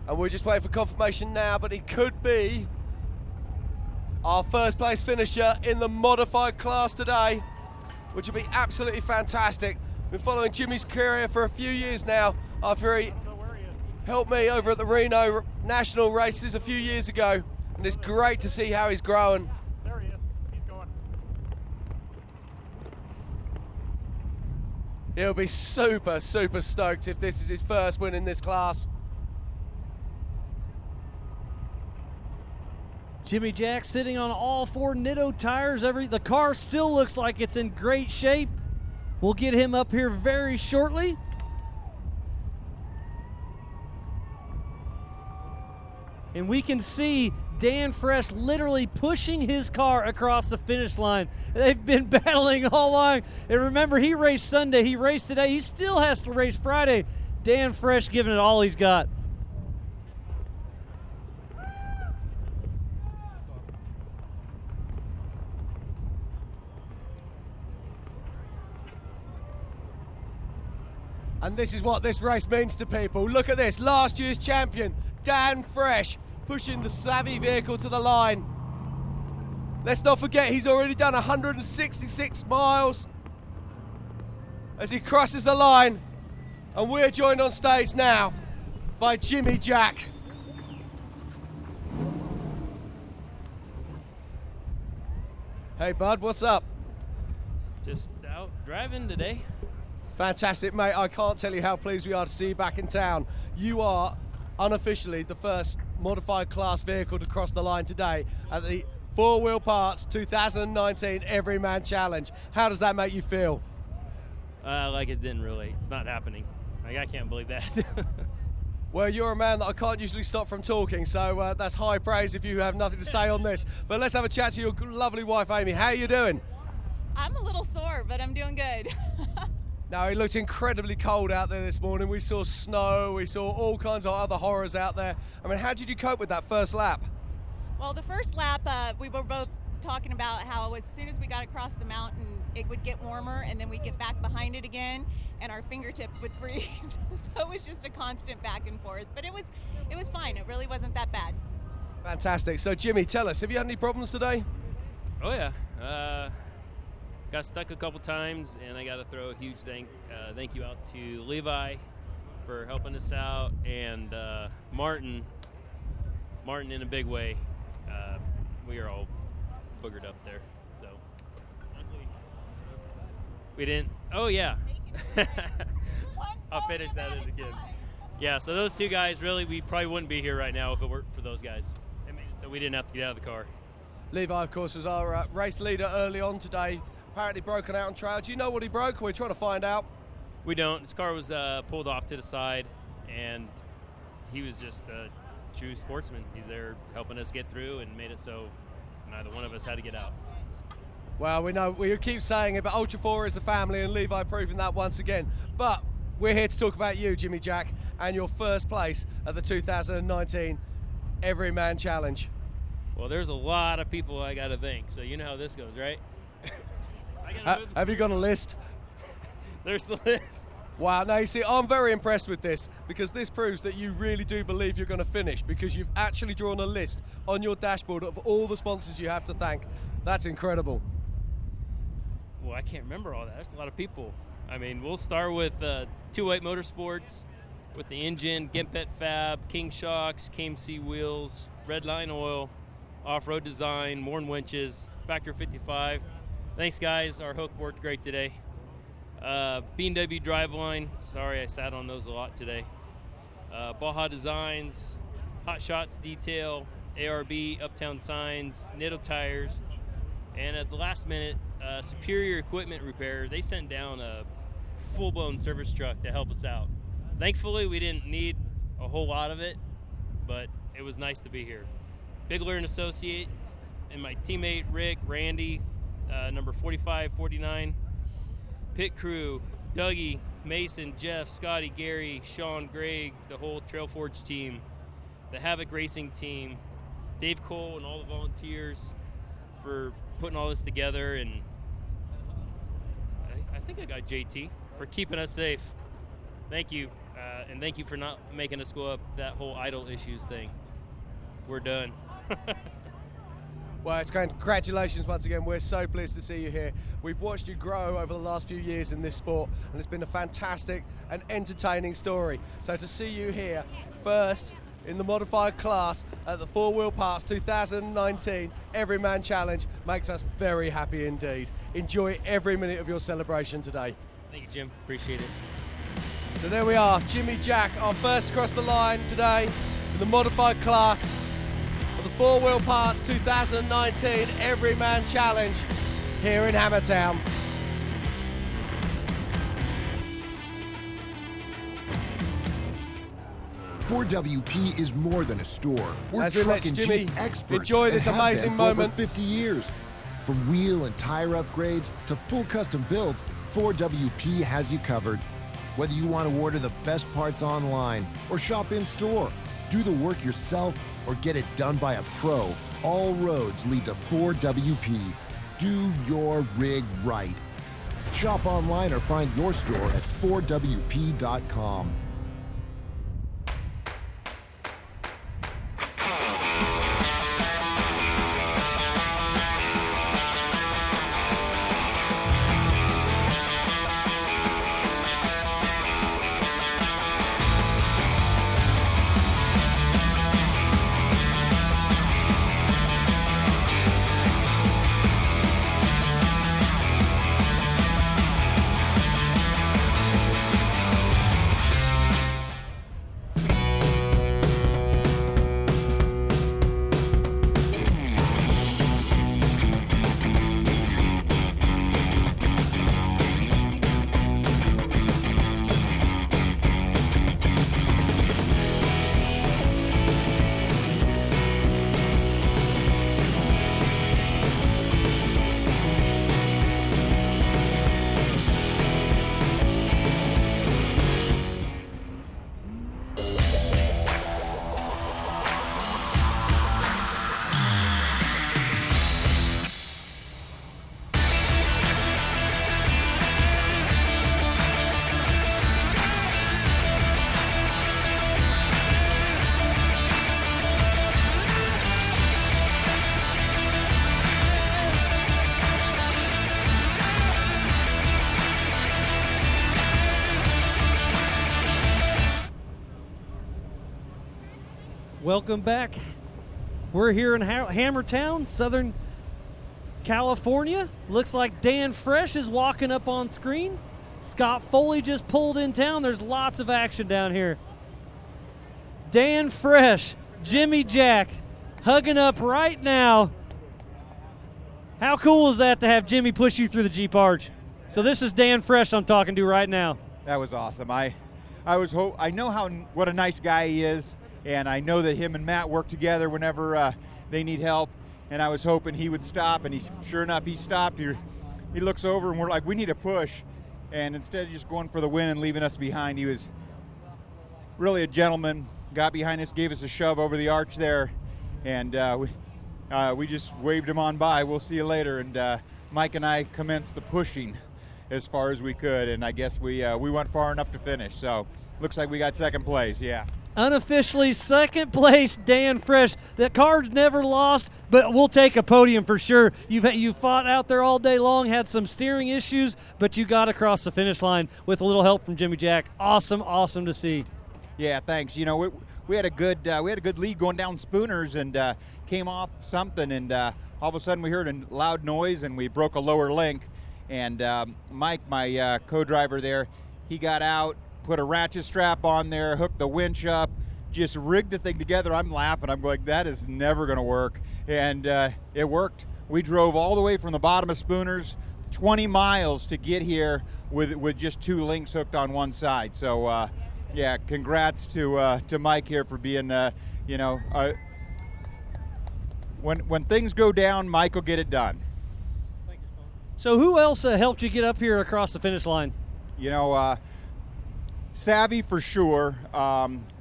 And we're just waiting for confirmation now, but he could be our first place finisher in the modified class today, which would be absolutely fantastic. Been following Jimmy's career for a few years now after he helped me over at the Reno National races a few years ago, and it's great to see how he's growing. There he is. He's going. He'll be super, super stoked if this is his first win in this class. Jimmy Jack sitting on all 4 Nitto tires. The car still looks like it's in great shape. We'll get him up here very shortly. And we can see Dan Fresh literally pushing his car across the finish line. They've been battling all along. And remember, he raced Sunday, he raced today, he still has to race Friday. Dan Fresh giving it all he's got. And this is what this race means to people. Look at this, last year's champion, Dan Fresh, pushing the Savvy vehicle to the line. Let's not forget he's already done 166 miles as he crosses the line. And we're joined on stage now by Jimmy Jack. Hey bud, what's up? Just out driving today. Fantastic, mate. I can't tell you how pleased we are to see you back in town. You are unofficially the first modified class vehicle to cross the line today at the 4 Wheel Parts 2019 Everyman Challenge. How does that make you feel? Like it didn't really. It's not happening. Like, I can't believe that. Well, you're a man that I can't usually stop from talking, so that's high praise if you have nothing to say on this. But let's have a chat to your lovely wife, Amy. How are you doing? I'm a little sore, but I'm doing good. Now, it looked incredibly cold out there this morning. We saw snow, we saw all kinds of other horrors out there. I mean, how did you cope with that first lap? Well, the first lap, we were both talking about how as soon as we got across the mountain, it would get warmer, and then we'd get back behind it again, and our fingertips would freeze. So it was just a constant back and forth, but it was fine. It really wasn't that bad. Fantastic. So, Jimmy, tell us, have you had any problems today? Oh yeah. Got stuck a couple times, and I got to throw a huge thank you out to Levi for helping us out, and Martin in a big way. We are all boogered up there, so we didn't. Oh yeah, I'll finish that again. Yeah, so those 2 guys, really, we probably wouldn't be here right now if it weren't for those guys. I mean, so we didn't have to get out of the car. Levi, of course, was our race leader early on today. Apparently broken out on trail. Do you know what he broke? We're trying to find out. We don't. His car was pulled off to the side, and he was just a true sportsman. He's there helping us get through and made it so neither one of us had to get out. Well, we know, we keep saying it, but Ultra 4 is a family, and Levi proving that once again. But we're here to talk about you, Jimmy Jack, and your first place at the 2019 Everyman Challenge. Well, there's a lot of people I got to thank, so you know how this goes, right? Have you got a list? There's the list. Wow, now you see, I'm very impressed with this because this proves that you really do believe you're going to finish because you've actually drawn a list on your dashboard of all the sponsors you have to thank. That's incredible. Well, I can't remember all that. There's a lot of people. I mean, we'll start with 2-White Motorsports, with the engine, Gimpet Fab, King Shocks, KMC Wheels, Redline Oil, Off-Road Design, Morn Winches, Factor 55. Thanks, guys. Our hook worked great today. B&W Driveline. Sorry, I sat on those a lot today. Baja Designs, Hot Shots Detail, ARB, Uptown Signs, Nitto Tires, and at the last minute, Superior Equipment Repair. They sent down a full-blown service truck to help us out. Thankfully, we didn't need a whole lot of it, but it was nice to be here. Bigler and Associates and my teammate Rick, Randy, number 4549. Pit crew, Dougie, Mason, Jeff, Scotty, Gary, Sean, Greg, the whole Trail Forge team, the Havoc Racing team, Dave Cole and all the volunteers for putting all this together, and I think I got JT for keeping us safe. Thank you, and thank you for not making us go up that whole idle issues thing. We're done. Well, it's great. Congratulations once again. We're so pleased to see you here. We've watched you grow over the last few years in this sport, and it's been a fantastic and entertaining story. So to see you here first in the modified class at the 4 Wheel Parts 2019 Everyman Challenge makes us very happy indeed. Enjoy every minute of your celebration today. Thank you, Jim. Appreciate it. So there we are, Jimmy Jack, our first across the line today in the modified class of the 4 Wheel Parts 2019 Everyman Challenge here in Hammertown. Ford WP is more than a store. We're As we truck let and Jimmy Jeep experts. enjoy this and have amazing been for over moment. 50 years. From wheel and tire upgrades to full custom builds, Ford WP has you covered. Whether you want to order the best parts online or shop in store, do the work yourself or get it done by a pro, all roads lead to Ford WP. Do your rig right. Shop online or find your store at FordWP.com. Welcome back. We're here in Hammertown, Southern California. Looks like Dan Fresh is walking up on screen. Scott Foley just pulled in town. There's lots of action down here. Dan Fresh, Jimmy Jack, hugging up right now. How cool is that to have Jimmy push you through the Jeep Arch? So this is Dan Fresh I'm talking to right now. That was awesome. I know what a nice guy he is, and I know that him and Matt work together whenever they need help. And I was hoping he would stop, and sure enough, he stopped. He looks over, and we're like, we need a push. And instead of just going for the win and leaving us behind, he was really a gentleman. Got behind us, gave us a shove over the arch there, and we just waved him on by. We'll see you later. And Mike and I commenced the pushing as far as we could, and I guess we went far enough to finish. So looks like we got second place. Yeah. Unofficially second place, Dan Fresh. That car's never lost, but we'll take a podium for sure. You fought out there all day long, had some steering issues, but you got across the finish line with a little help from Jimmy Jack. Awesome to see. Yeah, thanks. You know, we had a good lead going down Spooners, and came off something, and all of a sudden we heard a loud noise, and we broke a lower link. And Mike, my co-driver there, he got out, put a ratchet strap on there, hooked the winch up, just rigged the thing together. I'm laughing. I'm going, that is never going to work. And it worked. We drove all the way from the bottom of Spooners, 20 miles to get here with just 2 links hooked on one side. So, yeah, congrats to Mike here for being, when things go down, Mike will get it done. So who else helped you get up here across the finish line? You know, Savvy for sure.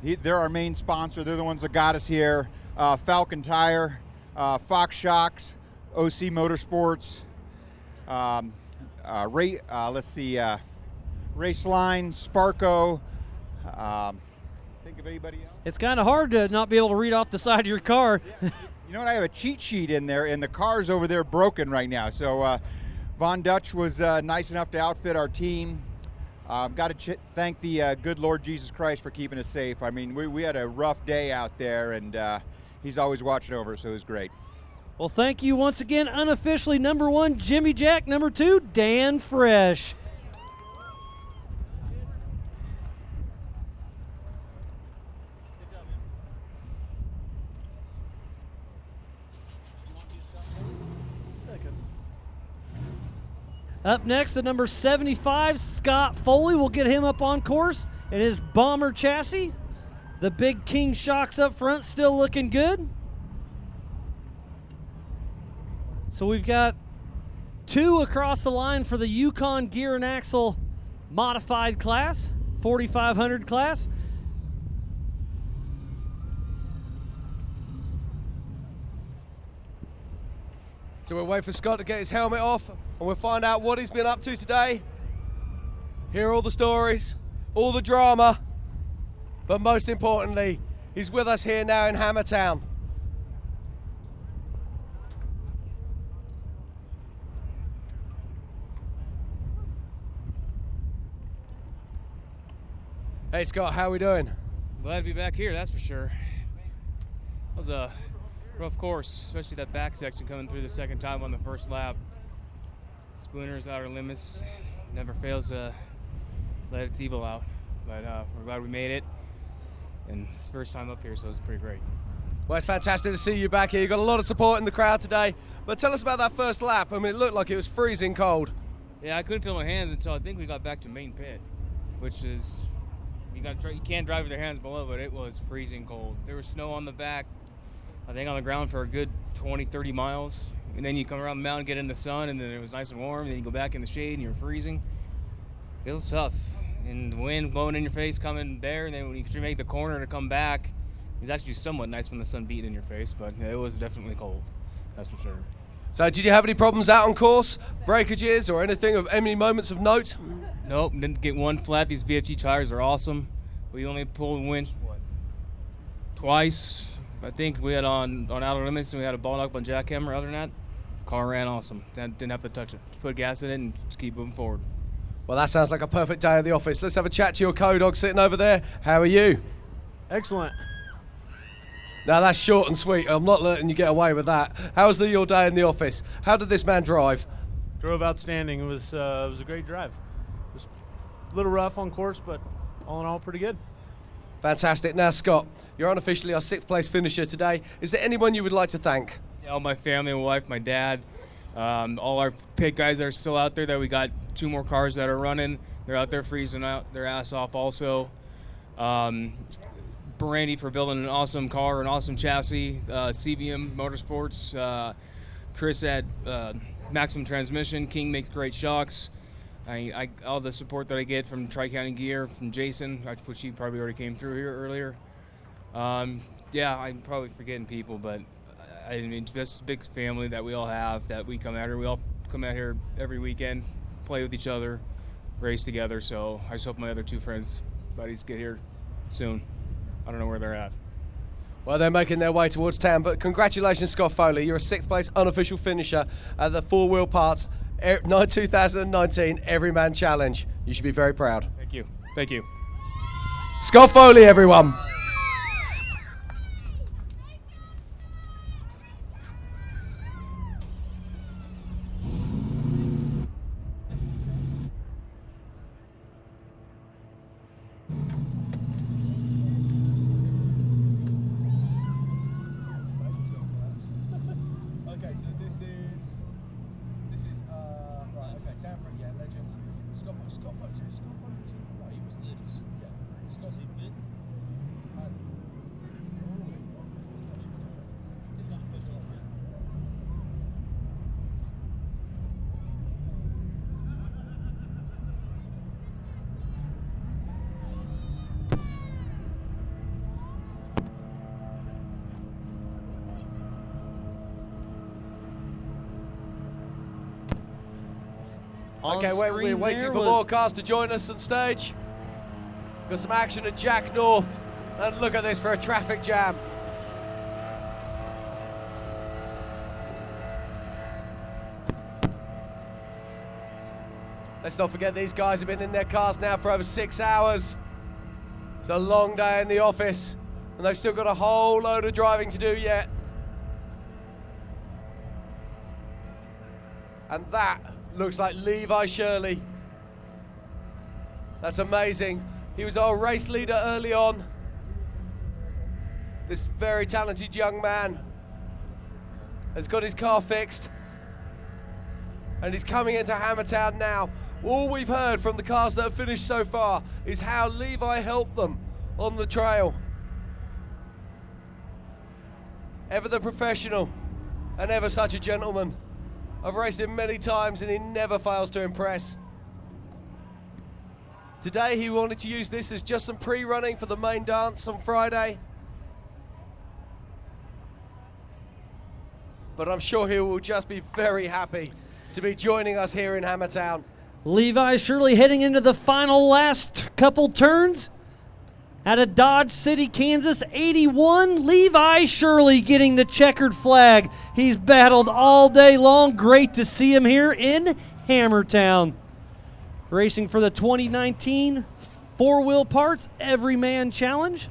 They're our main sponsor. They're the ones that got us here. Falcon Tire, Fox Shocks, OC Motorsports, Raceline, Sparco. Think of anybody else? It's kind of hard to not be able to read off the side of your car. You know what? I have a cheat sheet in there, and the car's over there broken right now. So Von Dutch was nice enough to outfit our team. Got to thank the good Lord Jesus Christ for keeping us safe. I mean, we had a rough day out there, and he's always watching over us, so it was great. Well, thank you once again. Unofficially, number 1, Jimmy Jack. Number 2, Dan Fresh. Up next, at number 75, Scott Foley. We'll get him up on course in his Bomber chassis. The big King shocks up front still looking good. So we've got 2 across the line for the Yukon Gear and Axle modified class, 4500 class. So we'll wait for Scott to get his helmet off, and we'll find out what he's been up to today. Hear all the stories, all the drama, but most importantly, he's with us here now in Hammertown. Hey Scott, how are we doing? Glad to be back here, that's for sure. That was a rough course, especially that back section coming through the second time on the first lap. Spooners, outer limits, never fails to let its evil out. But we're glad we made it, and it's first time up here, so it's pretty great. Well, it's fantastic to see you back here. You've got a lot of support in the crowd today. But tell us about that first lap. I mean, it looked like it was freezing cold. Yeah, I couldn't feel my hands until I think we got back to main pit, which is, you can't drive with your hands below, but it was freezing cold. There was snow on the back, I think on the ground for a good 20, 30 miles. And then you come around the mountain, get in the sun, and then it was nice and warm. And then you go back in the shade and you're freezing. It was tough. And the wind blowing in your face coming there. And then when you make the corner to come back, it was actually somewhat nice when the sun beat in your face, but it was definitely cold. That's for sure. So did you have any problems out on course? Breakages or anything of any moments of note? Nope, didn't get one flat. These BFG tires are awesome. We only pulled winch, twice. I think we had on outer limits and we had a ball knock on jackhammer. Other than that, car ran awesome. Didn't have to touch it. Just put gas in it and just keep moving forward. Well, that sounds like a perfect day at the office. Let's have a chat to your co-dog sitting over there. How are you? Excellent. Now that's short and sweet. I'm not letting you get away with that. How was your day in the office? How did this man drive? Drove outstanding. It was a great drive. It was a little rough on course, but all in all, pretty good. Fantastic. Now, Scott, you're unofficially our 6th place finisher today. Is there anyone you would like to thank? Yeah, all my family, my wife, my dad, all our pit guys that are still out there that we got 2 more cars that are running. They're out there freezing out their ass off also. Brandy for building an awesome car, an awesome chassis. CBM Motorsports. Chris at Maximum Transmission. King makes great shocks. All the support that I get from Tri-County Gear, from Jason, which he probably already came through here earlier. Yeah, I'm probably forgetting people, but I mean, just a big family that we all have, that we come out here. We all come out here every weekend, play with each other, race together. So I just hope my other two buddies get here soon. I don't know where they're at. Well, they're making their way towards town, but congratulations, Scott Foley. You're a 6th place unofficial finisher at the 4 Wheel Parts 2019 Everyman Challenge. You should be very proud. Thank you. Thank you. Scott Foley, everyone. Okay, so this is right. Okay, down for it. Yeah, Legends. Scott. No, he was yeah. Scott. Okay, we're waiting for more cars to join us on stage. Got some action at Jack North. And look at this for a traffic jam. Let's not forget these guys have been in their cars now for over 6 hours. It's a long day in the office, and they've still got a whole load of driving to do yet. And that looks like Levi Shirley. That's amazing. He was our race leader early on. This very talented young man has got his car fixed, and he's coming into Hammertown now. All we've heard from the cars that have finished so far is how Levi helped them on the trail. Ever the professional and ever such a gentleman. I've raced him many times and he never fails to impress. Today he wanted to use this as just some pre-running for the main dance on Friday. But I'm sure he will just be very happy to be joining us here in Hammertown. Levi Shirley heading into the final last couple turns out of Dodge City, Kansas, 81. Levi Shirley getting the checkered flag. He's battled all day long. Great to see him here in Hammertown. Racing for the 2019 4 Wheel Parts Everyman Challenge.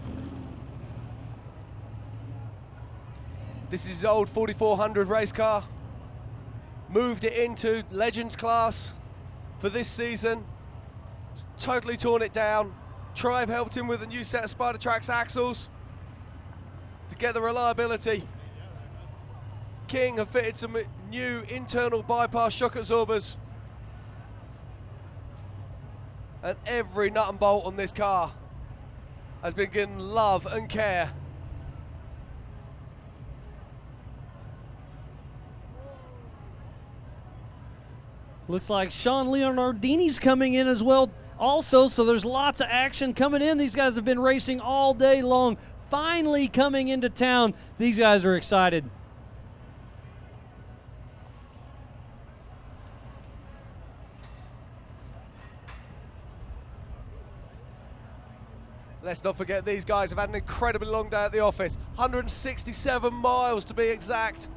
This is his old 4400 race car. Moved it into Legends class for this season. Totally torn it down. Tribe helped him with a new set of Spider Trax axles to get the reliability. King have fitted some new internal bypass shock absorbers. And every nut and bolt on this car has been given love and care. Looks like Sean Leonardini's coming in as well also, so there's lots of action coming in. These guys have been racing all day long. Finally coming into town. These guys are excited. Let's not forget these guys have had an incredibly long day at the office. 167 miles to be exact.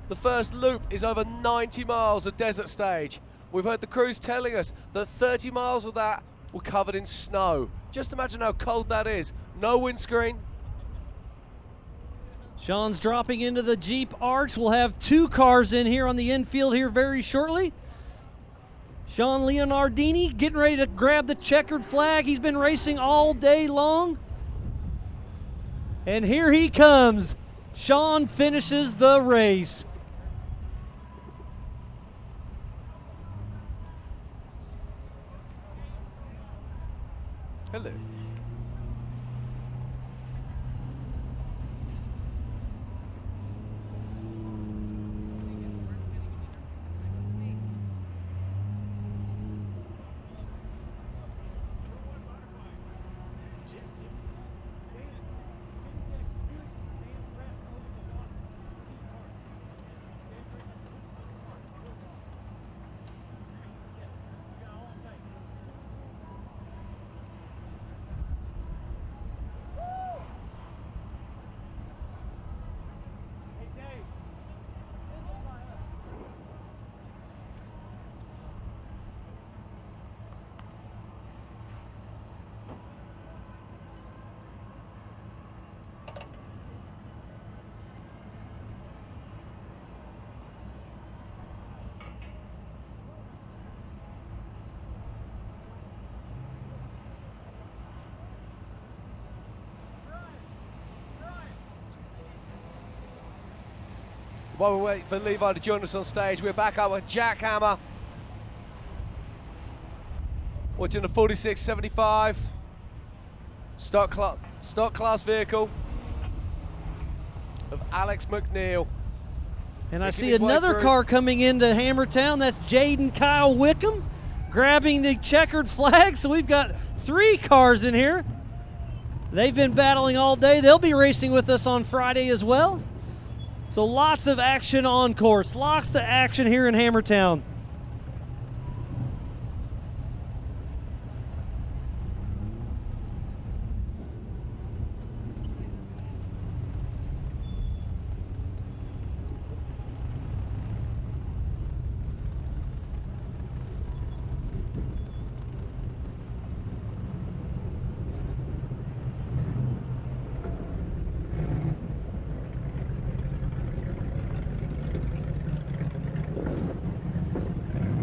The first loop is over 90 miles of desert stage. We've heard the crews telling us that 30 miles of that were covered in snow. Just imagine how cold that is. No windscreen. Sean's dropping into the Jeep Arch. We'll have 2 cars in here on the infield here very shortly. Sean Leonardini getting ready to grab the checkered flag. He's been racing all day long. And here he comes. Sean finishes the race. Hello. While we wait for Levi to join us on stage, we're back up with Jack Hammer. Watching the 4675 stock class vehicle of Alex McNeil. And I Making see his way another through. car coming into Hammertown. That's Jaden Kyle Wickham grabbing the checkered flag. So we've got 3 cars in here. They've been battling all day. They'll be racing with us on Friday as well. So lots of action on course. Lots of action here in Hammertown.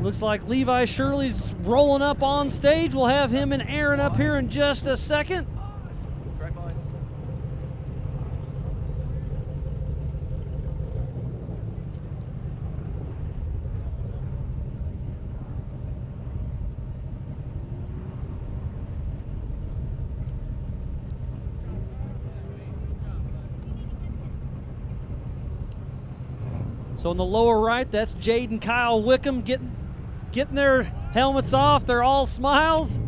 Looks like Levi Shirley's rolling up on stage. We'll have him and Aaron up here in just a second. Great minds. So in the lower right, that's Jade and Kyle Wickham getting their helmets off. They're all smiles.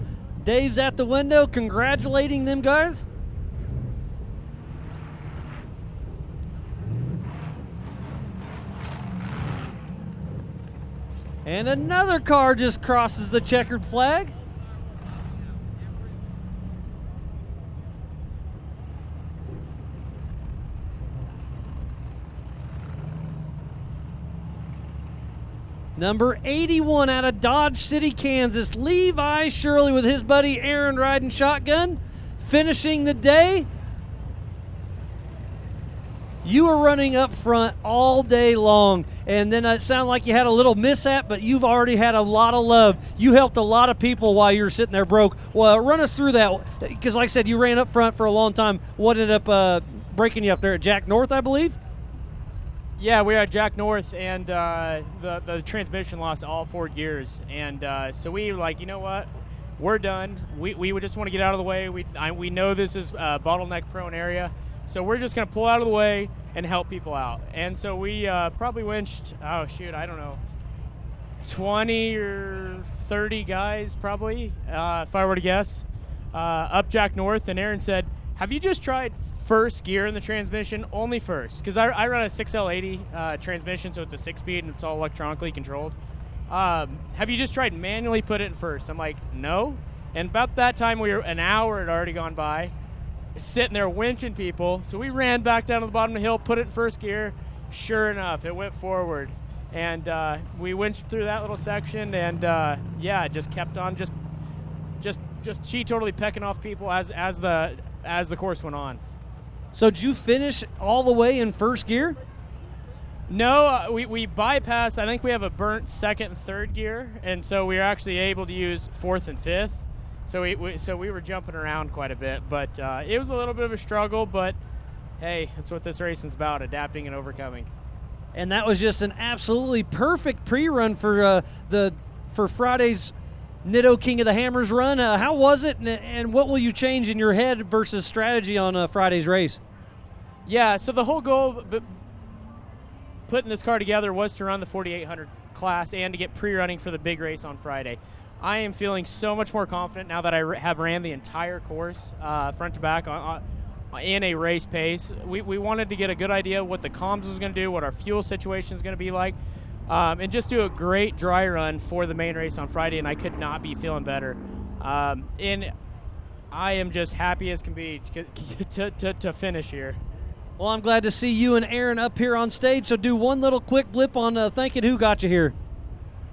Dave's at the window congratulating them guys. And another car just crosses the checkered flag. Number 81 out of Dodge City, Kansas, Levi Shirley with his buddy Aaron riding shotgun, finishing the day. You were running up front all day long, and then it sounded like you had a little mishap, but you've already had a lot of love. You helped a lot of people while you were sitting there broke. Well, run us through that, because like I said, you ran up front for a long time. What ended up breaking you up there at Jack North, I believe? Yeah, we were at Jack North, and the transmission lost all 4 gears. And so we were like, you know what? We're done. We would just want to get out of the way. We know this is a bottleneck-prone area, so we're just going to pull out of the way and help people out. And so we probably winched, I don't know, 20 or 30 guys probably, if I were to guess, up Jack North. And Aaron said, have you just tried first gear in the transmission? Only first, because I run a 6L80 transmission, so it's a 6-speed and it's all electronically controlled. Have you just tried manually put it in first? I'm like, no. And about that time, an hour had already gone by, sitting there winching people. So we ran back down to the bottom of the hill, put it in first gear. Sure enough, it went forward, and we winched through that little section, and yeah, just kept on, just she totally pecking off people as the course went on. So did you finish all the way in first gear? No, we bypassed. I think we have a burnt second and third gear, and so we were actually able to use fourth and fifth. So we were jumping around quite a bit, but it was a little bit of a struggle. But hey, that's what this racing's about: adapting and overcoming. And that was just an absolutely perfect pre-run for Friday's Nitto King of the Hammers run. How was it, and what will you change in your head versus strategy on Friday's race? Yeah, so the whole goal putting this car together was to run the 4800 class and to get pre-running for the big race on Friday. I am feeling so much more confident now that I have ran the entire course front to back in a race pace. We wanted to get a good idea what the comms was going to do, what our fuel situation is going to be like, and just do a great dry run for the main race on Friday, and I could not be feeling better. And I am just happy as can be to finish here. Well, I'm glad to see you and Aaron up here on stage, so do one little quick blip on thanking who got you here.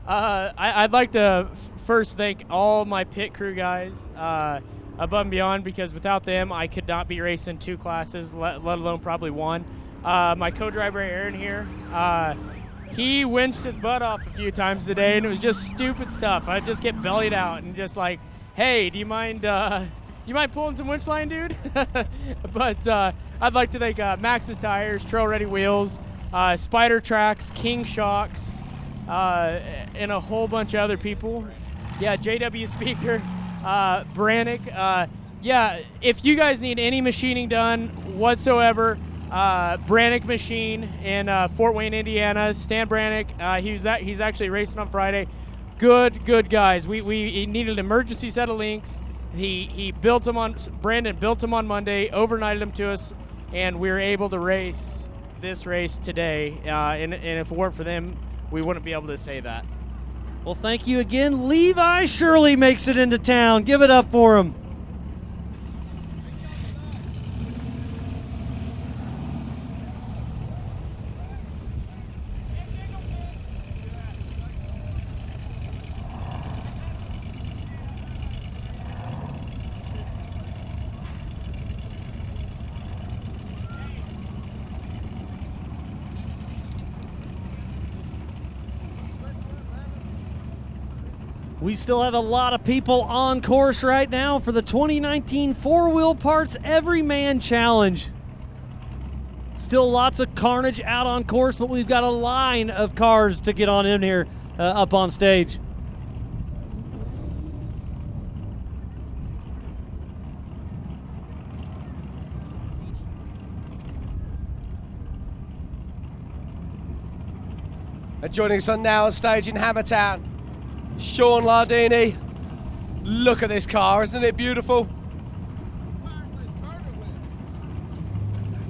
I'd like to first thank all my pit crew guys above and beyond, because without them, I could not be racing 2 classes, let alone probably 1. My co-driver, Aaron, here, he winched his butt off a few times today, and it was just stupid stuff. I'd just get bellied out and just like, hey, do you mind pulling some winch line, dude? But I'd like to thank Maxxis Tires, Trail Ready Wheels, Spider Tracks, King Shocks, and a whole bunch of other people. Yeah, JW Speaker, Brannick. Yeah, if you guys need any machining done whatsoever, Brannick Machine in Fort Wayne, Indiana. Stan Brannick, he's actually racing on Friday. Good guys. We needed an emergency set of links. He built them on. Brandon built them on Monday, overnighted them to us, and we were able to race this race today. And if it weren't for them, we wouldn't be able to say that. Well, thank you again. Levi Shirley makes it into town. Give it up for him. We still have a lot of people on course right now for the 2019 Four Wheel Parts Everyman Challenge. Still lots of carnage out on course, but we've got a line of cars to get on in here up on stage. And joining us now on stage in Hammertown, Sean Lardini. Look at this car, isn't it beautiful?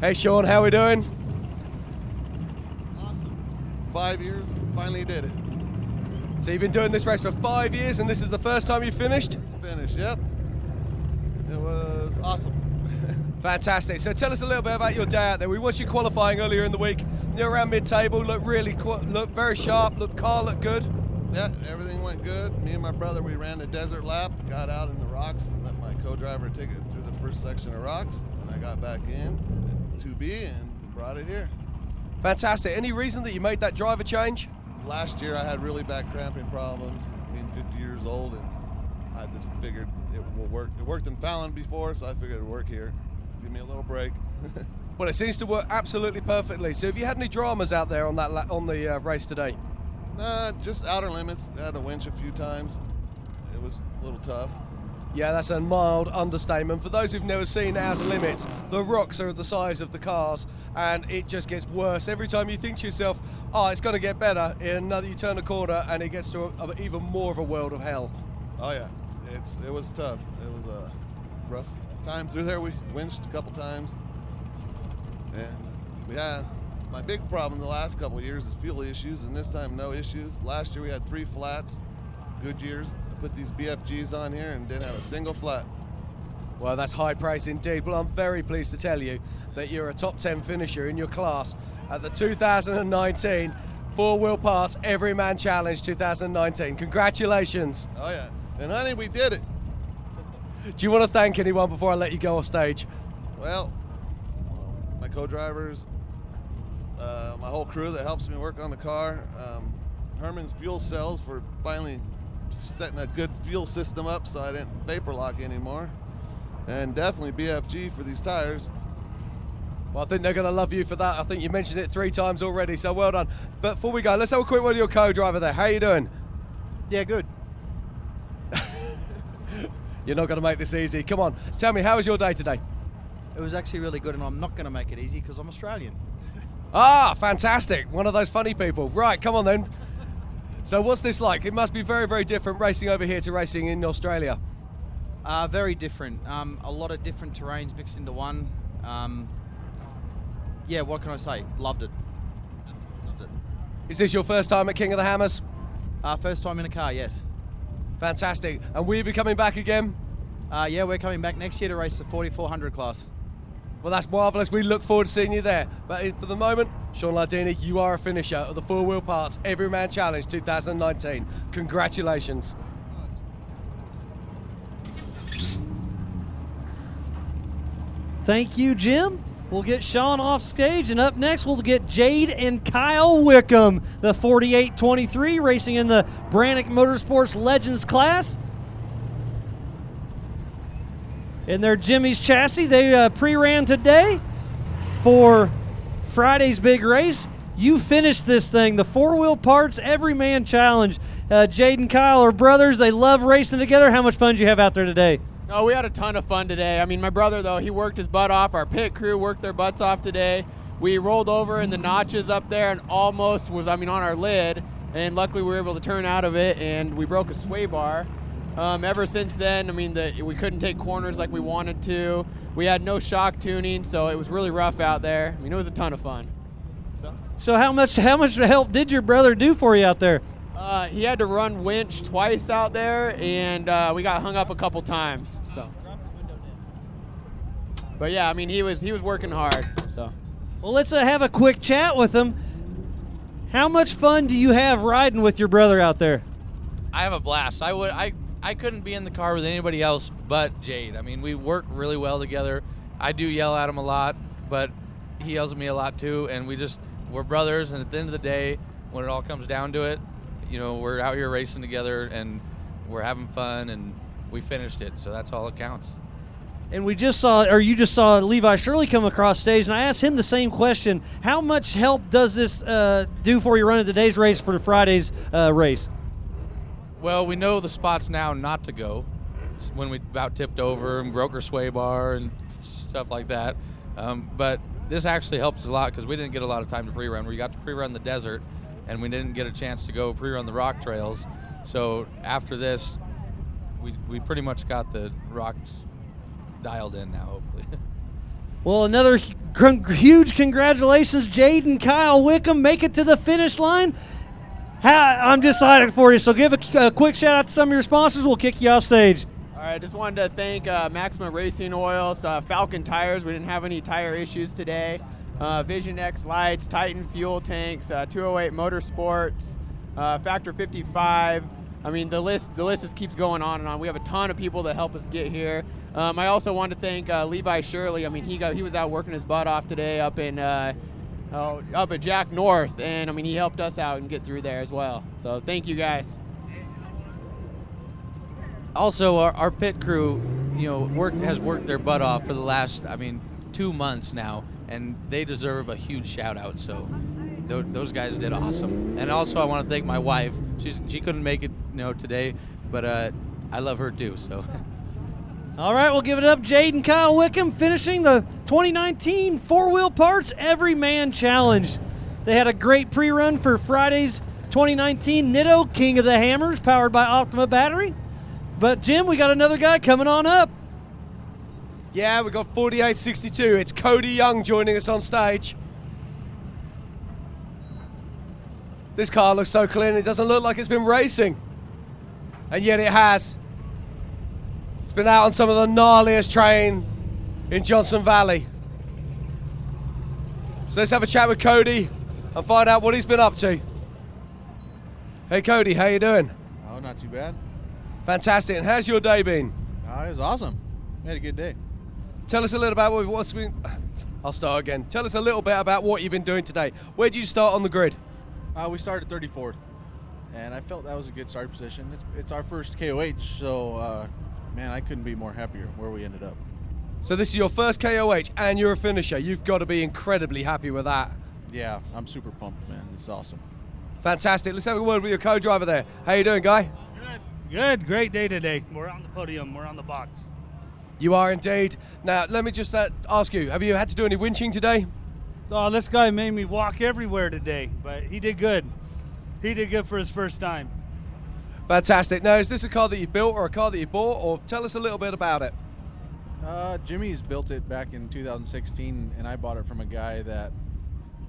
Hey Sean, how we doing? Awesome. 5 years, finally did it. So you've been doing this race for 5 years and this is the first time you finished? Finished, yep. It was awesome. Fantastic. So tell us a little bit about your day out there. We watched you qualifying earlier in the week. You're around mid-table, looked very sharp, car looked good. Yeah, everything went good. Me and my brother, we ran the desert lap, got out in the rocks, and let my co-driver take it through the first section of rocks. And I got back in 2B and brought it here. Fantastic. Any reason that you made that driver change? Last year I had really bad cramping problems, being 50 years old, and I just figured it will work. It worked in Fallon before, so I figured it would work here. Give me a little break. Well, it seems to work absolutely perfectly. So have you had any dramas out there on the race today? Just outer limits. I had to winch a few times. It was a little tough. Yeah, that's a mild understatement. For those who've never seen outer limits, the rocks are the size of the cars, and it just gets worse. Every time you think to yourself, oh, it's going to get better, you turn a corner and it gets to even more of a world of hell. Oh yeah, it was tough. It was a rough time through there. We winched a couple times, and yeah. My big problem the last couple of years is fuel issues, and this time no issues. Last year we had 3 flats, good years. I put these BFGs on here and didn't have a single flat. Well, that's high praise indeed. Well, I'm very pleased to tell you that you're a top 10 finisher in your class at the 2019 Four Wheel Parts Everyman Challenge 2019. Congratulations. Oh yeah, and honey, we did it. Do you want to thank anyone before I let you go off stage? Well, my co-drivers, my whole crew that helps me work on the car, Herman's Fuel Cells for finally setting a good fuel system up so I didn't vapor lock anymore, and definitely BFG for these tires. Well, I think they're going to love you for that. I think you mentioned it 3 times already, so well done. But before we go, let's have a quick word with your co-driver there. How are you doing? Yeah, good. You're not going to make this easy. Come on, tell me, how was your day today? It was actually really good, and I'm not going to make it easy because I'm Australian. Ah, fantastic. One of those funny people. Right, come on then. So what's this like? It must be very, very different racing over here to racing in Australia. Very different. A lot of different terrains mixed into one. Yeah, what can I say? Loved it. Loved it. Is this your first time at King of the Hammers? First time in a car, yes. Fantastic. And will you be coming back again? Yeah, we're coming back next year to race the 4400 class. Well, that's marvellous. We look forward to seeing you there. But for the moment, Sean Lardini, you are a finisher of the Four Wheel Parts Everyman Challenge 2019. Congratulations. Thank you, Jim. We'll get Sean off stage, and up next we'll get Jade and Kyle Wickham, the 4823, racing in the Brannick Motorsports Legends class. In their Jimmy's chassis, they pre-ran today for Friday's big race. You finished this thing, the 4-wheel parts everyman challenge. Jade and Kyle are brothers. They love racing together. How much fun did you have out there today? Oh, we had a ton of fun today. I mean, my brother, though, he worked his butt off. Our pit crew worked their butts off today. We rolled over in the notches up there and almost was, on our lid. And luckily we were able to turn out of it, and we broke a sway bar. Ever since then, we couldn't take corners like we wanted to. We had no shock tuning, so it was really rough out there. It was a ton of fun. So how much help did your brother do for you out there? He had to run winch twice out there, and we got hung up a couple times. So, but yeah, he was working hard. So, well, let's have a quick chat with him. How much fun do you have riding with your brother out there? I have a blast. I couldn't be in the car with anybody else but Jade. We work really well together. I do yell at him a lot, but he yells at me a lot too, and we're brothers, and at the end of the day, when it all comes down to it, we're out here racing together, and we're having fun, and we finished it, so that's all that counts. And you just saw Levi Shirley come across stage, and I asked him the same question. How much help does this do for you running today's race for the Friday's race? Well, we know the spots now not to go. It's when we about tipped over and broke our sway bar and stuff like that. But this actually helps us a lot because we didn't get a lot of time to pre-run. We got to pre-run the desert, and we didn't get a chance to go pre-run the rock trails. So after this, we pretty much got the rocks dialed in now, hopefully. Well, another huge congratulations, Jade and Kyle Wickham make it to the finish line. I'm just excited for you, so give a quick shout out to some of your sponsors. We'll kick you off stage. All right, just wanted to thank Maxima Racing Oils, Falcon Tires. We didn't have any tire issues today. Vision X Lights, Titan Fuel Tanks, 208 Motorsports, Factor 55. The list just keeps going on and on. We have a ton of people that help us get here. I also want to thank Levi Shirley. He was out working his butt off today up at Jack North, and he helped us out and get through there as well. So thank you guys. Also, our pit crew, has worked their butt off for the last, 2 months now, and they deserve a huge shout out. So those guys did awesome. And also, I want to thank my wife. She couldn't make it, today, but I love her too. So. All right, we'll give it up. Jade and Kyle Wickham finishing the 2019 4-wheel parts Everyman Challenge. They had a great pre-run for Friday's 2019 Nitto King of the Hammers, powered by Optima Battery. But Jim, we got another guy coming on up. Yeah, we got 4862. It's Cody Young joining us on stage. This car looks so clean, it doesn't look like it's been racing. And yet it has. It's been out on some of the gnarliest terrain in Johnson Valley. So let's have a chat with Cody and find out what he's been up to. Hey Cody, how you doing? Oh, not too bad. Fantastic. And how's your day been? It was awesome. We had a good day. Tell us a little about what's been. I'll start again. Tell us a little bit about what you've been doing today. Where did you start on the grid? We started 34th, and I felt that was a good start position. It's our first KOH, so man, I couldn't be more happier where we ended up. So this is your first KOH, and you're a finisher. You've got to be incredibly happy with that. Yeah, I'm super pumped, man. It's awesome. Fantastic. Let's have a word with your co-driver there. How you doing, guy? Good, great day today. We're on the podium, we're on the box. You are indeed. Now, let me just ask you, have you had to do any winching today? Oh, this guy made me walk everywhere today, but he did good. He did good for his first time. Fantastic. Now, is this a car that you built or a car that you bought, or tell us a little bit about it? Jimmy's built it back in 2016, and I bought it from a guy that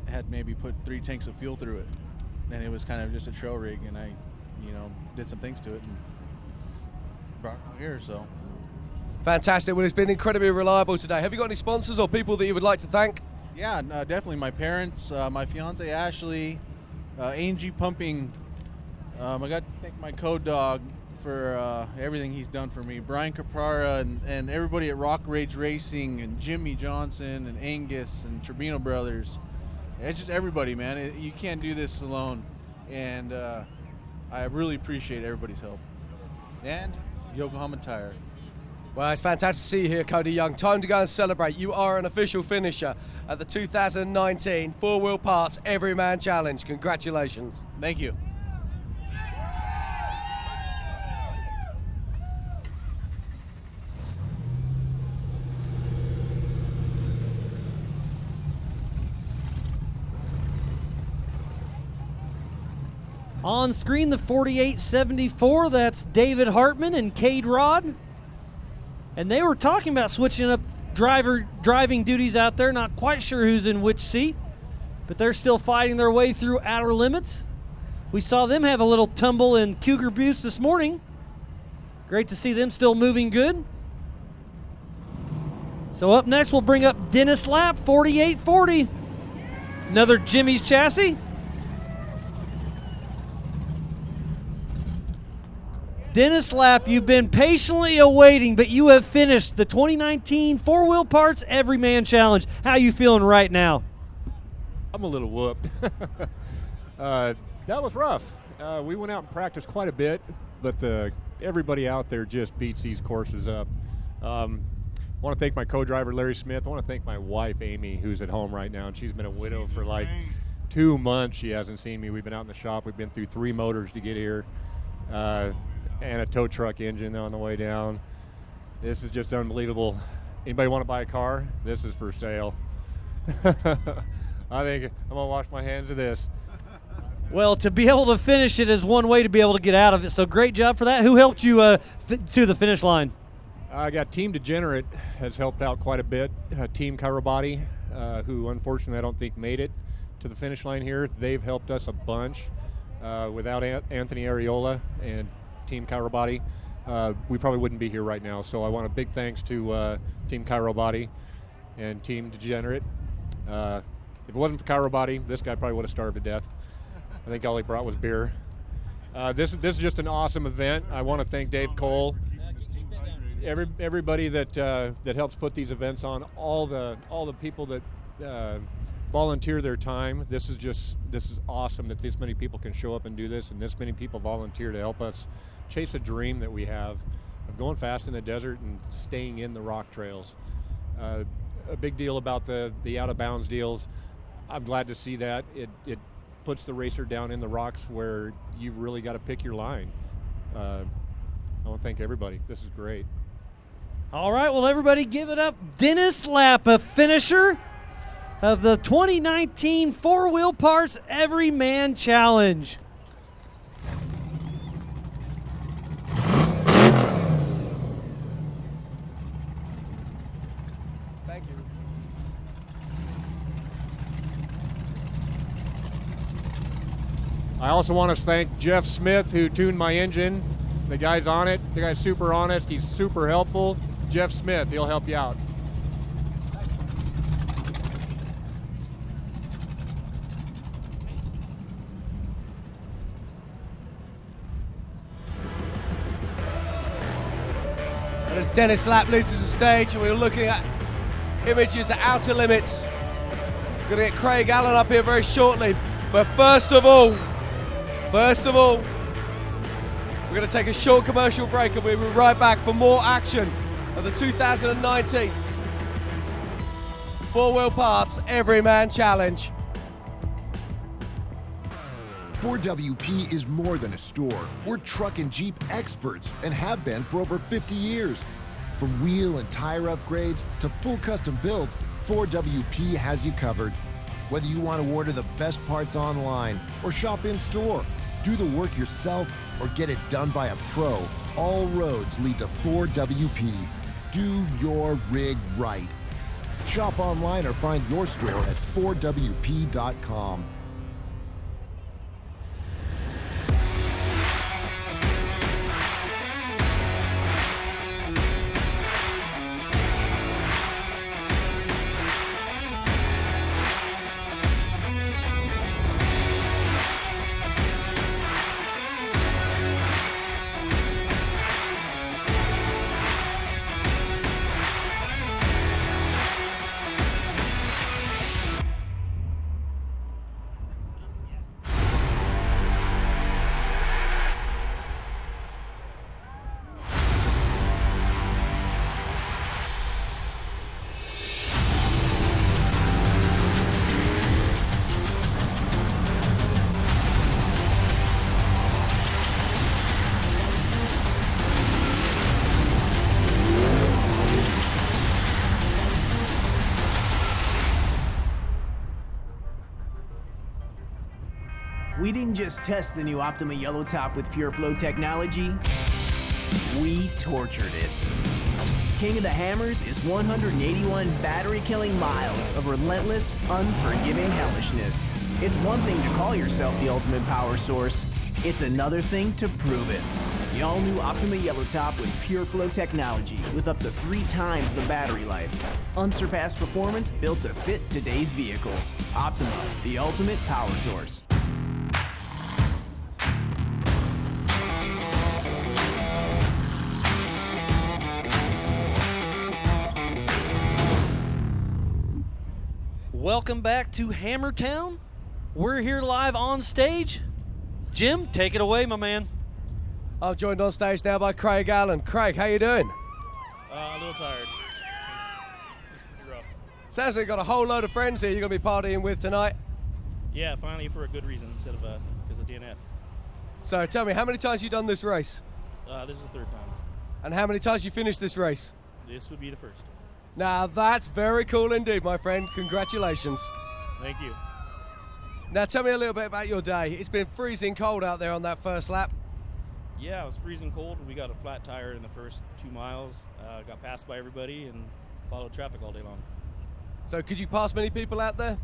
had maybe put 3 tanks of fuel through it. And it was kind of just a trail rig, and I, did some things to it and brought it out here, so. Fantastic. Well, it's been incredibly reliable today. Have you got any sponsors or people that you would like to thank? Yeah, definitely my parents, my fiance Ashley, A&G Pumping. I got to thank my code dog for everything he's done for me. Brian Caprara and everybody at Rock Rage Racing and Jimmy Johnson and Angus and Tribino Brothers. It's just everybody, man. You can't do this alone. And I really appreciate everybody's help. And Yokohama Tire. Well, it's fantastic to see you here, Cody Young. Time to go and celebrate. You are an official finisher at the 2019 Four Wheel Parts Everyman Challenge. Congratulations. Thank you. On screen, the 4874, that's David Hartman and Cade Rod. And they were talking about switching up driving duties out there. Not quite sure who's in which seat, but they're still fighting their way through outer limits. We saw them have a little tumble in Cougar Buttes this morning. Great to see them still moving good. So up next, we'll bring up Dennis Lapp, 4840. Another Jimmy's chassis. Dennis Lapp, you've been patiently awaiting, but you have finished the 2019 Four Wheel Parts Everyman Challenge. How are you feeling right now? I'm a little whooped. That was rough. We went out and practiced quite a bit, but everybody out there just beats these courses up. I want to thank my co-driver, Larry Smith. I want to thank my wife, Amy, who's at home right now, and she's been a widow for like 2 months. She hasn't seen me. We've been out in the shop. We've been through 3 motors to get here. And a tow truck engine on the way down. This is just unbelievable. Anybody want to buy a car? This is for sale. I think I'm gonna wash my hands of this. Well, to be able to finish it is one way to be able to get out of it, so great job for that. Who helped you to the finish line? I got Team Degenerate has helped out quite a bit. Team Kairobody, who unfortunately I don't think made it to the finish line here. They've helped us a bunch. Without Anthony Areola and Team Kairobody, we probably wouldn't be here right now. So I want a big thanks to Team Kairobody and Team Degenerate. If it wasn't for Kairobody, this guy probably would have starved to death. I think all he brought was beer. This is just an awesome event. I want to thank Dave Cole, everybody that helps put these events on, all the people that volunteer their time. This is awesome that this many people can show up and do this, and this many people volunteer to help us chase a dream that we have of going fast in the desert and staying in the rock trails. A big deal about the out of bounds deals. I'm glad to see that. It puts the racer down in the rocks where you really got to pick your line. I want to thank everybody. This is great. All right, well, everybody give it up. Dennis Lapp, a finisher of the 2019 Four Wheel Parts Everyman Challenge. Thank you. I also want to thank Jeff Smith, who tuned my engine. The guy's on it. The guy's super honest. He's super helpful. Jeff Smith, he'll help you out. And as Dennis Lapp leads us to stage, and we're looking at images at outer limits. We're going to get Craig Allen up here very shortly. But first of all, we're going to take a short commercial break, and we'll be right back for more action of the 2019 Four Wheel Parts Everyman Challenge. 4WP is more than a store. We're truck and Jeep experts and have been for over 50 years. From wheel and tire upgrades to full custom builds, 4WP has you covered. Whether you want to order the best parts online or shop in store, do the work yourself or get it done by a pro, all roads lead to 4WP. Do your rig right. Shop online or find your store at 4WP.com. We didn't just test the new Optima Yellow Top with PureFlow technology, we tortured it. King of the Hammers is 181 battery-killing miles of relentless, unforgiving hellishness. It's one thing to call yourself the ultimate power source. It's another thing to prove it. The all-new Optima Yellow Top with PureFlow technology with up to 3 times the battery life. Unsurpassed performance built to fit today's vehicles. Optima, the ultimate power source. Welcome back to Hammertown. We're here live on stage. Jim, take it away, my man. I'm joined on stage now by Craig Allen. Craig, how you doing? A little tired. It's pretty rough. Sounds like you've got a whole load of friends here you're going to be partying with tonight. Yeah, finally for a good reason instead of because of DNF. So tell me, how many times have you done this race? This is the 3rd time. And how many times you finished this race? This would be the 1st. Now that's very cool indeed, my friend. Congratulations. Thank you. Now tell me a little bit about your day. It's been freezing cold out there on that first lap. Yeah, it was freezing cold. We got a flat tire in the first 2 miles. Got passed by everybody and followed traffic all day long. So could you pass many people out there?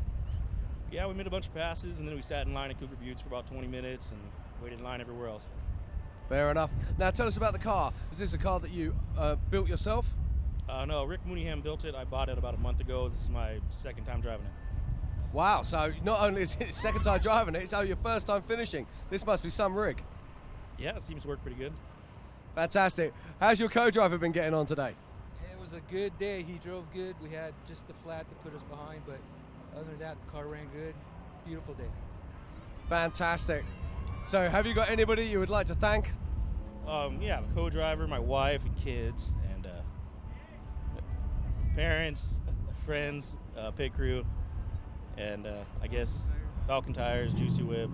Yeah, we made a bunch of passes, and then we sat in line at Cougar Buttes for about 20 minutes and waited in line everywhere else. Fair enough. Now tell us about the car. Is this a car that you built yourself? No, Rick Mooneyham built it. I bought it about a month ago. This is my 2nd time driving it. Wow, so not only is it your 2nd time driving it, it's your 1st time finishing. This must be some rig. Yeah, it seems to work pretty good. Fantastic. How's your co-driver been getting on today? It was a good day. He drove good. We had just the flat to put us behind, but other than that, the car ran good. Beautiful day. Fantastic. So have you got anybody you would like to thank? Yeah, my co-driver, my wife and kids, and parents, friends, pit crew, and I guess Falcon Tires, Juicy Whip,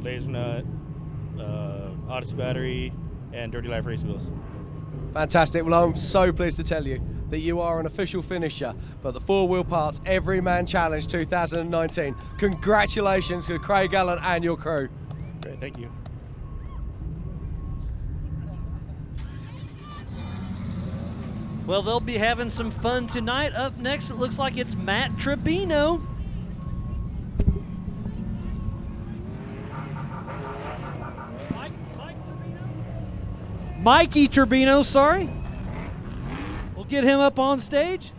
Laser Nut, Odyssey Battery, and Dirty Life Race Wheels. Fantastic. Well, I'm so pleased to tell you that you are an official finisher for the 4 Wheel Parts Everyman Challenge 2019. Congratulations to Craig Allen and your crew. Great, thank you. Well, they'll be having some fun tonight. Up next, it looks like it's Matt Tribino. Mikey Turbino, sorry. We'll get him up on stage.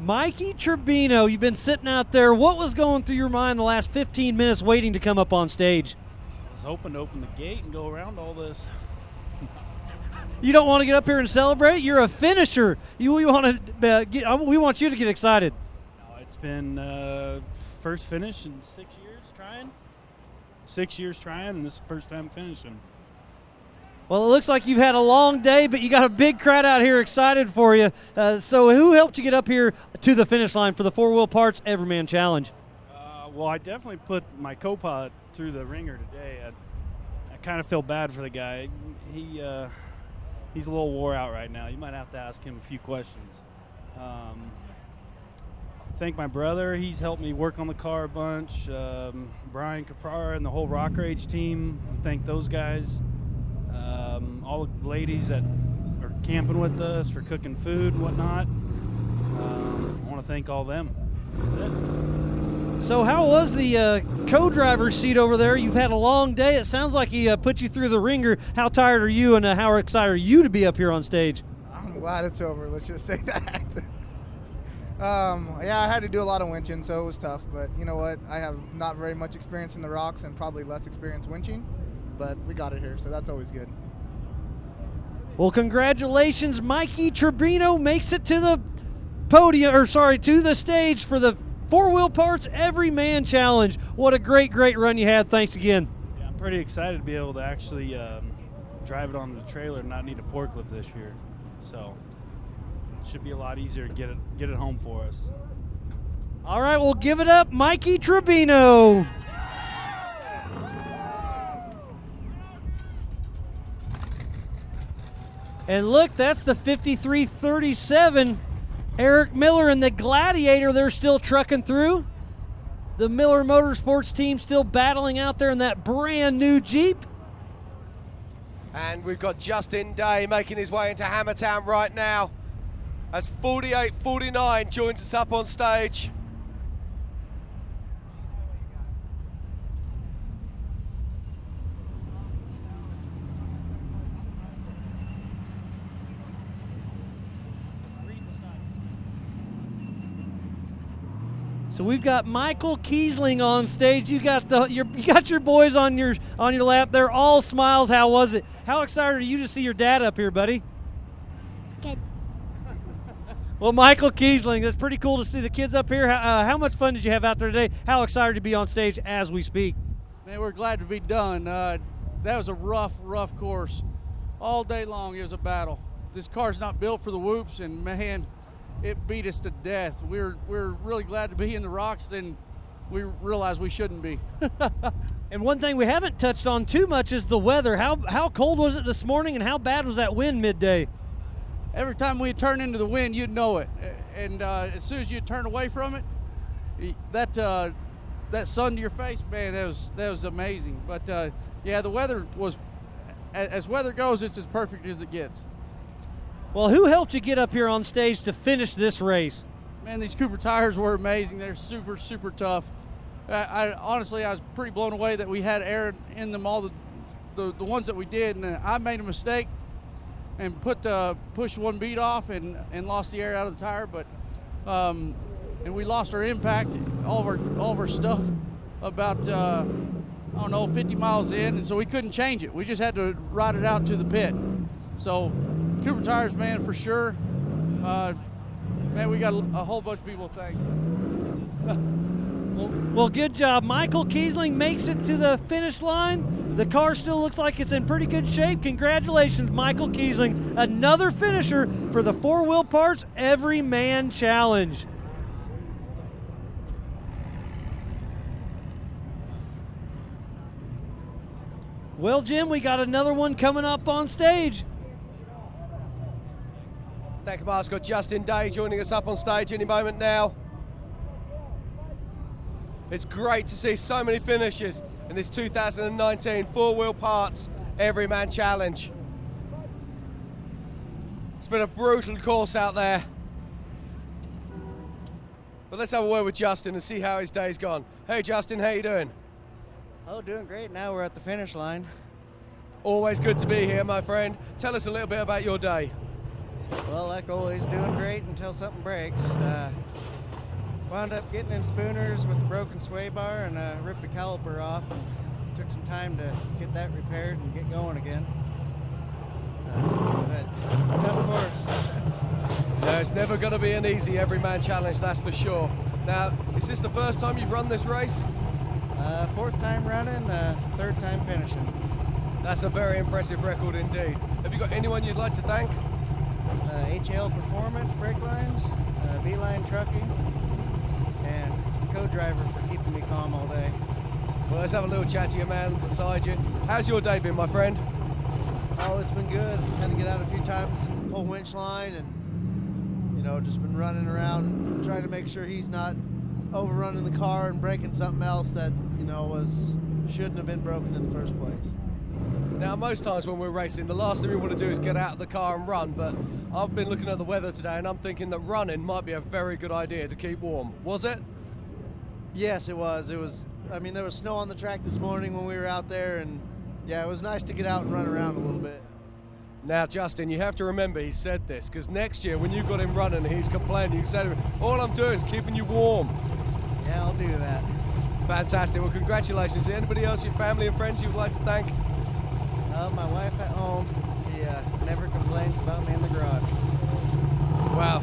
Mikey Turbino, you've been sitting out there. What was going through your mind the last 15 minutes waiting to come up on stage? I was hoping to open the gate and go around all this. You don't want to get up here and celebrate? You're a finisher. We want you to get excited. No, it's been first finish in 6 years trying. 6 years trying, and this is the first time finishing. Well, it looks like you've had a long day, but you got a big crowd out here excited for you. So who helped you get up here to the finish line for the 4 Wheel Parts Everyman Challenge? Well, I definitely put my co-pilot through the ringer today. I kind of feel bad for the guy. He's a little wore out right now. You might have to ask him a few questions. Thank my brother. He's helped me work on the car a bunch. Brian Caprara and the whole Rock Rage team. Thank those guys. All the ladies that are camping with us for cooking food and whatnot. I want to thank all them. That's it. So how was the co-driver's seat over there? You've had a long day. It sounds like he put you through the ringer. How tired are you, and how excited are you to be up here on stage? I'm glad it's over. Let's just say that. Yeah, I had to do a lot of winching, so it was tough. But you know what? I have not very much experience in the rocks and probably less experience winching. But we got it here, so that's always good. Well, congratulations. Mikey Turbino makes it to the podium, to the stage for the 4 Wheel Parts Everyman Challenge. What a great run you had. Thanks again. Yeah, I'm pretty excited to be able to actually drive it on the trailer and not need a forklift this year. So it should be a lot easier to get it home for us. All right, well, give it up, Mikey Turbino. And look, that's the 5337. Eric Miller and the Gladiator, they're still trucking through. The Miller Motorsports team still battling out there in that brand new Jeep. And we've got Justin Day making his way into Hammertown right now as 4849 joins us up on stage. So we've got Michael Kiesling on stage. You got your boys on your lap. They're all smiles. How was it? How excited are you to see your dad up here, buddy? Good. Well, Michael Kiesling, that's pretty cool to see the kids up here. How much fun did you have out there today? How excited to be on stage as we speak? Man, we're glad to be done. That was a rough course. All day long it was a battle. This car's not built for the whoops, and man, it beat us to death. We're really glad to be in the rocks. Then we realized we shouldn't be. And one thing we haven't touched on too much is the weather. How cold was it this morning, and how bad was that wind midday? Every time we turn into the wind, you'd know it. And as soon as you turn away from it, that sun to your face, man, that was amazing. But yeah, the weather was, as weather goes, it's as perfect as it gets. Well, who helped you get up here on stage to finish this race? Man, these Cooper tires were amazing. They're super tough. Honestly, I was pretty blown away that we had air in them, all the ones that we did, and I made a mistake and pushed one bead off and lost the air out of the tire, but and we lost our impact, all of our stuff about I don't know, 50 miles in, and so we couldn't change it. We just had to ride it out to the pit. So Cooper tires, man, for sure. Man, we got a whole bunch of people to thank. Well, good job. Michael Kiesling makes it to the finish line. The car still looks like it's in pretty good shape. Congratulations, Michael Kiesling. Another finisher for the 4 Wheel Parts Everyman Challenge. Well, Jim, we got another one coming up on stage. Thank you, Mark. Got Justin Day joining us up on stage any moment now. It's great to see so many finishes in this 2019 4 Wheel Parts Everyman Challenge. It's been a brutal course out there. But let's have a word with Justin and see how his day's gone. Hey Justin, how you doing? Oh, doing great. Now we're at the finish line. Always good to be here, my friend. Tell us a little bit about your day. Well, like always, doing great until something breaks. Wound up getting in Spooners with a broken sway bar and ripped a caliper off. And took some time to get that repaired and get going again. But it's a tough course. No, it's never going to be an easy Everyman Challenge, that's for sure. Now, is this the first time you've run this race? 4th time running, 3rd time finishing. That's a very impressive record indeed. Have you got anyone you'd like to thank? HL Performance Brake Lines, Beeline Trucking, and co-driver for keeping me calm all day. Well, let's have a little chat to your man beside you. How's your day been, my friend? Oh, it's been good. Had to get out a few times and pull winch line, and just been running around trying to make sure he's not overrunning the car and breaking something else that shouldn't have been broken in the first place. Now, most times when we're racing, the last thing we want to do is get out of the car and run, but I've been looking at the weather today and I'm thinking that running might be a very good idea to keep warm. Was it? Yes, it was. There was snow on the track this morning when we were out there, and yeah, it was nice to get out and run around a little bit. Now, Justin, you have to remember he said this, because next year when you got him running and he's complaining, you can say to him, all I'm doing is keeping you warm. Yeah, I'll do that. Fantastic. Well, congratulations. Anybody else, your family and friends you'd like to thank? My wife at home, she never complains about me in the garage. Wow,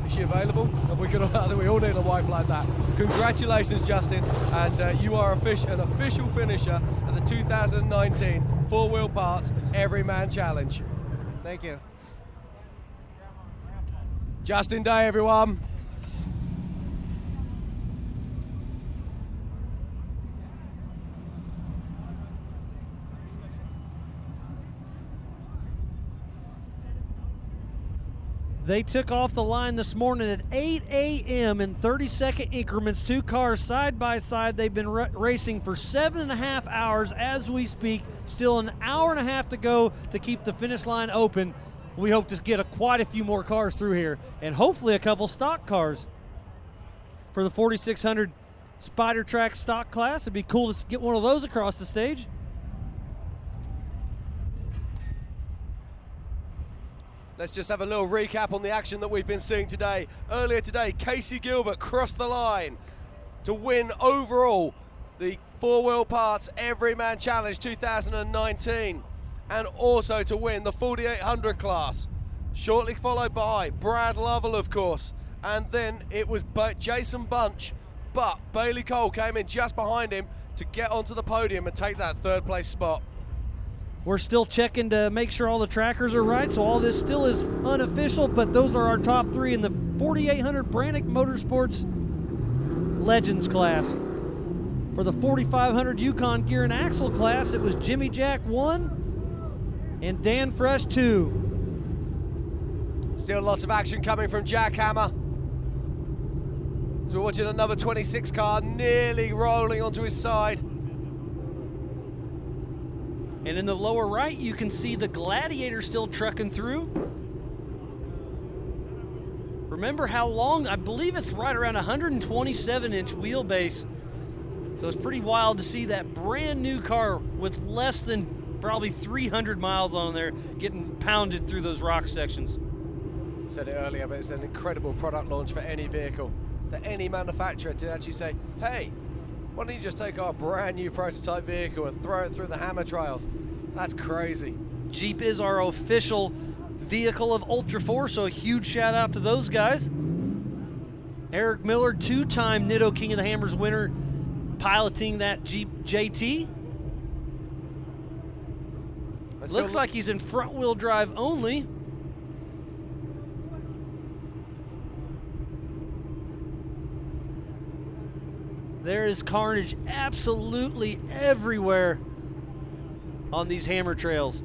is she available? I think we all need a wife like that. Congratulations, Justin, and you are an official finisher of the 2019 4 Wheel Parts Everyman Challenge. Thank you. Justin Day, everyone. They took off the line this morning at 8 a.m. in 30-second increments, 2 cars side by side. They've been racing for 7.5 hours as we speak. Still an hour and a half to go to keep the finish line open. We hope to get quite a few more cars through here, and hopefully a couple stock cars for the 4600 Spider Track stock class. It'd be cool to get one of those across the stage. Let's just have a little recap on the action that we've been seeing today. Earlier today, Casey Gilbert crossed the line to win overall the 4 Wheel Parts Everyman Challenge 2019 and also to win the 4800 class. Shortly followed by Brad Lovell, of course, and then it was Jason Bunch, but Bailey Cole came in just behind him to get onto the podium and take that 3rd place spot. We're still checking to make sure all the trackers are right, so all this still is unofficial, but those are our top 3 in the 4800 Brannick Motorsports Legends class. For the 4500 Yukon Gear and Axle class, it was Jimmy Jack 1 and Dan Fresh 2. Still lots of action coming from Jack Hammer. So we're watching another 26 car nearly rolling onto his side. And in the lower right, you can see the Gladiator still trucking through. Remember how long? I believe it's right around 127-inch wheelbase. So it's pretty wild to see that brand new car with less than probably 300 miles on there getting pounded through those rock sections. Said it earlier, but it's an incredible product launch for any vehicle. For any manufacturer to actually say, hey, why don't you just take our brand new prototype vehicle and throw it through the hammer trials? That's crazy. Jeep is our official vehicle of Ultra 4, so a huge shout out to those guys. Eric Miller, 2-time Nitto King of the Hammers winner, piloting that Jeep JT. Looks like he's in front wheel drive only. There is carnage absolutely everywhere on these hammer trails.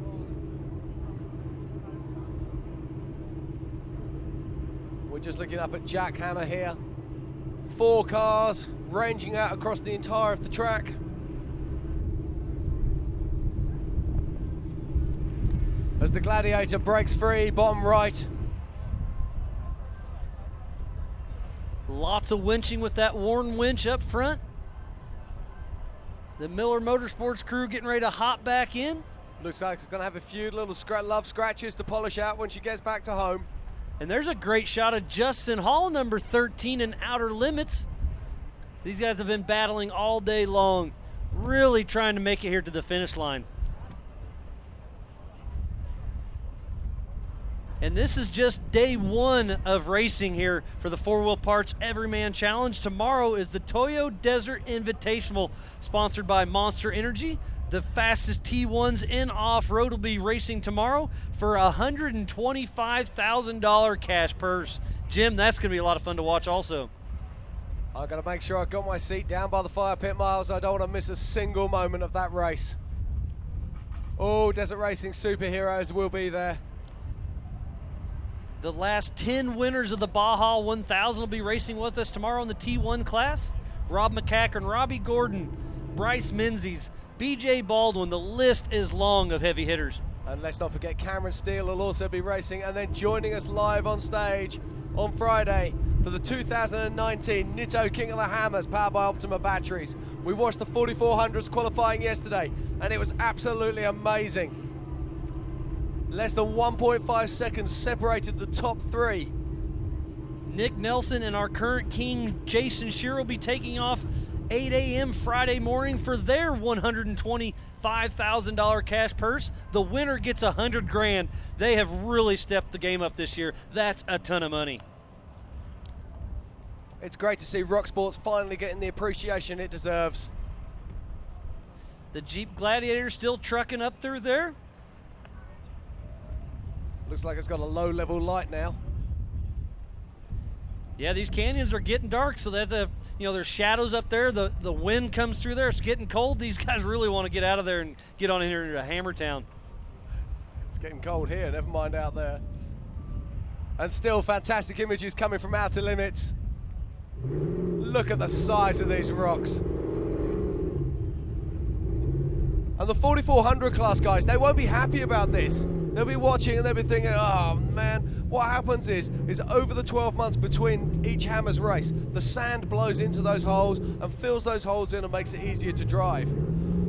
We're just looking up at Jack Hammer here. 4 cars ranging out across the entire of the track. As the Gladiator breaks free, bottom right. Lots of winching with that Warn winch up front. The Miller Motorsports crew getting ready to hop back in. Looks like it's going to have a few little love scratches to polish out when she gets back to home. And there's a great shot of Justin Hall, number 13 in Outer Limits. These guys have been battling all day long, really trying to make it here to the finish line. And this is just day 1 of racing here for the 4 Wheel Parts Everyman Challenge. Tomorrow is the Toyo Desert Invitational, sponsored by Monster Energy. The fastest T1s in off-road will be racing tomorrow for a $125,000 cash purse. Jim, that's going to be a lot of fun to watch also. I've got to make sure I've got my seat down by the fire pit, Miles. I don't want to miss a single moment of that race. Oh, Desert Racing superheroes will be there. The last 10 winners of the Baja 1000 will be racing with us tomorrow in the T1 class. Rob McCacken, Robbie Gordon, Bryce Menzies, BJ Baldwin. The list is long of heavy hitters. And let's not forget Cameron Steele will also be racing, and then joining us live on stage on Friday for the 2019 Nitto King of the Hammers powered by Optima batteries. We watched the 4400s qualifying yesterday, and it was absolutely amazing. Less than 1.5 seconds separated the top 3. Nick Nelson and our current king, Jason Shearer, will be taking off 8 a.m. Friday morning for their $125,000 cash purse. The winner gets $100 grand. They have really stepped the game up this year. That's a ton of money. It's great to see Rock Sports finally getting the appreciation it deserves. The Jeep Gladiator still trucking up through there. Looks like it's got a low level light now. Yeah, these canyons are getting dark, so that there's shadows up there. The wind comes through there. It's getting cold. These guys really want to get out of there and get on in here into Hammertown. It's getting cold here, never mind out there. And still fantastic images coming from Outer Limits. Look at the size of these rocks. And the 4400 class guys, they won't be happy about this. They'll be watching and they'll be thinking, oh man, what happens is over the 12 months between each Hammers race, the sand blows into those holes and fills those holes in and makes it easier to drive.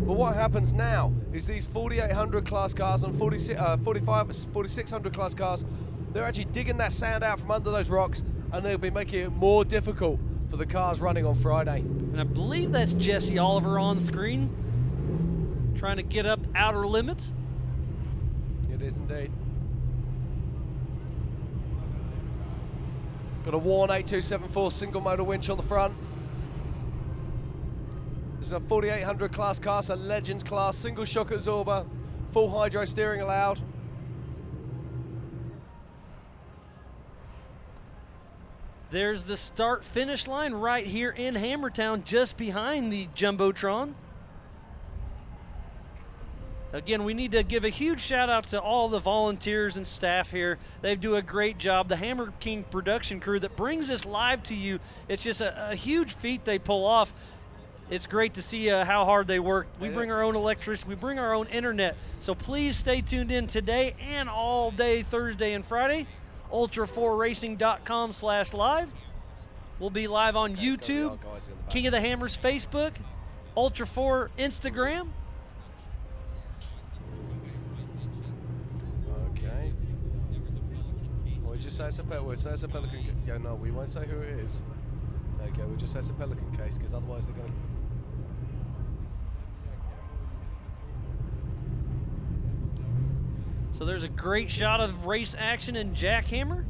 But what happens now is these 4800 class cars and 4600 class cars, they're actually digging that sand out from under those rocks, and they'll be making it more difficult for the cars running on Friday. And I believe that's Jesse Oliver on screen, trying to get up Outer Limits. It is indeed. Got a Warn 8274 single motor winch on the front. This is a 4800 class car, so Legends class, single shock absorber, full hydro steering allowed. There's the start-finish line right here in Hammertown, just behind the Jumbotron. Again, we need to give a huge shout out to all the volunteers and staff here. They do a great job. The Hammer King production crew that brings this live to you, it's just a huge feat they pull off. It's great to see how hard they work. We bring our own electricity, we bring our own internet. So please stay tuned in today and all day Thursday and Friday. Ultra4racing.com/live. We'll be live on YouTube, King of the Hammers Facebook, Ultra4 Instagram. Okay. Well, we just say it's a Pelican case. Yeah, no, we won't say who it is. There you go, we'll just say it's a Pelican case, because otherwise they're going to... So there's a great shot of race action in Jackhammer.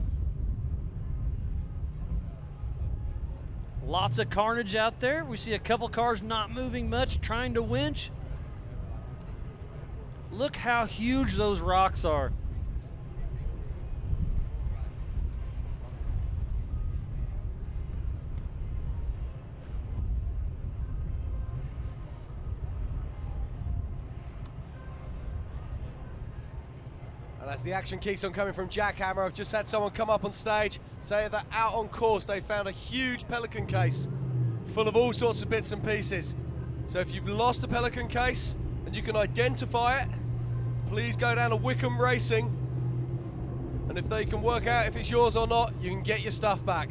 Lots of carnage out there. We see a couple cars not moving much, trying to winch. Look how huge those rocks are. And as the action keeps on coming from Jackhammer, I've just had someone come up on stage say that out on course they found a huge Pelican case full of all sorts of bits and pieces. So if you've lost a Pelican case and you can identify it, please go down to Wickham Racing, and if they can work out if it's yours or not, you can get your stuff back.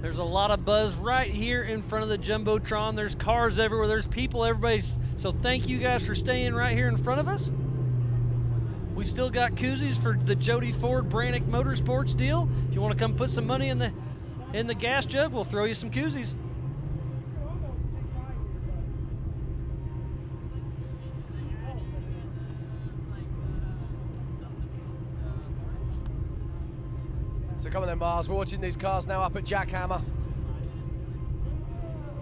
There's a lot of buzz right here in front of the Jumbotron. There's cars everywhere, there's people, everybody's. So thank you guys for staying right here in front of us. We still got koozies for the Jody Ford Brannick Motorsports deal. If you want to come put some money in the gas jug, we'll throw you some koozies. So come on then, Mars, we're watching these cars now up at Jackhammer,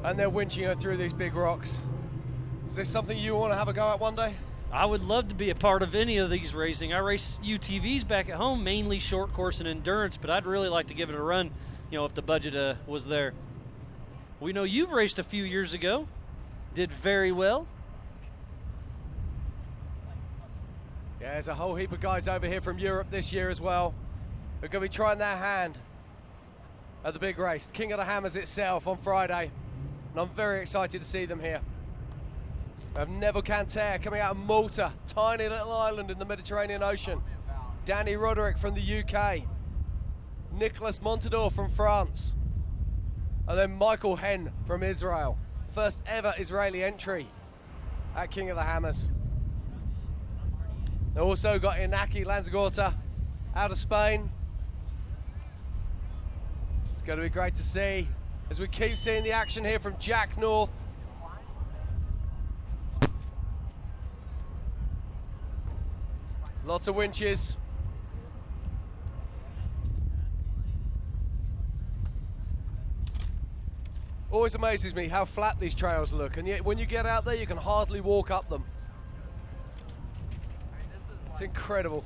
and they're winching her through these big rocks. Is this something you want to have a go at one day? I would love to be a part of any of these racing. I race UTVs back at home, mainly short course and endurance, but I'd really like to give it a run, you know, if the budget was there. We know you've raced a few years ago, did very well. Yeah, there's a whole heap of guys over here from Europe this year as well. They're going to be trying their hand at the big race, King of the Hammers itself on Friday, and I'm very excited to see them here. We have Neville Canter coming out of Malta, tiny little island in the Mediterranean Ocean. Danny Roderick from the UK. Nicolas Montador from France. And then Michael Henn from Israel. First ever Israeli entry at King of the Hammers. They also got Inaki Lanzagorta out of Spain. It's going to be great to see as we keep seeing the action here from Jack North. Lots of winches. Always amazes me how flat these trails look, and yet when you get out there you can hardly walk up them. It's incredible.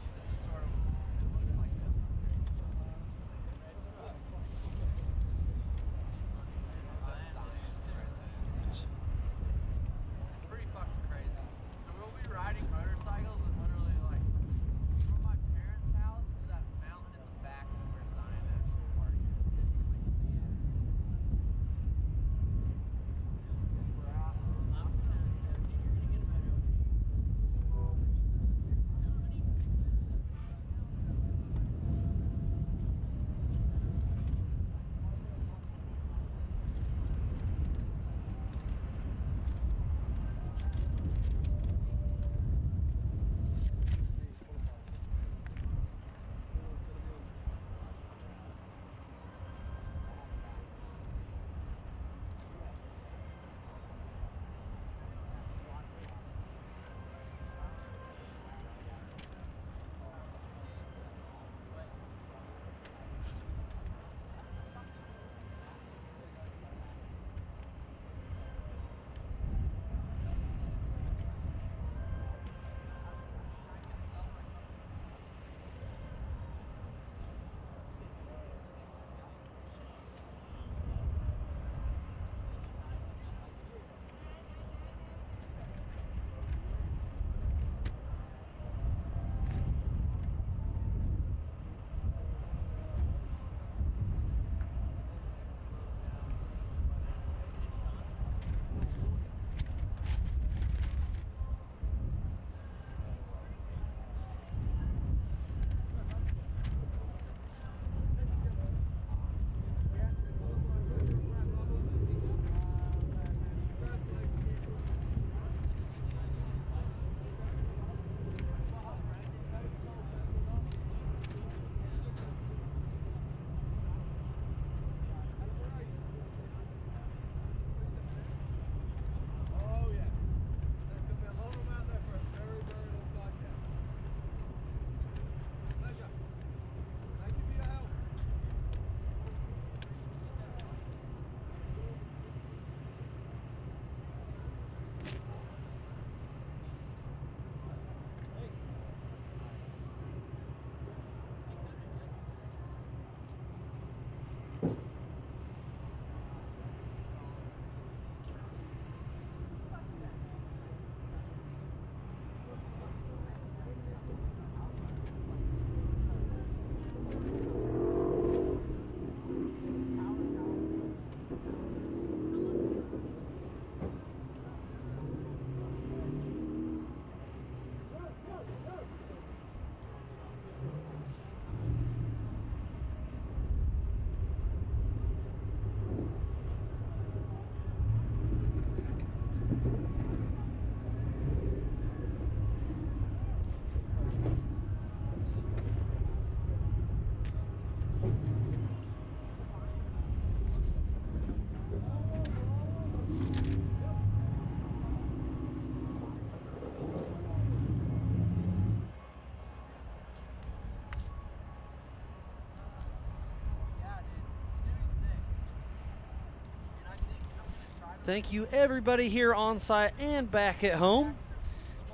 Thank you, everybody here on site and back at home.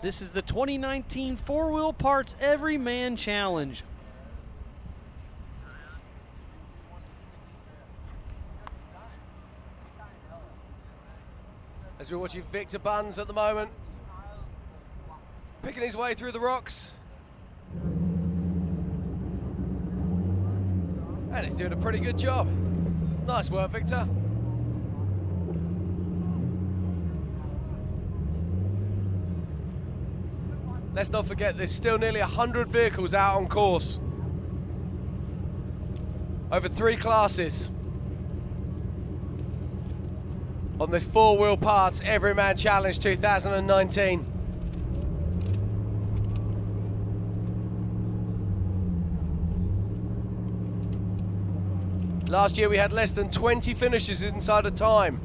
This is the 2019 Four Wheel Parts Everyman Challenge. As we're watching Victor Buns at the moment, picking his way through the rocks. And he's doing a pretty good job. Nice work, Victor. Let's not forget there's still nearly 100 vehicles out on course. Over 3 classes. On this Four Wheel Parts Everyman Challenge 2019. Last year we had less than 20 finishes inside of time.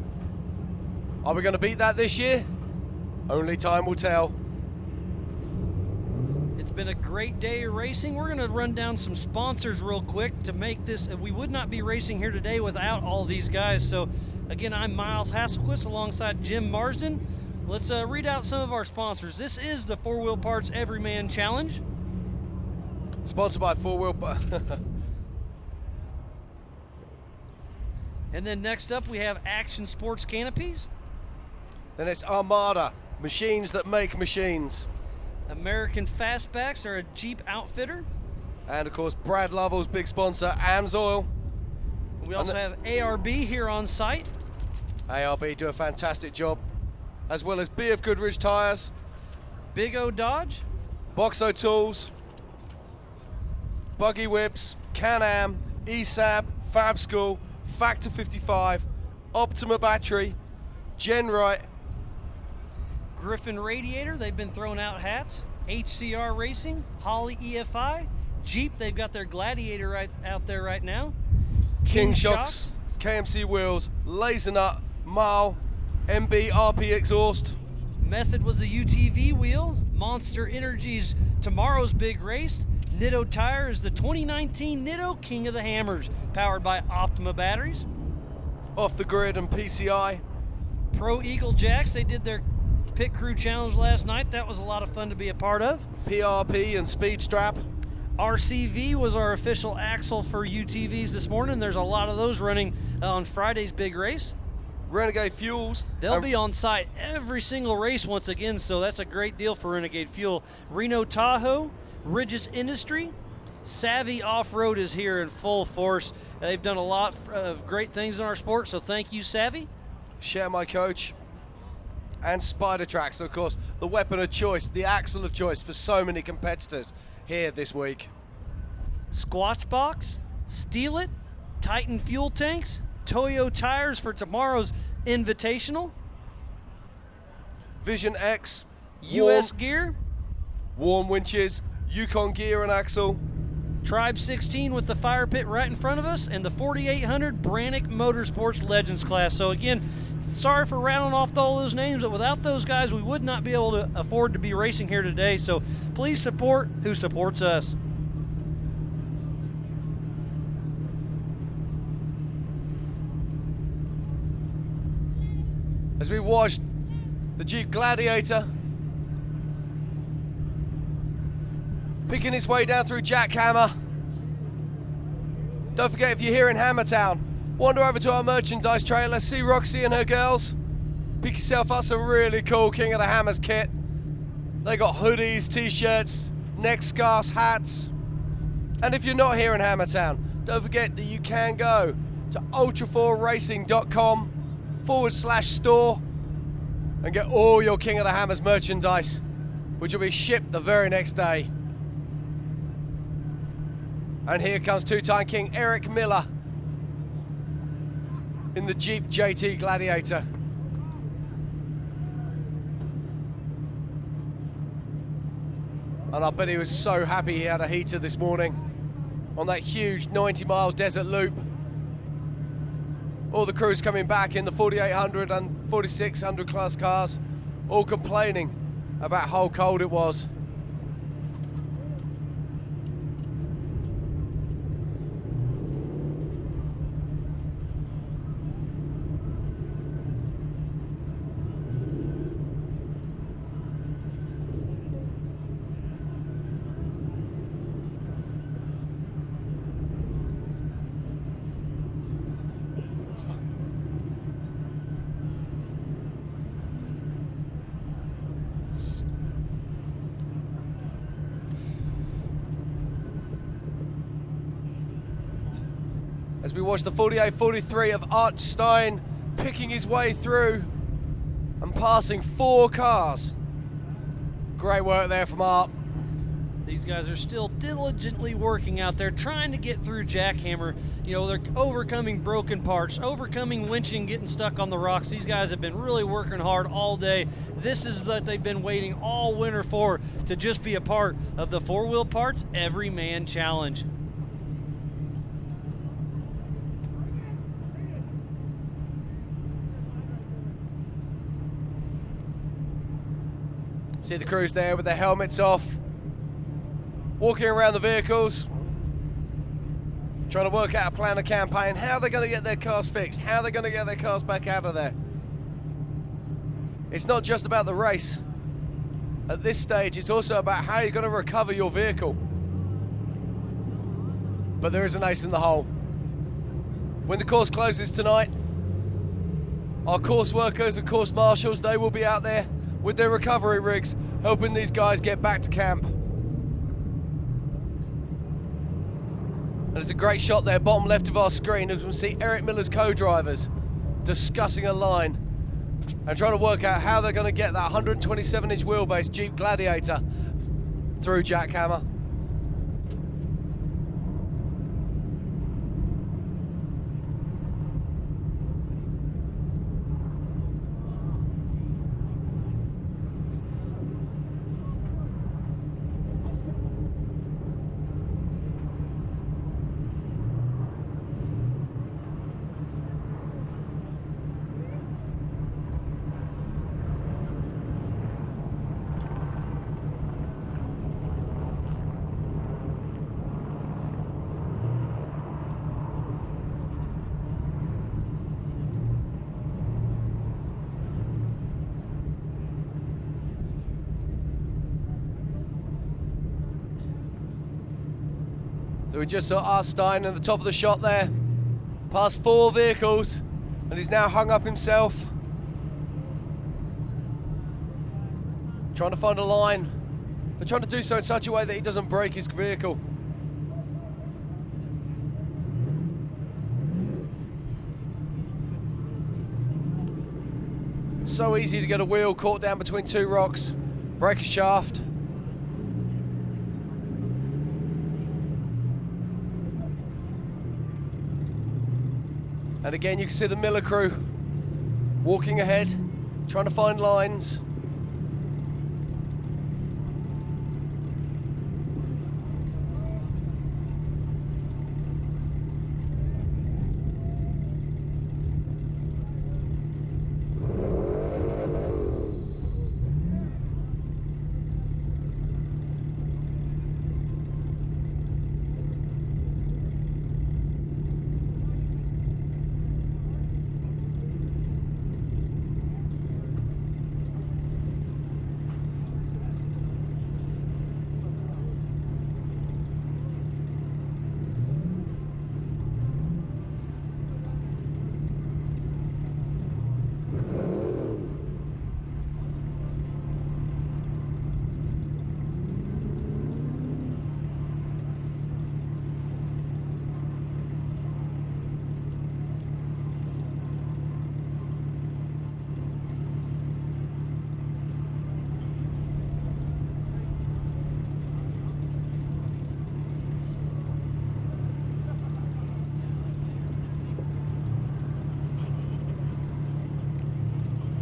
Are we going to beat that this year? Only time will tell. It's been a great day of racing. We're going to run down some sponsors real quick to make this. We would not be racing here today without all these guys. So again, I'm Miles Hasselquist alongside Jim Marsden. Let's read out some of our sponsors. This is the Four Wheel Parts Everyman Challenge. Sponsored by Four Wheel Parts. And then next up we have Action Sports Canopies. Then it's Armada, machines that make machines. American Fastbacks are a Jeep outfitter. And of course Brad Lovell's big sponsor, AMSOIL. We also have ARB here on site. ARB do a fantastic job, as well as B of Goodrich Tires, Big O Dodge, Boxo Tools, Buggy Whips, Can-Am, ESAB, Fab School, Factor 55, Optima Battery, Genrite, Griffin Radiator, they've been throwing out hats, HCR Racing, Holly EFI, Jeep, they've got their Gladiator right out there right now, King Shocks, KMC Wheels, Laser Nut, Mile, MB RP Exhaust. Method was the UTV wheel, Monster Energy's Tomorrow's Big Race, Nitto Tire is the 2019 Nitto King of the Hammers, powered by Optima batteries. Off the Grid and PCI. Pro Eagle Jacks, they did their pit crew challenge last night. That was a lot of fun to be a part of. PRP and Speed Strap. RCV was our official axle for UTVs this morning. There's a lot of those running on Friday's big race. Renegade Fuels. They'll be on site every single race once again, so that's a great deal for Renegade Fuel. Reno Tahoe, Ridges Industry, Savvy Off-Road is here in full force. They've done a lot of great things in our sport, so thank you, Savvy. Share My Coach. And Spider Tracks, of course, the weapon of choice, the axle of choice for so many competitors here this week. Squatch Box, Steal It, Titan Fuel Tanks, Toyo Tires for tomorrow's Invitational, Vision X, US Gear, Warm Winches, Yukon Gear and Axle, Tribe 16 with the fire pit right in front of us, and the 4800 Brannick Motorsports Legends class. So again, sorry for rounding off all those names, but without those guys, we would not be able to afford to be racing here today. So please support who supports us. As we watched the Jeep Gladiator picking its way down through Jackhammer. Don't forget, if you're here in Hammertown, wander over to our merchandise trailer, see Roxy and her girls. Pick yourself up some really cool King of the Hammers kit. They got hoodies, t-shirts, neck scarves, hats. And if you're not here in Hammertown, don't forget that you can go to ultra4racing.com/store and get all your King of the Hammers merchandise, which will be shipped the very next day. And here comes two-time King Eric Miller in the Jeep JT Gladiator. And I bet he was so happy he had a heater this morning on that huge 90-mile desert loop. All the crews coming back in the 4800 and 4600 class cars, all complaining about how cold it was. as we watch the 48-43 of Art Stein picking his way through and passing 4 cars. Great work there from Art. These guys are still diligently working out there, trying to get through Jackhammer. You know, they're overcoming broken parts, overcoming winching, getting stuck on the rocks. These guys have been really working hard all day. This is what they've been waiting all winter for, to just be a part of the 4-wheel parts every man challenge. See the crews there with their helmets off, walking around the vehicles, trying to work out a plan of campaign, how they're going to get their cars fixed, how they're going to get their cars back out of there. It's not just about the race. At this stage, it's also about how you're going to recover your vehicle. But there is an ace in the hole. When the course closes tonight, our course workers and course marshals, they will be out there with their recovery rigs, helping these guys get back to camp. And it's a great shot there, bottom left of our screen, as we see Eric Miller's co-drivers discussing a line and trying to work out how they're going to get that 127-inch wheelbase Jeep Gladiator through Jackhammer. So we just saw Art Stein at the top of the shot there, past 4 vehicles, and he's now hung up himself, trying to find a line, but trying to do so in such a way that he doesn't break his vehicle. So easy to get a wheel caught down between 2 rocks, break a shaft. And again, you can see the Miller crew walking ahead, trying to find lines.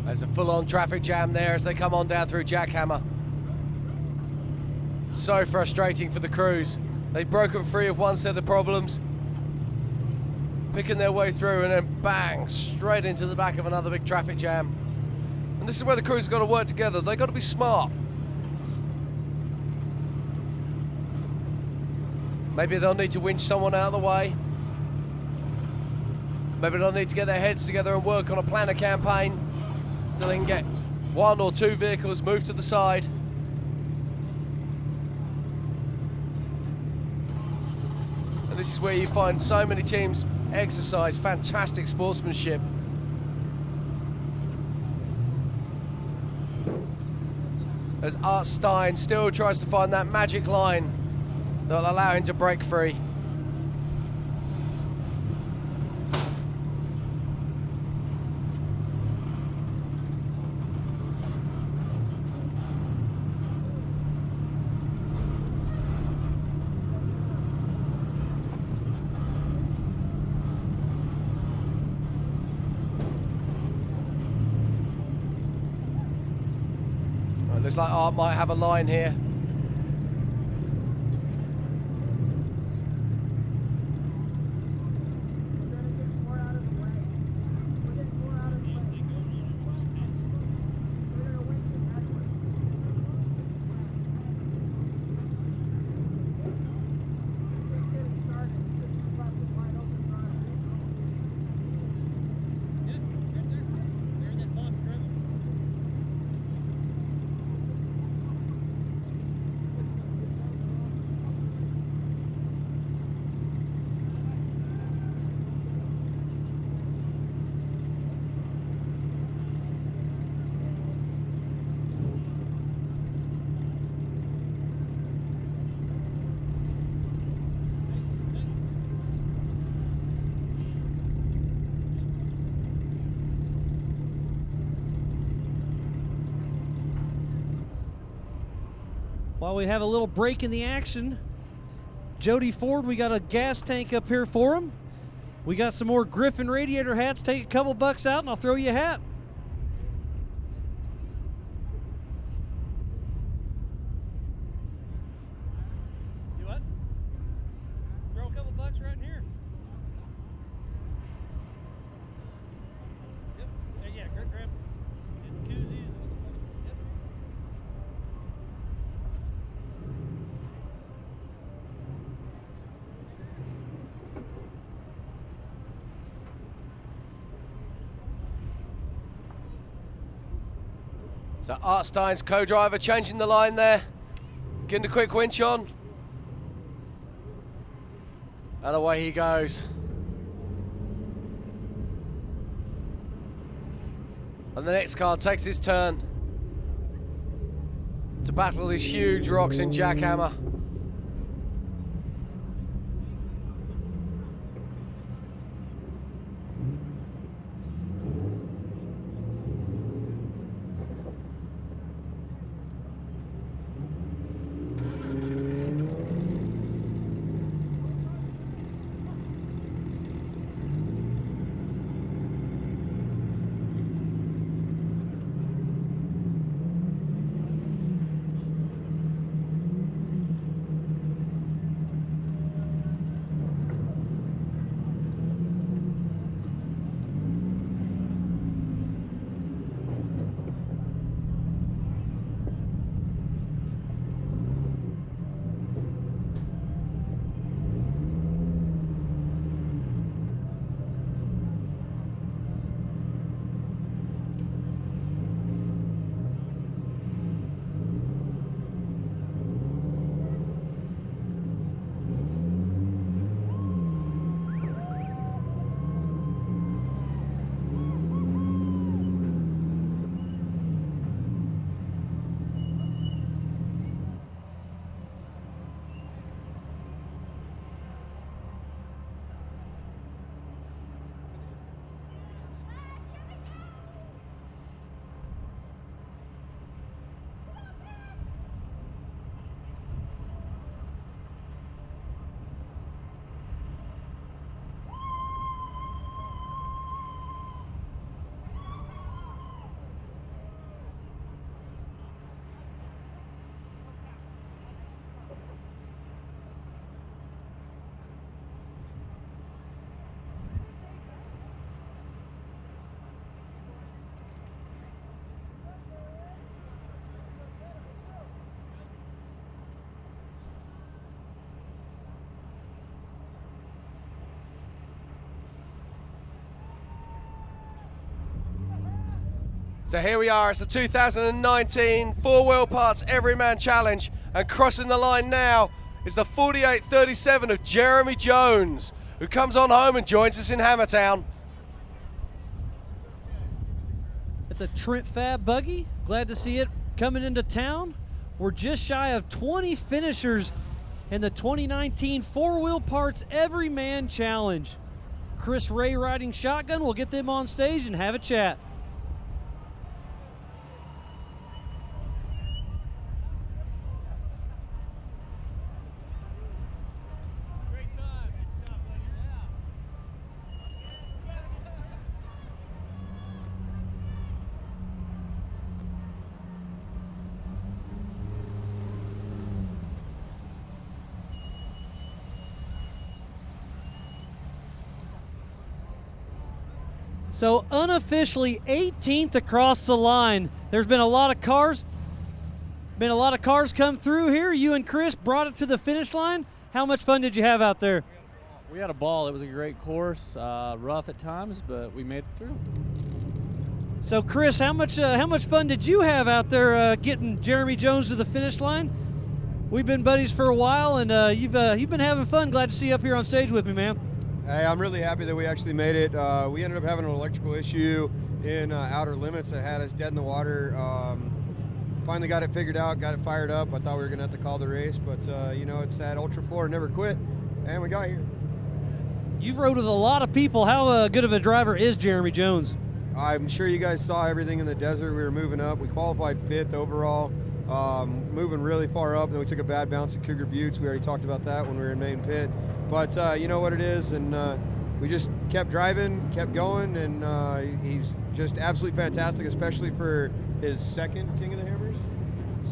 There's a full-on traffic jam there as they come on down through Jackhammer. So frustrating for the crews. They've broken free of one set of problems, picking their way through, and then bang, straight into the back of another big traffic jam. And this is where the crews have got to work together. They've got to be smart. Maybe they'll need to winch someone out of the way. Maybe they'll need to get their heads together and work on a plan of campaign so they can get 1 or 2 vehicles moved to the side. And this is where you find so many teams exercise fantastic sportsmanship. As Art Stein still tries to find that magic line that will allow him to break free. looks like Art might have a line here. While we have a little break in the action, Jody Ford, we got a gas tank up here for him. We got some more Griffin radiator hats. Take a couple bucks out and I'll throw you a hat. You what? Throw a couple bucks right here. Yep. Yeah, grab koozies. Yep. So Art Steins, co-driver, changing the line there. Getting a quick winch on. And away he goes. And the next car takes his turn to battle these huge rocks in Jackhammer. So here we are, it's the 2019 Four Wheel Parts Everyman Challenge, and crossing the line now is the 4837 of Jeremy Jones, who comes on home and joins us in Hammertown. It's a Trent Fab buggy. Glad to see it coming into town. We're just shy of 20 finishers in the 2019 Four Wheel Parts Everyman Challenge. Chris Ray riding shotgun. We'll get them on stage and have a chat. So unofficially 18th across the line. There's been a lot of cars. Come through here. You and Chris brought it to the finish line. How much fun did you have out there? We had a ball. It was a great course, rough at times, but we made it through. So Chris, how much fun did you have out there getting Jeremy Jones to the finish line? We've been buddies for a while, and you've been having fun. Glad to see you up here on stage with me, man. Hey, I'm really happy that we actually made it. We ended up having an electrical issue in Outer Limits that had us dead in the water. Finally got it figured out, got it fired up. I thought we were going to have to call the race, but it's that Ultra 4 never quit, and we got here. You've rode with a lot of people. How good of a driver is Jeremy Jones? I'm sure you guys saw everything in the desert. We were moving up. We qualified 5th overall, moving really far up. And then we took a bad bounce at Cougar Buttes. We already talked about that when we were in main pit. But you know what it is, and we just kept driving, kept going, and he's just absolutely fantastic, especially for his second King of the Hammers.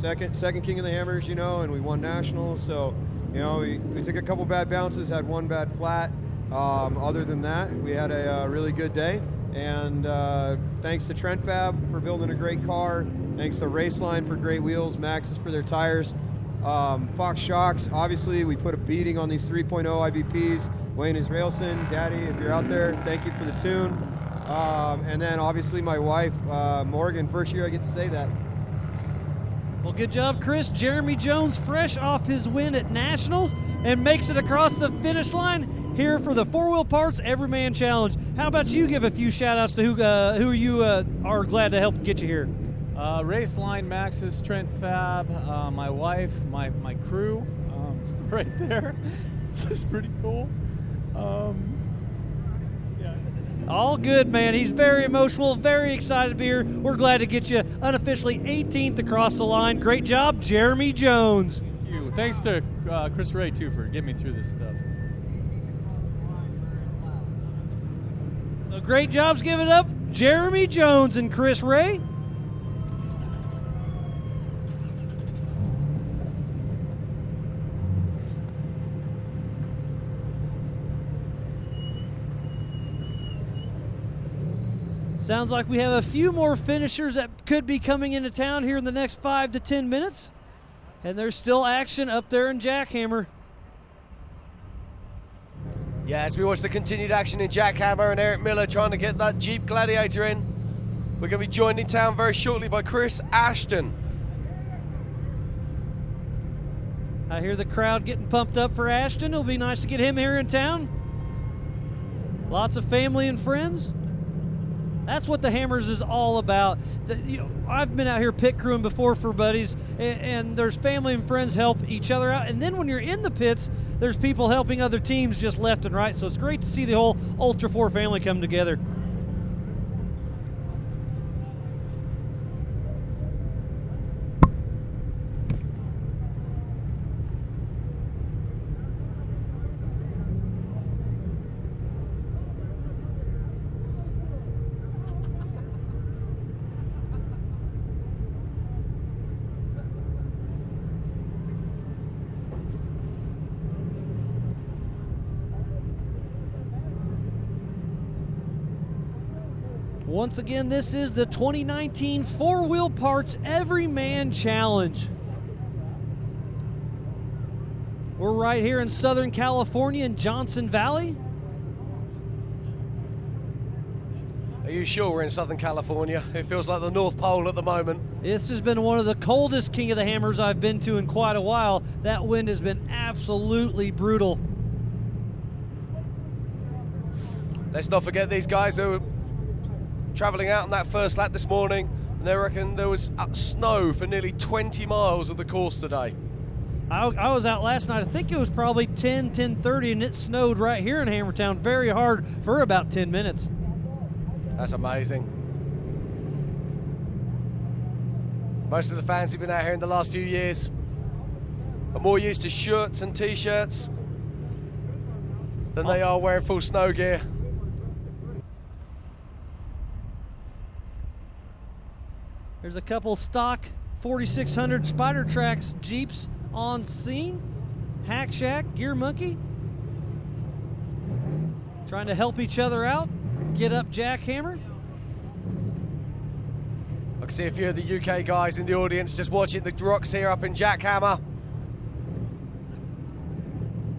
Second King of the Hammers, and we won nationals. So, we took a couple bad bounces, had one bad flat. Other than that, we had a really good day. And thanks to Trent Fab for building a great car. Thanks to Raceline for great wheels, Maxxis for their tires. Fox Shocks, obviously we put a beating on these 3.0 IBPs. Wayne Israelson, Daddy, if you're out there, thank you for the tune. And then obviously my wife, Morgan, first year I get to say that. Well, good job, Chris. Jeremy Jones, fresh off his win at Nationals, and makes it across the finish line here for the 4-Wheel Parts Everyman Challenge. How about you give a few shout-outs to who you are glad to help get you here? Raceline, Maxxis, Trent Fab, my wife, my crew, right there. This is pretty cool. All good, man. He's very emotional, very excited to be here. We're glad to get you unofficially 18th across the line. Great job, Jeremy Jones. Thank you. Thanks to Chris Ray, too, for getting me through this stuff. So great jobs giving up, Jeremy Jones and Chris Ray. Sounds like we have a few more finishers that could be coming into town here in the next 5 to 10 minutes. And there's still action up there in Jackhammer. Yeah, as we watch the continued action in Jackhammer and Eric Miller trying to get that Jeep Gladiator in. We're going to be joined in town very shortly by Chris Ashton. I hear the crowd getting pumped up for Ashton. It'll be nice to get him here in town. Lots of family and friends. That's what the Hammers is all about. I've been out here pit crewing before for buddies, and there's family and friends help each other out. And then when you're in the pits, there's people helping other teams just left and right. So it's great to see the whole Ultra 4 family come together. Once again, this is the 2019 4-Wheel Parts Everyman Challenge. We're right here in Southern California in Johnson Valley. Are you sure we're in Southern California? It feels like the North Pole at the moment. This has been one of the coldest King of the Hammers I've been to in quite a while. That wind has been absolutely brutal. Let's not forget these guys who were traveling out on that first lap this morning, and they reckon there was snow for nearly 20 miles of the course today. I was out last night. I think it was probably 10:30, and it snowed right here in Hammertown very hard for about 10 minutes. That's amazing. Most of the fans who've been out here in the last few years are more used to shirts and t-shirts than they are wearing full snow gear. There's a couple stock 4600 Spider Tracks Jeeps on scene. Hack Shack, Gear Monkey, trying to help each other out. get up jackhammer. I can see a few of the UK guys in the audience just watching the rocks here up in Jackhammer.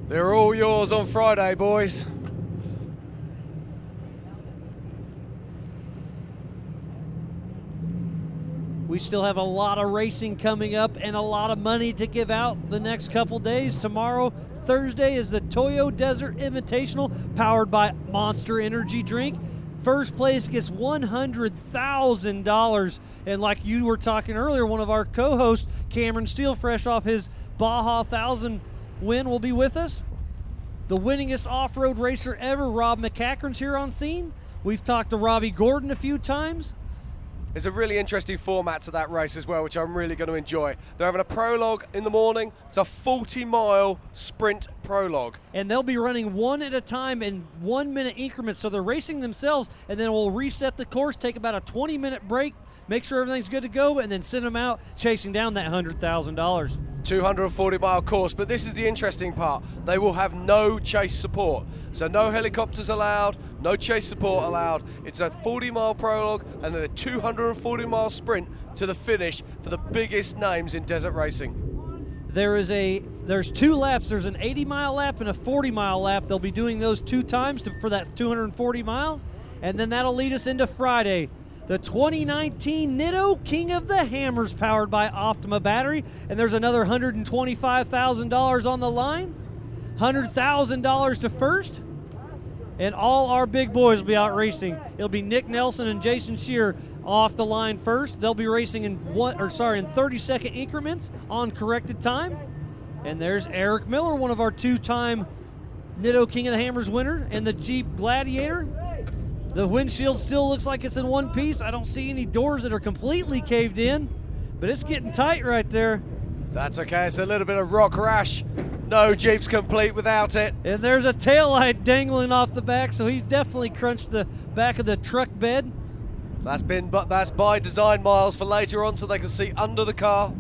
They're all yours on Friday, boys. We still have a lot of racing coming up and a lot of money to give out the next couple days. Tomorrow, Thursday, is the Toyo Desert Invitational powered by Monster Energy Drink. First place gets $100,000. And like you were talking earlier, one of our co-hosts, Cameron Steele, fresh off his Baja 1000 win, will be with us. The winningest off-road racer ever, Rob McCachran's here on scene. We've talked to Robbie Gordon a few times. There's a really interesting format to that race as well, which I'm really going to enjoy. They're having a prologue in the morning. It's a 40-mile sprint prologue. And they'll be running one at a time in 1 minute increments. So they're racing themselves, and then we'll reset the course, take about a 20-minute break, make sure everything's good to go, and then send them out chasing down that $100,000. 240-mile course, but this is the interesting part. They will have no chase support. So no helicopters allowed, no chase support allowed. It's a 40-mile prologue and then a 240-mile sprint to the finish for the biggest names in desert racing. There's 2 laps. There's an 80-mile lap and a 40-mile lap. They'll be doing those 2 times for that 240 miles, and then that'll lead us into Friday. The 2019 Nitto King of the Hammers powered by Optima Battery. And there's another $125,000 on the line. $100,000 to first. And all our big boys will be out racing. It'll be Nick Nelson and Jason Shear off the line first. They'll be racing in 30-second increments on corrected time. And there's Eric Miller, one of our 2-time Nitto King of the Hammers winner, and the Jeep Gladiator. The windshield still looks like it's in one piece. I don't see any doors that are completely caved in, but it's getting tight right there. That's okay, it's a little bit of rock rash. No Jeep's complete without it. And there's a taillight dangling off the back, so he's definitely crunched the back of the truck bed. That's by design, Miles, for later on so they can see under the car.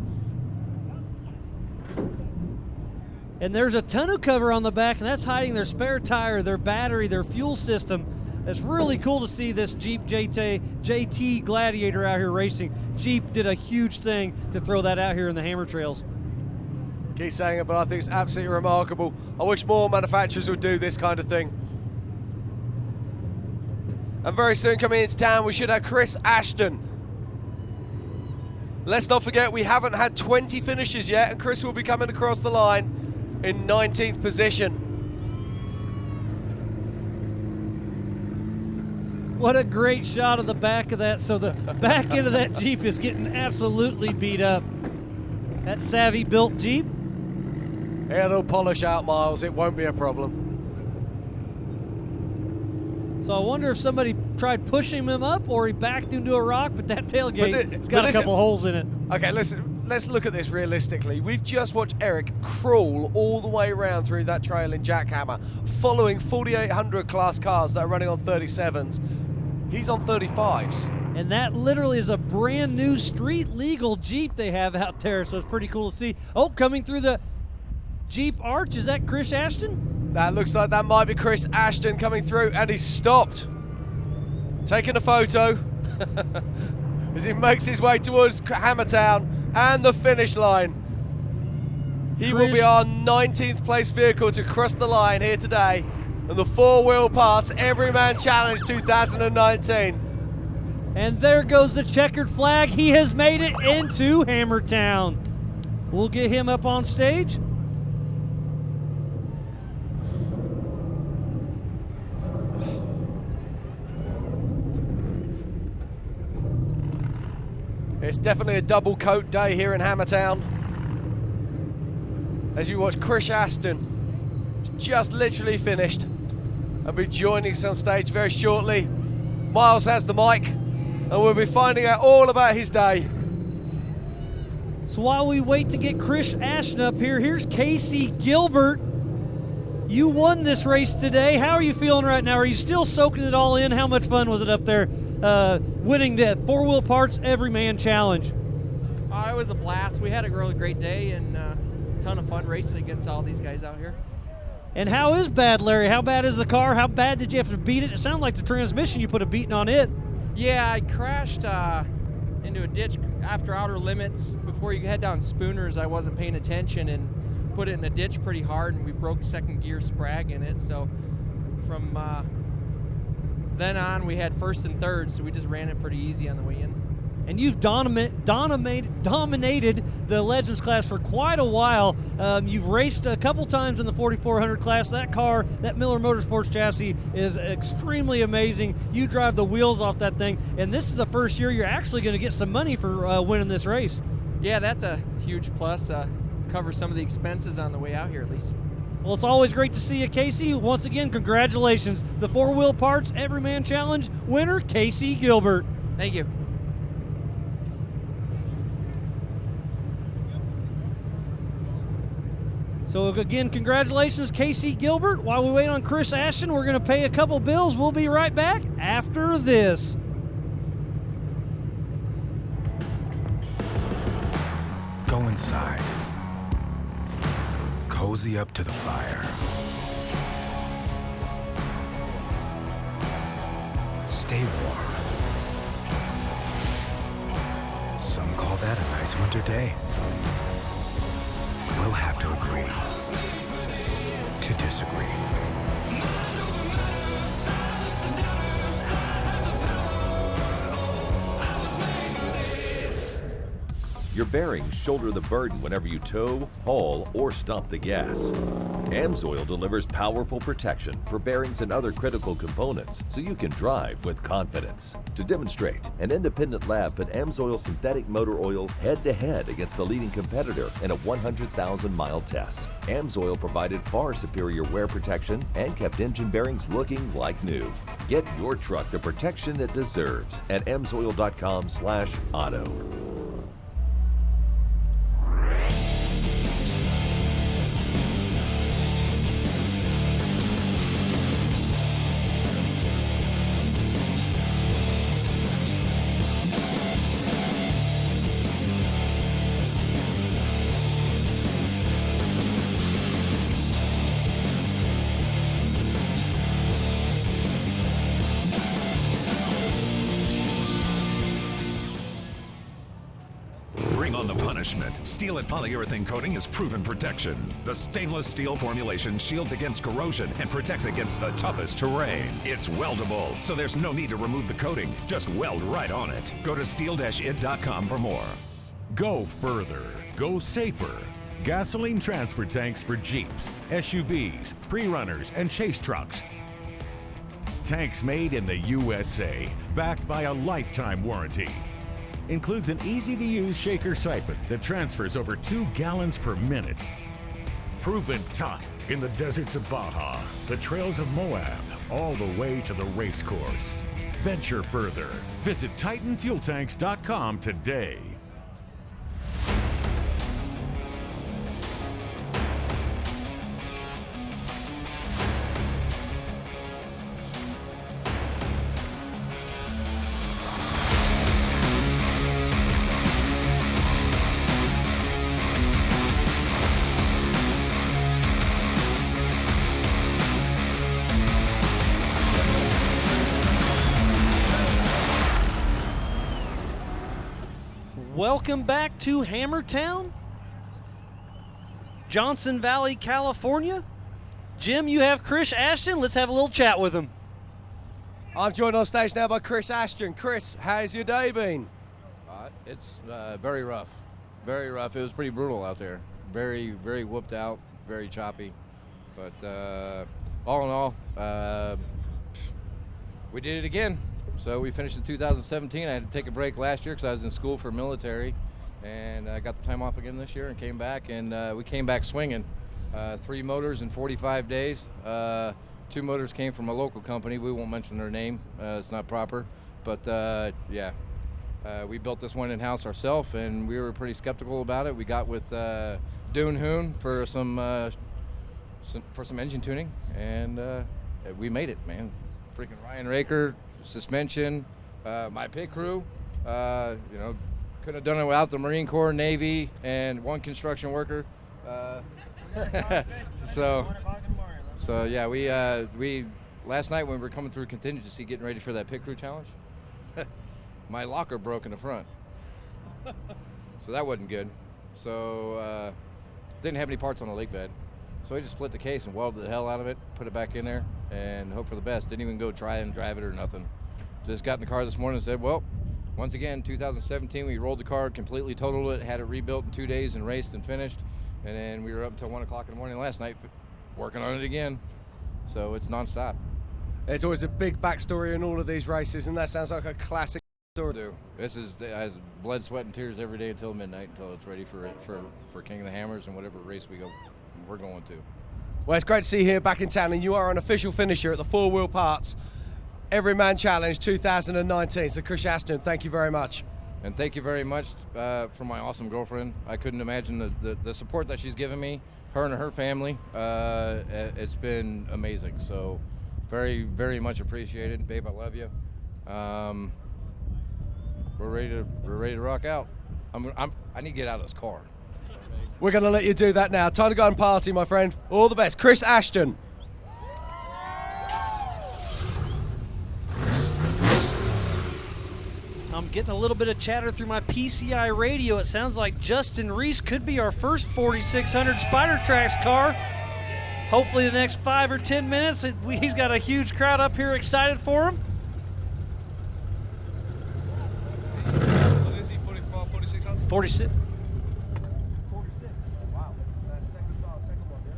And there's a tonneau cover on the back, and that's hiding their spare tire, their battery, their fuel system. It's really cool to see this Jeep JT Gladiator out here racing. Jeep did a huge thing to throw that out here in the Hammer Trails. Keep saying it, but I think it's absolutely remarkable. I wish more manufacturers would do this kind of thing. And very soon coming into town, we should have Chris Ashton. Let's not forget, we haven't had 20 finishes yet, and Chris will be coming across the line in 19th position. What a great shot of the back of that. So the back end of that Jeep is getting absolutely beat up. That savvy built Jeep. It'll polish out, Miles. It won't be a problem. So I wonder if somebody tried pushing him up or he backed into a rock, but that tailgate, it's got a couple holes in it. Okay, let's look at this realistically. We've just watched Eric crawl all the way around through that trail in Jackhammer, following 4800 class cars that are running on 37s. He's on 35s. And that literally is a brand new street legal Jeep they have out there, so it's pretty cool to see. Oh, coming through the Jeep arch, is that Chris Ashton? That looks like that might be Chris Ashton coming through, and he's stopped. Taking a photo as he makes his way towards Hammertown and the finish line. He will be our 19th place vehicle to cross the line here today in the 4-wheel parts Everyman Challenge 2019. And there goes the checkered flag. He has made it into Hammertown. We'll get him up on stage. It's definitely a double coat day here in Hammertown. As you watch Chris Ashton, just literally finished, and be joining us on stage very shortly. Miles has the mic, and we'll be finding out all about his day. So while we wait to get Chris Ashton up here, here's Casey Gilbert. You won this race today. How are you feeling right now? Are you still soaking it all in? How much fun was it up there winning the 4-wheel parts Everyman Challenge? It was a blast. We had a really great day and a ton of fun racing against all these guys out here. And how is bad, Larry? How bad is the car? How bad did you have to beat it? It sounded like the transmission you put a beating on it. Yeah, I crashed into a ditch after outer limits. Before you head down Spooners, I wasn't paying attention and put it in a ditch pretty hard, and we broke second gear sprag in it. So from then on, we had first and third, so we just ran it pretty easy on the way in. And you've dominated the Legends class for quite a while. You've raced a couple times in the 4400 class. That car, that Miller Motorsports chassis, is extremely amazing. You drive the wheels off that thing, and this is the first year you're actually going to get some money for winning this race. Yeah, that's a huge plus. Cover some of the expenses on the way out here, at least. Well, it's always great to see you, Casey. Once again, congratulations. The 4-Wheel Parts Everyman Challenge winner, Casey Gilbert. Thank you. So again, congratulations, Casey Gilbert. While we wait on Chris Ashton, we're going to pay a couple bills. We'll be right back after this. Go inside. Cozy up to the fire. Stay warm. Some call that a nice winter day. We'll have to agree to disagree. Your bearings shoulder the burden whenever you tow, haul, or stomp the gas. AMSOIL delivers powerful protection for bearings and other critical components so you can drive with confidence. To demonstrate, an independent lab put AMSOIL synthetic motor oil head-to-head against a leading competitor in a 100,000-mile test. AMSOIL provided far superior wear protection and kept engine bearings looking like new. Get your truck the protection it deserves at amsoil.com/auto. Bring on the punishment. Steel-it polyurethane coating is proven protection. The stainless steel formulation shields against corrosion and protects against the toughest terrain. It's weldable, so there's no need to remove the coating. Just weld right on it. Go to steel-it.com for more. Go further. Go safer. Gasoline transfer tanks for Jeeps, SUVs, pre-runners, and chase trucks. Tanks made in the USA, backed by a lifetime warranty. Includes an easy-to-use shaker siphon that transfers over 2 gallons per minute. Proven tough in the deserts of Baja, the trails of Moab, all the way to the race course. Venture further. Visit TitanFuelTanks.com today. Welcome back to Hammertown, Johnson Valley, California. Jim, you have Chris Ashton. Let's have a little chat with him. I'm joined on stage now by Chris Ashton. Chris, how's your day been? It's very rough. Very rough. It was pretty brutal out there. Very, very whooped out, very choppy. But all in all, we did it again. So we finished in 2017. I had to take a break last year because I was in school for military, and I got the time off again this year and came back, and we came back swinging. 3 motors in 45 days. 2 motors came from a local company. We won't mention their name. It's not proper. But yeah, we built this one in-house ourselves, and we were pretty skeptical about it. We got with Dune Hoon for some engine tuning, and we made it, man. Freaking Ryan Raker, suspension, my pit crew, you know, couldn't have done it without the Marine Corps, Navy, and 1 construction worker. So, So yeah, we last night when we were coming through contingency, getting ready for that pit crew challenge, my locker broke in the front, so that wasn't good. So didn't have any parts on the leak bed, so I just split the case and welded the hell out of it, put it back in there, and hope for the best. Didn't even go try and drive it or nothing. Just got in the car this morning and said, well, once again, 2017, we rolled the car, completely totaled it, had it rebuilt in 2 days and raced and finished, and then we were up until 1 o'clock in the morning last night working on it again. So it's nonstop. There's always a big backstory in all of these races, and that sounds like a classic story. This is has blood, sweat, and tears every day until midnight, until it's ready for King of the Hammers and whatever race we're going to. Well, it's great to see you here back in town, and you are an official finisher at the 4 Wheel Parts Everyman Challenge 2019. So Chris Ashton, thank you very much. And thank you very much for my awesome girlfriend. I couldn't imagine the support that she's given me, her and her family. It's been amazing. So very, very much appreciated. Babe, I love you. We're ready to rock out. I need to get out of this car. We're going to let you do that now. Time to go and party, my friend. All the best. Chris Ashton. I'm getting a little bit of chatter through my PCI radio. It sounds like Justin Reese could be our first 4600 Spider Tracks car. Hopefully the next 5 or 10 minutes. He's got a huge crowd up here excited for him. What is he, 44, 4600? 46. Wow. That's second one, yeah.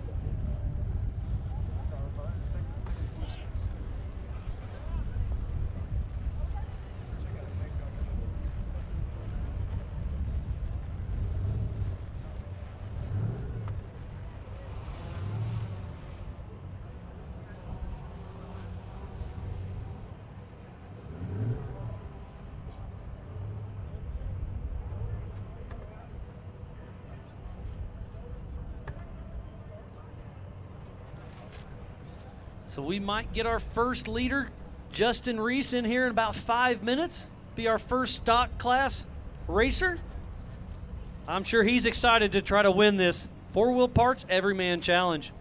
So we might get our first leader, Justin Reese, in here in about 5 minutes. Be our first stock class racer. I'm sure he's excited to try to win this 4 Wheel Parts Everyman Challenge.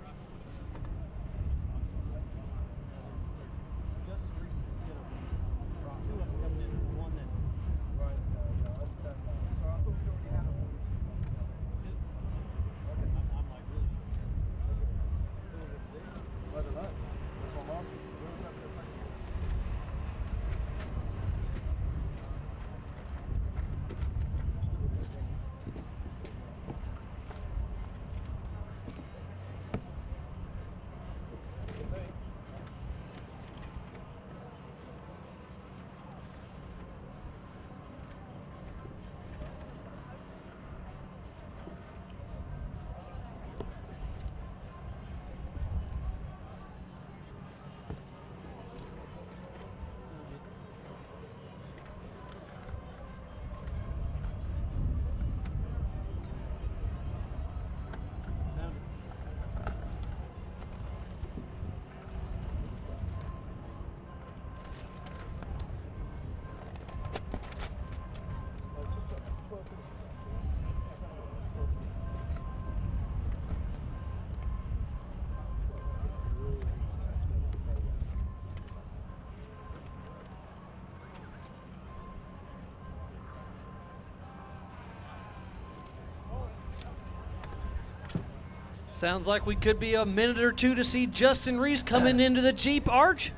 Sounds like we could be a minute or two to see Justin Reese coming into the Jeep Arch.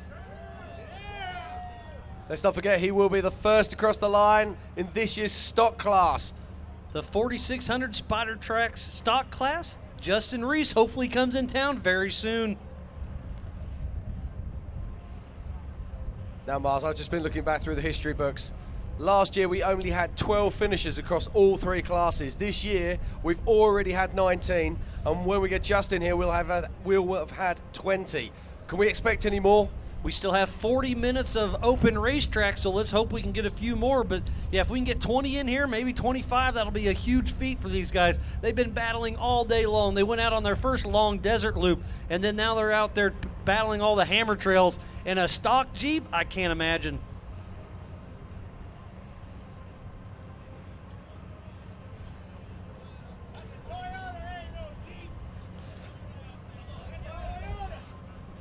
Let's not forget he will be the first across the line in this year's stock class. The 4600 Spider Tracks stock class. Justin Reese hopefully comes in town very soon. Now, Mars, I've just been looking back through the history books. Last year, we only had 12 finishers across all 3 classes. This year, we've already had 19, and when we get Justin here, we'll have had 20. Can we expect any more? We still have 40 minutes of open racetrack, so let's hope we can get a few more. But yeah, if we can get 20 in here, maybe 25, that'll be a huge feat for these guys. They've been battling all day long. They went out on their first long desert loop, and then now they're out there battling all the hammer trails. In a stock Jeep, I can't imagine.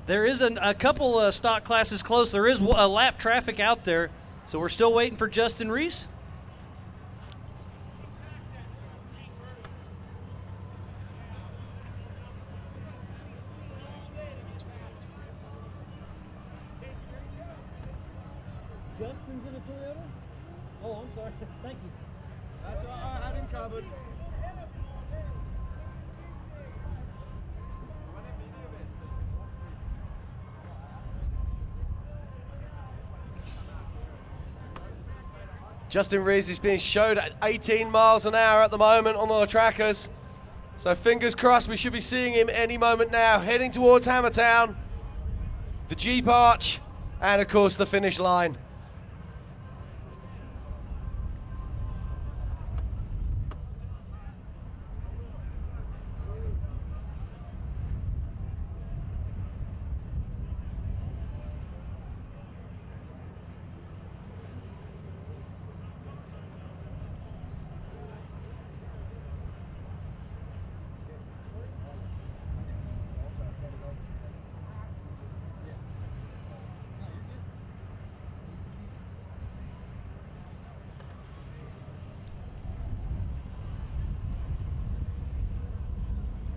There is a couple stock classes close. There is a lap traffic out there, so we're still waiting for Justin Reese. Justin's in a Toyota? Oh, I'm sorry. Thank you. That's what I had him covered. Justin Rees is being showed at 18 miles an hour at the moment on the trackers. So fingers crossed, we should be seeing him any moment now, heading towards Hammertown, the Jeep Arch, and of course the finish line.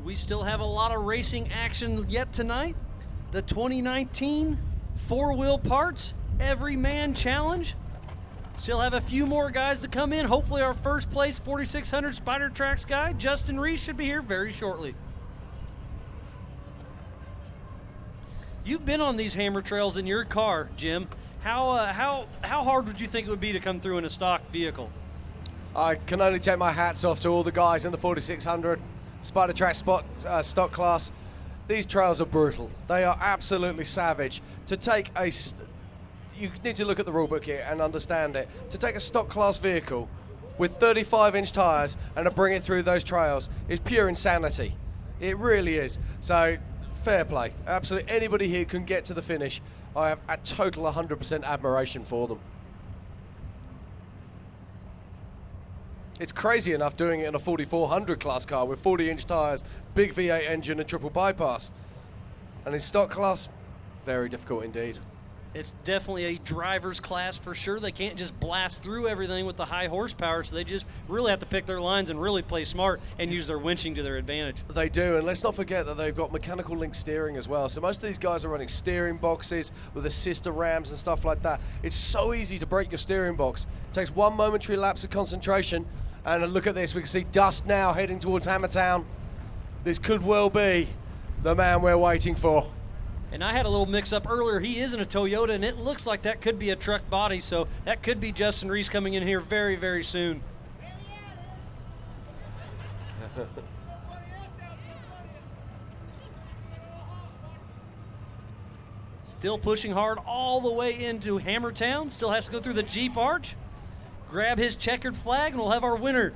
We still have a lot of racing action yet tonight. The 2019 four-wheel parts Everyman Challenge. Still have a few more guys to come in. Hopefully our first place 4600 Spider Tracks guy, Justin Reese, should be here very shortly. You've been on these hammer trails in your car, Jim. How hard would you think it would be to come through in a stock vehicle? I can only take my hats off to all the guys in the 4600 Spider Track stock class. These trails are brutal. They are absolutely savage. To take you need to look at the rulebook here and understand it. To take a stock class vehicle with 35-inch tires and to bring it through those trails is pure insanity. It really is. So fair play. Absolutely anybody here can get to the finish. I have a total 100% admiration for them. It's crazy enough doing it in a 4400 class car with 40-inch tires, big V8 engine and triple bypass. And in stock class, very difficult indeed. It's definitely a driver's class for sure. They can't just blast through everything with the high horsepower, so they just really have to pick their lines and really play smart and use their winching to their advantage. They do, and let's not forget that they've got mechanical link steering as well. So most of these guys are running steering boxes with assister rams and stuff like that. It's so easy to break your steering box. It takes one momentary lapse of concentration. And look at this, we can see Dust now heading towards Hammertown. This could well be the man we're waiting for. And I had a little mix-up earlier. He is in a Toyota, and it looks like that could be a truck body, so that could be Justin Reese coming in here very, very soon. Still pushing hard all the way into Hammertown. Still has to go through the Jeep Arch. Grab his checkered flag, and we'll have our winner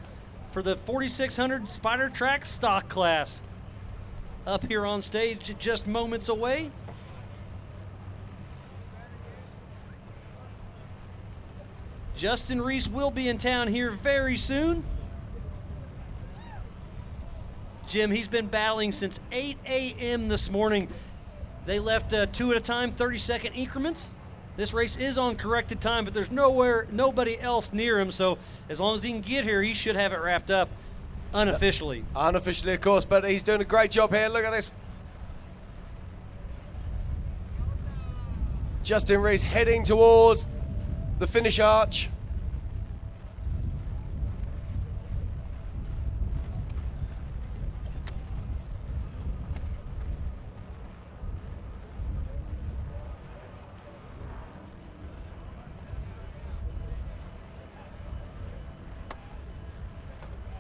for the 4600 Spider Track stock class up here on stage just moments away. Justin Reese will be in town here very soon. Jim, he's been battling since 8 a.m. this morning. They left 2 at a time, 30-second increments. This race is on corrected time, but there's nobody else near him, so as long as he can get here, he should have it wrapped up unofficially. Unofficially, of course, but he's doing a great job here. Look at this. Justin Reese heading towards the finish arch.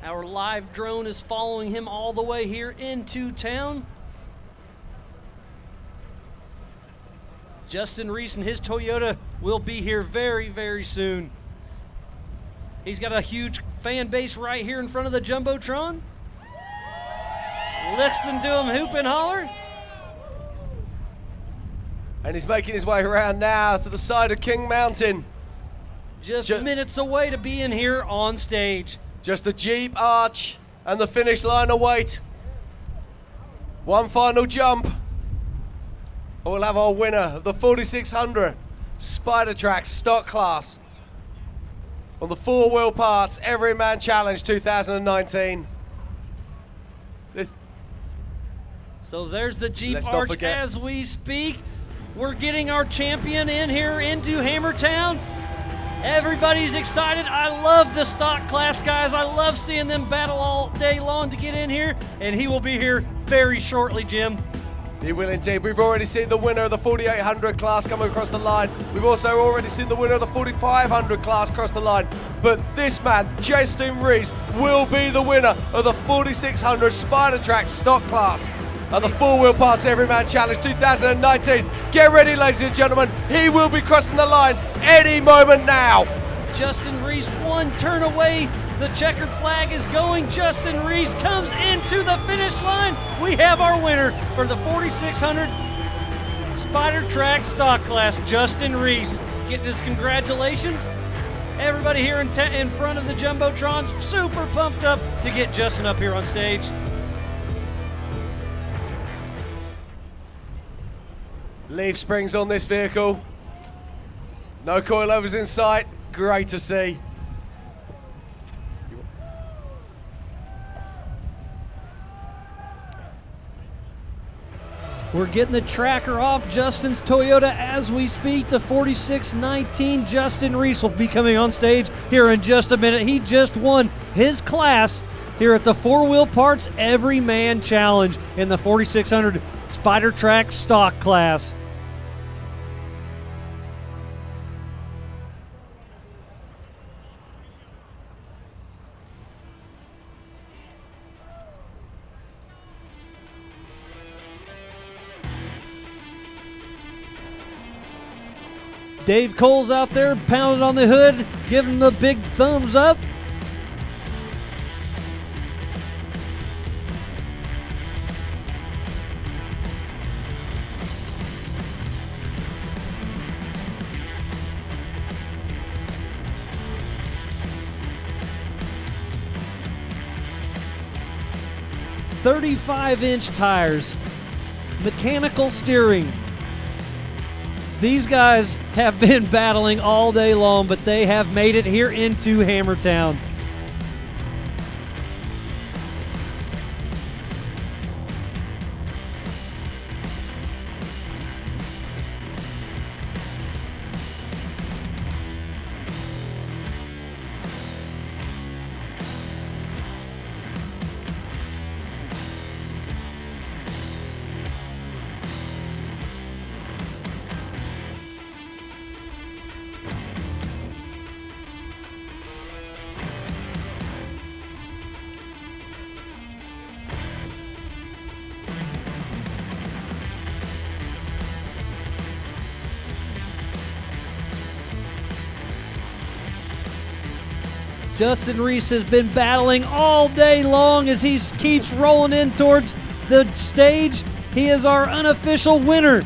Our live drone is following him all the way here into town. Justin Reese and his Toyota will be here very, very soon. He's got a huge fan base right here in front of the Jumbotron. Listen to him hoop and holler. And he's making his way around now to the side of King Mountain. Just minutes away to be in here on stage. Just the Jeep Arch and the finish line await. One final jump. And we'll have our winner of the 4600 Spider Track stock class on the 4-wheel parts Everyman Challenge 2019. So there's the Jeep Let's not Arch forget. as we speak. We're getting our champion in here into Hammertown. Everybody's excited. I love the stock class guys. I love seeing them battle all day long to get in here, and he will be here very shortly, Jim. He will indeed. We've already seen the winner of the 4800 class come across the line. We've also already seen the winner of the 4500 class cross the line. But this man, Justin Rees, will be the winner of the 4600 Spider Track stock class at the 4-wheel parts Everyman Challenge 2019. Get ready, ladies and gentlemen. He will be crossing the line any moment now. Justin Rees one turn away. The checkered flag is going. Justin Rees comes into the finish line. We have our winner for the 4600 Spider Track stock class, Justin Rees. Getting his congratulations. Everybody here in front of the Jumbotron, super pumped up to get Justin up here on stage. Leaf springs on this vehicle. No coilovers in sight. Great to see. We're getting the tracker off Justin's Toyota as we speak. The 4619 Justin Rees will be coming on stage here in just a minute. He just won his class here at the 4-wheel parts Everyman Challenge in the 4600 Spider Track stock class. Dave Cole's out there pounding on the hood, giving the big thumbs up. .35-inch tires, mechanical steering. These guys have been battling all day long, but they have made it here into Hammertown. Justin Rees has been battling all day long as he keeps rolling in towards the stage. He is our unofficial winner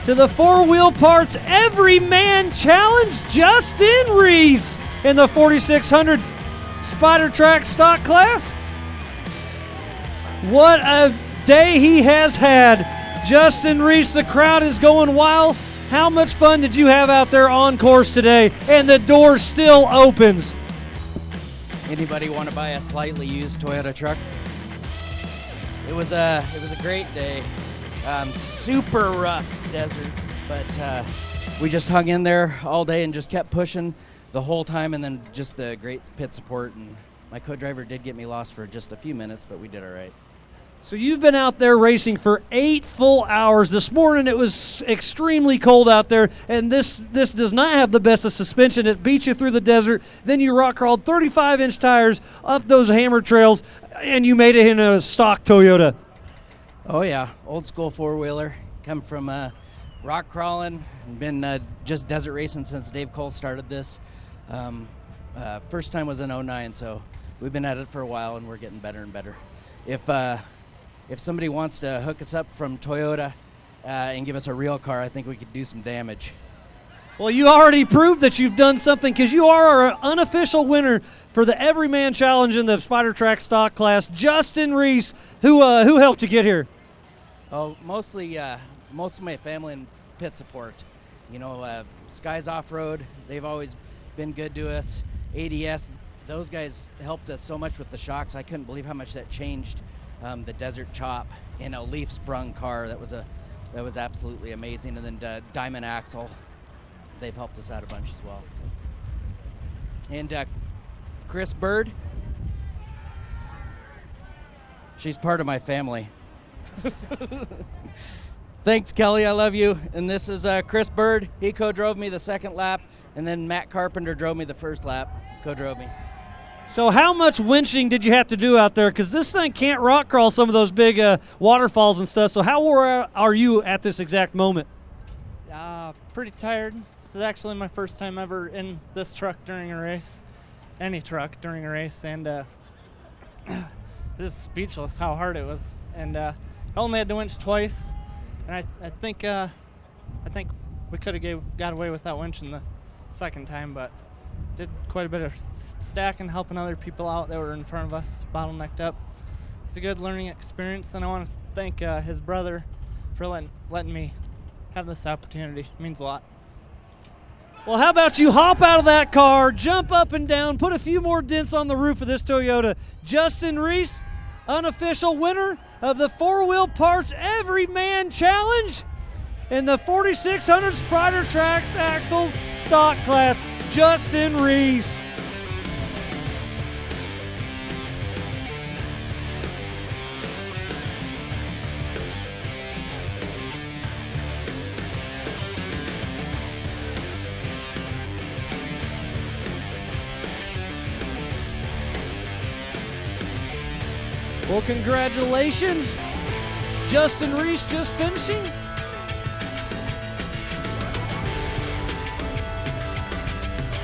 to the 4-wheel parts Everyman Challenge, Justin Rees in the 4600 Spider Track stock class. What a day he has had. Justin Rees, the crowd is going wild. How much fun did you have out there on course today? And the door still opens. Anybody want to buy a slightly used Toyota truck? It was a great day. Super rough desert, but we just hung in there all day and just kept pushing the whole time, and then just the great pit support. And my co-driver did get me lost for just a few minutes, but we did all right. So you've been out there racing for 8 full hours. This morning it was extremely cold out there, and this does not have the best of suspension. It beats you through the desert. Then you rock crawled 35-inch tires up those hammer trails, and you made it in a stock Toyota. Oh yeah, old school 4-wheeler. Come from rock crawling, been just desert racing since Dave Cole started this. First time was in '09, so we've been at it for a while, and we're getting better and better. If somebody wants to hook us up from Toyota and give us a real car, I think we could do some damage. Well, you already proved that you've done something, because you are our unofficial winner for the Everyman Challenge in the Spider Track stock class, Justin Rees. Who helped you get here? Oh, mostly most of my family and pit support. You know, Skies Off-Road, they've always been good to us. ADS, those guys helped us so much with the shocks. I couldn't believe how much that changed the Desert Chop in a leaf sprung car. That was absolutely amazing. And then Diamond Axle, they've helped us out a bunch as well. So. And Chris Bird, she's part of my family. Thanks, Kelly. I love you. And this is Chris Bird. He co-drove me the second lap, and then Matt Carpenter drove me the first lap. Co-drove me. So how much winching did you have to do out there? Because this thing can't rock crawl some of those big waterfalls and stuff. So how wore are you at this exact moment? Pretty tired. This is actually my first time ever in this truck during a race. Any truck during a race. And just speechless how hard it was. And I only had to winch twice. And I think we could have got away with that winching the second time, but did quite a bit of stacking, helping other people out that were in front of us, bottlenecked up. It's a good learning experience, and I want to thank his brother for letting me have this opportunity. It means a lot. Well, how about you hop out of that car, jump up and down, put a few more dents on the roof of this Toyota. Justin Reese, unofficial winner of the 4-Wheel Parts Everyman Challenge in the 4600 Spider Trax Axles stock class, Justin Reese. Well, congratulations. Justin Reese just finishing.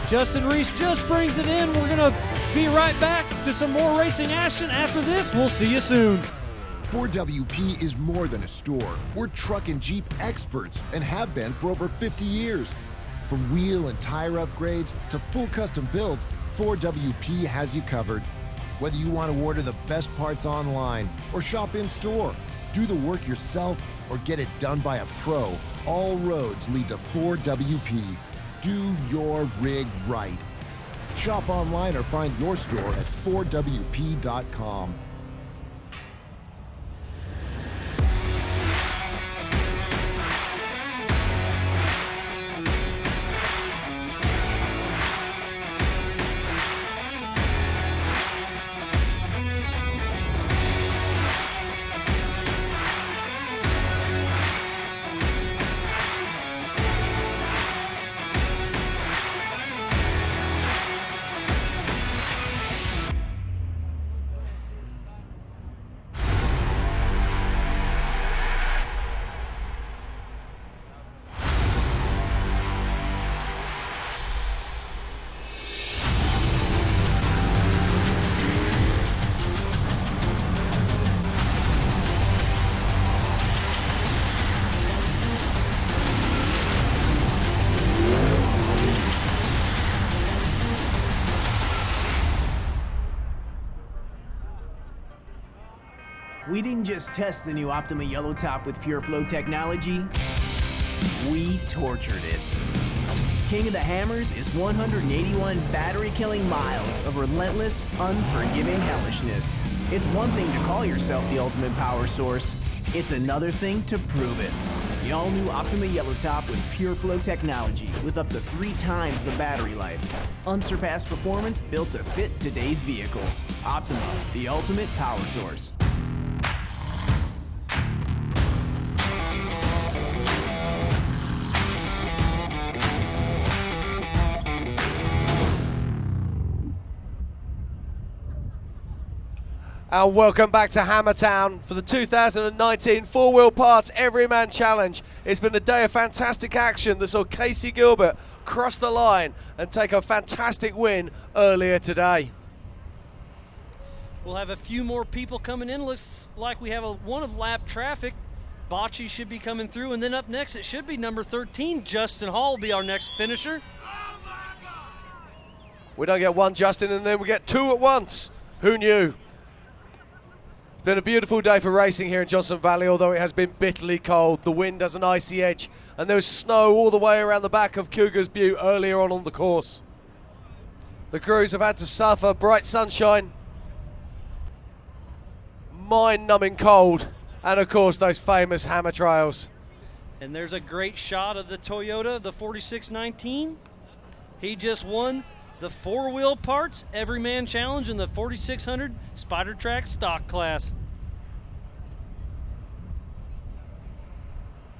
Justin Reese just brings it in. We're going to be right back to some more racing action after this. We'll see you soon. 4WP is more than a store. We're truck and Jeep experts and have been for over 50 years. From wheel and tire upgrades to full custom builds, 4WP has you covered. Whether you want to order the best parts online or shop in store, do the work yourself or get it done by a pro, all roads lead to 4WP. Do your rig right. Shop online or find your store at 4WP.com. We didn't just test the new Optima Yellow Top with Pure Flow technology, we tortured it. King of the Hammers is 181 battery-killing miles of relentless, unforgiving hellishness. It's one thing to call yourself the ultimate power source. It's another thing to prove it. The all-new Optima Yellow Top with Pure Flow technology with up to 3 times the battery life. Unsurpassed performance built to fit today's vehicles. Optima, the ultimate power source. And welcome back to Hammertown for the 2019 4-Wheel Parts Everyman Challenge. It's been a day of fantastic action that saw Casey Gilbert cross the line and take a fantastic win earlier today. We'll have a few more people coming in. Looks like we have one of lap traffic. Bocce should be coming through, and then up next it should be number 13. Justin Hall will be our next finisher. We don't get one Justin and then we get 2 at once. Who knew? It's been a beautiful day for racing here in Johnson Valley, although it has been bitterly cold. The wind has an icy edge, and there's snow all the way around the back of Cougars Butte earlier on the course. The crews have had to suffer bright sunshine, mind-numbing cold, and of course those famous hammer trails. And there's a great shot of the Toyota, the 4619. He just won the four-wheel parts Everyman Challenge in the 4600 Spider Track stock class.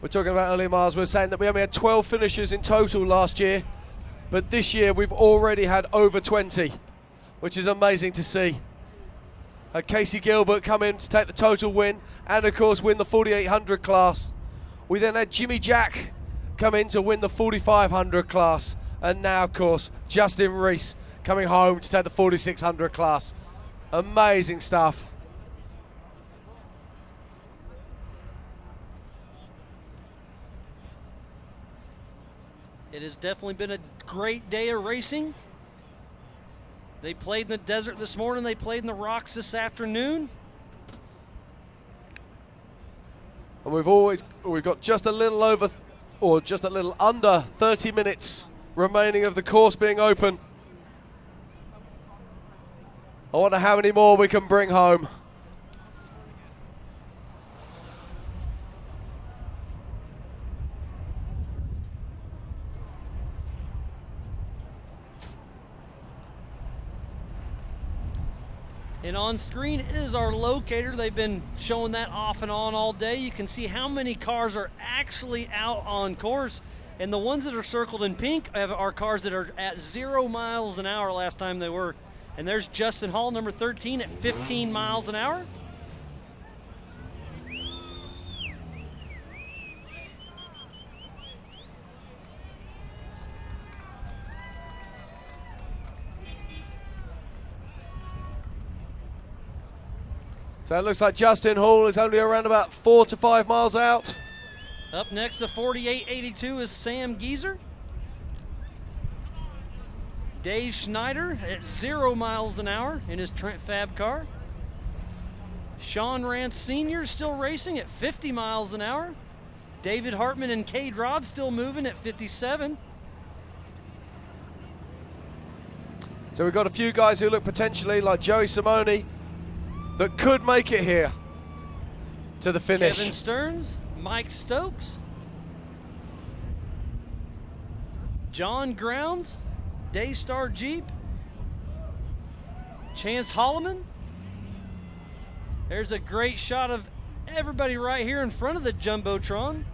We're talking about earlier, Miles. We're saying that we only had 12 finishers in total last year, but this year we've already had over 20, which is amazing to see. Casey Gilbert come in to take the total win and, of course, win the 4800 class. We then had Jimmy Jack come in to win the 4500 class. And now, of course, Justin Reese coming home to take the 4600 class. Amazing stuff. It has definitely been a great day of racing. They played in the desert this morning. They played in the rocks this afternoon. And we've got just a little over, or just a little under 30 minutes remaining of the course being open. I wonder how many more we can bring home. And on screen is our locator. They've been showing that off and on all day. You can see how many cars are actually out on course. And the ones that are circled in pink are cars that are at 0 miles an hour last time they were. And there's Justin Hall, number 13, at 15 miles an hour. So it looks like Justin Hall is only around about 4 to 5 miles out. Up next, the 4882 is Sam Geezer. Dave Schneider at 0 miles an hour in his Trent Fab car. Sean Rance Sr. still racing at 50 miles an hour. David Hartman and Cade Rod still moving at 57. So we've got a few guys who look potentially like Joey Simone that could make it here to the finish. Kevin Stearns, Mike Stokes, John Grounds, Daystar Jeep, Chance Holloman. There's a great shot of everybody right here in front of the Jumbotron.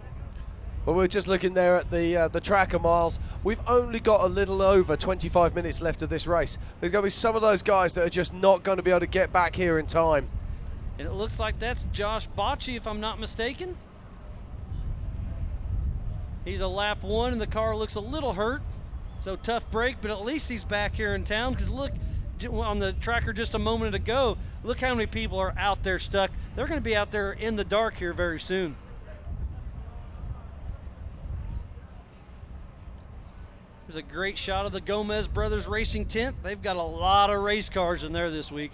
Well, we're just looking there at the tracker, Miles. We've only got a little over 25 minutes left of this race. There's going to be some of those guys that are just not going to be able to get back here in time. And it looks like that's Josh Bocci, if I'm not mistaken. He's a lap 1, and the car looks a little hurt. So tough break, but at least he's back here in town, because look, on the tracker just a moment ago, look how many people are out there stuck. They're going to be out there in the dark here very soon. There's a great shot of the Gomez Brothers Racing tent. They've got a lot of race cars in there this week.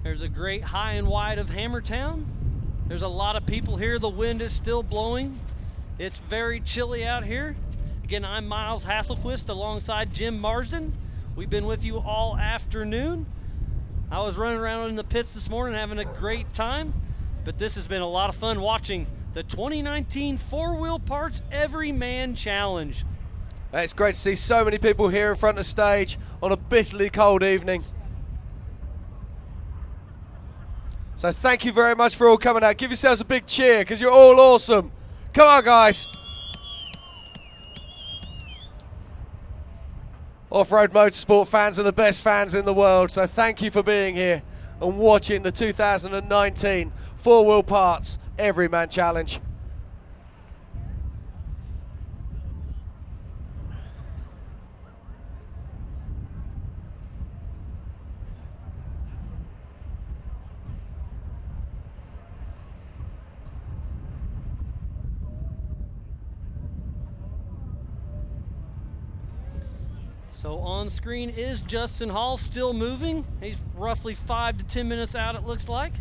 There's a great high and wide of Hammertown. There's a lot of people here. The wind is still blowing. It's very chilly out here. Again, I'm Miles Hasselquist alongside Jim Marsden. We've been with you all afternoon. I was running around in the pits this morning having a great time, but this has been a lot of fun watching the 2019 Four-Wheel Parts Everyman Challenge. It's great to see so many people here in front of the stage on a bitterly cold evening. So thank you very much for all coming out. Give yourselves a big cheer because you're all awesome. Come on, guys. Off-road motorsport fans are the best fans in the world, so thank you for being here and watching the 2019 Four Wheel Parts Everyman Challenge. So on screen is Justin Hall still moving. He's roughly 5 to 10 minutes out, it looks like.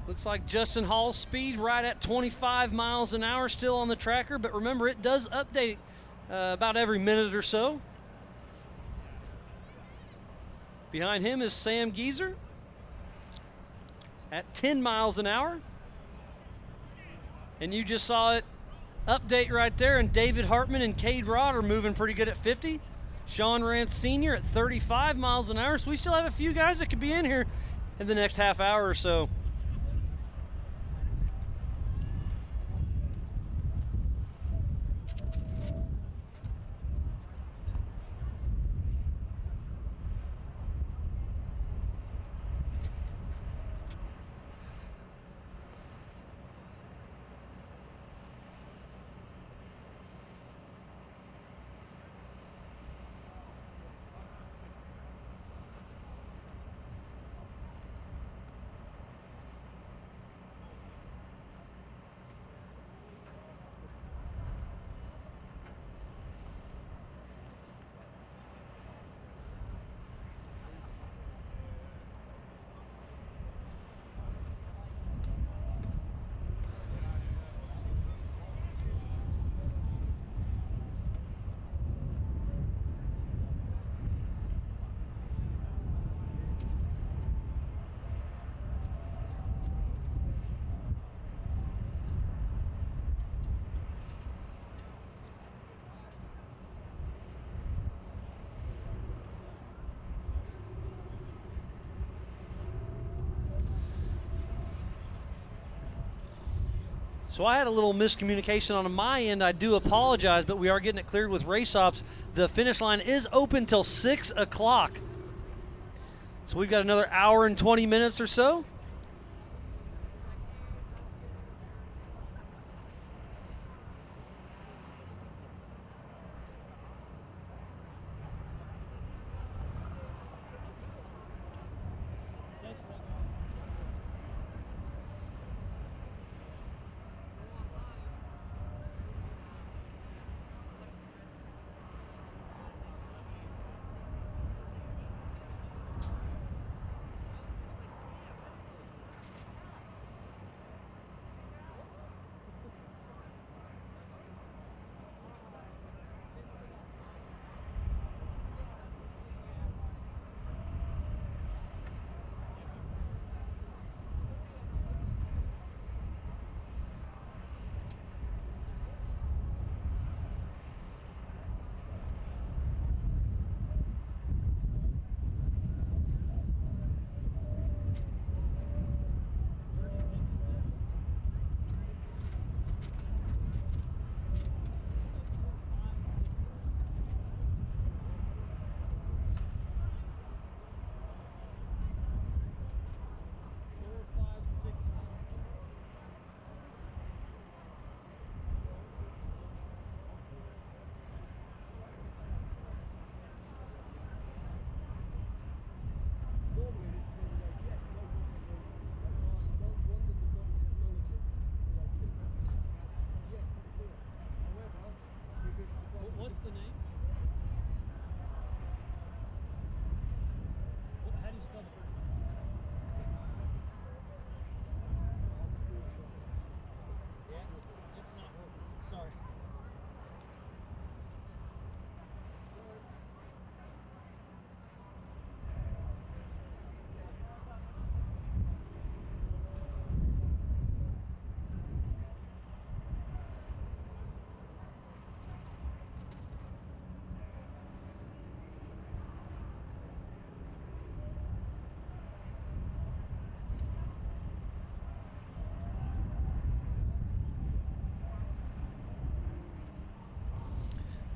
Looks like Justin Hall's speed right at 25 miles an hour still on the tracker, but remember it does update about every minute or so. Behind him is Sam Geezer at 10 miles an hour. And you just saw it update right there, and David Hartman and Cade Rod are moving pretty good at 50. Sean Rance Sr. at 35 miles an hour, so we still have a few guys that could be in here in the next half hour or so. So I had a little miscommunication on my end. I do apologize, but we are getting it cleared with Race Ops. The finish line is open till 6 o'clock. So we've got another hour and 20 minutes or so.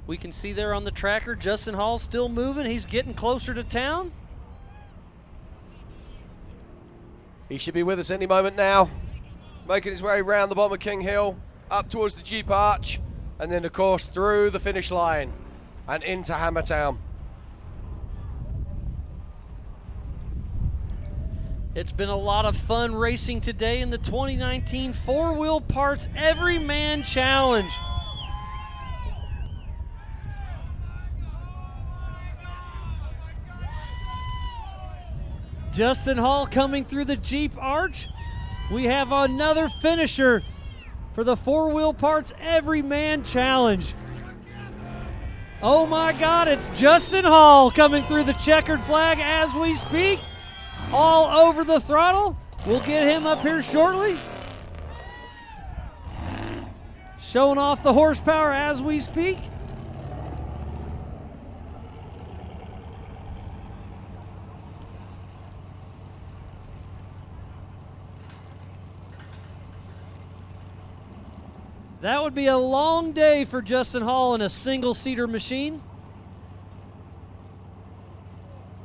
We can see there on the tracker, Justin Hall still moving. He's getting closer to town. He should be with us any moment now, making his way around the bottom of King Hill, up towards the Jeep Arch, and then, of course, through the finish line and into Hammertown. It's been a lot of fun racing today in the 2019 Four Wheel Parts Everyman Challenge. Justin Hall coming through the Jeep Arch. We have another finisher for the Four Wheel Parts Everyman Challenge. Oh my God, it's Justin Hall coming through the checkered flag as we speak. All over the throttle. We'll get him up here shortly. Showing off the horsepower as we speak. That would be a long day for Justin Hall in a single-seater machine.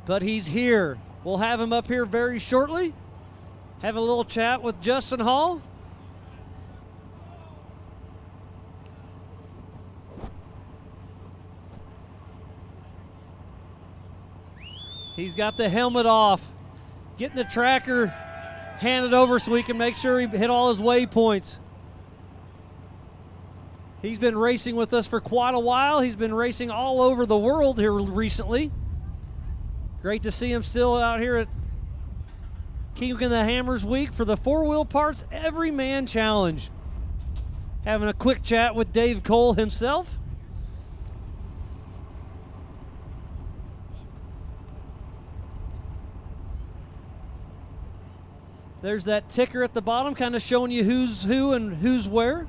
But he's here. We'll have him up here very shortly. Have a little chat with Justin Hall. He's got the helmet off. Getting the tracker handed over so we can make sure he hit all his waypoints. He's been racing with us for quite a while. He's been racing all over the world here recently. Great to see him still out here at King of the Hammers Week for the Four Wheel Parts Everyman Challenge. Having a quick chat with Dave Cole himself. There's that ticker at the bottom kind of showing you who's who and who's where.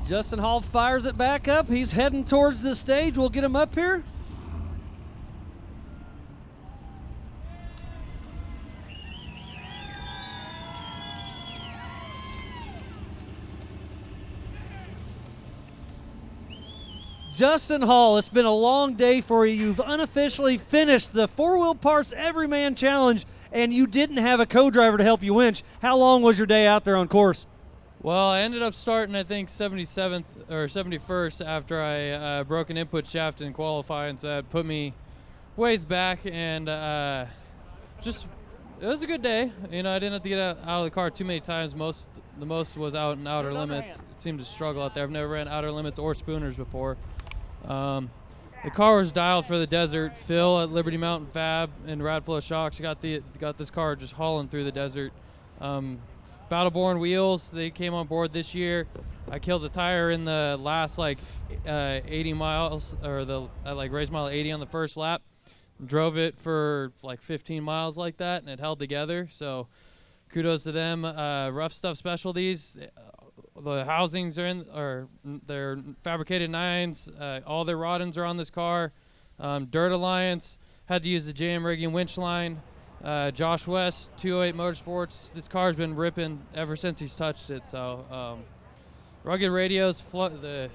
Justin Hall fires it back up. He's heading towards the stage. We'll get him up here. Justin Hall, it's been a long day for you. You've unofficially finished the Four Wheel Parts Everyman Challenge, and you didn't have a co-driver to help you winch. How long was your day out there on course? Well, I ended up starting, I think, 77th or 71st after I broke an input shaft in qualifying, so that put me ways back, and it was a good day. You know, I didn't have to get out of the car too many times. The most was out in outer limits. It seemed to struggle out there. I've never ran outer limits or spooners before. The car was dialed for the desert. Phil at Liberty Mountain Fab and Radflow Shocks got this car just hauling through the desert. Battleborn Wheels, they came on board this year. I killed the tire in the last 80 miles, or at race mile 80 on the first lap. Drove it for 15 miles like that, and it held together. So kudos to them. Rough Stuff Specialties, the housings they're fabricated 9s. All their rod ends are on this car. Dirt Alliance had to use the JM rigging winch line. Josh West, 208 Motorsports. This car's been ripping ever since he's touched it. So rugged radios, the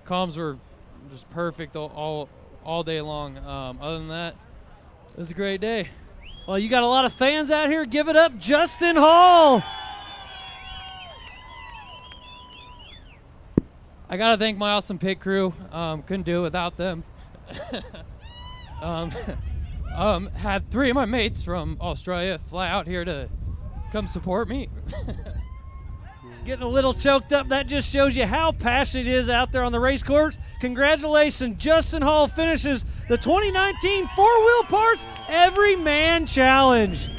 comms were just perfect all day long. Other than that, it was a great day. Well, you got a lot of fans out here. Give it up, Justin Hall. I gotta thank my awesome pit crew. Couldn't do it without them. Had 3 of my mates from Australia fly out here to come support me. Getting a little choked up. That just shows you how passionate he is out there on the race course. Congratulations, Justin Hall finishes the 2019 Four Wheel Parts Everyman Challenge.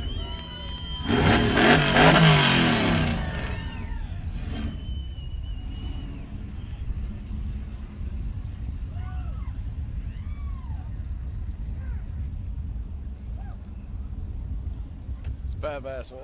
badass, man.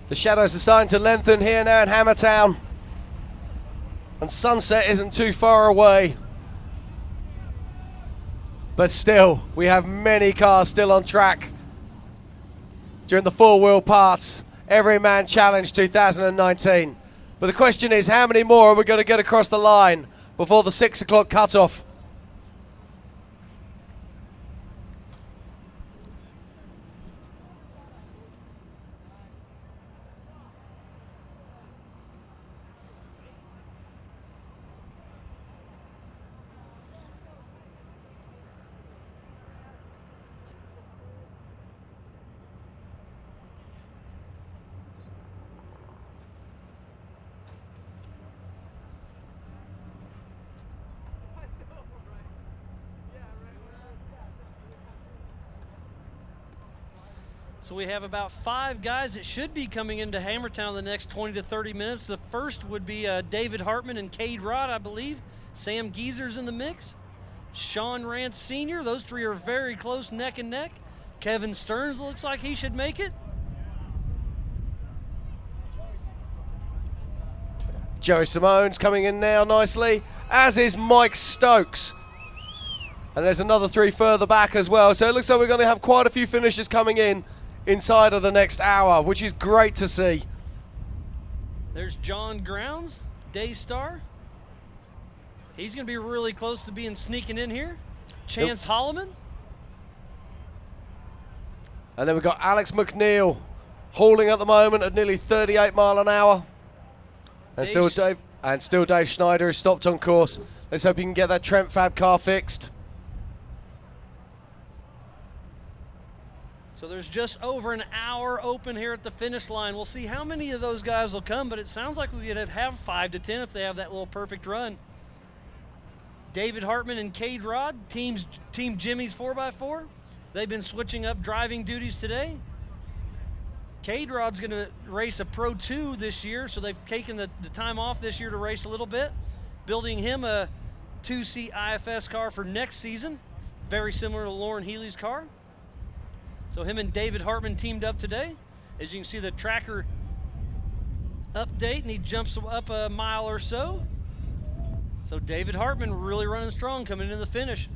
The shadows are starting to lengthen here now in Hammertown. And sunset isn't too far away. But still, we have many cars still on track during the four-wheel parts. Everyman Challenge 2019. But the question is, how many more are we going to get across the line before the 6 o'clock cutoff? So we have about 5 guys that should be coming into Hammertown in the next 20 to 30 minutes. The first would be David Hartman and Cade Rod, I believe. Sam Geezer's in the mix. Sean Rance Sr., those 3 are very close, neck and neck. Kevin Stearns looks like he should make it. Joey Simone's coming in now nicely, as is Mike Stokes. And there's another 3 further back as well. So it looks like we're going to have quite a few finishers coming in inside of the next hour, which is great to see. There's John Grounds, Daystar. He's going to be really close to being sneaking in here. Chance Holloman. And then we've got Alex McNeil hauling at the moment at nearly 38 mile an hour. And still Dave Schneider is stopped on course. Let's hope he can get that Trent Fab car fixed. So there's just over an hour open here at the finish line. We'll see how many of those guys will come, but it sounds like we could have 5 to 10 if they have that little perfect run. David Hartman and Cade Rod, Team Jimmy's 4x4. They've been switching up driving duties today. Cade Rod's going to race a Pro 2 this year, so they've taken the time off this year to race a little bit, building him a 2-seat IFS car for next season, very similar to Lauren Healy's car. So him and David Hartman teamed up today. As you can see the tracker update, and he jumps up a mile or so. So David Hartman really running strong coming into the finish.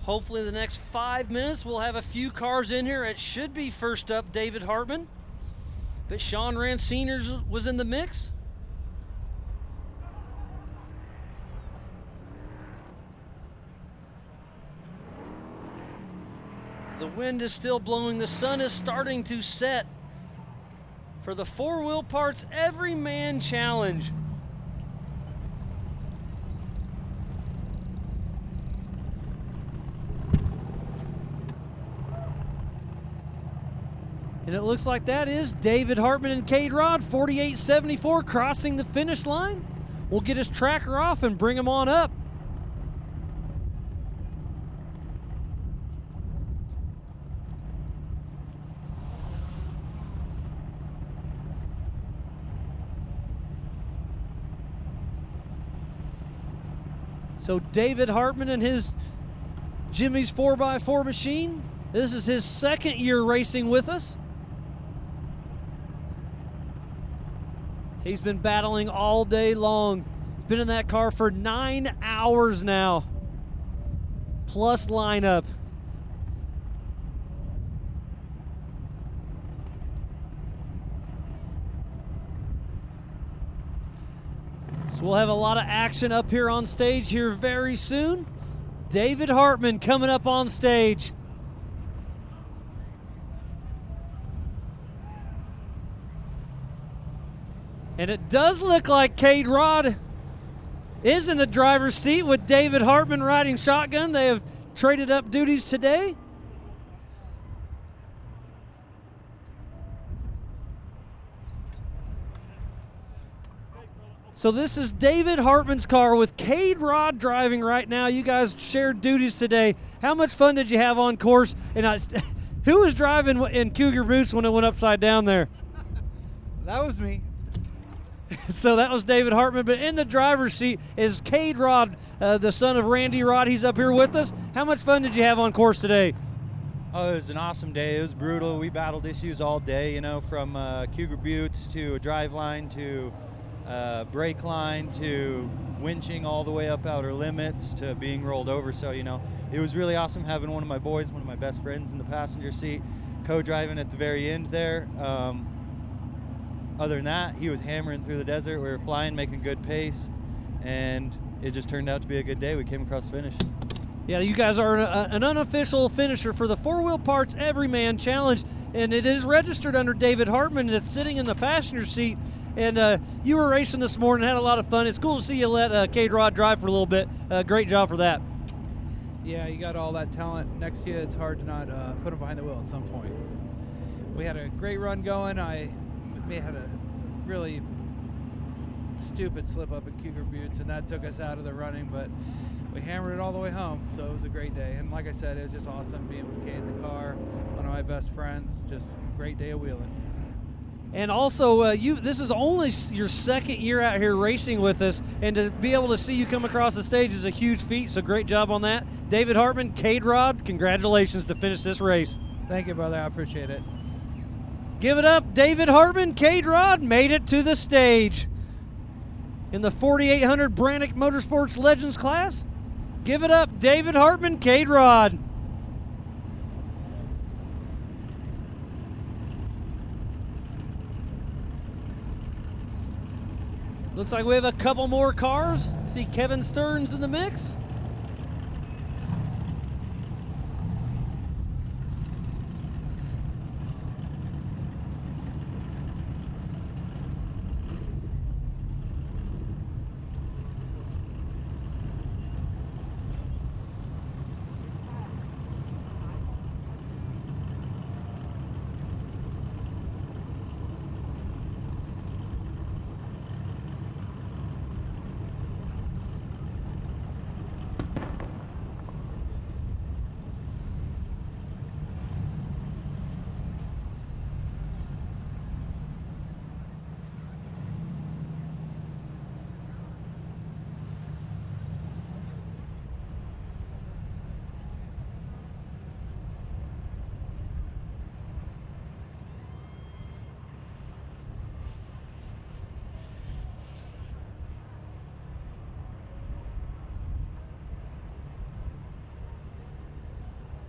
Hopefully in the next 5 minutes, we'll have a few cars in here. It should be first up David Hartman, but Sean Rance Sr. was in the mix. The wind is still blowing. The sun is starting to set for the 4-wheel parts Everyman Challenge. And it looks like that is David Hartman and Cade Rod, 4874, crossing the finish line. We'll get his tracker off and bring him on up. So David Hartman and his Jimmy's 4x4 machine. This is his second year racing with us. He's been battling all day long. He's been in that car for 9 hours now, plus lineup. So we'll have a lot of action up here on stage here very soon. David Hartman coming up on stage. And it does look like Cade Rod is in the driver's seat with David Hartman riding shotgun. They have traded up duties today. So this is David Hartman's car with Cade Rod driving right now. You guys shared duties today. How much fun did you have on course? And who was driving in Cougar boots when it went upside down there? That was me. So that was David Hartman, but in the driver's seat is Cade Rod, the son of Randy Rod. He's up here with us. How much fun did you have on course today? Oh, it was an awesome day. It was brutal. We battled issues all day, you know, from Cougar buttes to a drive line to brake line to winching all the way up outer limits to being rolled over. So, you know, it was really awesome having one of my boys, one of my best friends in the passenger seat, co-driving at the very end there. Other than that, he was hammering through the desert. We were flying, making good pace, and it just turned out to be a good day. We came across the finish. Yeah, you guys are an unofficial finisher for the 4 Wheel Parts Everyman Challenge, and it is registered under David Hartman that's sitting in the passenger seat. And you were racing this morning, had a lot of fun. It's cool to see you let Cade Rod drive for a little bit. Great job for that. Yeah, you got all that talent next to you. It's hard to not put him behind the wheel at some point. We had a great run going. We had a really stupid slip up at Cougar Buttes, and that took us out of the running, but we hammered it all the way home, so it was a great day. And like I said, it was just awesome being with Cade in the car, one of my best friends. Just a great day of wheeling. And also, this is only your second year out here racing with us, and to be able to see you come across the stage is a huge feat, so great job on that. David Hartman, Cade Rod, congratulations to finish this race. Thank you, brother. I appreciate it. Give it up, David Hartman. Cade Rod made it to the stage in the 4800 Brannick Motorsports Legends class. Give it up, David Hartman, Cade Rod. Looks like we have a couple more cars. See Kevin Stearns in the mix.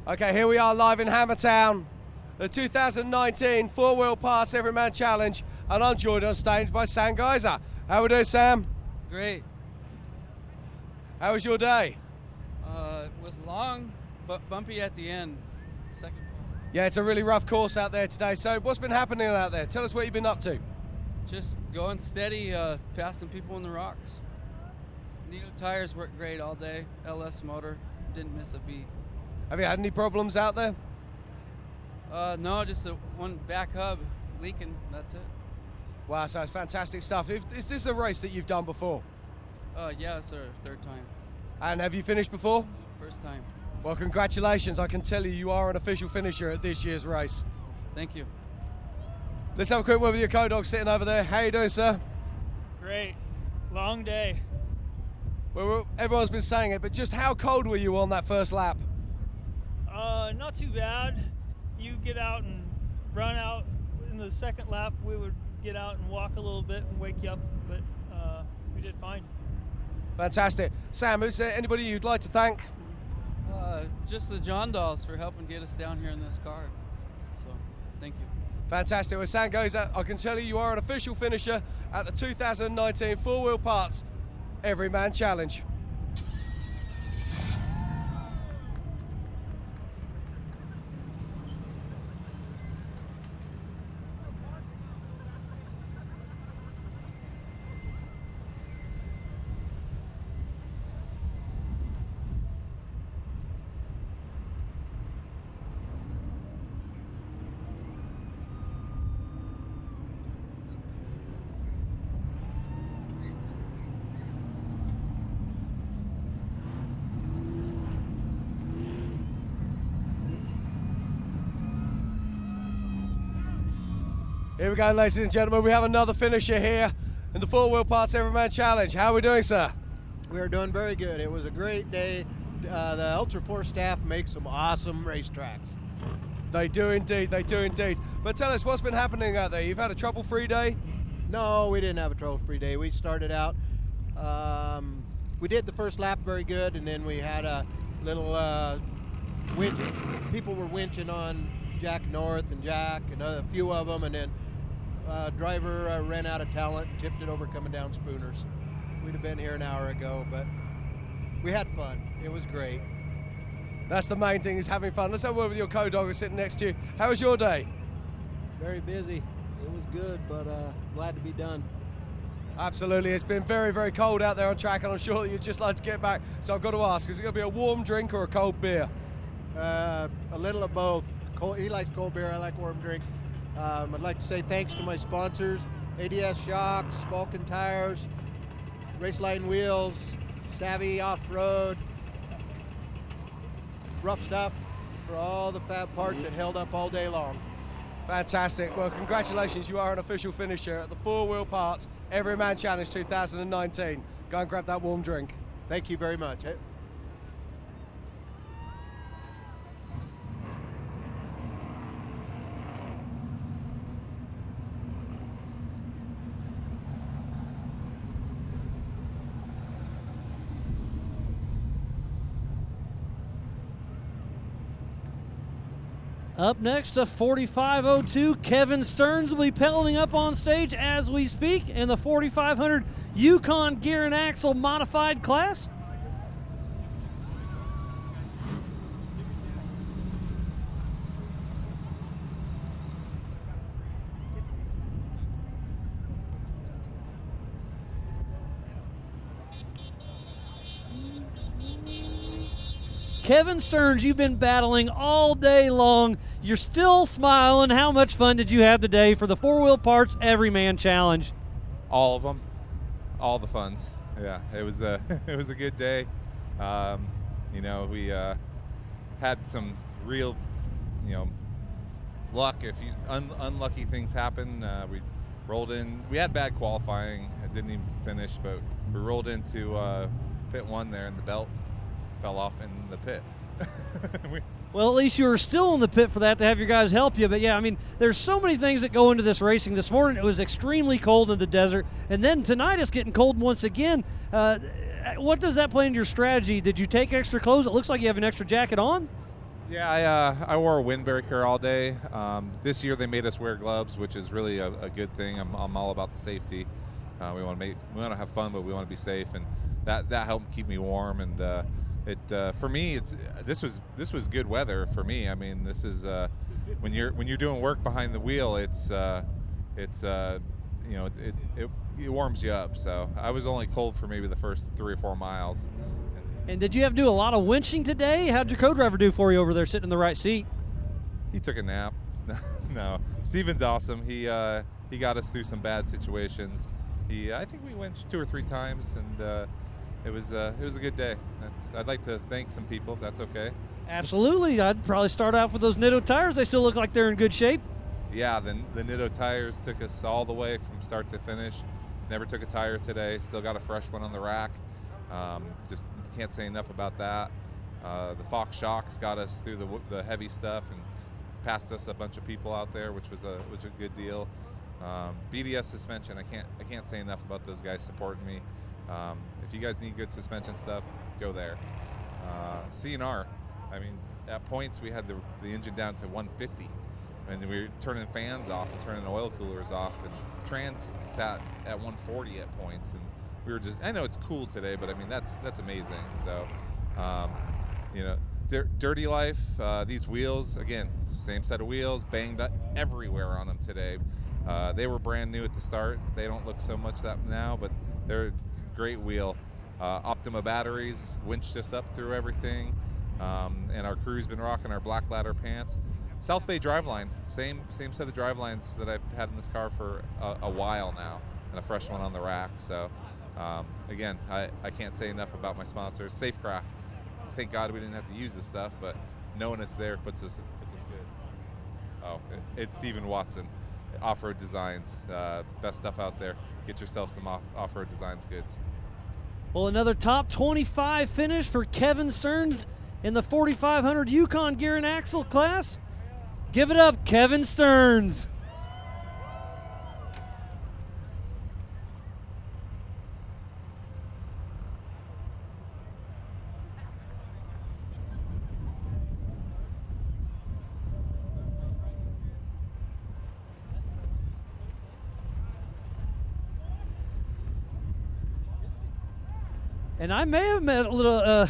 Okay, here we are live in Hammertown, the 2019 4 Wheel Parts Everyman Challenge, and I'm joined on stage by Sam Geiser. How we doing, Sam? Great. How was your day? It was long, but bumpy at the end. Yeah, it's a really rough course out there today. So what's been happening out there? Tell us what you've been up to. Just going steady, passing people in the rocks. Nitto tires worked great all day. LS motor, didn't miss a beat. Have you had any problems out there? No, just one back hub leaking, that's it. Wow, so it's fantastic stuff. Is this a race that you've done before? Yeah, sir, third time. And have you finished before? First time. Well, congratulations. I can tell you are an official finisher at this year's race. Thank you. Let's have a quick word with your co-dog sitting over there. How you doing, sir? Great. Long day. Well, everyone's been saying it, but just how cold were you on that first lap? Not too bad. You get out and run out in the second lap. We would get out and walk a little bit and wake you up, but we did fine. Fantastic. Sam, is there anybody you'd like to thank? Just the John Dolls for helping get us down here in this car. So, thank you. Fantastic. Well, Sam goes out. I can tell you are an official finisher at the 2019 Four Wheel Parts Everyman Challenge. Here we go, ladies and gentlemen. We have another finisher here in the Four Wheel Parts Everyman Challenge. How are we doing, sir? We're doing very good. It was a great day. The Ultra 4 staff makes some awesome racetracks. They do indeed, they do indeed. But tell us, what's been happening out there? You've had a trouble-free day? No, we didn't have a trouble-free day. We started out, we did the first lap very good, and then we had a little winch. People were winching on Jack North and Jack and a few of them, and then driver ran out of talent and tipped it over coming down Spooners. We'd have been here an hour ago, but we had fun. It was great. That's the main thing, is having fun. Let's have a word with your co-dog who's sitting next to you. How was your day? Very busy. It was good, but glad to be done. Absolutely. It's been very, very cold out there on track, and I'm sure that you'd just like to get back. So I've got to ask, is it going to be a warm drink or a cold beer? A little of both. He likes cold beer, I like warm drinks. I'd like to say thanks to my sponsors, ADS Shocks, Vulcan Tires, Raceline Wheels, Savvy Off-Road, Rough Stuff, for all the fab parts that held up all day long. Fantastic. Well, congratulations. You are an official finisher at the Four Wheel Parts Everyman Challenge 2019. Go and grab that warm drink. Thank you very much. Up next, a 4502. Kevin Stearns will be pedaling up on stage as we speak in the 4500 Yukon Gear and Axle modified class. Kevin Stearns, you've been battling all day long. You're still smiling. How much fun did you have today for the Four Wheel Parts Everyman Challenge? All of them, all the funs. Yeah, it was a it was a good day. You know, we had some real, luck. If you unlucky things happen, we rolled in. We had bad qualifying. I didn't even finish, but we rolled into pit 1 there, and the belt fell off in the pit. Well, at least you were still in the pit for that to have your guys help you. But yeah, I mean, there's so many things that go into this racing. This morning it was extremely cold in the desert, and then tonight it's getting cold once again. What does that play into your strategy? Did you take extra clothes? It looks like you have an extra jacket on. Yeah, I wore a windbreaker all day. This year they made us wear gloves, which is really a good thing. I'm all about the safety. We want to have fun, but we want to be safe, and that helped keep me warm. And for me, this was good weather for me. I mean, this is when you're doing work behind the wheel, it warms you up. So I was only cold for maybe the first 3 or 4 miles. And did you have to do a lot of winching today? How'd your co-driver do for you over there, sitting in the right seat? He took a nap. No, Steven's awesome. He got us through some bad situations. I think we winched 2 or 3 times, and it was a good day. I'd like to thank some people, if that's okay. Absolutely. I'd probably start out with those Nitto tires. They still look like they're in good shape. Yeah, the Nitto tires took us all the way from start to finish. Never took a tire today. Still got a fresh one on the rack. Just can't say enough about that. The Fox shocks got us through the heavy stuff and passed us a bunch of people out there, which was a good deal. BDS suspension, I can't say enough about those guys supporting me. If you guys need good suspension stuff, go there. CNR, I mean, at points we had the engine down to 150, and we were turning fans off and turning oil coolers off, and trans sat at 140 at points, and we were just, I know it's cool today, but I mean that's amazing. So you know, Dirty Life, these wheels, again, same set of wheels, banged everywhere on them today. They were brand new at the start. They don't look so much that now, but they're a great wheel. Optima batteries winched us up through everything, and our crew's been rocking our Black Ladder pants. South Bay driveline, same set of drivelines that I've had in this car for a while now, and a fresh one on the rack. So again, I can't say enough about my sponsors. Safecraft, thank God we didn't have to use this stuff, but knowing it's there puts us good. Oh, it's Stephen Watson, Off-Road Designs, best stuff out there. Get yourself some Off-Road Designs goods. Well, another top 25 finish for Kevin Stearns in the 4500 Yukon gear and axle class. Give it up, Kevin Stearns. And I may have met a little,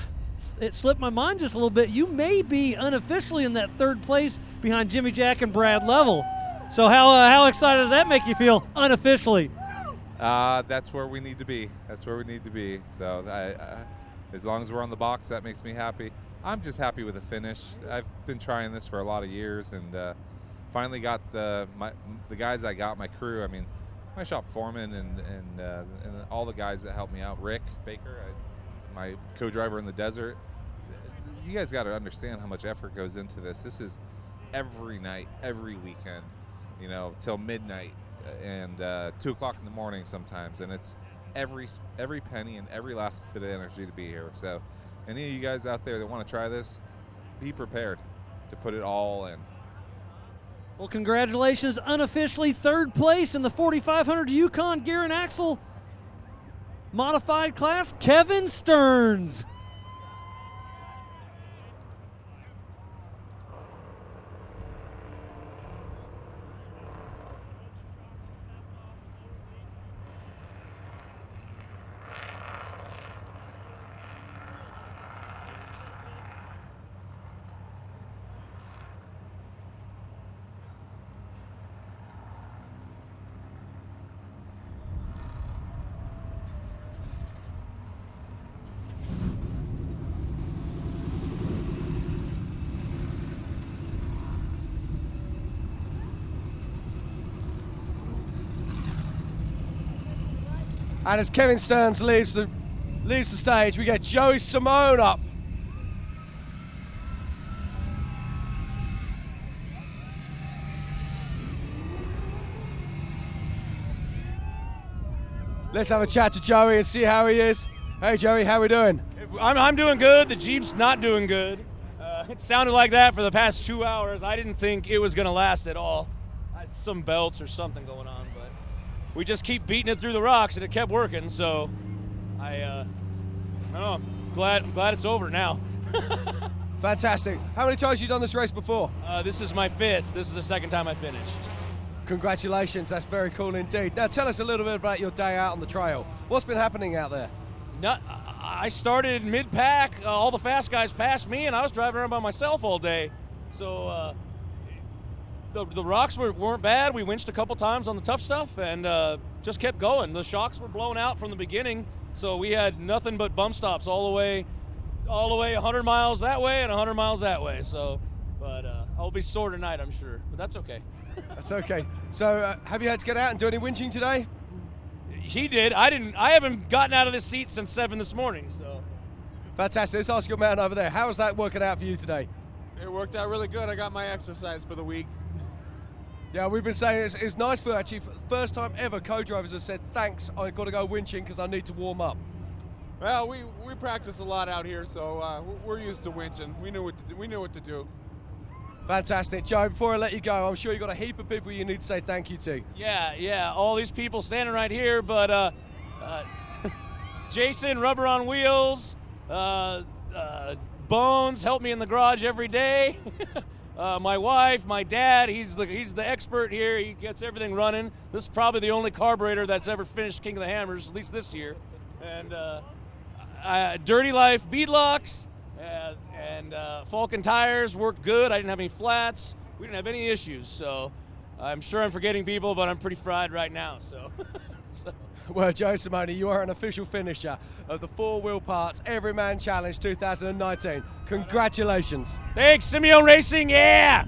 it slipped my mind just a little bit. You may be unofficially in that third place behind Jimmy Jack and Brad Level. So how excited does that make you feel unofficially? That's where we need to be. That's where we need to be. So as long as we're on the box, that makes me happy. I'm just happy with the finish. I've been trying this for a lot of years, and finally got the guys I got, my crew. I mean, my shop foreman and all the guys that helped me out. Rick Baker, my co-driver in the desert. You guys got to understand how much effort goes into this. This is every night, every weekend, you know, till midnight and 2 o'clock in the morning sometimes. And it's every penny and every last bit of energy to be here. So any of you guys out there that want to try this, be prepared to put it all in. Well, congratulations, unofficially third place in the 4500 Yukon gear and axle modified class, Kevin Stearns. And as Kevin Stearns leaves the stage, we get Joey Simone up. Let's have a chat to Joey and see how he is. Hey Joey, how we doing? I'm doing good. The Jeep's not doing good. It sounded like that for the past 2 hours. I didn't think it was going to last at all. I had some belts or something going on, but we just keep beating it through the rocks, and it kept working. So I don't know. Glad it's over now. Fantastic. How many times have you done this race before? This is my 5th. This is the 2nd time I finished. Congratulations. That's very cool indeed. Now tell us a little bit about your day out on the trail. What's been happening out there? I started mid-pack. All the fast guys passed me, and I was driving around by myself all day. So the rocks weren't bad. We winched a couple times on the tough stuff and just kept going. The shocks were blown out from the beginning, so we had nothing but bump stops all the way 100 miles that way and 100 miles that way. So, but I'll be sore tonight, I'm sure, but that's okay. That's okay. So have you had to get out and do any winching today? He did. I haven't gotten out of this seat since 7 this morning. So. Fantastic. Let's ask your man over there. How is that working out for you today? It worked out really good. I got my exercise for the week. Yeah, we've been saying it's nice for actually, for the first time ever, co-drivers have said, thanks, I've got to go winching because I need to warm up. Well, we practice a lot out here, so we're used to winching. We knew what to do. Fantastic. Joe, before I let you go, I'm sure you've got a heap of people you need to say thank you to. Yeah, all these people standing right here, but Jason, Rubber on Wheels, Bones, help me in the garage every day. My wife, my dad, he's the expert here. He gets everything running. This is probably the only carburetor that's ever finished King of the Hammers, at least this year. And Dirty Life beadlocks and Falcon tires worked good. I didn't have any flats. We didn't have any issues. So I'm sure I'm forgetting people, but I'm pretty fried right now. So. Well, Joe Simoni, you are an official finisher of the 4-Wheel Parts Everyman Challenge 2019. Congratulations. Thanks, Simeon Racing, yeah!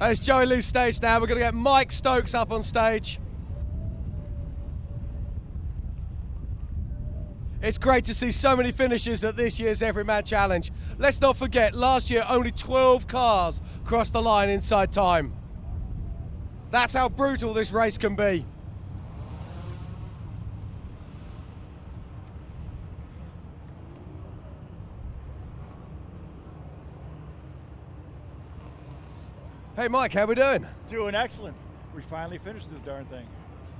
As Joey leaves stage now, we're going to get Mike Stokes up on stage. It's great to see so many finishers at this year's Everyman Challenge. Let's not forget, last year only 12 cars crossed the line inside time. That's how brutal this race can be. Hey Mike, how we doing? Doing excellent. We finally finished this darn thing.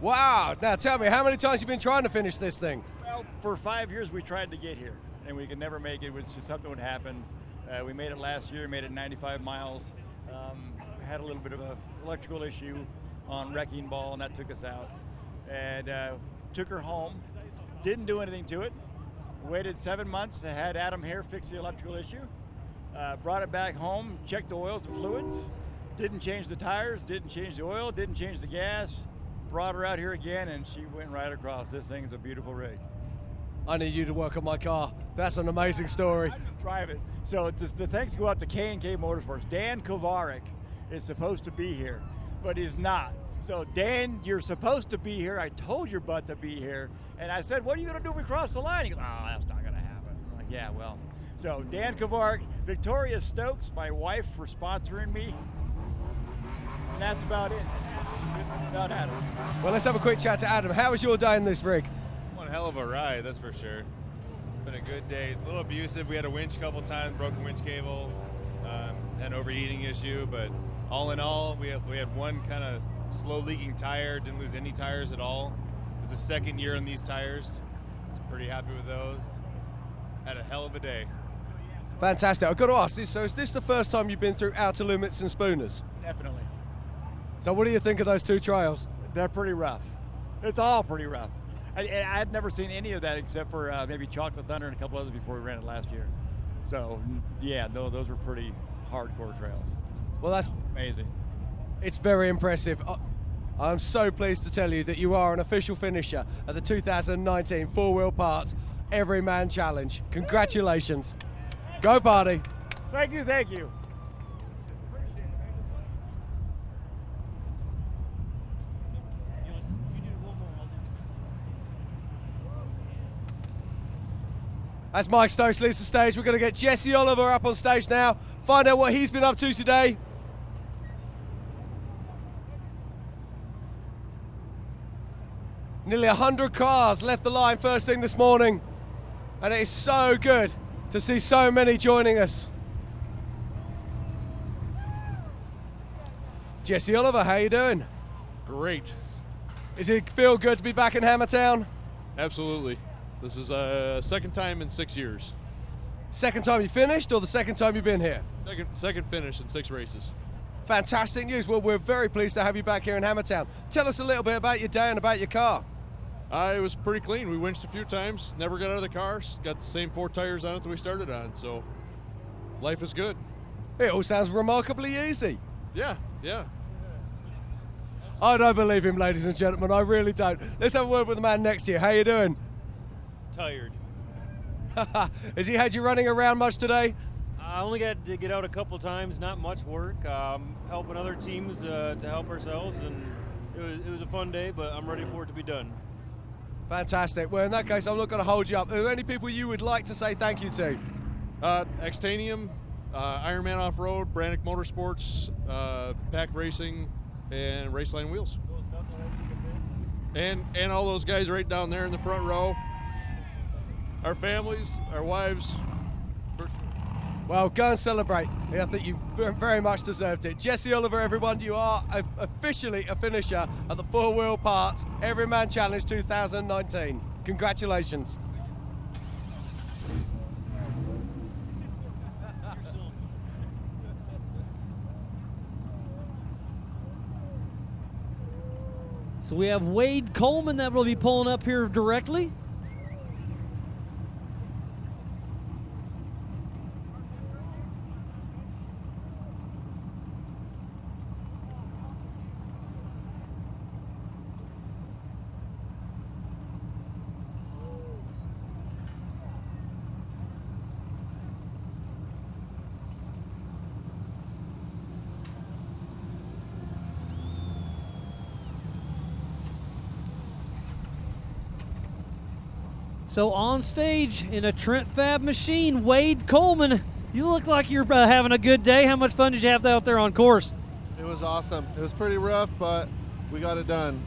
Wow, now tell me, how many times have you been trying to finish this thing? Well, for 5 years we tried to get here, and we could never make it. It was just something would happen. We made it last year, made it 95 miles. Had a little bit of an electrical issue on Wrecking Ball, and that took us out. And took her home, didn't do anything to it. Waited 7 months, had Adam here fix the electrical issue. Brought it back home, checked the oils and fluids. Didn't change the tires, didn't change the oil, didn't change the gas. Brought her out here again, and she went right across. This thing is a beautiful rig. I need you to work on my car. That's an amazing story. I just drive it. So the thanks go out to K&K Motorsports. Dan Kovarik is supposed to be here, but he's not. So Dan, you're supposed to be here. I told your butt to be here. And I said, what are you gonna do if we cross the line? He goes, oh, that's not gonna happen. I'm like, yeah, well. So Dan Kovarik, Victoria Stokes, my wife, for sponsoring me. And that's about it. About Adam. Well, let's have a quick chat to Adam. How was your day in this rig? One hell of a ride, that's for sure. It's been a good day. It's a little abusive. We had a winch a couple times, broken winch cable, had an overheating issue, but all in all, we had one kind of slow leaking tire, didn't lose any tires at all. It's the second year on these tires. Pretty happy with those. Had a hell of a day. Fantastic. I've got to ask this, so is this the first time you've been through Outer Limits and Spooners? Definitely. So what do you think of those two trails? They're pretty rough. It's all pretty rough. I had never seen any of that except for maybe Chocolate Thunder and a couple others before we ran it last year. So yeah, those were pretty hardcore trails. Well, that's amazing. It's very impressive. I'm so pleased to tell you that you are an official finisher at the 2019 4-Wheel Parts Everyman Challenge. Congratulations. Go party. Thank you, thank you. As Mike Stokes leaves the stage, we're going to get Jesse Oliver up on stage now, find out what he's been up to today. Nearly 100 cars left the line first thing this morning, and it is so good to see so many joining us. Jesse Oliver, how you doing? Great. Does it feel good to be back in Hammertown? Absolutely. This is second time in 6 years. Second time you finished, or the second time you've been here? Second finish in 6 races. Fantastic news. Well, we're very pleased to have you back here in Hammertown. Tell us a little bit about your day and about your car. It was pretty clean. We winched a few times, never got out of the car, got the same 4 tires on it that we started on, so life is good. It all sounds remarkably easy. Yeah. I don't believe him, ladies and gentlemen. I really don't. Let's have a word with the man next to you. How you doing? Tired. Has he had you running around much today? I only got to get out a couple times, not much work. Helping other teams to help ourselves, and it was a fun day, but I'm ready for it to be done. Fantastic. Well, in that case, I'm not going to hold you up. Are there any people you would like to say thank you to? Xtanium, Ironman Off-Road, Brannick Motorsports, Pack Racing, and Raceline Wheels. And all those guys right down there in the front row. Our families, our wives. Well, go and celebrate. I think you very much deserved it. Jesse Oliver, everyone, you are officially a finisher at the 4 Wheel Parts Everyman Challenge 2019. Congratulations. So we have Wade Coleman that will be pulling up here directly. So on stage in a Trent Fab machine, Wade Coleman. You look like you're having a good day. How much fun did you have out there on course? It was awesome. It was pretty rough, but we got it done.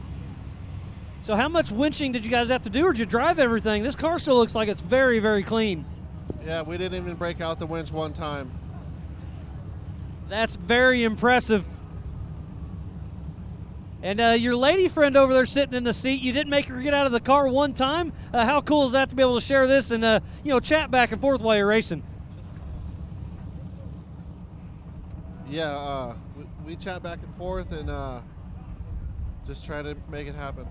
So how much winching did you guys have to do, or did you drive everything? This car still looks like it's very, very clean. Yeah, we didn't even break out the winch one time. That's very impressive. And your lady friend over there sitting in the seat, you didn't make her get out of the car one time. How cool is that to be able to share this and chat back and forth while you're racing? Yeah, we chat back and forth and just try to make it happen.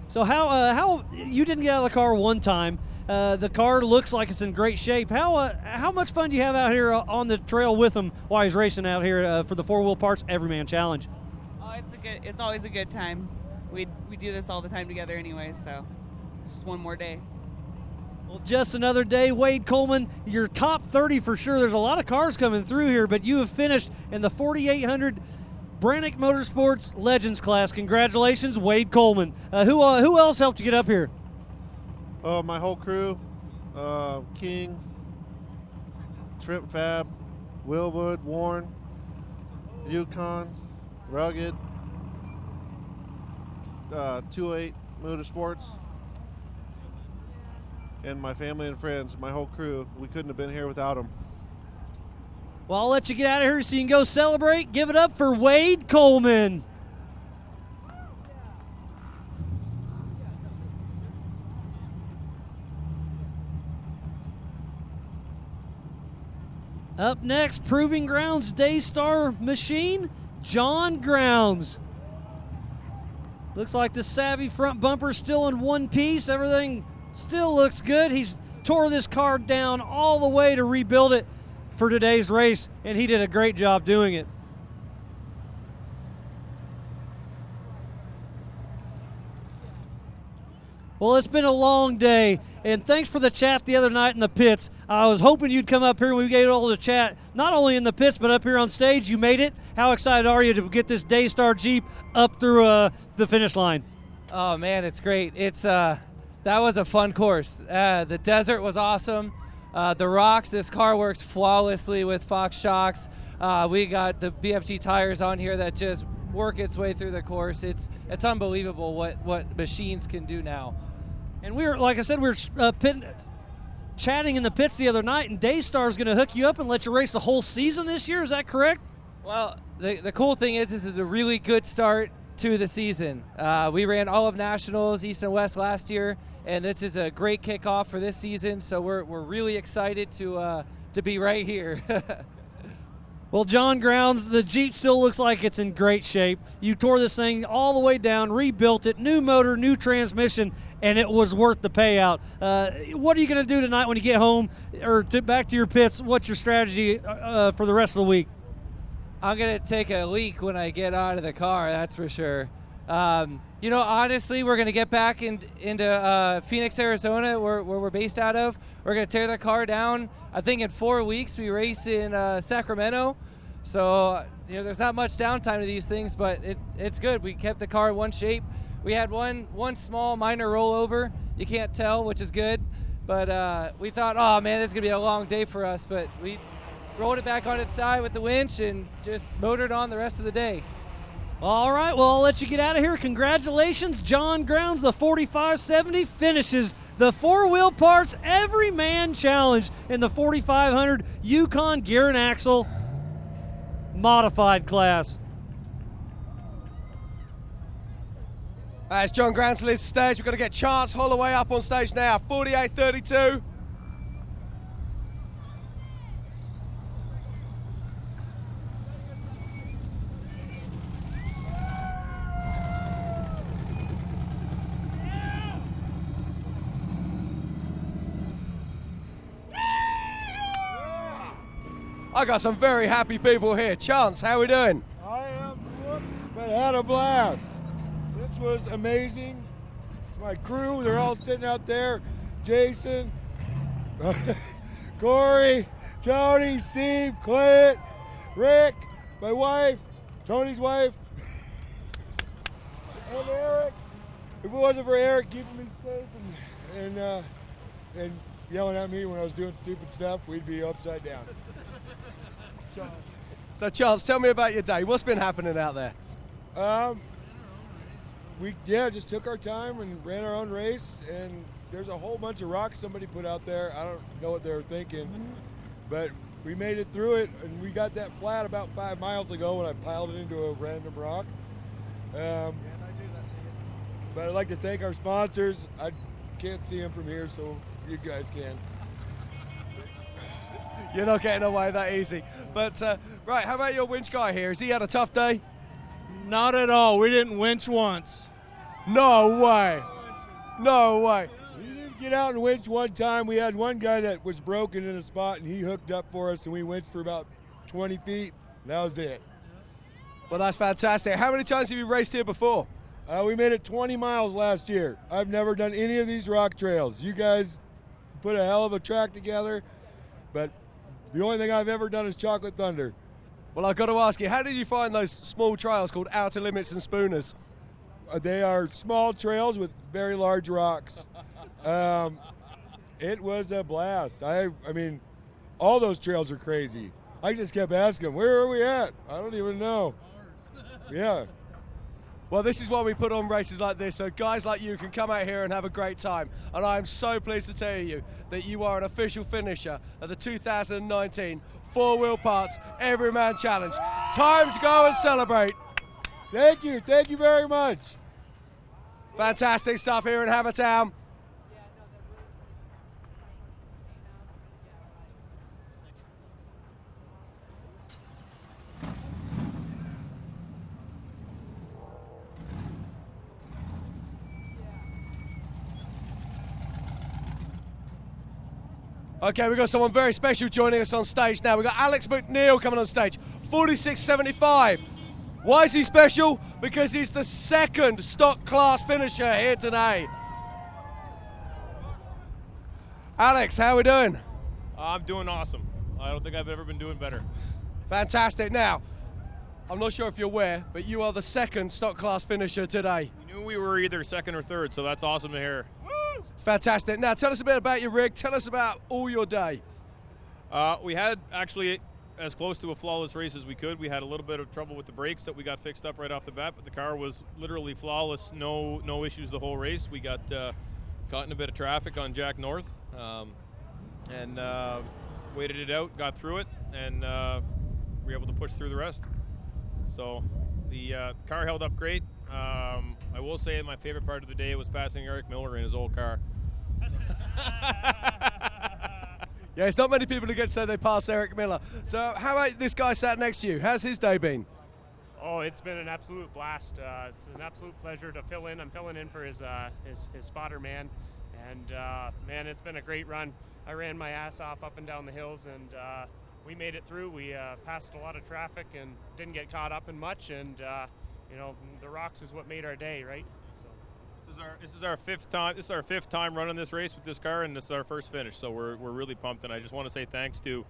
So how you didn't get out of the car one time? The car looks like it's in great shape. How much fun do you have out here on the trail with him while he's racing out here for the 4 Wheel Parts Everyman Challenge? It's always a good time. We do this all the time together anyway, so it's just one more day. Well, just another day. Wade Coleman, you're top 30 for sure. There's a lot of cars coming through here, but you have finished in the 4800 Brannick Motorsports Legends class. Congratulations, Wade Coleman. Who else helped you get up here? My whole crew, King, Trent Fab, Wilwood, Warren, Yukon, Rugged, 28 Motorsports, and my family and friends, my whole crew. We couldn't have been here without them. Well, I'll let you get out of here so you can go celebrate. Give it up for Wade Coleman. Up next, Proving Grounds Daystar machine, John Grounds. Looks like the Savvy front bumper still in one piece. Everything still looks good. He's tore this car down all the way to rebuild it for today's race, and he did a great job doing it. Well, it's been a long day, and thanks for the chat the other night in the pits. I was hoping you'd come up here and we get all the chat, not only in the pits, but up here on stage. You made it. How excited are you to get this Daystar Jeep up through the finish line? Oh, man, it's great. That was a fun course. The desert was awesome. The rocks, this car works flawlessly with Fox shocks. We got the BFG tires on here that just work its way through the course. It's unbelievable what machines can do now. And we were, like I said, we were chatting in the pits the other night, and Daystar's going to hook you up and let you race the whole season this year. Is that correct? Well, the cool thing is this is a really good start to the season. We ran all of Nationals, East and West last year, and this is a great kickoff for this season. So we're really excited to be right here. Well, John Grounds, the Jeep still looks like it's in great shape. You tore this thing all the way down, rebuilt it, new motor, new transmission, and it was worth the payout. What are you going to do tonight when you get home or back to your pits? What's your strategy for the rest of the week? I'm going to take a leak when I get out of the car, that's for sure. Honestly, we're going to get back into Phoenix, Arizona, where we're based out of. We're going to tear the car down. I think in 4 weeks we race in Sacramento. So, there's not much downtime to these things, but it's good. We kept the car in one shape. We had one small minor rollover. You can't tell, which is good. But we thought, oh, man, this is going to be a long day for us. But we rolled it back on its side with the winch, and just motored on the rest of the day. All right, well, I'll let you get out of here. Congratulations, John Grounds. The 4570 finishes the 4-wheel parts Everyman Challenge in the 4500 Yukon Gear and Axle modified class. As John Grounds leaves the stage, we've got to get Chance Holloway up on stage now. 48.32. I got some very happy people here. Chance, how we doing? I am whooped, but had a blast. This was amazing. My crew, they're all sitting out there. Jason, Corey, Tony, Steve, Clint, Rick, my wife, Tony's wife, and Eric. If it wasn't for Eric keeping me safe and yelling at me when I was doing stupid stuff, we'd be upside down. So Charles, tell me about your day. What's been happening out there? We just took our time and ran our own race, and there's a whole bunch of rocks somebody put out there. I don't know what they were thinking, but we made it through it, and we got that flat about 5 miles ago when I piled it into a random rock. But I'd like to thank our sponsors. I can't see them from here, so you guys can. You're not getting away that easy. But, right, how about your winch guy here? Has he had a tough day? Not at all. We didn't winch once. No way. No way. We didn't get out and winch one time. We had one guy that was broken in a spot, and he hooked up for us, and we winched for about 20 feet. That was it. Well, that's fantastic. How many times have you raced here before? We made it 20 miles last year. I've never done any of these rock trails. You guys put a hell of a track together, but the only thing I've ever done is Chocolate Thunder. Well, I've got to ask you, how did you find those small trails called Outer Limits and Spooners? They are small trails with very large rocks. It was a blast. I mean, all those trails are crazy. I just kept asking them, where are we at? I don't even know. Yeah. Well, this is why we put on races like this, so guys like you can come out here and have a great time. And I am so pleased to tell you that you are an official finisher of the 2019 4-Wheel Parts Everyman Challenge. Time to go and celebrate. Thank you very much. Fantastic stuff here in Hammertown. Okay, we've got someone very special joining us on stage now. We've got Alex McNeil coming on stage, 46.75. Why is he special? Because he's the second stock class finisher here today. Alex, how are we doing? I'm doing awesome. I don't think I've ever been doing better. Fantastic. Now, I'm not sure if you're aware, but you are the second stock class finisher today. We knew we were either second or third, so that's awesome to hear. It's fantastic. Now, tell us a bit about your rig. Tell us about all your day. We had actually as close to a flawless race as we could. We had a little bit of trouble with the brakes that we got fixed up right off the bat, but the car was literally flawless, no issues the whole race. We got caught in a bit of traffic on Jack North and waited it out, got through it, and we were able to push through the rest. So the car held up great. I will say my favorite part of the day was passing Eric Miller in his old car. Yeah, it's not many people who get to say they pass Eric Miller. So how about this guy sat next to you? How's his day been? Oh, it's been an absolute blast. It's an absolute pleasure to fill in. I'm filling in for his spotter man. And man, it's been a great run. I ran my ass off up and down the hills, and we made it through. We passed a lot of traffic and didn't get caught up in much. And you know, the rocks is what made our day, right? So. This is our fifth time. This is our fifth time running this race with this car, and this is our first finish. So we're really pumped, and I just want to say thanks to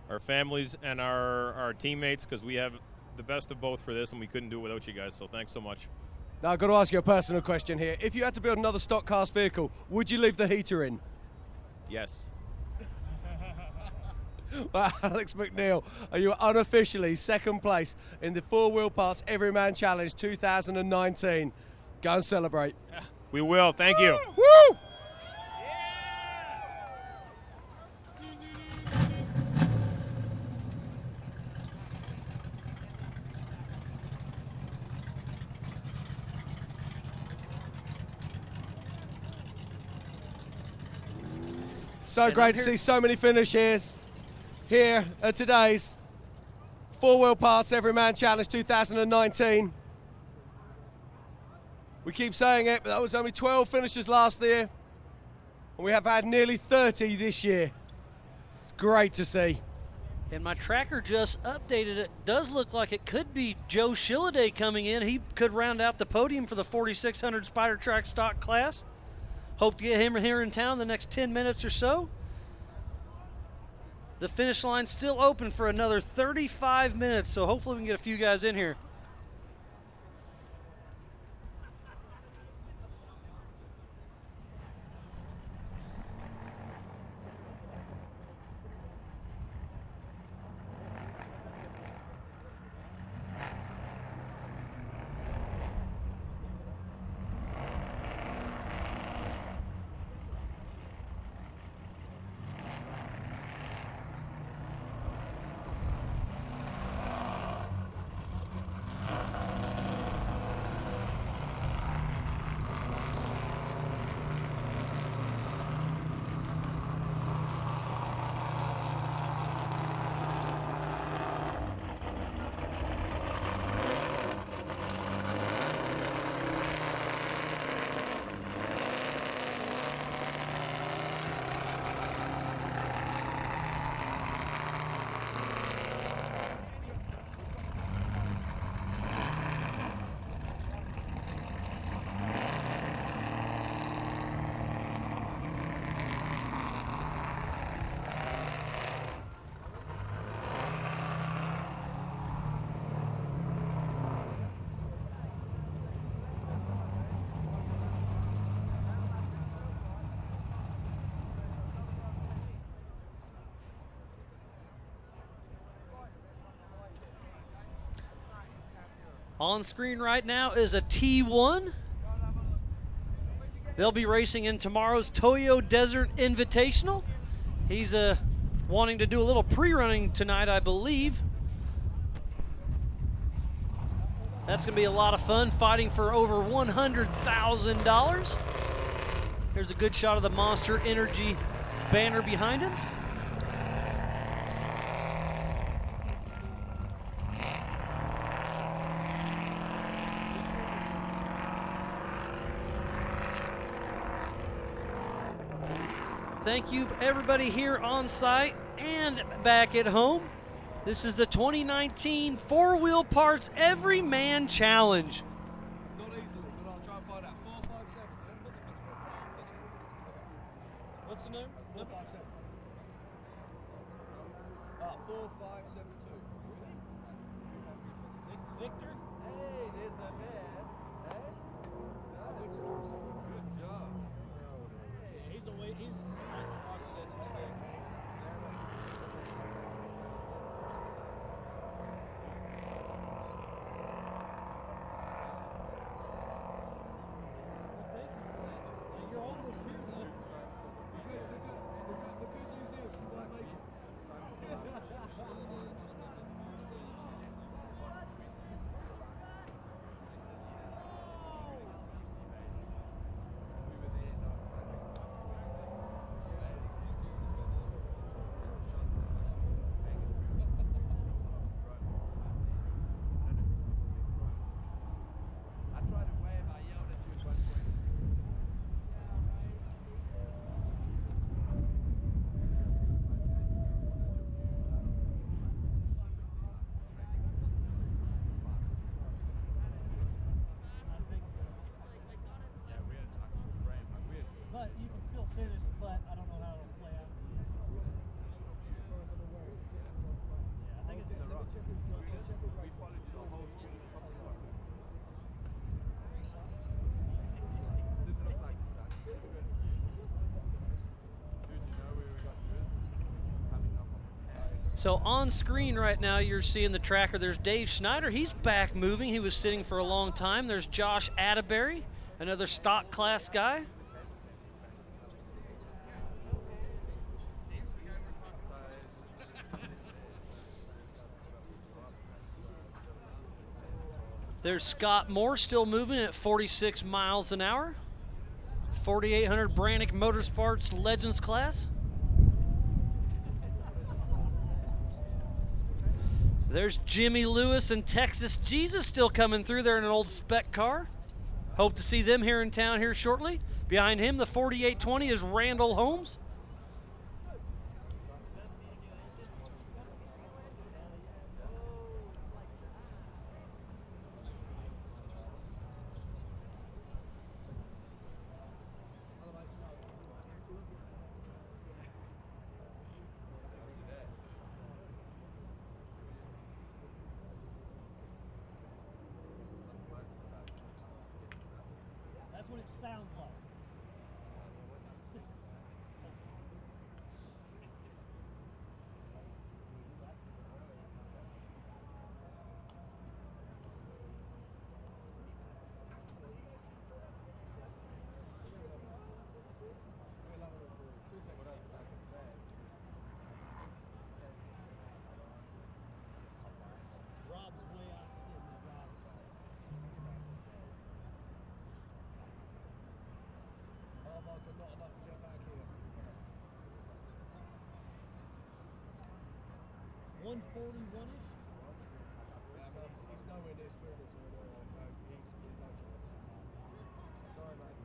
our families and our teammates, because we have the best of both for this, and we couldn't do it without you guys. So thanks so much. Now I've got to ask you a personal question here. If you had to build another stock cast vehicle, would you leave the heater in? Yes. Well, Alex McNeil, you are unofficially second place in the 4 Wheel Parts Everyman Challenge 2019. Go and celebrate. We will. Thank you. Woo! So great to see so many finishes here at today's 4 Wheel Parts Everyman Challenge 2019. We keep saying it, but that was only 12 finishes last year, and we have had nearly 30 this year. It's great to see. And my tracker just updated it. Does look like it could be Joe Shilliday coming in. He could round out the podium for the 4600 Spider Track stock class. Hope to get him here in town in the next 10 minutes or so. The finish line's still open for another 35 minutes, so hopefully we can get a few guys in here. On screen right now is a T1. They'll be racing in tomorrow's Toyo Desert Invitational. He's wanting to do a little pre-running tonight, I believe. That's going to be a lot of fun, fighting for over $100,000. There's a good shot of the Monster Energy banner behind him. Thank you, everybody here on site and back at home. This is the 2019 4 Wheel Parts Everyman Challenge. Not easily, but I'll try and find out. 457. What's the name? 457. 4572. Victor? Hey, there's a man. Hey? Good job. He's a wait. He's like the Rock said. You're almost here, though. The good news is you might make it. But you can still finish, but I don't know how it'll play out. Yeah, I think it's in the rocks. So on screen right now, you're seeing the tracker. There's Dave Schneider. He's back moving. He was sitting for a long time. There's Josh Atterbury, another stock class guy. There's Scott Moore still moving at 46 miles an hour. 4800 Brannick Motorsports Legends class. There's Jimmy Lewis and Texas Jesus still coming through there in an old spec car. Hope to see them here in town here shortly. Behind him, the 4820 is Randall Holmes. That's what it sounds like. Rob's way out in the Rob's. Oh, Michael, not enough to get back here. 141-ish? Yeah, but he's nowhere near Spooners or anywhere, so he's no chance. Sorry, mate.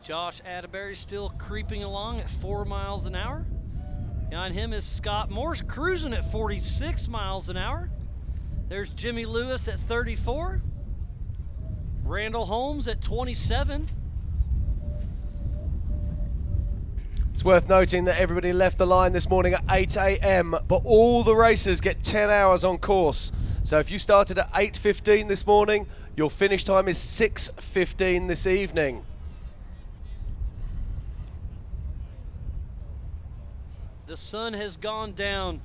Josh Atterbury still creeping along at 4 miles an hour. Behind him is Scott Morse cruising at 46 miles an hour. There's Jimmy Lewis at 34. Randall Holmes at 27. It's worth noting that everybody left the line this morning at 8 a.m, but all the racers get 10 hours on course. So if you started at 8:15 this morning, your finish time is 6:15 this evening. The sun has gone down.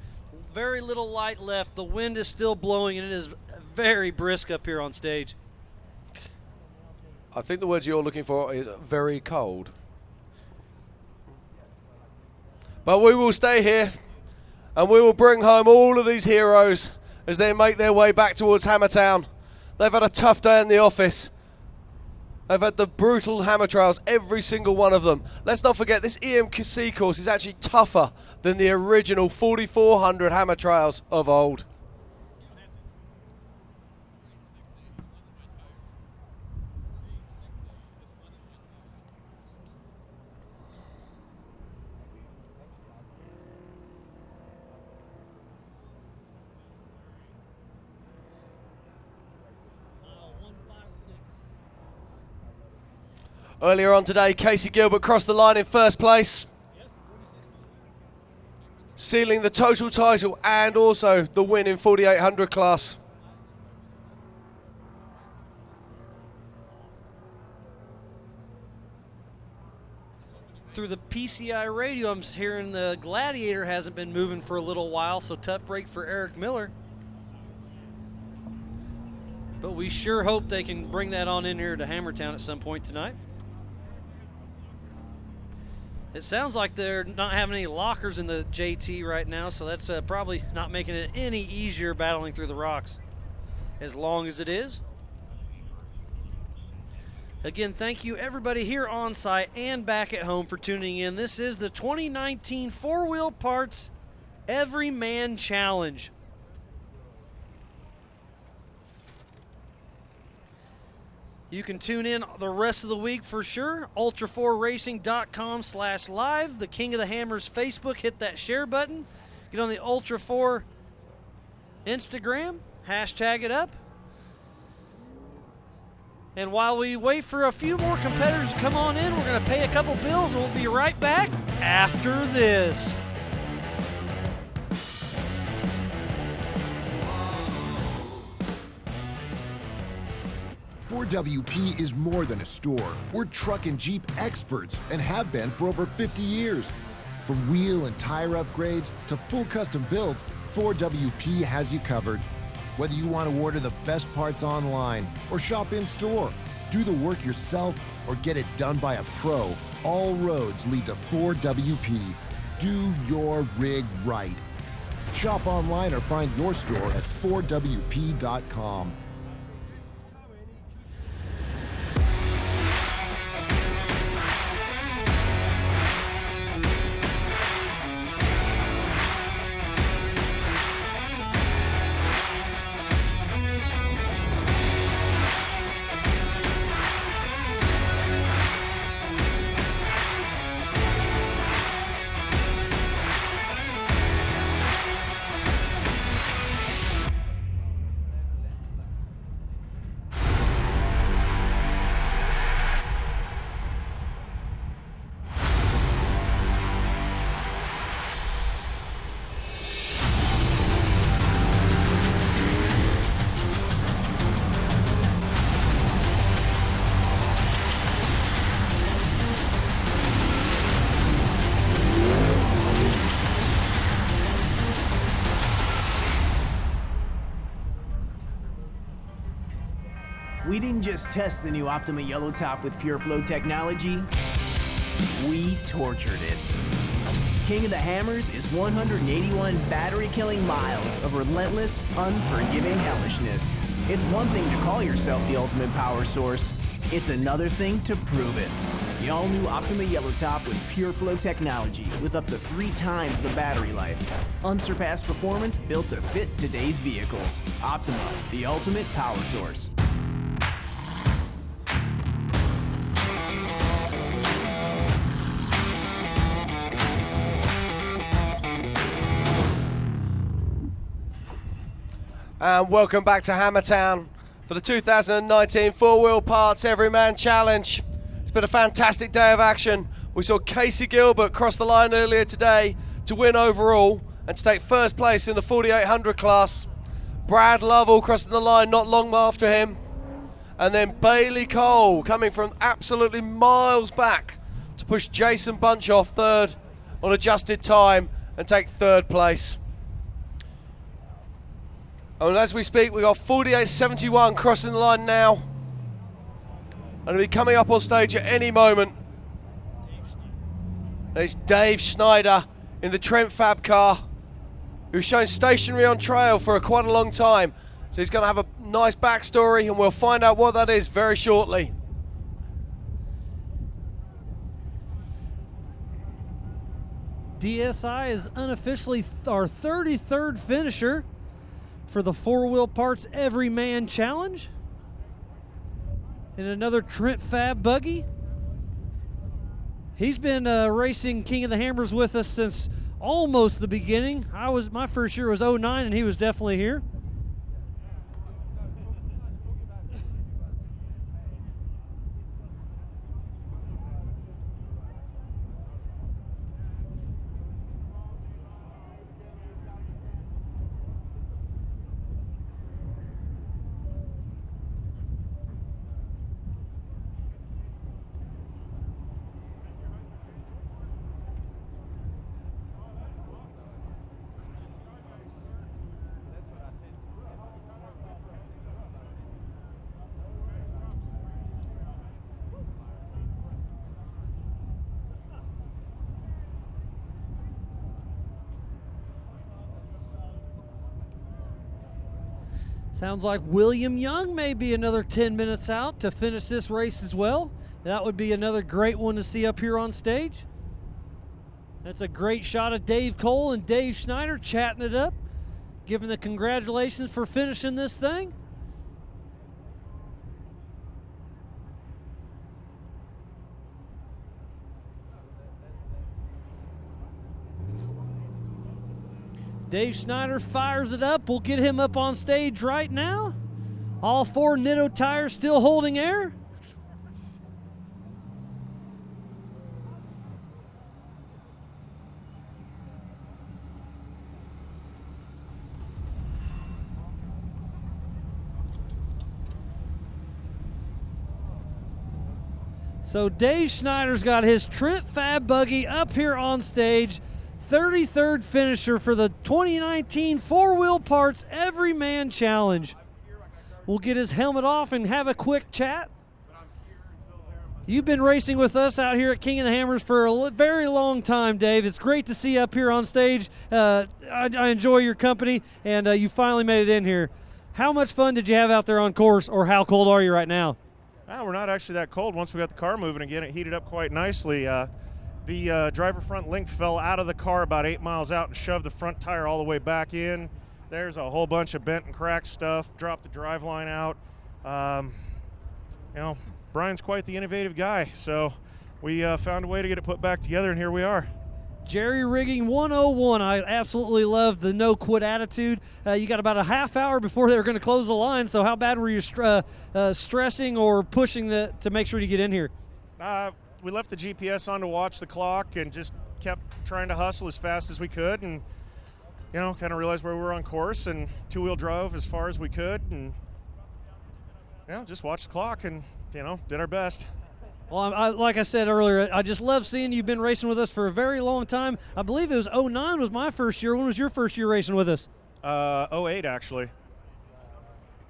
Very little light left. The wind is still blowing, and it is very brisk up here on stage. I think the word you're looking for is very cold. But we will stay here, and we will bring home all of these heroes as they make their way back towards Hammertown. They've had a tough day in the office. They've had the brutal hammer trials, every single one of them. Let's not forget, this EMC course is actually tougher than the original 4400 hammer trials of old. Earlier on today, Casey Gilbert crossed the line in first place, sealing the total title and also the win in 4800 class. Through the PCI radio, I'm hearing the Gladiator hasn't been moving for a little while, so tough break for Eric Miller. But we sure hope they can bring that on in here to Hammertown at some point tonight. It sounds like they're not having any lockers in the JT right now, so that's probably not making it any easier battling through the rocks, as long as it is. Again, thank you everybody here on site and back at home for tuning in. This is the 2019 Four Wheel Parts Everyman Challenge. You can tune in the rest of the week for sure. Ultra4racing.com/live. The King of the Hammers Facebook. Hit that share button. Get on the Ultra4 Instagram. Hashtag it up. And while we wait for a few more competitors to come on in, we're going to pay a couple bills and we'll be right back after this. 4WP is more than a store. We're truck and Jeep experts and have been for over 50 years. From wheel and tire upgrades to full custom builds, 4WP has you covered. Whether you want to order the best parts online or shop in store, do the work yourself or get it done by a pro, all roads lead to 4WP. Do your rig right. Shop online or find your store at 4WP.com. We didn't just test the new Optima Yellow Top with PureFlow technology, we tortured it. King of the Hammers is 181 battery-killing miles of relentless, unforgiving hellishness. It's one thing to call yourself the ultimate power source. It's another thing to prove it. The all-new Optima Yellow Top with PureFlow technology with up to 3 times the battery life. Unsurpassed performance built to fit today's vehicles. Optima, the ultimate power source. And welcome back to Hammertown for the 2019 Four Wheel Parts Everyman Challenge. It's been a fantastic day of action. We saw Casey Gilbert cross the line earlier today to win overall and to take first place in the 4800 class. Brad Lovell crossing the line not long after him. And then Bailey Cole coming from absolutely miles back to push Jason Bunch off third on adjusted time and take third place. And as we speak, we've got 4871 crossing the line now. And he'll be coming up on stage at any moment. And it's Dave Schneider in the Trent Fab car, who's shown stationary on trail for quite a long time. So he's going to have a nice backstory, and we'll find out what that is very shortly. DSI is unofficially our 33rd finisher for the Four Wheel Parts Everyman Challenge. And another Trent Fab buggy. He's been racing King of the Hammers with us since almost the beginning. My first year was 09, and he was definitely here. Sounds like William Young may be another 10 minutes out to finish this race as well. That would be another great one to see up here on stage. That's a great shot of Dave Cole and Dave Schneider chatting it up, giving the congratulations for finishing this thing. Dave Schneider fires it up. We'll get him up on stage right now. All 4 Nitto tires still holding air. So Dave Schneider's got his Trent Fab buggy up here on stage. 33rd finisher for the 2019 Four-Wheel Parts Everyman Challenge. We'll get his helmet off and have a quick chat. You've been racing with us out here at King of the Hammers for a very long time, Dave. It's great to see you up here on stage. I enjoy your company, and you finally made it in here. How much fun did you have out there on course, or how cold are you right now? We're not actually that cold. Once we got the car moving again, it heated up quite nicely. The driver front link fell out of the car about 8 miles out and shoved the front tire all the way back in. There's a whole bunch of bent and cracked stuff, dropped the driveline out. You know, Brian's quite the innovative guy, so we found a way to get it put back together, and here we are. Jerry Rigging 101. I absolutely love the no-quit attitude. You got about a half hour before they were going to close the line, so how bad were you stressing or pushing to make sure you get in here? We left the GPS on to watch the clock and just kept trying to hustle as fast as we could, and you know, kind of realized where we were on course and two-wheel drove as far as we could, and you know, just watched the clock and you know, did our best. Well, like I said earlier, I just love seeing you've been racing with us for a very long time. I believe it was 09 was my first year. When was your first year racing with us? 08 actually.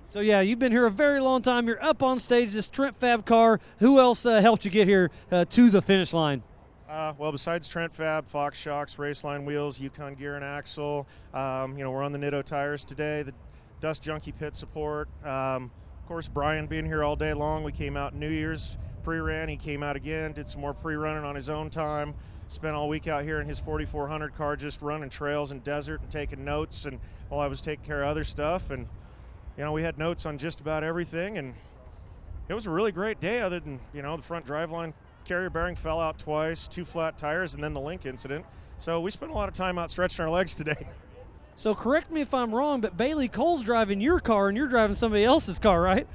So yeah, you've been here a very long time. You're up on stage, this Trent Fab car. Who else helped you get here to the finish line? Well, besides Trent Fab, Fox Shocks, Raceline Wheels, Yukon Gear and Axle, you know, we're on the Nitto tires today, the Dust Junkie pit support. Of course, Brian being here all day long. We came out New Year's pre-ran. He came out again, did some more pre-running on his own time. Spent all week out here in his 4400 car just running trails and desert and taking notes, and while I was taking care of other stuff. And you know, we had notes on just about everything, and it was a really great day other than, you know, the front driveline carrier bearing fell out twice, 2 flat tires, and then the link incident. So we spent a lot of time out stretching our legs today. So correct me if I'm wrong, but Bailey Cole's driving your car and you're driving somebody else's car, right?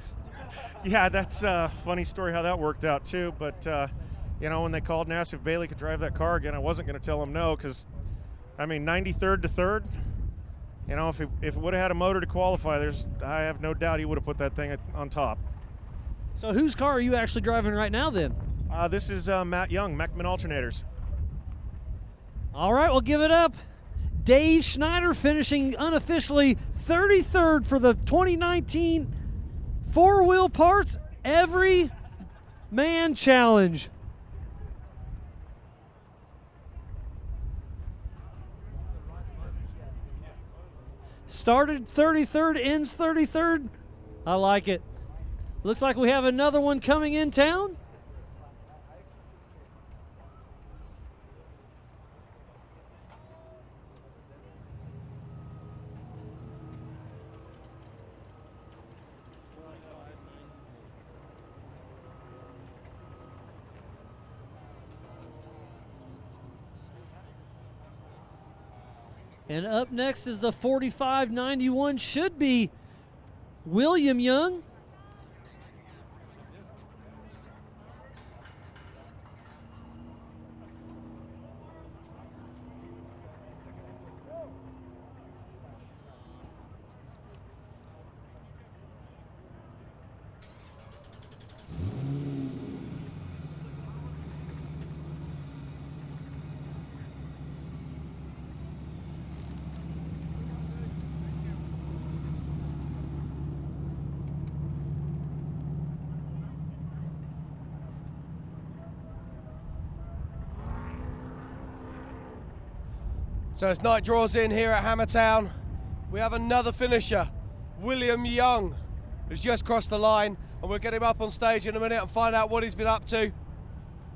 Yeah, that's a funny story how that worked out too. But, you know, when they called and asked if Bailey could drive that car again, I wasn't going to tell them no because, I mean, 93rd to 3rd, you know, if it would have had a motor to qualify, I have no doubt he would have put that thing on top. So whose car are you actually driving right now then? This is Matt Young, Mechman Alternators. All right, we'll give it up. Dave Schneider finishing unofficially 33rd for the 2019 Four-Wheel Parts Every Man Challenge. Started 33rd, ends 33rd. I like it. Looks like we have another one coming in town. And up next is the 4591, should be William Young. So as night draws in here at Hammertown, we have another finisher, William Young, who's just crossed the line, and we'll get him up on stage in a minute and find out what he's been up to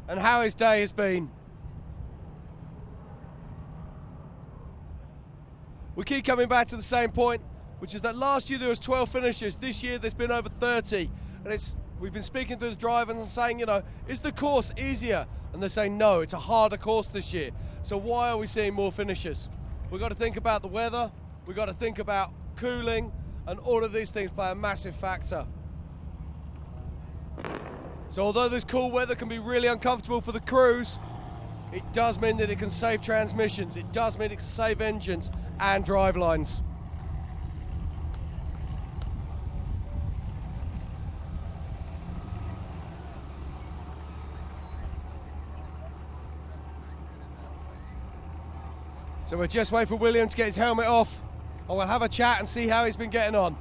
and how his day has been. We keep coming back to the same point, which is that last year there was 12 finishers. This year there's been over 30, and we've been speaking to the drivers and saying, you know, is the course easier? And they're saying no, it's a harder course this year. So why are we seeing more finishers? We've got to think about the weather, we've got to think about cooling, and all of these things play a massive factor. So although this cool weather can be really uncomfortable for the crews, it does mean that it can save transmissions, it does mean it can save engines and drivelines. So we're just waiting for William to get his helmet off, and we'll have a chat and see how he's been getting on.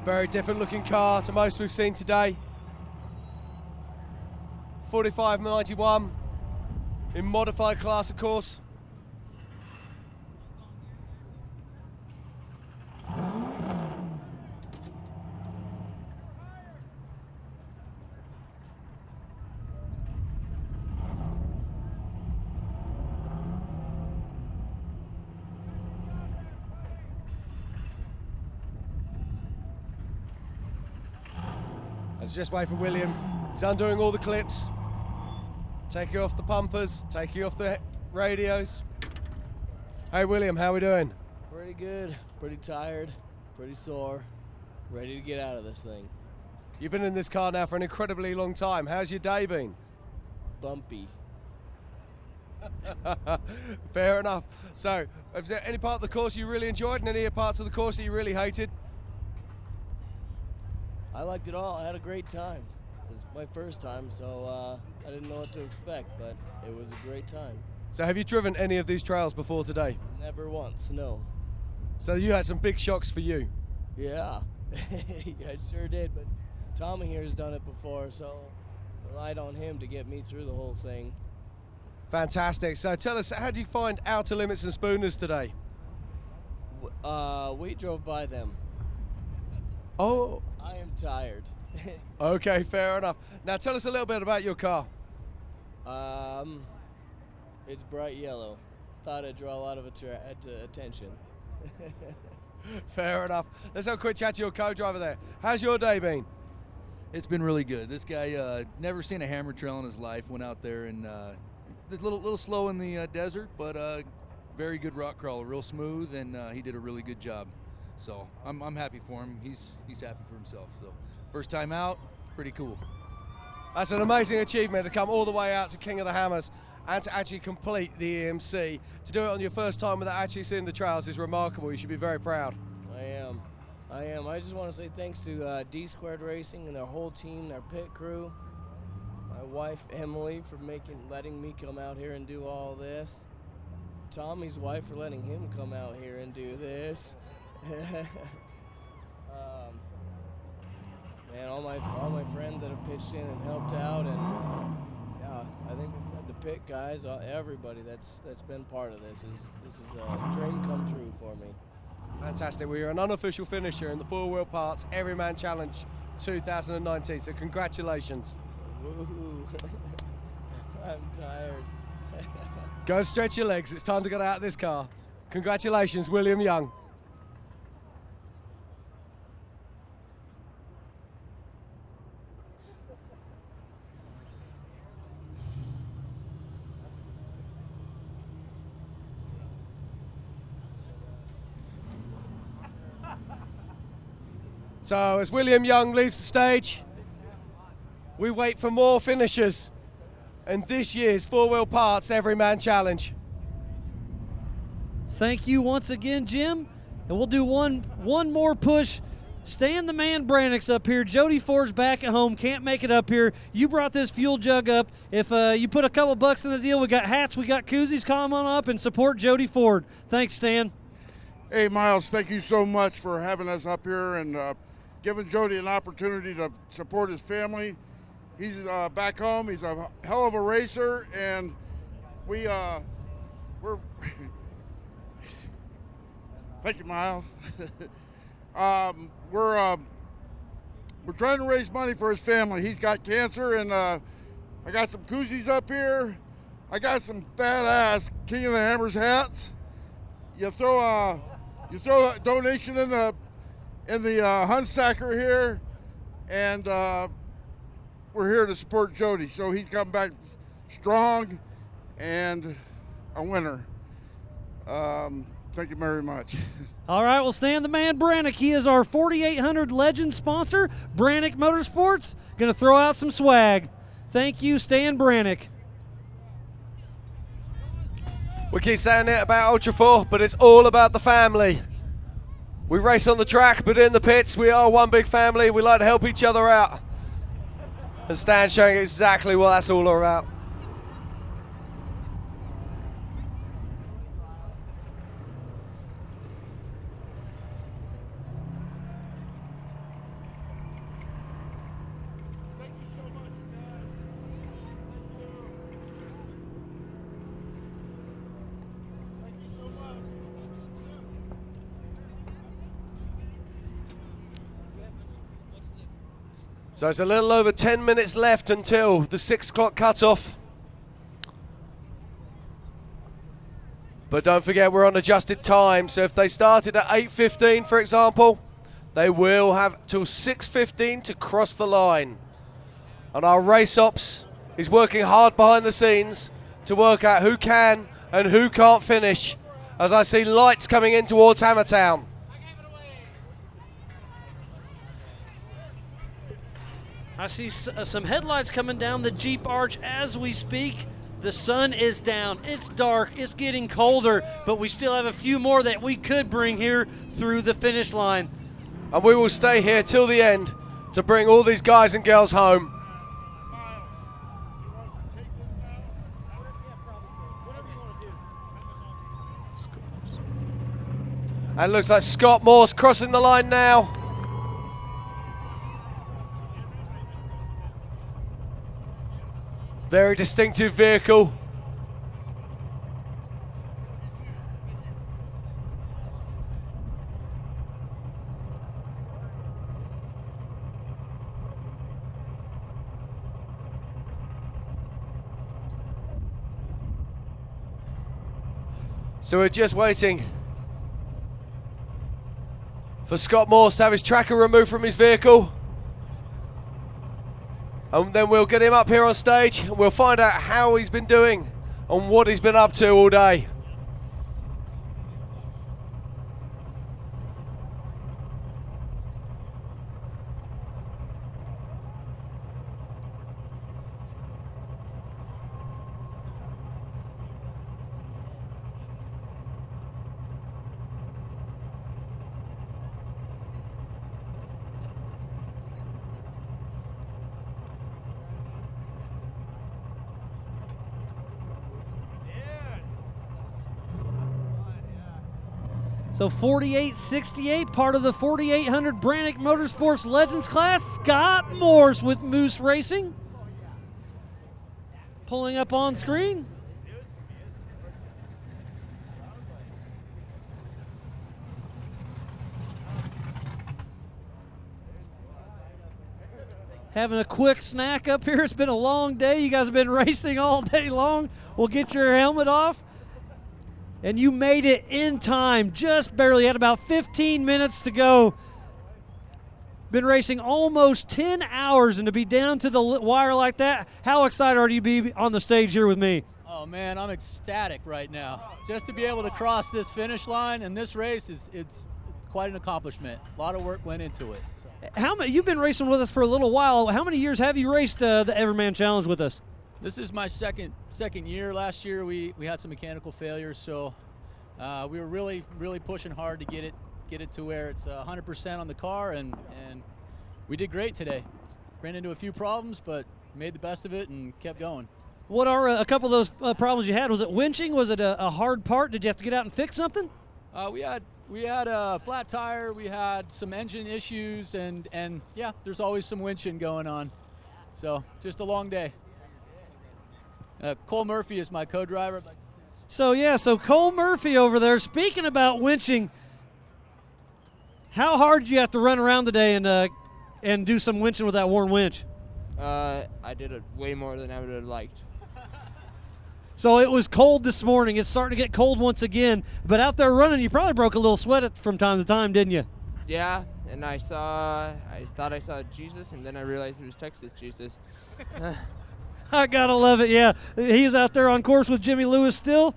Very different looking car to most we've seen today. 4591 in modified class, of course. Let's just wait for William. He's undoing all the clips, taking off the pumpers, taking off the radios. Hey William, how we doing? Pretty good, pretty tired, pretty sore, ready to get out of this thing. You've been in this car now for an incredibly long time. How's your day been? Bumpy. Fair enough. So, is there any part of the course you really enjoyed and any parts of the course that you really hated? I liked it all. I had a great time. It was my first time, so I didn't know what to expect, but it was a great time. So have you driven any of these trails before today? Never once, no. So you had some big shocks for you? Yeah, I sure did, but Tommy here's done it before, so relied on him to get me through the whole thing. Fantastic. So tell us, how do you find Outer Limits and Spooners today? We drove by them. Oh. I am tired. Okay, fair enough. Now tell us a little bit about your car. It's bright yellow. Thought I'd draw a lot of attention. Fair enough. Let's have a quick chat to your co-driver there. How's your day been? It's been really good. This guy never seen a hammer trail in his life. Went out there and a little slow in the desert, but very good rock crawler, real smooth, and he did a really good job. So I'm happy for him. He's happy for himself. So first time out, pretty cool. That's an amazing achievement to come all the way out to King of the Hammers and to actually complete the EMC. To do it on your first time without actually seeing the trails is remarkable. You should be very proud. I am. I just want to say thanks to D Squared Racing and their whole team, their pit crew, my wife Emily for letting me come out here and do all this, Tommy's wife for letting him come out here and do this. Man, all my friends that have pitched in and helped out, and yeah, I think the pit guys, everybody that's been part of this is a dream come true for me. Fantastic. Well, you're an unofficial finisher in the 4-Wheel Parts Everyman Challenge 2019. So congratulations. Woohoo! I'm tired. Go and stretch your legs. It's time to get out of this car. Congratulations, William Young. So as William Young leaves the stage, we wait for more finishers in this year's 4-Wheel Parts Everyman Challenge. Thank you once again, Jim. And we'll do one more push. Stan the Man Brannick's up here. Jody Ford's back at home, can't make it up here. You brought this fuel jug up. If you put a couple bucks in the deal, we got hats, we got koozies. Come on up and support Jody Ford. Thanks, Stan. Hey, Miles, thank you so much for having us up here and giving Jody an opportunity to support his family. He's back home. He's a hell of a racer, and we're thank you, Miles. We're trying to raise money for his family. He's got cancer, and I got some koozies up here. I got some badass King of the Hammers hats. You throw a donation in the Hunsacker here, and we're here to support Jody. So he's come back strong and a winner. Thank you very much. All right, well, Stan the Man Brannick, he is our 4800 Legend sponsor. Brannick Motorsports, going to throw out some swag. Thank you, Stan Brannick. We keep saying it about Ultra 4, but it's all about the family. We race on the track, but in the pits, we are one big family. We like to help each other out. And Stan's showing exactly what that's all about. So it's a little over 10 minutes left until the 6 o'clock cutoff. But don't forget, we're on adjusted time. So if they started at 8:15, for example, they will have till 6:15 to cross the line. And our race ops is working hard behind the scenes to work out who can and who can't finish, as I see lights coming in towards Hammertown. I see some headlights coming down the Jeep arch as we speak. The sun is down, it's dark, it's getting colder, but we still have a few more that we could bring here through the finish line. And we will stay here till the end to bring all these guys and girls home. And it looks like Scott Morse crossing the line now. Very distinctive vehicle. So we're just waiting for Scott Morse to have his tracker removed from his vehicle. And then we'll get him up here on stage and we'll find out how he's been doing and what he's been up to all day. So 4868, part of the 4800 Brannick Motorsports Legends class, Scott Morse with Moose Racing. Pulling up on screen. Having a quick snack up here. It's been a long day. You guys have been racing all day long. We'll get your helmet off. And you made it in time, just barely. Had about 15 minutes to go. Been racing almost 10 hours, and to be down to the wire like that, how excited are you to be on the stage here with me? Oh man, I'm ecstatic right now. Just to be able to cross this finish line and this race it's quite an accomplishment. A lot of work went into it. So. How many? You've been racing with us for a little while. How many years have you raced the Everman Challenge with us? This is my second year. Last year we had some mechanical failures, so we were really pushing hard to get it to where it's 100% on the car, and we did great today. Ran into a few problems, but made the best of it and kept going. What are a couple of those problems you had? Was it winching? Was it a hard part? Did you have to get out and fix something? We had a flat tire. We had some engine issues, and yeah, there's always some winching going on. So just a long day. Cole Murphy is my co-driver. So Cole Murphy over there. Speaking about winching, how hard did you have to run around today and do some winching with that Warn winch? I did it way more than I would have liked. So it was cold this morning. It's starting to get cold once again. But out there running, you probably broke a little sweat from time to time, didn't you? Yeah, and I thought I saw Jesus, and then I realized it was Texas Jesus. I gotta love it, yeah. He's out there on course with Jimmy Lewis still.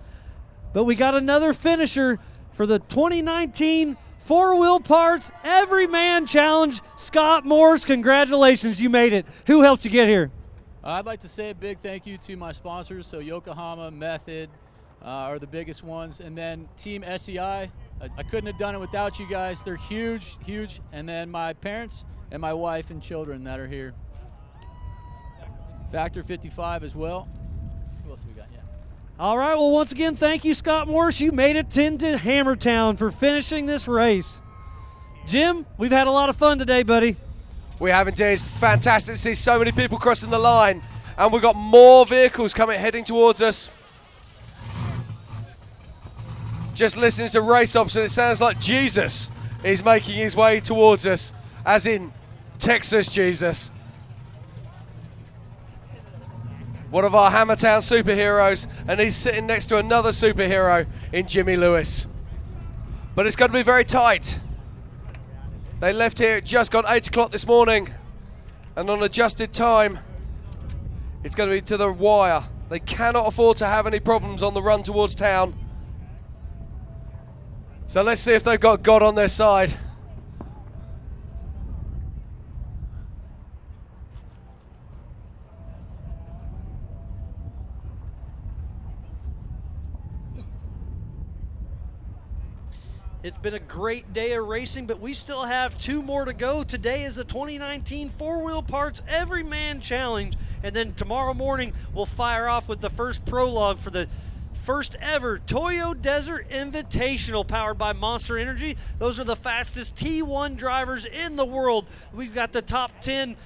But we got another finisher for the 2019 Four-Wheel Parts Everyman Challenge. Scott Morse, congratulations, you made it. Who helped you get here? I'd like to say a big thank you to my sponsors, so Yokohama, Method, are the biggest ones. And then Team SEI, I couldn't have done it without you guys. They're huge, huge. And then my parents and my wife and children that are here. Factor 55 as well. Who else we got? Yeah. All right, well, once again, thank you, Scott Morris. You made it into Hammertown for finishing this race. Jim, we've had a lot of fun today, buddy. We have indeed. It's fantastic to see so many people crossing the line. And we've got more vehicles heading towards us. Just listening to race ops, and it sounds like Jesus is making his way towards us, as in Texas Jesus. One of our Hammertown superheroes, and he's sitting next to another superhero in Jimmy Lewis. But it's going to be very tight. They left here at just gone 8 o'clock this morning, and on adjusted time, it's going to be to the wire. They cannot afford to have any problems on the run towards town. So let's see if they've got God on their side. It's been a great day of racing, but we still have 2 more to go. Today is the 2019 Four Wheel Parts Everyman Challenge, and then tomorrow morning we'll fire off with the first prologue for the first ever Toyo Desert Invitational powered by Monster Energy. Those are the fastest T1 drivers in the world. We've got the top 10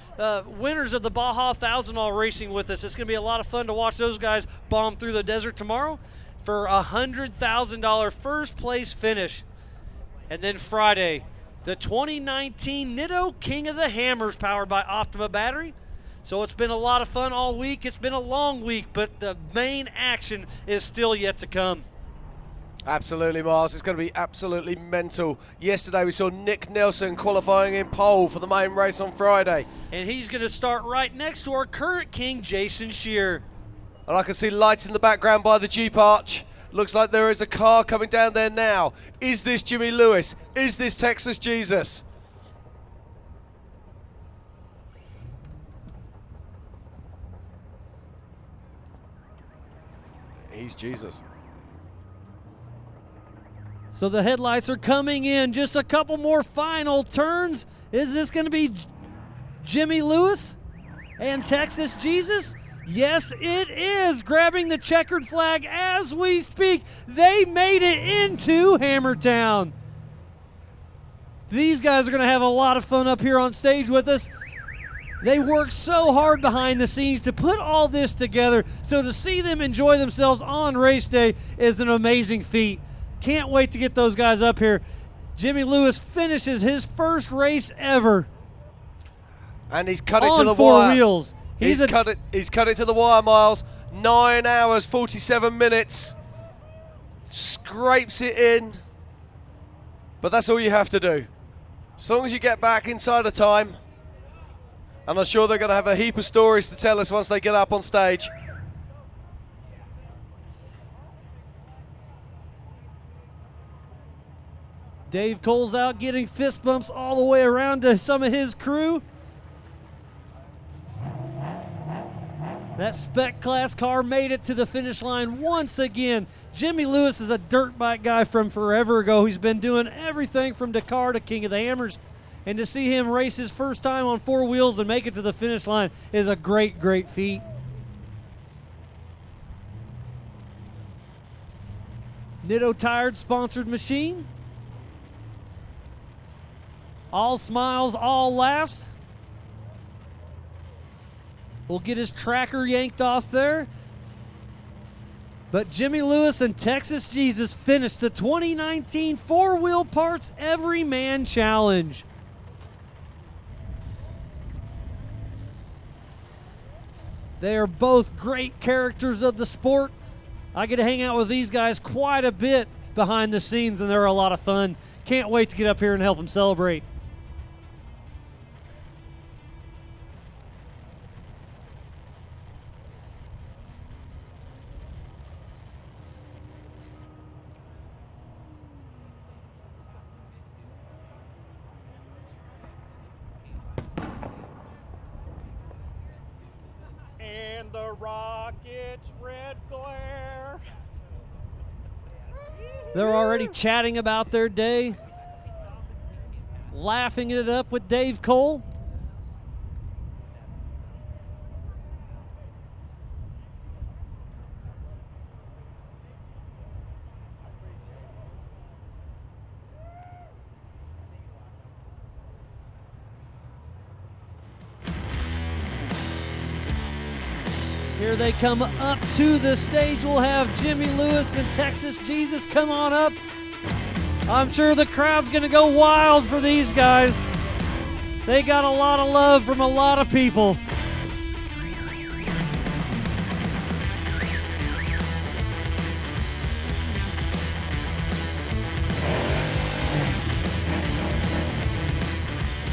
winners of the Baja 1000 all racing with us. It's going to be a lot of fun to watch those guys bomb through the desert tomorrow for a $100,000 first place finish. And then Friday, the 2019 Nitto King of the Hammers powered by Optima Battery. So it's been a lot of fun all week. It's been a long week, but the main action is still yet to come. Absolutely, Miles. It's going to be absolutely mental. Yesterday we saw Nick Nelson qualifying in pole for the main race on Friday. And he's going to start right next to our current king, Jason Shear. And I can see lights in the background by the Jeep Arch. Looks like there is a car coming down there now. Is this Jimmy Lewis? Is this Texas Jesus? He's Jesus. So the headlights are coming in. Just a couple more final turns. Is this going to be Jimmy Lewis and Texas Jesus? Yes, it is. Grabbing the checkered flag as we speak. They made it into Hammertown. These guys are going to have a lot of fun up here on stage with us. They worked so hard behind the scenes to put all this together. So to see them enjoy themselves on race day is an amazing feat. Can't wait to get those guys up here. Jimmy Lewis finishes his first race ever. And he's cut it to the on 4 wire. wheels. He's cut it to the wire, Miles. 9 hours, 47 minutes. Scrapes it in. But that's all you have to do. As long as you get back inside of time. And I'm sure they're going to have a heap of stories to tell us once they get up on stage. Dave Cole's out getting fist bumps all the way around to some of his crew. That Spec Class car made it to the finish line once again. Jimmy Lewis is a dirt bike guy from forever ago. He's been doing everything from Dakar to King of the Hammers. And to see him race his first time on 4 wheels and make it to the finish line is a great, great feat. Nitto Tires sponsored machine. All smiles, all laughs. We'll get his tracker yanked off there. But Jimmy Lewis and Texas Jesus finished the 2019 Four Wheel Parts Everyman Challenge. They are both great characters of the sport. I get to hang out with these guys quite a bit behind the scenes, and they're a lot of fun. Can't wait to get up here and help them celebrate. And the rocket's red glare They're already chatting about their day, laughing it up with Dave Cole. Here they come up to the stage. We'll have Jimmy Lewis and Texas Jesus come on up. I'm sure the crowd's going to go wild for these guys. They got a lot of love from a lot of people.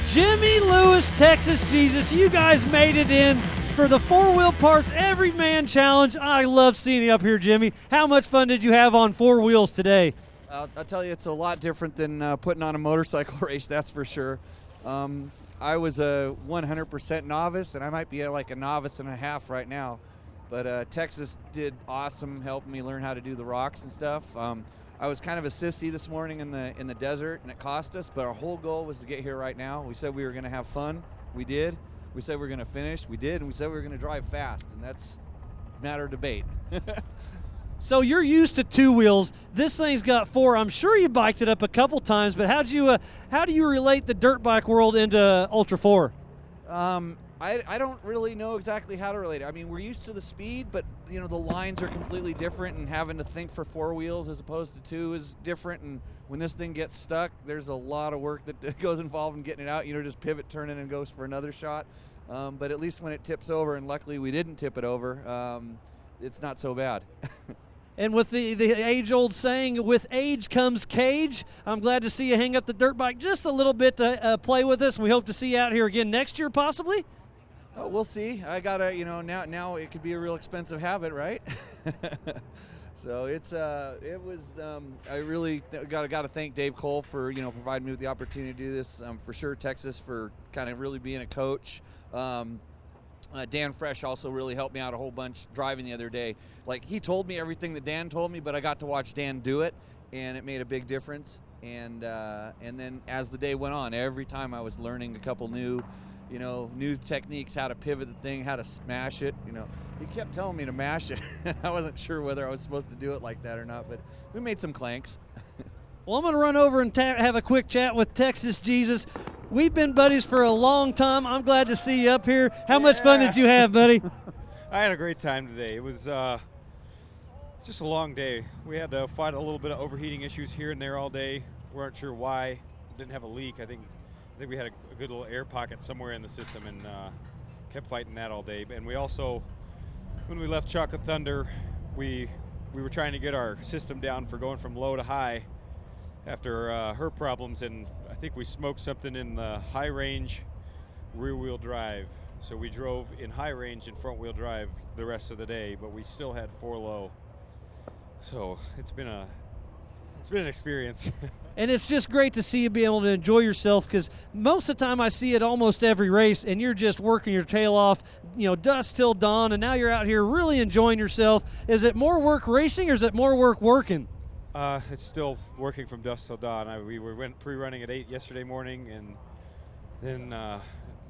Jimmy Lewis, Texas Jesus, you guys made it in for the 4 Wheel Parts Everyman Challenge. I love seeing you up here, Jimmy. How much fun did you have on 4 wheels today? I'll tell you, it's a lot different than putting on a motorcycle race, that's for sure. I was a 100% novice, and I might be like a novice and a half right now. But Texas did awesome, helping me learn how to do the rocks and stuff. I was kind of a sissy this morning in the desert, and it cost us, but our whole goal was to get here right now. We said we were going to have fun. We did. We said we were going to finish. We did. And we said we were going to drive fast, and that's a matter of debate. So you're used to 2 wheels. This thing's got 4. I'm sure you biked it up a couple times, but how do you relate the dirt bike world into Ultra 4? I don't really know exactly how to relate it. I mean, we're used to the speed, but you know the lines are completely different, and having to think for 4 wheels as opposed to 2 is different. And when this thing gets stuck, there's a lot of work that goes involved in getting it out. You know, just pivot, turn it, and goes for another shot. But at least when it tips over, and luckily we didn't tip it over, it's not so bad. And with the age-old saying, with age comes cage, I'm glad to see you hang up the dirt bike just a little bit to play with us, and we hope to see you out here again next year, possibly. Oh, we'll see. I gotta, you know, now it could be a real expensive habit, right? So I really gotta thank Dave Cole for providing me with the opportunity to do this. For sure, Texas for kind of really being a coach. Dan Fresh also really helped me out a whole bunch driving the other day. Like, he told me everything that Dan told me, but I got to watch Dan do it, and it made a big difference. And then as the day went on, every time I was learning a couple new techniques, how to pivot the thing, how to smash it. He kept telling me to mash it. I wasn't sure whether I was supposed to do it like that or not, but we made some clanks. Well, I'm going to run over and have a quick chat with Texas Jesus. We've been buddies for a long time. I'm glad to see you up here. How much fun did you have, buddy? I had a great time today. It was just a long day. We had to fight a little bit of overheating issues here and there all day. We weren't sure why. Didn't have a leak. I think we had a good little air pocket somewhere in the system, and kept fighting that all day. And we also, when we left Chocolate Thunder, we were trying to get our system down for going from low to high after her problems, and I think we smoked something in the high range rear wheel drive. So we drove in high range and front wheel drive the rest of the day, but we still had 4 low. So it's been an experience. And it's just great to see you be able to enjoy yourself, because most of the time I see it almost every race, and you're just working your tail off, dusk till dawn, and now you're out here really enjoying yourself. Is it more work racing, or is it more work working? It's still working from dusk till dawn. We went pre-running at 8 yesterday morning, and then I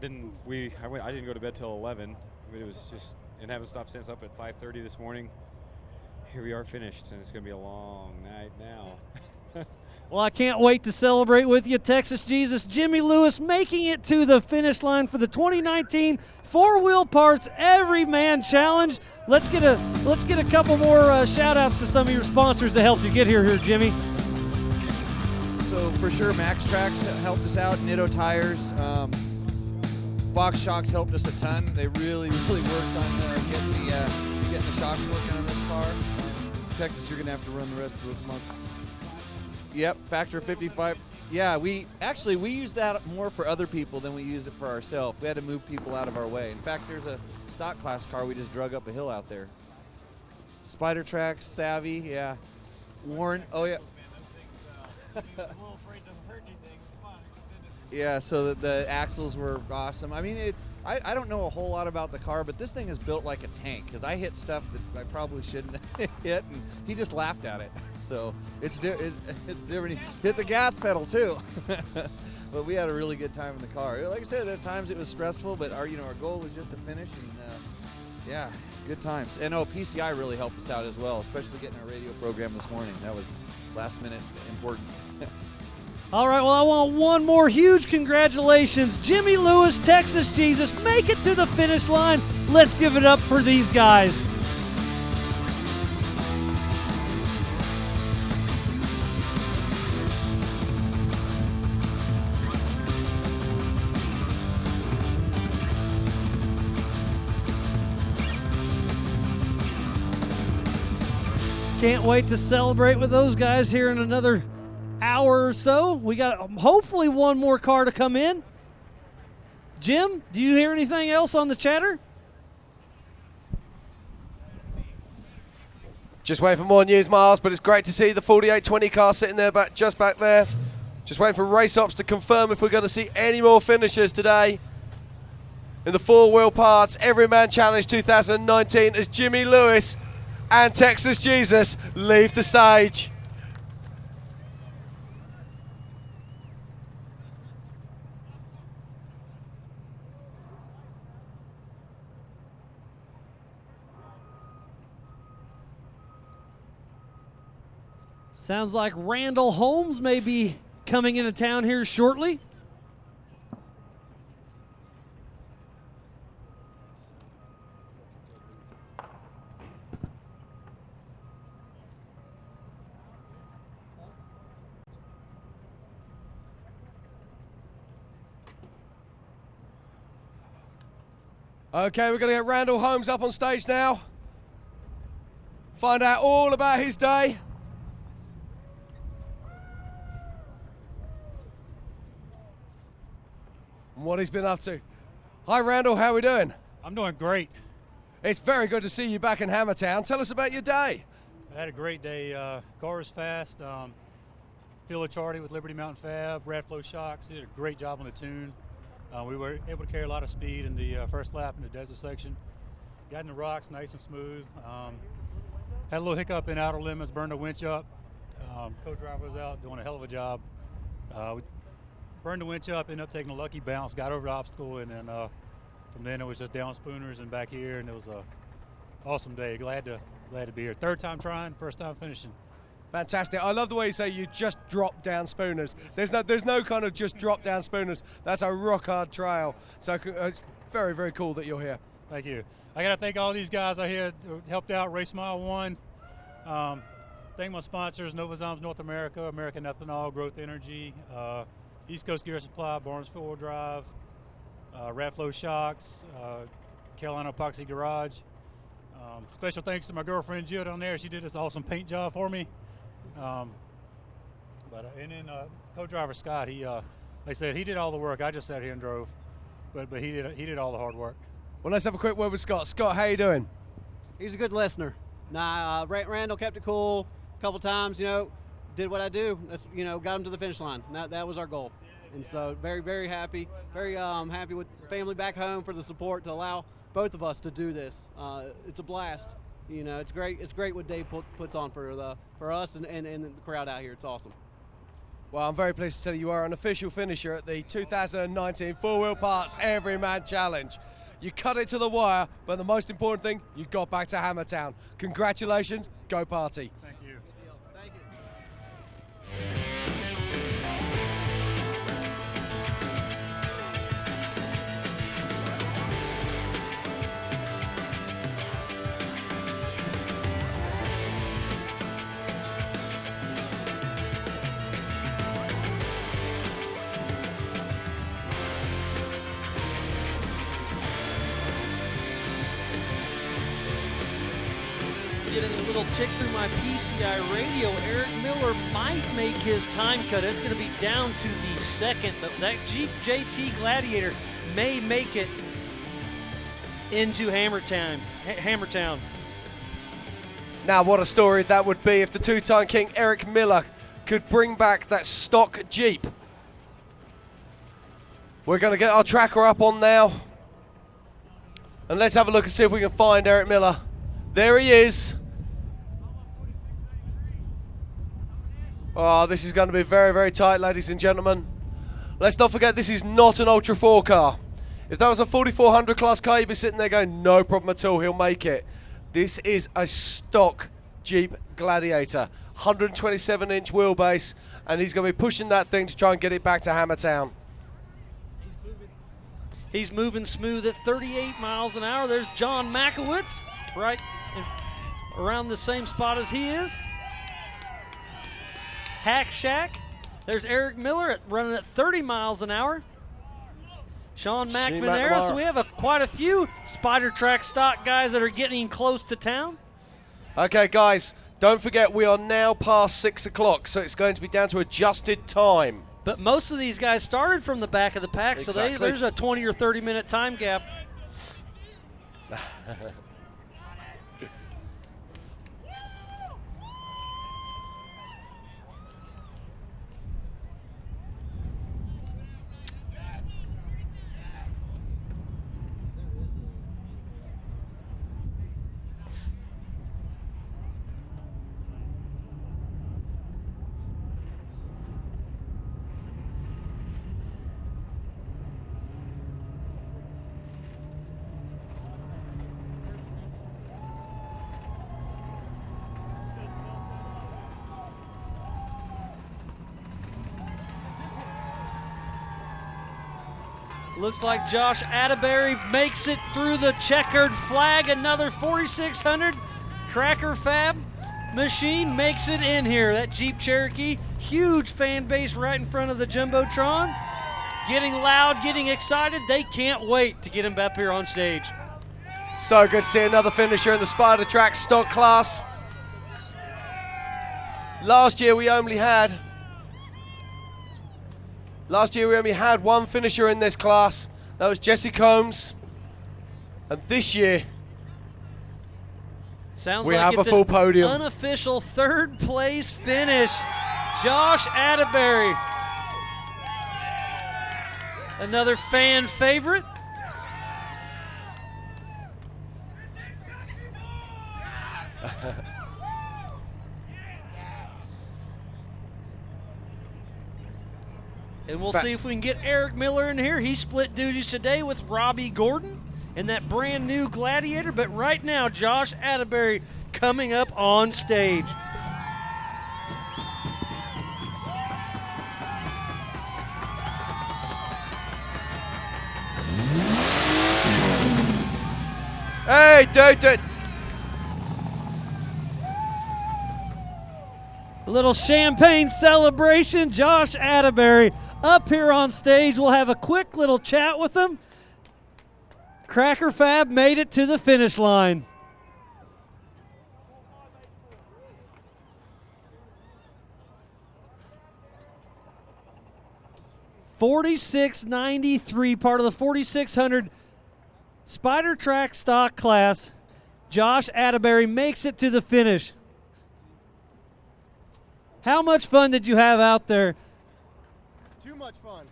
didn't go to bed till 11. It was just, and haven't stopped since, up at 5:30 this morning. Here we are finished, and it's going to be a long night now. Well, I can't wait to celebrate with you, Texas Jesus. Jimmy Lewis making it to the finish line for the 2019 4 Wheel Parts Everyman Challenge. Let's get a couple more shout-outs to some of your sponsors that helped you get here, Jimmy. So for sure, Max Tracks helped us out. Nitto Tires, Fox Shocks helped us a ton. They really worked on getting the shocks working on this car. Texas, you're gonna have to run the rest of this month. Yep, Factor 55. Yeah, we used that more for other people than we used it for ourselves. We had to move people out of our way. In fact, there's a stock class car we just drug up a hill out there. Spider Tracks, Savvy, yeah. Warren, oh yeah. Yeah, so the axles were awesome. I mean, I don't know a whole lot about the car, but this thing is built like a tank because I hit stuff that I probably shouldn't hit, and he just laughed at it. So it's different. He hit the gas pedal too. But we had a really good time in the car. Like I said, at times it was stressful, but our goal was just to finish, and yeah, good times. And PCI really helped us out as well, especially getting our radio program this morning. That was last minute important. All right, well, I want one more huge congratulations. Jimmy Lewis, Texas Jesus, make it to the finish line. Let's give it up for these guys. Can't wait to celebrate with those guys here in another hour or so. We got hopefully one more car to come in. Jim, do you hear anything else on the chatter? Just waiting for more news, Miles, but it's great to see the 4820 car sitting there just back there. Just waiting for race ops to confirm if we're going to see any more finishers today in the four-wheel parts Everyman Challenge 2019 as Jimmy Lewis and Texas Jesus leave the stage. Sounds like Randall Holmes may be coming into town here shortly. Okay, we're going to get Randall Holmes up on stage now. Find out all about his day. And what he's been up to. Hi, Randall, how are we doing? I'm doing great. It's very good to see you back in Hammertown. Tell us about your day. I had a great day. Car was fast. Phil Achardi with Liberty Mountain Fab, Brad Flow Shocks did a great job on the tune. We were able to carry a lot of speed in the first lap in the desert section. Got in the rocks nice and smooth. Had a little hiccup in outer limits, burned the winch up. Co-driver was out doing a hell of a job. We burned the winch up, ended up taking a lucky bounce, got over the obstacle, and then from then it was just down spooners and back here, and it was an awesome day. Glad to be here. Third time trying, first time finishing. Fantastic. I love the way you say you just drop down spooners. There's no kind of just drop down spooners. That's a rock hard trail. So it's very, very cool that you're here. Thank you. I got to thank all these guys out here who helped out Race Mile 1. Thank my sponsors, Novozymes North America, American Ethanol, Growth Energy, East Coast Gear Supply, Barnes 4-Wheel Drive, Radflow Shocks, Carolina Epoxy Garage. Special thanks to my girlfriend Jill down there. She did this awesome paint job for me. And then co-driver Scott, he like I said, he did all the work. I just sat here and drove, but he did all the hard work. Well, let's have a quick word with Scott. Scott, how you doing? He's a good listener. Nah, Randall kept it cool a couple times. Did what I do. That's got him to the finish line. That was our goal. And so very, very happy. Very happy with family back home for the support to allow both of us to do this. It's a blast. It's great. It's great what Dave puts on for us and the crowd out here. It's awesome. Well, I'm very pleased to tell you are an official finisher at the 2019 Four-Wheel Parts Everyman Challenge. You cut it to the wire, but the most important thing, you got back to Hammertown. Congratulations. Go party. Thank you. Thank you. Getting a little tick through my PCI radio. Eric Miller might make his time cut. It's going to be down to the second, but that Jeep JT Gladiator may make it into Hammertown. Now, what a story that would be if the two-time king Eric Miller could bring back that stock Jeep. We're going to get our tracker up on now. And let's have a look and see if we can find Eric Miller. There he is. Oh, this is going to be very, very tight, ladies and gentlemen. Let's not forget, this is not an Ultra 4 car. If that was a 4400 class car, you'd be sitting there going, no problem at all, he'll make it. This is a stock Jeep Gladiator, 127-inch wheelbase, and he's going to be pushing that thing to try and get it back to Hammertown. He's moving smooth at 38 miles an hour. There's John Makowitz right around the same spot as he is. Hack Shack. There's Eric Miller running at 30 miles an hour. Sean McNamara. So we have quite a few Spider Track stock guys that are getting close to town. Okay, guys, don't forget we are now past 6 o'clock, so it's going to be down to adjusted time. But most of these guys started from the back of the pack, so there's a 20 or 30-minute time gap. Looks like Josh Atterbury makes it through the checkered flag. Another 4600 Cracker Fab machine makes it in here. That Jeep Cherokee, huge fan base right in front of the Jumbotron. Getting loud, getting excited. They can't wait to get him up here on stage. So good to see another finisher in the Spider Track stock class. Last year we only had one finisher in this class. That was Jesse Combs. And this year, we have a full podium. Unofficial third place finish. Josh Atterbury. Another fan favorite. And we'll see if we can get Eric Miller in here. He split duties today with Robbie Gordon in that brand new Gladiator. But right now, Josh Atterbury coming up on stage. Hey, dude. A little champagne celebration. Josh Atterbury up here on stage. We'll have a quick little chat with him. Cracker Fab made it to the finish line. $46.93, part of the 4600 Spider Track stock class. Josh Atterbury makes it to the finish. How much fun did you have out there? Too much fun.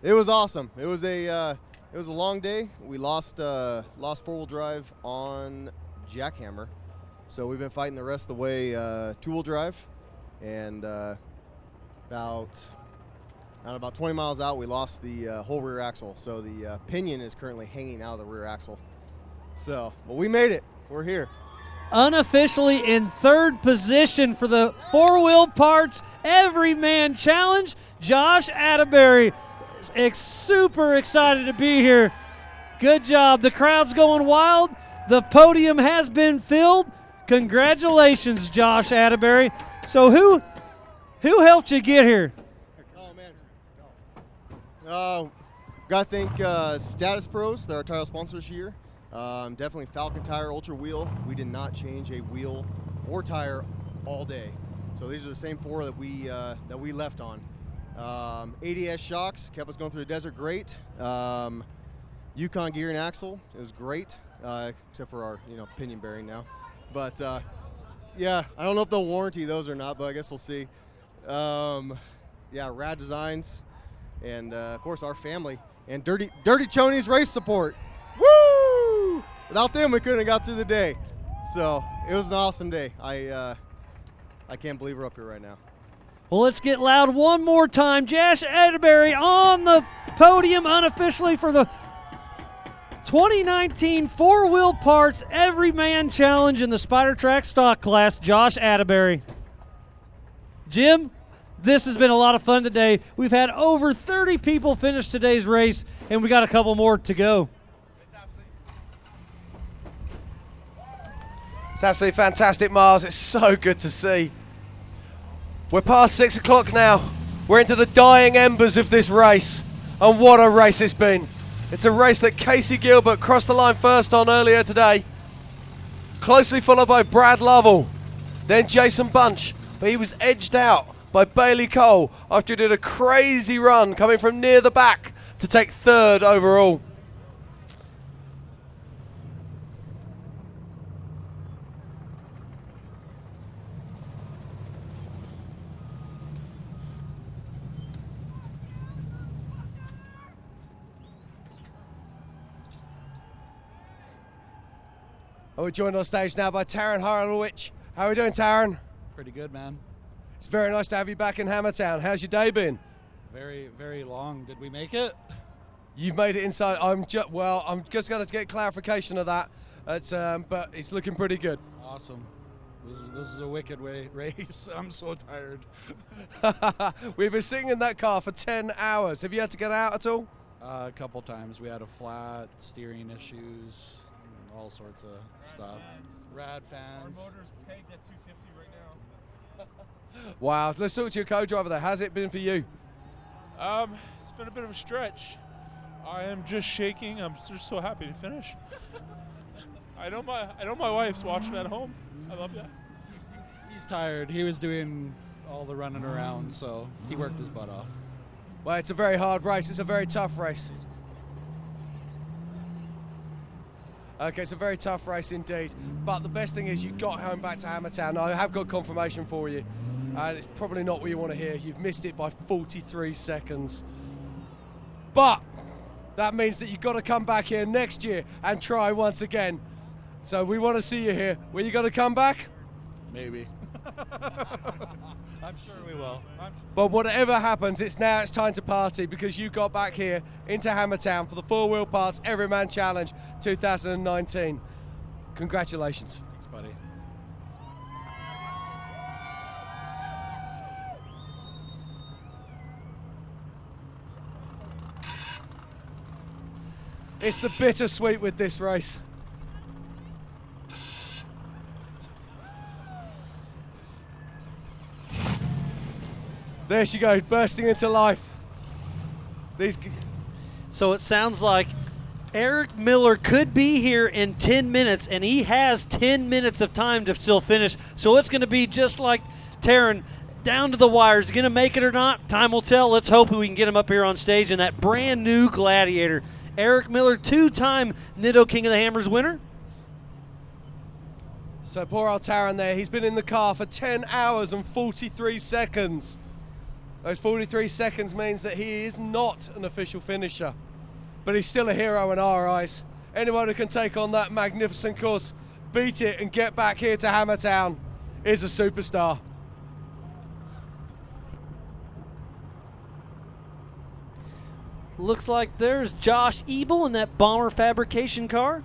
It was awesome. It was a long day. We lost four-wheel drive on Jackhammer, so we've been fighting the rest of the way two-wheel drive, and about 20 miles out, we lost the whole rear axle. So the pinion is currently hanging out of the rear axle. So, but we made it. We're here. Unofficially in third position for the four-wheel parts Everyman Challenge. Josh Atterbury is super excited to be here. Good job. The crowd's going wild. The podium has been filled. Congratulations, Josh Atterbury. So who helped you get here? Got to thank Status Pros. They're our title sponsor this year. Definitely Falcon Tire Ultra Wheel. We did not change a wheel or tire all day. So these are the same four that we left on. ADS shocks kept us going through the desert great. Yukon gear and axle, it was great, except for our pinion bearing now. But yeah, I don't know if they'll warranty those or not, but I guess we'll see. Yeah, Rad Designs, and of course our family and Dirty Chonies race support. Woo! without them, we couldn't have got through the day. So it was an awesome day. I can't believe we're up here right now. Well, let's get loud one more time. Josh Atterbury on the podium unofficially for the 2019 Four-Wheel Parts Everyman Challenge in the Spider Track Stock Class. Josh Atterbury. Jim, this has been a lot of fun today. We've had over 30 people finish today's race, and we got a couple more to go. It's absolutely fantastic, Miles. It's so good to see. We're past 6 o'clock now. We're into the dying embers of this race. And what a race it's been. It's a race that Casey Gilbert crossed the line first on earlier today. Closely followed by Brad Lovell. Then Jason Bunch. But he was edged out by Bailey Cole after he did a crazy run coming from near the back to take third overall. We're joined on stage now by Taran Horowitz. How are we doing, Taran? Pretty good, man. It's very nice to have you back in Hammertown. How's your day been? Very, very long. Did we make it? You've made it inside. I'm just going to get clarification of that. But it's looking pretty good. Awesome. This is a wicked race. I'm so tired. We've been sitting in that car for 10 hours. Have you had to get out at all? A couple times. We had a flat, steering issues, all sorts of stuff. Rad fans. Our motor's pegged at 250 right now. Wow. Let's talk to your co-driver there. How's it been for you? It's been a bit of a stretch. I am just shaking. I'm just so happy to finish. I know my wife's watching at home. I love you. He's tired. He was doing all the running around, so he worked his butt off. Well, it's a very hard race. It's a very tough race. Okay, it's a very tough race indeed. But the best thing is you got home back to Hammertown. I have got confirmation for you. And it's probably not what you want to hear. You've missed it by 43 seconds. But that means that you've got to come back here next year and try once again. So we want to see you here. Will you got to come back? Maybe. I'm sure we will. But whatever happens, it's time to party because you got back here into Hammertown for the Four-Wheel Parts Everyman Challenge 2019. Congratulations. Thanks, buddy. It's the bittersweet with this race. There she goes, bursting into life. So it sounds like Eric Miller could be here in 10 minutes, and he has 10 minutes of time to still finish. So it's going to be just like Taran, down to the wire. Is he going to make it or not? Time will tell. Let's hope we can get him up here on stage in that brand new Gladiator. Eric Miller, two-time Nitto King of the Hammers winner. So poor old Taran there, he's been in the car for 10 hours and 43 seconds. Those 43 seconds means that he is not an official finisher, but he's still a hero in our eyes. Anyone who can take on that magnificent course, beat it and get back here to Hammertown is a superstar. Looks like there's Josh Ebel in that Bomber fabrication car.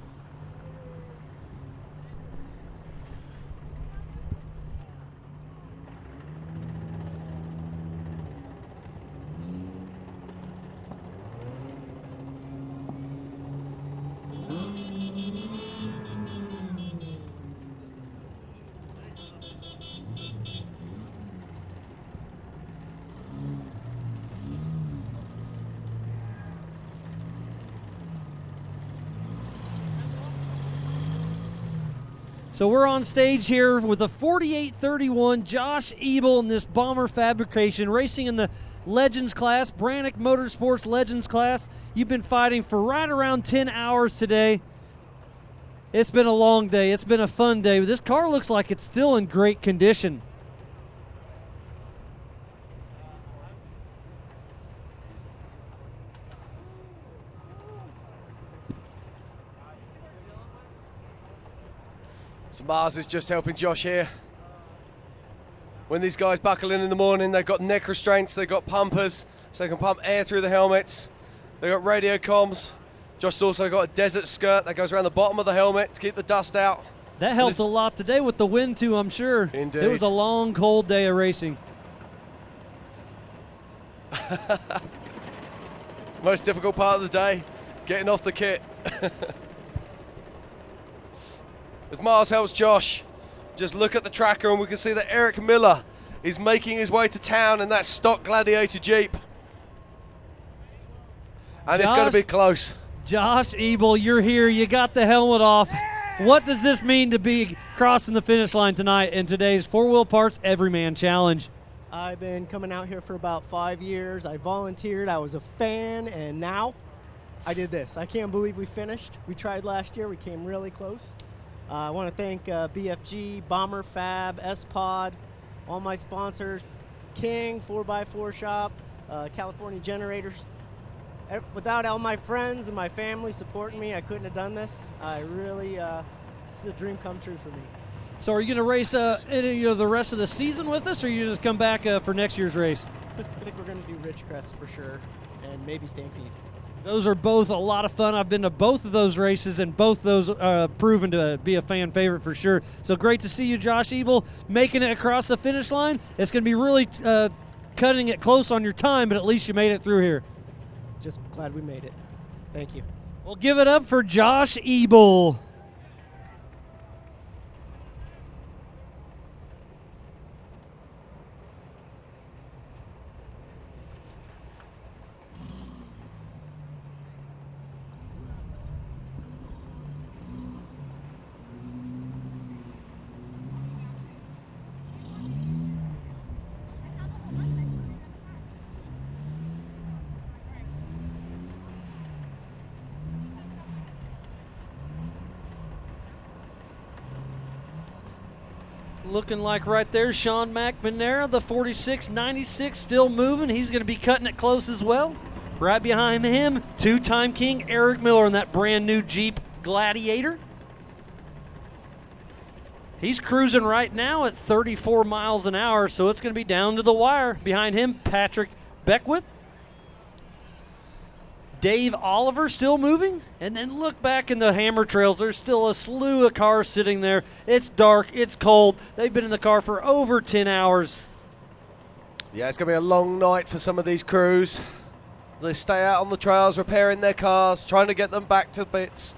So we're on stage here with a 4831 Josh Ebel in this Bomber fabrication, racing in the Legends class, Brannick Motorsports Legends class. You've been fighting for right around 10 hours today. It's been a long day. It's been a fun day. But this car looks like it's still in great condition. Mars is just helping Josh here. When these guys buckle in the morning, they've got neck restraints, they've got pumpers, so they can pump air through the helmets. They've got radio comms. Josh's also got a desert skirt that goes around the bottom of the helmet to keep the dust out. That helps a lot today with the wind, too, I'm sure. Indeed. It was a long, cold day of racing. Most difficult part of the day, getting off the kit. As Mars helps Josh, just look at the tracker and we can see that Eric Miller is making his way to town in that stock Gladiator Jeep. And it's going to be close. Josh Ebel, you're here. You got the helmet off. What does this mean to be crossing the finish line tonight in today's 4-Wheel Parts Everyman Challenge? I've been coming out here for about 5 years. I volunteered, I was a fan, and now I did this. I can't believe we finished. We tried last year, we came really close. I want to thank BFG, Bomber Fab, S-Pod, all my sponsors, King, 4x4 Shop, California Generators. Without all my friends and my family supporting me, I couldn't have done this. I really, this is a dream come true for me. So are you going to race the rest of the season with us, or you just come back for next year's race? I think we're going to do Ridgecrest for sure, and maybe Stampede. Those are both a lot of fun. I've been to both of those races, and both those proven to be a fan favorite for sure. So great to see you, Josh Ebel, making it across the finish line. It's going to be really cutting it close on your time, but at least you made it through here. Just glad we made it. Thank you. We'll give it up for Josh Ebel. Looking like right there, Sean McNamara, the 4696, still moving. He's going to be cutting it close as well. Right behind him, two-time king Eric Miller in that brand new Jeep Gladiator. He's cruising right now at 34 miles an hour, so it's going to be down to the wire. Behind him, Patrick Beckwith. Dave Oliver still moving. And then look back in the Hammer Trails. There's still a slew of cars sitting there. It's dark. It's cold. They've been in the car for over 10 hours. Yeah, it's going to be a long night for some of these crews. They stay out on the trails, repairing their cars, trying to get them back to bits.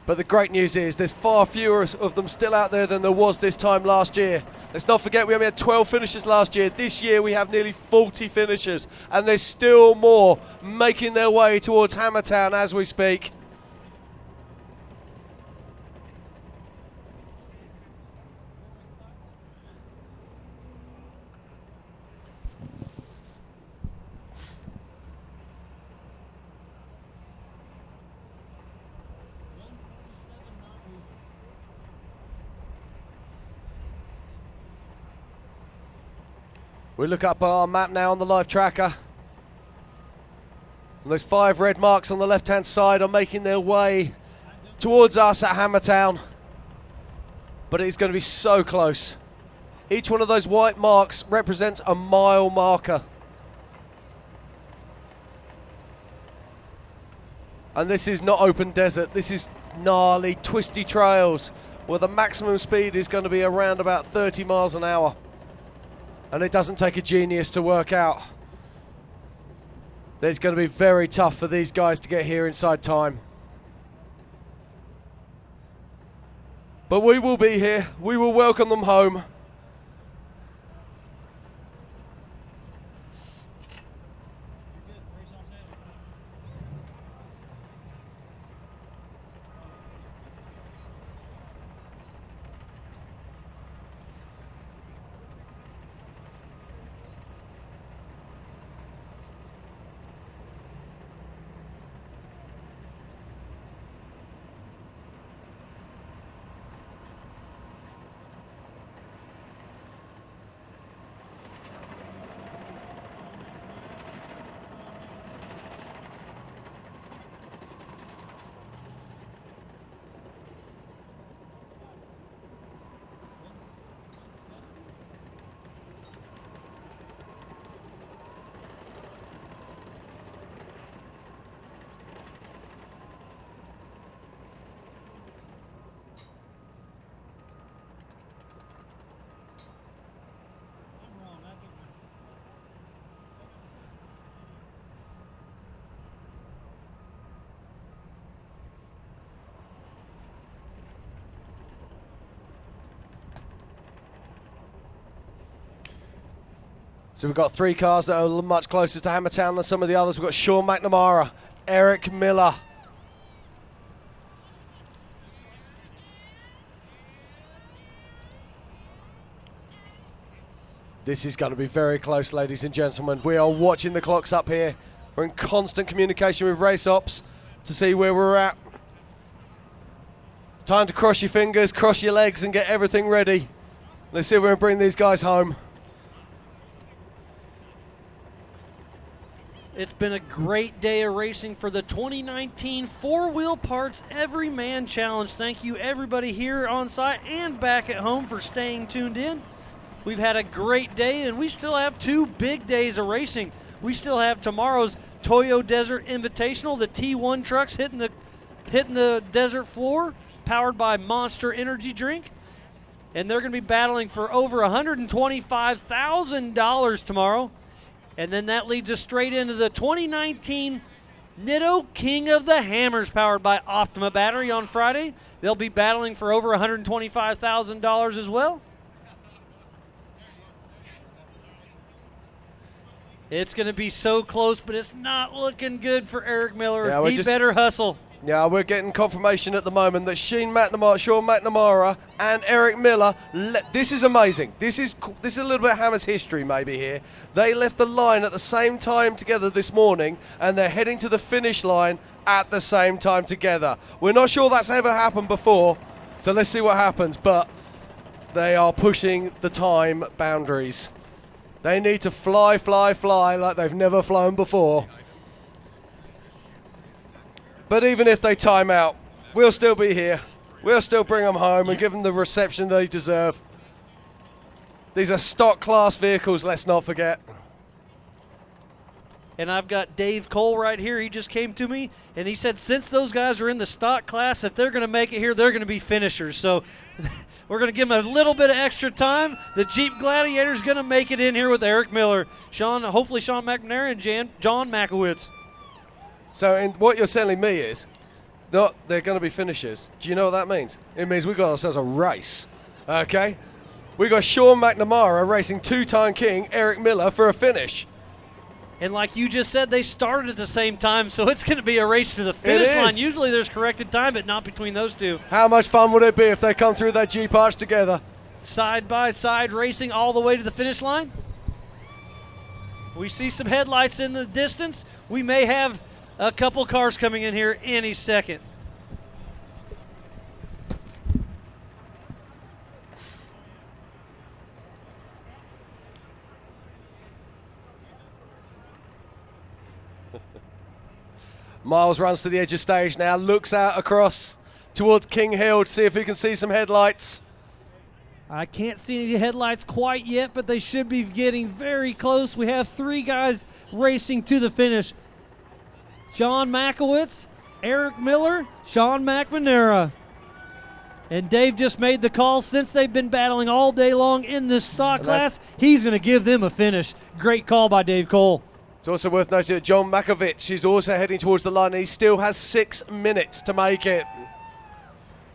But the great news is there's far fewer of them still out there than there was this time last year. Let's not forget we only had 12 finishers last year. This year we have nearly 40 finishers, and there's still more making their way towards Hammertown as we speak. We look up our map now on the live tracker. And those 5 red marks on the left-hand side are making their way towards us at Hammertown. But it's going to be so close. Each one of those white marks represents a mile marker. And this is not open desert. This is gnarly, twisty trails where the maximum speed is going to be around about 30 miles an hour. And it doesn't take a genius to work out that it's going to be very tough for these guys to get here inside time. But we will be here. We will welcome them home. So we've got 3 cars that are much closer to Hammertown than some of the others. We've got Sean McNamara, Eric Miller. This is going to be very close, ladies and gentlemen. We are watching the clocks up here. We're in constant communication with race ops to see where we're at. Time to cross your fingers, cross your legs, and get everything ready. Let's see if we can bring these guys home. It's been a great day of racing for the 2019 Four Wheel Parts Everyman Challenge. Thank you everybody here on site and back at home for staying tuned in. We've had a great day, and we still have 2 big days of racing. We still have tomorrow's Toyo Desert Invitational, the T1 trucks hitting the desert floor, powered by Monster Energy Drink. And they're going to be battling for over $125,000 tomorrow. And then that leads us straight into the 2019 Nitto King of the Hammers, powered by Optima Battery on Friday. They'll be battling for over $125,000 as well. It's going to be so close, but it's not looking good for Eric Miller. Yeah, he better hustle. Yeah, we're getting confirmation at the moment that Sean McNamara and Eric Miller, this is amazing. This is a little bit of Hammers history maybe here. They left the line at the same time together this morning, and they're heading to the finish line at the same time together. We're not sure that's ever happened before, so let's see what happens, but they are pushing the time boundaries. They need to fly like they've never flown before. But even if they time out, we'll still be here. We'll still bring them home and give them the reception they deserve. These are stock class vehicles, let's not forget. And I've got Dave Cole right here. He just came to me, and he said since those guys are in the stock class, if they're going to make it here, they're going to be finishers. So we're going to give them a little bit of extra time. The Jeep Gladiator's going to make it in here with Eric Miller, hopefully Sean McNamara and John Makowitz. So what you're telling me is that they're going to be finishers. Do you know what that means? It means we've got ourselves a race, okay? We got Sean McNamara racing 2-time king Eric Miller for a finish. And like you just said, they started at the same time, so it's going to be a race to the finish line. Usually there's corrected time, but not between those two. How much fun would it be if they come through that Jeep arch together? Side by side racing all the way to the finish line. We see some headlights in the distance. We may have a couple cars coming in here any second. Miles runs to the edge of stage now, looks out across towards King Hill to see if he can see some headlights. I can't see any headlights quite yet, but they should be getting very close. We have 3 guys racing to the finish. John Makowitz, Eric Miller, Sean McNamara. And Dave just made the call. Since they've been battling all day long in this stock class, he's going to give them a finish. Great call by Dave Cole. It's also worth noting that John Makowitz is also heading towards the line. He still has 6 minutes to make it.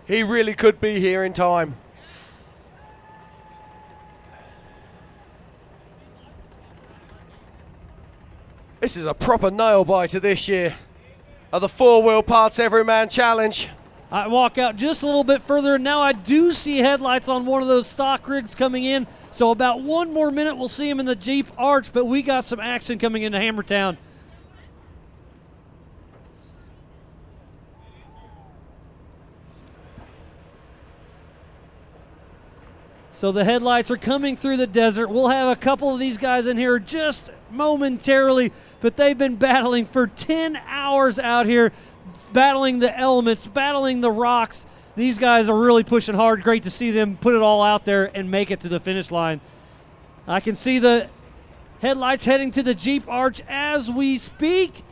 He really could be here in time. This is a proper nail-biter this year of the Four Wheel Parts Everyman Challenge. I walk out just a little bit further, and now I do see headlights on one of those stock rigs coming in. So about 1 more minute, we'll see him in the Jeep arch, but we got some action coming into Hammertown. So the headlights are coming through the desert. We'll have a couple of these guys in here just momentarily, but they've been battling for 10 hours out here, battling the elements, battling the rocks. These guys are really pushing hard. Great to see them put it all out there and make it to the finish line. I can see the headlights heading to the Jeep arch as we speak.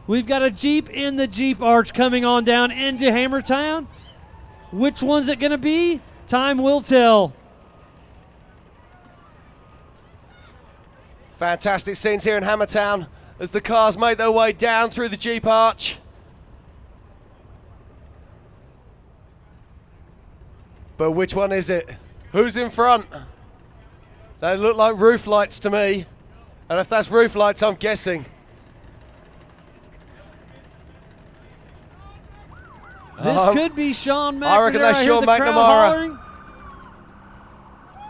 We've got a Jeep in the Jeep arch coming on down into Hammertown. Which one's it going to be? Time will tell. Fantastic scenes here in Hammertown as the cars make their way down through the Jeep arch. But which one is it? Who's in front? They look like roof lights to me. And if that's roof lights, I'm guessing. This could be Sean McNamara. I reckon that's Sean McNamara.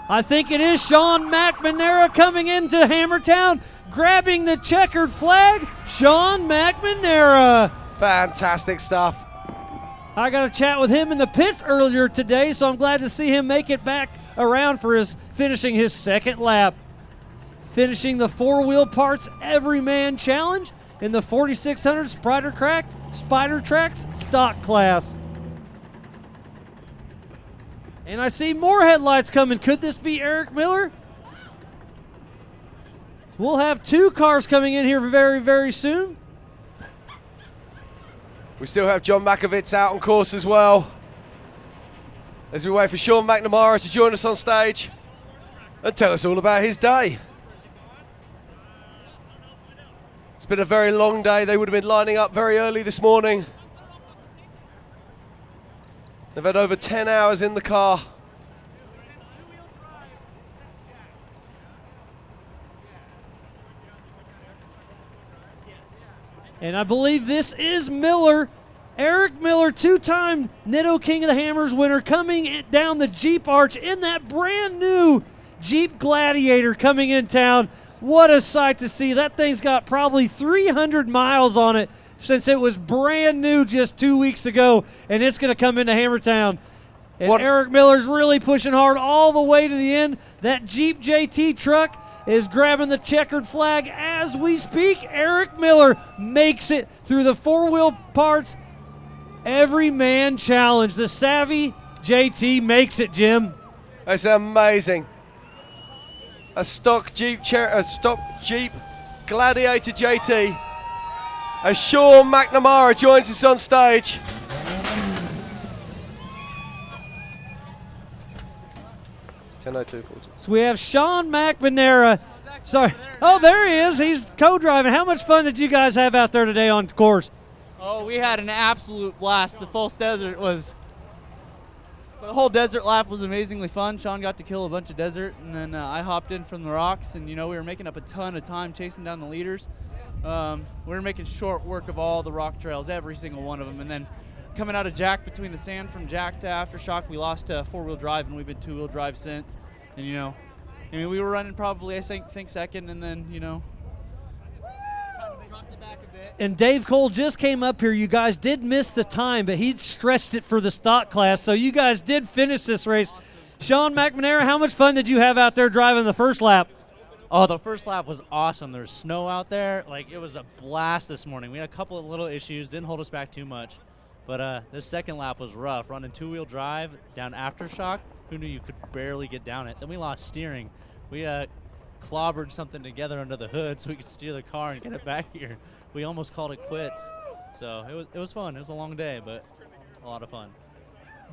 I think it is Sean McNamara coming into Hammertown, grabbing the checkered flag. Sean McNamara. Fantastic stuff. I got a chat with him in the pits earlier today, so I'm glad to see him make it back around for finishing his second lap. Finishing the 4-wheel parts Everyman Challenge in the 4600 Spider Tracks stock class. And I see more headlights coming. Could this be Eric Miller? We'll have 2 cars coming in here very, very soon. We still have John Makovitz out on course as well, as we wait for Sean McNamara to join us on stage and tell us all about his day. It's been a very long day. They would have been lining up very early this morning. They've had over 10 hours in the car. And I believe this is Miller. Eric Miller, 2-time Nitto King of the Hammers winner, coming down the Jeep arch in that brand new Jeep Gladiator coming in town. What a sight to see. That thing's got probably 300 miles on it since it was brand new just 2 weeks ago, and it's going to come into Hammertown. And Eric Miller's really pushing hard all the way to the end. That Jeep JT truck is grabbing the checkered flag as we speak. Eric Miller makes it through the 4-wheel parts Everyman Challenge. The savvy JT makes it, Jim. That's amazing. A stock Jeep Gladiator JT. As Sean McNamara joins us on stage. So we have Sean McNamara. Sorry. Oh, there he is. He's co-driving. How much fun did you guys have out there today on course? Oh, we had an absolute blast. The False Desert was... The whole desert lap was amazingly fun. Sean got to kill a bunch of desert, and then I hopped in from the rocks, and, you know, we were making up a ton of time chasing down the leaders. We were making short work of all the rock trails, every single one of them, and then coming out of Jack, between the sand from Jack to Aftershock, we lost 4-wheel drive, and we've been 2-wheel drive since. And, you know, I mean, we were running probably, I think second, and then, you know, dropped it back a bit. And Dave Cole just came up here. You guys did miss the time, but he stretched it for the stock class, so you guys did finish this race. Sean McNamara, how much fun did you have out there driving the first lap? Oh, the first lap was awesome. There's snow out there. Like, it was a blast this morning. We had a couple of little issues, didn't hold us back too much. But this second lap was rough. Running 2-wheel drive down Aftershock, who knew you could barely get down it? Then we lost steering. We clobbered something together under the hood so we could steer the car and get it back here. We almost called it quits. So it was fun. It was a long day, but a lot of fun.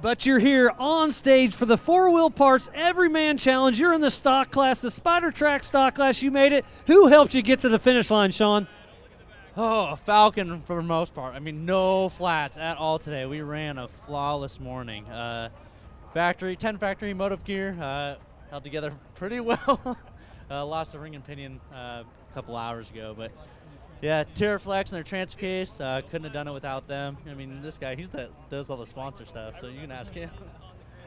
But you're here on stage for the 4-wheel parts Everyman Challenge. You're in the stock class, the Spider Track stock class. You made it. Who helped you get to the finish line, Sean? Oh, a Falcon for the most part. I mean, no flats at all today. We ran a flawless morning. 10 factory motive gear, held together pretty well. Lost the ring and pinion a couple hours ago, but yeah, Terraflex and their transfer case, couldn't have done it without them. I mean, this guy, does all the sponsor stuff, so you can ask him.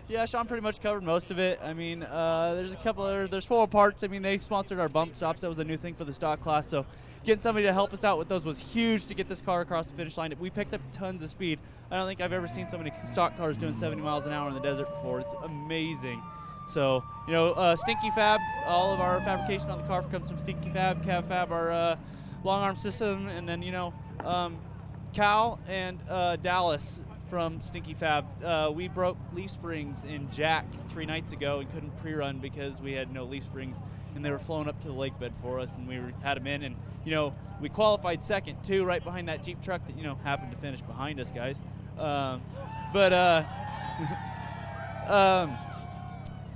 Yeah, Sean pretty much covered most of it. I mean, there's a couple there's 4 parts. I mean, they sponsored our bump stops. That was a new thing for the stock class, so getting somebody to help us out with those was huge to get this car across the finish line. We picked up tons of speed. I don't think I've ever seen so many stock cars doing 70 miles an hour in the desert before. It's amazing. So, you know, Stinky Fab, all of our fabrication on the car comes from Stinky Fab, Cav Fab, our long arm system, and then, you know, Cal and Dallas from Stinky Fab. We broke leaf springs in Jack 3 nights ago and couldn't pre-run because we had no leaf springs, and they were flown up to the lake bed for us, and we had them in, and, you know, we qualified second too, right behind that Jeep truck that, you know, happened to finish behind us, guys.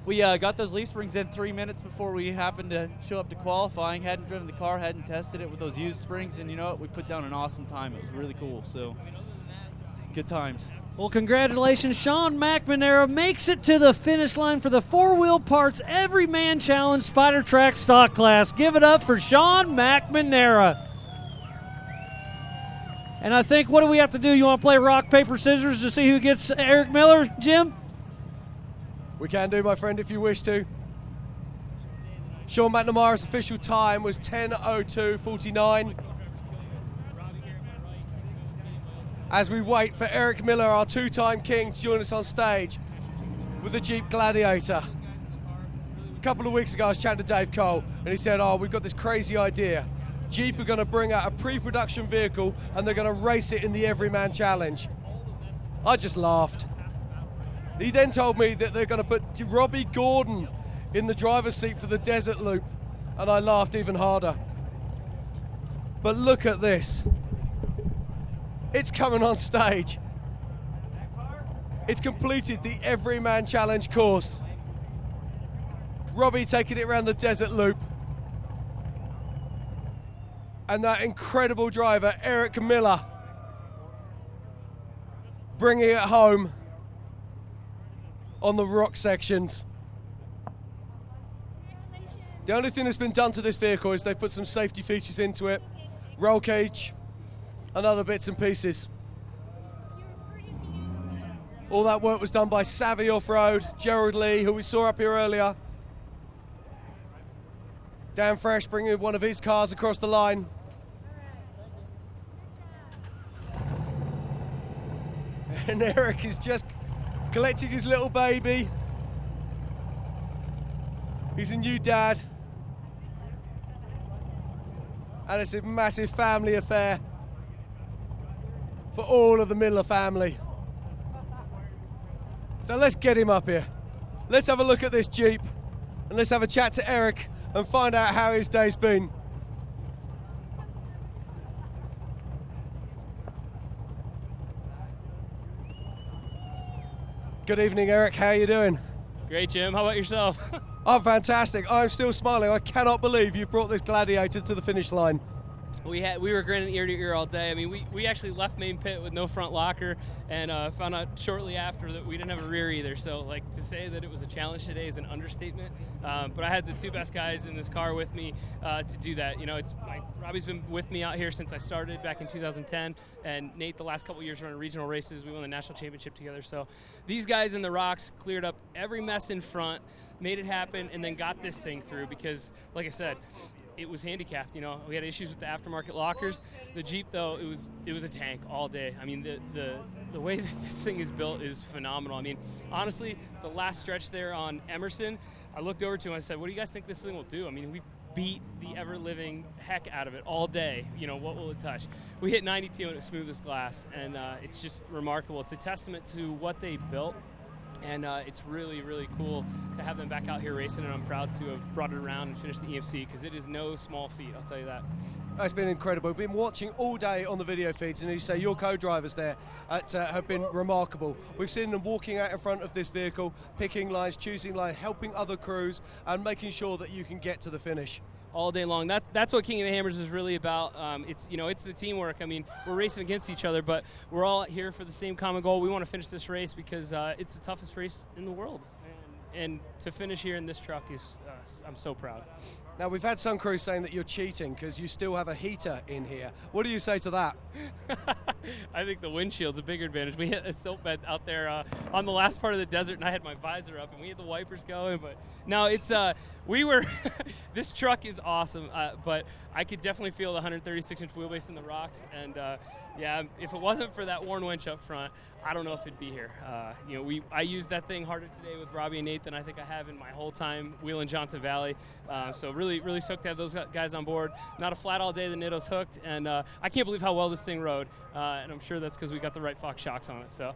We got those leaf springs in 3 minutes before we happened to show up to qualifying. Hadn't driven the car, hadn't tested it with those used springs, and you know what? We put down an awesome time. It was really cool. So, good times. Well, congratulations. Sean McNamara makes it to the finish line for the 4-Wheel Parts Everyman Challenge Spider Track Stock Class. Give it up for Sean McNamara. And I think, what do we have to do? You want to play rock, paper, scissors to see who gets Eric Miller, Jim? We can do, my friend, if you wish to. Sean McNamara's official time was 10:02.49. As we wait for Eric Miller, our two-time king, to join us on stage with the Jeep Gladiator. A couple of weeks ago, I was chatting to Dave Cole, and he said, we've got this crazy idea. Jeep are going to bring out a pre-production vehicle, and they're going to race it in the Everyman Challenge. I just laughed. He then told me that they're going to put Robbie Gordon in the driver's seat for the Desert Loop, and I laughed even harder. But look at this. It's coming on stage. It's completed the Everyman Challenge course. Robbie taking it around the Desert Loop. And that incredible driver, Eric Miller, bringing it home on the rock sections. The only thing that's been done to this vehicle is they've put some safety features into it, roll cage, and other bits and pieces. All that work was done by Savvy Off-Road, Gerald Lee, who we saw up here earlier. Dan Fresh bringing one of his cars across the line. And Eric is just collecting his little baby. He's a new dad. And it's a massive family affair for all of the Miller family. So let's get him up here. Let's have a look at this Jeep, and let's have a chat to Eric and find out how his day's been. Good evening, Eric. How are you doing? Great, Jim. How about yourself? I'm fantastic. I'm still smiling. I cannot believe you've brought this Gladiator to the finish line. We were grinning ear to ear all day. I mean, we actually left main pit with no front locker, and found out shortly after that we didn't have a rear either. So, like, to say that it was a challenge today is an understatement. But I had the two best guys in this car with me to do that. You know, Robbie's been with me out here since I started back in 2010, and Nate the last couple of years running regional races. We won the national championship together. So these guys in the rocks cleared up every mess in front, made it happen, and then got this thing through because, like I said, it was handicapped. You know, we had issues with the aftermarket lockers. The Jeep, though, it was a tank all day. I mean, the way that this thing is built is phenomenal. I mean, honestly, the last stretch there on Emerson, I looked over to him and I said, what do you guys think this thing will do? I mean, we've beat the ever-living heck out of it all day. You know, what will it touch? We hit 92 and it was smooth as glass, and it's just remarkable. It's a testament to what they built. And it's really, really cool to have them back out here racing, and I'm proud to have brought it around and finished the EMC because it is no small feat, I'll tell you that. It's been incredible. We've been watching all day on the video feeds, and you say your co-drivers there have been remarkable. We've seen them walking out in front of this vehicle, picking lines, choosing lines, helping other crews, and making sure that you can get to the finish. All day long. That's what King of the Hammers is really about. It's the teamwork. I mean, we're racing against each other, but we're all here for the same common goal. We want to finish this race because it's the toughest race in the world. And to finish here in this truck is, I'm so proud. Now, we've had some crews saying that you're cheating because you still have a heater in here. What do you say to that? I think the windshield's a bigger advantage. We hit a silt bed out there on the last part of the desert, and I had my visor up, and we had the wipers going. But no, it's this truck is awesome, but I could definitely feel the 136-inch wheelbase in the rocks, and yeah, if it wasn't for that worn winch up front, I don't know if it'd be here. I used that thing harder today with Robbie and Nate than I think I have in my whole time wheeling Johnson Valley. So really, really stoked to have those guys on board. Not a flat all day, the Nitto's hooked, and I can't believe how well this thing rode, and I'm sure that's because we got the right Fox shocks on it. So,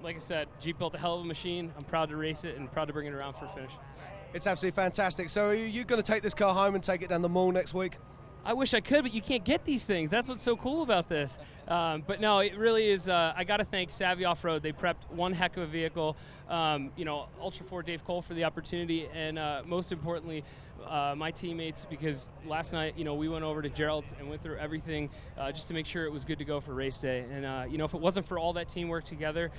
like I said, Jeep built a hell of a machine. I'm proud to race it and proud to bring it around for a finish. It's absolutely fantastic. So are you going to take this car home and take it down the mall next week? I wish I could, but you can't get these things. That's what's so cool about this. But no, it really is. I got to thank Savvy Off-Road. They prepped one heck of a vehicle. Ultra 4 Dave Cole for the opportunity, and most importantly, my teammates, because last night, we went over to Gerald's and went through everything just to make sure it was good to go for race day. And if it wasn't for all that teamwork together,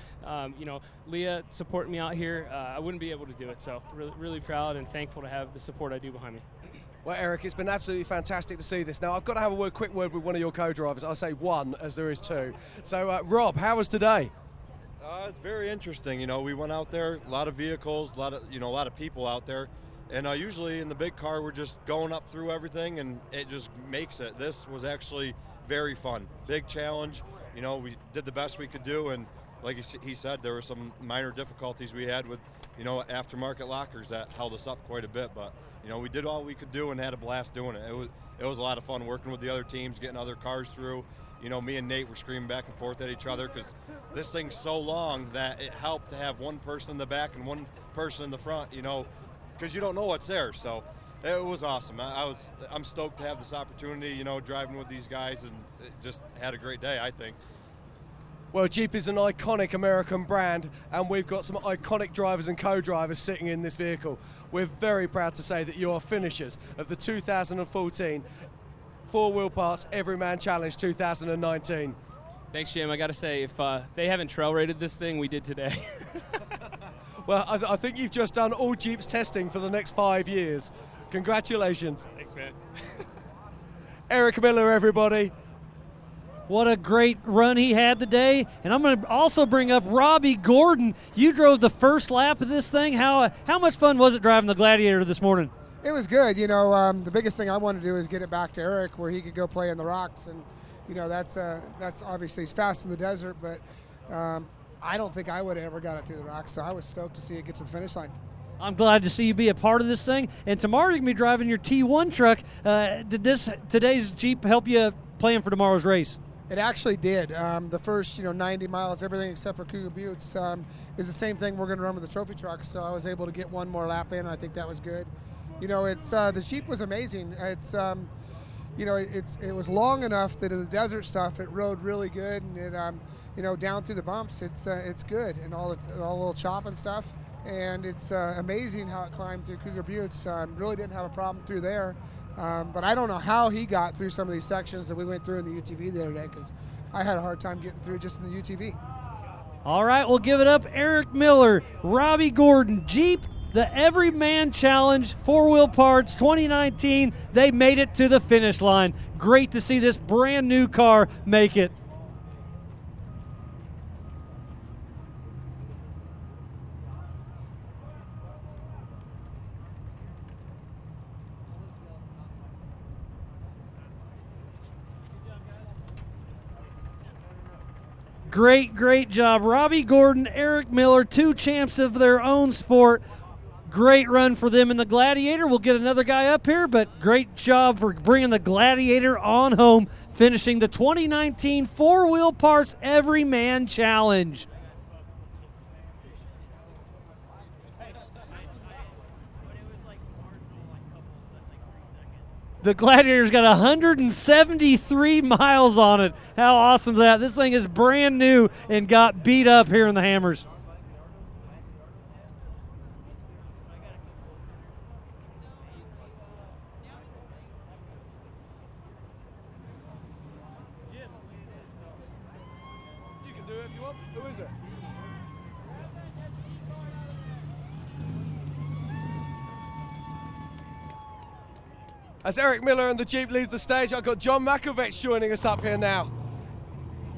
Leah supporting me out here, I wouldn't be able to do it. So really, really proud and thankful to have the support I do behind me. Well, Eric, it's been absolutely fantastic to see this. Now, I've got to have a quick word with one of your co-drivers. I say one, as there is two. So, Rob, how was today? It's very interesting. We went out there, a lot of vehicles, a lot of people out there, and usually in the big car we're just going up through everything, and it just makes it. This was actually very fun, big challenge. We did the best we could do, and like he said, there were some minor difficulties we had with, aftermarket lockers that held us up quite a bit, but we did all we could do and had a blast doing it. It was a lot of fun working with the other teams, getting other cars through. Me and Nate were screaming back and forth at each other because this thing's so long that it helped to have one person in the back and one person in the front, because you don't know what's there. So it was awesome. I'm stoked to have this opportunity, driving with these guys, and it just had a great day, I think. Well, Jeep is an iconic American brand, and we've got some iconic drivers and co-drivers sitting in this vehicle. We're very proud to say that you are finishers of the 2014 Four Wheel Parts Everyman Challenge 2019. Thanks, Jim. I got to say, if they haven't trail rated this thing, we did today. Well, I think you've just done all Jeep's testing for the next 5 years. Congratulations. Thanks, man. Eric Miller, everybody. What a great run he had today. And I'm going to also bring up Robbie Gordon. You drove the first lap of this thing. How much fun was it driving the Gladiator this morning? It was good. The biggest thing I wanted to do is get it back to Eric where he could go play in the rocks. And, that's obviously he's fast in the desert, but I don't think I would have ever got it through the rocks. So I was stoked to see it get to the finish line. I'm glad to see you be a part of this thing. And tomorrow you're going to be driving your T1 truck. Did today's Jeep help you plan for tomorrow's race? It actually did. The first 90 miles, everything except for Cougar Buttes, is the same thing we're going to run with the trophy truck. So I was able to get one more lap in, and I think that was good. It's the Jeep was amazing. It's it was long enough that in the desert stuff it rode really good, and it down through the bumps it's good, and all the little chop and stuff, and it's amazing how it climbed through Cougar Buttes. Really didn't have a problem through there. But I don't know how he got through some of these sections that we went through in the UTV the other day, because I had a hard time getting through just in the UTV. All right, we'll give it up. Eric Miller, Robbie Gordon, Jeep, the Everyman Challenge, Four Wheel Parts 2019. They made it to the finish line. Great to see this brand new car make it. Great job. Robbie Gordon, Eric Miller, two champs of their own sport. Great run for them in the Gladiator. We'll get another guy up here, but great job for bringing the Gladiator on home, finishing the 2019 Four Wheel Parts Everyman Challenge. The Gladiator's got 173 miles on it. How awesome is that? This thing is brand new and got beat up here in the Hammers. You can do it if you want. Who is it? As Eric Miller and the Jeep leaves the stage, I've got John Makovec joining us up here now.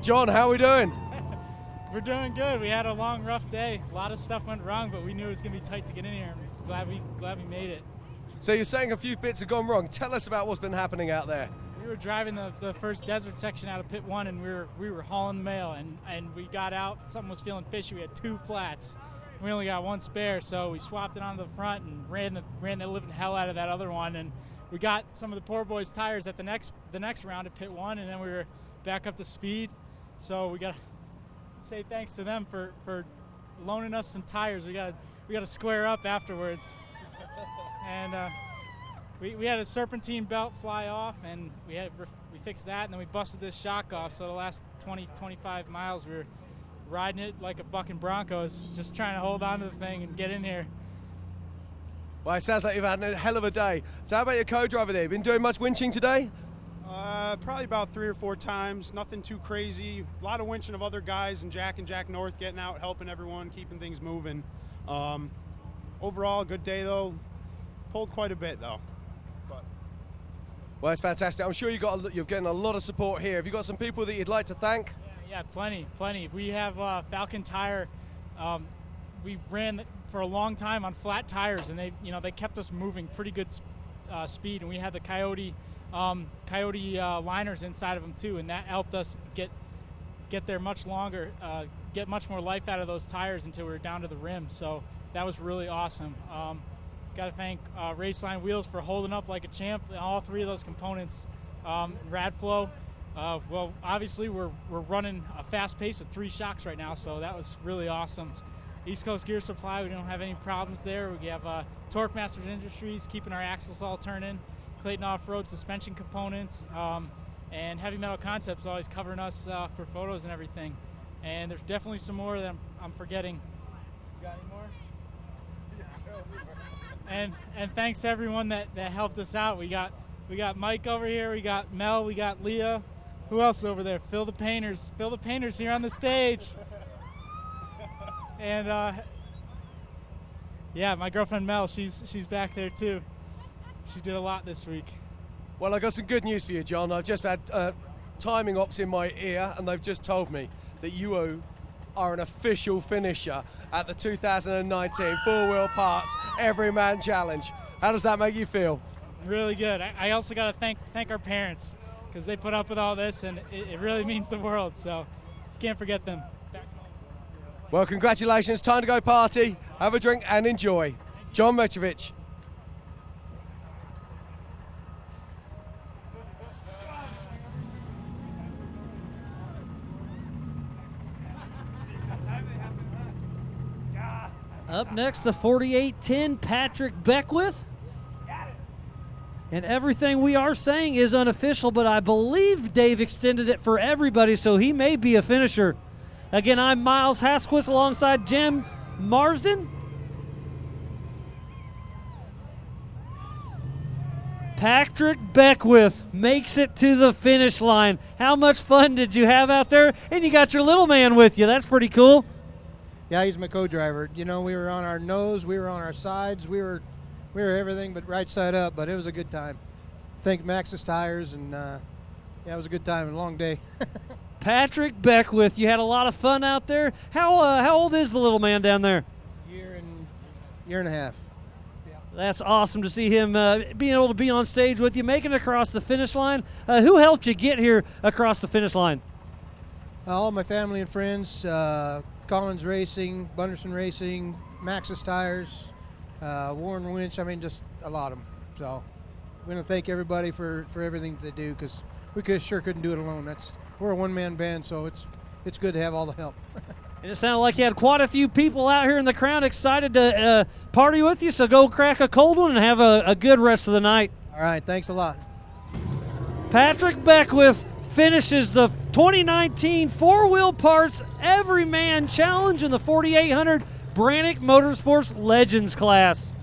John, how are we doing? We're doing good. We had a long, rough day. A lot of stuff went wrong, but we knew it was going to be tight to get in here. I'm glad we made it. So you're saying a few bits have gone wrong. Tell us about what's been happening out there. We were driving the first desert section out of pit 1, and we were hauling the mail, and we got out. Something was feeling fishy. We had 2 flats. We only got 1 spare, so we swapped it onto the front and ran the living hell out of that other one. And we got some of the poor boys' tires at the next round at pit 1, and then we were back up to speed. So we got to say thanks to them for loaning us some tires. We got to square up afterwards. And we had a serpentine belt fly off, and we fixed that, and then we busted this shock off. So the last 25 miles, we were riding it like a bucking Broncos, just trying to hold on to the thing and get in here. Well, it sounds like you've had a hell of a day. So how about your co-driver there? Been doing much winching today? Probably about 3 or 4 times. Nothing too crazy. A lot of winching of other guys and Jack North getting out, helping everyone, keeping things moving. Overall, good day though. Pulled quite a bit though. Well, it's fantastic. I'm sure you're getting a lot of support here. Have you got some people that you'd like to thank? Yeah, plenty. We have Falcon Tire. We ran for a long time on flat tires, and they kept us moving pretty good speed. And we had the Coyote liners inside of them too, and that helped us get there much longer, get much more life out of those tires until we were down to the rim. So that was really awesome. Got to thank Raceline Wheels for holding up like a champ in all 3 of those components. Radflow, well, obviously we're running a fast pace with 3 shocks right now, so that was really awesome. East Coast Gear Supply, we don't have any problems there. We have Torque Masters Industries keeping our axles all turning, Clayton Off-Road suspension components, and Heavy Metal Concepts always covering us for photos and everything. And there's definitely some more that I'm forgetting. You got any more? And thanks to everyone that helped us out. We got Mike over here, we got Mel, we got Leah. Who else over there? Phil the Painters. Phil the Painters here on the stage. And yeah, my girlfriend Mel, she's back there too. She did a lot this week. Well, I got some good news for you, John. I've just had timing ops in my ear, and they've just told me that you are an official finisher at the 2019 Four Wheel Parts Everyman Challenge. How does that make you feel? Really good. I also got to thank our parents, because they put up with all this, and it really means the world. So can't forget them. Well, congratulations. Time to go party, have a drink, and enjoy. John Mitrovic. Up next, the 4810 Patrick Beckwith. And everything we are saying is unofficial, but I believe Dave extended it for everybody, so he may be a finisher. Again, I'm Miles Hasquist alongside Jim Marsden. Patrick Beckwith makes it to the finish line. How much fun did you have out there? And you got your little man with you. That's pretty cool. Yeah, he's my co-driver. You know, we were on our nose, we were on our sides, we were everything but right side up, but it was a good time. Thank Maxxis Tires, and yeah, it was a good time and a long day. Patrick Beckwith, you had a lot of fun out there. How old is the little man down there? Year and a half. That's awesome to see him being able to be on stage with you, making it across the finish line. Who helped you get here across the finish line? All my family and friends, Collins Racing, Bunderson Racing, Maxxis Tires, Warren Winch, I mean, just a lot of them. So I'm going to thank everybody for everything that they do, because we sure couldn't do it alone. We're a one-man band, so it's good to have all the help. And it sounded like you had quite a few people out here in the crowd excited to party with you, so go crack a cold one and have a good rest of the night. All right, thanks a lot. Patrick Beckwith finishes the 2019 Four Wheel Parts Everyman Challenge in the 4800 Brannick Motorsports Legends class.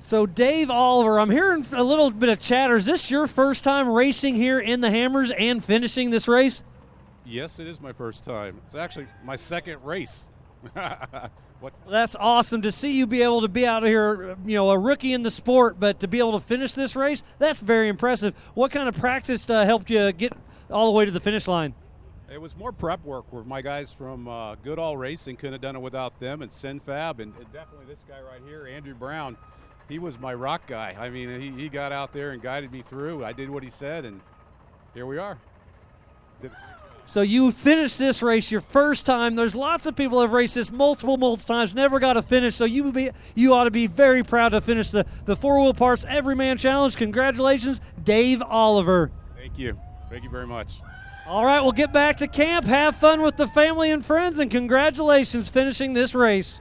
So Dave Oliver, I'm hearing a little bit of chatter. Is this your first time racing here in the Hammers and finishing this race? Yes, it is my first time. It's actually my second race. What? That's awesome to see you be able to be out here, you know, a rookie in the sport, but to be able to finish this race, that's very impressive. What kind of practice helped you get all the way to the finish line? It was more prep work where my guys from Goodall Racing couldn't have done it without them, and Sinfab, and definitely this guy right here, Andrew Brown. He was my rock guy. I mean, he got out there and guided me through. I did what he said, and here we are. So you finished this race your first time. There's lots of people that have raced this multiple times, never got a finish. So you ought to be very proud to finish the 4-wheel parts Everyman Challenge. Congratulations, Dave Oliver. Thank you. Thank you very much. All right, we'll get back to camp. Have fun with the family and friends, and congratulations finishing this race.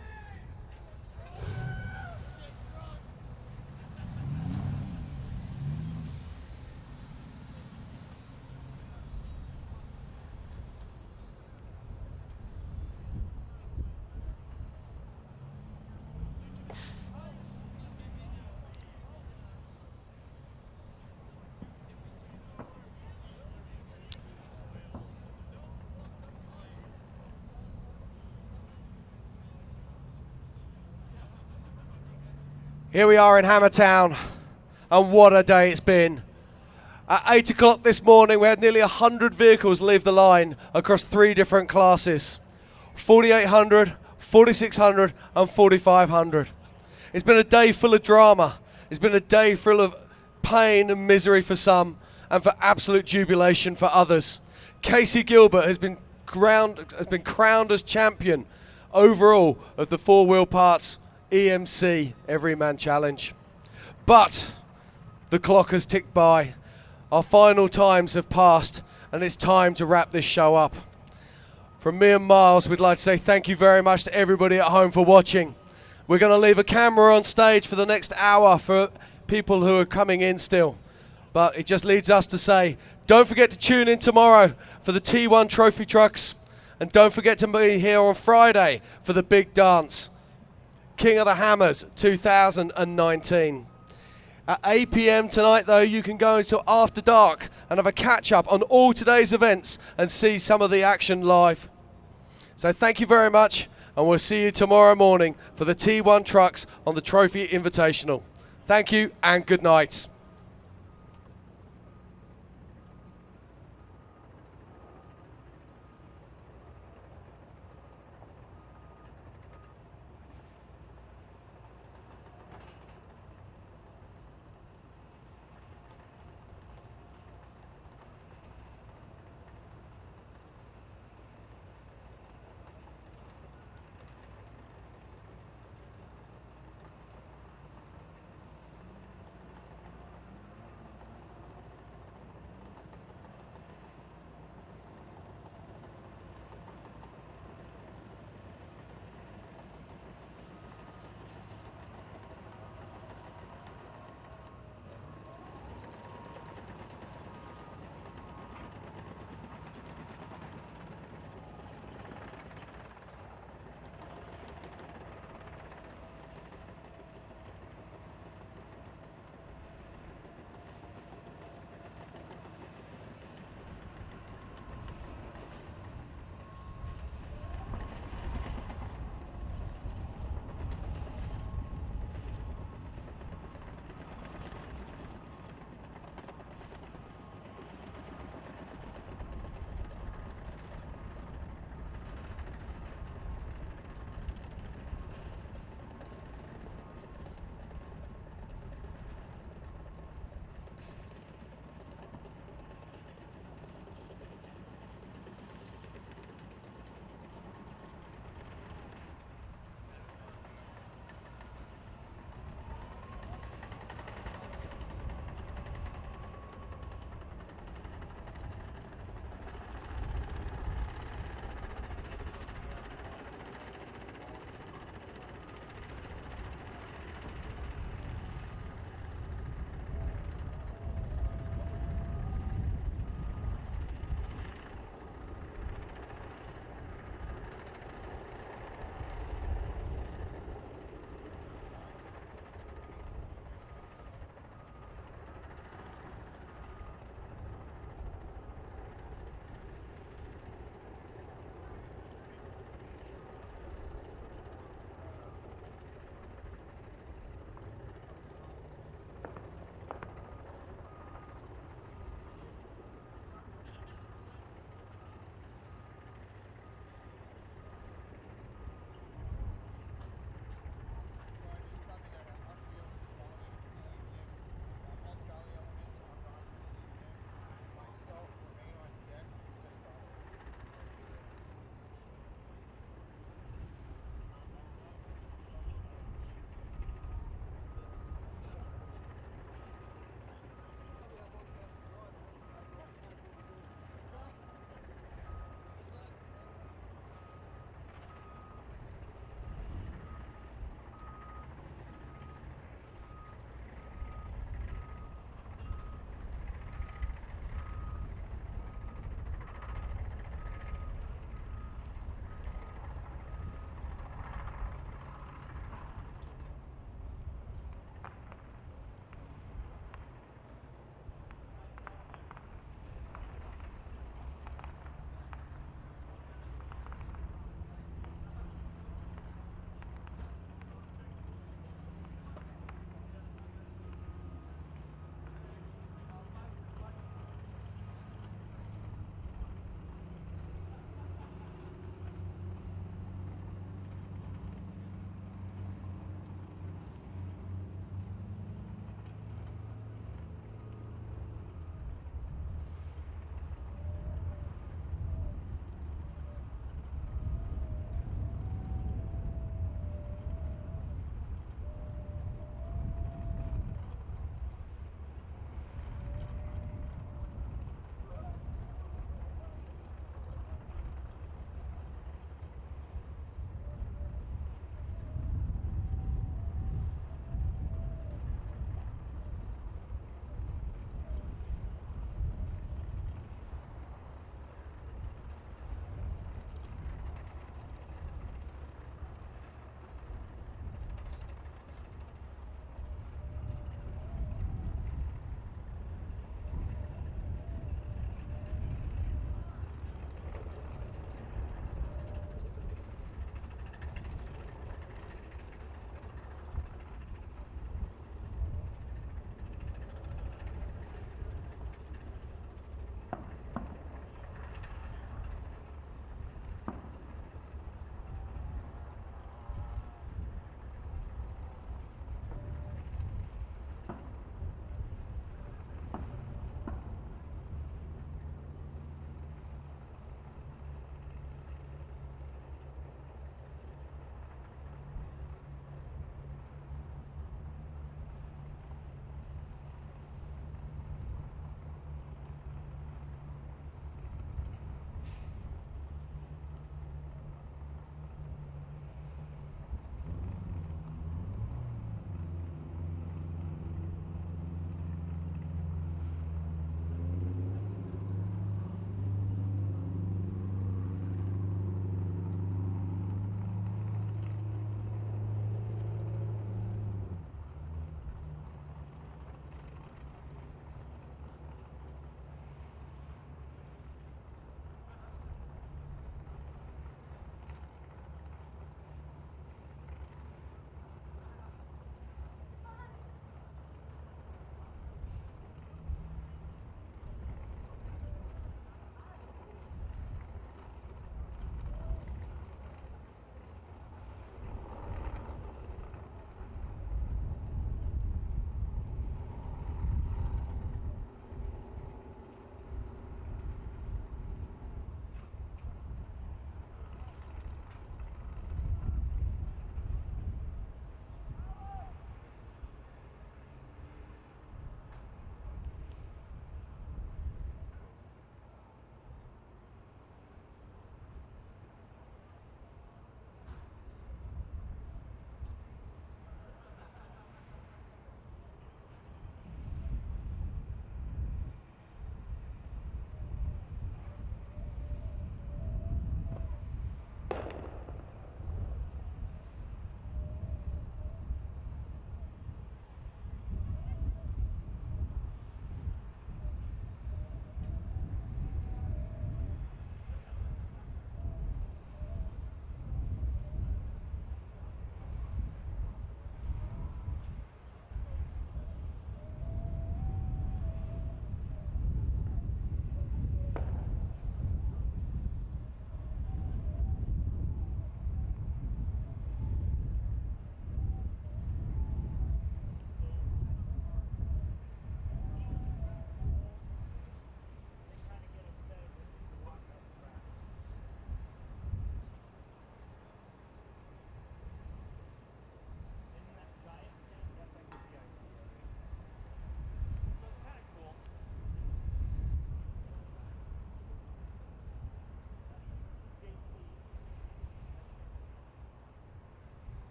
Here we are in Hammertown, and what a day it's been. At 8 o'clock this morning, we had nearly 100 vehicles leave the line across 3 different classes, 4800, 4600 and 4500. It's been a day full of drama. It's been a day full of pain and misery for some, and for absolute jubilation for others. Casey Gilbert has been crowned as champion overall of the 4-wheel parts EMC Everyman Challenge. But the clock has ticked by. Our final times have passed, and it's time to wrap this show up. From me and Miles, we'd like to say thank you very much to everybody at home for watching. We're going to leave a camera on stage for the next hour for people who are coming in still. But it just leads us to say, don't forget to tune in tomorrow for the T1 Trophy Trucks, and don't forget to be here on Friday for the big dance. King of the Hammers 2019. At 8 p.m. tonight, though, you can go until after dark and have a catch-up on all today's events and see some of the action live. So thank you very much, and we'll see you tomorrow morning for the T1 Trucks on the Trophy Invitational. Thank you and good night.